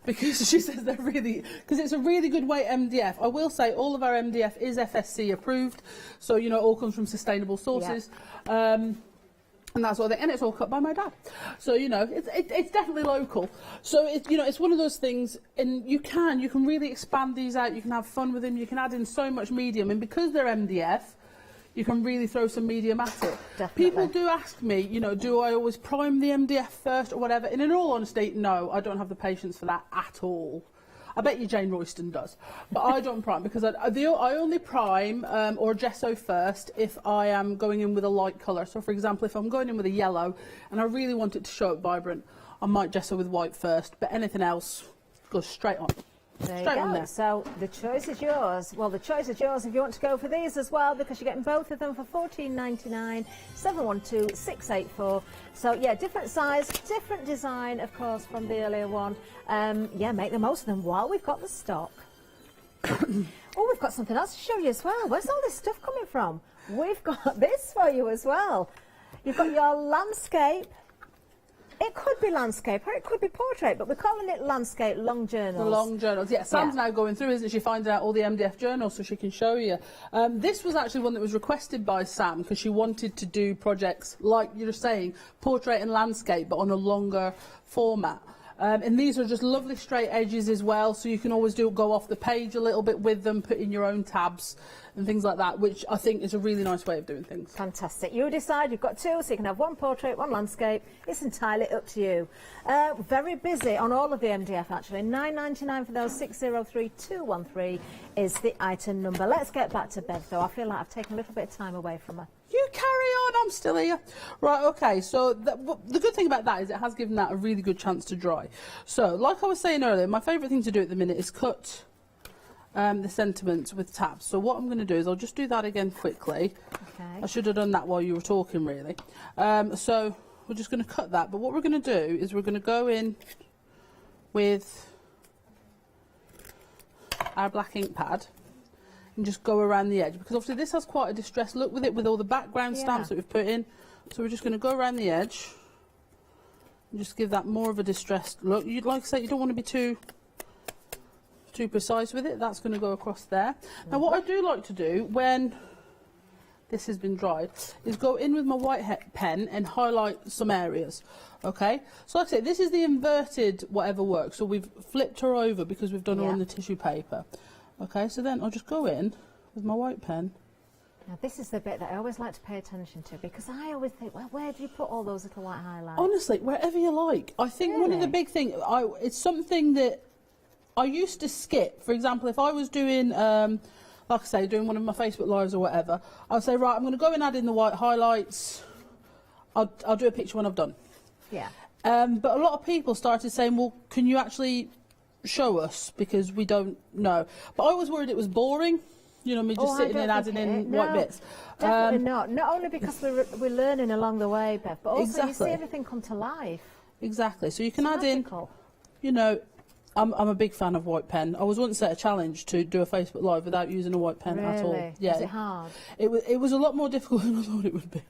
Because she says they're really, because it's a really good weight MDF. I will say all of our MDF is FSC approved, so you know it all comes from sustainable sources. And that's what and it's all cut by my dad. So you know it's definitely local. So it's one of those things, and you can really expand these out. You can have fun with them. You can add in so much medium, and because they're MDF, you can really throw some medium at it. Definitely. People do ask me, do I always prime the MDF first or whatever? And in all honesty, no, I don't have the patience for that at all. I bet you Jane Royston does, but I don't prime, because I only prime or gesso first if I am going in with a light colour. So for example, if I'm going in with a yellow and I really want it to show up vibrant, I might gesso with white first, but anything else goes straight on. There Straight you on go. there. So the choice is yours. Well, the choice is yours if you want to go for these as well, because you're getting both of them for $14.99, 712-684. So yeah, different size, different design, of course, from the earlier one. Yeah, make the most of them while we've got the stock. Oh, we've got something else to show you as well. Where's all this stuff coming from? We've got this for you as well. You've got your landscape. It could be landscape or it could be portrait, but we're calling it landscape long journals. The long journals, yeah. Sam's now going through, isn't she, finding out all the MDF journals so she can show you. This was actually one that was requested by Sam because she wanted to do projects, like you're saying, portrait and landscape, but on a longer format. And these are just lovely straight edges as well, so you can always go off the page a little bit with them, put in your own tabs and things like that, which I think is a really nice way of doing things. Fantastic. You decide. You've got two, so you can have one portrait, one landscape. It's entirely up to you. Very busy on all of the MDF, actually. $9.99 for those. 603213 is the item number. Let's get back to Bev, though. I feel like I've taken a little bit of time away from her. You carry on, I'm still here. Right, okay, so the good thing about that is it has given that a really good chance to dry. So, like I was saying earlier, my favourite thing to do at the minute is cut the sentiments with tabs. So what I'm going to do is I'll just do that again quickly. Okay. I should have done that while you were talking, really. So we're just going to cut that, but what we're going to do is we're going to go in with our black ink pad and just go around the edge, because obviously this has quite a distressed look with it, with all the background stamps that we've put in. So we're just going to go around the edge and just give that more of a distressed look. You'd like to say you don't want to be too precise with it. That's going to go across there. Now what I do like to do when this has been dried is go in with my white pen and highlight some areas. Okay, so like I say, this is the inverted whatever works, so we've flipped her over because we've done her on the tissue paper. Okay, so then I'll just go in with my white pen. Now this is the bit that I always like to pay attention to, because I always think, well, where do you put all those little white highlights? Honestly, wherever you like. I think one of the big things, it's something that I used to skip. For example, if I was doing, like I say, doing one of my Facebook Lives or whatever, I'd say, right, I'm going to go and add in the white highlights. I'll do a picture when I've done. Yeah. But a lot of people started saying, well, can you actually show us, because we don't know. But I was worried it was boring, you know, me just sitting and adding in white bits. Definitely not. Not only because we're learning along the way, Beth, but also you see Exactly. everything come to life. Exactly. So you can add in, you know, I'm a big fan of white pen. I was once set a challenge to do a Facebook Live without using a white pen at all. Really? Yeah. Was it hard? It was a lot more difficult than I thought it would be.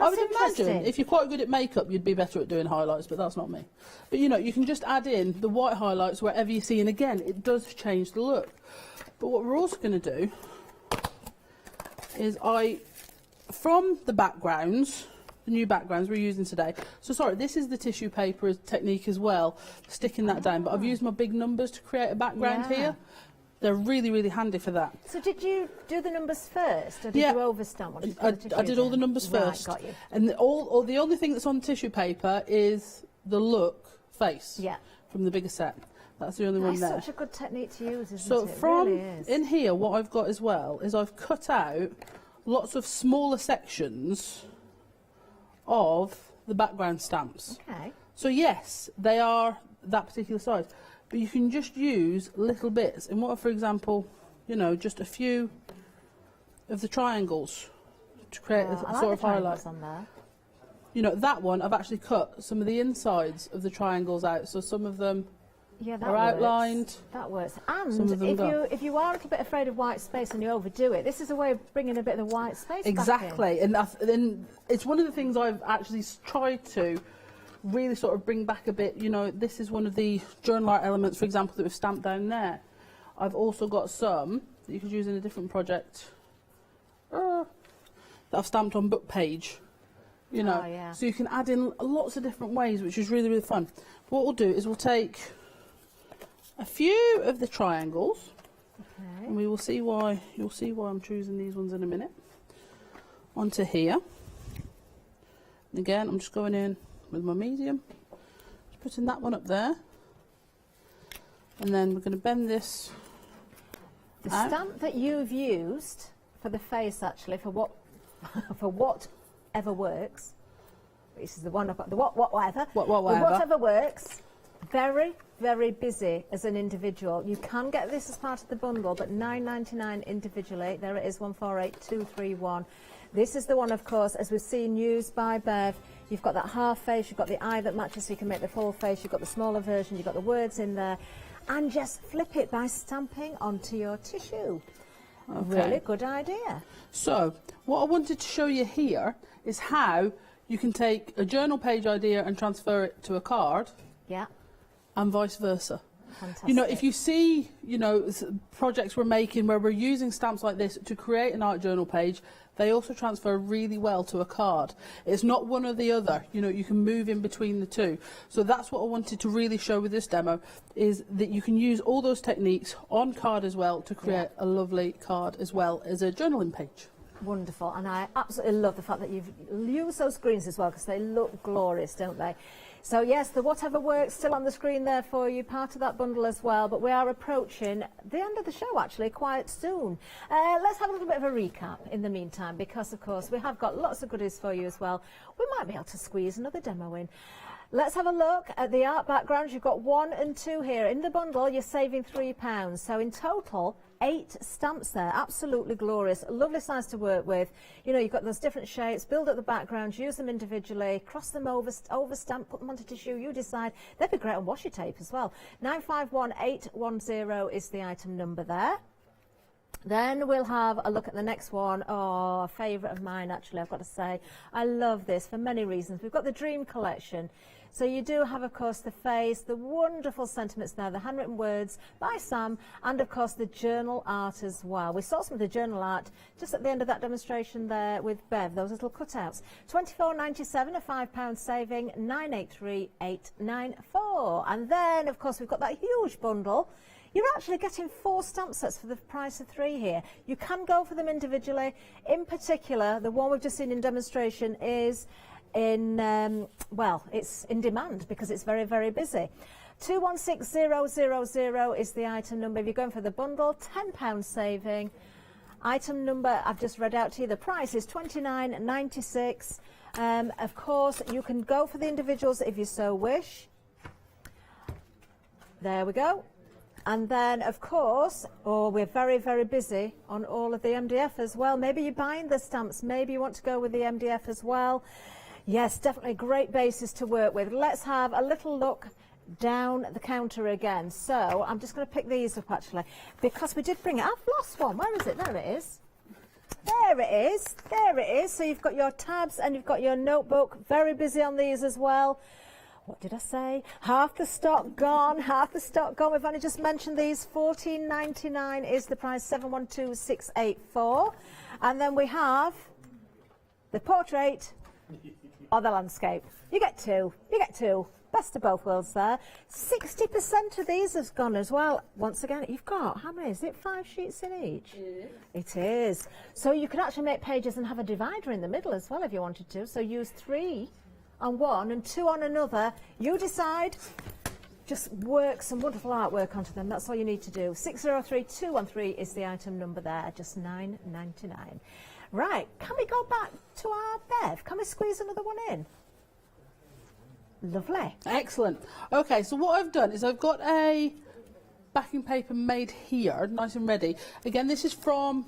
I would interesting. imagine if you're quite good at makeup, you'd be better at doing highlights, but that's not me. But you know, you can just add in the white highlights wherever you see, and again, it does change the look. But what we're also going to do is from the backgrounds, the new backgrounds we're using today. So sorry, this is the tissue paper technique as well, sticking that down. But I've used my big numbers to create a background here. They're really, really handy for that. So did you do the numbers first, or did you overstamp? I did all the numbers first. Right, got you. And the only thing that's on the tissue paper is the look face from the bigger set. That's the only one there. That's such a good technique to use, isn't So it? from It really is. in here, what I've got as well is I've cut out lots of smaller sections of the background stamps. Okay. So yes, they are that particular size, but you can just use little bits. And what, for example, you know, just a few of the triangles to create a I like sort of the triangles highlight. on there. You know, that one I've actually cut some of the insides of the triangles out, so some of them that are works. outlined. That works. Some of And them if you are a little bit afraid of white space and you overdo it, this is a way of bringing a bit of the white space Exactly, back in. and then it's one of the things I've actually tried to really sort of bring back a bit. You know, this is one of the journal art elements, for example, that we've stamped down there. I've also got some that you could use in a different project that I've stamped on book page. You know, so you can add in lots of different ways, which is really, really fun. What we'll do is we'll take a few of the triangles, and we will see why. You'll see why I'm choosing these ones in a minute. Onto here. And again, I'm just going in with my medium, just putting that one up there, and then we're going to bend this. The stamp that you've used for the face, actually, for whatever works. This is the one I've got. The whatever. The whatever works. Very, very busy as an individual. You can get this as part of the bundle, but £9.99 individually. There it is, 148231. This is the one, of course, as we've seen used by Bev. You've got that half face, you've got the eye that matches, so you can make the full face. You've got the smaller version, you've got the words in there, and just flip it by stamping onto your tissue. Okay. Really good idea. So, what I wanted to show you here is how you can take a journal page idea and transfer it to a card. Yeah. And vice versa. Fantastic. You know, if you see, you know, projects we're making where we're using stamps like this to create an art journal page, they also transfer really well to a card. It's not one or the other. You know, you can move in between the two. So that's what I wanted to really show with this demo, is that you can use all those techniques on card as well to create a lovely card as well as a journaling page. Wonderful, and I absolutely love the fact that you've used those greens as well, because they look glorious, don't they? So yes, the whatever works still on the screen there for you, part of that bundle as well, but we are approaching the end of the show actually quite soon. Let's have a little bit of a recap in the meantime, because of course we have got lots of goodies for you as well. We might be able to squeeze another demo in. Let's have a look at the art backgrounds. You've got 1 and 2 here. In the bundle, you're saving £3. So in total, 8 stamps there. Absolutely glorious. Lovely size to work with. You know, you've got those different shapes. Build up the backgrounds, use them individually, cross them over stamp, put them onto tissue. You decide. They'd be great on washi tape as well. 951810 is the item number there. Then we'll have a look at the next one. Oh, a favourite of mine, actually, I've got to say. I love this for many reasons. We've got the Dream Collection. So you do have, of course, the face, the wonderful sentiments there, the handwritten words by Sam, and, of course, the journal art as well. We saw some of the journal art just at the end of that demonstration there with Bev, those little cutouts. £24.97, a £5 saving, 983,894. And then, of course, we've got that huge bundle. You're actually getting 4 stamp sets for the price of 3 here. You can go for them individually. In particular, the one we've just seen in demonstration is in, well, it's in demand because it's very, very busy. 216000 is the item number. If you're going for the bundle, £10 saving. Item number I've just read out to you. The price is £29.96. Of course, you can go for the individuals if you so wish. There we go. And then, of course, we're very, very busy on all of the MDF as well. Maybe you're buying the stamps. Maybe you want to go with the MDF as well. Yes, definitely a great basis to work with. Let's have a little look down the counter again. So I'm just going to pick these up, actually, because we did bring it. I've lost one. Where is it? There it is. There it is, there it is. So you've got your tabs and you've got your notebook. Very busy on these as well. What did I say? Half the stock gone, half the stock gone. We've only just mentioned these. $14.99 is the price, 712,684. And then we have the portrait or the landscape. You get two, you get two. Best of both worlds there. 60% of these has gone as well. Once again, you've got, how many? Is it 5 sheets in each? It is. So you could actually make pages and have a divider in the middle as well if you wanted to. So use 3 on one and 2 on another. You decide. Just work some wonderful artwork onto them. That's all you need to do. 603213 is the item number there. Just $9.99. Right. Can we go back to our Bev? Can we squeeze another one in? Lovely. Excellent. Okay, so what I've done is I've got a backing paper made here, nice and ready. Again, this is from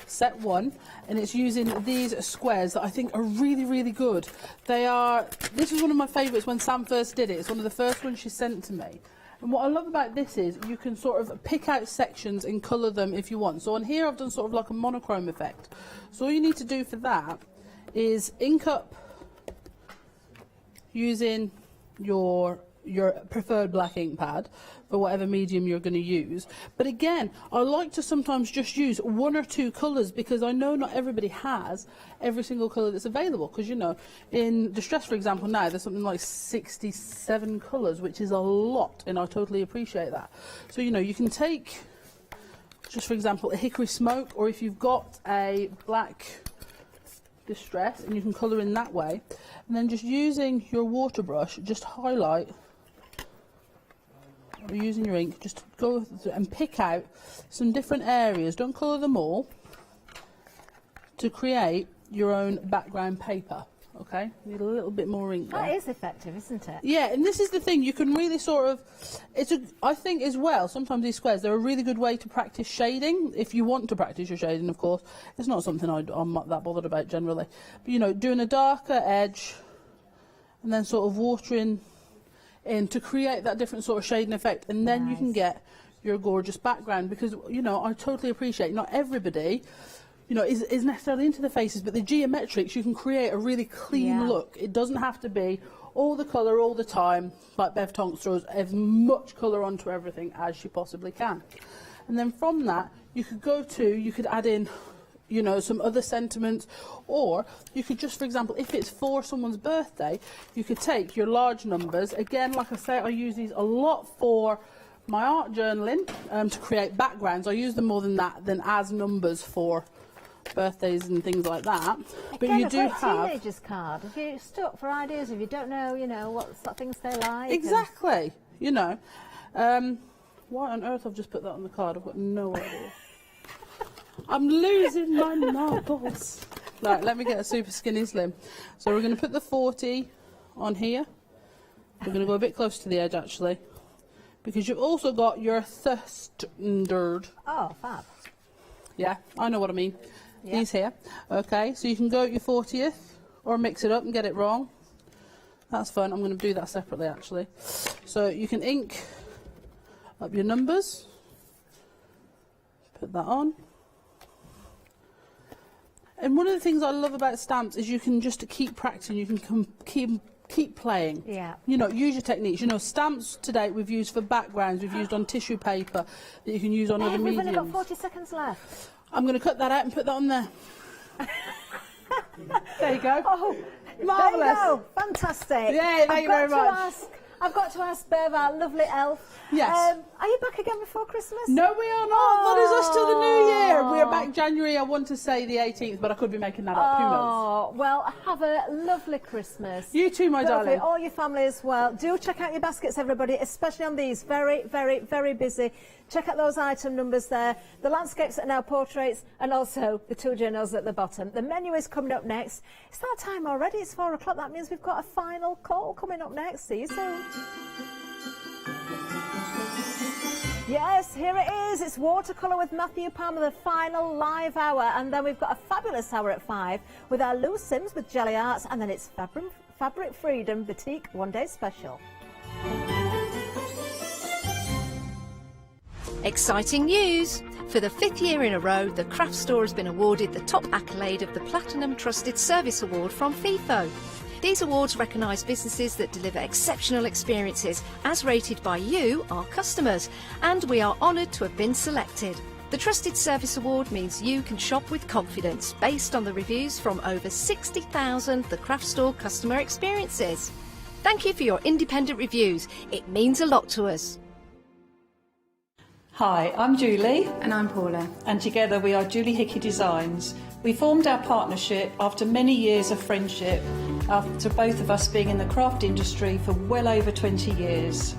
set 1, and it's using these squares that I think are really, really good. They are, this was one of my favourites when Sam first did it. It's one of the first ones she sent to me. And what I love about this is you can sort of pick out sections and colour them if you want. So on here I've done sort of like a monochrome effect. So all you need to do for that is ink up using your preferred black ink pad for whatever medium you're going to use. But again, I like to sometimes just use 1 or 2 colours because I know not everybody has every single colour that's available. Because, you know, in Distress, for example, now there's something like 67 colours, which is a lot, and I totally appreciate that. So, you know, you can take, just for example, a hickory smoke, or if you've got a black Distress, and you can colour in that way, and then just using your water brush, just highlight, or using your ink, just go through and pick out some different areas. Don't colour them all, to create your own background paper. Okay, need a little bit more ink there. That is effective, isn't it? Yeah, and this is the thing, you can really sort of, I think as well, sometimes these squares, they're a really good way to practice shading, if you want to practice your shading, of course. It's not something I'm not that bothered about generally. But, you know, doing a darker edge, and then sort of watering in to create that different sort of shading effect, and then you can get your gorgeous background, because, you know, I totally appreciate not everybody, you know, is necessarily into the faces, but the geometrics, you can create a really clean look. It doesn't have to be all the colour all the time, like Bev Tonks throws as much colour onto everything as she possibly can. And then from that, you could add in, you know, some other sentiments, or you could just, for example, if it's for someone's birthday, you could take your large numbers. Again, like I say, I use these a lot for my art journaling to create backgrounds. I use them more than that than as numbers for birthdays and things like that. But Again, you a do great have teenager's card. If you're stuck for ideas, if you don't know, you know, what sort of things they like. Exactly. You know, why on earth I've just put that on the card? I've got no idea. I'm losing my marbles. Right, let me get a super skinny slim. So we're going to put the 40 on here. We're going to go a bit close to the edge actually, because you've also got your standard. Oh, fab. Yeah, I know what I mean. Yeah. These here. Okay, so you can go at your 40th or mix it up and get it wrong. That's fun. I'm going to do that separately actually. So you can ink up your numbers. Put that on. And one of the things I love about stamps is you can just keep practicing. You can keep playing. Yeah. You know, use your techniques. You know, stamps to date we've used for backgrounds. We've used on tissue paper that you can use on other mediums. We've only got 40 seconds left. I'm going to cut that out and put that on there. There you go. Oh, marvellous. There you go. Fantastic. Yeah, thank you very much. I've got to ask Bev, our lovely elf. Yes. Are you back again before Christmas? No, we are not. Oh. That is us till the new year. We are back January, I want to say the 18th, but I could be making that up. Who knows? Oh, well, have a lovely Christmas. You too, my darling. All your family as well. Do check out your baskets, everybody, especially on these. Very, very, very busy. Check out those item numbers there. The landscapes are now portraits, and also the 2 journals at the bottom. The menu is coming up next. It's that time already. It's 4 o'clock. That means we've got a final call coming up next. See you soon. Yes, here it is. It's Watercolor with Matthew Palmer, the final live hour. And then we've got a fabulous hour at 5 with our Lou Sims with Jelly Arts. And then it's Fabric Freedom Boutique One Day Special. Exciting news! For the 5th year in a row, the craft store has been awarded the top accolade of the Platinum Trusted Service Award from FIFO. These awards recognise businesses that deliver exceptional experiences as rated by you, our customers, and we are honoured to have been selected. The Trusted Service Award means you can shop with confidence based on the reviews from over 60,000 The Craft Store customer experiences. Thank you for your independent reviews. It means a lot to us. Hi, I'm Julie. And I'm Paula. And together we are Julie Hickey Designs. We formed our partnership after many years of friendship, after both of us being in the craft industry for well over 20 years.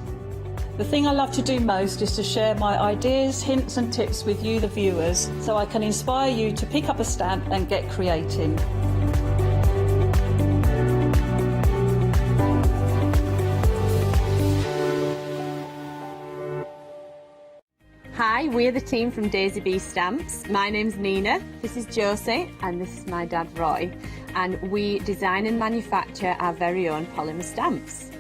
The thing I love to do most is to share my ideas, hints and tips with you, the viewers, so I can inspire you to pick up a stamp and get creating. Hi, we're the team from Daisy Bee Stamps. My name's Nina, this is Josie, and this is my dad Roy. And we design and manufacture our very own polymer stamps.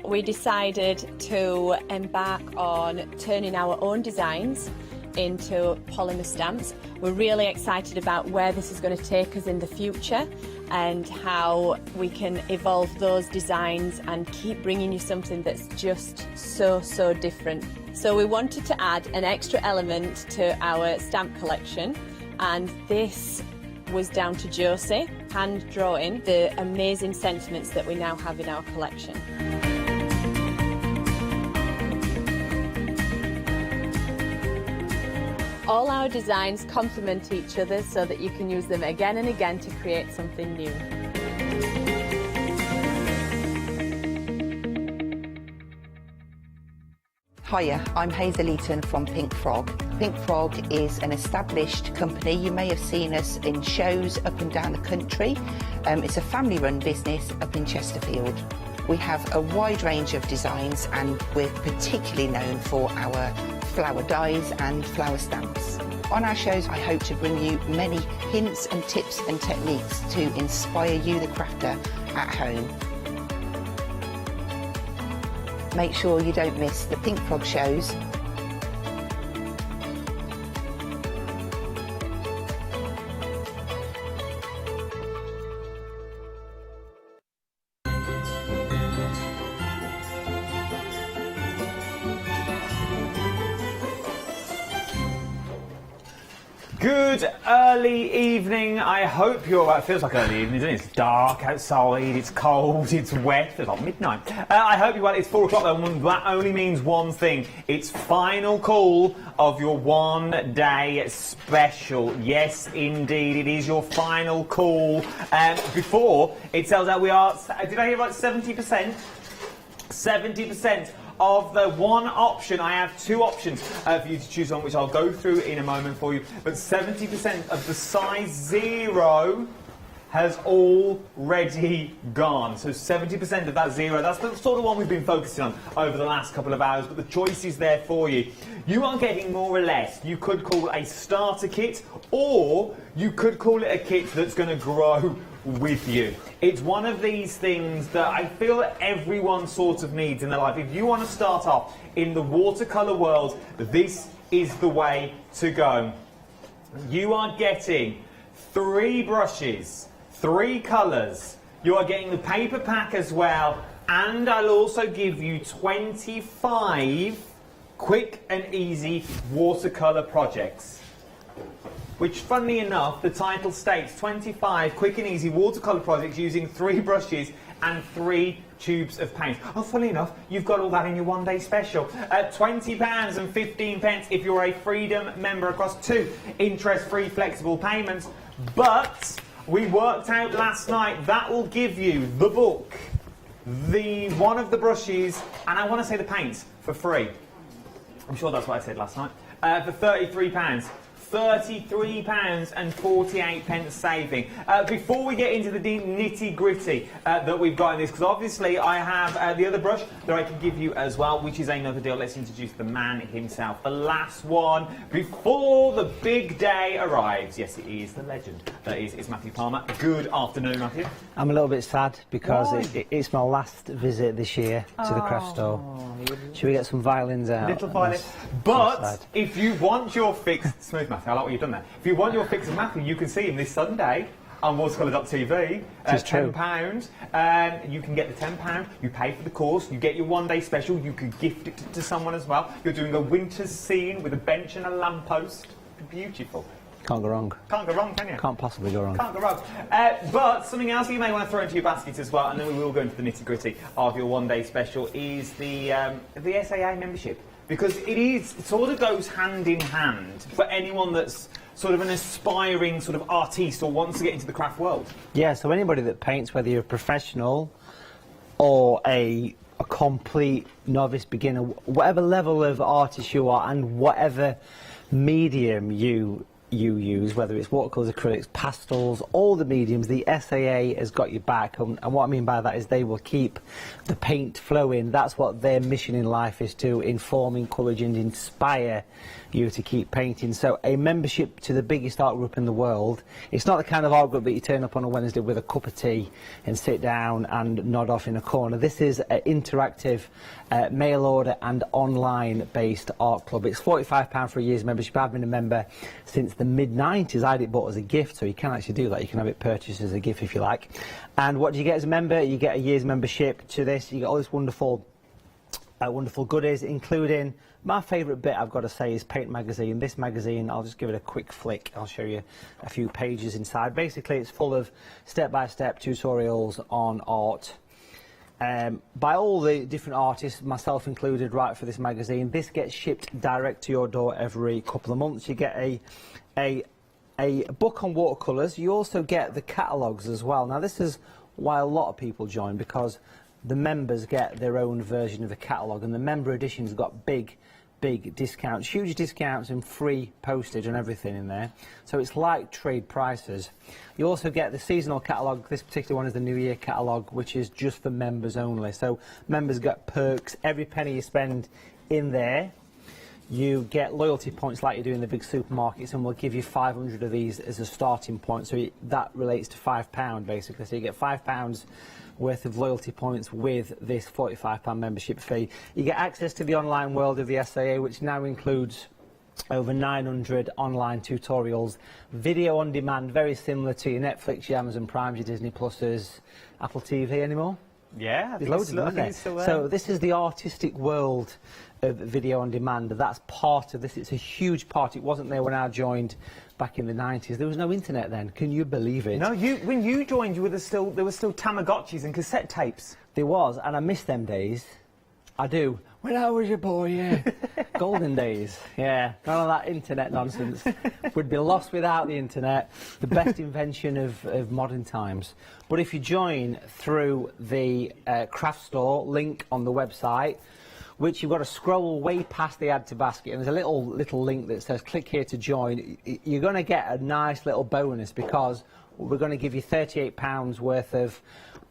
We decided to embark on turning our own designs into polymer stamps. We're really excited about where this is going to take us in the future and how we can evolve those designs and keep bringing you something that's just so different. So we wanted to add an extra element to our stamp collection, and this was down to Josie hand drawing the amazing sentiments that we now have in our collection. All our designs complement each other so that you can use them again and again to create something new. Hiya, I'm Hazel Eaton from Pink Frog. Pink Frog is an established company. You may have seen us in shows up and down the country. It's a family-run business up in Chesterfield. We have a wide range of designs and we're particularly known for our flower dies and flower stamps. On our shows, I hope to bring you many hints and tips and techniques to inspire you, the crafter, at home. Make sure you don't miss the Pink Frog shows. Good early evening. I hope you're. It feels like early evening, doesn't it? It's dark outside, it's cold, it's wet. It feels like midnight. I hope you're well. It's 4 o'clock though, and that only means one thing. It's final call of your one-day special. Yes, indeed, it is your final call. Before it tells out we are. Did I hear right? 70%. 70%. Of the one option, I have two options for you to choose on, which I'll go through in a moment for you. But 70% of the size 0 has already gone. So 70% of that 0, that's the sort of one we've been focusing on over the last couple of hours, but the choice is there for you. You are getting more or less, you could call it a starter kit, or you could call it a kit that's going to grow with you. It's one of these things that I feel that everyone sort of needs in their life. If you want to start off in the watercolour world, this is the way to go. You are getting 3 brushes, 3 colours. You are getting the paper pack as well, and I'll also give you 25 quick and easy watercolour projects. Which, funnily enough, the title states 25 quick and easy watercolour projects using 3 brushes and 3 tubes of paint. Oh, funnily enough, you've got all that in your one-day special. £20 and 15 pence if you're a Freedom member across 2 interest-free flexible payments. But we worked out last night that will give you the book, the one of the brushes, and I want to say the paints for free. I'm sure that's what I said last night. For £33. £33.48 saving. Before we get into the nitty-gritty that we've got in this, because obviously I have the other brush that I can give you as well, which is another deal. Let's introduce the man himself, the last one before the big day arrives. Yes, it is the legend. That is, it's Matthew Palmer. Good afternoon, Matthew. I'm a little bit sad because it's my last visit this year to the craft store. Should we get some violins out? Little violin. But if you want your fix, smooth Matthew, I like what you've done there. If you want your fix of Matthew, you can see him this Sunday on watercolor.tv. £10. You can get the £10. You pay for the course. You get your one-day special. You can gift it to someone as well. You're doing a winter scene with a bench and a lamppost. Beautiful. Can't go wrong. Can't go wrong, can you? Can't possibly go wrong. Can't go wrong. But something else you may want to throw into your basket as well, and then we will go into the nitty-gritty of your one-day special, is the SAA membership. Because it sort of goes hand in hand for anyone that's sort of an aspiring sort of artiste or wants to get into the craft world. Yeah, so anybody that paints, whether you're a professional or a complete novice beginner, whatever level of artist you are and whatever medium you use, whether it's watercolours, acrylics, pastels, all the mediums, the SAA has got your back. And what I mean by that is they will keep the paint flowing. That's what their mission in life is, to inform, encourage and inspire you to keep painting. So a membership to the biggest art group in the world. It's not the kind of art group that you turn up on a Wednesday with a cup of tea and sit down and nod off in a corner. This is an interactive mail order and online based art club. It's £45 for a year's membership. I've been a member since the mid-90s. I had it bought as a gift, so you can actually do that. You can have it purchased as a gift if you like. And what do you get as a member? You get a year's membership to this. You get all this wonderful goodies, including my favourite bit, I've got to say, is Paint Magazine. This magazine, I'll just give it a quick flick. I'll show you a few pages inside. Basically, it's full of step-by-step tutorials on art by all the different artists, myself included, right for this magazine. This gets shipped direct to your door every couple of months. You get a book on watercolours. You also get the catalogues as well. Now, this is why a lot of people join, because the members get their own version of the catalogue, and the member edition's got big discounts, huge discounts and free postage and everything in there. So it's like trade prices. You also get the seasonal catalogue. This particular one is the New Year catalogue, which is just for members only. So members get perks. Every penny you spend in there, you get loyalty points like you do in the big supermarkets, and we'll give you 500 of these as a starting point. So that relates to £5 basically. So you get £5 worth of loyalty points with this £45 membership fee. You get access to the online world of the SAA, which now includes over 900 online tutorials, video on demand, very similar to your Netflix, your Amazon Prime, your Disney Pluses, Apple TV anymore. Yeah, there's loads of them, isn't there? So this is the artistic world of video on demand. That's part of this. It's a huge part. It wasn't there when I joined back in the 90s. There was no internet then. Can you believe it? No, when you joined, there were still Tamagotchis and cassette tapes. There was, and I miss them days. I do. When I was a boy, yeah. Golden days, yeah. None of that internet nonsense. We'd be lost without the internet. The best invention of modern times. But if you join through the craft store link on the website, which you've got to scroll way past the add to basket, and there's a little link that says click here to join, you're going to get a nice little bonus, because we're going to give you £38 worth of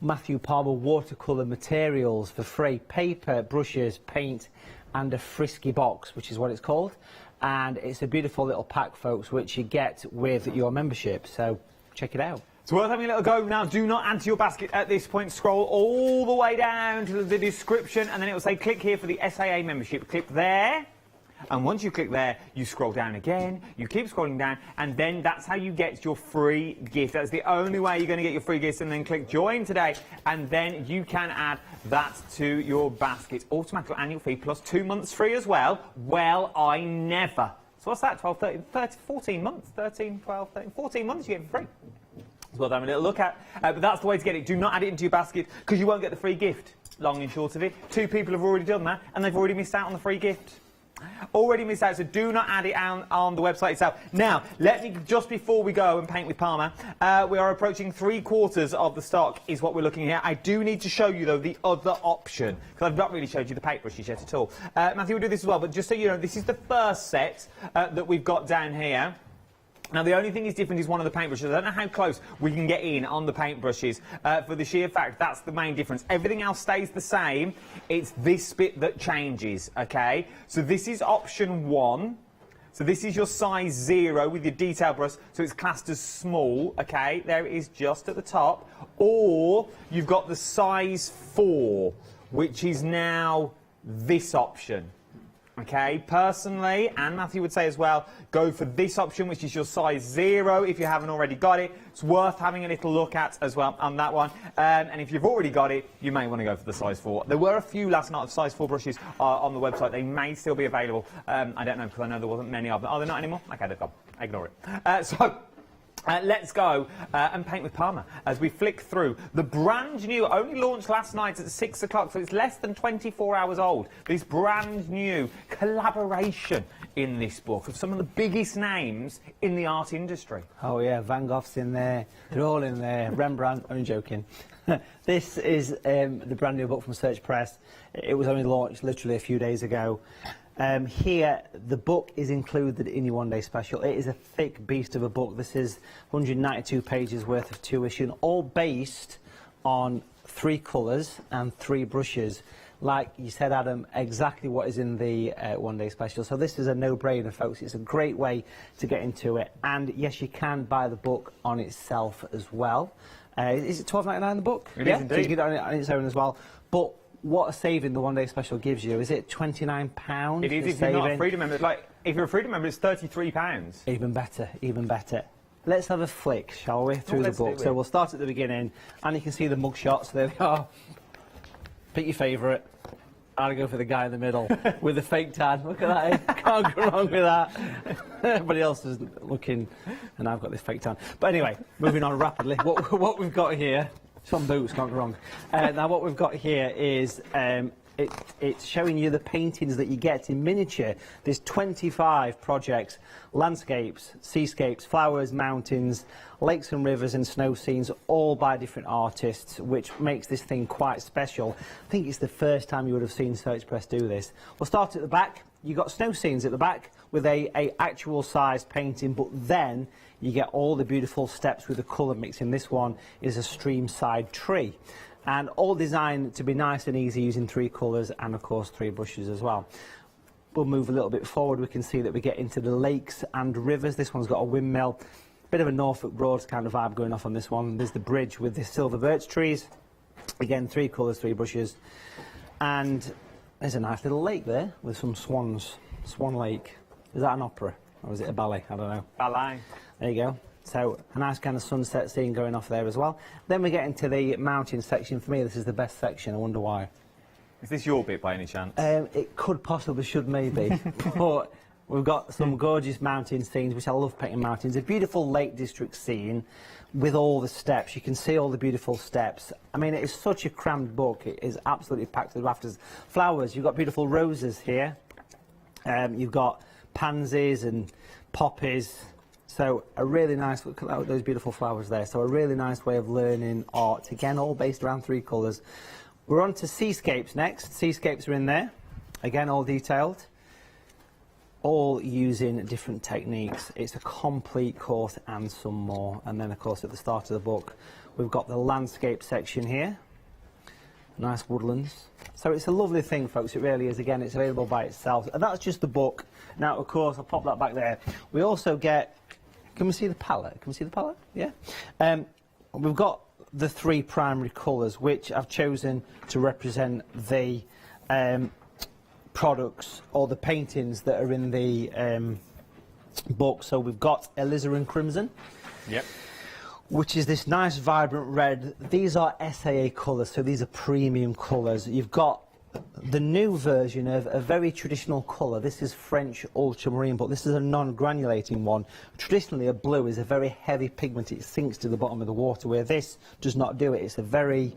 Matthew Palmer watercolour materials for free. Paper, brushes, paint and a frisky box, which is what it's called. And it's a beautiful little pack, folks, which you get with your membership. So check it out. It's worth having a little go. Now, do not add to your basket at this point. Scroll all the way down to the description, and then it will say click here for the SAA membership. Click there. And once you click there, you scroll down again, you keep scrolling down, and then that's how you get your free gift. That's the only way you're going to get your free gifts, and then click join today, and then you can add that to your basket. Automatic annual fee plus 2 months free as well. Well, I never. So what's that, 12, 13, 30, 14 months? 13, 12, 13, 14 months you get it for free. It's worth having a little look at, but that's the way to get it. Do not add it into your basket, because you won't get the free gift. Long and short of it, 2 people have already done that, and they've already missed out on the free gift. Already missed out, so do not add it on the website itself. Now, let me, just before we go and paint with Palmer, we are approaching 3/4 of the stock is what we're looking at. I do need to show you, though, the other option, because I've not really showed you the paint brushes yet at all. Matthew will do this as well, but just so you know, this is the first set that we've got down here. Now, the only thing is different is one of the paintbrushes. I don't know how close we can get in on the paintbrushes for the sheer fact that's the main difference. Everything else stays the same. It's this bit that changes, OK? So this is option 1. So this is your size 0 with your detail brush, so it's classed as small, OK? There it is just at the top. Or you've got the size 4, which is now this option. Okay, personally, and Matthew would say as well, go for this option, which is your size 0 if you haven't already got it. It's worth having a little look at as well on that one. And if you've already got it, you may want to go for the size 4. There were a few last night of size 4 brushes on the website. They may still be available. I don't know, because I know there wasn't many of them. Are there not anymore? Okay, they're gone. Ignore it. Let's go and paint with Parma as we flick through the brand new, only launched last night at 6 o'clock, so it's less than 24 hours old, this brand new collaboration in this book of some of the biggest names in the art industry. Oh yeah, Van Gogh's in there, they're all in there, Rembrandt, I'm joking. This is the brand new book from Search Press. It was only launched literally a few days ago. Here, the book is included in your one-day special. It is a thick beast of a book. This is 192 pages worth of tuition, all based on 3 colours and 3 brushes. Like you said, Adam, exactly what is in the one-day special. So this is a no-brainer, folks. It's a great way to get into it. And yes, you can buy the book on itself as well. Is it £12.99 the book? It is indeed. So you can get it on its own as well. But what a saving the one-day special gives you. Is it £29? It is if you're not a Freedom member. Like, if you're a Freedom member, it's £33. Even better, even better. Let's have a flick, shall we, through the book. So we'll start at the beginning, and you can see the mug shots. There they are. Pick your favourite. I'll go for the guy in the middle with the fake tan. Look at that, eh? Can't go wrong with that. Everybody else is looking, and I've got this fake tan. But anyway, moving on rapidly. What we've got here, some boots, can't go wrong. Now what we've got here is it's showing you the paintings that you get in miniature. There's 25 projects, landscapes, seascapes, flowers, mountains, lakes and rivers and snow scenes, all by different artists, which makes this thing quite special. I think it's the first time you would have seen Search Press do this. We'll start at the back. You've got snow scenes at the back with a actual size painting, but then you get all the beautiful steps with the colour mixing. This one is a stream side tree. And all designed to be nice and easy using 3 colours and, of course, 3 brushes as well. We'll move a little bit forward. We can see that we get into the lakes and rivers. This one's got a windmill. Bit of a Norfolk Broads kind of vibe going off on this one. There's the bridge with the silver birch trees. Again, 3 colours, 3 brushes. And there's a nice little lake there with some swans. Swan Lake. Is that an opera? Or is it a ballet? I don't know. Ballet. There you go. So a nice kind of sunset scene going off there as well. Then we get into the mountain section. For me, this is the best section. I wonder why. Is this your bit by any chance? It could possibly, should maybe. But we've got some gorgeous mountain scenes, which I love painting mountains. A beautiful Lake District scene with all the steps. You can see all the beautiful steps. I mean, it is such a crammed book. It is absolutely packed to the rafters. Flowers. You've got beautiful roses here. You've got pansies and poppies. So a really nice, look at those beautiful flowers there. So a really nice way of learning art. Again, all based around 3 colours. We're on to seascapes next. Seascapes are in there. Again, all detailed. All using different techniques. It's a complete course and some more. And then, of course, at the start of the book, we've got the landscape section here. Nice woodlands. So it's a lovely thing, folks. It really is. Again, it's available by itself. And that's just the book. Now, of course, I'll pop that back there. We also get... Can we see the palette? Can we see the palette? Yeah. We've got the 3 primary colours, which I've chosen to represent the products or the paintings that are in the book. So we've got alizarin crimson. Yep. Which is this nice vibrant red. These are SAA colours, so these are premium colours. You've got the new version of a very traditional colour. This is French ultramarine, but this is a non-granulating one. Traditionally, a blue is a very heavy pigment. It sinks to the bottom of the water, where this does not do it. It's a very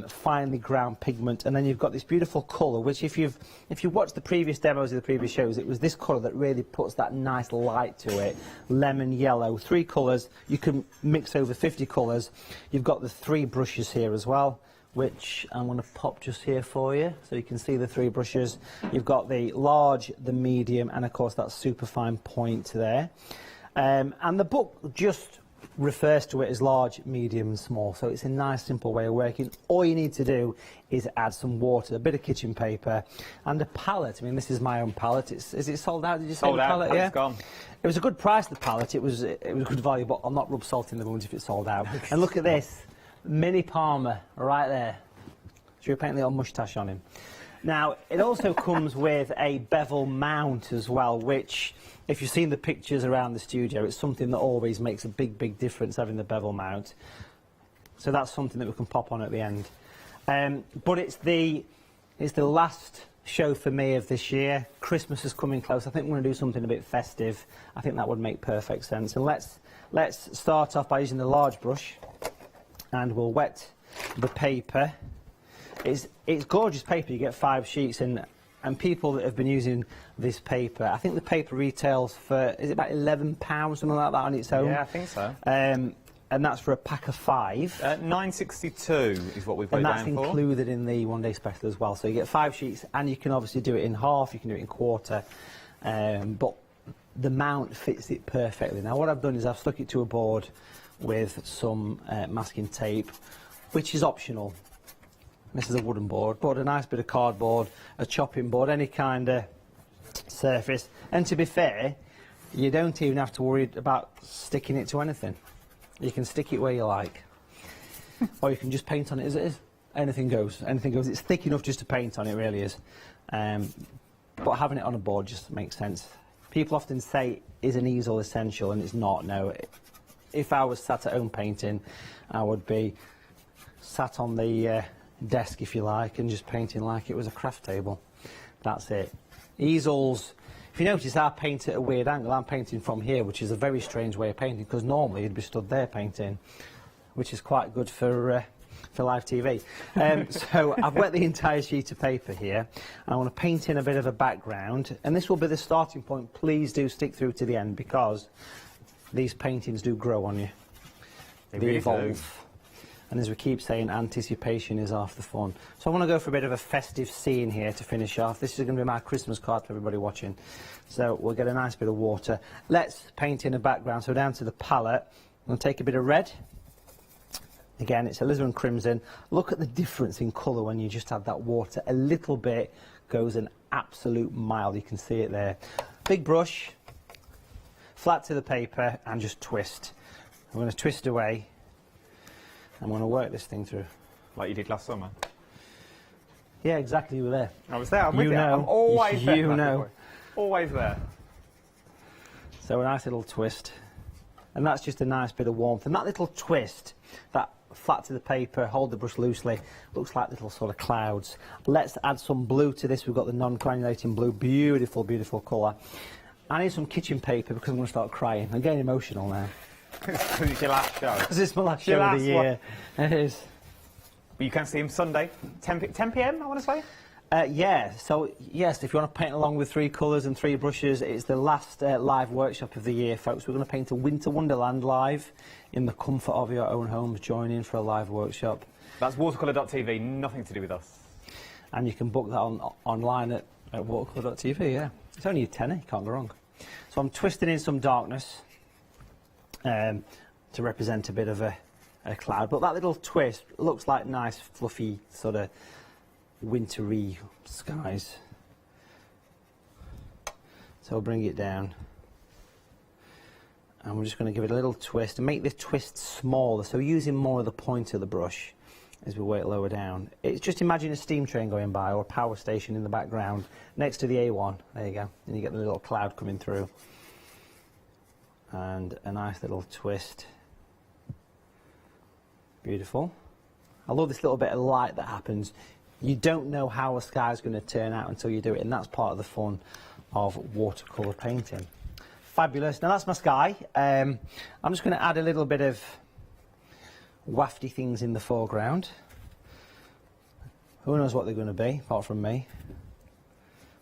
finely ground pigment. And then you've got this beautiful colour, which if you've watched the previous demos of the previous shows, it was this colour that really puts that nice light to it. Lemon yellow, 3 colours. You can mix over 50 colours. You've got the 3 brushes here as well, which I'm going to pop just here for you, so you can see the 3 brushes. You've got the large, the medium, and of course that super fine point there. And the book just refers to it as large, medium and small, so it's a nice simple way of working. All you need to do is add some water, a bit of kitchen paper and a palette. I mean, this is my own palette. Is it sold out? Did you say Sold the out, palette? palette's Yeah, gone. It was a good price, the palette. It was good value, but I'll not rub salt in the wounds if it's sold out. And look at this, mini Palmer right there. Should we paint a little moustache on him? Now, it also comes with a bevel mount as well, which, if you've seen the pictures around the studio, it's something that always makes a big, big difference, having the bevel mount. So that's something that we can pop on at the end. But it's the last show for me of this year. Christmas is coming close. I think we're going to do something a bit festive. I think that would make perfect sense. And let's start off by using the large brush, and we'll wet the paper. It's gorgeous paper. You get 5 sheets, and people that have been using this paper, I think the paper retails for, is it about £11, something like that on its own? Yeah, I think so. And that's for a pack of 5. £9.62 is what we've got and down that's for. included in the one-day special as well. So you get 5 sheets, and you can obviously do it in half, you can do it in quarter, but the mount fits it perfectly. Now what I've done is I've stuck it to a board with some masking tape, which is optional. This is a wooden board, but a nice bit of cardboard, a chopping board, any kind of surface. And to be fair, you don't even have to worry about sticking it to anything. You can stick it where you like. Or you can just paint on it as it is. Anything goes, anything goes. It's thick enough just to paint on, it really is. But having it on a board just makes sense. People often say, is an easel essential? And it's not, no. If I was sat at home painting, I would be sat on the desk, if you like, and just painting like it was a craft table. That's it. Easels, if you notice, I paint at a weird angle. I'm painting from here, which is a very strange way of painting, because normally you'd be stood there painting, which is quite good for live TV. So I've wet the entire sheet of paper here. I want to paint in a bit of a background, and this will be the starting point. Please do stick through to the end, because these paintings do grow on you. They evolve. And as we keep saying, anticipation is half the fun. So I want to go for a bit of a festive scene here to finish off. This is going to be my Christmas card for everybody watching. So we'll get a nice bit of water. Let's paint in a background. So down to the palette, I'm going to take a bit of red. Again, it's alizarin crimson. Look at the difference in colour when you just add that water. A little bit goes an absolute mile. You can see it there. Big brush, flat to the paper, and just twist. I'm going to twist away. I'm going to work this thing through. Like you did last summer? Yeah, exactly, you were there. I was there, I'm with you. Know. I'm always there. You know. Always there. So a nice little twist. And that's just a nice bit of warmth. And that little twist, that flat to the paper, hold the brush loosely, looks like little sort of clouds. Let's add some blue to this. We've got the non-granulating blue. Beautiful, beautiful colour. I need some kitchen paper because I'm going to start crying. I'm getting emotional now. Because it's your last show. Because it's my last show of the year. It is. But you can see him Sunday, 10 p.m, I want to say? Yeah, so yes, if you want to paint along with 3 colours and 3 brushes, it's the last live workshop of the year, folks. We're going to paint a Winter Wonderland live in the comfort of your own homes. Join in for a live workshop. That's watercolor.tv, nothing to do with us. And you can book that online at watercolor.tv, yeah. It's only a tenner, you can't go wrong. So I'm twisting in some darkness to represent a bit of a cloud, but that little twist looks like nice, fluffy, sort of wintry skies. So I'll bring it down, and we're just going to give it a little twist and make this twist smaller, so using more of the point of the brush as we work lower down. It's just imagine a steam train going by, or a power station in the background next to the A1. There you go, and you get the little cloud coming through. And a nice little twist. Beautiful. I love this little bit of light that happens. You don't know how a sky is going to turn out until you do it, and that's part of the fun of watercolour painting. Fabulous. Now that's my sky. I'm just going to add a little bit of wafty things in the foreground. Who knows what they're going to be, apart from me.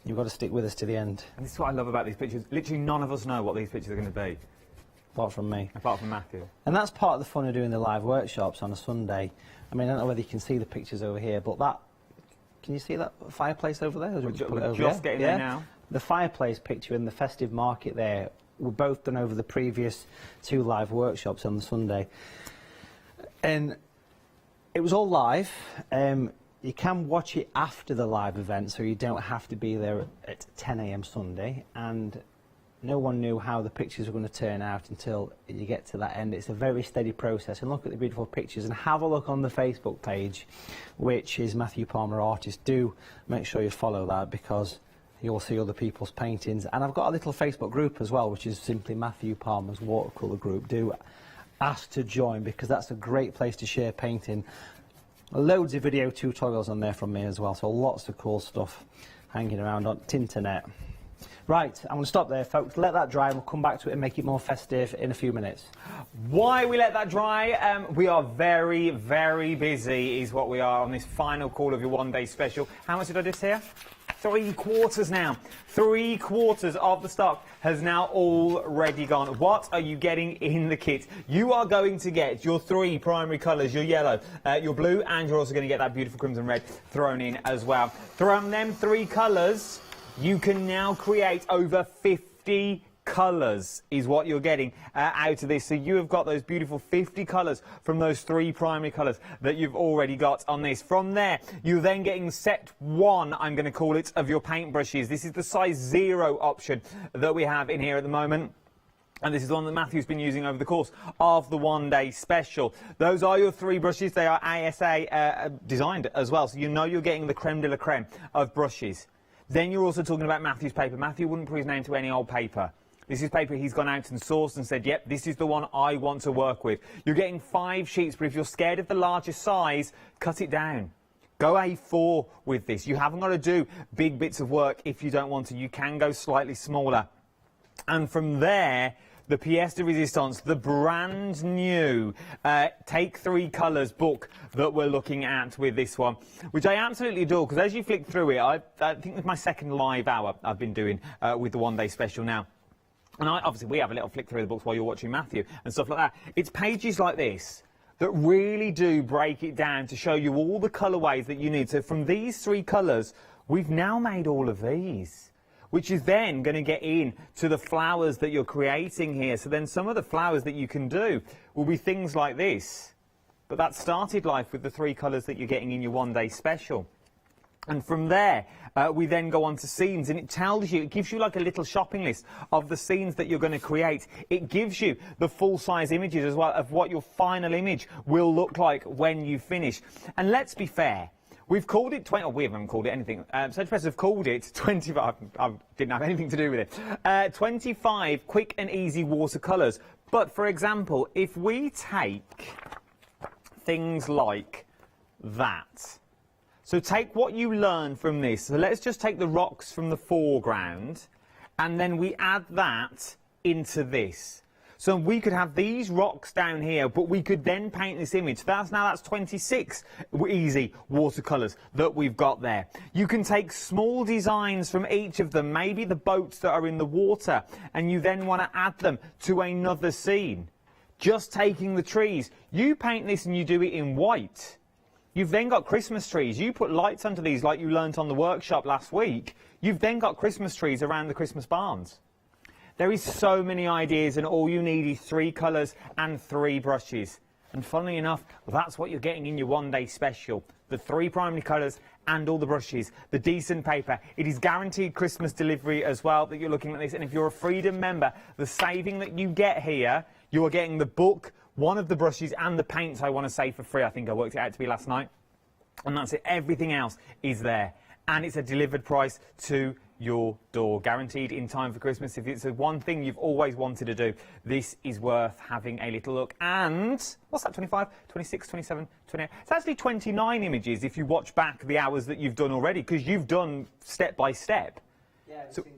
You've got to stick with us to the end. And this is what I love about these pictures. Literally none of us know what these pictures are going to be. Apart from me. Apart from Matthew. And that's part of the fun of doing the live workshops on a Sunday. I mean, I don't know whether you can see the pictures over here, but that... Can you see that fireplace over there? We're just getting there now. the fireplace picture and the festive market there were both done over the previous 2 live workshops on the Sunday. And it was all live. You can watch it after the live event, so you don't have to be there at 10 AM Sunday. And no one knew how the pictures were going to turn out until you get to that end. It's a very steady process. And look at the beautiful pictures, and have a look on the Facebook page, which is Matthew Palmer Artist. Do make sure you follow that, because you'll see other people's paintings. And I've got a little Facebook group as well, which is simply Matthew Palmer's Watercolor group. Do ask to join, because that's a great place to share painting. Loads of video tutorials on there from me as well, so lots of cool stuff hanging around on Tinternet. Right, I'm going to stop there, folks. Let that dry, and we'll come back to it and make it more festive in a few minutes. Why we let that dry? We are very, very busy, is what we are on this final call of your one-day special. How much did I just hear? 3/4 now. 3/4 of the stock has now already gone. What are you getting in the kit? You are going to get your 3 primary colours, your yellow, your blue, and you're also going to get that beautiful crimson red thrown in as well. From them 3 colours, you can now create over 50 colours is what you're getting out of this. So you have got those beautiful 50 colours from those 3 primary colours that you've already got on this. From there, you're then getting set 1, I'm going to call it, of your paintbrushes. This is the size 0 option that we have in here at the moment. And this is the one that Matthew's been using over the course of the one-day special. Those are your 3 brushes. They are ASA designed as well, so you know you're getting the creme de la creme of brushes. Then you're also talking about Matthew's paper. Matthew wouldn't put his name to any old paper. This is paper he's gone out and sourced and said, yep, this is the one I want to work with. You're getting 5 sheets, but if you're scared of the larger size, cut it down. Go A4 with this. You haven't got to do big bits of work if you don't want to. You can go slightly smaller. And from there, the pièce de résistance, the brand new Take 3 Colours book that we're looking at with this one, which I absolutely adore, because as you flick through it, I think it's my 2nd live hour I've been doing with the one-day special now. And obviously we have a little flick through the books while you're watching Matthew and stuff like that. It's pages like this that really do break it down to show you all the colourways that you need. So from these 3 colours, we've now made all of these, which is then going to get in to the flowers that you're creating here. So then some of the flowers that you can do will be things like this. But that started life with the 3 colours that you're getting in your one-day special. And from there, we then go on to scenes, and it tells you, it gives you like a little shopping list of the scenes that you're going to create. It gives you the full-size images as well of what your final image will look like when you finish. And let's be fair, we've called it 20, or we haven't called it anything. Sedge Press have called it 25, I didn't have anything to do with it, 25 quick and easy watercolours. But for example, if we take things like that, so take what you learn from this. So let's just take the rocks from the foreground, and then we add that into this. So we could have these rocks down here, but we could then paint this image. That's 26 easy watercolours that we've got there. You can take small designs from each of them, maybe the boats that are in the water, and you then want to add them to another scene. Just taking the trees. You paint this and you do it in white. You've then got Christmas trees. You put lights under these like you learnt on the workshop last week. You've then got Christmas trees around the Christmas barns. There is so many ideas, and all you need is 3 colours and 3 brushes. And funnily enough, that's what you're getting in your one-day special. The 3 primary colours and all the brushes, the decent paper. It is guaranteed Christmas delivery as well that you're looking at this. And if you're a Freedom member, the saving that you get here, you are getting the book, 1 of the brushes and the paints, I want to say, for free. I think I worked it out to be last night. And that's it. Everything else is there. And it's a delivered price to your door, guaranteed in time for Christmas. If it's the one thing you've always wanted to do, this is worth having a little look. And what's that, 25, 26, 27, 28? It's actually 29 images if you watch back the hours that you've done already, because you've done step by step. Yeah, it's been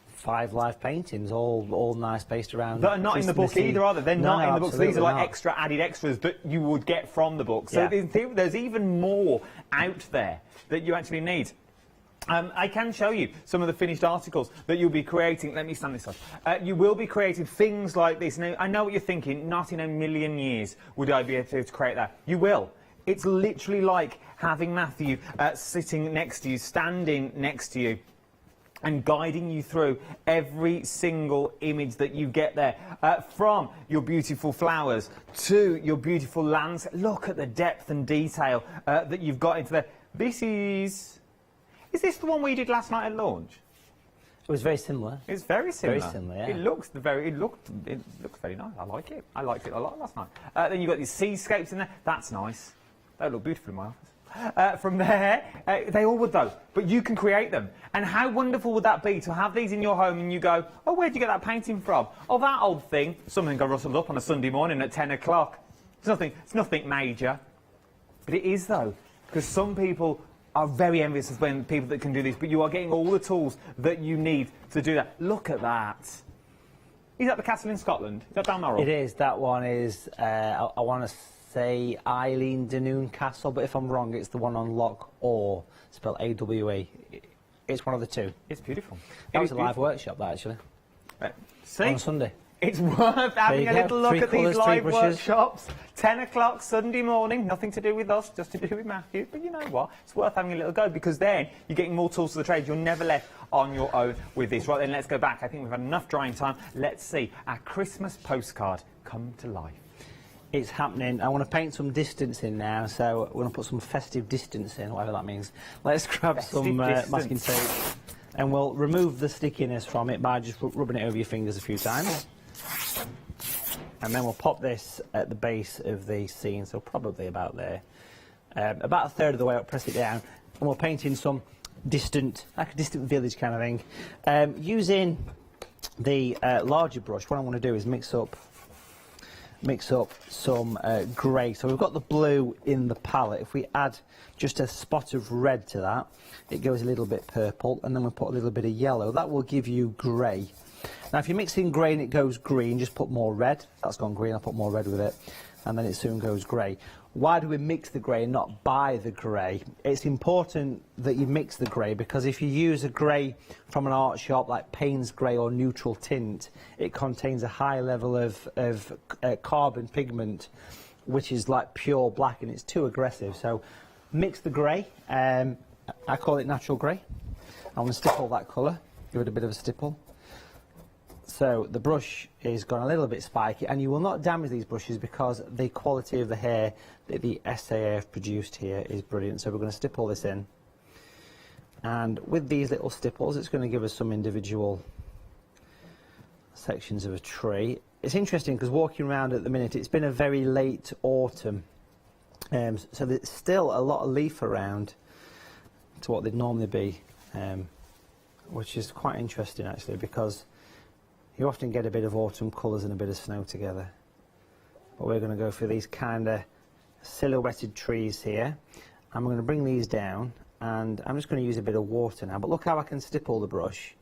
5 live paintings, all nice, based around. That are not in the book either, are they? They're not in the book. So these are like not. extra added extras that you would get from the book. So Yeah. in theory, there's even more out there that you actually need. I can show you some of the finished articles that you'll be creating. Let me stand this up. You will be creating things like this. Now, I know what you're thinking. Not in a million years would I be able to create that. You will. It's literally like having Matthew sitting next to you, standing next to you, and guiding you through every single image that you get there, from your beautiful flowers to your beautiful landscape. Look at the depth and detail that you've got into there. This is this the one we did last night at launch? It was very similar. It's very similar. Very similar, yeah. It looks very nice. I like it. I liked it a lot last night. Then you've got these seascapes in there. That's nice. They look beautiful in my office. From there, they all would though, but you can create them. And how wonderful would that be to have these in your home and you go, oh, where'd you get that painting from? Oh, that old thing. Something got rustled up on a Sunday morning at 10 o'clock. It's nothing major. But it is though, because some people are very envious of when people that can do this, but you are getting all the tools that you need to do that. Look at that. Is that the castle in Scotland? Is that Balmoral? It is. That one is, I want to say Eileen Danoon Castle, but if I'm wrong, it's the one on Loch Awe, spelled A-W-E. It's one of the two. It's beautiful. That was a live workshop, that, actually. See? On Sunday. It's worth having a little look at these live workshops. 10 o'clock Sunday morning, nothing to do with us, just to do with Matthew. But you know what? It's worth having a little go, because then you're getting more tools to the trade. You're never left on your own with this. Right then, let's go back. I think we've had enough drying time. Let's see our Christmas postcard come to life. It's happening. I want to paint some distance in now, so we're going to put some festive distance in, whatever that means. Let's grab some masking tape, and we'll remove the stickiness from it by just rubbing it over your fingers a few times. And then we'll pop this at the base of the scene, so probably about there. About a third of the way up, press it down, and we'll paint in some distant, like a distant village kind of thing. Using the larger brush, what I want to do is mix up some grey. So we've got the blue in the palette. If we add just a spot of red to that, it goes a little bit purple, and then we'll put a little bit of yellow. That will give you grey. Now if you're mixing grey and it goes green, just put more red. That's gone green, I'll put more red with it, and then it soon goes grey. Why do we mix the grey and not buy the grey? It's important that you mix the grey, because if you use a grey from an art shop like Payne's Grey or Neutral Tint, it contains a high level of carbon pigment, which is like pure black, and it's too aggressive. So mix the grey. I call it natural grey. I want to stipple that colour, give it a bit of a stipple. So the brush is gone a little bit spiky, and you will not damage these brushes because the quality of the hair that the SAA have produced here is brilliant. So we're going to stipple this in, and with these little stipples it's going to give us some individual sections of a tree. It's interesting because walking around at the minute, it's been a very late autumn, so there's still a lot of leaf around to what they'd normally be, which is quite interesting actually, because you often get a bit of autumn colours and a bit of snow together. But we're going to go for these kind of silhouetted trees here. I'm going to bring these down, and I'm just going to use a bit of water now. But look how I can stipple the brush,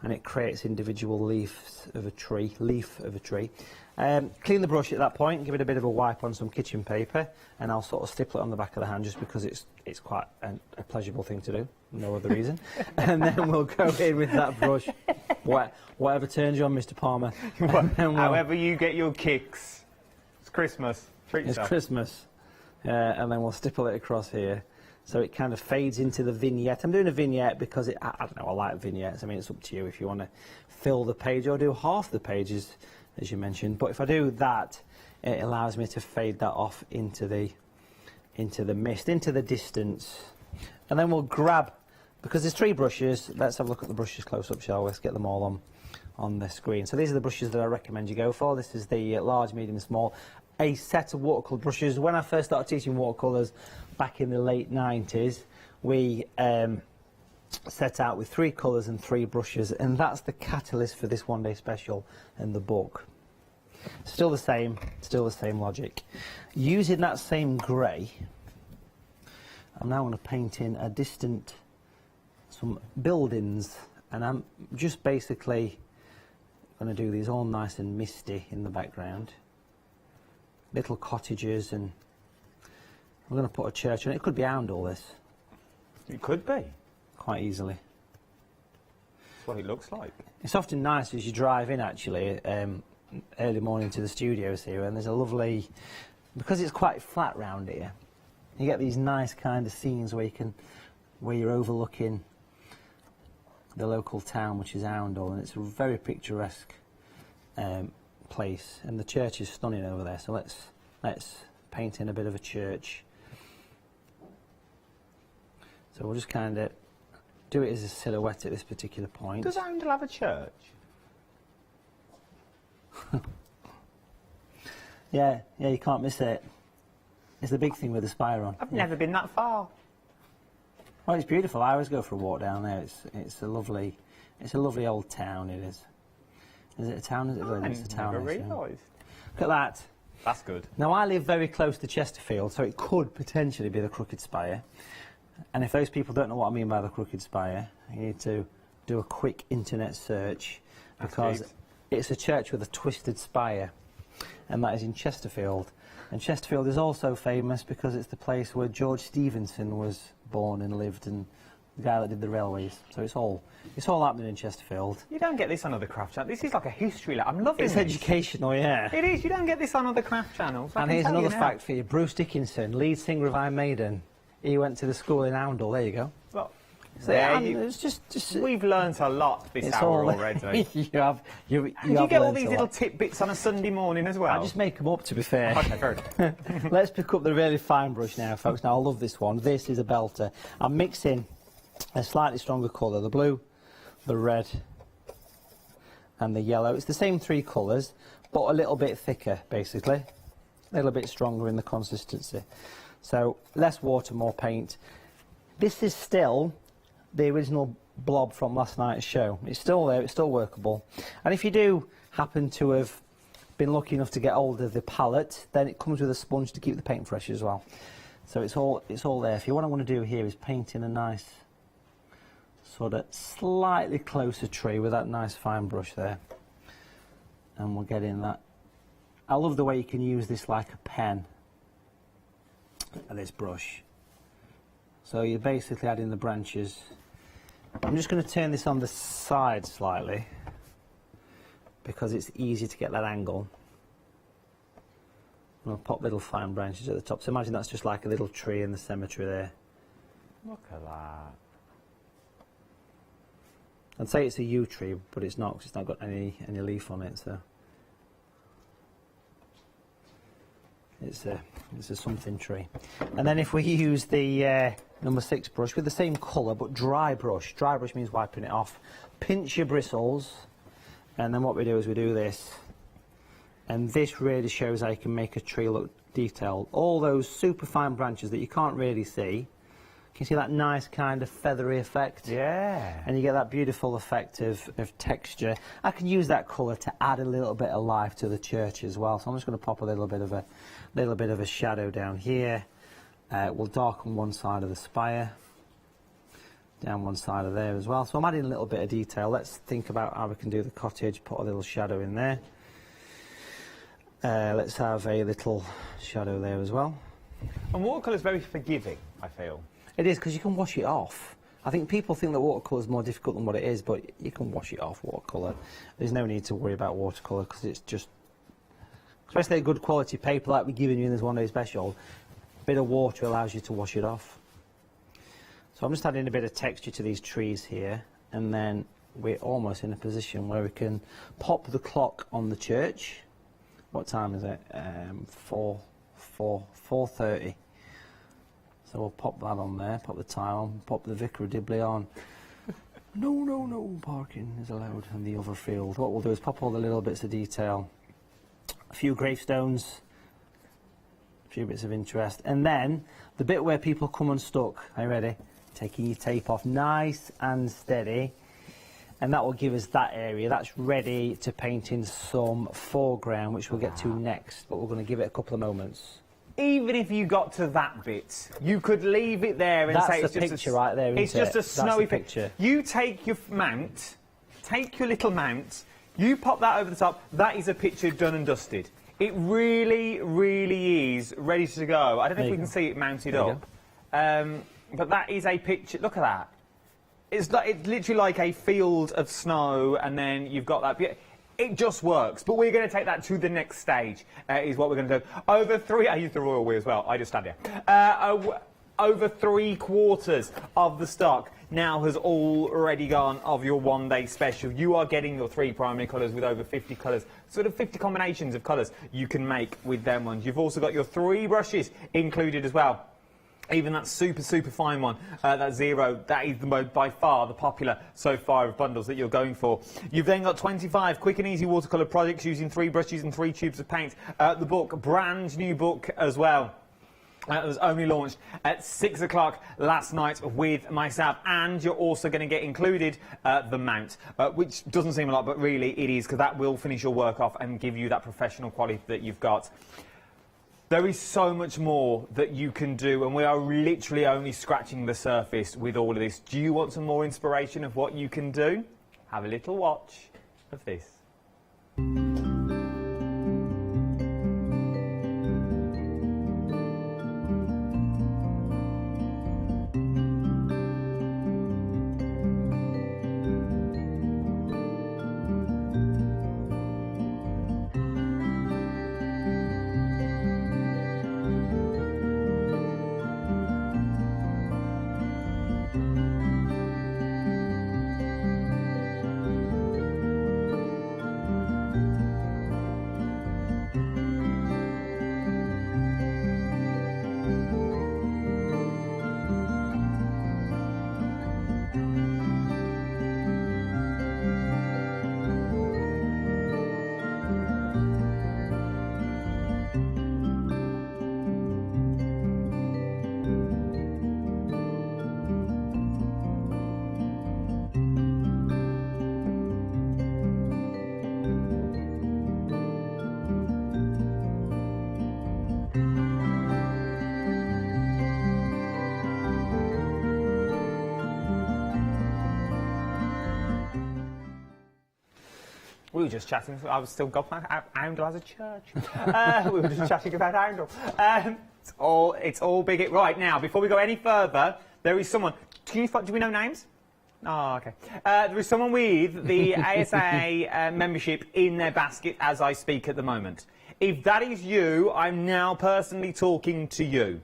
and it creates individual leaves of a tree, Clean the brush at that point, give it a bit of a wipe on some kitchen paper, and I'll sort of stipple it on the back of the hand just because it's quite a pleasurable thing to do, no other reason. And then we'll go in with that brush, whatever turns you on, Mr. Palmer. However you get your kicks. It's Christmas. Treat yourself. It's Christmas. And then we'll stipple it across here, so it kind of fades into the vignette. I'm doing a vignette because I don't know, I like vignettes. I mean, it's up to you if you want to fill the page or do half the pages, as you mentioned. But if I do that, it allows me to fade that off into the mist, into the distance. And then we'll grab, because there's 3 brushes, let's have a look at the brushes close up, shall we? Let's get them all on the screen. So these are the brushes that I recommend you go for. This is the large, medium, small. A set of watercolour brushes. When I first started teaching watercolours back in the late 90s, we set out with 3 colours and 3 brushes, and that's the catalyst for this one-day special in the book. Still the same logic. Using that same grey, I'm now going to paint in some buildings, and I'm just basically going to do these all nice and misty in the background. Little cottages, and I'm going to put a church, and it could be Oundle, this. It could be. Quite easily. That's what it looks like. It's often nice as you drive in, actually, early morning to the studios here, and there's a lovely, because it's quite flat round here, You get these nice kind of scenes where you're overlooking the local town, which is Arundel, and it's a very picturesque place. And the church is stunning over there. So let's paint in a bit of a church. So we'll just kind of do it as a silhouette at this particular point. Does Arundel have a church? Yeah, you can't miss it. It's the big thing with the spire on. I've never been that far. Well, it's beautiful. I always go for a walk down there. It's a lovely old town. It is. Is it a town? Is it a village? It's a town. Never realised. Look at that. That's good. Now I live very close to Chesterfield, so it could potentially be the Crooked Spire. And if those people don't know what I mean by the Crooked Spire, you need to do a quick internet search, because it's a church with a twisted spire, and that is in Chesterfield. And Chesterfield is also famous because it's the place where George Stephenson was born and lived, and the guy that did the railways. So it's all happening in Chesterfield. You don't get this on other craft channels. This is like a history. I'm loving It's this. educational, yeah. It is. You don't get this on other craft channels. And here's another fact for you. Bruce Dickinson, lead singer of Iron Maiden. He went to the school in Arundel. There you go. Well, so it's just we've learnt a lot this hour already. you have get all these little tidbits on a Sunday morning as well? I just make them up, to be fair. Okay, very good. Let's pick up the really fine brush now, folks. Now, I love this one. This is a belter. I'm mixing a slightly stronger colour, the blue, the red and the yellow. It's the same three colours, but a little bit thicker, basically. A little bit stronger in the consistency. So, less water, more paint. This is still the original blob from last night's show. It's still there, it's still workable. And if you do happen to have been lucky enough to get hold of the palette, then it comes with a sponge to keep the paint fresh as well. So it's all there. If what I want to do here is paint in a nice sort of slightly closer tree with that nice fine brush there. And we'll get in that. I love the way you can use this like a pen, this brush. So you're basically adding the branches. I'm just going to turn this on the side slightly because it's easy to get that angle. And I'll pop little fine branches at the top. So imagine that's just like a little tree in the cemetery there. Look at that. I'd say it's a yew tree, but it's not, because it's not got any leaf on it. So it's a something tree. And then if we use the number 6 brush with the same colour but dry brush. Dry brush means wiping it off. Pinch your bristles, and then what we do is we do this. And this really shows how you can make a tree look detailed. All those super fine branches that you can't really see. Can you see that nice kind of feathery effect? Yeah. And you get that beautiful effect of texture. I can use that colour to add a little bit of life to the church as well. So I'm just going to pop a little bit of a shadow down here. We'll darken one side of the spire, down one side of there as well. So I'm adding a little bit of detail. Let's think about how we can do the cottage. Put a little shadow in there. Let's have a little shadow there as well. And watercolour is very forgiving, I feel. It is, because you can wash it off. I think people think that watercolour is more difficult than what it is, but you can wash it off, watercolour. There's no need to worry about watercolour, because it's just, especially a good quality paper like we're giving you in this one day special, a bit of water allows you to wash it off. So I'm just adding a bit of texture to these trees here, and then we're almost in a position where we can pop the clock on the church. What time is it? 4:30. So we'll pop that on there, pop the tile on, pop the Vicar of Dibley on. No, parking is allowed in the other field. What we'll do is pop all the little bits of detail, a few gravestones, a few bits of interest, and then the bit where people come unstuck. Are you ready? Taking your tape off nice and steady, and that will give us that area. That's ready to paint in some foreground, which we'll get to next, but we're going to give it a couple of moments. Even if you got to that bit, you could leave it there and say it's just a picture right there. It's just a snowy picture. You take your mount, take your little mount, you pop that over the top. That is a picture done and dusted. It really, really is ready to go. I don't know if we can see it mounted up, but that is a picture. Look at that. It's literally like a field of snow, and then you've got that. It just works, but we're going to take that to the next stage, is what we're going to do. I use the royal we as well, I just stand here. Over 3/4 of the stock now has already gone of your one-day special. You are getting your 3 primary colours with over 50 colours, sort of 50 combinations of colours you can make with them ones. You've also got your 3 brushes included as well. Even that super fine one, that 0, that is by far the popular so far of bundles that you're going for. You've then got 25 quick and easy watercolour projects using 3 brushes and 3 tubes of paint. The book, brand new book as well. It was only launched at 6 o'clock last night with myself, and you're also going to get included the mount, which doesn't seem a lot, but really it is, because that will finish your work off and give you that professional quality that you've got. There is so much more that you can do, and we are literally only scratching the surface with all of this. Do you want some more inspiration of what you can do? Have a little watch of this. We were just chatting. I was still got my Oundle as a church. We were just chatting about Oundle. It's all big. Right now, before we go any further, there is someone. Do we know names? Oh, okay. There is someone with the ASA membership in their basket as I speak at the moment. If that is you, I'm now personally talking to you.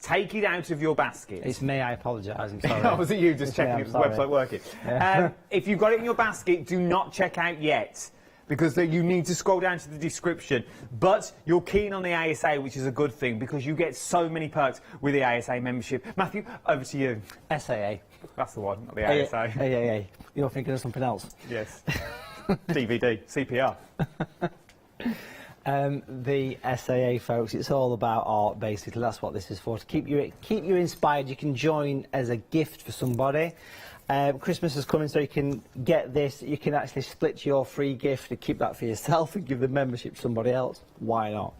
Take it out of your basket. It's me, I apologise, I'm sorry. Oh, was it you just checking if the website working? Yeah. If you've got it in your basket, do not check out yet, because you need to scroll down to the description. But you're keen on the ASA, which is a good thing, because you get so many perks with the ASA membership. Matthew, over to you. SAA. That's the one, not the ASA. AAA. You're thinking of something else? Yes. DVD, CPR. The SAA, folks, it's all about art, basically. That's what this is for, to keep you inspired. You can join as a gift for somebody. Christmas is coming, so you can get this. You can actually split your free gift and keep that for yourself and give the membership to somebody else. Why not?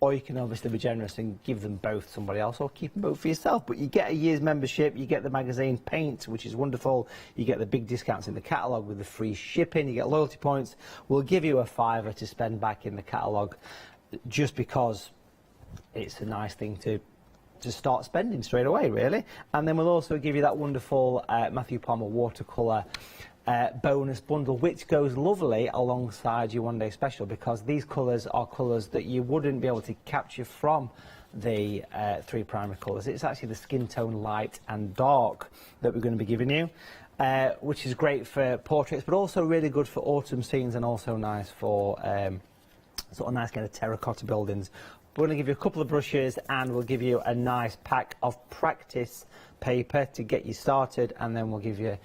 Or you can obviously be generous and give them both to somebody else, or keep them both for yourself. But you get a year's membership, you get the magazine Paint, which is wonderful. You get the big discounts in the catalogue with the free shipping. You get loyalty points. We'll give you a £5 to spend back in the catalogue, just because it's a nice thing to start spending straight away, really. And then we'll also give you that wonderful Matthew Palmer watercolour bonus bundle, which goes lovely alongside your one-day special, because these colours are colours that you wouldn't be able to capture from the 3 primary colours. It's actually the skin tone light and dark that we're going to be giving you, which is great for portraits, but also really good for autumn scenes, and also nice for sort of nice kind of terracotta buildings. We're going to give you a couple of brushes, and we'll give you a nice pack of practice paper to get you started, and then we'll give you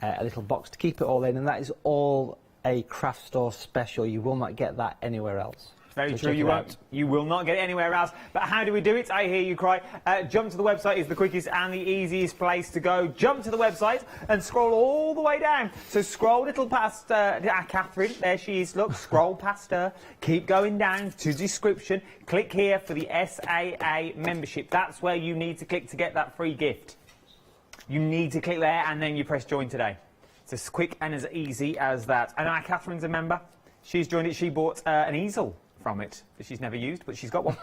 a little box to keep it all in, and that is all a craft store special. You will not get that anywhere else. Very true, you won't. You will not get it anywhere else. But how do we do it? I hear you cry. Jump to the website is the quickest and the easiest place to go. Jump to the website and scroll all the way down. So scroll a little past Catherine. There she is. Look, scroll past her. Keep going down to description. Click here for the SAA membership. That's where you need to click to get that free gift. You need to click there, and then you press join today. It's as quick and as easy as that. And Catherine's a member. She's joined it. She bought an easel from it that she's never used, but she's got one.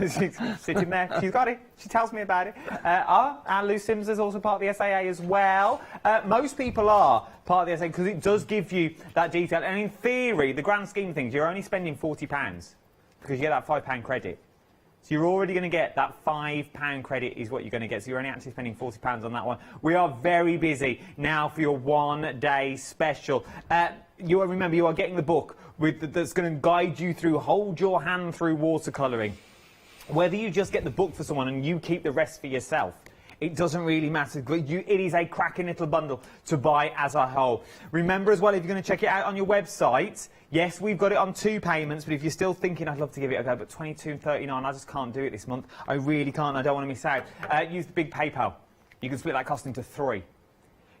She's sitting there. She's got it. She tells me about it. Our Lou Sims is also part of the SAA as well. Most people are part of the SAA because it does give you that detail. And in theory, the grand scheme of things, you're only spending £40 because you get that £5 credit. So you're already going to get that £5 credit is what you're going to get. So you're only actually spending £40 on that one. We are very busy now for your one-day special. Remember, you are getting the book that's going to guide you through, hold your hand through watercolouring. Whether you just get the book for someone and you keep the rest for yourself, it doesn't really matter. It is a cracking little bundle to buy as a whole. Remember as well, if you're going to check it out on your website, yes, we've got it on 2 payments, but if you're still thinking, I'd love to give it a go, but $22.39, I just can't do it this month. I really can't. I don't want to miss out. Use the big PayPal. You can split that cost into 3.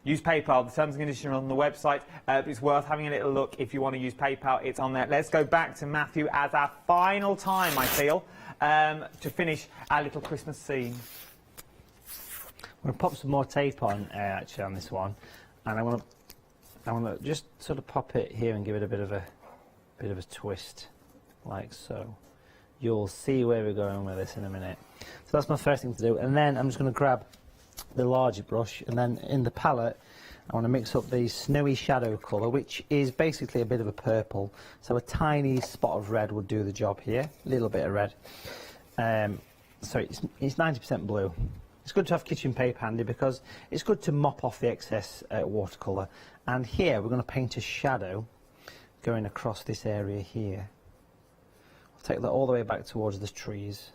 Use PayPal. The terms and conditions are on the website. But it's worth having a little look if you want to use PayPal. It's on there. Let's go back to Matthew as our final time, I feel, to finish our little Christmas scene. I'm going to pop some more tape on, actually, on this one, and I want to just sort of pop it here and give it a bit of a twist, like so. You'll see where we're going with this in a minute. So that's my first thing to do, and then I'm just going to grab the larger brush, and then in the palette, I want to mix up the snowy shadow colour, which is basically a bit of a purple. So a tiny spot of red would do the job here, a little bit of red. So it's 90% blue. It's good to have kitchen paper handy because it's good to mop off the excess watercolour. And here we're going to paint a shadow going across this area here. I'll take that all the way back towards the trees.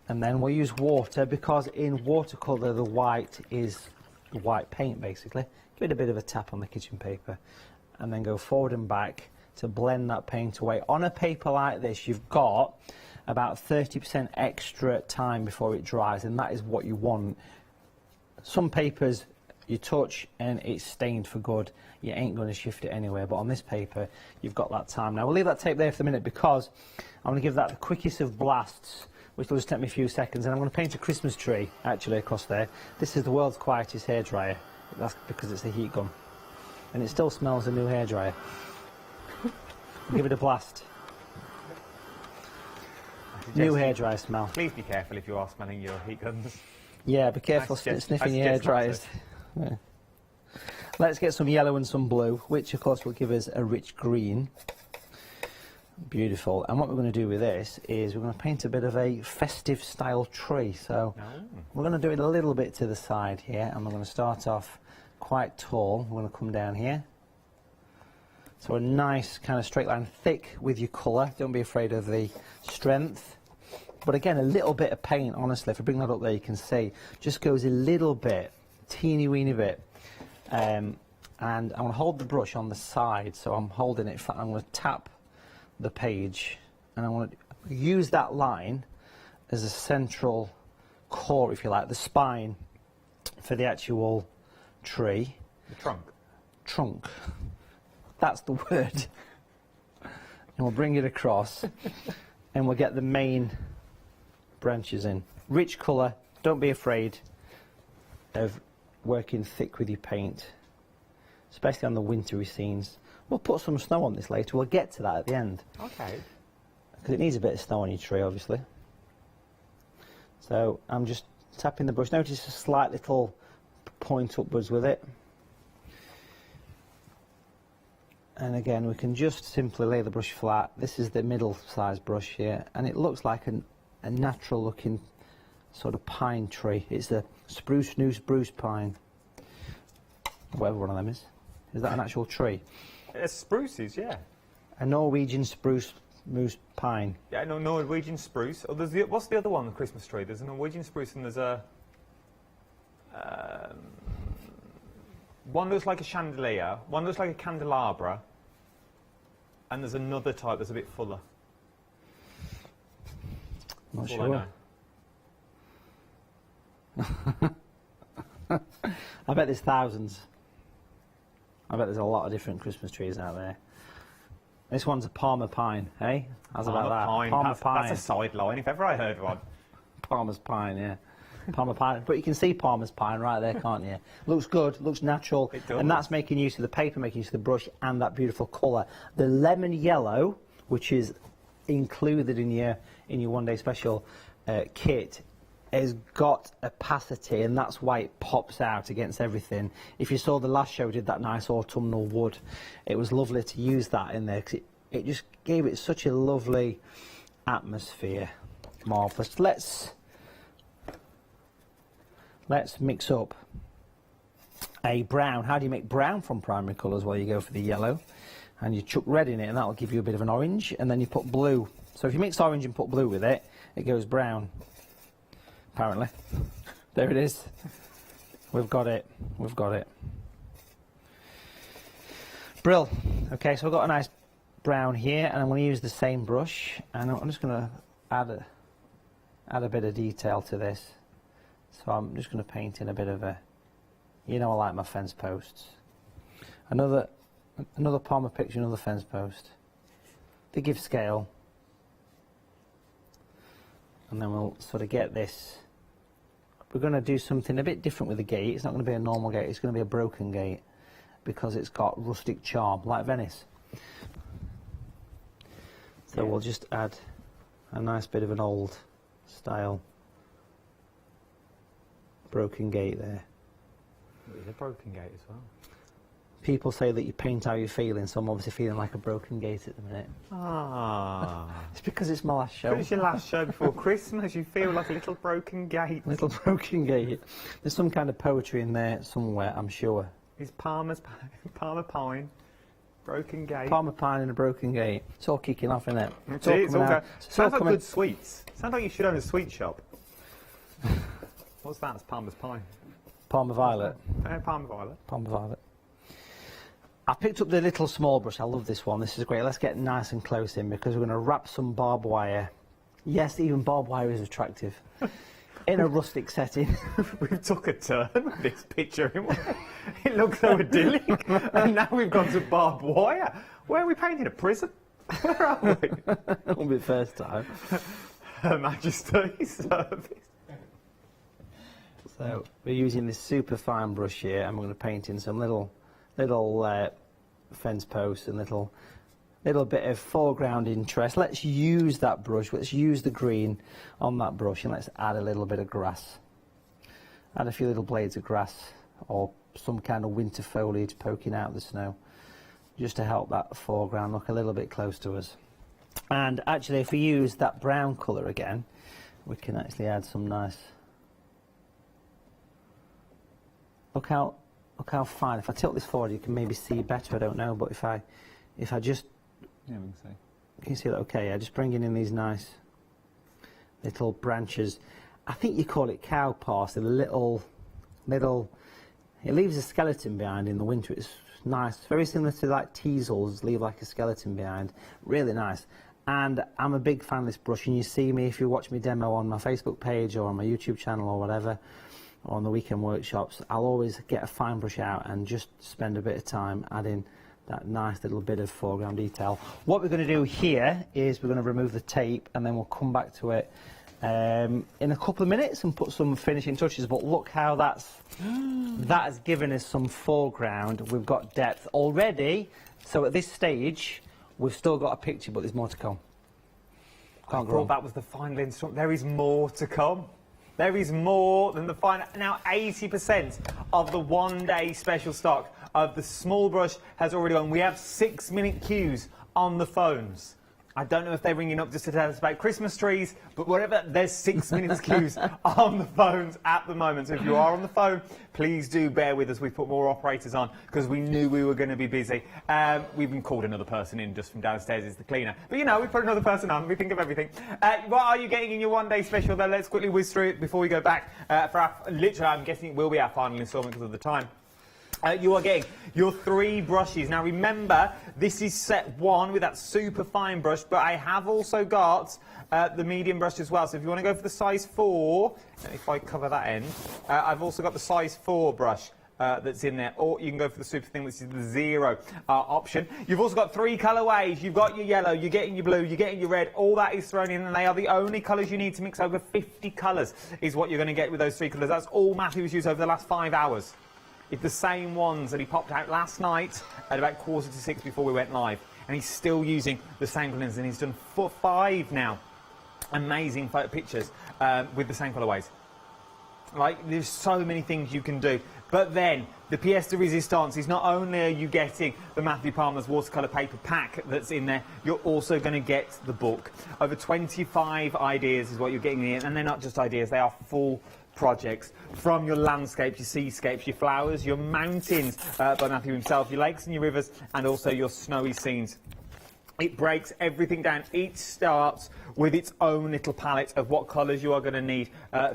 And then we'll use water because in watercolour the white is white paint basically. Give it a bit of a tap on the kitchen paper and then go forward and back to blend that paint away. On a paper like this you've got about 30% extra time before it dries, and that is what you want. Some papers you touch and it's stained for good, you ain't going to shift it anywhere, but on this paper you've got that time. Now we'll leave that tape there for a minute because I'm going to give that the quickest of blasts, which will just take me a few seconds, and I'm going to paint a Christmas tree actually across there. This is the world's quietest hairdryer. That's because it's a heat gun and it still smells a new hairdryer. Give it a blast. New hairdryer smell. Please be careful if you are smelling your heat guns. Yeah, be careful sniffing your hairdryers. Yeah. Let's get some yellow and some blue, which of course will give us a rich green. Beautiful. And what we're going to do with this is we're going to paint a bit of a festive style tree. So we're going to do it a little bit to the side here, and we're going to start off quite tall. We're going to come down here. So a nice kind of straight line, thick with your colour. Don't be afraid of the strength. But again, a little bit of paint, honestly, if I bring that up there, you can see, just goes a little bit, teeny weeny bit. And I want to hold the brush on the side, so I'm holding it flat. I'm going to tap the page, and I want to use that line as a central core, if you like, the spine for the actual tree. The trunk. Trunk. That's the word. And we'll bring it across, and we'll get the main branches in. Rich colour, don't be afraid of working thick with your paint, especially on the wintry scenes. We'll put some snow on this later, we'll get to that at the end. Okay. Because it needs a bit of snow on your tree, obviously. So I'm just tapping the brush. Notice a slight little point upwards with it. And again, we can just simply lay the brush flat. This is the middle size brush here, and it looks like a natural looking sort of pine tree. It's the spruce new spruce pine, whatever one of them is. Is that an actual tree? It's spruces, yeah. A Norwegian spruce moose pine. Yeah, no, Norwegian spruce. Oh, there's what's the other one, the Christmas tree? There's a Norwegian spruce and there's a one looks like a chandelier, one looks like a candelabra, and there's another type that's a bit fuller. Not That's all sure. I bet there's thousands. I bet there's a lot of different Christmas trees out there. This one's a Parma pine, hey? How's about that? Pine. Parma pine. That's a sideline, if ever I heard one. Parma's pine, yeah. Parma pine. But you can see Parma's pine right there, can't you? Looks good, looks natural. It does. And that's making use of the paper, making use of the brush, and that beautiful colour. The lemon yellow which is included in your one-day special kit, has got opacity, and that's why it pops out against everything. If you saw the last show, we did that nice autumnal wood. It was lovely to use that in there because it just gave it such a lovely atmosphere. Marvellous. Let's mix up a brown. How do you make brown from primary colours? Well, you go for the yellow and you chuck red in it, and that'll give you a bit of an orange, and then you put blue. So if you mix orange and put blue with it, it goes brown. Apparently. There it is. We've got it. We've got it. Brill. Okay, so I've got a nice brown here, and I'm going to use the same brush, and I'm just going to add a bit of detail to this. So I'm just going to paint in a bit of a, you know, I like my fence posts. Another Palmer picture, another fence post. They give scale. And then we'll sort of get this. We're going to do something a bit different with the gate. It's not going to be a normal gate, it's going to be a broken gate because it's got rustic charm, like Venice. So we'll just add a nice bit of an old style broken gate there. It's a broken gate as well. People say that you paint how you're feeling, so I'm obviously feeling like a broken gate at the minute. Ah. It's because it's my last show. It's your last show before Christmas. You feel like a little broken gate. Little broken gate. There's some kind of poetry in there somewhere, I'm sure. It's Parma pine, broken gate. Parma pine and a broken gate. It's all kicking off, isn't it? It's all sounds like good sweets. Sounds like you should own a sweet shop. What's that? It's Parma's pine. Parma violet. Parma violet. Parma violet. I picked up the little small brush. I love this one. This is great. Let's get nice and close in because we're going to wrap some barbed wire. Yes, even barbed wire is attractive. In a rustic setting. We've took a turn with this picture. It looks so idyllic. And now we've gone to barbed wire. Where are we painting? A prison? Where are we? That won't be the first time. Her Majesty's service. So we're using this super fine brush here, and we're going to paint in some little fence posts and little bit of foreground interest. Let's use that brush. Let's use the green on that brush, and let's add a little bit of grass. Add a few little blades of grass or some kind of winter foliage poking out of the snow, just to help that foreground look a little bit close to us. And actually, if we use that brown colour again, we can actually add some nice. Look how fine. If I tilt this forward, you can maybe see better. I don't know, but if I just, yeah, we can see. Can you see that? Okay, yeah, just bringing in these nice little branches. I think you call it cow parsley. The little. It leaves a skeleton behind in the winter. It's nice. Very similar to like teasels, leave like a skeleton behind. Really nice. And I'm a big fan of this brush. And you see me if you watch me demo on my Facebook page or on my YouTube channel or whatever. On the weekend workshops, I'll always get a fine brush out and just spend a bit of time adding that nice little bit of foreground detail. What we're going to do here is we're going to remove the tape, and then we'll come back to it in a couple of minutes and put some finishing touches. But look how that has given us some foreground. We've got depth already. So at this stage, we've still got a picture, but there's more to come. I thought that was the final instrument. There is more to come. There is more than the final. Now, 80% of the one-day special stock of the small brush has already gone. We have 6-minute queues on the phones. I don't know if they're ringing up just to tell us about Christmas trees, but whatever, there's 6 minutes queues on the phones at the moment. So if you are on the phone, please do bear with us. We've put more operators on because we knew we were going to be busy. We've even called another person in just from downstairs as the cleaner. But, you know, we put another person on. We think of everything. What are you getting in your one-day special, though? Let's quickly whiz through it before we go back. For our, literally, I'm guessing it will be our final instalment because of the time. You are getting your 3 brushes. Now remember, this is set 1 with that super fine brush, but I have also got the medium brush as well. So if you want to go for the size 4, if I cover that end, I've also got the size 4 brush that's in there, or you can go for the super thin, which is the 0 option. You've also got 3 colourways. You've got your yellow, you're getting your blue, you're getting your red. All that is thrown in, and they are the only colours you need to mix. Over 50 colours is what you're going to get with those 3 colours. That's all Matthew's used over the last 5 hours. It's the same ones that he popped out last night at about 5:45 before we went live. And he's still using the same colours, and he's done 5 now. Amazing photo pictures with the same colourways. Like, there's so many things you can do. But then, the pièce de résistance is not only are you getting the Matthew Palmer's watercolour paper pack that's in there, you're also going to get the book. Over 25 ideas is what you're getting in, and they're not just ideas, they are full projects. From your landscapes, your seascapes, your flowers, your mountains by Matthew himself, your lakes and your rivers, and also your snowy scenes. It breaks everything down. Each starts with its own little palette of what colours you are going to need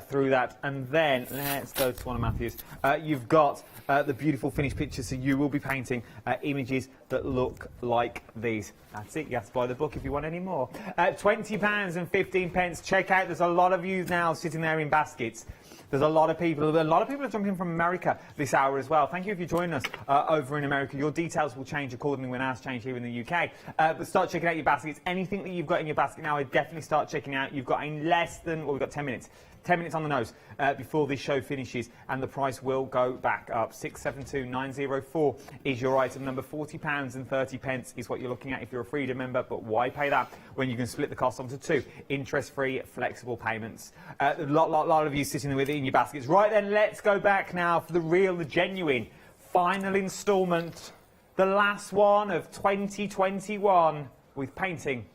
through that. And then, let's go to one of Matthew's. You've got the beautiful finished pictures, so you will be painting images that look like these. That's it, you have to buy the book if you want any more. £20 and 15 pence. Check out, there's a lot of you now sitting there in baskets. There's a lot of people are jumping from America this hour as well. Thank you if you're joining us over in America. Your details will change accordingly when ours change here in the UK. But start checking out your baskets. Anything that you've got in your basket now, I'd definitely start checking out. You've got in less than, well, we've got 10 minutes. 10 minutes on the nose before this show finishes, and the price will go back up. 672904 is your item number. £40 and 30 pence is what you're looking at if you're a Freedom member, but why pay that when you can split the cost onto 2 interest-free, flexible payments? A lot of you sitting with it in your baskets. Right then, let's go back now for the real, the genuine final instalment, the last one of 2021 with Painting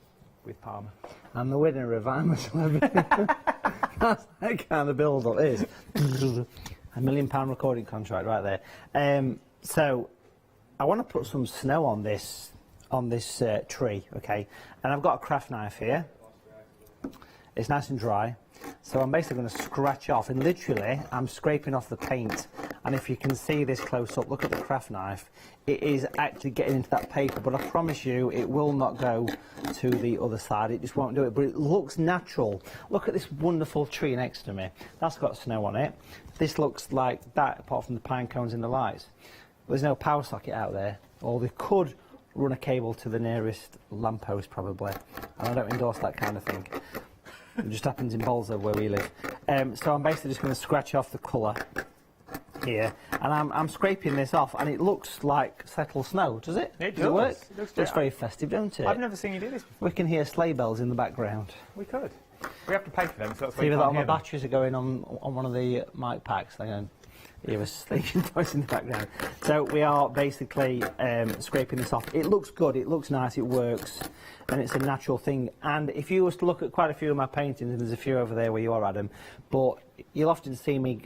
with Palmer. And the winner of I'm a Celebrity. That's that kind of build-up is. £1 million recording contract right there. So I want to put some snow on this tree, okay? And I've got a craft knife here. It's nice and dry. So I'm basically going to scratch off, and literally I'm scraping off the paint. And if you can see this close up, look at the craft knife. It is actually getting into that paper, but I promise you it will not go to the other side. It just won't do it, but it looks natural. Look at this wonderful tree next to me. That's got snow on it. This looks like that, apart from the pine cones and the lights. There's no power socket out there, or they could run a cable to the nearest lamppost probably. And I don't endorse that kind of thing. It just happens in Bolzer where we live. So I'm basically just going to scratch off the colour here, and I'm scraping this off, and it looks like settled snow, does it? It does. It work? It looks very festive, don't it? I've never seen you do this before. We can hear sleigh bells in the background. We could. We have to pay for them, so that's why See you that can't all my hear them. batteries are going on one of the mic packs. They're going to hear a sleeping voice in the background. So we are basically scraping this off. It looks good, it looks nice, it works, and it's a natural thing. And if you was to look at quite a few of my paintings, and there's a few over there where you are, Adam, but you'll often see me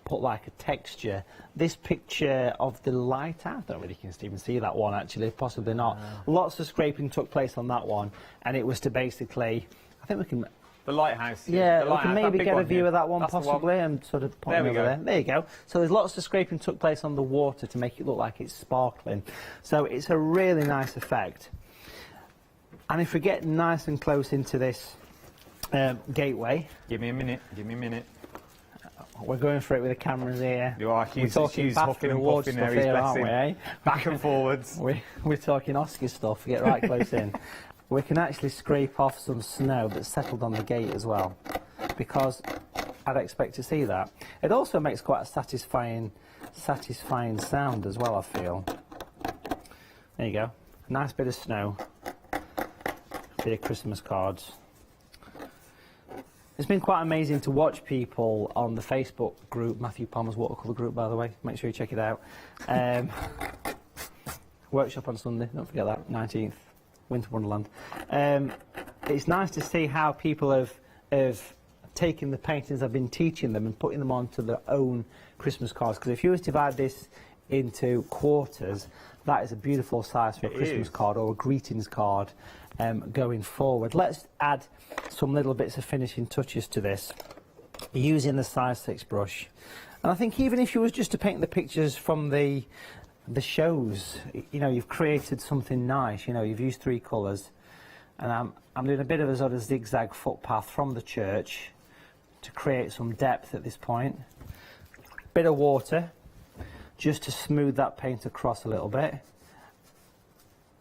put like a texture. This picture of the lighthouse, I don't really even see that one actually, possibly not. Lots of scraping took place on that one, and it was to basically, I think we can... The lighthouse. Yeah, the we lighthouse, can maybe get a view of that one That's the possibly, and sort of point over there. There you go. So there's lots of scraping took place on the water to make it look like it's sparkling. So it's a really nice effect. And if we get nice and close into this gateway... Give me a minute, give me a minute. We're going for it with the cameras here. You are. We're talking BAFTA award stuff here, aren't we, eh? Back and forwards. We're talking Oscar stuff. Get right close in. We can actually scrape off some snow that's settled on the gate as well, because I'd expect to see that. It also makes quite a satisfying sound as well, I feel. There you go. A nice bit of snow. Bit of Christmas cards. It's been quite amazing to watch people on the Facebook group, Matthew Palmer's Watercolour group, by the way. Make sure you check it out. Workshop on Sunday, don't forget that, 19th, Winter Wonderland. It's nice to see how people have taken the paintings I've been teaching them and putting them onto their own Christmas cards. Because if you were to divide this into quarters, that is a beautiful size for a Christmas card or a greetings card. Going forward, let's add some little bits of finishing touches to this using the size 6 brush. And I think even if you was just to paint the pictures from the shows, you know, you've created something nice. You know, you've used 3 colours, and I'm doing a bit of a sort of zigzag footpath from the church to create some depth at this point. Bit of water just to smooth that paint across a little bit.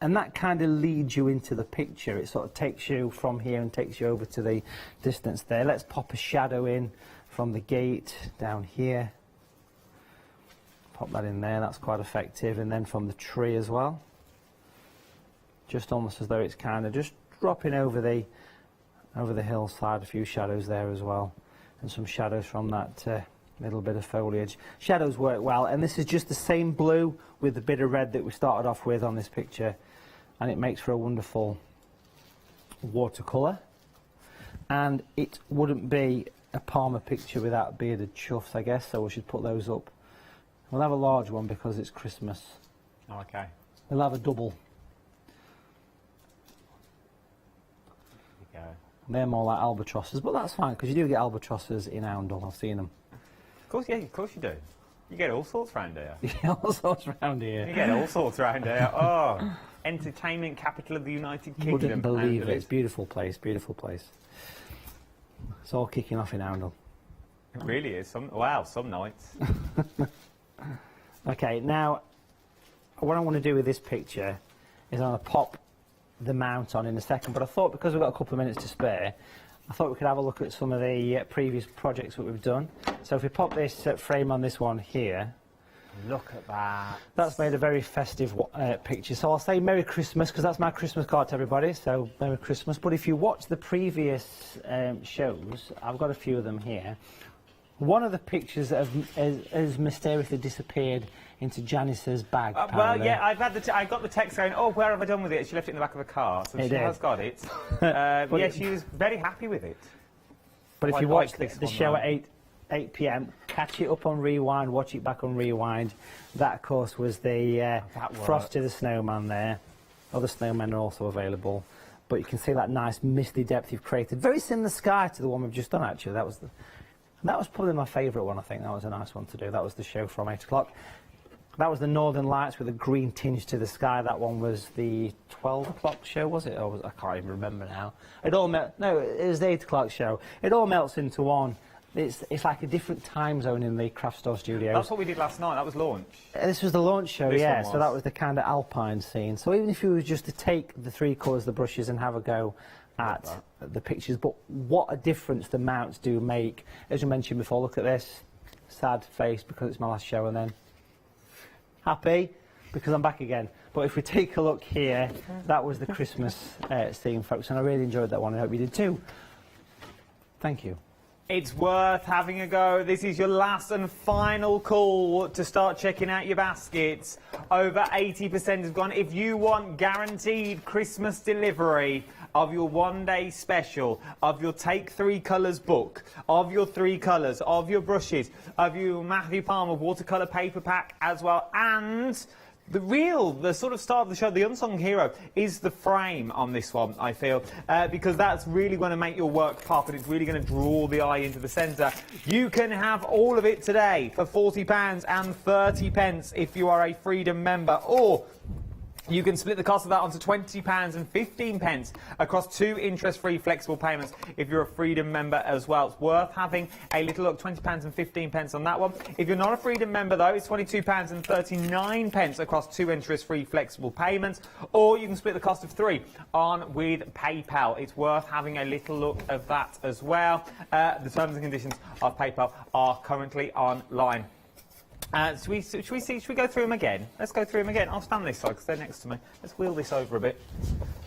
And that kind of leads you into the picture. It sort of takes you from here and takes you over to the distance there. Let's pop a shadow in from the gate down here. Pop that in there, that's quite effective. And then from the tree as well. Just almost as though it's kind of just dropping over the hillside, a few shadows there as well. And some shadows from that little bit of foliage. Shadows work well, and this is just the same blue with the bit of red that we started off with on this picture, and it makes for a wonderful watercolour. And it wouldn't be a Palmer picture without bearded chuffs, I guess, so we should put those up. We'll have a large one because it's Christmas. Oh, okay. We'll have a double. There you go. They're more like albatrosses, but that's fine because you do get albatrosses in Oundle. I've seen them. Of course, yeah, of course you do. You get all sorts around here. You get all sorts around here. You get all sorts around here. Oh, entertainment capital of the United Kingdom. Wouldn't believe it. It's a beautiful place, beautiful place. It's all kicking off in Oundle. It really is. Some nights. Okay, now, what I want to do with this picture is I'm going to pop the mount on in a second, but I thought because we've got a couple of minutes to spare, I thought we could have a look at some of the previous projects that we've done. So if we pop this frame on this one here, look at that. That's made a very festive picture. So I'll say Merry Christmas because that's my Christmas card to everybody. So Merry Christmas. But if you watch the previous shows, I've got a few of them here. One of the pictures has mysteriously disappeared into Janice's bag. Well, yeah, I got the text going, oh, where have I done with it? She left it in the back of the car, so she has got it. Yeah, she was very happy with it. But if you watch the show at 8 p.m, catch it up on Rewind, watch it back on Rewind. That, of course, was the Frosty the Snowman there. Other snowmen are also available. But you can see that nice misty depth you've created. Very similar sky to the one we've just done, actually. That was probably my favourite one, I think. That was a nice one to do. That was the show from 8 o'clock. That was the Northern Lights with a green tinge to the sky. That one was the 12 o'clock show, was it? Or I can't even remember now. It was the 8 o'clock show. It all melts into one. It's like a different time zone in the Craft Store studios. That's what we did last night. That was launch. This was the launch show, yeah. So that was the kind of alpine scene. So even if you were just to take the three colours, the brushes, and have a go at the pictures, but what a difference the mounts do make. As you mentioned before, look at this. Sad face because it's my last show, and then happy because I'm back again. But if we take a look here, that was the Christmas scene, folks, and I really enjoyed that one. I hope you did too. Thank you. It's worth having a go. This is your last and final call to start checking out your baskets. Over 80% has gone. If you want guaranteed Christmas delivery of your one-day special, of your Take 3 Colours book, of your 3 colours, of your brushes, of your Matthew Palmer watercolour paper pack as well, and the sort of star of the show, the unsung hero, is the frame on this one, I feel, because that's really going to make your work pop and it's really going to draw the eye into the centre. You can have all of it today for £40 and 30 pence if you are a Freedom member, or you can split the cost of that onto £20 and 15 pence across 2 interest-free flexible payments if you're a Freedom member as well. It's worth having a little look, £20 and 15 pence on that one. If you're not a Freedom member, though, it's £22 and 39 pence across 2 interest-free flexible payments, or you can split the cost of 3 on with PayPal. It's worth having a little look of that as well. The terms and conditions of PayPal are currently online. Should we go through them again? Let's go through them again. I'll stand this side because they're next to me. Let's wheel this over a bit.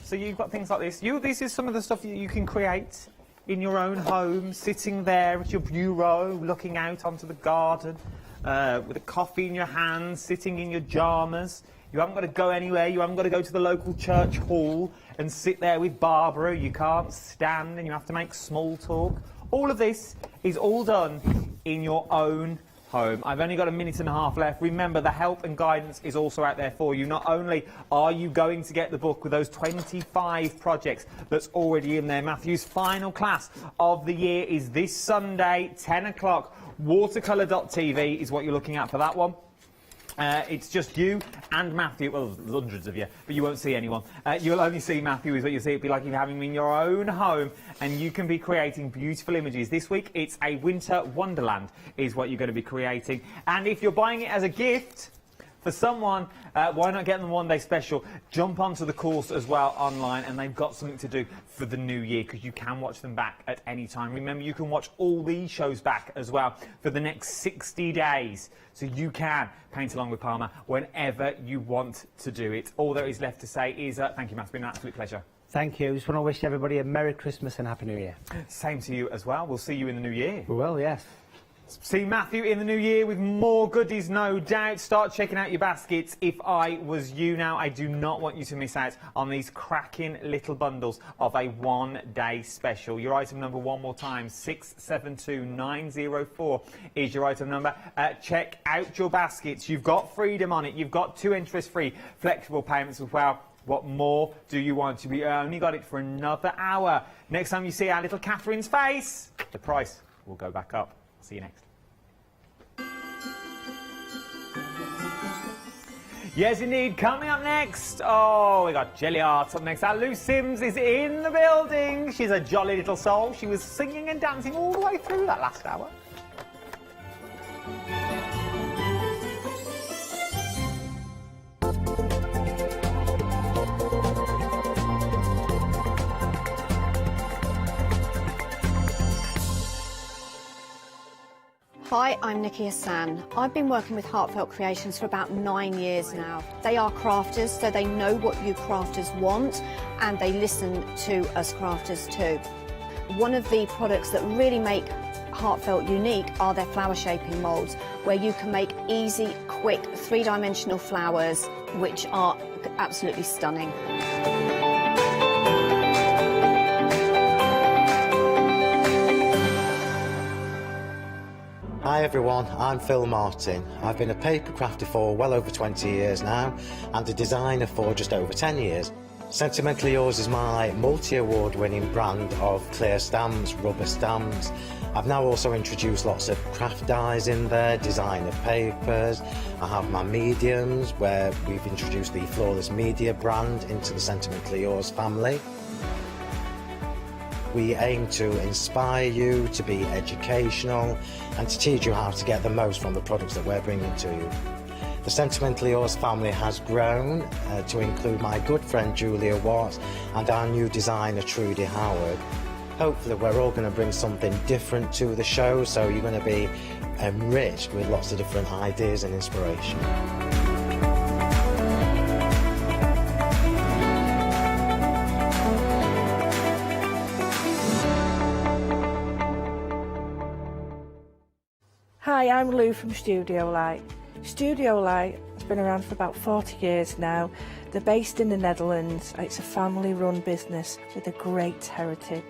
So you've got things like this. This is some of the stuff you can create in your own home, sitting there at your bureau, looking out onto the garden, with a coffee in your hand, sitting in your pyjamas. You haven't got to go anywhere. You haven't got to go to the local church hall and sit there with Barbara. You can't stand and you have to make small talk. All of this is all done in your own home. I've only got a minute and a half left. Remember, the help and guidance is also out there for you. Not only are you going to get the book with those 25 projects that's already in there. Matthew's final class of the year is this Sunday, 10 o'clock. Watercolor.tv is what you're looking at for that one. It's just you and Matthew. Well, there's hundreds of you, but you won't see anyone. You'll only see Matthew is what you'll see. It'll be like you having him in your own home, and you can be creating beautiful images. This week, it's a winter wonderland is what you're going to be creating. And if you're buying it as a gift, For someone, why not get them one day special? Jump onto the course as well online, and they've got something to do for the new year, because you can watch them back at any time. Remember, you can watch all these shows back as well for the next 60 days. So you can paint along with Palmer whenever you want to do it. All there is left to say is thank you, Matt. It's been an absolute pleasure. Thank you. Just want to wish everybody a Merry Christmas and Happy New Year. Same to you as well. We'll see you in the new year. We will, yes. See Matthew in the new year with more goodies, no doubt. Start checking out your baskets if I was you now. I do not want you to miss out on these cracking little bundles of a one-day special. Your item number, one more time, 672904 is your item number. Check out your baskets. You've got freedom on it. You've got 2 interest-free flexible payments as well. What more do you want? We only got it for another hour. Next time you see our little Catherine's face, the price will go back up. See you next. Yes, indeed. Coming up next, oh, we got Jelly Arts up next. Our Lou Sims is in the building. She's a jolly little soul. She was singing and dancing all the way through that last hour. Hi, I'm Nikki Hassan. I've been working with Heartfelt Creations for about 9 years now. They are crafters, so they know what you crafters want, and they listen to us crafters too. One of the products that really make Heartfelt unique are their flower shaping moulds, where you can make easy, quick, 3-dimensional flowers, which are absolutely stunning. Hi everyone, I'm Phil Martin. I've been a paper crafter for well over 20 years now and a designer for just over 10 years. Sentimentally Yours is my multi-award winning brand of clear stamps, rubber stamps. I've now also introduced lots of craft dyes in there, designer papers. I have my mediums where we've introduced the Flawless Media brand into the Sentimentally Yours family. We aim to inspire you, to be educational and to teach you how to get the most from the products that we're bringing to you. The Sentimentally Yours family has grown to include my good friend Julia Watt and our new designer Trudy Howard. Hopefully we're all going to bring something different to the show, so you're going to be enriched with lots of different ideas and inspiration. Hi, I'm Lou from Studio Light. Studio Light has been around for about 40 years now. They're based in the Netherlands. It's a family-run business with a great heritage.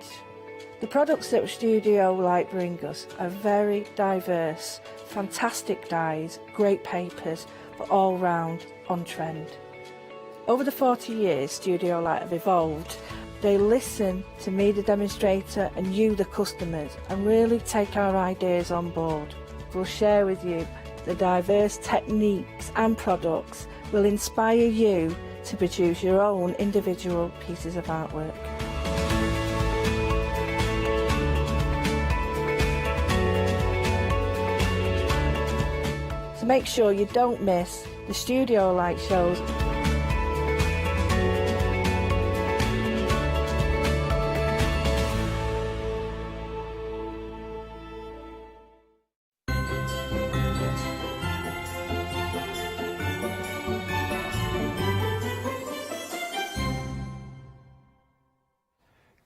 The products that Studio Light bring us are very diverse, fantastic dyes, great papers, but all round on trend. Over the 40 years Studio Light have evolved. They listen to me, the demonstrator, and you, the customers, and really take our ideas on board. We'll share with you the diverse techniques and products will inspire you to produce your own individual pieces of artwork. So make sure you don't miss the Studio Light shows.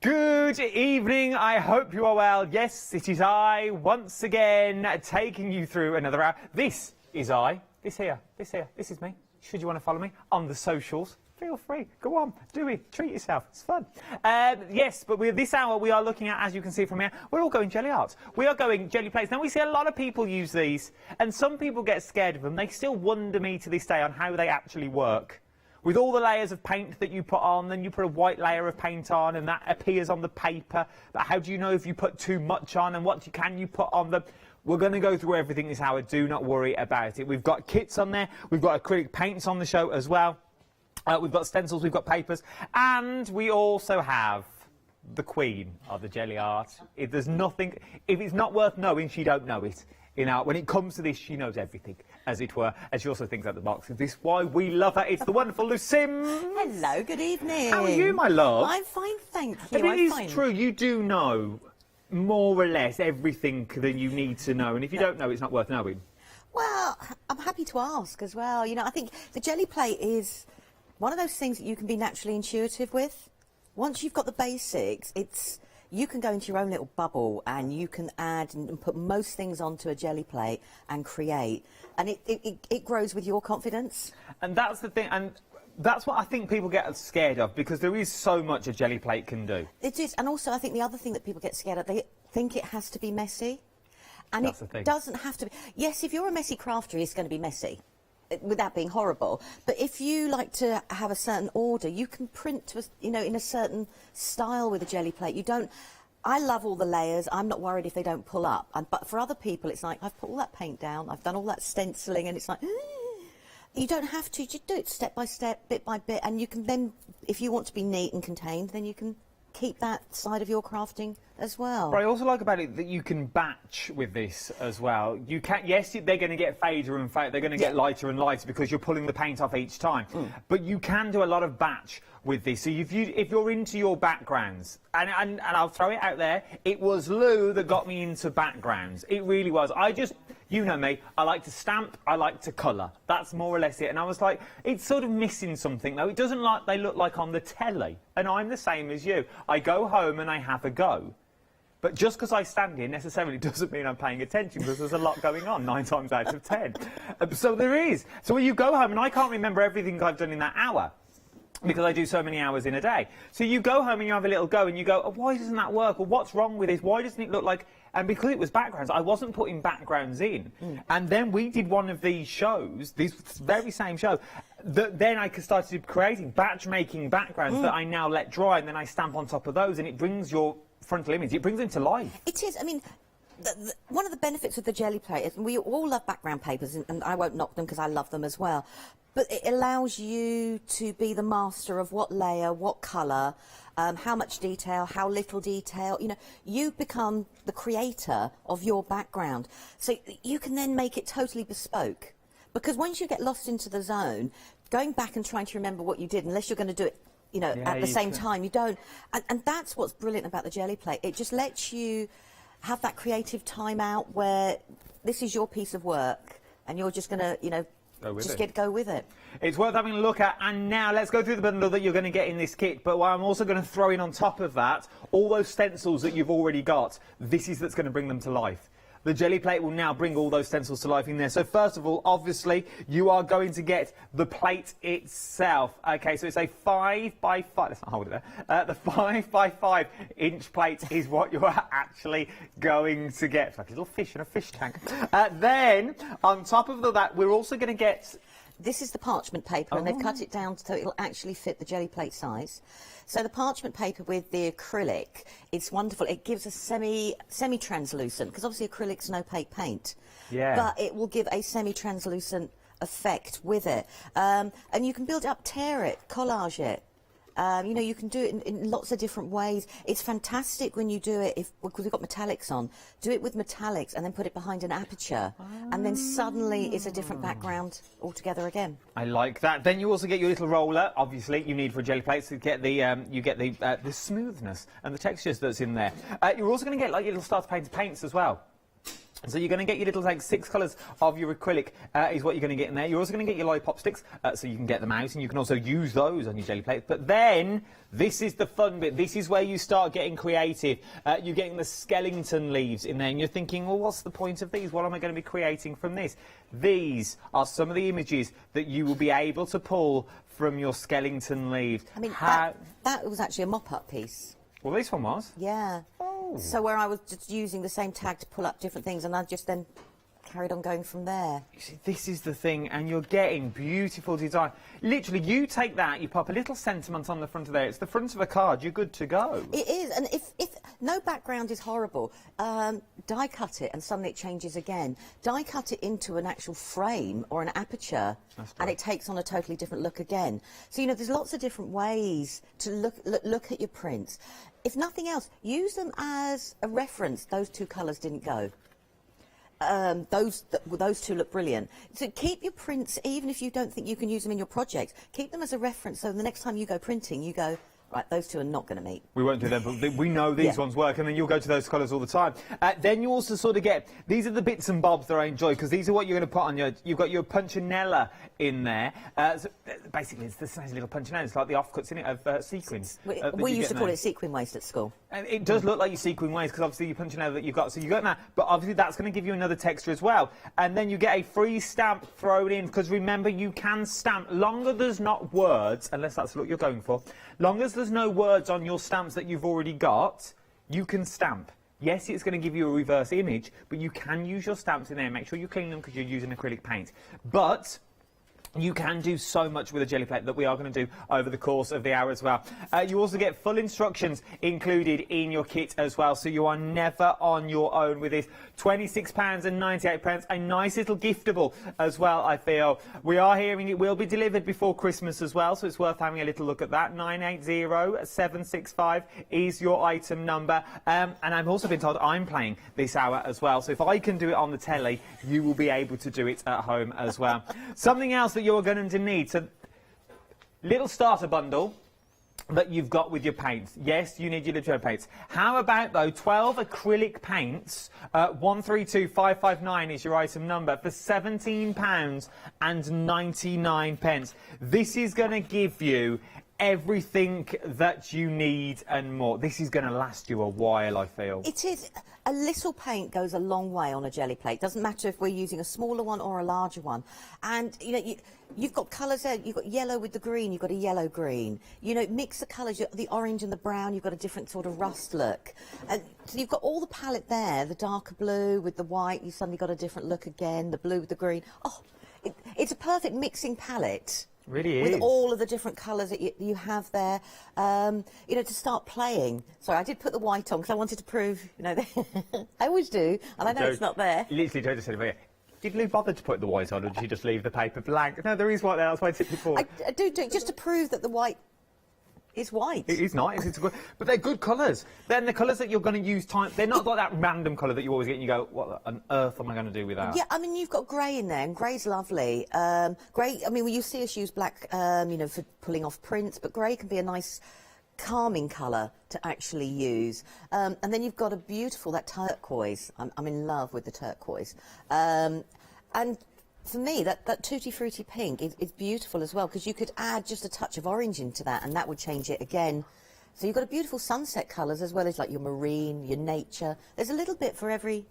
Good evening, I hope you are well. Yes, it is I, once again, taking you through another hour. This is I, this here, this is me. Should you want to follow me on the socials, feel free, go on, do it, treat yourself, it's fun. Yes, but this hour we are looking at, as you can see from here, we're all going Jelly Arts. We are going Jelly Plates. Now we see a lot of people use these, and some people get scared of them. They still wonder me to this day on how they actually work. With all the layers of paint that you put on, then you put a white layer of paint on and that appears on the paper. But how do you know if you put too much on, and what can you put on them? We're going to go through everything this hour, do not worry about it. We've got kits on there, we've got acrylic paints on the show as well. We've got stencils, we've got papers, and we also have the queen of the Jelly Art. If there's nothing, if it's not worth knowing, she don't know it. in art. When it comes to this, she knows everything, as it were, and she also thinks out the box. Is this why we love her? It's the wonderful Lou Sims. Hello, good evening. How are you, my love? I'm fine, thank you. And it I'm is fine. true, you do know more or less everything that you need to know, and if you don't know, it's not worth knowing. Well, I'm happy to ask as well. You know, I think the jelly plate is one of those things that you can be naturally intuitive with. Once you've got the basics, you can go into your own little bubble and you can add and put most things onto a jelly plate and create, and it grows with your confidence. And that's the thing, and that's what I think people get scared of, because there is so much a jelly plate can do. It is, and also I think the other thing that people get scared of, they think it has to be messy. And That's the thing. It doesn't have to be. Yes, if you're a messy crafter, it's going to be messy, without being horrible. But if you like to have a certain order, you can print to in a certain style with a jelly plate. You don't. I love all the layers. I'm not worried if they don't pull up. But for other people, it's like, I've put all that paint down, I've done all that stenciling, and it's like, you don't have to. You just do it step by step, bit by bit, and you can then, if you want to be neat and contained, then you can keep that side of your crafting as well. But I also like about it that you can batch with this as well. You can, yes, they're going to get fader and fader, they're going to get lighter and lighter because you're pulling the paint off each time. But you can do a lot of batch with this. So if you're into your backgrounds, and I'll throw it out there, it was Lou that got me into backgrounds. It really was. You know me, I like to stamp, I like to colour. That's more or less it. And I was like, it's sort of missing something though. It doesn't like they look like on the telly. And I'm the same as you. I go home and I have a go. But just because I stand here necessarily doesn't mean I'm paying attention, because there's a lot going on 9 times out of 10. So there is. So when you go home, and I can't remember everything I've done in that hour, because I do so many hours in a day. So you go home and you have a little go and you go, oh, why doesn't that work? Or what's wrong with this? Why doesn't it look like... And because it was backgrounds, I wasn't putting backgrounds in. And then we did one of these shows, this very same show, that then I started creating, batch making backgrounds that I now let dry, and then I stamp on top of those, and it brings your frontal image, it brings it to life. It is. I mean, one of the benefits of the jelly plate is we all love background papers, and I won't knock them because I love them as well. But it allows you to be the master of what layer, what colour, how much detail, how little detail. You know, you become the creator of your background. So you can then make it totally bespoke. Because once you get lost into the zone, going back and trying to remember what you did, unless you're going to do it, at the same time, you don't. And that's what's brilliant about the jelly plate. It just lets you have that creative time out where this is your piece of work and you're just going to, go with it. It's worth having a look at. And now let's go through the bundle that you're going to get in this kit. But I'm also going to throw in on top of that all those stencils that you've already got. This is that's going to bring them to life. The jelly plate will now bring all those stencils to life in there. So first of all, obviously, you are going to get the plate itself. Okay, so it's a 5 by 5. Let's not hold it there. The 5 by 5 inch plate is what you are actually going to get. It's like a little fish in a fish tank. Then, on top of that, we're also going to get... This is the parchment paper, and they've cut it down so it'll actually fit the jelly plate size. So the parchment paper with the acrylic, it's wonderful. It gives a semi-translucent, because obviously acrylic's an opaque paint. Yeah. But it will give a semi-translucent effect with it. And you can build it up, tear it, collage it. You can do it in lots of different ways. It's fantastic when you do it, because we've got metallics on. Do it with metallics and then put it behind an aperture. And then suddenly it's a different background altogether again. I like that. Then you also get your little roller, obviously, you need for a jelly plate to get the smoothness and the textures that's in there. You're also going to get like your little starter paints as well. So you're going to get your little 6 colours of your acrylic is what you're going to get in there. You're also going to get your lollipop sticks, so you can get them out, and you can also use those on your jelly plate. But then, this is the fun bit. This is where you start getting creative. You're getting the skeleton leaves in there, and you're thinking, well, what's the point of these? What am I going to be creating from this? These are some of the images that you will be able to pull from your skeleton leaves. I mean, that was actually a mop-up piece. Well, this one was. Yeah. So where I was just using the same tag to pull up different things, and I just then carried on going from there. You see, this is the thing, and you're getting beautiful design. Literally, you take that, you pop a little sentiment on the front of there. It's the front of a card. You're good to go. It is, and if no background is horrible, die cut it, and suddenly it changes again. Die cut it into an actual frame or an aperture, and it takes on a totally different look again. So there's lots of different ways to look at your prints. If nothing else, use them as a reference. Those 2 colours didn't go. those two look brilliant. So keep your prints, even if you don't think you can use them in your project, keep them as a reference so the next time you go printing, you go, right, those two are not going to meet. We won't do them, but we know these ones work, and then you'll go to those colours all the time. Then you also sort of get, these are the bits and bobs that I enjoy, because these are what you're going to put on your, you've got your punchinella in there. So basically, it's the same little punchinella. It's like the offcuts in it of sequins. We used to call it sequin waste at school. And it does look like your sequin waste, because obviously your punchinella that you've got, so you've got that, but obviously that's going to give you another texture as well. And then you get a free stamp thrown in, because remember, you can stamp, long as there's not words, unless that's what you're going for, long as there's no words on your stamps that you've already got, you can stamp. Yes, it's going to give you a reverse image, but you can use your stamps in there. Make sure you clean them because you're using acrylic paint. But you can do so much with a jelly plate that we are going to do over the course of the hour as well. You also get full instructions included in your kit as well, so you are never on your own with this. £26.98, a nice little giftable as well, I feel. We are hearing it will be delivered before Christmas as well, so it's worth having a little look at that. 980765 is your item number. And I've also been told I'm playing this hour as well, so if I can do it on the telly, you will be able to do it at home as well. Something else that you're going to need, so little starter bundle that you've got with your paints. Yes, you need your little paints. How about though 12 acrylic paints? 132559 is your item number for £17.99. This is going to give you everything that you need and more. This is going to last you a while, I feel. It is. A little paint goes a long way on a jelly plate. Doesn't matter if we're using a smaller one or a larger one. And, you know, you've got colours there. You've got yellow with the green. You've got a yellow green. You know, mix the colours. The orange and the brown, you've got a different sort of rust look. And so you've got all the palette there. The darker blue with the white, you suddenly got a different look again. The blue with the green. Oh, it's a perfect mixing palette. Really is. With all of the different colours that you have there, you know, to start playing. Sorry, I did put the white on because I wanted to prove, you know, I always do, and I know it's not there. Literally, Joe just said, did Lou bother to put the white on, or did she just leave the paper blank? No, there is white there, that's why I tipped it forward. I do it just to prove that the white is white. It is nice, but they're good colours. Then the colours that you're going to use, they're not like that random colour that you always get and you go, what on earth am I going to do with that? Yeah, I mean, you've got grey in there, and grey's lovely. Grey, I mean, you see us use black, you know, for pulling off prints, but grey can be a nice calming colour to actually use. And then you've got a beautiful, that turquoise. I'm in love with the turquoise. And for me, that Tutti Frutti pink is beautiful as well, because you could add just a touch of orange into that, and that would change it again. So you've got a beautiful sunset colours, as well as like your marine, your nature. There's a little bit for every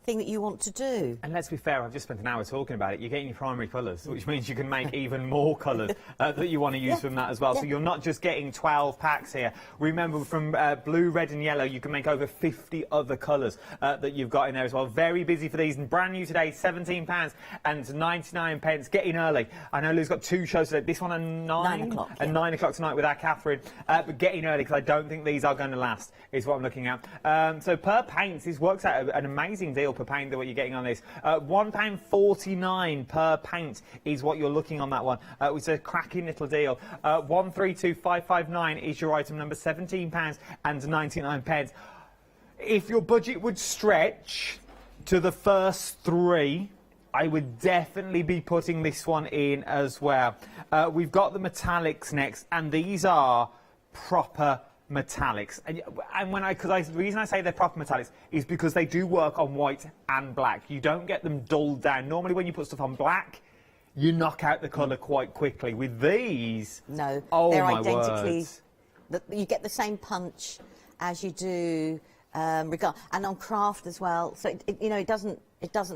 thing that you want to do. And let's be fair, I've just spent an hour talking about it. You're getting your primary colours, which means you can make even more colours that you want to use from that as well. So you're not just getting 12 packs here. Remember, from blue, red and yellow, you can make over 50 other colours that you've got in there as well. Very busy for these, and brand new today, £17.99. Get in early. I know Lou's got 2 shows today. This one at 9 o'clock. At 9 o'clock tonight with our Catherine. But get in early, because I don't think these are going to last, is what I'm looking at. So per paint, this works out an amazing deal per paint that what you're getting on this. £1.49 per paint is what you're looking on that one. It's a cracking little deal. 132559 is your item number, £17.99. If your budget would stretch to the first 3, I would definitely be putting this one in as well. We've got the metallics next, and these are proper metallics, and the reason I say they're proper metallics is because they do work on white and black. You don't get them dulled down. Normally when you put stuff on black, you knock out the colour quite quickly. With these, no, oh they're my identically words. You get the same punch as you do and on craft as well, so you know, it doesn't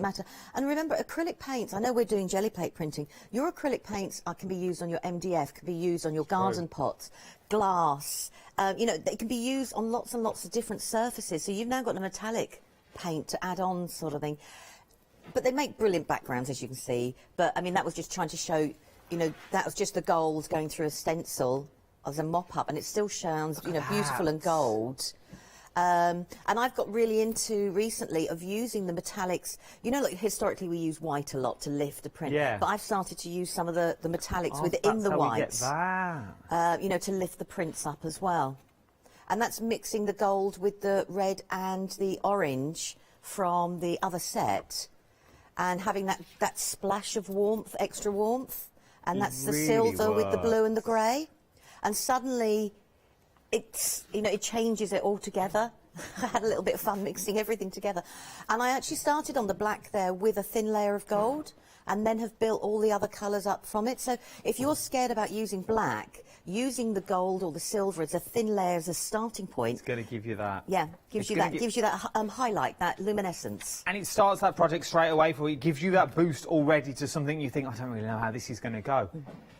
matter. And remember, acrylic paints, I know we're doing jelly plate printing, your acrylic paints can be used on your MDF, can be used on your garden pots, glass, you know, they can be used on lots and lots of different surfaces, so you've now got a metallic paint to add on, sort of thing. But they make brilliant backgrounds, as you can see. But I mean, that was just trying to show, you know, that was just the gold going through a stencil as a mop-up, and it still shines, you know, beautiful and gold. And I've got really into recently of using the metallics. You know, like historically we use white a lot to lift the print. Yeah. But I've started to use some of the metallics within the whites. You know, to lift the prints up as well. And that's mixing the gold with the red and the orange from the other set. and having that splash of warmth, extra warmth, and that's the really silver with the blue works. and the grey, and suddenly it's, you know, it changes it all together. I had a little bit of fun mixing everything together, and I actually started on the black there with a thin layer of gold, and then have built all the other colours up from it. So if you're scared about using black, using the gold or the silver as a thin layer as a starting point, It's going to give you that. yeah, gives you that highlight, that luminescence. And it starts that project straight away for you. It gives you that boost already to something you think, I don't really know how this is going to go.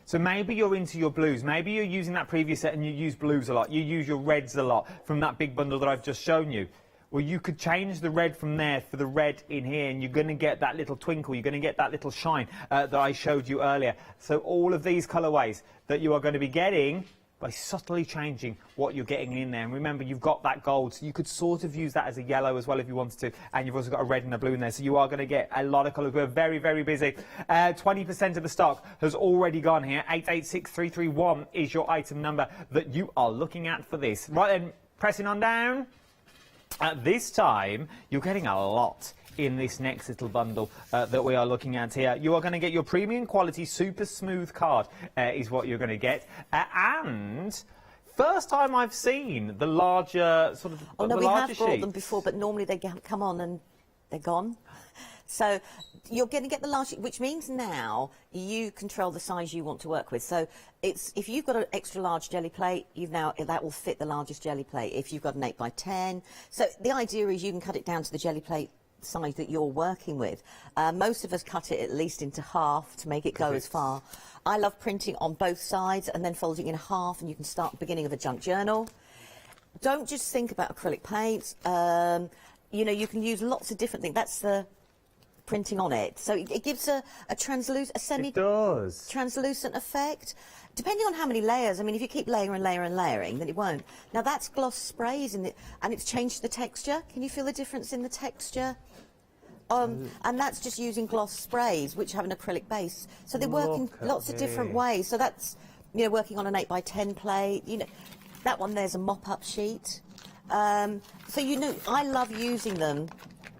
So maybe you're into your blues. Maybe you're using that previous set and you use blues a lot. You use your reds a lot from that big bundle that I've just shown you. Well, you could change the red from there for the red in here, and you're going to get that little twinkle, you're going to get that little shine that I showed you earlier. So all of these colourways that you are going to be getting by subtly changing what you're getting in there. And remember, you've got that gold, so you could sort of use that as a yellow as well if you wanted to, and you've also got a red and a blue in there, so you are going to get a lot of colours. We're very, very busy. 20% of the stock has already gone here. 886331 is your item number that you are looking at for this. Right then, pressing on down. At this time, you're getting a lot in this next little bundle that we are looking at here. You are going to get your premium quality super smooth card is what you're going to get. And first time I've seen the larger sort of Oh no, the we larger have brought them sheets. before, but normally they come on and they're gone. So you're going to get the large, which means now you control the size you want to work with. So it's, if you've got an extra large jelly plate, that will fit the largest jelly plate. If you've got an 8 by 10, so the idea is you can cut it down to the jelly plate size that you're working with. Most of us cut it at least into half to make it go as far. I love printing on both sides and then folding in half, and you can start the beginning of a junk journal. Don't just think about acrylic paints. You know, you can use lots of different things. That's the printing on it, so it gives a semi-translucent effect, depending on how many layers. I mean, if you keep layering and layering and layering, then it won't. Now that's gloss sprays in it, and it's changed the texture. Can you feel the difference in the texture? And that's just using gloss sprays, which have an acrylic base, so they work in lots of different ways. So that's, you know, working on an 8 by 10 plate. You know, that one there's a mop-up sheet. So you know, I love using them.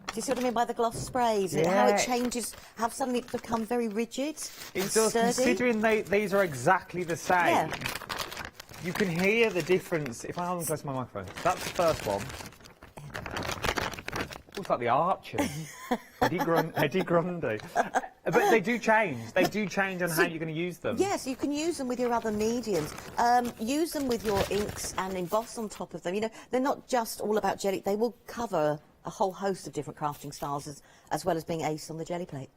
Do you see what I mean by the gloss sprays? Yeah. How it changes, how suddenly it become very rigid. It does, considering these are exactly the same. Yeah. You can hear the difference. If I hold them close to my microphone, that's the first one. Looks like the Archers. Eddie Grundy. But they do change. They do change on how you're going to use them. Yes, you can use them with your other mediums. Use them with your inks and emboss on top of them. You know, they're not just all about jelly. They will cover a whole host of different crafting styles as well as being ace on the jelly plate.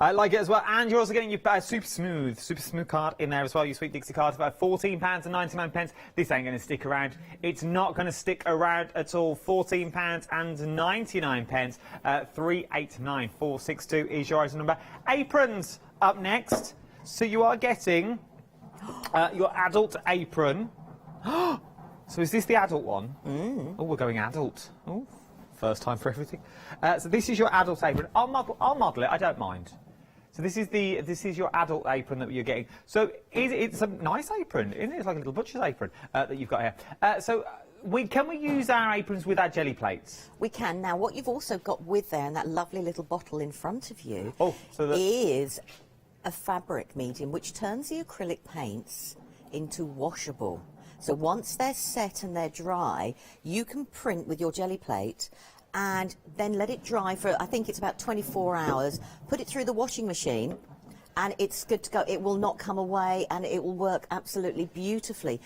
I like it as well, and you're also getting your super smooth card in there as well. Your Sweet Dixie card, about £14.99. This ain't going to stick around. It's not going to stick around at all. £14.99. 389462 is your item number. Aprons up next. So you are getting your adult apron. So is this the adult one? Oh, we're going adult. Oh. First time for everything. So this is your adult apron. I'll model it. I don't mind. So this is your adult apron that you're getting. So it's a nice apron, isn't it? It's like a little butcher's apron that you've got here. Can we use our aprons with our jelly plates? We can. Now, what you've also got with there in that lovely little bottle in front of you is a fabric medium which turns the acrylic paints into washable. So once they're set and they're dry, you can print with your jelly plate and then let it dry for, I think it's about 24 hours, put it through the washing machine, and it's good to go. It will not come away, and it will work absolutely beautifully.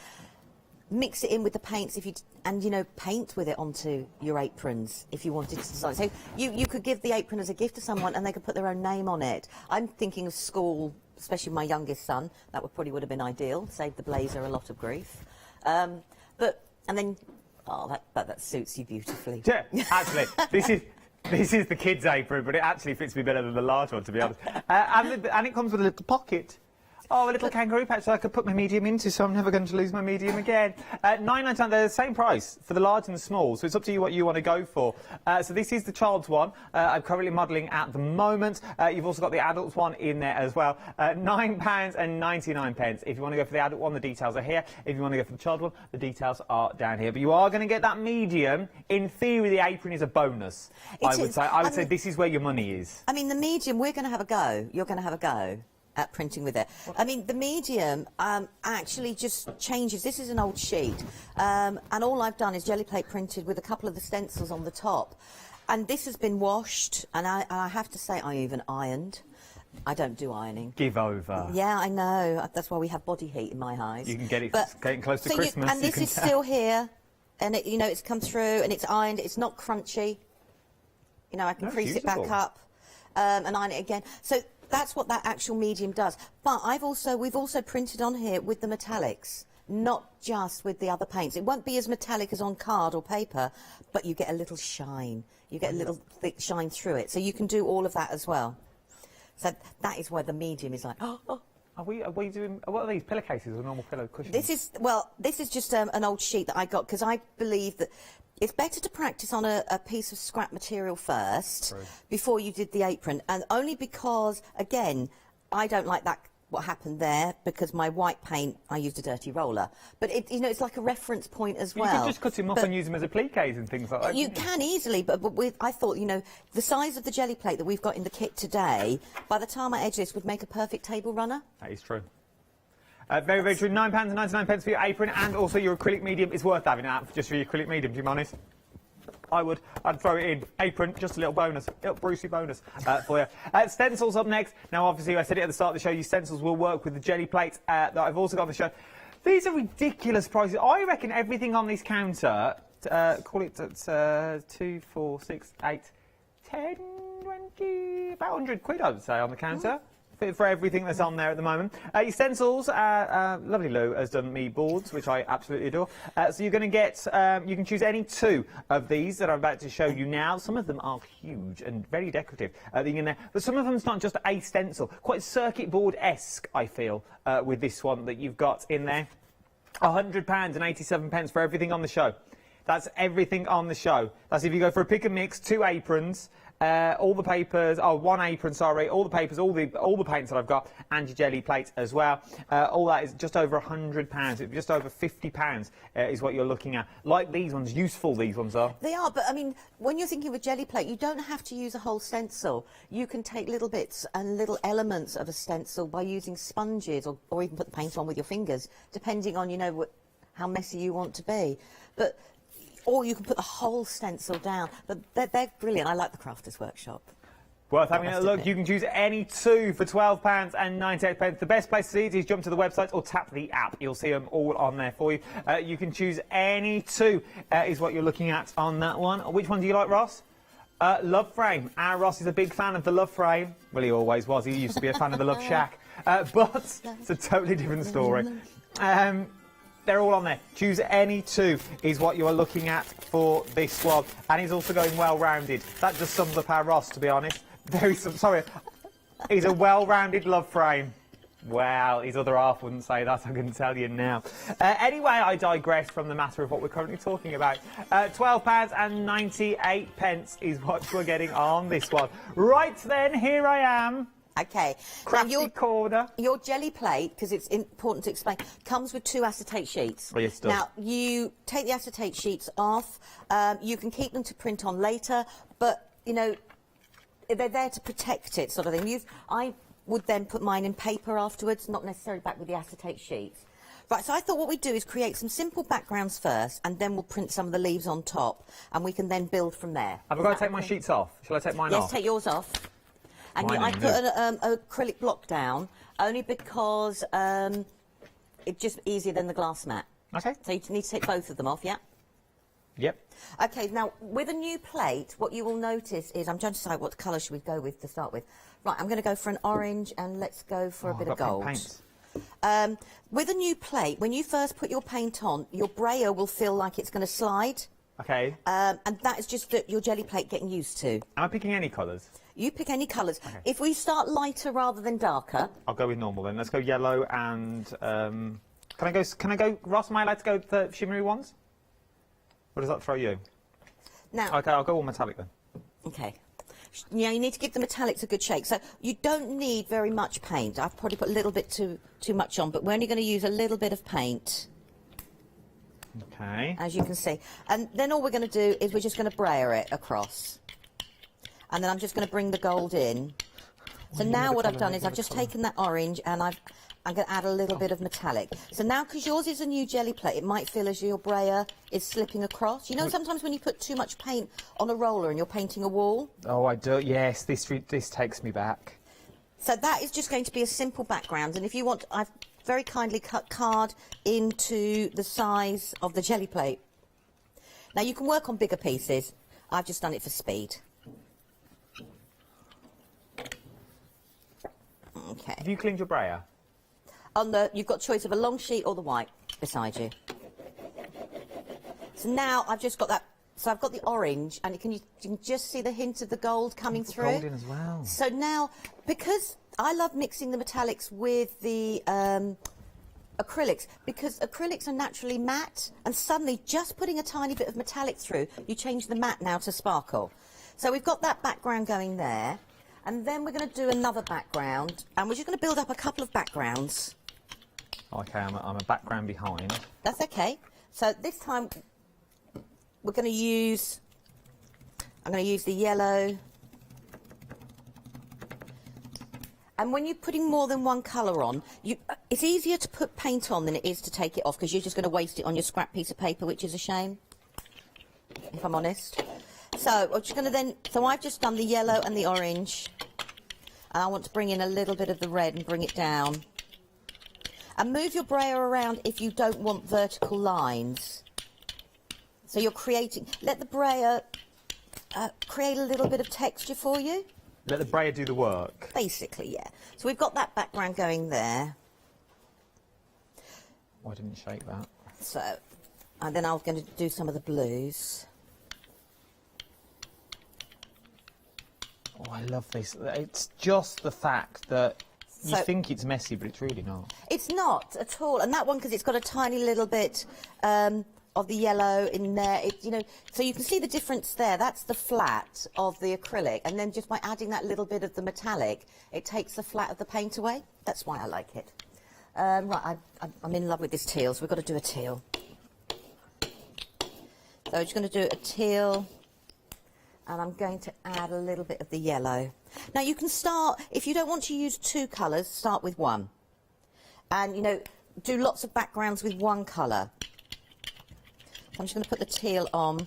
Mix it in with the paints and paint with it onto your aprons if you wanted to design. So you could give the apron as a gift to someone and they could put their own name on it. I'm thinking of school, especially my youngest son. That would have been ideal. Saved the blazer a lot of grief. That suits you beautifully. Yeah, actually, this is the kid's apron, but it actually fits me better than the large one, to be honest. And it comes with a little pocket. Oh, a little kangaroo patch that I could put my medium into, so I'm never going to lose my medium again. £9.99, they're the same price for the large and the small, so it's up to you what you want to go for. So this is the child's one. I'm currently modelling at the moment. You've also got the adult's one in there as well. £9.99. If you want to go for the adult one, the details are here. If you want to go for the child one, the details are down here. But you are going to get that medium. In theory, the apron is a bonus. I would say this is where your money is. I mean, the medium, we're going to have a go. You're going to have a go at printing with it. I mean, the medium actually just changes. This is an old sheet, and all I've done is jelly plate printed with a couple of the stencils on the top. And this has been washed, and I have to say I even ironed. I don't do ironing. Give over. Yeah, I know. That's why we have body heat in my eyes. You can get it getting close to Christmas. And this is still here, and it, you know, it's come through, and it's ironed. It's not crunchy. You know, I can crease it back up and iron it again. So that's what that actual medium does. But we've also printed on here with the metallics, not just with the other paints. It won't be as metallic as on card or paper, but you get a little shine. You get a little thick shine through it. So you can do all of that as well. So that is where the medium is like, oh. Are we doing, what are these, pillowcases or normal pillow cushions? This is just an old sheet that I got, because I believe that it's better to practice on a piece of scrap material first before you did the apron, and only because, again, I don't like that, what happened there, because my white paint, I used a dirty roller. But, you know, it's like a reference point as well. You could just cut him off and use them as appliques and things like that. You can easily, but I thought, you know, the size of the jelly plate that we've got in the kit today, by the time I edge this, would make a perfect table runner. That is true. Very, very true. £9.99 for your apron, and also your acrylic medium. It's worth having that just for your acrylic medium, to be honest. I'd throw it in. Apron, just a little bonus, little Brucey bonus for you. Stencils up next. Now, obviously, I said it at the start of the show, your stencils will work with the jelly plate that I've also got on the show. These are ridiculous prices. I reckon everything on this counter, call it 2, 4, 6, 8, 10, 20, about 100 quid, I would say, on the counter. For everything that's on there at the moment. Your stencils, lovely Lou has done me boards, which I absolutely adore. So you're going to get, you can choose any 2 of these that I'm about to show you now. Some of them are huge and very decorative. In there, but some of them it's not just a stencil, quite circuit board-esque, I feel, with this one that you've got in there. £100.87 for everything on the show. That's everything on the show. That's if you go for a pick and mix, 2 aprons. All the papers, 1 apron, sorry, all the papers, all the paints that I've got, and your jelly plate as well. All that is just over £100, just over £50 is what you're looking at. Like these ones, useful these ones are. They are, but I mean, when you're thinking of a jelly plate, you don't have to use a whole stencil. You can take little bits and little elements of a stencil by using sponges, or even put the paint on with your fingers, depending on, you know, how messy you want to be. Or you can put the whole stencil down. But they're brilliant. I like the Crafters Workshop. Worth having a look. You can choose any 2 for £12.98. The best place to see it is jump to the website or tap the app. You'll see them all on there for you. You can choose any 2 is what you're looking at on that one. Which one do you like, Ross? Love Frame. Our Ross is a big fan of the Love Frame. Well, he always was. He used to be a fan of the Love Shack. But it's a totally different story. They're all on there. Choose any 2 is what you are looking at for this one. And he's also going well-rounded. That just sums up our Ross, to be honest. Sorry. He's a well-rounded Love Frame. Well, his other half wouldn't say that, I can tell you now. Anyway, I digress from the matter of what we're currently talking about. £12.98 is what we're getting on this one. Right then, here I am. Okay. Crafty corner. Your jelly plate, because it's important to explain, comes with 2 acetate sheets. Oh, yes, it does. Now, you take the acetate sheets off. You can keep them to print on later, but, you know, they're there to protect it, sort of thing. I would then put mine in paper afterwards, not necessarily back with the acetate sheets. Right, so I thought what we'd do is create some simple backgrounds first, and then we'll print some of the leaves on top, and we can then build from there. Have I got to take my sheets off? Shall I take mine off? Yes, take yours off. And I put an acrylic block down, only because it's just easier than the glass mat. Okay. So you need to take both of them off, yeah? Yep. Okay, now, with a new plate, what you will notice is, I'm trying to decide what colour should we go with to start with. Right, I'm going to go for an orange, and let's go for a bit of gold. With a new plate, when you first put your paint on, your brayer will feel like it's going to slide. Okay. And that is just your jelly plate getting used to. Am I picking any colours? You pick any colours. If we start lighter rather than darker. I'll go with normal then. Let's go yellow and can I go Ross, am I allowed to go with the shimmery ones? Or does that throw you? Now. Okay, I'll go all metallic then. Okay. Yeah, you need to give the metallics a good shake. So you don't need very much paint. I've probably put a little bit too much on, but we're only going to use a little bit of paint. Okay. As you can see. And then all we're going to do is we're just going to brayer it across. And then I'm just going to bring the gold in. So now what I've done is I've just taken that orange and I'm going to add a little bit of metallic. So now, because yours is a new jelly plate, it might feel as your brayer is slipping across. You know, sometimes when you put too much paint on a roller and you're painting a wall? Oh, I do. Yes, this takes me back. So that is just going to be a simple background. And if you want, I've very kindly cut card into the size of the jelly plate. Now, you can work on bigger pieces. I've just done it for speed. Okay. Have you cleaned your brayer? You've got choice of a long sheet or the white beside you. So now I've just got that. So I've got the orange, and you can just see the hint of the gold coming through. Gold in as well. So now, because I love mixing the metallics with the acrylics, because acrylics are naturally matte, and suddenly just putting a tiny bit of metallic through, you change the matte now to sparkle. So we've got that background going there. And then we're going to do another background, and we're just going to build up a couple of backgrounds. Okay, I'm a background behind. That's okay. So this time we're going to use, I'm going to use the yellow. And when you're putting more than one colour on, it's easier to put paint on than it is to take it off, because you're just going to waste it on your scrap piece of paper, which is a shame, if I'm honest. So I'm just going to then, so I've just done the yellow and the orange, and I want to bring in a little bit of the red and bring it down. And move your brayer around if you don't want vertical lines. So you're creating, let the brayer create a little bit of texture for you. Let the brayer do the work. Basically, yeah. So we've got that background going there. Oh, I didn't shake that. So, and then I'm going to do some of the blues. Oh, I love this. It's just the fact that you think it's messy, but it's really not. It's not at all. And that one, because it's got a tiny little bit of the yellow in there, you know, so you can see the difference there. That's the flat of the acrylic. And then just by adding that little bit of the metallic, it takes the flat of the paint away. That's why I like it. Right, I'm in love with this teal, so we've got to do a teal. So I'm just going to do a teal. And I'm going to add a little bit of the yellow. Now you can start, if you don't want to use two colours, start with one. And, you know, do lots of backgrounds with one colour. So I'm just going to put the teal on.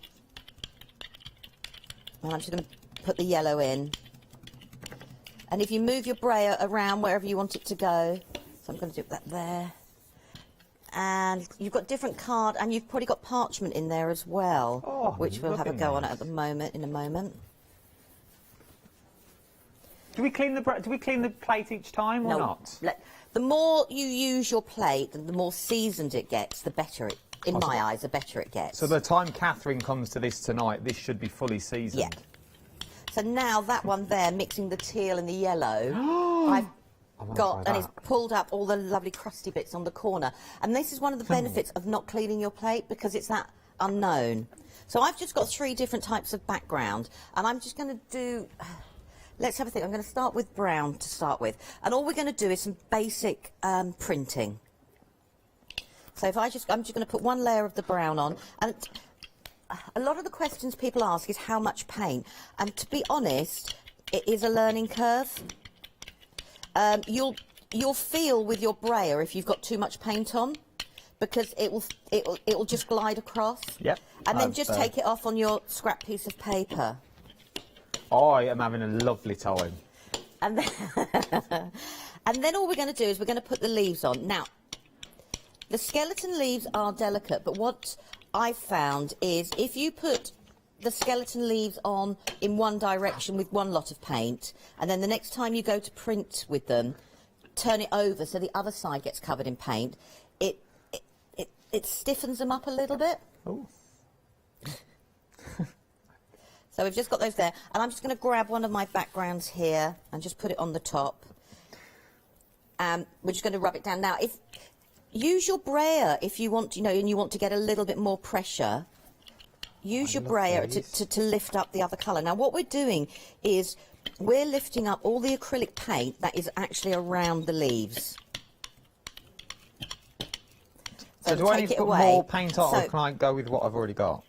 And I'm just going to put the yellow in. And if you move your brayer around wherever you want it to go, so I'm going to do that there. And you've got different card, and you've probably got parchment in there as well, which we'll have a go on at the moment. In a moment. Do we clean the plate each time or not? The more you use your plate, the more seasoned it gets, the better it. In my eyes, the better it gets. So by the time Catherine comes to this tonight, this should be fully seasoned. Yeah. So now that one there, mixing the teal and the yellow, I've got, and it's pulled up all the lovely crusty bits on the corner. And this is one of the benefits of not cleaning your plate, because it's that unknown. So I've just got 3 different types of background, and I'm just going to do, let's have a think. I'm going to start with brown to start with. And all we're going to do is some basic printing. So if I'm just going to put one layer of the brown on. And a lot of the questions people ask is how much paint. And to be honest, it is a learning curve. You'll feel with your brayer if you've got too much paint on, because it will just glide across. Yep. And then just take it off on your scrap piece of paper. I am having a lovely time. And then, and then all we're going to do is we're going to put the leaves on. Now, the skeleton leaves are delicate, but what I've found is if you put the skeleton leaves on in one direction with one lot of paint, and then the next time you go to print with them, turn it over so the other side gets covered in paint, it stiffens them up a little bit. Oh. So we've just got those there, and I'm just going to grab one of my backgrounds here and just put it on the top. We're just going to rub it down. Now, use your brayer if you want, and you want to get a little bit more pressure. Use your brayer to lift up the other colour. Now, what we're doing is we're lifting up all the acrylic paint that is actually around the leaves. So do I need to put more paint on, or can I go with what I've already got?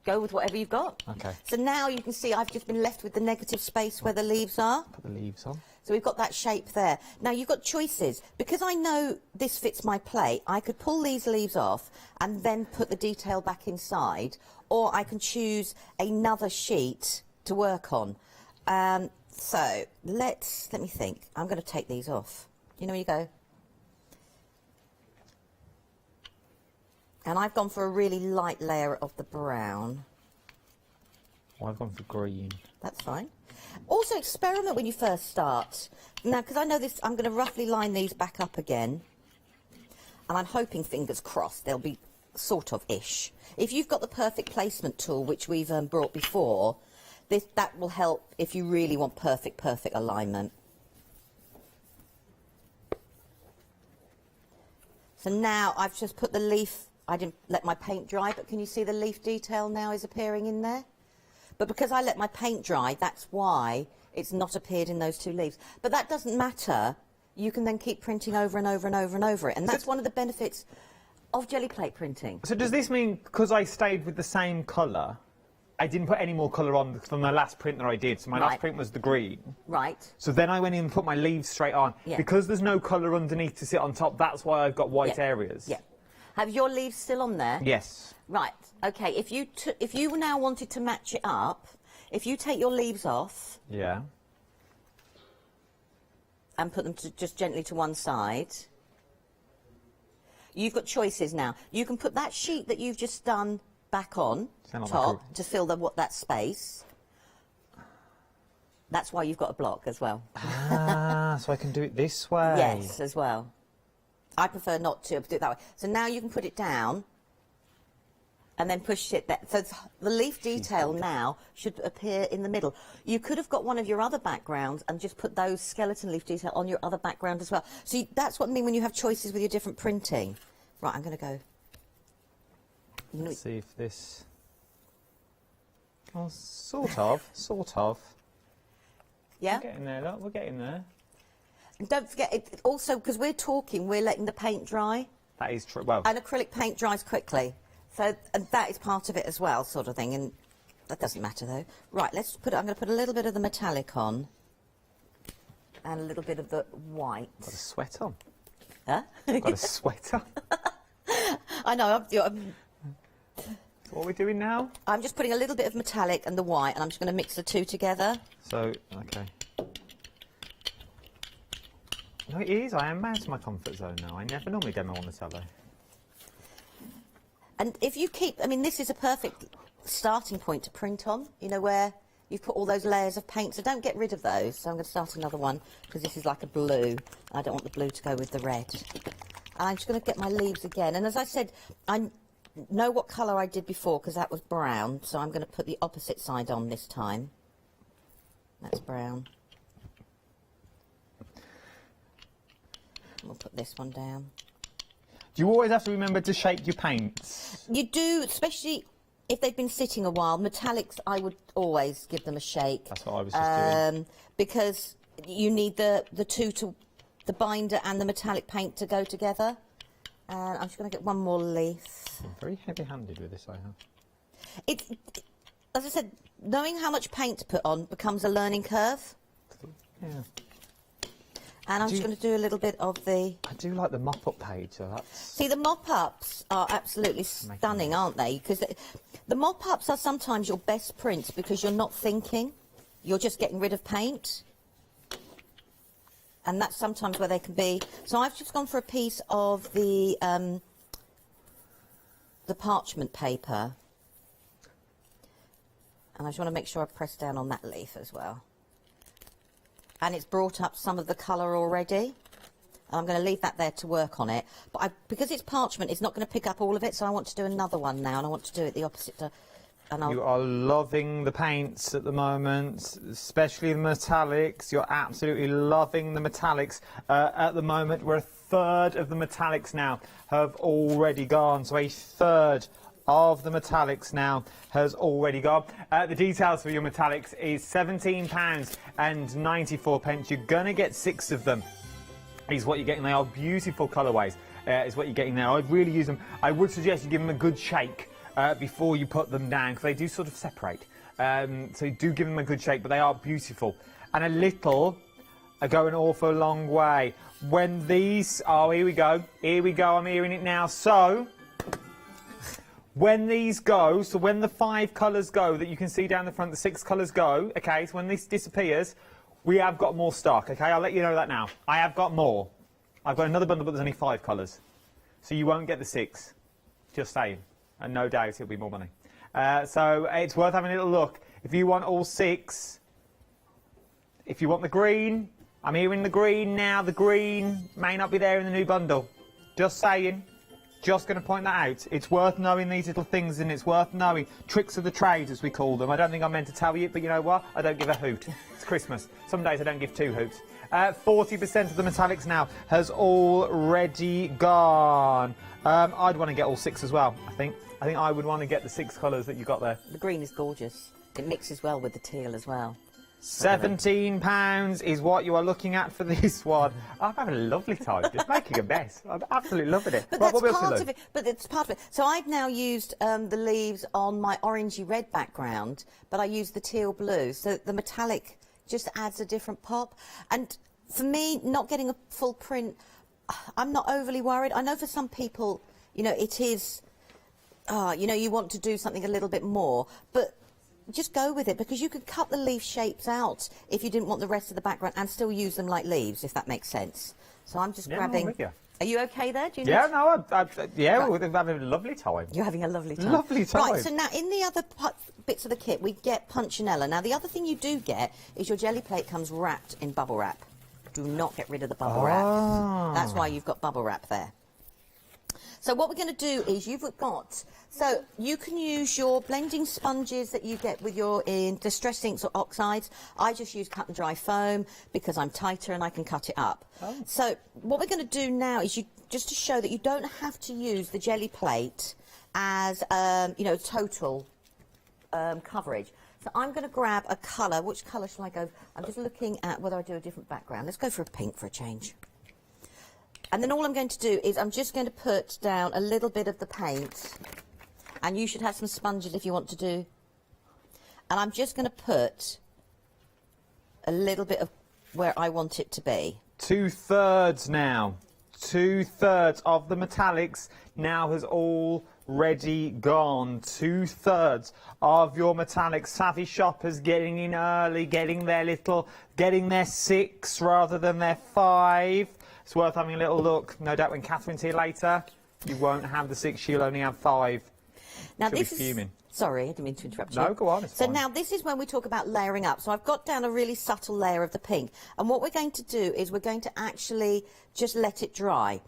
Go with whatever you've got. Okay. So now you can see I've just been left with the negative space where the leaves are. Put the leaves on. So we've got that shape there. Now you've got choices. Because I know this fits my plate, I could pull these leaves off and then put the detail back inside, or I can choose another sheet to work on. So let me think. I'm going to take these off. You know where you go? And I've gone for a really light layer of the brown. Well, I've gone for green. That's fine. Also, experiment when you first start. Now, because I know this, I'm going to roughly line these back up again. And I'm hoping, fingers crossed, they'll be sort of ish. If you've got the perfect placement tool, which we've brought before, that will help if you really want perfect alignment. So now I've just put the leaf. I didn't let my paint dry, but can you see the leaf detail now is appearing in there? But because I let my paint dry, that's why it's not appeared in those two leaves. But that doesn't matter. You can then keep printing over and over and over and over it. And that's one of the benefits of jelly plate printing. So does this mean because I stayed with the same colour, I didn't put any more colour on from the last print that I did? So my last print was the green. Right. So then I went in and put my leaves straight on. Yeah. Because there's no colour underneath to sit on top, that's why I've got white areas. Yeah. Have your leaves still on there? Yes. Right. Okay. If you now wanted to match it up, if you take your leaves off. Yeah. And put them just gently to one side. You've got choices now. You can put that sheet that you've just done back on top to fill that space. That's why you've got a block as well. Ah, so I can do it this way. Yes, as well. I prefer not to do it that way. So now you can put it down and then push it there. So the leaf detail now should appear in the middle. You could have got one of your other backgrounds and just put those skeleton leaf detail on your other background as well. So that's what I mean when you have choices with your different printing. Right, I'm going to go. Let's see if this... Well, sort of. Yeah? We're getting there, look, we're getting there. And don't forget, also, because we're talking, we're letting the paint dry. That is true. Well, and acrylic paint dries quickly. So, and that is part of it as well, sort of thing. And that doesn't matter, though. Right, let's put. I'm going to put a little bit of the metallic on. And a little bit of the white. Got a sweat on. Huh? Got a sweat on. I know. What are we doing now? I'm just putting a little bit of metallic and the white, and I'm just going to mix the two together. So, okay. No, it is. I am out of my comfort zone now. I never normally demo on the telly. And if you keep, I mean, this is a perfect starting point to print on, you know, where you've put all those layers of paint. So don't get rid of those. So I'm going to start another one because this is like a blue. I don't want the blue to go with the red. And I'm just going to get my leaves again. And as I said, I know what colour I did before because that was brown. So I'm going to put the opposite side on this time. That's brown. We'll put this one down. Do you always have to remember to shake your paints? You do, especially if they've been sitting a while. Metallics, I would always give them a shake. That's what I was just doing. Because you need the the binder and the metallic paint to go together. And I'm just going to get one more leaf. I'm very heavy-handed with this, I have. As I said, knowing how much paint to put on becomes a learning curve. Yeah. And I'm just going to do a little bit of the... I do like the mop-up page, so that's... See, the mop-ups are absolutely stunning, aren't they? Because the mop-ups are sometimes your best prints because you're not thinking. You're just getting rid of paint. And that's sometimes where they can be... So I've just gone for a piece of the parchment paper. And I just want to make sure I press down on that leaf as well. And it's brought up some of the colour already. And I'm going to leave that there to work on it. But because it's parchment, it's not going to pick up all of it, so I want to do another one now, and I want to do it the opposite And you are loving the paints at the moment, especially the metallics. You're absolutely loving the metallics. At the moment, we're a third of the metallics now have already gone. So a third of the metallics now has already gone. The details for your metallics is £17.94. You're going to get 6 of them. Is what you're getting. They are beautiful colourways. Is what you're getting there. I'd really use them. I would suggest you give them a good shake before you put them down, because they do sort of separate. So you do give them a good shake, but they are beautiful. And a little go an awful long way. When these, oh, here we go, I'm hearing it now. So when these go, so when the 5 colours go that you can see down the front, the 6 colours go, okay, so when this disappears, we have got more stock, okay? I'll let you know that now. I have got more. I've got another bundle, but there's only 5 colours. So you won't get the 6. Just saying. And no doubt it'll be more money. So it's worth having a little look. If you want all 6, if you want the green, I'm hearing the green now. The green may not be there in the new bundle. Just saying. Just going to point that out. It's worth knowing these little things, and it's worth knowing tricks of the trade, as we call them. I don't think I'm meant to tell you, but you know what? I don't give a hoot. It's Christmas. Some days I don't give 2 hoots. 40% of the metallics now has already gone. I'd want to get all 6 as well, I think. I think I would want to get the 6 colours that you got there. The green is gorgeous. It mixes well with the teal as well. £17 is what you are looking at for this one. I'm having a lovely time. It's making a mess. I'm absolutely loving it. But that's part of it. But it's part of it. So I've now used the leaves on my orangey red background, but I use the teal blue. So the metallic just adds a different pop. And for me, not getting a full print, I'm not overly worried. I know for some people, you know, it is, you know, you want to do something a little bit more, but just go with it, because you could cut the leaf shapes out if you didn't want the rest of the background and still use them like leaves, if that makes sense. So I'm just grabbing. I'm with you. Are you okay there? Do you yeah, need... no, yeah, Right. we're having a lovely time. You're having a lovely time. Lovely time. Right, so now in the other bits of the kit, we get Punchinella. Now, the other thing you do get is your jelly plate comes wrapped in bubble wrap. Do not get rid of the bubble wrap. That's why you've got bubble wrap there. So what we're going to do is so you can use your blending sponges that you get with your distress inks or oxides. I just use cut and dry foam because I'm tighter and I can cut it up. So what we're going to do now is just to show that you don't have to use the jelly plate as you know, total coverage. So I'm going to grab a colour. Which colour shall I go? I'm just looking at whether I do a different background. Let's go for a pink for a change. And then all I'm going to do is I'm just going to put down a little bit of the paint. And you should have some sponges if you want to do. And I'm just going to put a little bit of where I want it to be. 2/3 now. 2/3 of the metallics now has already gone. 2/3 of your metallics. Savvy shoppers getting in early, getting their 6 rather than their 5. It's worth having a little look. No doubt when Catherine's here later, you won't have the 6, she'll only have 5. Now She'll this be fuming. Sorry, I didn't mean to interrupt you. No, go on, it's So fine. now this is when we talk about layering up. So I've got down a really subtle layer of the pink. And what we're going to do is we're going to actually just let it dry.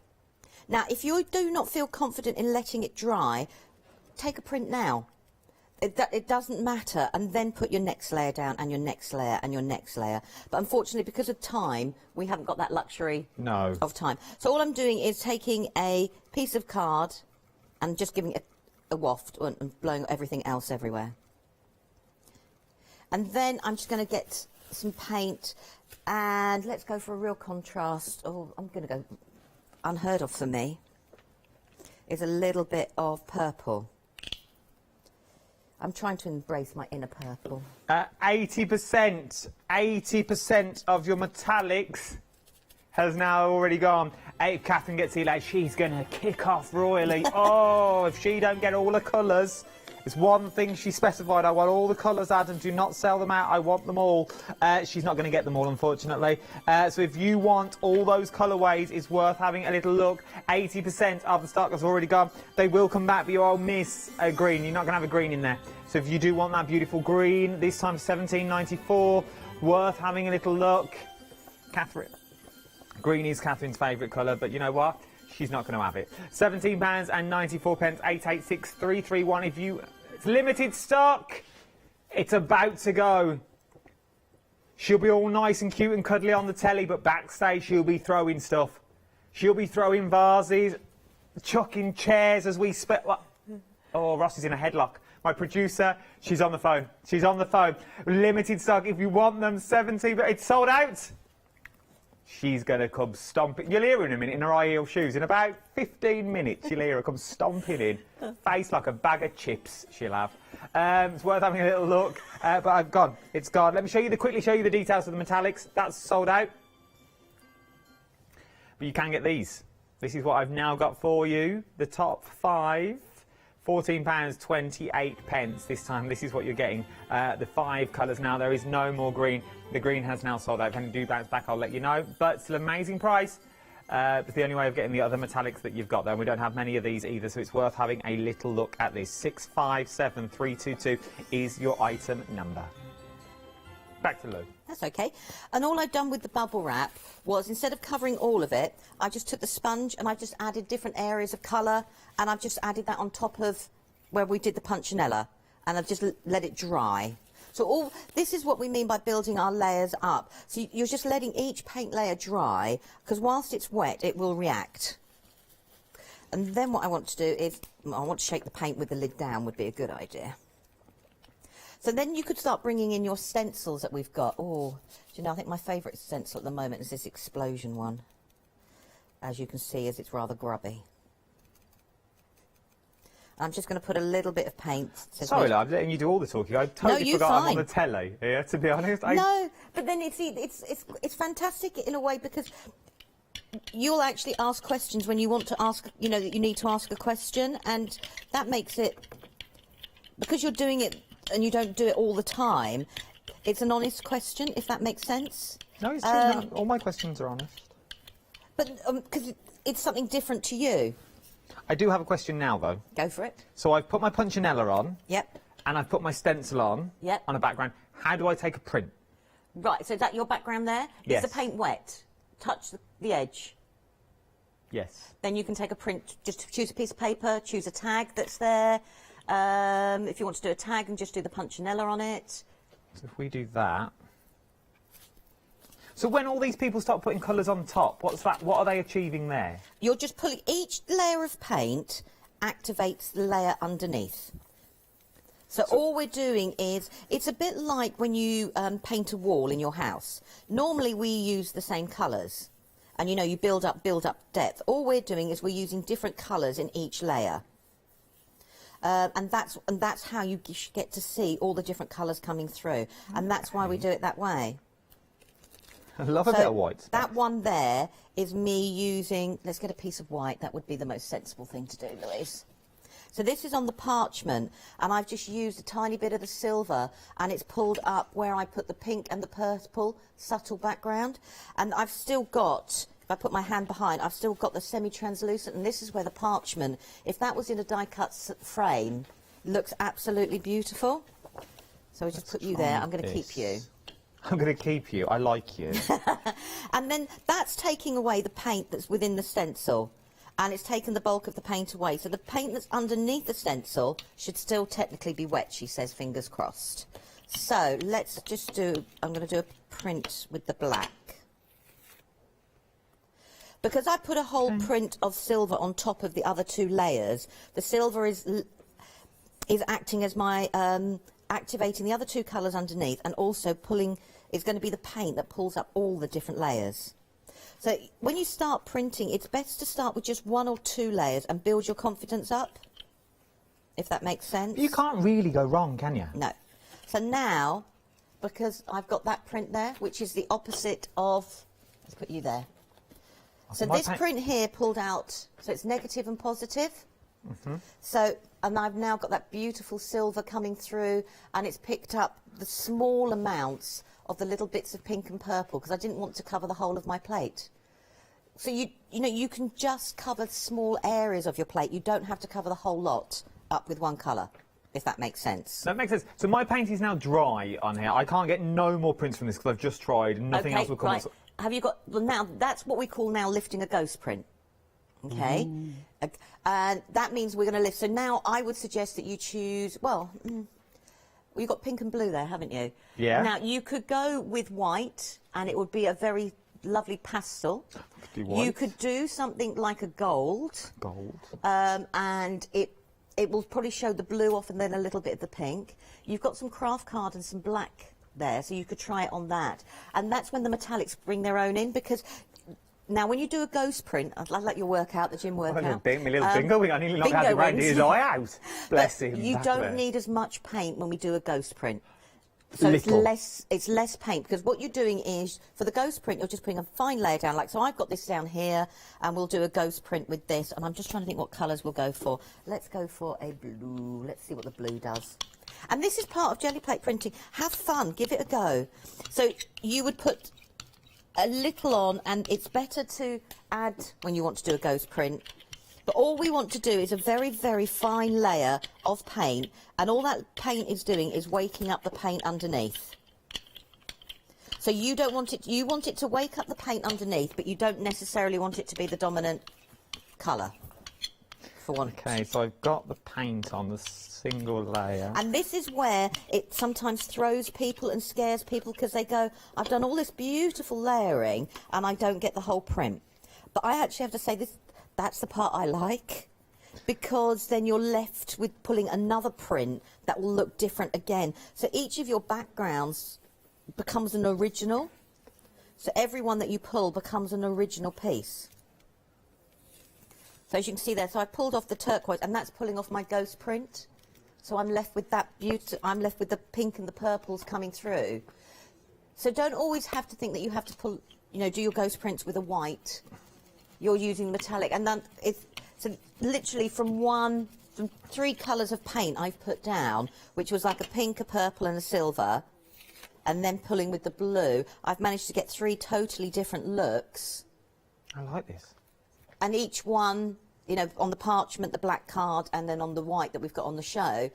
Now, if you do not feel confident in letting it dry, take a print now. It doesn't matter, and then put your next layer down, and your next layer, and your next layer. But unfortunately, because of time, we haven't got that luxury of time. So all I'm doing is taking a piece of card and just giving it a waft and blowing everything else everywhere. And then I'm just going to get some paint, and let's go for a real contrast. Oh, I'm going to go unheard of for me. Is a little bit of purple. I'm trying to embrace my inner purple. 80% of your metallics has now already gone. If Catherine gets here, she's going to kick off royally. Oh, if she don't get all the colours. It's one thing she specified. I want all the colours, Adam. Do not sell them out. I want them all. She's not going to get them all, unfortunately. So if you want all those colourways, it's worth having a little look. 80% of the stock has already gone. They will come back, but you will miss a green. You're not going to have a green in there. So if you do want that beautiful green, this time £17.94, worth having a little look. Catherine. Green is Catherine's favourite colour, but you know what? She's not going to have it. £17.94, 886 331. If you It's limited stock. It's about to go. She'll be all nice and cute and cuddly on the telly, but backstage she'll be throwing stuff. She'll be throwing vases, chucking chairs as we Oh, Ross is in a headlock. My producer, she's on the phone. She's on the phone. Limited stock. If you want them, 70, but it's sold out. She's going to come stomping. You'll hear her in a minute in her high heel shoes. In about 15 minutes, you'll hear her come stomping in. Face like a bag of chips, she'll have. It's worth having a little look. But I've gone. It's gone. Let me quickly show you the details of the metallics. That's sold out. But you can get these. This is what I've now got for you. The top 5. £14.28 this time. This is what you're getting. The 5 colours now. There is no more green. The green has now sold out. If any do bounce back, I'll let you know. But it's an amazing price. It's the only way of getting the other metallics that you've got there. And we don't have many of these either, so it's worth having a little look at this. 657322 is your item number. Back to Lou. That's okay. And all I've done with the bubble wrap was, instead of covering all of it, I just took the sponge and I just added different areas of colour, and I've just added that on top of where we did the punchinella, and I've just let it dry. So this is what we mean by building our layers up. So you're just letting each paint layer dry, because whilst it's wet, it will react. And then what I want to do is, I want to shake the paint with the lid down, would be a good idea. So then you could start bringing in your stencils that we've got. Oh, do you know, I think my favourite stencil at the moment is this explosion one. As you can see, as it's rather grubby. I'm just going to put a little bit of paint. Sorry, love, I'm letting you do all the talking. I totally forgot I'm on the telly here, to be honest. No, but then it's fantastic in a way, because you'll actually ask questions when you want to ask, you know, that you need to ask a question, and that makes it, because you're doing it and you don't do it all the time, it's an honest question, if that makes sense. No, it's true. All my questions are honest. But because it's something different to you. I do have a question now, though. Go for it. So I've put my punchinella on. Yep. And I've put my stencil on. Yep. On a background. How do I take a print? Right, so is that your background there? Yes. Is the paint wet? Touch the edge. Yes. Then you can take a print. Just choose a piece of paper, choose a tag that's there. If you want to do a tag, and just do the punchinella on it. So if we do that. So when all these people start putting colours on top, what's that? What are they achieving there? You're just pulling, each layer of paint activates the layer underneath. So all we're doing is, it's a bit like when you paint a wall in your house. Normally we use the same colours, and you know, you build up depth. All we're doing is we're using different colours in each layer. And that's how you get to see all the different colours coming through, and that's why we do it that way. I love a bit of white. That one there is me using, let's get a piece of white, that would be the most sensible thing to do, Louise. So this is on the parchment, and I've just used a tiny bit of the silver, and it's pulled up where I put the pink and the purple, subtle background. And I've still got, if I put my hand behind, I've still got the semi-translucent, and this is where the parchment, if that was in a die-cut frame, looks absolutely beautiful. So I just put you there, I'm going to keep you. I'm going to keep you. I like you. And then that's taking away the paint that's within the stencil, and it's taken the bulk of the paint away. So the paint that's underneath the stencil should still technically be wet, she says, fingers crossed. So let's just do, I'm going to do a print with the black. Because I put a whole print of silver on top of the other two layers, the silver is acting as my, activating the other two colours underneath, and also pulling, it's going to be the paint that pulls up all the different layers. So when you start printing, it's best to start with just 1 or 2 layers and build your confidence up, if that makes sense. You can't really go wrong, can you? No. So now, because I've got that print there, which is the opposite of, let's put you there. So this print here pulled out, so it's negative and positive. Mm-hmm. So, and I've now got that beautiful silver coming through, and it's picked up the small amounts of the little bits of pink and purple, because I didn't want to cover the whole of my plate. So you know, you can just cover small areas of your plate. You don't have to cover the whole lot up with one colour, if that makes sense. That makes sense. So my paint is now dry on here. I can't get no more prints from this because I've just tried. Nothing else will come right. Have you got, well now, that's what we call now lifting a ghost print. Okay, and that means we're going to lift. So now I would suggest that you choose, well, you've got pink and blue there, haven't you? Yeah. Now, you could go with white, and it would be a very lovely pastel. You could do something like a gold. Gold. And it will probably show the blue off and then a little bit of the pink. You've got some craft card and some black there, so you could try it on that. And that's when the metallics bring their own in, because now when you do a ghost print, I'd like your workout, the gym workout. My little bingo wing, I nearly knocked out around his eye out. Bless him. You don't need as much paint when we do a ghost print. So it's less paint, because what you're doing is, for the ghost print, you're just putting a fine layer down. Like, so I've got this down here, and we'll do a ghost print with this, and I'm just trying to think what colours we'll go for. Let's go for a blue. Let's see what the blue does. And this is part of jelly plate printing. Have fun, give it a go. So you would put a little on, and it's better to add when you want to do a ghost print. But all we want to do is a very, very fine layer of paint, and all that paint is doing is waking up the paint underneath. So you don't want it, you want it to wake up the paint underneath, but you don't necessarily want it to be the dominant colour, for one. Okay, so I've got the paint on the single layer. And this is where it sometimes throws people and scares people, because they go, I've done all this beautiful layering, and I don't get the whole print. But I actually have to say, that's the part I like, because then you're left with pulling another print that will look different again. So each of your backgrounds becomes an original. So every one that you pull becomes an original piece. So as you can see there, so I pulled off the turquoise, and that's pulling off my ghost print. So I'm left with that beauty, I'm left with the pink and the purples coming through. So don't always have to think that you have to pull, you know, do your ghost prints with a white. You're using metallic, and then it's so literally from 3 colours of paint I've put down, which was like a pink, a purple and a silver, and then pulling with the blue, I've managed to get 3 totally different looks. I like this. And each one, you know, on the parchment, the black card, and then on the white that we've got on the show,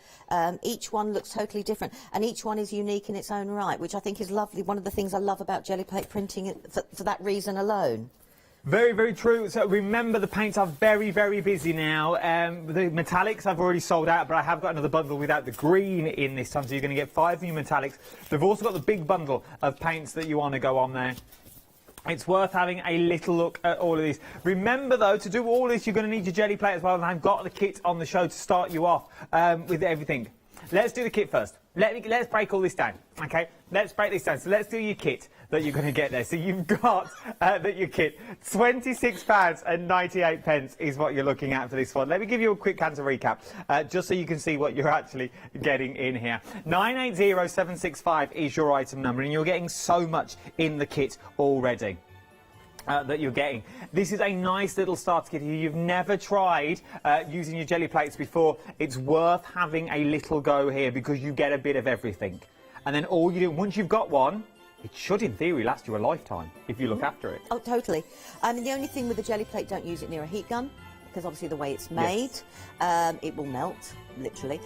each one looks totally different, and each one is unique in its own right, which I think is lovely. One of the things I love about jelly plate printing for that reason alone. Very, very true. So remember, the paints are very, very busy now. The metallics I've already sold out, but I have got another bundle without the green in this time, so you're going to get 5 new metallics. They've also got the big bundle of paints that you want to go on there. It's worth having a little look at all of these. Remember, though, to do all this, you're going to need your jelly plate as well, and I've got the kit on the show to start you off with everything. Let's do the kit first. Let's break all this down, okay? Let's break this down. So let's do your kit that you're going to get there. So you've got your kit. £26.98 is what you're looking at for this one. Let me give you a quick cancer recap, just so you can see what you're actually getting in here. 980765 is your item number, and you're getting so much in the kit already. That you're getting. This is a nice little starter kit. If you've never tried using your jelly plates before, it's worth having a little go here, because you get a bit of everything. And then all you do, once you've got one, it should in theory last you a lifetime if you look after it. Oh, totally. I mean, the only thing with the jelly plate, don't use it near a heat gun, because obviously the way it's made, it will melt, literally.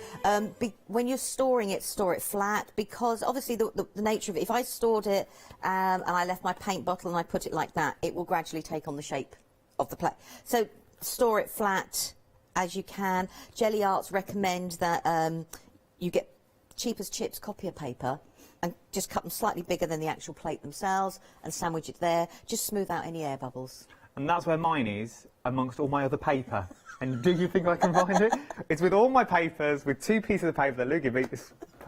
When you're storing it, store it flat, because obviously the nature of it, if I stored it and I left my paint bottle and I put it like that, it will gradually take on the shape of the plate. So store it flat as you can. Jelly Arts recommend that you get cheap as chips copier paper and just cut them slightly bigger than the actual plate themselves and sandwich it there. Just smooth out any air bubbles. And that's where mine is, amongst all my other paper. And do you think I can find it? It's with all my papers, with 2 pieces of paper that Luke gave me,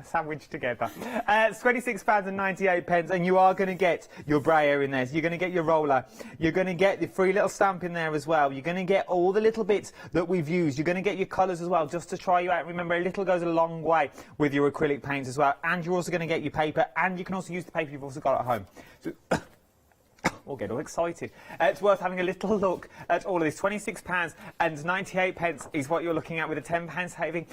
sandwiched together. It's £26.98, and you are going to get your brayer in there. So you're going to get your roller. You're going to get the free little stamp in there as well. You're going to get all the little bits that we've used. You're going to get your colours as well, just to try you out. Remember, a little goes a long way with your acrylic paints as well. And you're also going to get your paper, and you can also use the paper you've also got at home. So we'll get all excited. It's worth having a little look at all of this. £26.98 is what you're looking at, with a £10 saving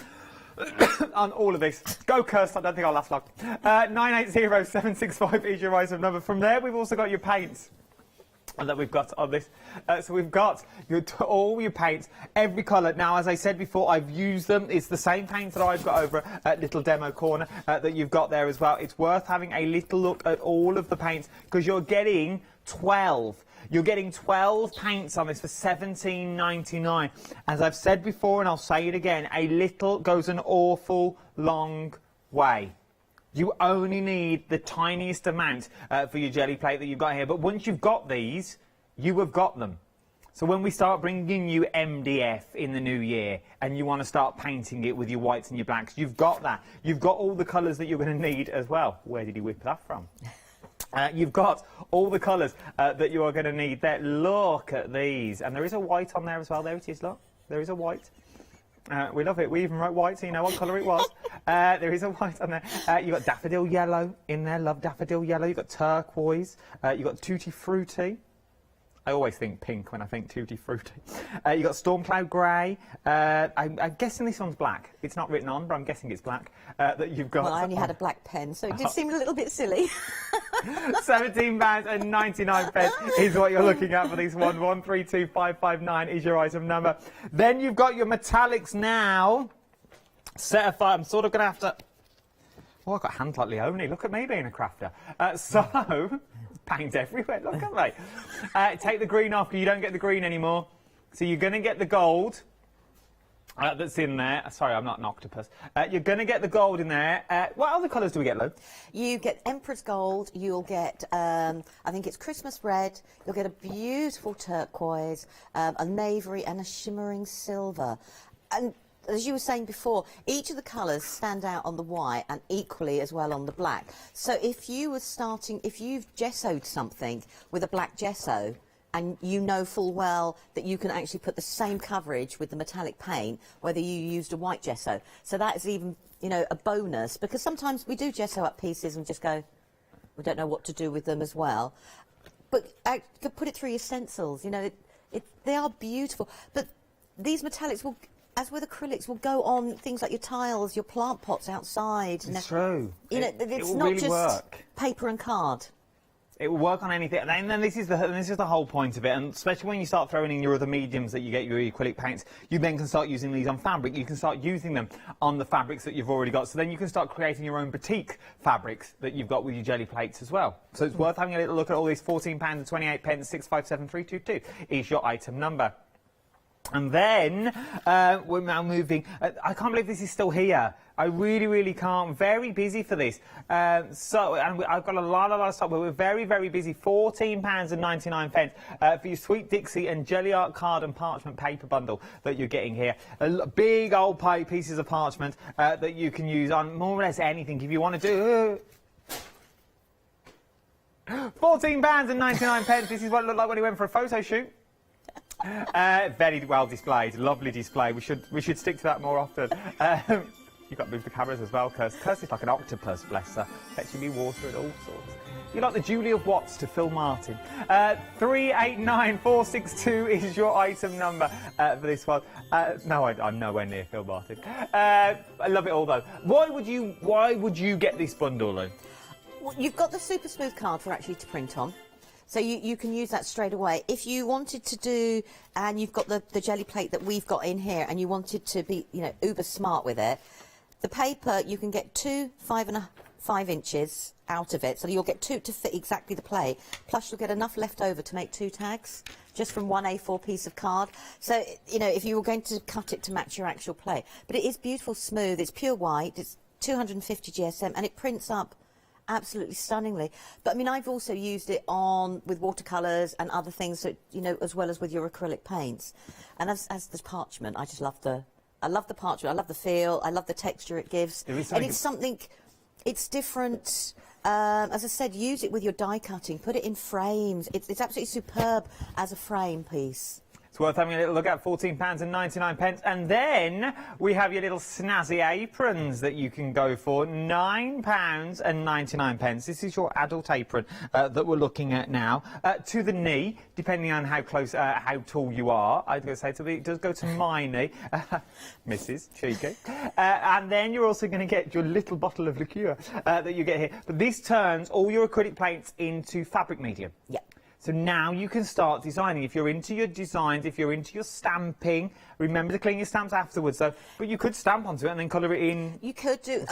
on all of this. Go, Kirsten, I don't think I'll last long. 980765 is your item number. From there, we've also got your paints that we've got on this. So we've got all your paints, every colour. Now, as I said before, I've used them. It's the same paints that I've got over at little demo corner that you've got there as well. It's worth having a little look at all of the paints, because you're getting 12 You're getting 12 paints on this for £17.99. As I've said before, and I'll say it again, a little goes an awful long way. You only need the tiniest amount for your jelly plate that you've got here. But once you've got these, you have got them. So when we start bringing you MDF in the new year and you want to start painting it with your whites and your blacks, you've got that. You've got all the colours that you're going to need as well. Where did he whip that from? You've got all the colours that you are going to need there. Look at these. And there is a white on there as well. There it is, look. There is a white. We love it. We even wrote white so you know what colour it was. There is a white on there. You've got daffodil yellow in there. Love daffodil yellow. You've got turquoise. You've got tutti frutti. I always think pink when I think tutti frutti. You've got storm cloud grey. I'm guessing this one's black. It's not written on, but I'm guessing it's black. That you've got. Well, I only had a black pen, so it did seem a little bit silly. £17.99 is what you're looking at for this one. 132559 is your item number. Then you've got your metallics now. Set aside. I'm sort of going to have to. Oh, I've got hands like Leone. Look at me being a crafter. So. Paint everywhere, look at me. Take the green off because you don't get the green anymore. So you're going to get the gold that's in there. Sorry, I'm not an octopus. You're going to get the gold in there. What other colours do we get, Lou? You get Emperor's Gold, you'll get, I think it's Christmas Red, you'll get a beautiful turquoise, a navy and a shimmering silver. And as you were saying before, each of the colours stand out on the white and equally as well on the black. So if you were starting, if you've gessoed something with a black gesso, and you know full well that you can actually put the same coverage with the metallic paint, whether you used a white gesso. So that is even, you know, a bonus, because sometimes we do gesso up pieces and just go, we don't know what to do with them as well. But you could put it through your stencils, you know, they are beautiful. But these metallics will, as with acrylics, will go on things like your tiles, your plant pots outside. It's true. You know, it's not just paper and card. It will work on anything, and then this is the whole point of it. And especially when you start throwing in your other mediums that you get your acrylic paints, you then can start using these on fabric. You can start using them on the fabrics that you've already got. So then you can start creating your own boutique fabrics that you've got with your jelly plates as well. So it's worth having a little look at all these. £14.28, 657322 is your item number. And then we're now moving. I can't believe this is still here. I really, really can't. Very busy for this. And I've got a lot of stuff, but we're very, very busy. £14.99 for your Sweet Dixie and Jelly Art card and parchment paper bundle that you're getting here. Big old pieces of parchment that you can use on more or less anything if you want to do. £14.99. This is what it looked like when he went for a photo shoot. Very well displayed, lovely display. We should stick to that more often. You've got to move the cameras as well, Kirst. Kirst is like an octopus, bless her. Fetching me water and all sorts. You're like the Julie of Watts to Phil Martin. 389462 is your item number for this one. No, I'm nowhere near Phil Martin. I love it all though. Why would you get this bundle, Lou? Well, you've got the super smooth card for actually to print on. So you can use that straight away. If you wanted to do, and you've got the jelly plate that we've got in here, and you wanted to be, you know, uber smart with it, the paper, you can get 2 5 inches out of it, so you'll get 2 to fit exactly the plate, plus you'll get enough left over to make 2 tags, just from one A4 piece of card. So, you know, if you were going to cut it to match your actual plate. But it is beautiful, smooth, it's pure white, it's 250 GSM, and it prints up absolutely stunningly. But I mean, I've also used it with watercolors and other things that, you know, as well as with your acrylic paints. And as the parchment, I just love the parchment. I love the feel. I love the texture it gives. And it's something, it's different. As I said, use it with your die cutting. Put it in frames. It's absolutely superb as a frame piece. It's worth having a little look at. £14.99. And then we have your little snazzy aprons that you can go for. £9.99. This is your adult apron that we're looking at now. To the knee, depending on how tall you are. I was going to say it does go to my knee. Mrs. Cheeky. And then you're also going to get your little bottle of liqueur that you get here. But this turns all your acrylic paints into fabric medium. Yeah. So now you can start designing. If you're into your designs, if you're into your stamping, remember to clean your stamps afterwards, though. But you could stamp onto it and then colour it in. You could do.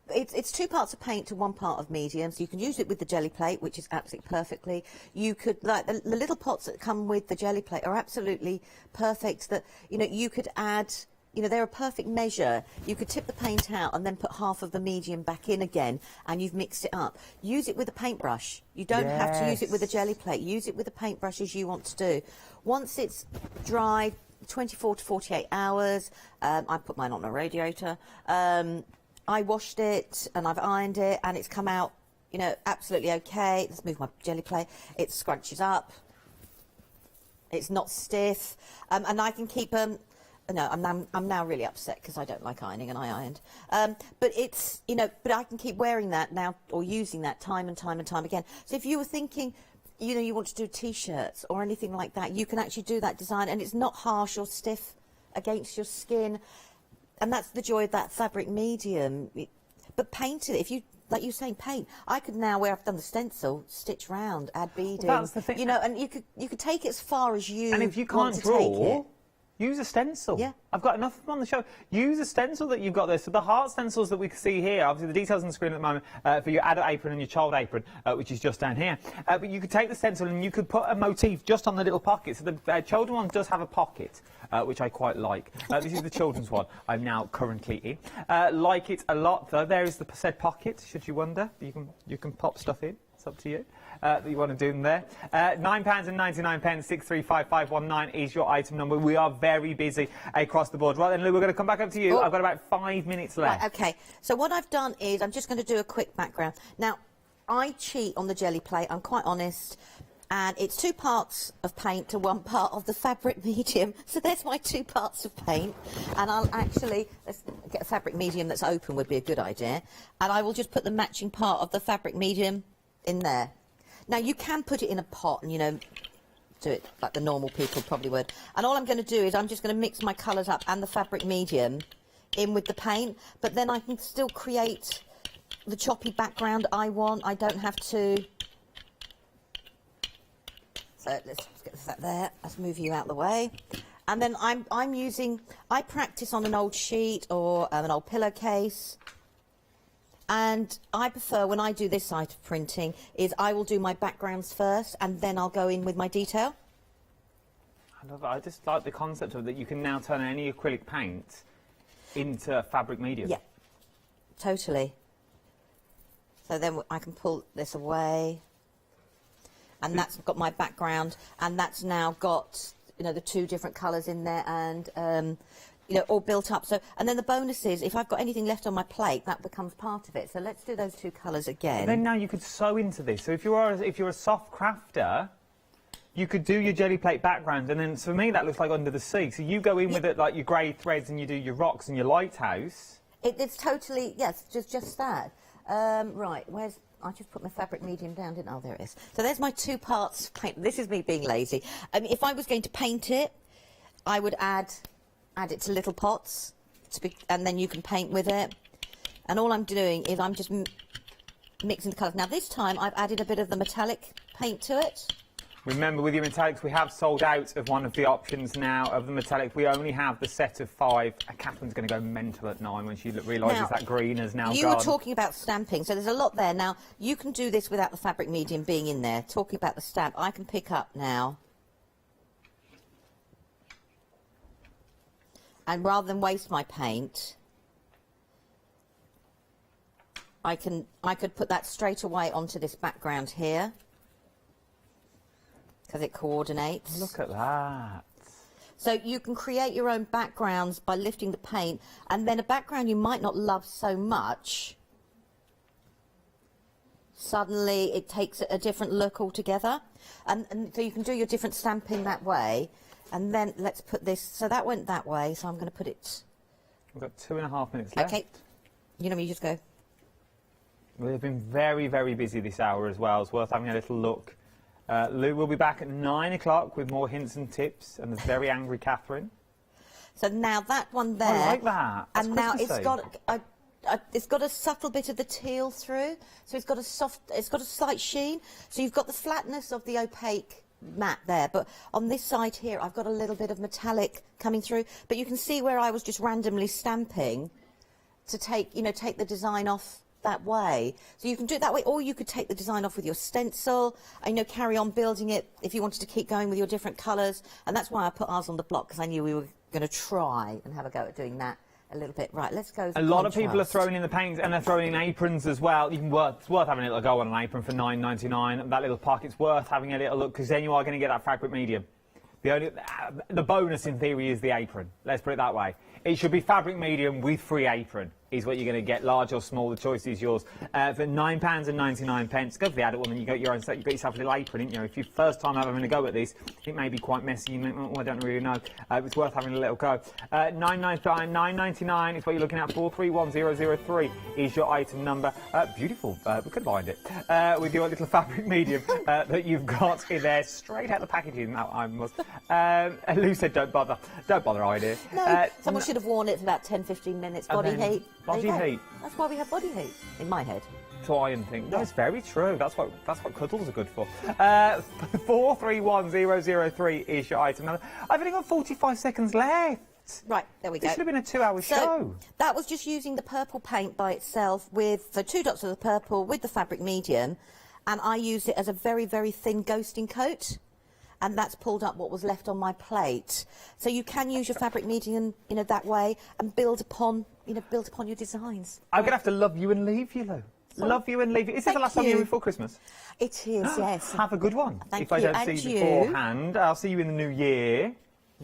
It's 2 parts of paint to 1 part of medium, so you can use it with the jelly plate, which is absolutely perfectly. You could, like the little pots that come with the jelly plate are absolutely perfect, that, you know, you could add, you know, they're a perfect measure. You could tip the paint out and then put half of the medium back in again, and you've mixed it up. Use it with a paintbrush. You don't have to use it with a jelly plate. Use it with the paintbrush as you want to do. Once it's dried, 24 to 48 hours, I put mine on a radiator. I washed it and I've ironed it, and it's come out, you know, absolutely okay. Let's move my jelly plate. It scrunches up. It's not stiff, and I can keep them. No, I'm now really upset because I don't like ironing, and I ironed. But it's, you know, but I can keep wearing that now, or using that time and time and time again. So if you were thinking, you know, you want to do T-shirts or anything like that, you can actually do that design, and it's not harsh or stiff against your skin. And that's the joy of that fabric medium. But paint it, if you, like you were saying, paint. I could now, where I've done the stencil, stitch round, add beading. Well, that's the thing. You know, and you could take it as far as you And if you want can't to take draw, it. use a stencil. Yeah. I've got enough of them on the show. Use a stencil that you've got there. So the heart stencils that we can see here, obviously the details on the screen at the moment for your adult apron and your child apron, which is just down here. But you could take the stencil and you could put a motif just on the little pocket. So the children one does have a pocket, which I quite like. This is the children's one I'm now currently in. Like it a lot, though. There is the said pocket, should you wonder. You can pop stuff in. It's up to you. That you want to do them there. £9.99, 635519 is your item number. We are very busy across the board. Right then, Lou, we're going to come back up to you. I've got about 5 minutes left. Right, okay, so what I've done is I'm just going to do a quick background. Now, I cheat on the jelly plate, I'm quite honest, and it's 2 parts of paint to 1 part of the fabric medium. So there's my 2 parts of paint, and I'll actually, let's get a fabric medium that's open would be a good idea, and I will just put the matching part of the fabric medium in there. Now, you can put it in a pot and, you know, do it like the normal people probably would. And all I'm going to do is I'm just going to mix my colours up and the fabric medium in with the paint, but then I can still create the choppy background I want. I don't have to. So let's get that there. Let's move you out the way. And then I'm using, I practice on an old sheet or an old pillowcase. And I prefer, when I do this side of printing, is I will do my backgrounds first and then I'll go in with my detail. I love it. I just like the concept of that you can now turn any acrylic paint into a fabric medium. Yeah, totally. So then I can pull this away, and that's got my background, and that's now got, you know, the 2 different colours in there, and you know, all built up. So, and then the bonus is, if I've got anything left on my plate, that becomes part of it. So let's do those 2 colours again. And then now you could sew into this. So if you're a soft crafter, you could do your jelly plate background, and then for me that looks like Under the Sea. So you go in with it like your grey threads, and you do your rocks and your lighthouse. It's totally, yes, just that. Right, where's, I just put my fabric medium down, didn't I? Oh, there it is. So there's my 2 parts paint. This is me being lazy. If I was going to paint it, I would add it to little pots, and then you can paint with it. And all I'm doing is I'm just mixing the colours. Now this time I've added a bit of the metallic paint to it. Remember, with your metallics, we have sold out of one of the options now of the metallic. We only have the set of 5. Catherine's going to go mental at 9 when she realises that green has now gone. You were talking about stamping, so there's a lot there. Now, you can do this without the fabric medium being in there. Talking about the stamp, I can pick up now. And rather than waste my paint, I could put that straight away onto this background here, because it coordinates. Look at that. So you can create your own backgrounds by lifting the paint, and then a background you might not love so much, suddenly it takes a different look altogether. And so you can do your different stamping that way. And then let's put this, so that went that way, so I'm going to put it... We've got 2.5 minutes left. Okay. You know me, you just go. We've been very, very busy this hour as well. It's worth having a little look. Lou will be back at 9 o'clock with more hints and tips, and there's very angry Catherine. So now that one there... I like that. That's and now Christmassy. it's got a subtle bit of the teal through, so it's got a slight sheen. So you've got the flatness of the opaque matte there, but on this side here I've got a little bit of metallic coming through, but you can see where I was just randomly stamping, to take the design off that way. So you can do it that way, or you could take the design off with your stencil and carry on building it if you wanted to keep going with your different colours. And that's why I put ours on the block, because I knew we were going to try and have a go at doing that a little bit. Right, let's go. A lot of people are throwing in the paints, and they're throwing in aprons as well. It's worth having a little go on an apron for $9.99. That little pocket's worth having a little look, because then you are going to get that fabric medium. The bonus in theory is the apron. Let's put it that way. It should be fabric medium with free apron is what you're going to get, large or small. The choice is yours. For £9.99, go for the adult one, and you got your own set. You got yourself a little apron, didn't you? If you're first time having a go at this, it may be quite messy. You may, I don't really know. It's worth having a little go. $9.99 is what you're looking at. 431003 is your item number. Beautiful. We could find it with your little fabric medium that you've got in there, straight out the packaging. That I must. Lou said, "Don't bother. Don't bother, idea." No, someone should have worn it for about 10-15 minutes. Body heat. Body heat. That's why we have body heat in my head. Try and think. No, it's very true. That's what cuddles are good for. 431003 is your item number. I've only got 45 seconds left. Right, there we go. This should have been a 2-hour show. That was just using the purple paint by itself with the 2 dots of the purple with the fabric medium, and I used it as a very, very thin ghosting coat. And that's pulled up what was left on my plate. So you can use your fabric medium, that way, and build upon your designs. I'm gonna have to love you and leave you, Lou. Love you and leave you. Is this the last time you're before Christmas? It is, yes. Have a good one. Thank if I you. don't see you beforehand, I'll see you in the new year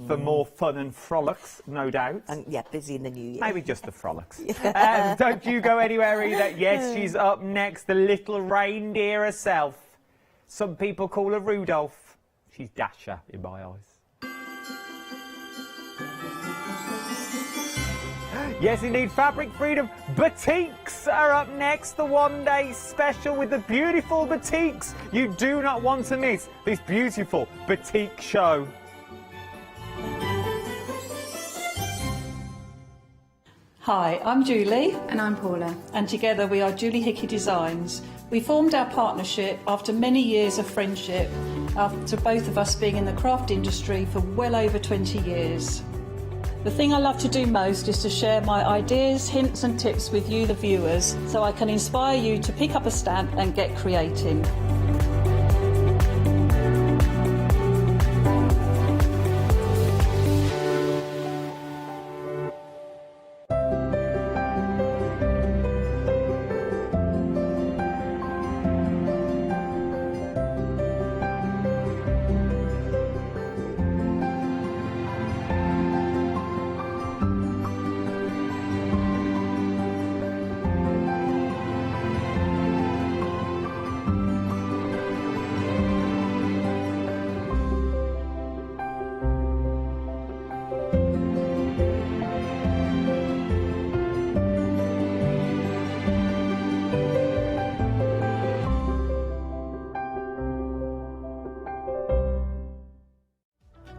for more fun and frolics, no doubt. And yeah, busy in the new year. Maybe just the frolics. Don't you go anywhere either. Yes, she's up next, the little reindeer herself. Some people call her Rudolph. She's Dasher in my eyes. Yes, indeed, Fabric Freedom Batiks are up next. The one-day special with the beautiful batiks. You do not want to miss this beautiful batik show. Hi, I'm Julie. And I'm Paula. And together we are Julie Hickey Designs. We formed our partnership after many years of friendship, after both of us being in the craft industry for well over 20 years. The thing I love to do most is to share my ideas, hints and tips with you, the viewers, so I can inspire you to pick up a stamp and get creating.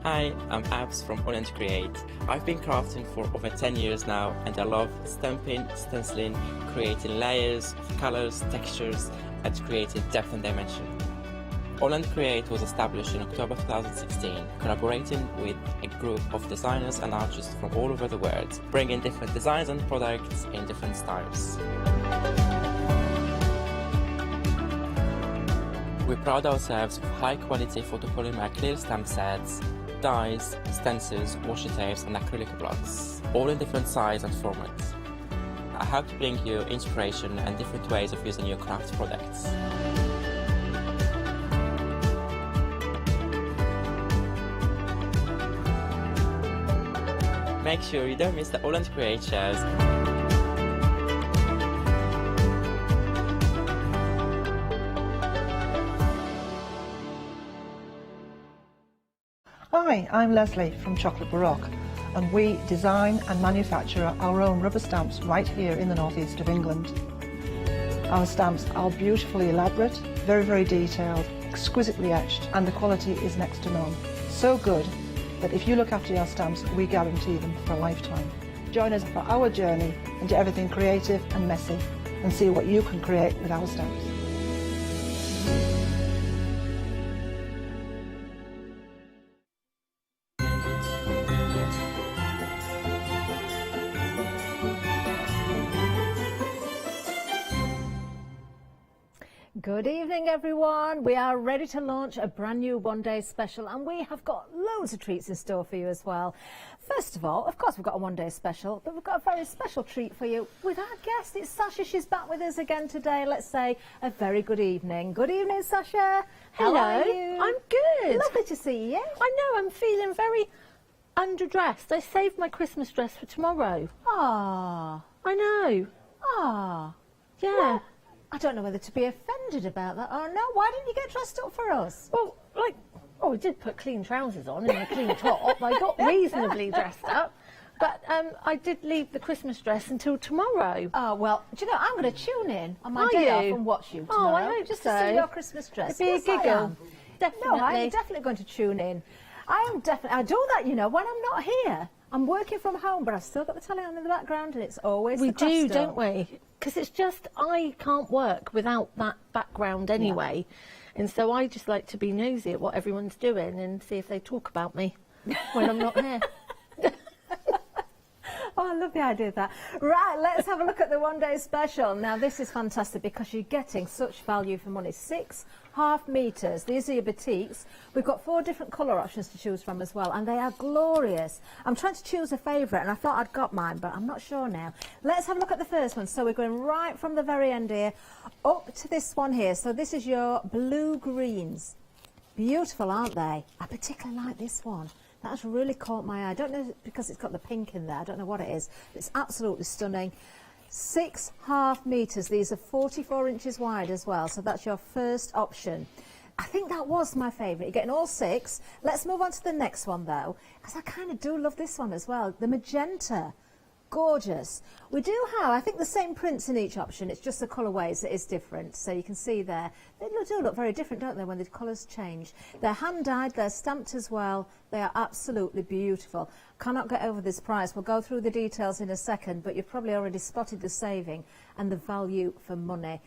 Hi, I'm Abs from AALL Create. I've been crafting for over 10 years now, and I love stamping, stenciling, creating layers, colours, textures, and creating depth and dimension. AALL Create was established in October 2016, collaborating with a group of designers and artists from all over the world, bringing different designs and products in different styles. We pride ourselves with high-quality photopolymer clear stamp sets, dies, stencils, washi tapes and acrylic blocks, all in different sizes and formats. I hope to bring you inspiration and different ways of using your craft products. Make sure you don't miss the AALL Create shows. Hi, I'm Leslie from Chocolate Baroque, and we design and manufacture our own rubber stamps right here in the northeast of England. Our stamps are beautifully elaborate, very, very detailed, exquisitely etched, and the quality is next to none. So good that if you look after your stamps, we guarantee them for a lifetime. Join us for our journey into everything creative and messy, and see what you can create with our stamps. Good evening, everyone. We are ready to launch a brand new one-day special, and we have got loads of treats in store for you as well. First of all, of course, we've got a one-day special, but we've got a very special treat for you with our guest. It's Sasha. She's back with us again today. Let's say a very good evening. Good evening, Sasha. Hello. How are you? I'm good. Lovely to see you. I know. I'm feeling very underdressed. I saved my Christmas dress for tomorrow. Ah. I know. Ah. Yeah. Well, I don't know whether to be offended about that or no. Why didn't you get dressed up for us? Well, like, I did put clean trousers on and a clean top. I got reasonably dressed up. But I did leave the Christmas dress until tomorrow. Oh, well, do you know, I'm going to tune in on my day off and watch you tomorrow. Oh, I hope just so. to see your Christmas dress. It'd be a giggle. Definitely. No, I'm definitely going to tune in. I do that, you know, when I'm not here. I'm working from home, but I've still got the telly on in the background, and it's always We the craft do, store. don't we? Because it's just, I can't work without that background anyway. And so I just like to be nosy at what everyone's doing and see if they talk about me when I'm not here. Oh, I love the idea of that. Right, let's have a look at the one-day special. Now, this is fantastic because you're getting such value for money. 6.5 metres. These are your batiks. We've got 4 different colour options to choose from as well, and they are glorious. I'm trying to choose a favourite, and I thought I'd got mine, but I'm not sure now. Let's have a look at the first one. So we're going right from the very end here up to this one here. So this is your blue greens. Beautiful, aren't they? I particularly like this one. That's really caught my eye. I don't know, because it's got the pink in there. I don't know what it is. It's absolutely stunning. 6.5 metres. These are 44 inches wide as well. So that's your first option. I think that was my favourite. You're getting all 6. Let's move on to the next one, though, because I kind of do love this one as well. The magenta. Gorgeous. We do have, I think, the same prints in each option. It's just the colourways that is different. So you can see there. They do look very different, don't they, when the colours change. They're hand-dyed, they're stamped as well. They are absolutely beautiful. Cannot get over this price. We'll go through the details in a second, but you've probably already spotted the saving and the value for money.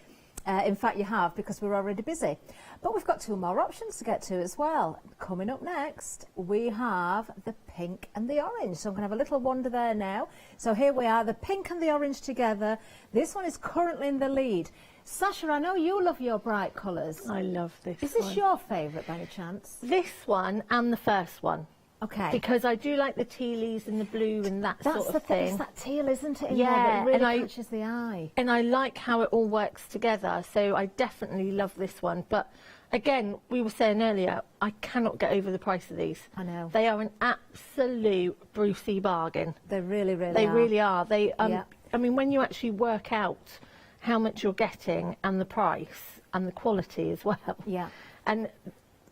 In fact, you have, because we're already busy. But we've got 2 more options to get to as well. Coming up next, we have the pink and the orange. So I'm going to have a little wander there now. So here we are, the pink and the orange together. This one is currently in the lead. Sasha, I know you love your bright colours. I love this Is this one. your favourite by any chance? This one and the first one. Okay. Because I do like the tealies and the blue and that sort of thing. It's that teal, isn't it? In Yeah, there that really and catches the eye. And I like how it all works together, so I definitely love this one. But again, we were saying earlier, I cannot get over the price of these. I know. They are an absolute Brucey bargain. They really, really They are. really are. They, Yeah. I mean, when you actually work out how much you're getting and the price and the quality as well. Yeah. And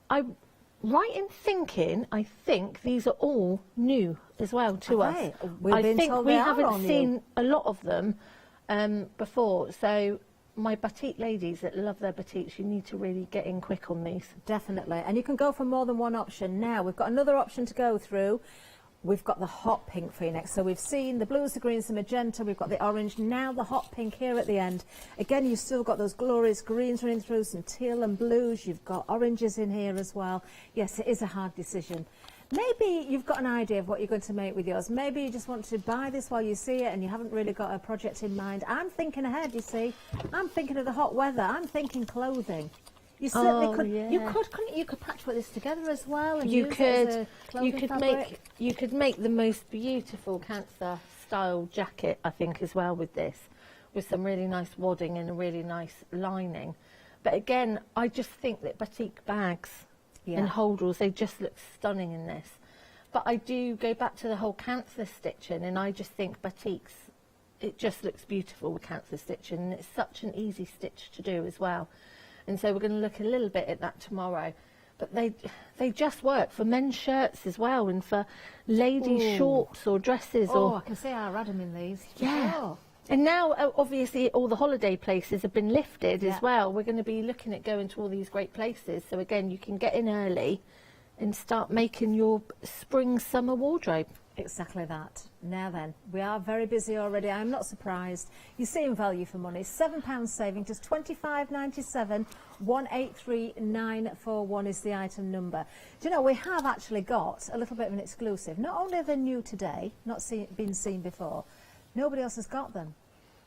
I'm right in thinking, I think these are all new as well to us. Okay. We've I been think told we they are haven't all new. seen a lot of them before. So my batik ladies that love their batiks, you need to really get in quick on these. Definitely. And you can go for more than one option. Now, we've got another option to go through. We've got the hot pink for you next. So we've seen the blues, the greens, the magenta. We've got the orange. Now the hot pink here at the end. Again, you've still got those glorious greens running through, some teal and blues. You've got oranges in here as well. Yes, it is a hard decision. Maybe you've got an idea of what you're going to make with yours. Maybe you just want to buy this while you see it and you haven't really got a project in mind. I'm thinking ahead, you see. I'm thinking of the hot weather. I'm thinking clothing. You certainly could. Yeah. You could patchwork this together as well. And You use it as a could, clothing fabric. you could make the most beautiful cancer style jacket, I think, as well with this, with some really nice wadding and a really nice lining. But again, I just think that batik bags and holdalls, they just look stunning in this. But I do go back to the whole cancer stitching, and I just think batiks, it just looks beautiful with cancer stitching, and it's such an easy stitch to do as well. And so we're going to look a little bit at that tomorrow. But they just work for men's shirts as well, and for ladies' shorts or dresses. Oh, I can see I had them in these. Yeah. Oh. And now, obviously, all the holiday places have been lifted as well. We're going to be looking at going to all these great places. So again, you can get in early and start making your spring-summer wardrobe. Exactly that. Now then, we are very busy already. I'm not surprised. You're seeing value for money. £7 saving, just £25.97. 183941 is the item number. Do you know, we have actually got a little bit of an exclusive. Not only are they new today, not been seen before, nobody else has got them.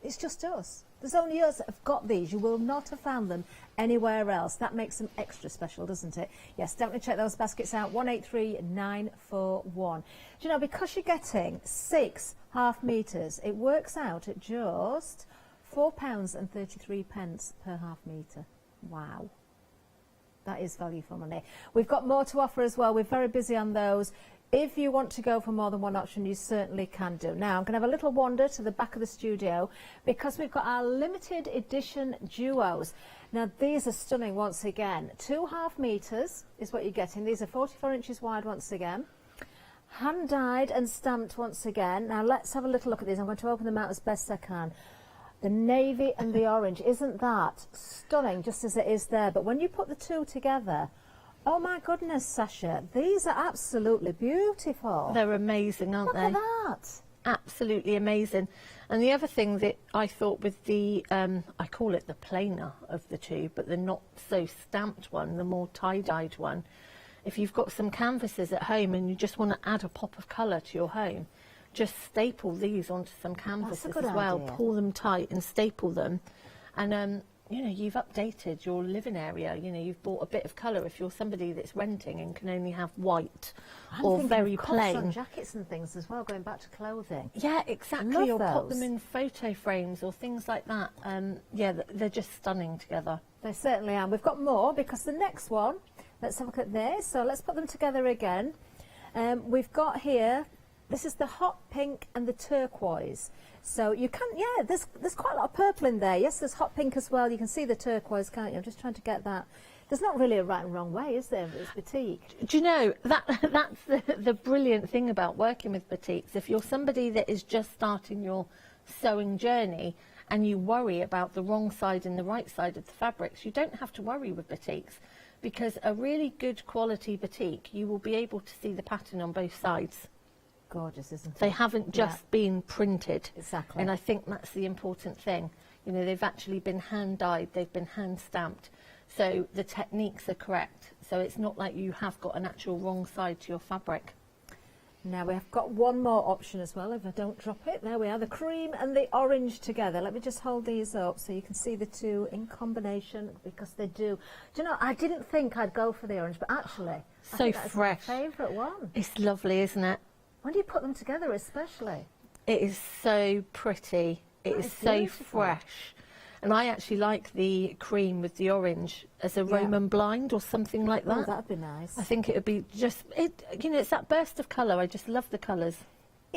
It's just us. There's only us that have got these. You will not have found them anywhere else. That makes them extra special, doesn't it? Yes, definitely check those baskets out. 183941. Do you know, because you're getting 6 half metres, it works out at just £4.33 per half metre. Wow. That is value for money. We've got more to offer as well. We're very busy on those. If you want to go for more than one option, you certainly can do. Now, I'm going to have a little wander to the back of the studio because we've got our limited edition duos. Now, these are stunning once again. 2 half metres is what you're getting. These are 44 inches wide once again. Hand dyed and stamped once again. Now, let's have a little look at these. I'm going to open them out as best I can. The navy and the orange, isn't that stunning just as it is there? But when you put the two together, oh my goodness, Sasha, these are absolutely beautiful. They're amazing, aren't they? Look at that. Absolutely amazing. And the other thing that I thought with the, I call it the plainer of the two, but the not so stamped one, the more tie-dyed one, if you've got some canvases at home and you just want to add a pop of colour to your home, just staple these onto some canvases as well, pull them tight and staple them. And you know, you've updated your living area. You know, you've brought a bit of colour if you're somebody that's renting and can only have white or very plain. On jackets and things as well, going back to clothing. Yeah, exactly. Or put them in photo frames or things like that. Yeah, they're just stunning together. They certainly are. We've got more because the next one, let's have a look at this. So let's put them together again. We've got here, this is the hot pink and the turquoise. So you can, yeah, there's quite a lot of purple in there. Yes, there's hot pink as well. You can see the turquoise, can't you? I'm just trying to get that. There's not really a right and wrong way, is there? It's batik. Do you know, that's the brilliant thing about working with batiks. If you're somebody that is just starting your sewing journey and you worry about the wrong side and the right side of the fabrics, you don't have to worry with batiks, because a really good quality batik, you will be able to see the pattern on both sides. Gorgeous, isn't it? They haven't just been printed. Exactly. And I think that's the important thing. You know, they've actually been hand dyed, they've been hand stamped. So the techniques are correct. So it's not like you have got an actual wrong side to your fabric. Now we have got one more option as well, if I don't drop it. There we are, the cream and the orange together. Let me just hold these up so you can see the two in combination, because they do. Do you know, I didn't think I'd go for the orange, but actually, so I think that's fresh. my favourite one. It's lovely, isn't it? When do you put them together especially? It is so pretty. It is so beautiful. fresh. And I actually like the cream with the orange as a Roman blind or something like that. Oh, that'd be nice. I think it would be just, you know, it's that burst of colour. I just love the colours.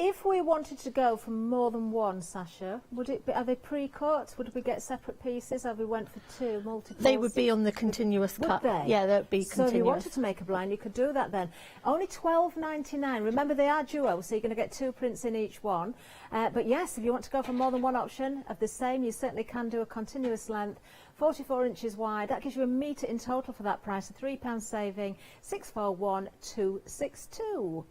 If we wanted to go for more than one, Sasha, would it be, are they pre-cut? Would we get separate pieces, or we went for two multi-courses? They would be on the continuous cut. Would they? Yeah, they'd be continuous. So if you wanted to make a blind, you could do that then. Only $12.99. Remember, they are duo, so you're going to get 2 prints in each one. But yes, if you want to go for more than one option of the same, you certainly can do a continuous length. 44 inches wide. That gives you a metre in total for that price. A £3 saving. 641262.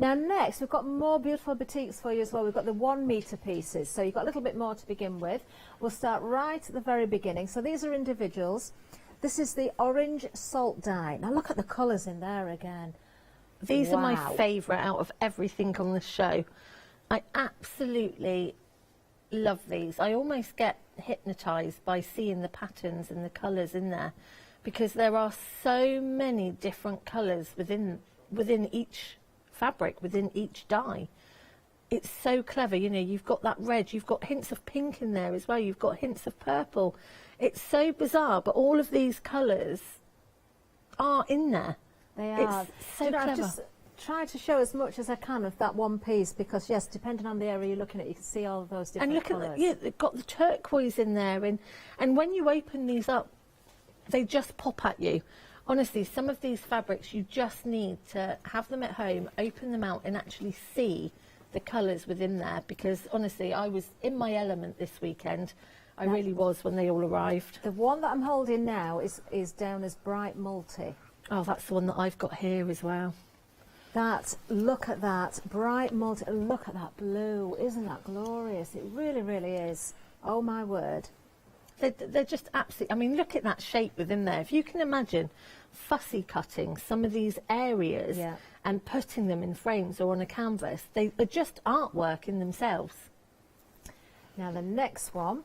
Now next, we've got more beautiful batiks for you as well. We've got the 1 metre pieces, so you've got a little bit more to begin with. We'll start right at the very beginning. So these are individuals. This is the orange salt dye. Now look at the colours in there again. These are my favourite out of everything on the show. I absolutely love these. I almost get hypnotised by seeing the patterns and the colours in there, because there are so many different colours within each fabric, within each dye. It's so clever. You know, you've got that red, you've got hints of pink in there as well, you've got hints of purple. It's so bizarre, but all of these colours are in there. They are. It's so I've clever. just tried to show as much as I can of that one piece, because yes, depending on the area you're looking at, you can see all of those different colours. And look at yeah, they've got the turquoise in there, and when you open these up, they just pop at you. Honestly, some of these fabrics, you just need to have them at home, open them out and actually see the colours within there, because honestly, I was in my element this weekend. I really was when they all arrived. The one that I'm holding now is down as bright multi. Oh, that's the one that I've got here as well. Look at that, bright multi, look at that blue. Isn't that glorious? It really, really is. Oh my word. They're just absolutely, I mean, look at that shape within there. If you can imagine fussy cutting some of these areas and putting them in frames or on a canvas, they are just artwork in themselves. Now the next one,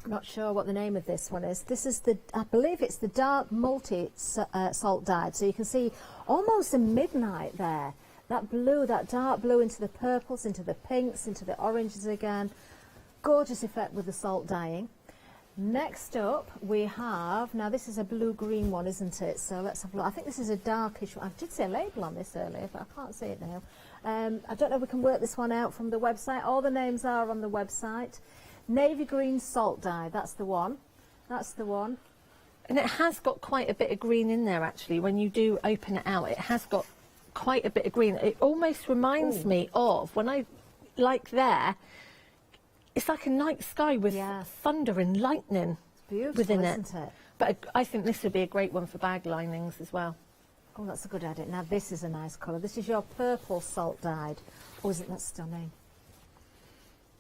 I'm not sure what the name of this one is. This is the, I believe it's the dark multi salt dyed. So you can see almost a midnight there. That blue, that dark blue into the purples, into the pinks, into the oranges again. Gorgeous effect with the salt dyeing. Next up we have, now this is a blue-green one, isn't it? So let's have a look. I think this is a darkish one. I did see a label on this earlier, but I can't see it now. I don't know if we can work this one out from the website. All the names are on the website. Navy green salt dye, that's the one. That's the one. And it has got quite a bit of green in there, actually. When you do open it out, it has got quite a bit of green. It almost reminds me of, when I, like there, it's like a night sky with thunder and lightning within it. Isn't it? But I think this would be a great one for bag linings as well. Oh, that's a good idea. Now this is a nice colour. This is your purple salt dyed. Oh, isn't that stunning?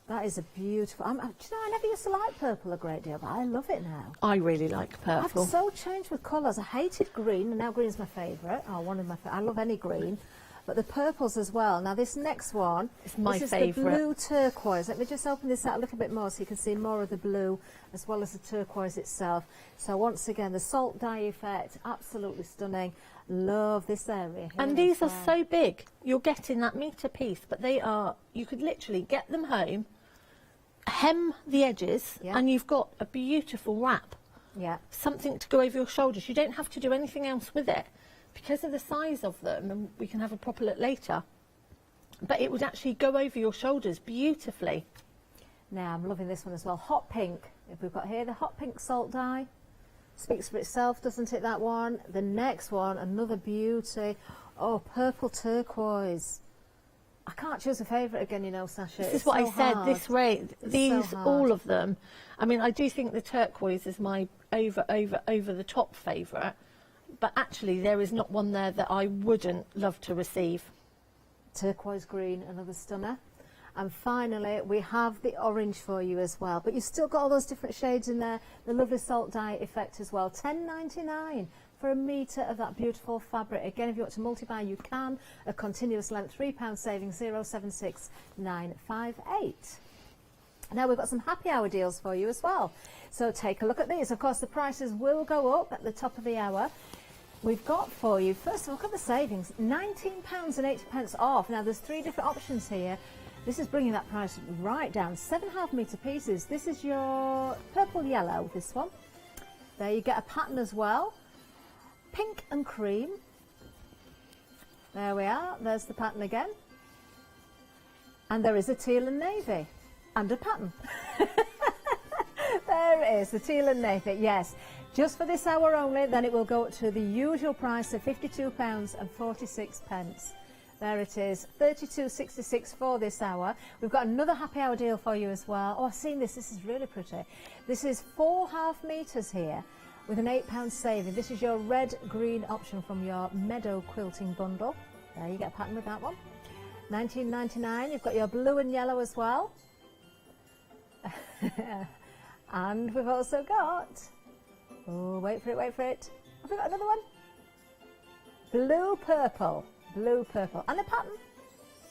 That is a beautiful... do you know, I never used to like purple a great deal, but I love it now. I really like purple. I've so changed with colours. I hated green, and now green's my favourite. Oh, one of my favourite. I love any green. But the purples as well. Now this next one, it's my this favourite. Is the blue turquoise. Let me just open this out a little bit more so you can see more of the blue as well as the turquoise itself. So once again, the salt dye effect, absolutely stunning. Love this area here. And these are so big. You're getting that metre piece, but they are, you could literally get them home, hem the edges, and you've got a beautiful wrap. Yeah. Something to go over your shoulders. You don't have to do anything else with it. Because of the size of them, and we can have a proper look later, but it would actually go over your shoulders beautifully. Now I'm loving this one as well. Hot pink. If we've got here the hot pink salt dye, speaks for itself, doesn't it, that one? The next one, another beauty. Oh, purple turquoise. I can't choose a favourite again, you know, Sasha. This is what I said, this rate, these, all of them. I mean, I do think the turquoise is my over the top favourite. But actually, there is not one there that I wouldn't love to receive. Turquoise green, another stunner. And finally, we have the orange for you as well. But you've still got all those different shades in there. The lovely salt dye effect as well. $10.99 for a metre of that beautiful fabric. Again, if you want to multi-buy, you can. A continuous length, £3 savings, 076958. Now we've got some happy hour deals for you as well. So take a look at these. Of course, the prices will go up at the top of the hour. We've got for you, first of all, look at the savings, £19.80 off. Now there's three different options here. This is bringing that price right down. 7.5 metre pieces. This is your purple yellow, this one. There you get a pattern as well. Pink and cream. There we are. There's the pattern again. And there is a teal and navy. And a pattern. There it is, the teal and navy, yes. Just for this hour only, then it will go to the usual price of £52.46. There it is, $32.66 for this hour. We've got another happy hour deal for you as well. Oh, I've seen this, this is really pretty. This is 4.5 metres here with an £8 saving. This is your red-green option from your Meadow Quilting bundle. There, you get a pattern with that one. $19.99, you've got your blue and yellow as well. And we've also got, oh, wait for it. Have we got another one? Blue purple, and a pattern,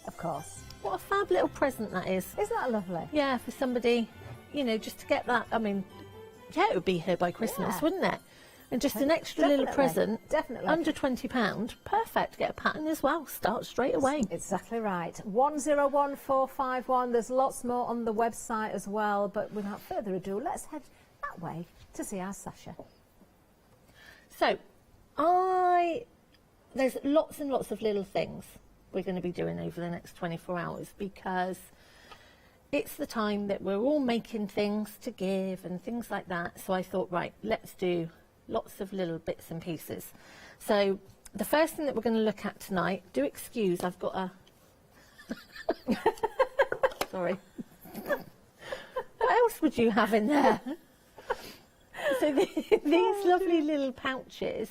of course. What a fab little present that is. Isn't that lovely? Yeah, for somebody, you know, just to get that. I mean, yeah, it would be here by Christmas, wouldn't it? And just an extra little present, under £20, perfect. Get a pattern as well. Start straight away. Exactly right. 101451. There's lots more on the website as well. But without further ado, let's head that way to see our Sasha. So, there's lots and lots of little things we're going to be doing over the next 24 hours because it's the time that we're all making things to give and things like that. So I thought, right, let's do lots of little bits and pieces. So the first thing that we're going to look at tonight, do excuse, I've got a... Sorry. What else would you have in there? So these lovely little pouches,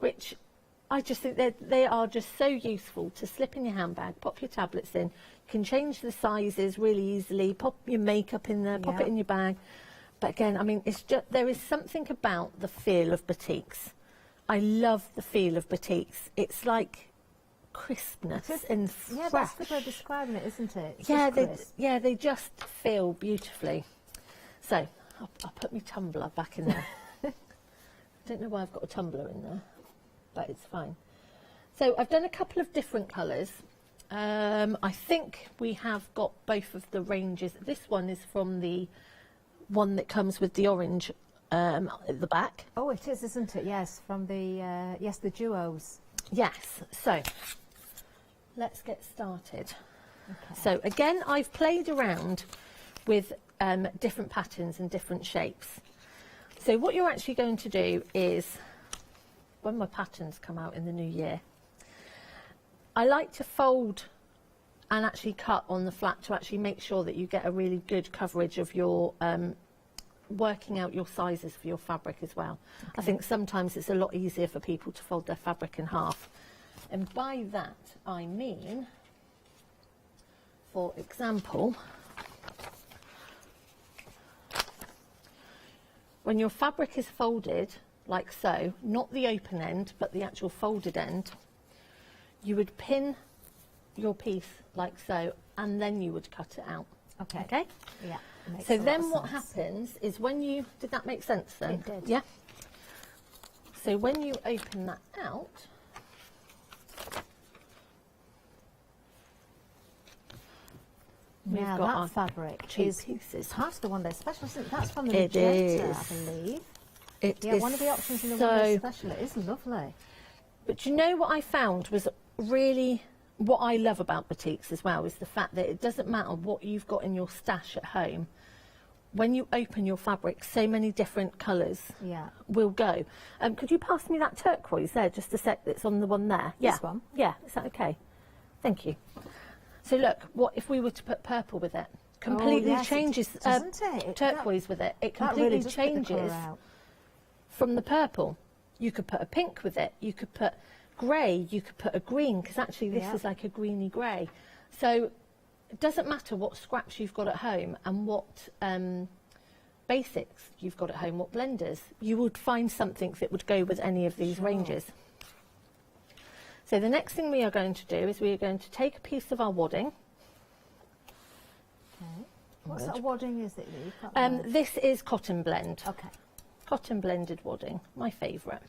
which I just think they are just so useful to slip in your handbag, pop your tablets in. You can change the sizes really easily, pop your makeup in there, pop it in your bag. But again, I mean, it's just, there is something about the feel of boutiques. I love the feel of boutiques. It's like crispness It is, and yeah, fresh. that's the way of describing it, isn't it? It's Yeah, just crisp. they just feel beautifully. So I'll put my tumbler back in there. I don't know why I've got a tumbler in there, but it's fine. So I've done a couple of different colours. I think we have got both of the ranges. This one is from the one that comes with the orange at the back. Oh, it is, isn't it? Yes, from the yes, the duos. Yes. So let's get started. Okay. So again, I've played around with different patterns and different shapes. So what you're actually going to do is, when my patterns come out in the new year, I like to fold and actually cut on the flat to actually make sure that you get a really good coverage of your working out your sizes for your fabric as well. Okay. I think sometimes it's a lot easier for people to fold their fabric in half. And by that I mean, for example, when your fabric is folded like so, not the open end but the actual folded end, you would pin your piece like so and then you would cut it out. Okay. Okay? Yeah. Makes So a lot then of what sense. happens is when you, did that make sense then? It did. Yeah. So when you open that out, we've Now got that our fabric two is pieces. That's the one day special, isn't it? That's from the It magenta, is. I believe. It Yeah, is one of the options in the so- one day special. It is lovely. But you know what I found was really what I love about boutiques as well is the fact that it doesn't matter what you've got in your stash at home. When you open your fabric, so many different colours Yeah. will go. Could you pass me that turquoise there, just a sec, that's on the one there? This one? Yeah, is that okay? Thank you. So look, what if we were to put purple with it? Completely yes, it changes, doesn't it? turquoise with it. It That completely really does pick the colour changes out. from the purple. You could put a pink with it, you could put grey, you could put a green, because actually this Yeah. is like a greeny grey. So it doesn't matter what scraps you've got at home and what basics you've got at home, what blenders, you would find something that would go with any of these ranges. So the next thing we are going to do is we are going to take a piece of our wadding. Okay. What sort of wadding is it that you've got there? This is cotton blend. Okay. Cotton blended wadding, my favourite.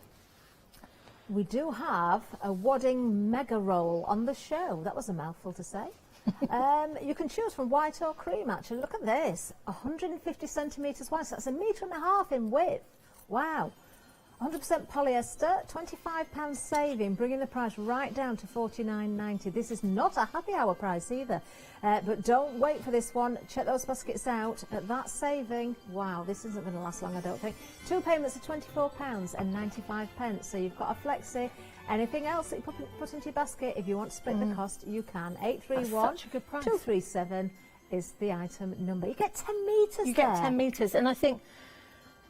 We do have a wadding mega roll on the show. That was a mouthful to say. You can choose from white or cream, actually. Look at this. 150 centimetres wide. So that's 1.5 metres in width. Wow. 100% polyester, £25 saving, bringing the price right down to $49.90. This is not a happy hour price either. But don't wait for this one. Check those baskets out. At that saving, wow, this isn't going to last long, I don't think. 2 payments of £24.95. So you've got a flexi. Anything else that you put into your basket, if you want to split the cost, you can. 831 such a good price. 237 is the item number. You get 10 metres You there. get 10 metres, and I think,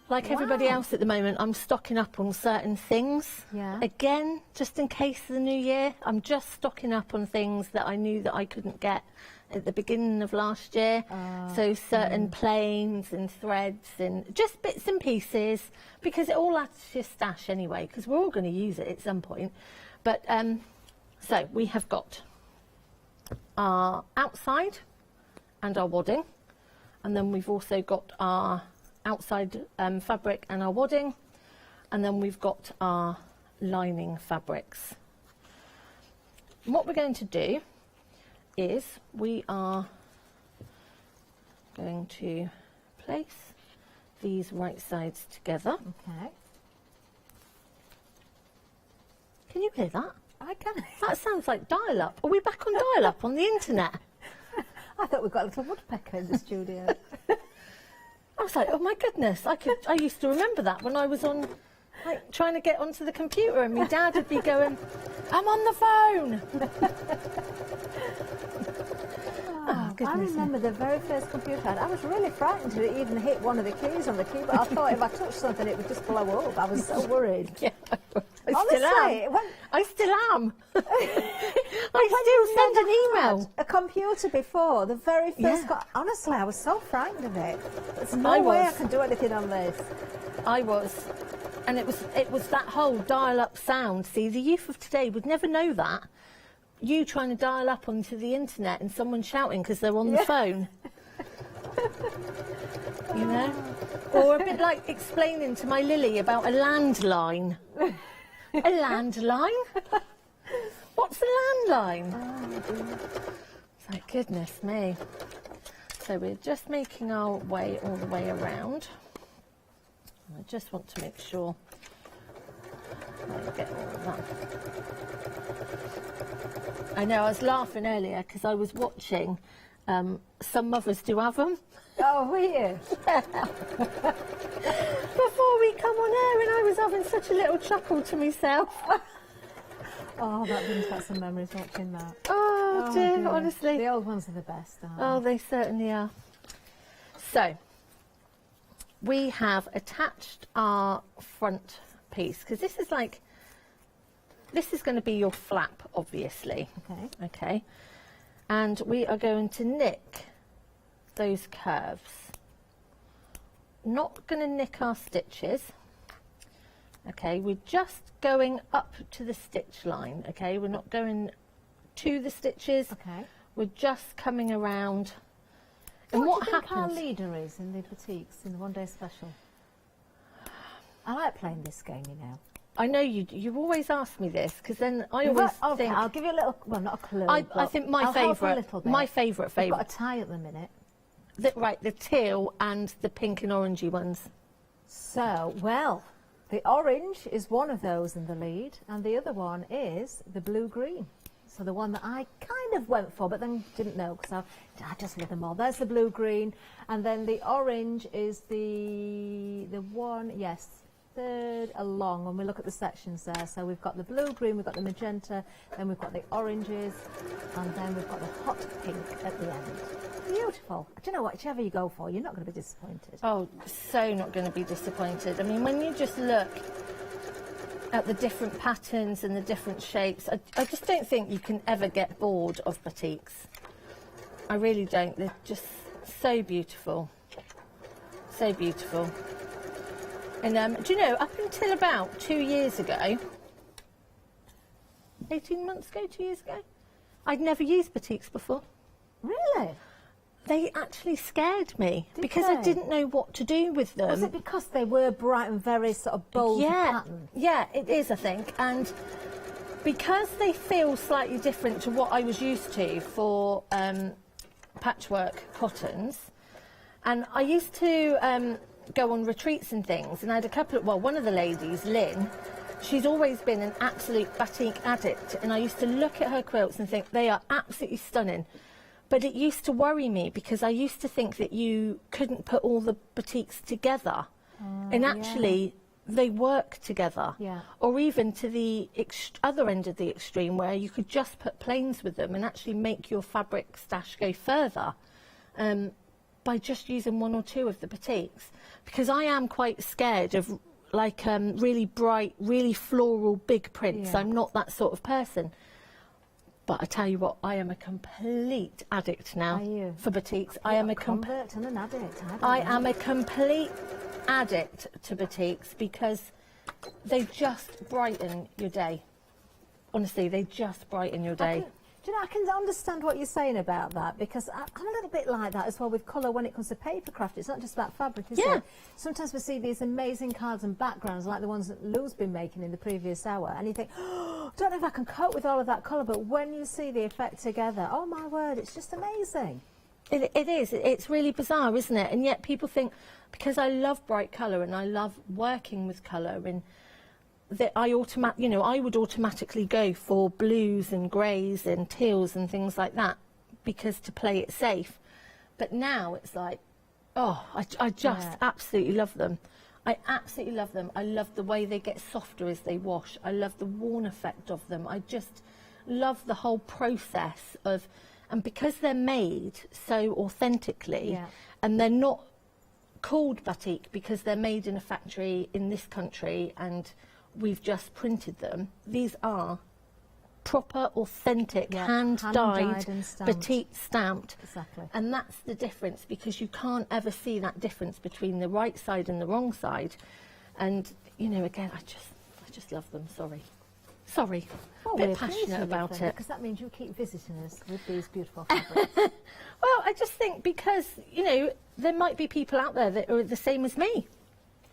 like everybody Wow. else at the moment, I'm stocking up on certain things. Yeah. Again, just in case of the new year, I'm just stocking up on things that I knew that I couldn't get at the beginning of last year. So certain planes and threads and just bits and pieces, because it all adds to your stash anyway, because we're all going to use it at some point. But so we have got our outside and our wadding, and then we've also got our outside fabric and our wadding, and then we've got our lining fabrics. And what we're going to do is we are going to place these right sides together. Okay. Can you hear that? I can. That sounds like dial-up. Are we back on dial-up on the internet? I thought we've got a little woodpecker in the studio. I was like, oh my goodness, I used to remember that when I was on, like, trying to get onto the computer, and my dad would be going, I'm on the phone. Oh, I goodness remember the very first computer I had. I was really frightened to even hit one of the keys on the keyboard. I thought if I touched something, it would just blow up. I was so worried. Yeah, I Honestly, still am. I still am. I still send an email. A computer before, the very first. Yeah. Honestly, I was so frightened of it. There's no I way I was. can do anything on this. I was. And it was that whole dial-up sound. See, the youth of today would never know that. you trying to dial up onto the internet and someone shouting because they're on the phone. You know? Or a bit like explaining to my Lily about a landline. A landline? What's a landline? Thank goodness me. So we're just making our way all the way around. I just want to make sure I get all of that. I know, I was laughing earlier because I was watching some mothers do have them. Oh, were you? Before we come on air, and I was having such a little chuckle to myself. Oh, that brings back some memories watching that. Oh dear, honestly. The old ones are the best, aren't they? Oh, they certainly are. So, we have attached our front piece, because this is like, this is going to be your flap, obviously. Okay. Okay. And we are going to nick those curves. Not going to nick our stitches. Okay, we're just going up to the stitch line. Okay, we're not going to the stitches. Okay. We're just coming around. And What what do you think our happens? leader is in the boutiques in the one day special? I like playing this game, you know. I know you always ask me this, because then I You've always got- okay, think. I'll give you a little, well, not a clue. I but think my I'll help a favourite, little bit. my favourite. We've got a tie at the minute. Right, the teal and the pink and orangey ones. So, well, the orange is one of those in the lead, and the other one is the blue-green. So the one that I kind of went for, but then didn't know, because I just love them all. There's the blue-green, and then the orange is the one, yes, third along when we look at the sections there. So we've got the blue-green, we've got the magenta, then we've got the oranges, and then we've got the hot pink at the end. Beautiful. Do you know what? Whichever you go for, you're not going to be disappointed. Oh, so not going to be disappointed. I mean, when you just look at the different patterns and the different shapes, I just don't think you can ever get bored of batiks. I really don't. They're just so beautiful. So beautiful. And do you know, up until about 2 years ago, 18 months ago, 2 years ago, I'd never used batiks before. Really? They actually scared me because they? I didn't know what to do with them. Was it because they were bright and very sort of bold pattern? Yeah, it is, I think. And because they feel slightly different to what I was used to for patchwork cottons, and I used to go on retreats and things, and I had a couple of, well, one of the ladies, Lynn, she's always been an absolute batik addict, and I used to look at her quilts and think they are absolutely stunning. But it used to worry me because I used to think that you couldn't put all the batiks together. And actually, they work together. Yeah. Or even to the other end of the extreme where you could just put plains with them and actually make your fabric stash go further by just using one or two of the batiks. Because I am quite scared of like really bright, really floral, big prints. Yeah. I'm not that sort of person. But I tell you what, I am a complete addict now for batiks. I am a convert and an addict. I am a complete addict to batiks because they just brighten your day. Honestly, they just brighten your day. Do you know, I can understand what you're saying about that, because I'm a little bit like that as well with colour when it comes to paper craft. It's not just about fabric, is it? Sometimes we see these amazing cards and backgrounds like the ones that Lou's been making in the previous hour, and you think, oh, I don't know if I can cope with all of that colour, but when you see the effect together, oh my word, it's just amazing. It is. It's really bizarre, isn't it? And yet people think, because I love bright colour and I love working with colour, and that I would automatically go for blues and greys and teals and things like that, because to play it safe. But now it's like, oh, I just absolutely love them. I absolutely love them. I love the way they get softer as they wash. I love the worn effect of them. I just love the whole process of, and because they're made so authentically, and they're not called batik because they're made in a factory in this country and we've just printed them. These are proper, authentic, hand-dyed, and stamped. batik stamped. Exactly. And that's the difference, because you can't ever see that difference between the right side and the wrong side. And, you know, again, I just love them, sorry. Sorry, Well, a bit we're passionate pleased with about them, it. because that means you keep visiting us with these beautiful fabrics. Well, I just think because, you know, there might be people out there that are the same as me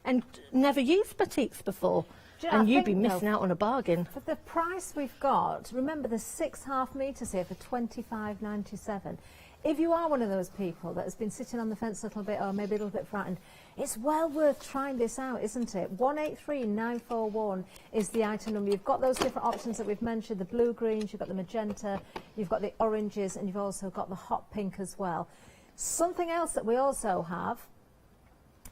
and never used batiks before. Do you know, And I you'd think, be missing out on a bargain. For the price we've got, remember there's 6.5 metres here for $25.97. If you are one of those people that has been sitting on the fence a little bit or maybe a little bit frightened, it's well worth trying this out, isn't it? 183941 is the item number. You've got those different options that we've mentioned, the blue greens, you've got the magenta, you've got the oranges, and you've also got the hot pink as well. Something else that we also have,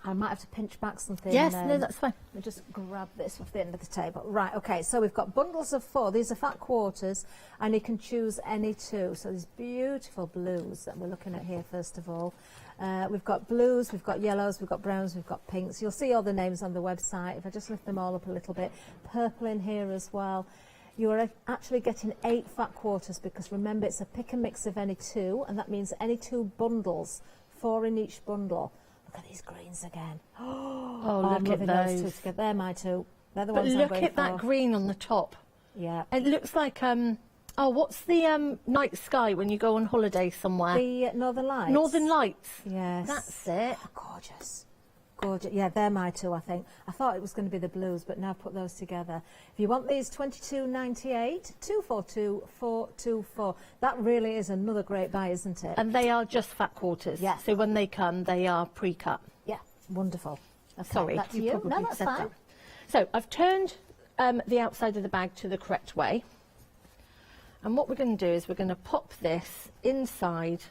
I might have to pinch back something. Yes, no, that's fine. Let me just grab this off the end of the table. Right, okay, so we've got bundles of 4. These are fat quarters, and you can choose any 2. So these beautiful blues that we're looking at here, first of all. We've got blues, we've got yellows, we've got browns, we've got pinks. You'll see all the names on the website. If I just lift them all up a little bit. Purple in here as well. You're actually getting 8 fat quarters, because remember, it's a pick and mix of any 2, and that means any 2 bundles, 4 in each bundle. Look at these greens again. Oh, I'm look at loving those. 2 together. They're my 2. They're the But ones I'm look going at that for. green on the top. Yeah. It looks like, oh, what's the night sky when you go on holiday somewhere? The Northern Lights. Northern Lights. Yes. That's it. Oh, gorgeous. Gorgeous. Yeah, they're my 2, I think. I thought it was going to be the blues, but now I've put those together. If you want these, $22.98, 242-424. That really is another great buy, isn't it? And they are just fat quarters. Yeah. So when they come, they are pre-cut. Yeah, wonderful. Okay, Sorry, back to you you. probably No, that's said fine. that. So I've turned the outside of the bag to the correct way. And what we're going to do is we're going to pop this inside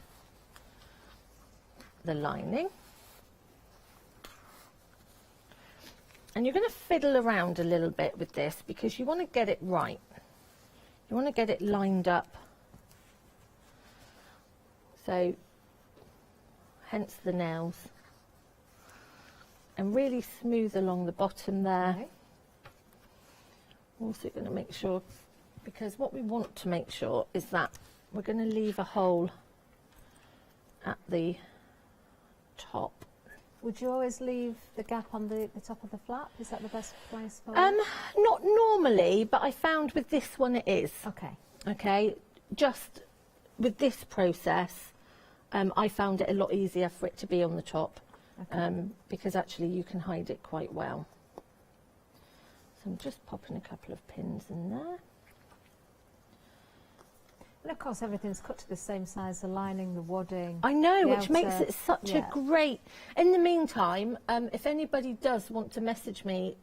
the lining. And you're going to fiddle around a little bit with this because you want to get it right. You want to get it lined up. So, hence the nails. And really smooth along the bottom there. Okay. Also going to make sure, because what we want to make sure is that we're going to leave a hole at the top. Would you always leave the gap on the top of the flap? Is that the best place for it? Not normally, but I found with this one it is. Okay. Okay, just with this process, I found it a lot easier for it to be on the top, because actually you can hide it quite well. So I'm just popping a couple of pins in there. And of course everything's cut to the same size, the lining, the wadding. I know, the which makes outer. it such Yeah. a great... In the meantime, if anybody does want to message me,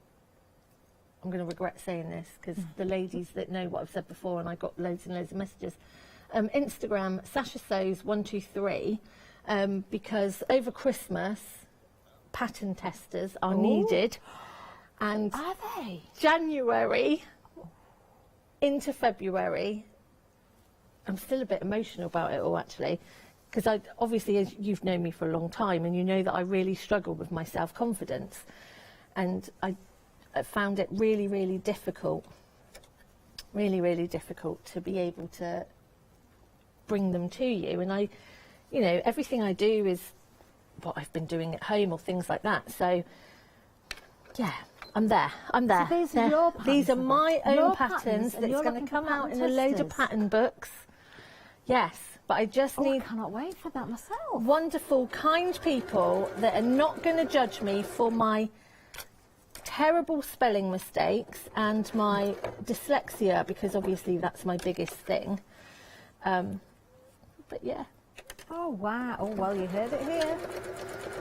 I'm going to regret saying this because the ladies that know what I've said before, and I got loads and loads of messages. Instagram, Sasha Sews 123, because over Christmas, pattern testers are needed. And are they? January into February, I'm still a bit emotional about it all, actually, because obviously, as you've known me for a long time, and you know that I really struggle with my self-confidence, and I found it really, really difficult to be able to bring them to you. And you know, everything I do is what I've been doing at home or things like that. So, yeah. I'm there. So these are your patterns, These are my Your own patterns, patterns and that's you're going to looking for come out pattern in a load of testers. pattern books. Yes, but I just need... I cannot wait for that myself. Wonderful, kind people that are not going to judge me for my terrible spelling mistakes and my dyslexia, because obviously that's my biggest thing. But yeah. Oh, wow. Oh, well, you heard it here.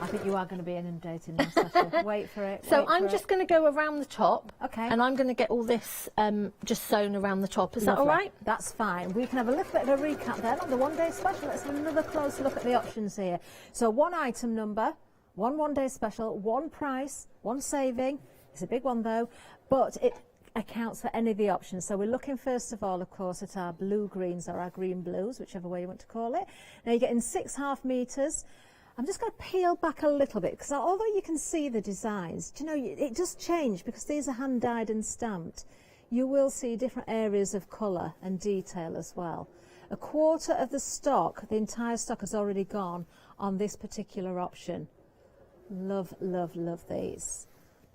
I think you are going to be inundated now, Sasha. Wait for it. So wait I'm for just it. going to go around the top. Okay. And I'm going to get all this just sewn around the top. Is that Lovely. all right? That's fine. We can have a little bit of a recap then on the one-day special. Let's have another close look at the options here. So one item number, one-day special, one price, one saving. It's a big one, though, but it accounts for any of the options. So we're looking first of all, of course, at our blue greens or our green blues, whichever way you want to call it. Now you're getting 6.5 metres. I'm just going to peel back a little bit because although you can see the designs, do you know, it does change because these are hand dyed and stamped. You will see different areas of colour and detail as well. A quarter of the stock, the entire stock has already gone on this particular option. Love, love, love these.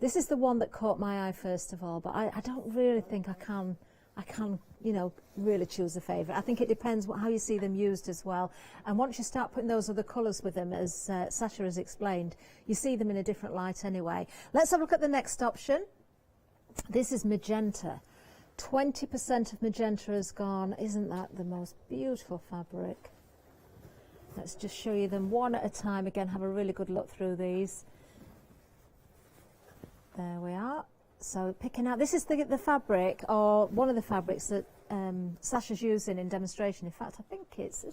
This is the one that caught my eye first of all, but I don't really think I can I can, you know, really choose a favourite. I think it depends how you see them used as well. And once you start putting those other colours with them, as Sasha has explained, you see them in a different light anyway. Let's have a look at the next option. This is magenta. 20% of magenta has gone. Isn't that the most beautiful fabric? Let's just show you them one at a time. Again, have a really good look through these. There we are. So picking out, this is the fabric, or one of the fabrics that Sasha's using in demonstration. In fact, I think it's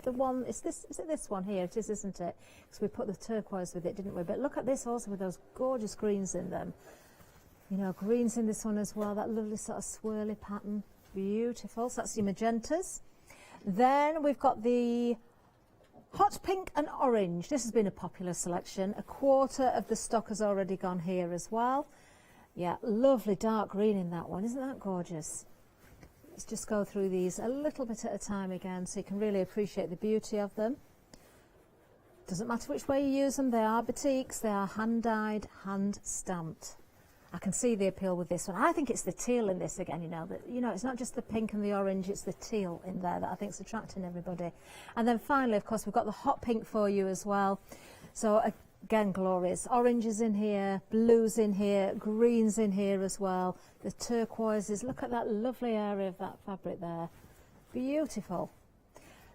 the one, is it this one here? It is, isn't it? Because we put the turquoise with it, didn't we? But look at this also with those gorgeous greens in them. You know, greens in this one as well, that lovely sort of swirly pattern. Beautiful. So that's your magentas. Then we've got the hot pink and orange. This has been a popular selection. A quarter of the stock has already gone here as well. Yeah, lovely dark green in that one. Isn't that gorgeous? Let's just go through these a little bit at a time again so you can really appreciate the beauty of them. Doesn't matter which way you use them. They are batiks. They are hand-dyed, hand-stamped. I can see the appeal with this one. I think it's the teal in this again, you know, that, you know, it's not just the pink and the orange, it's the teal in there that I think is attracting everybody. And then finally, of course, we've got the hot pink for you as well. So again, glorious. Oranges in here, blues in here, greens in here as well. The turquoises, look at that lovely area of that fabric there. Beautiful.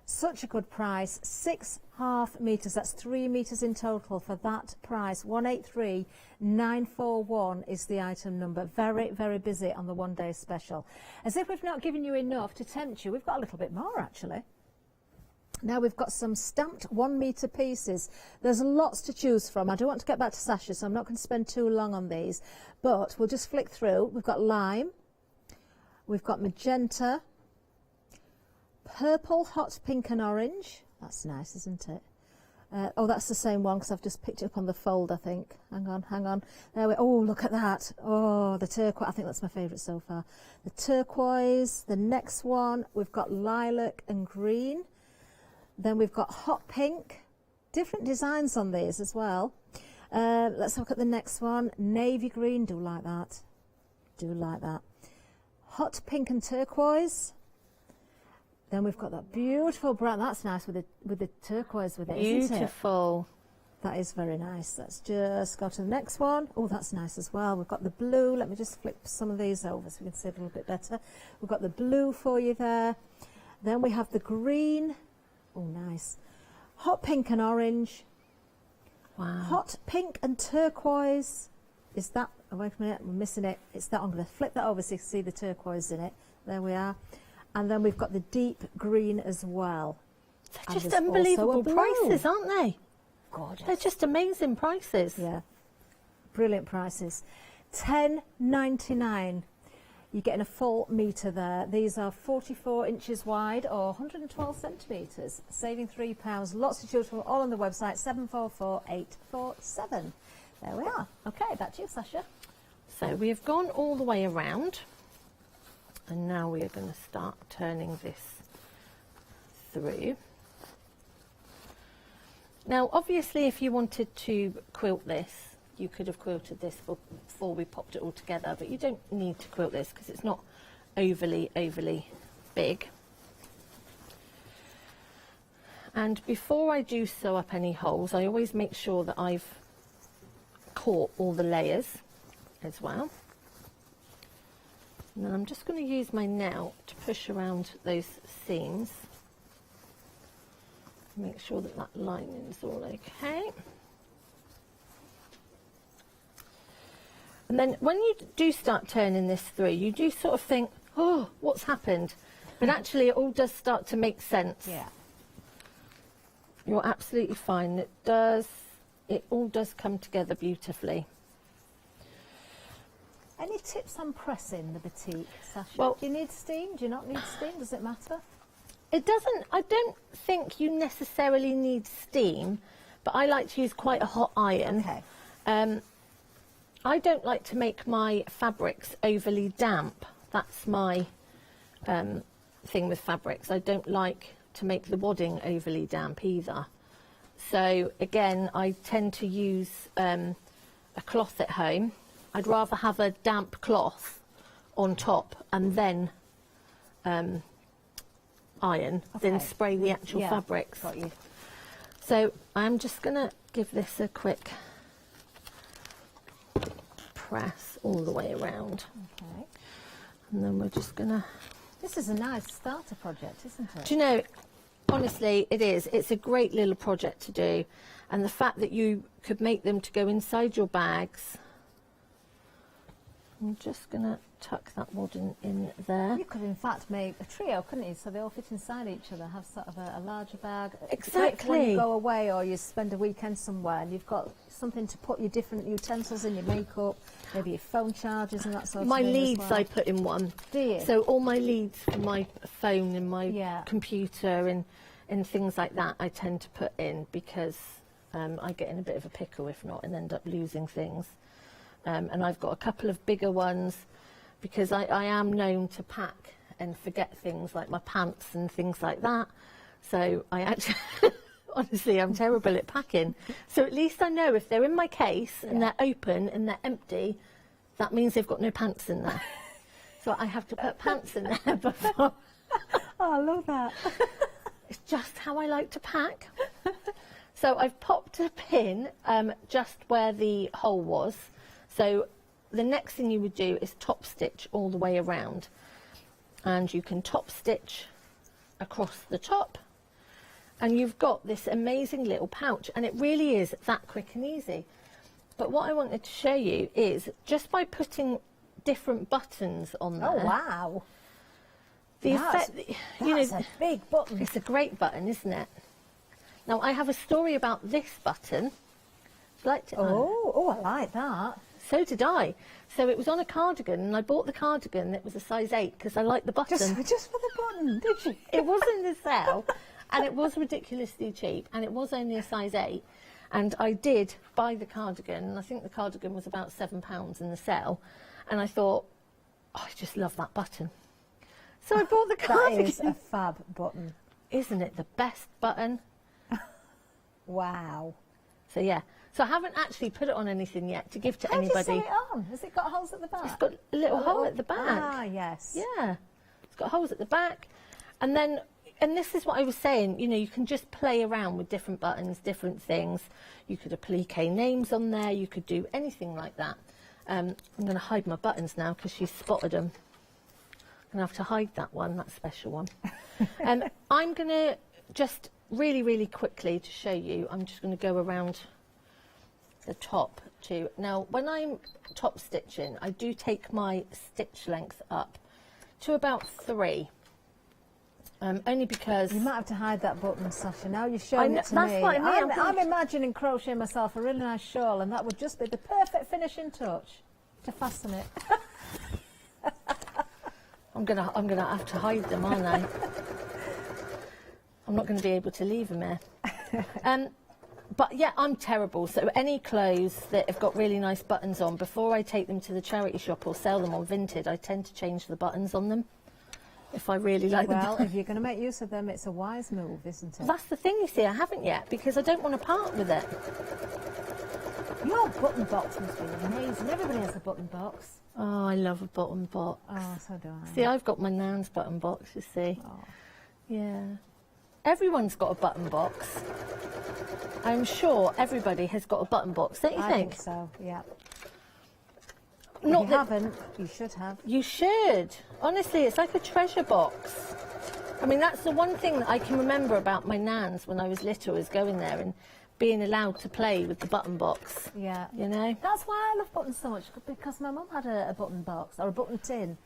Such a good price. 6.5 metres, that's 3 metres in total for that price. 183941 is the item number. Very, very busy on the one-day special. As if we've not given you enough to tempt you, we've got a little bit more actually. Now we've got some stamped 1 metre pieces. There's lots to choose from. I don't want to get back to Sasha, so I'm not going to spend too long on these, but we'll just flick through. We've got lime, we've got magenta, purple, hot pink and orange. That's nice, isn't it? Oh, that's the same one because I've just picked it up on the fold, I think. Hang on, hang on. There we, oh, look at that. Oh, the turquoise. I think that's my favourite so far. The turquoise. The next one, we've got lilac and green. Then we've got hot pink. Different designs on these as well. Let's look at the next one. Navy green. Do like that. Do like that. Hot pink and turquoise. Then we've got that beautiful brown. That's nice with the turquoise with it, isn't it? Beautiful. That is very nice. Let's just go to the next one. Oh, that's nice as well. We've got the blue. Let me just flip some of these over so we can see it a little bit better. We've got the blue for you there. Then we have the green. Oh, nice. Hot pink and orange. Wow. Hot pink and turquoise. Is that, oh, wait a minute, we're missing it. It's that, I'm going to flip that over so you can see the turquoise in it. There we are. And then we've got the deep green as well. They're just unbelievable prices, aren't they? Gorgeous. They're just amazing prices. Yeah. Brilliant prices. $10.99. You're getting a full metre there. These are 44 inches wide or 112 centimetres, saving £3. Lots to choose from, all on the website, 744847. There we are. Okay, back to you, Sasha. So we have gone all the way around. And now we are going to start turning this through. Now, obviously, if you wanted to quilt this, you could have quilted this before we popped it all together, but you don't need to quilt this because it's not overly big. And before I do sew up any holes, I always make sure that I've caught all the layers as well. And then I'm just going to use my nail to push around those seams. Make sure that that lining is all okay. And then when you do start turning this through, you do sort of think, oh, what's happened? But actually it all does start to make sense. Yeah. You're absolutely fine. It all does come together beautifully. Any tips on pressing the batik, Sasha? Well, do you need steam? Do you not need steam? Does it matter? It doesn't. I don't think you necessarily need steam, but I like to use quite a hot iron. Okay. I don't like to make my fabrics overly damp. That's my thing with fabrics. I don't like to make the wadding overly damp either. So again, I tend to use a cloth at home. I'd rather have a damp cloth on top and then iron, then spray the actual fabrics. Got you. So I'm just going to give this a quick press all the way around. Okay. And then we're just going to... This is a nice starter project, isn't it? Do you know, honestly, it is. It's a great little project to do. And the fact that you could make them to go inside your bags. I'm just going to tuck that wadding in there. You could, in fact, make a trio, couldn't you? So they all fit inside each other, have sort of a larger bag. Exactly. When you go away or you spend a weekend somewhere and you've got something to put your different utensils in, your makeup, maybe your phone chargers and that sort of My thing. leads as well. I put in one. Do you? So all my leads for my phone and my computer and things like that I tend to put in because I get in a bit of a pickle if not and end up losing things. And I've got a couple of bigger ones because I am known to pack and forget things like my pants and things like that. So I actually, honestly, I'm terrible at packing. So at least I know if they're in my case and they're open and they're empty, that means they've got no pants in there. So I have to put pants in there before. Oh, I love that. It's just how I like to pack. So I've popped a pin just where the hole was. So the next thing you would do is top stitch all the way around. And you can top stitch across the top. And you've got this amazing little pouch. And it really is that quick and easy. But what I wanted to show you is just by putting different buttons on there. Oh, wow. The That's effect, a big button. It's a great button, isn't it? Now, I have a story about this button. Would you like to? Oh, I like that. So did I. So it was on a cardigan, and I bought the cardigan that was a size 8 because I liked the button. Just for the button, did you? It was in the sale, and it was ridiculously cheap, and it was only a size 8. And I did buy the cardigan, and I think the cardigan was about £7 in the sale. And I thought, oh, I just love that button. So I bought the cardigan. That is a fab button. Isn't it the best button? Wow. So yeah. So I haven't actually put it on anything yet to give to How anybody. do you sew it on? Has it got holes at the back? It's got a little hole at the back. Ah, yes. Yeah. It's got holes at the back. And then, and this is what I was saying, you know, you can just play around with different buttons, different things. You could applique names on there. You could do anything like that. I'm going to hide my buttons now because she's spotted them. I'm going to have to hide that one, that special one. I'm going to just really, really quickly to show you, I'm just going to go around the top too. Now, when I'm top stitching, I do take my stitch length up to about 3. Only because... You might have to hide that button, Sasha. Now you've shown it to me. That's what I mean. I'm imagining crocheting myself a really nice shawl, and that would just be the perfect finishing touch to fasten it. I'm gonna have to hide them, aren't I? I'm not going to be able to leave them here. But yeah, I'm terrible. So any clothes that have got really nice buttons on, before I take them to the charity shop or sell them on Vinted, I tend to change the buttons on them. If I really like them. Well, if you're going to make use of them, it's a wise move, isn't it? That's the thing, you see, I haven't yet, because I don't want to part with it. Your button box must be amazing. Everybody has a button box. Oh, I love a button box. Oh, so do I. See, I've got my Nan's button box, you see. Oh. Yeah. Everyone's got a button box. I'm sure everybody has got a button box, don't you I think so, yeah. Not if that you haven't, you should have. You should. Honestly, it's like a treasure box. I mean, that's the one thing that I can remember about my Nan's when I was little, is going there and being allowed to play with the button box. Yeah. You know? That's why I love buttons so much, because my mum had a button box, or a button tin.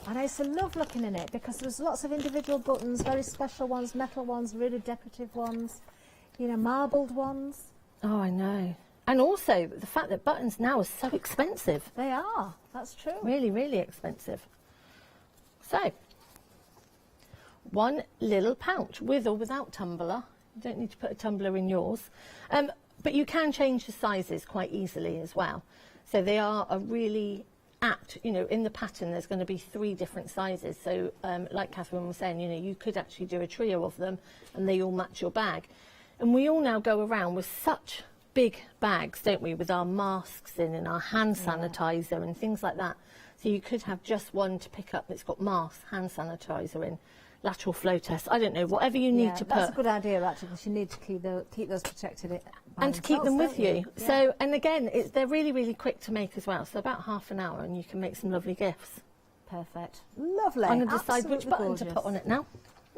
And I used to love looking in it, because there's lots of individual buttons, very special ones, metal ones, really decorative ones, you know, marbled ones. Oh, I know. And also, the fact that buttons now are so expensive. They are, that's true. Really, really expensive. So, one little pouch, with or without tumbler. You don't need to put a tumbler in yours. But you can change the sizes quite easily as well. So they are a really apt, you know, in the pattern there's going to be 3 different sizes. So, like Catherine was saying, you know, you could actually do a trio of them and they all match your bag. And we all now go around with such big bags, don't we, with our masks in and our hand sanitizer and things like that. So you could have just one to pick up that's got mask, hand sanitizer in, lateral flow test, I don't know, whatever you need to put. That's a good idea, actually, because you need to keep those protected. And to keep them with you. Yeah. So, and again, they're really, really quick to make as well. So about half an hour and you can make some lovely gifts. Perfect. Lovely. I'm going to decide which button gorgeous to put on it now.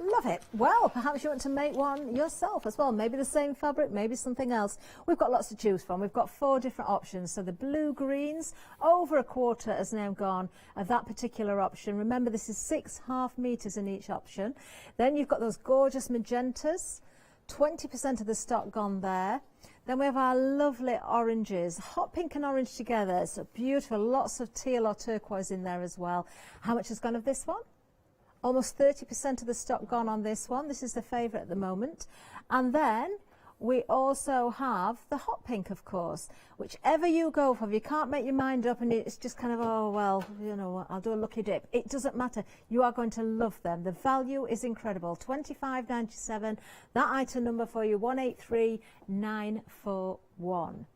Love it. Well, perhaps you want to make one yourself as well. Maybe the same fabric, maybe something else. We've got lots to choose from. We've got 4 different options. So the blue greens, over a quarter has now gone of that particular option. Remember, this is 6.5 meters in each option. Then you've got those gorgeous magentas, 20% of the stock gone there. Then we have our lovely oranges, hot pink and orange together. It's beautiful, lots of teal or turquoise in there as well. How much has gone of this one? Almost 30% of the stock gone on this one. This is the favourite at the moment. And then we also have the hot pink, of course. Whichever you go for, if you can't make your mind up and it's just kind of, oh, well, you know, I'll do a lucky dip. It doesn't matter. You are going to love them. The value is incredible. $25.97. That item number for you, 183941.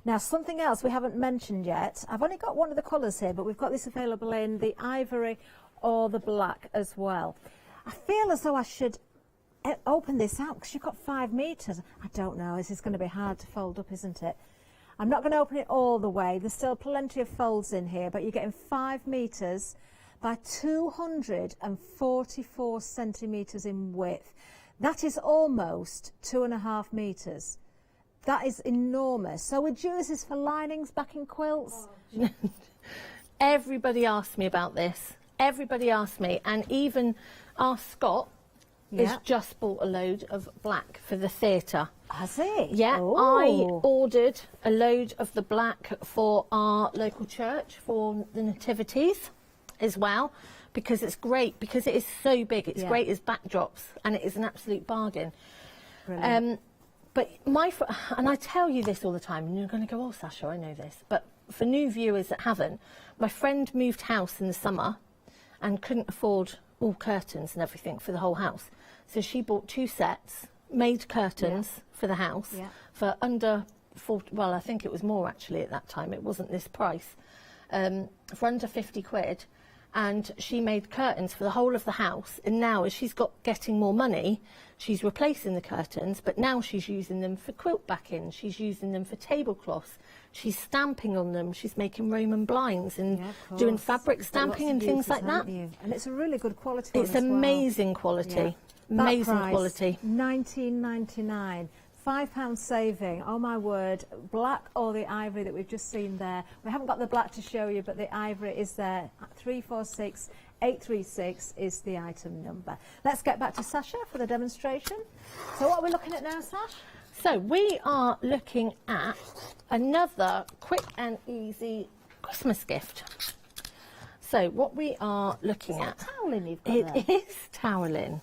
Now, something else we haven't mentioned yet. I've only got one of the colours here, but we've got this available in the ivory or the black as well. I feel as though I should open this out because you've got 5 meters. I don't know, this is going to be hard to fold up, isn't it? I'm not going to open it all the way. There's still plenty of folds in here, but you're getting 5 meters by 244 centimeters in width. That is almost 2.5 meters. That is enormous. So would you use this for linings, backing quilts? Oh, everybody asked me about this. Everybody asked me, and even our Scott has just bought a load of black for the theatre. Has he? Yeah, Ooh. I ordered a load of the black for our local church for the nativities as well, because it's great, because it is so big. It's great as backdrops, and it is an absolute bargain. Brilliant. But and I tell you this all the time, and you're going to go, oh, Sasha, I know this. But for new viewers that haven't, my friend moved house in the summer and couldn't afford all curtains and everything for the whole house. So she bought 2 sets, made curtains for the house for under 40, well, I think it was more actually at that time. It wasn't this price. For under 50 quid. And she made curtains for the whole of the house. And now, as she's getting more money, she's replacing the curtains, but now she's using them for quilt backing. She's using them for tablecloths. She's stamping on them. She's making Roman blinds and doing fabric stamping and things like that. And it's a really good quality. It's amazing quality. Amazing quality. £19.99. £5 saving. Oh my word. Black or the ivory that we've just seen there. We haven't got the black to show you, but the ivory is there. 346836 is the item number. Let's get back to Sasha for the demonstration. So what are we looking at now, Sash? So we are looking at another quick and easy Christmas gift. So what we are looking at, toweling you've got it is toweling.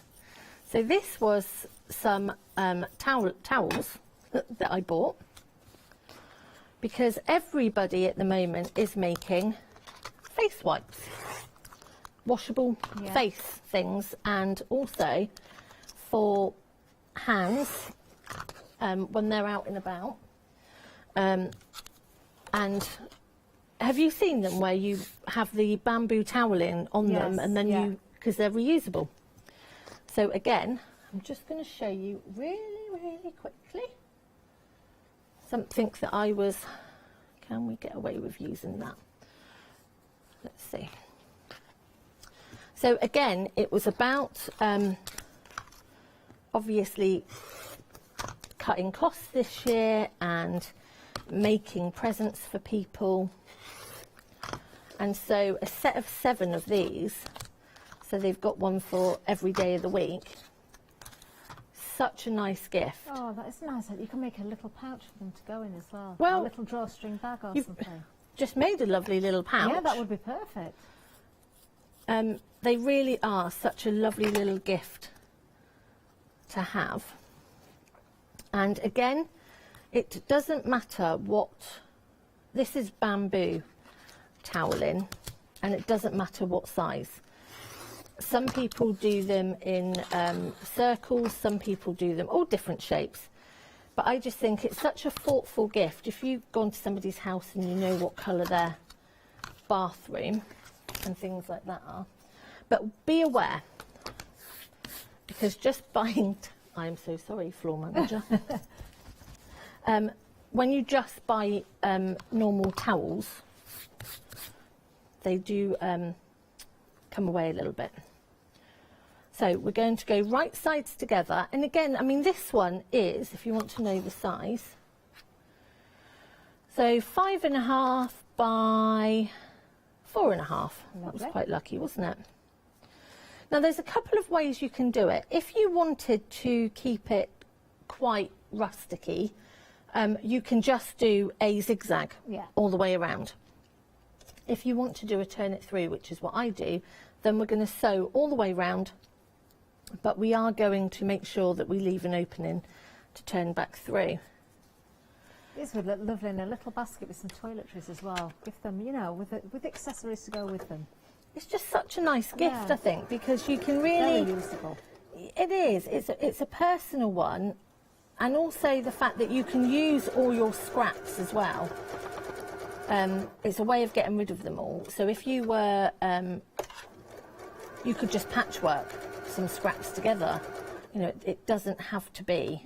So this was some towels that I bought, because everybody at the moment is making face wipes, washable face things, and also for hands when they're out and about. And have you seen them where you have the bamboo toweling on them, and then because they're reusable? So again, I'm just going to show you really quickly something that I was, can we get away with using that? Let's see. So again, it was about obviously cutting costs this year and making presents for people. And so a set of 7 of these, so they've got one for every day of the week. Such a nice gift. Oh, that is nice. You can make a little pouch for them to go in as well. Well, a little drawstring bag or something. Just made a lovely little pouch. Yeah, that would be perfect. They really are such a lovely little gift to have. And again, it doesn't matter what, this is bamboo toweling, and it doesn't matter what size. Some people do them in circles, some people do them all different shapes. But I just think it's such a thoughtful gift. If you've gone to somebody's house and you know what colour bathroom and things like that are. But be aware, because just buying, I'm so sorry, floor manager. When you just buy normal towels, they do come away a little bit. So we're going to go right sides together. And again, I mean, this one is, if you want to know the size, so 5.5 by 4.5. That was quite lucky, wasn't it? Now, there's a couple of ways you can do it. If you wanted to keep it quite rusticy, you can just do a zigzag all the way around. If you want to do a turn it through, which is what I do, then we're going to sew all the way round, but we are going to make sure that we leave an opening to turn back through. These would look lovely in a little basket with some toiletries as well. Give them, you know, with accessories to go with them. It's just such a nice gift, I think, because you can really... Very usable. It is. It's a personal one, and also the fact that you can use all your scraps as well. It's a way of getting rid of them all. So if you were... you could just patchwork some scraps together. You know, it doesn't have to be...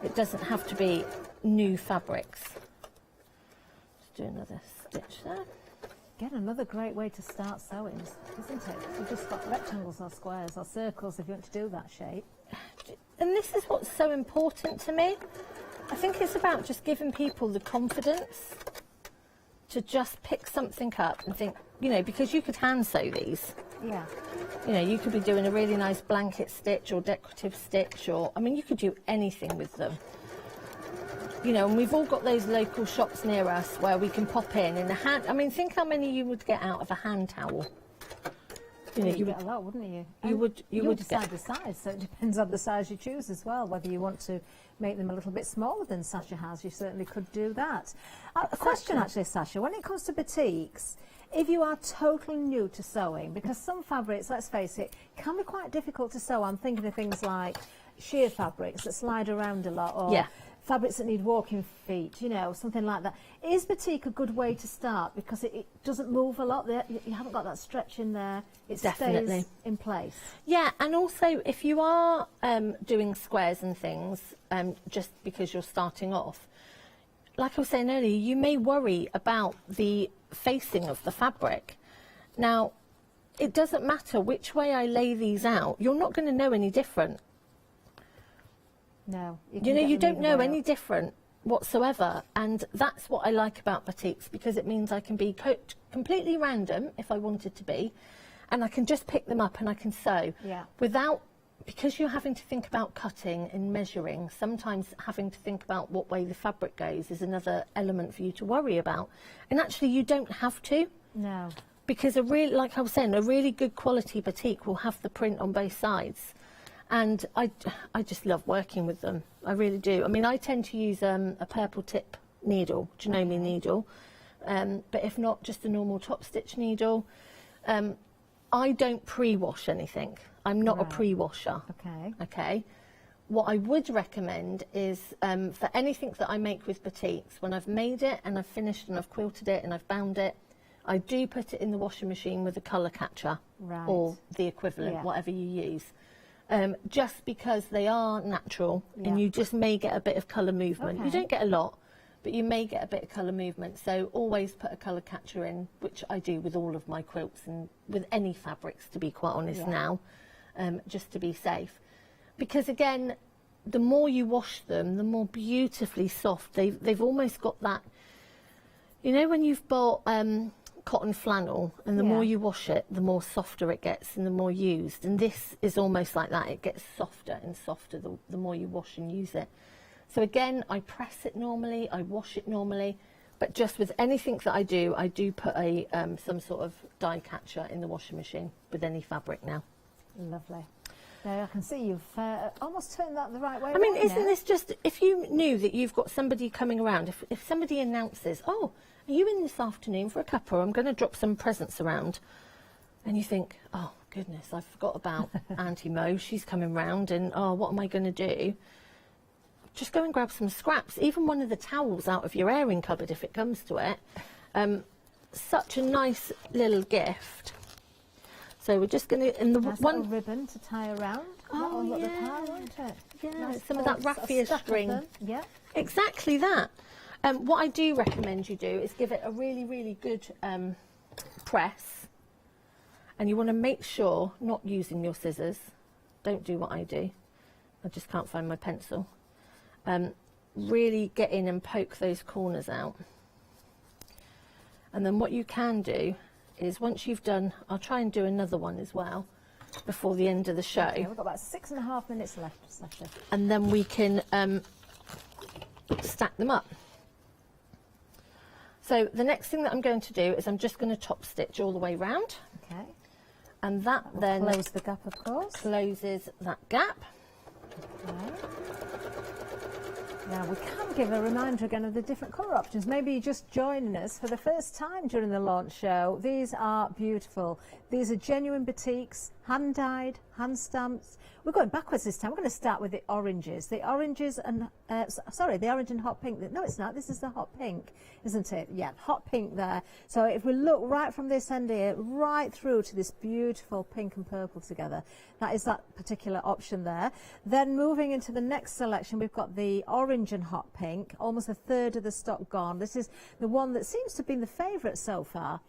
It doesn't have to be new fabrics. Let's do another stitch there. Again, another great way to start sewing, isn't it? You've just got rectangles or squares or circles if you want to do that shape. And this is what's so important to me. I think it's about just giving people the confidence to just pick something up and think, you know, because you could hand sew these. Yeah. You know, you could be doing a really nice blanket stitch or decorative stitch, or, I mean, you could do anything with them. You know, and we've all got those local shops near us where we can pop in a hand. I mean, think how many you would get out of a hand towel. You know, you would get a lot, wouldn't you? You would decide the size, so it depends on the size you choose as well. Whether you want to make them a little bit smaller than Sasha has, you certainly could do that. A question actually, Sasha, when it comes to batiks, if you are totally new to sewing, because some fabrics, let's face it, can be quite difficult to sew. I'm thinking of things like sheer fabrics that slide around a lot, or fabrics that need walking feet, you know, something like that. Is batik a good way to start because it doesn't move a lot? You haven't got that stretch in there. It stays in place. Yeah, and also if you are doing squares and things, just because you're starting off, like I was saying earlier, you may worry about the facing of the fabric. Now, it doesn't matter which way I lay these out, you're not going to know any different. No. You know, you don't know any different whatsoever, and that's what I like about batiks, because it means I can be completely random if I wanted to be, and I can just pick them up and I can sew without, because you're having to think about cutting and measuring, sometimes having to think about what way the fabric goes is another element for you to worry about. And actually you don't have to. No. Because like I was saying, a really good quality batik will have the print on both sides. And I just love working with them. I really do. I mean, I tend to use a purple tip needle, Janome needle, but if not, just a normal top stitch needle. I don't pre-wash anything. I'm not a pre-washer. Okay. Okay. What I would recommend is for anything that I make with batiks, when I've made it and I've finished and I've quilted it and I've bound it, I do put it in the washing machine with a colour catcher or the equivalent, whatever you use. Just because they are natural and you just may get a bit of colour movement. Okay. You don't get a lot, but you may get a bit of colour movement. So always put a colour catcher in, which I do with all of my quilts and with any fabrics, to be quite honest now, just to be safe. Because again, the more you wash them, the more beautifully soft. They've almost got that, you know, when you've bought cotton flannel, and the more you wash it, the more softer it gets and the more used. And this is almost like that. It gets softer and softer the more you wash and use it. So again, I press it normally, I wash it normally, but just with anything that I do put a some sort of dye catcher in the washing machine with any fabric now. Lovely. Now I can see you've almost turned that the right way. I mean, isn't this just, if you knew that you've got somebody coming around, if somebody announces, oh, are you in this afternoon for a cuppa? I'm going to drop some presents around. And you think, oh, goodness, I forgot about Auntie Mo. She's coming round and, oh, what am I going to do? Just go and grab some scraps, even one of the towels out of your airing cupboard if it comes to it. such a nice little gift. So we're just going to, in the nice one little ribbon to tie around. Oh, That'll look yeah. the part, won't it? Yeah, Nice some of that sort raffia stack of string. them. Yeah. Exactly that. What I do recommend you do is give it a really, really good press. And you want to make sure, not using your scissors, don't do what I do. I just can't find my pencil. Really get in and poke those corners out. And then what you can do is once you've done, I'll try and do another one as well before the end of the show. Okay, we've got about 6.5 minutes left, Sasha. And then we can stack them up. So the next thing that I'm going to do is I'm just going to top stitch all the way round. Okay. And that then close the gap, of course. Closes that gap. Okay. Now we can give a reminder again of the different colour options. Maybe you're just joining us for the first time during the launch show. These are beautiful. These are genuine batiks, hand dyed, hand stamped. We're going backwards this time. We're going to start with the oranges. The oranges and, sorry, the orange and hot pink. No, it's not. This is the hot pink, isn't it? Yeah, hot pink there. So if we look right from this end here, right through to this beautiful pink and purple together, that is that particular option there. Then moving into the next selection, we've got the orange and hot pink, almost a third of the stock gone. This is the one that seems to have been the favourite so far.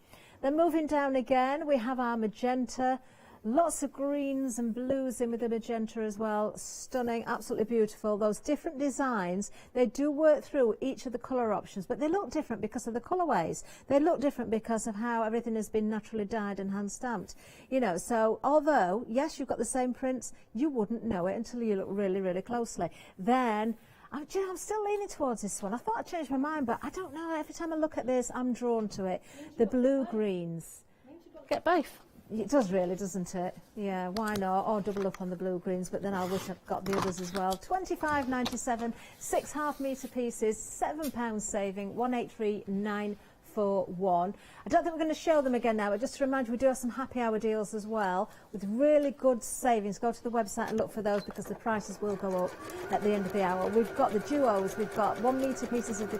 Then moving down again, we have our magenta. Lots of greens and blues in with the magenta as well. Stunning, absolutely beautiful. Those different designs, they do work through each of the colour options, but they look different because of the colourways. They look different because of how everything has been naturally dyed and hand stamped. You know, so although, yes, you've got the same prints, you wouldn't know it until you look really, really closely. Then, I'm still leaning towards this one. I thought I'd changed my mind, but I don't know. Every time I look at this, I'm drawn to it. The blue-greens. Get both. It does really, doesn't it? Yeah, why not? Or double up on the blue-greens, but then I wish I'd got the others as well. £25.97, 6 half-metre pieces, £7 saving, 183941. I don't think we're going to show them again now, but just to remind you, we do have some happy hour deals as well with really good savings. Go to the website and look for those because the prices will go up at the end of the hour. We've got the duos, we've got 1 metre pieces of the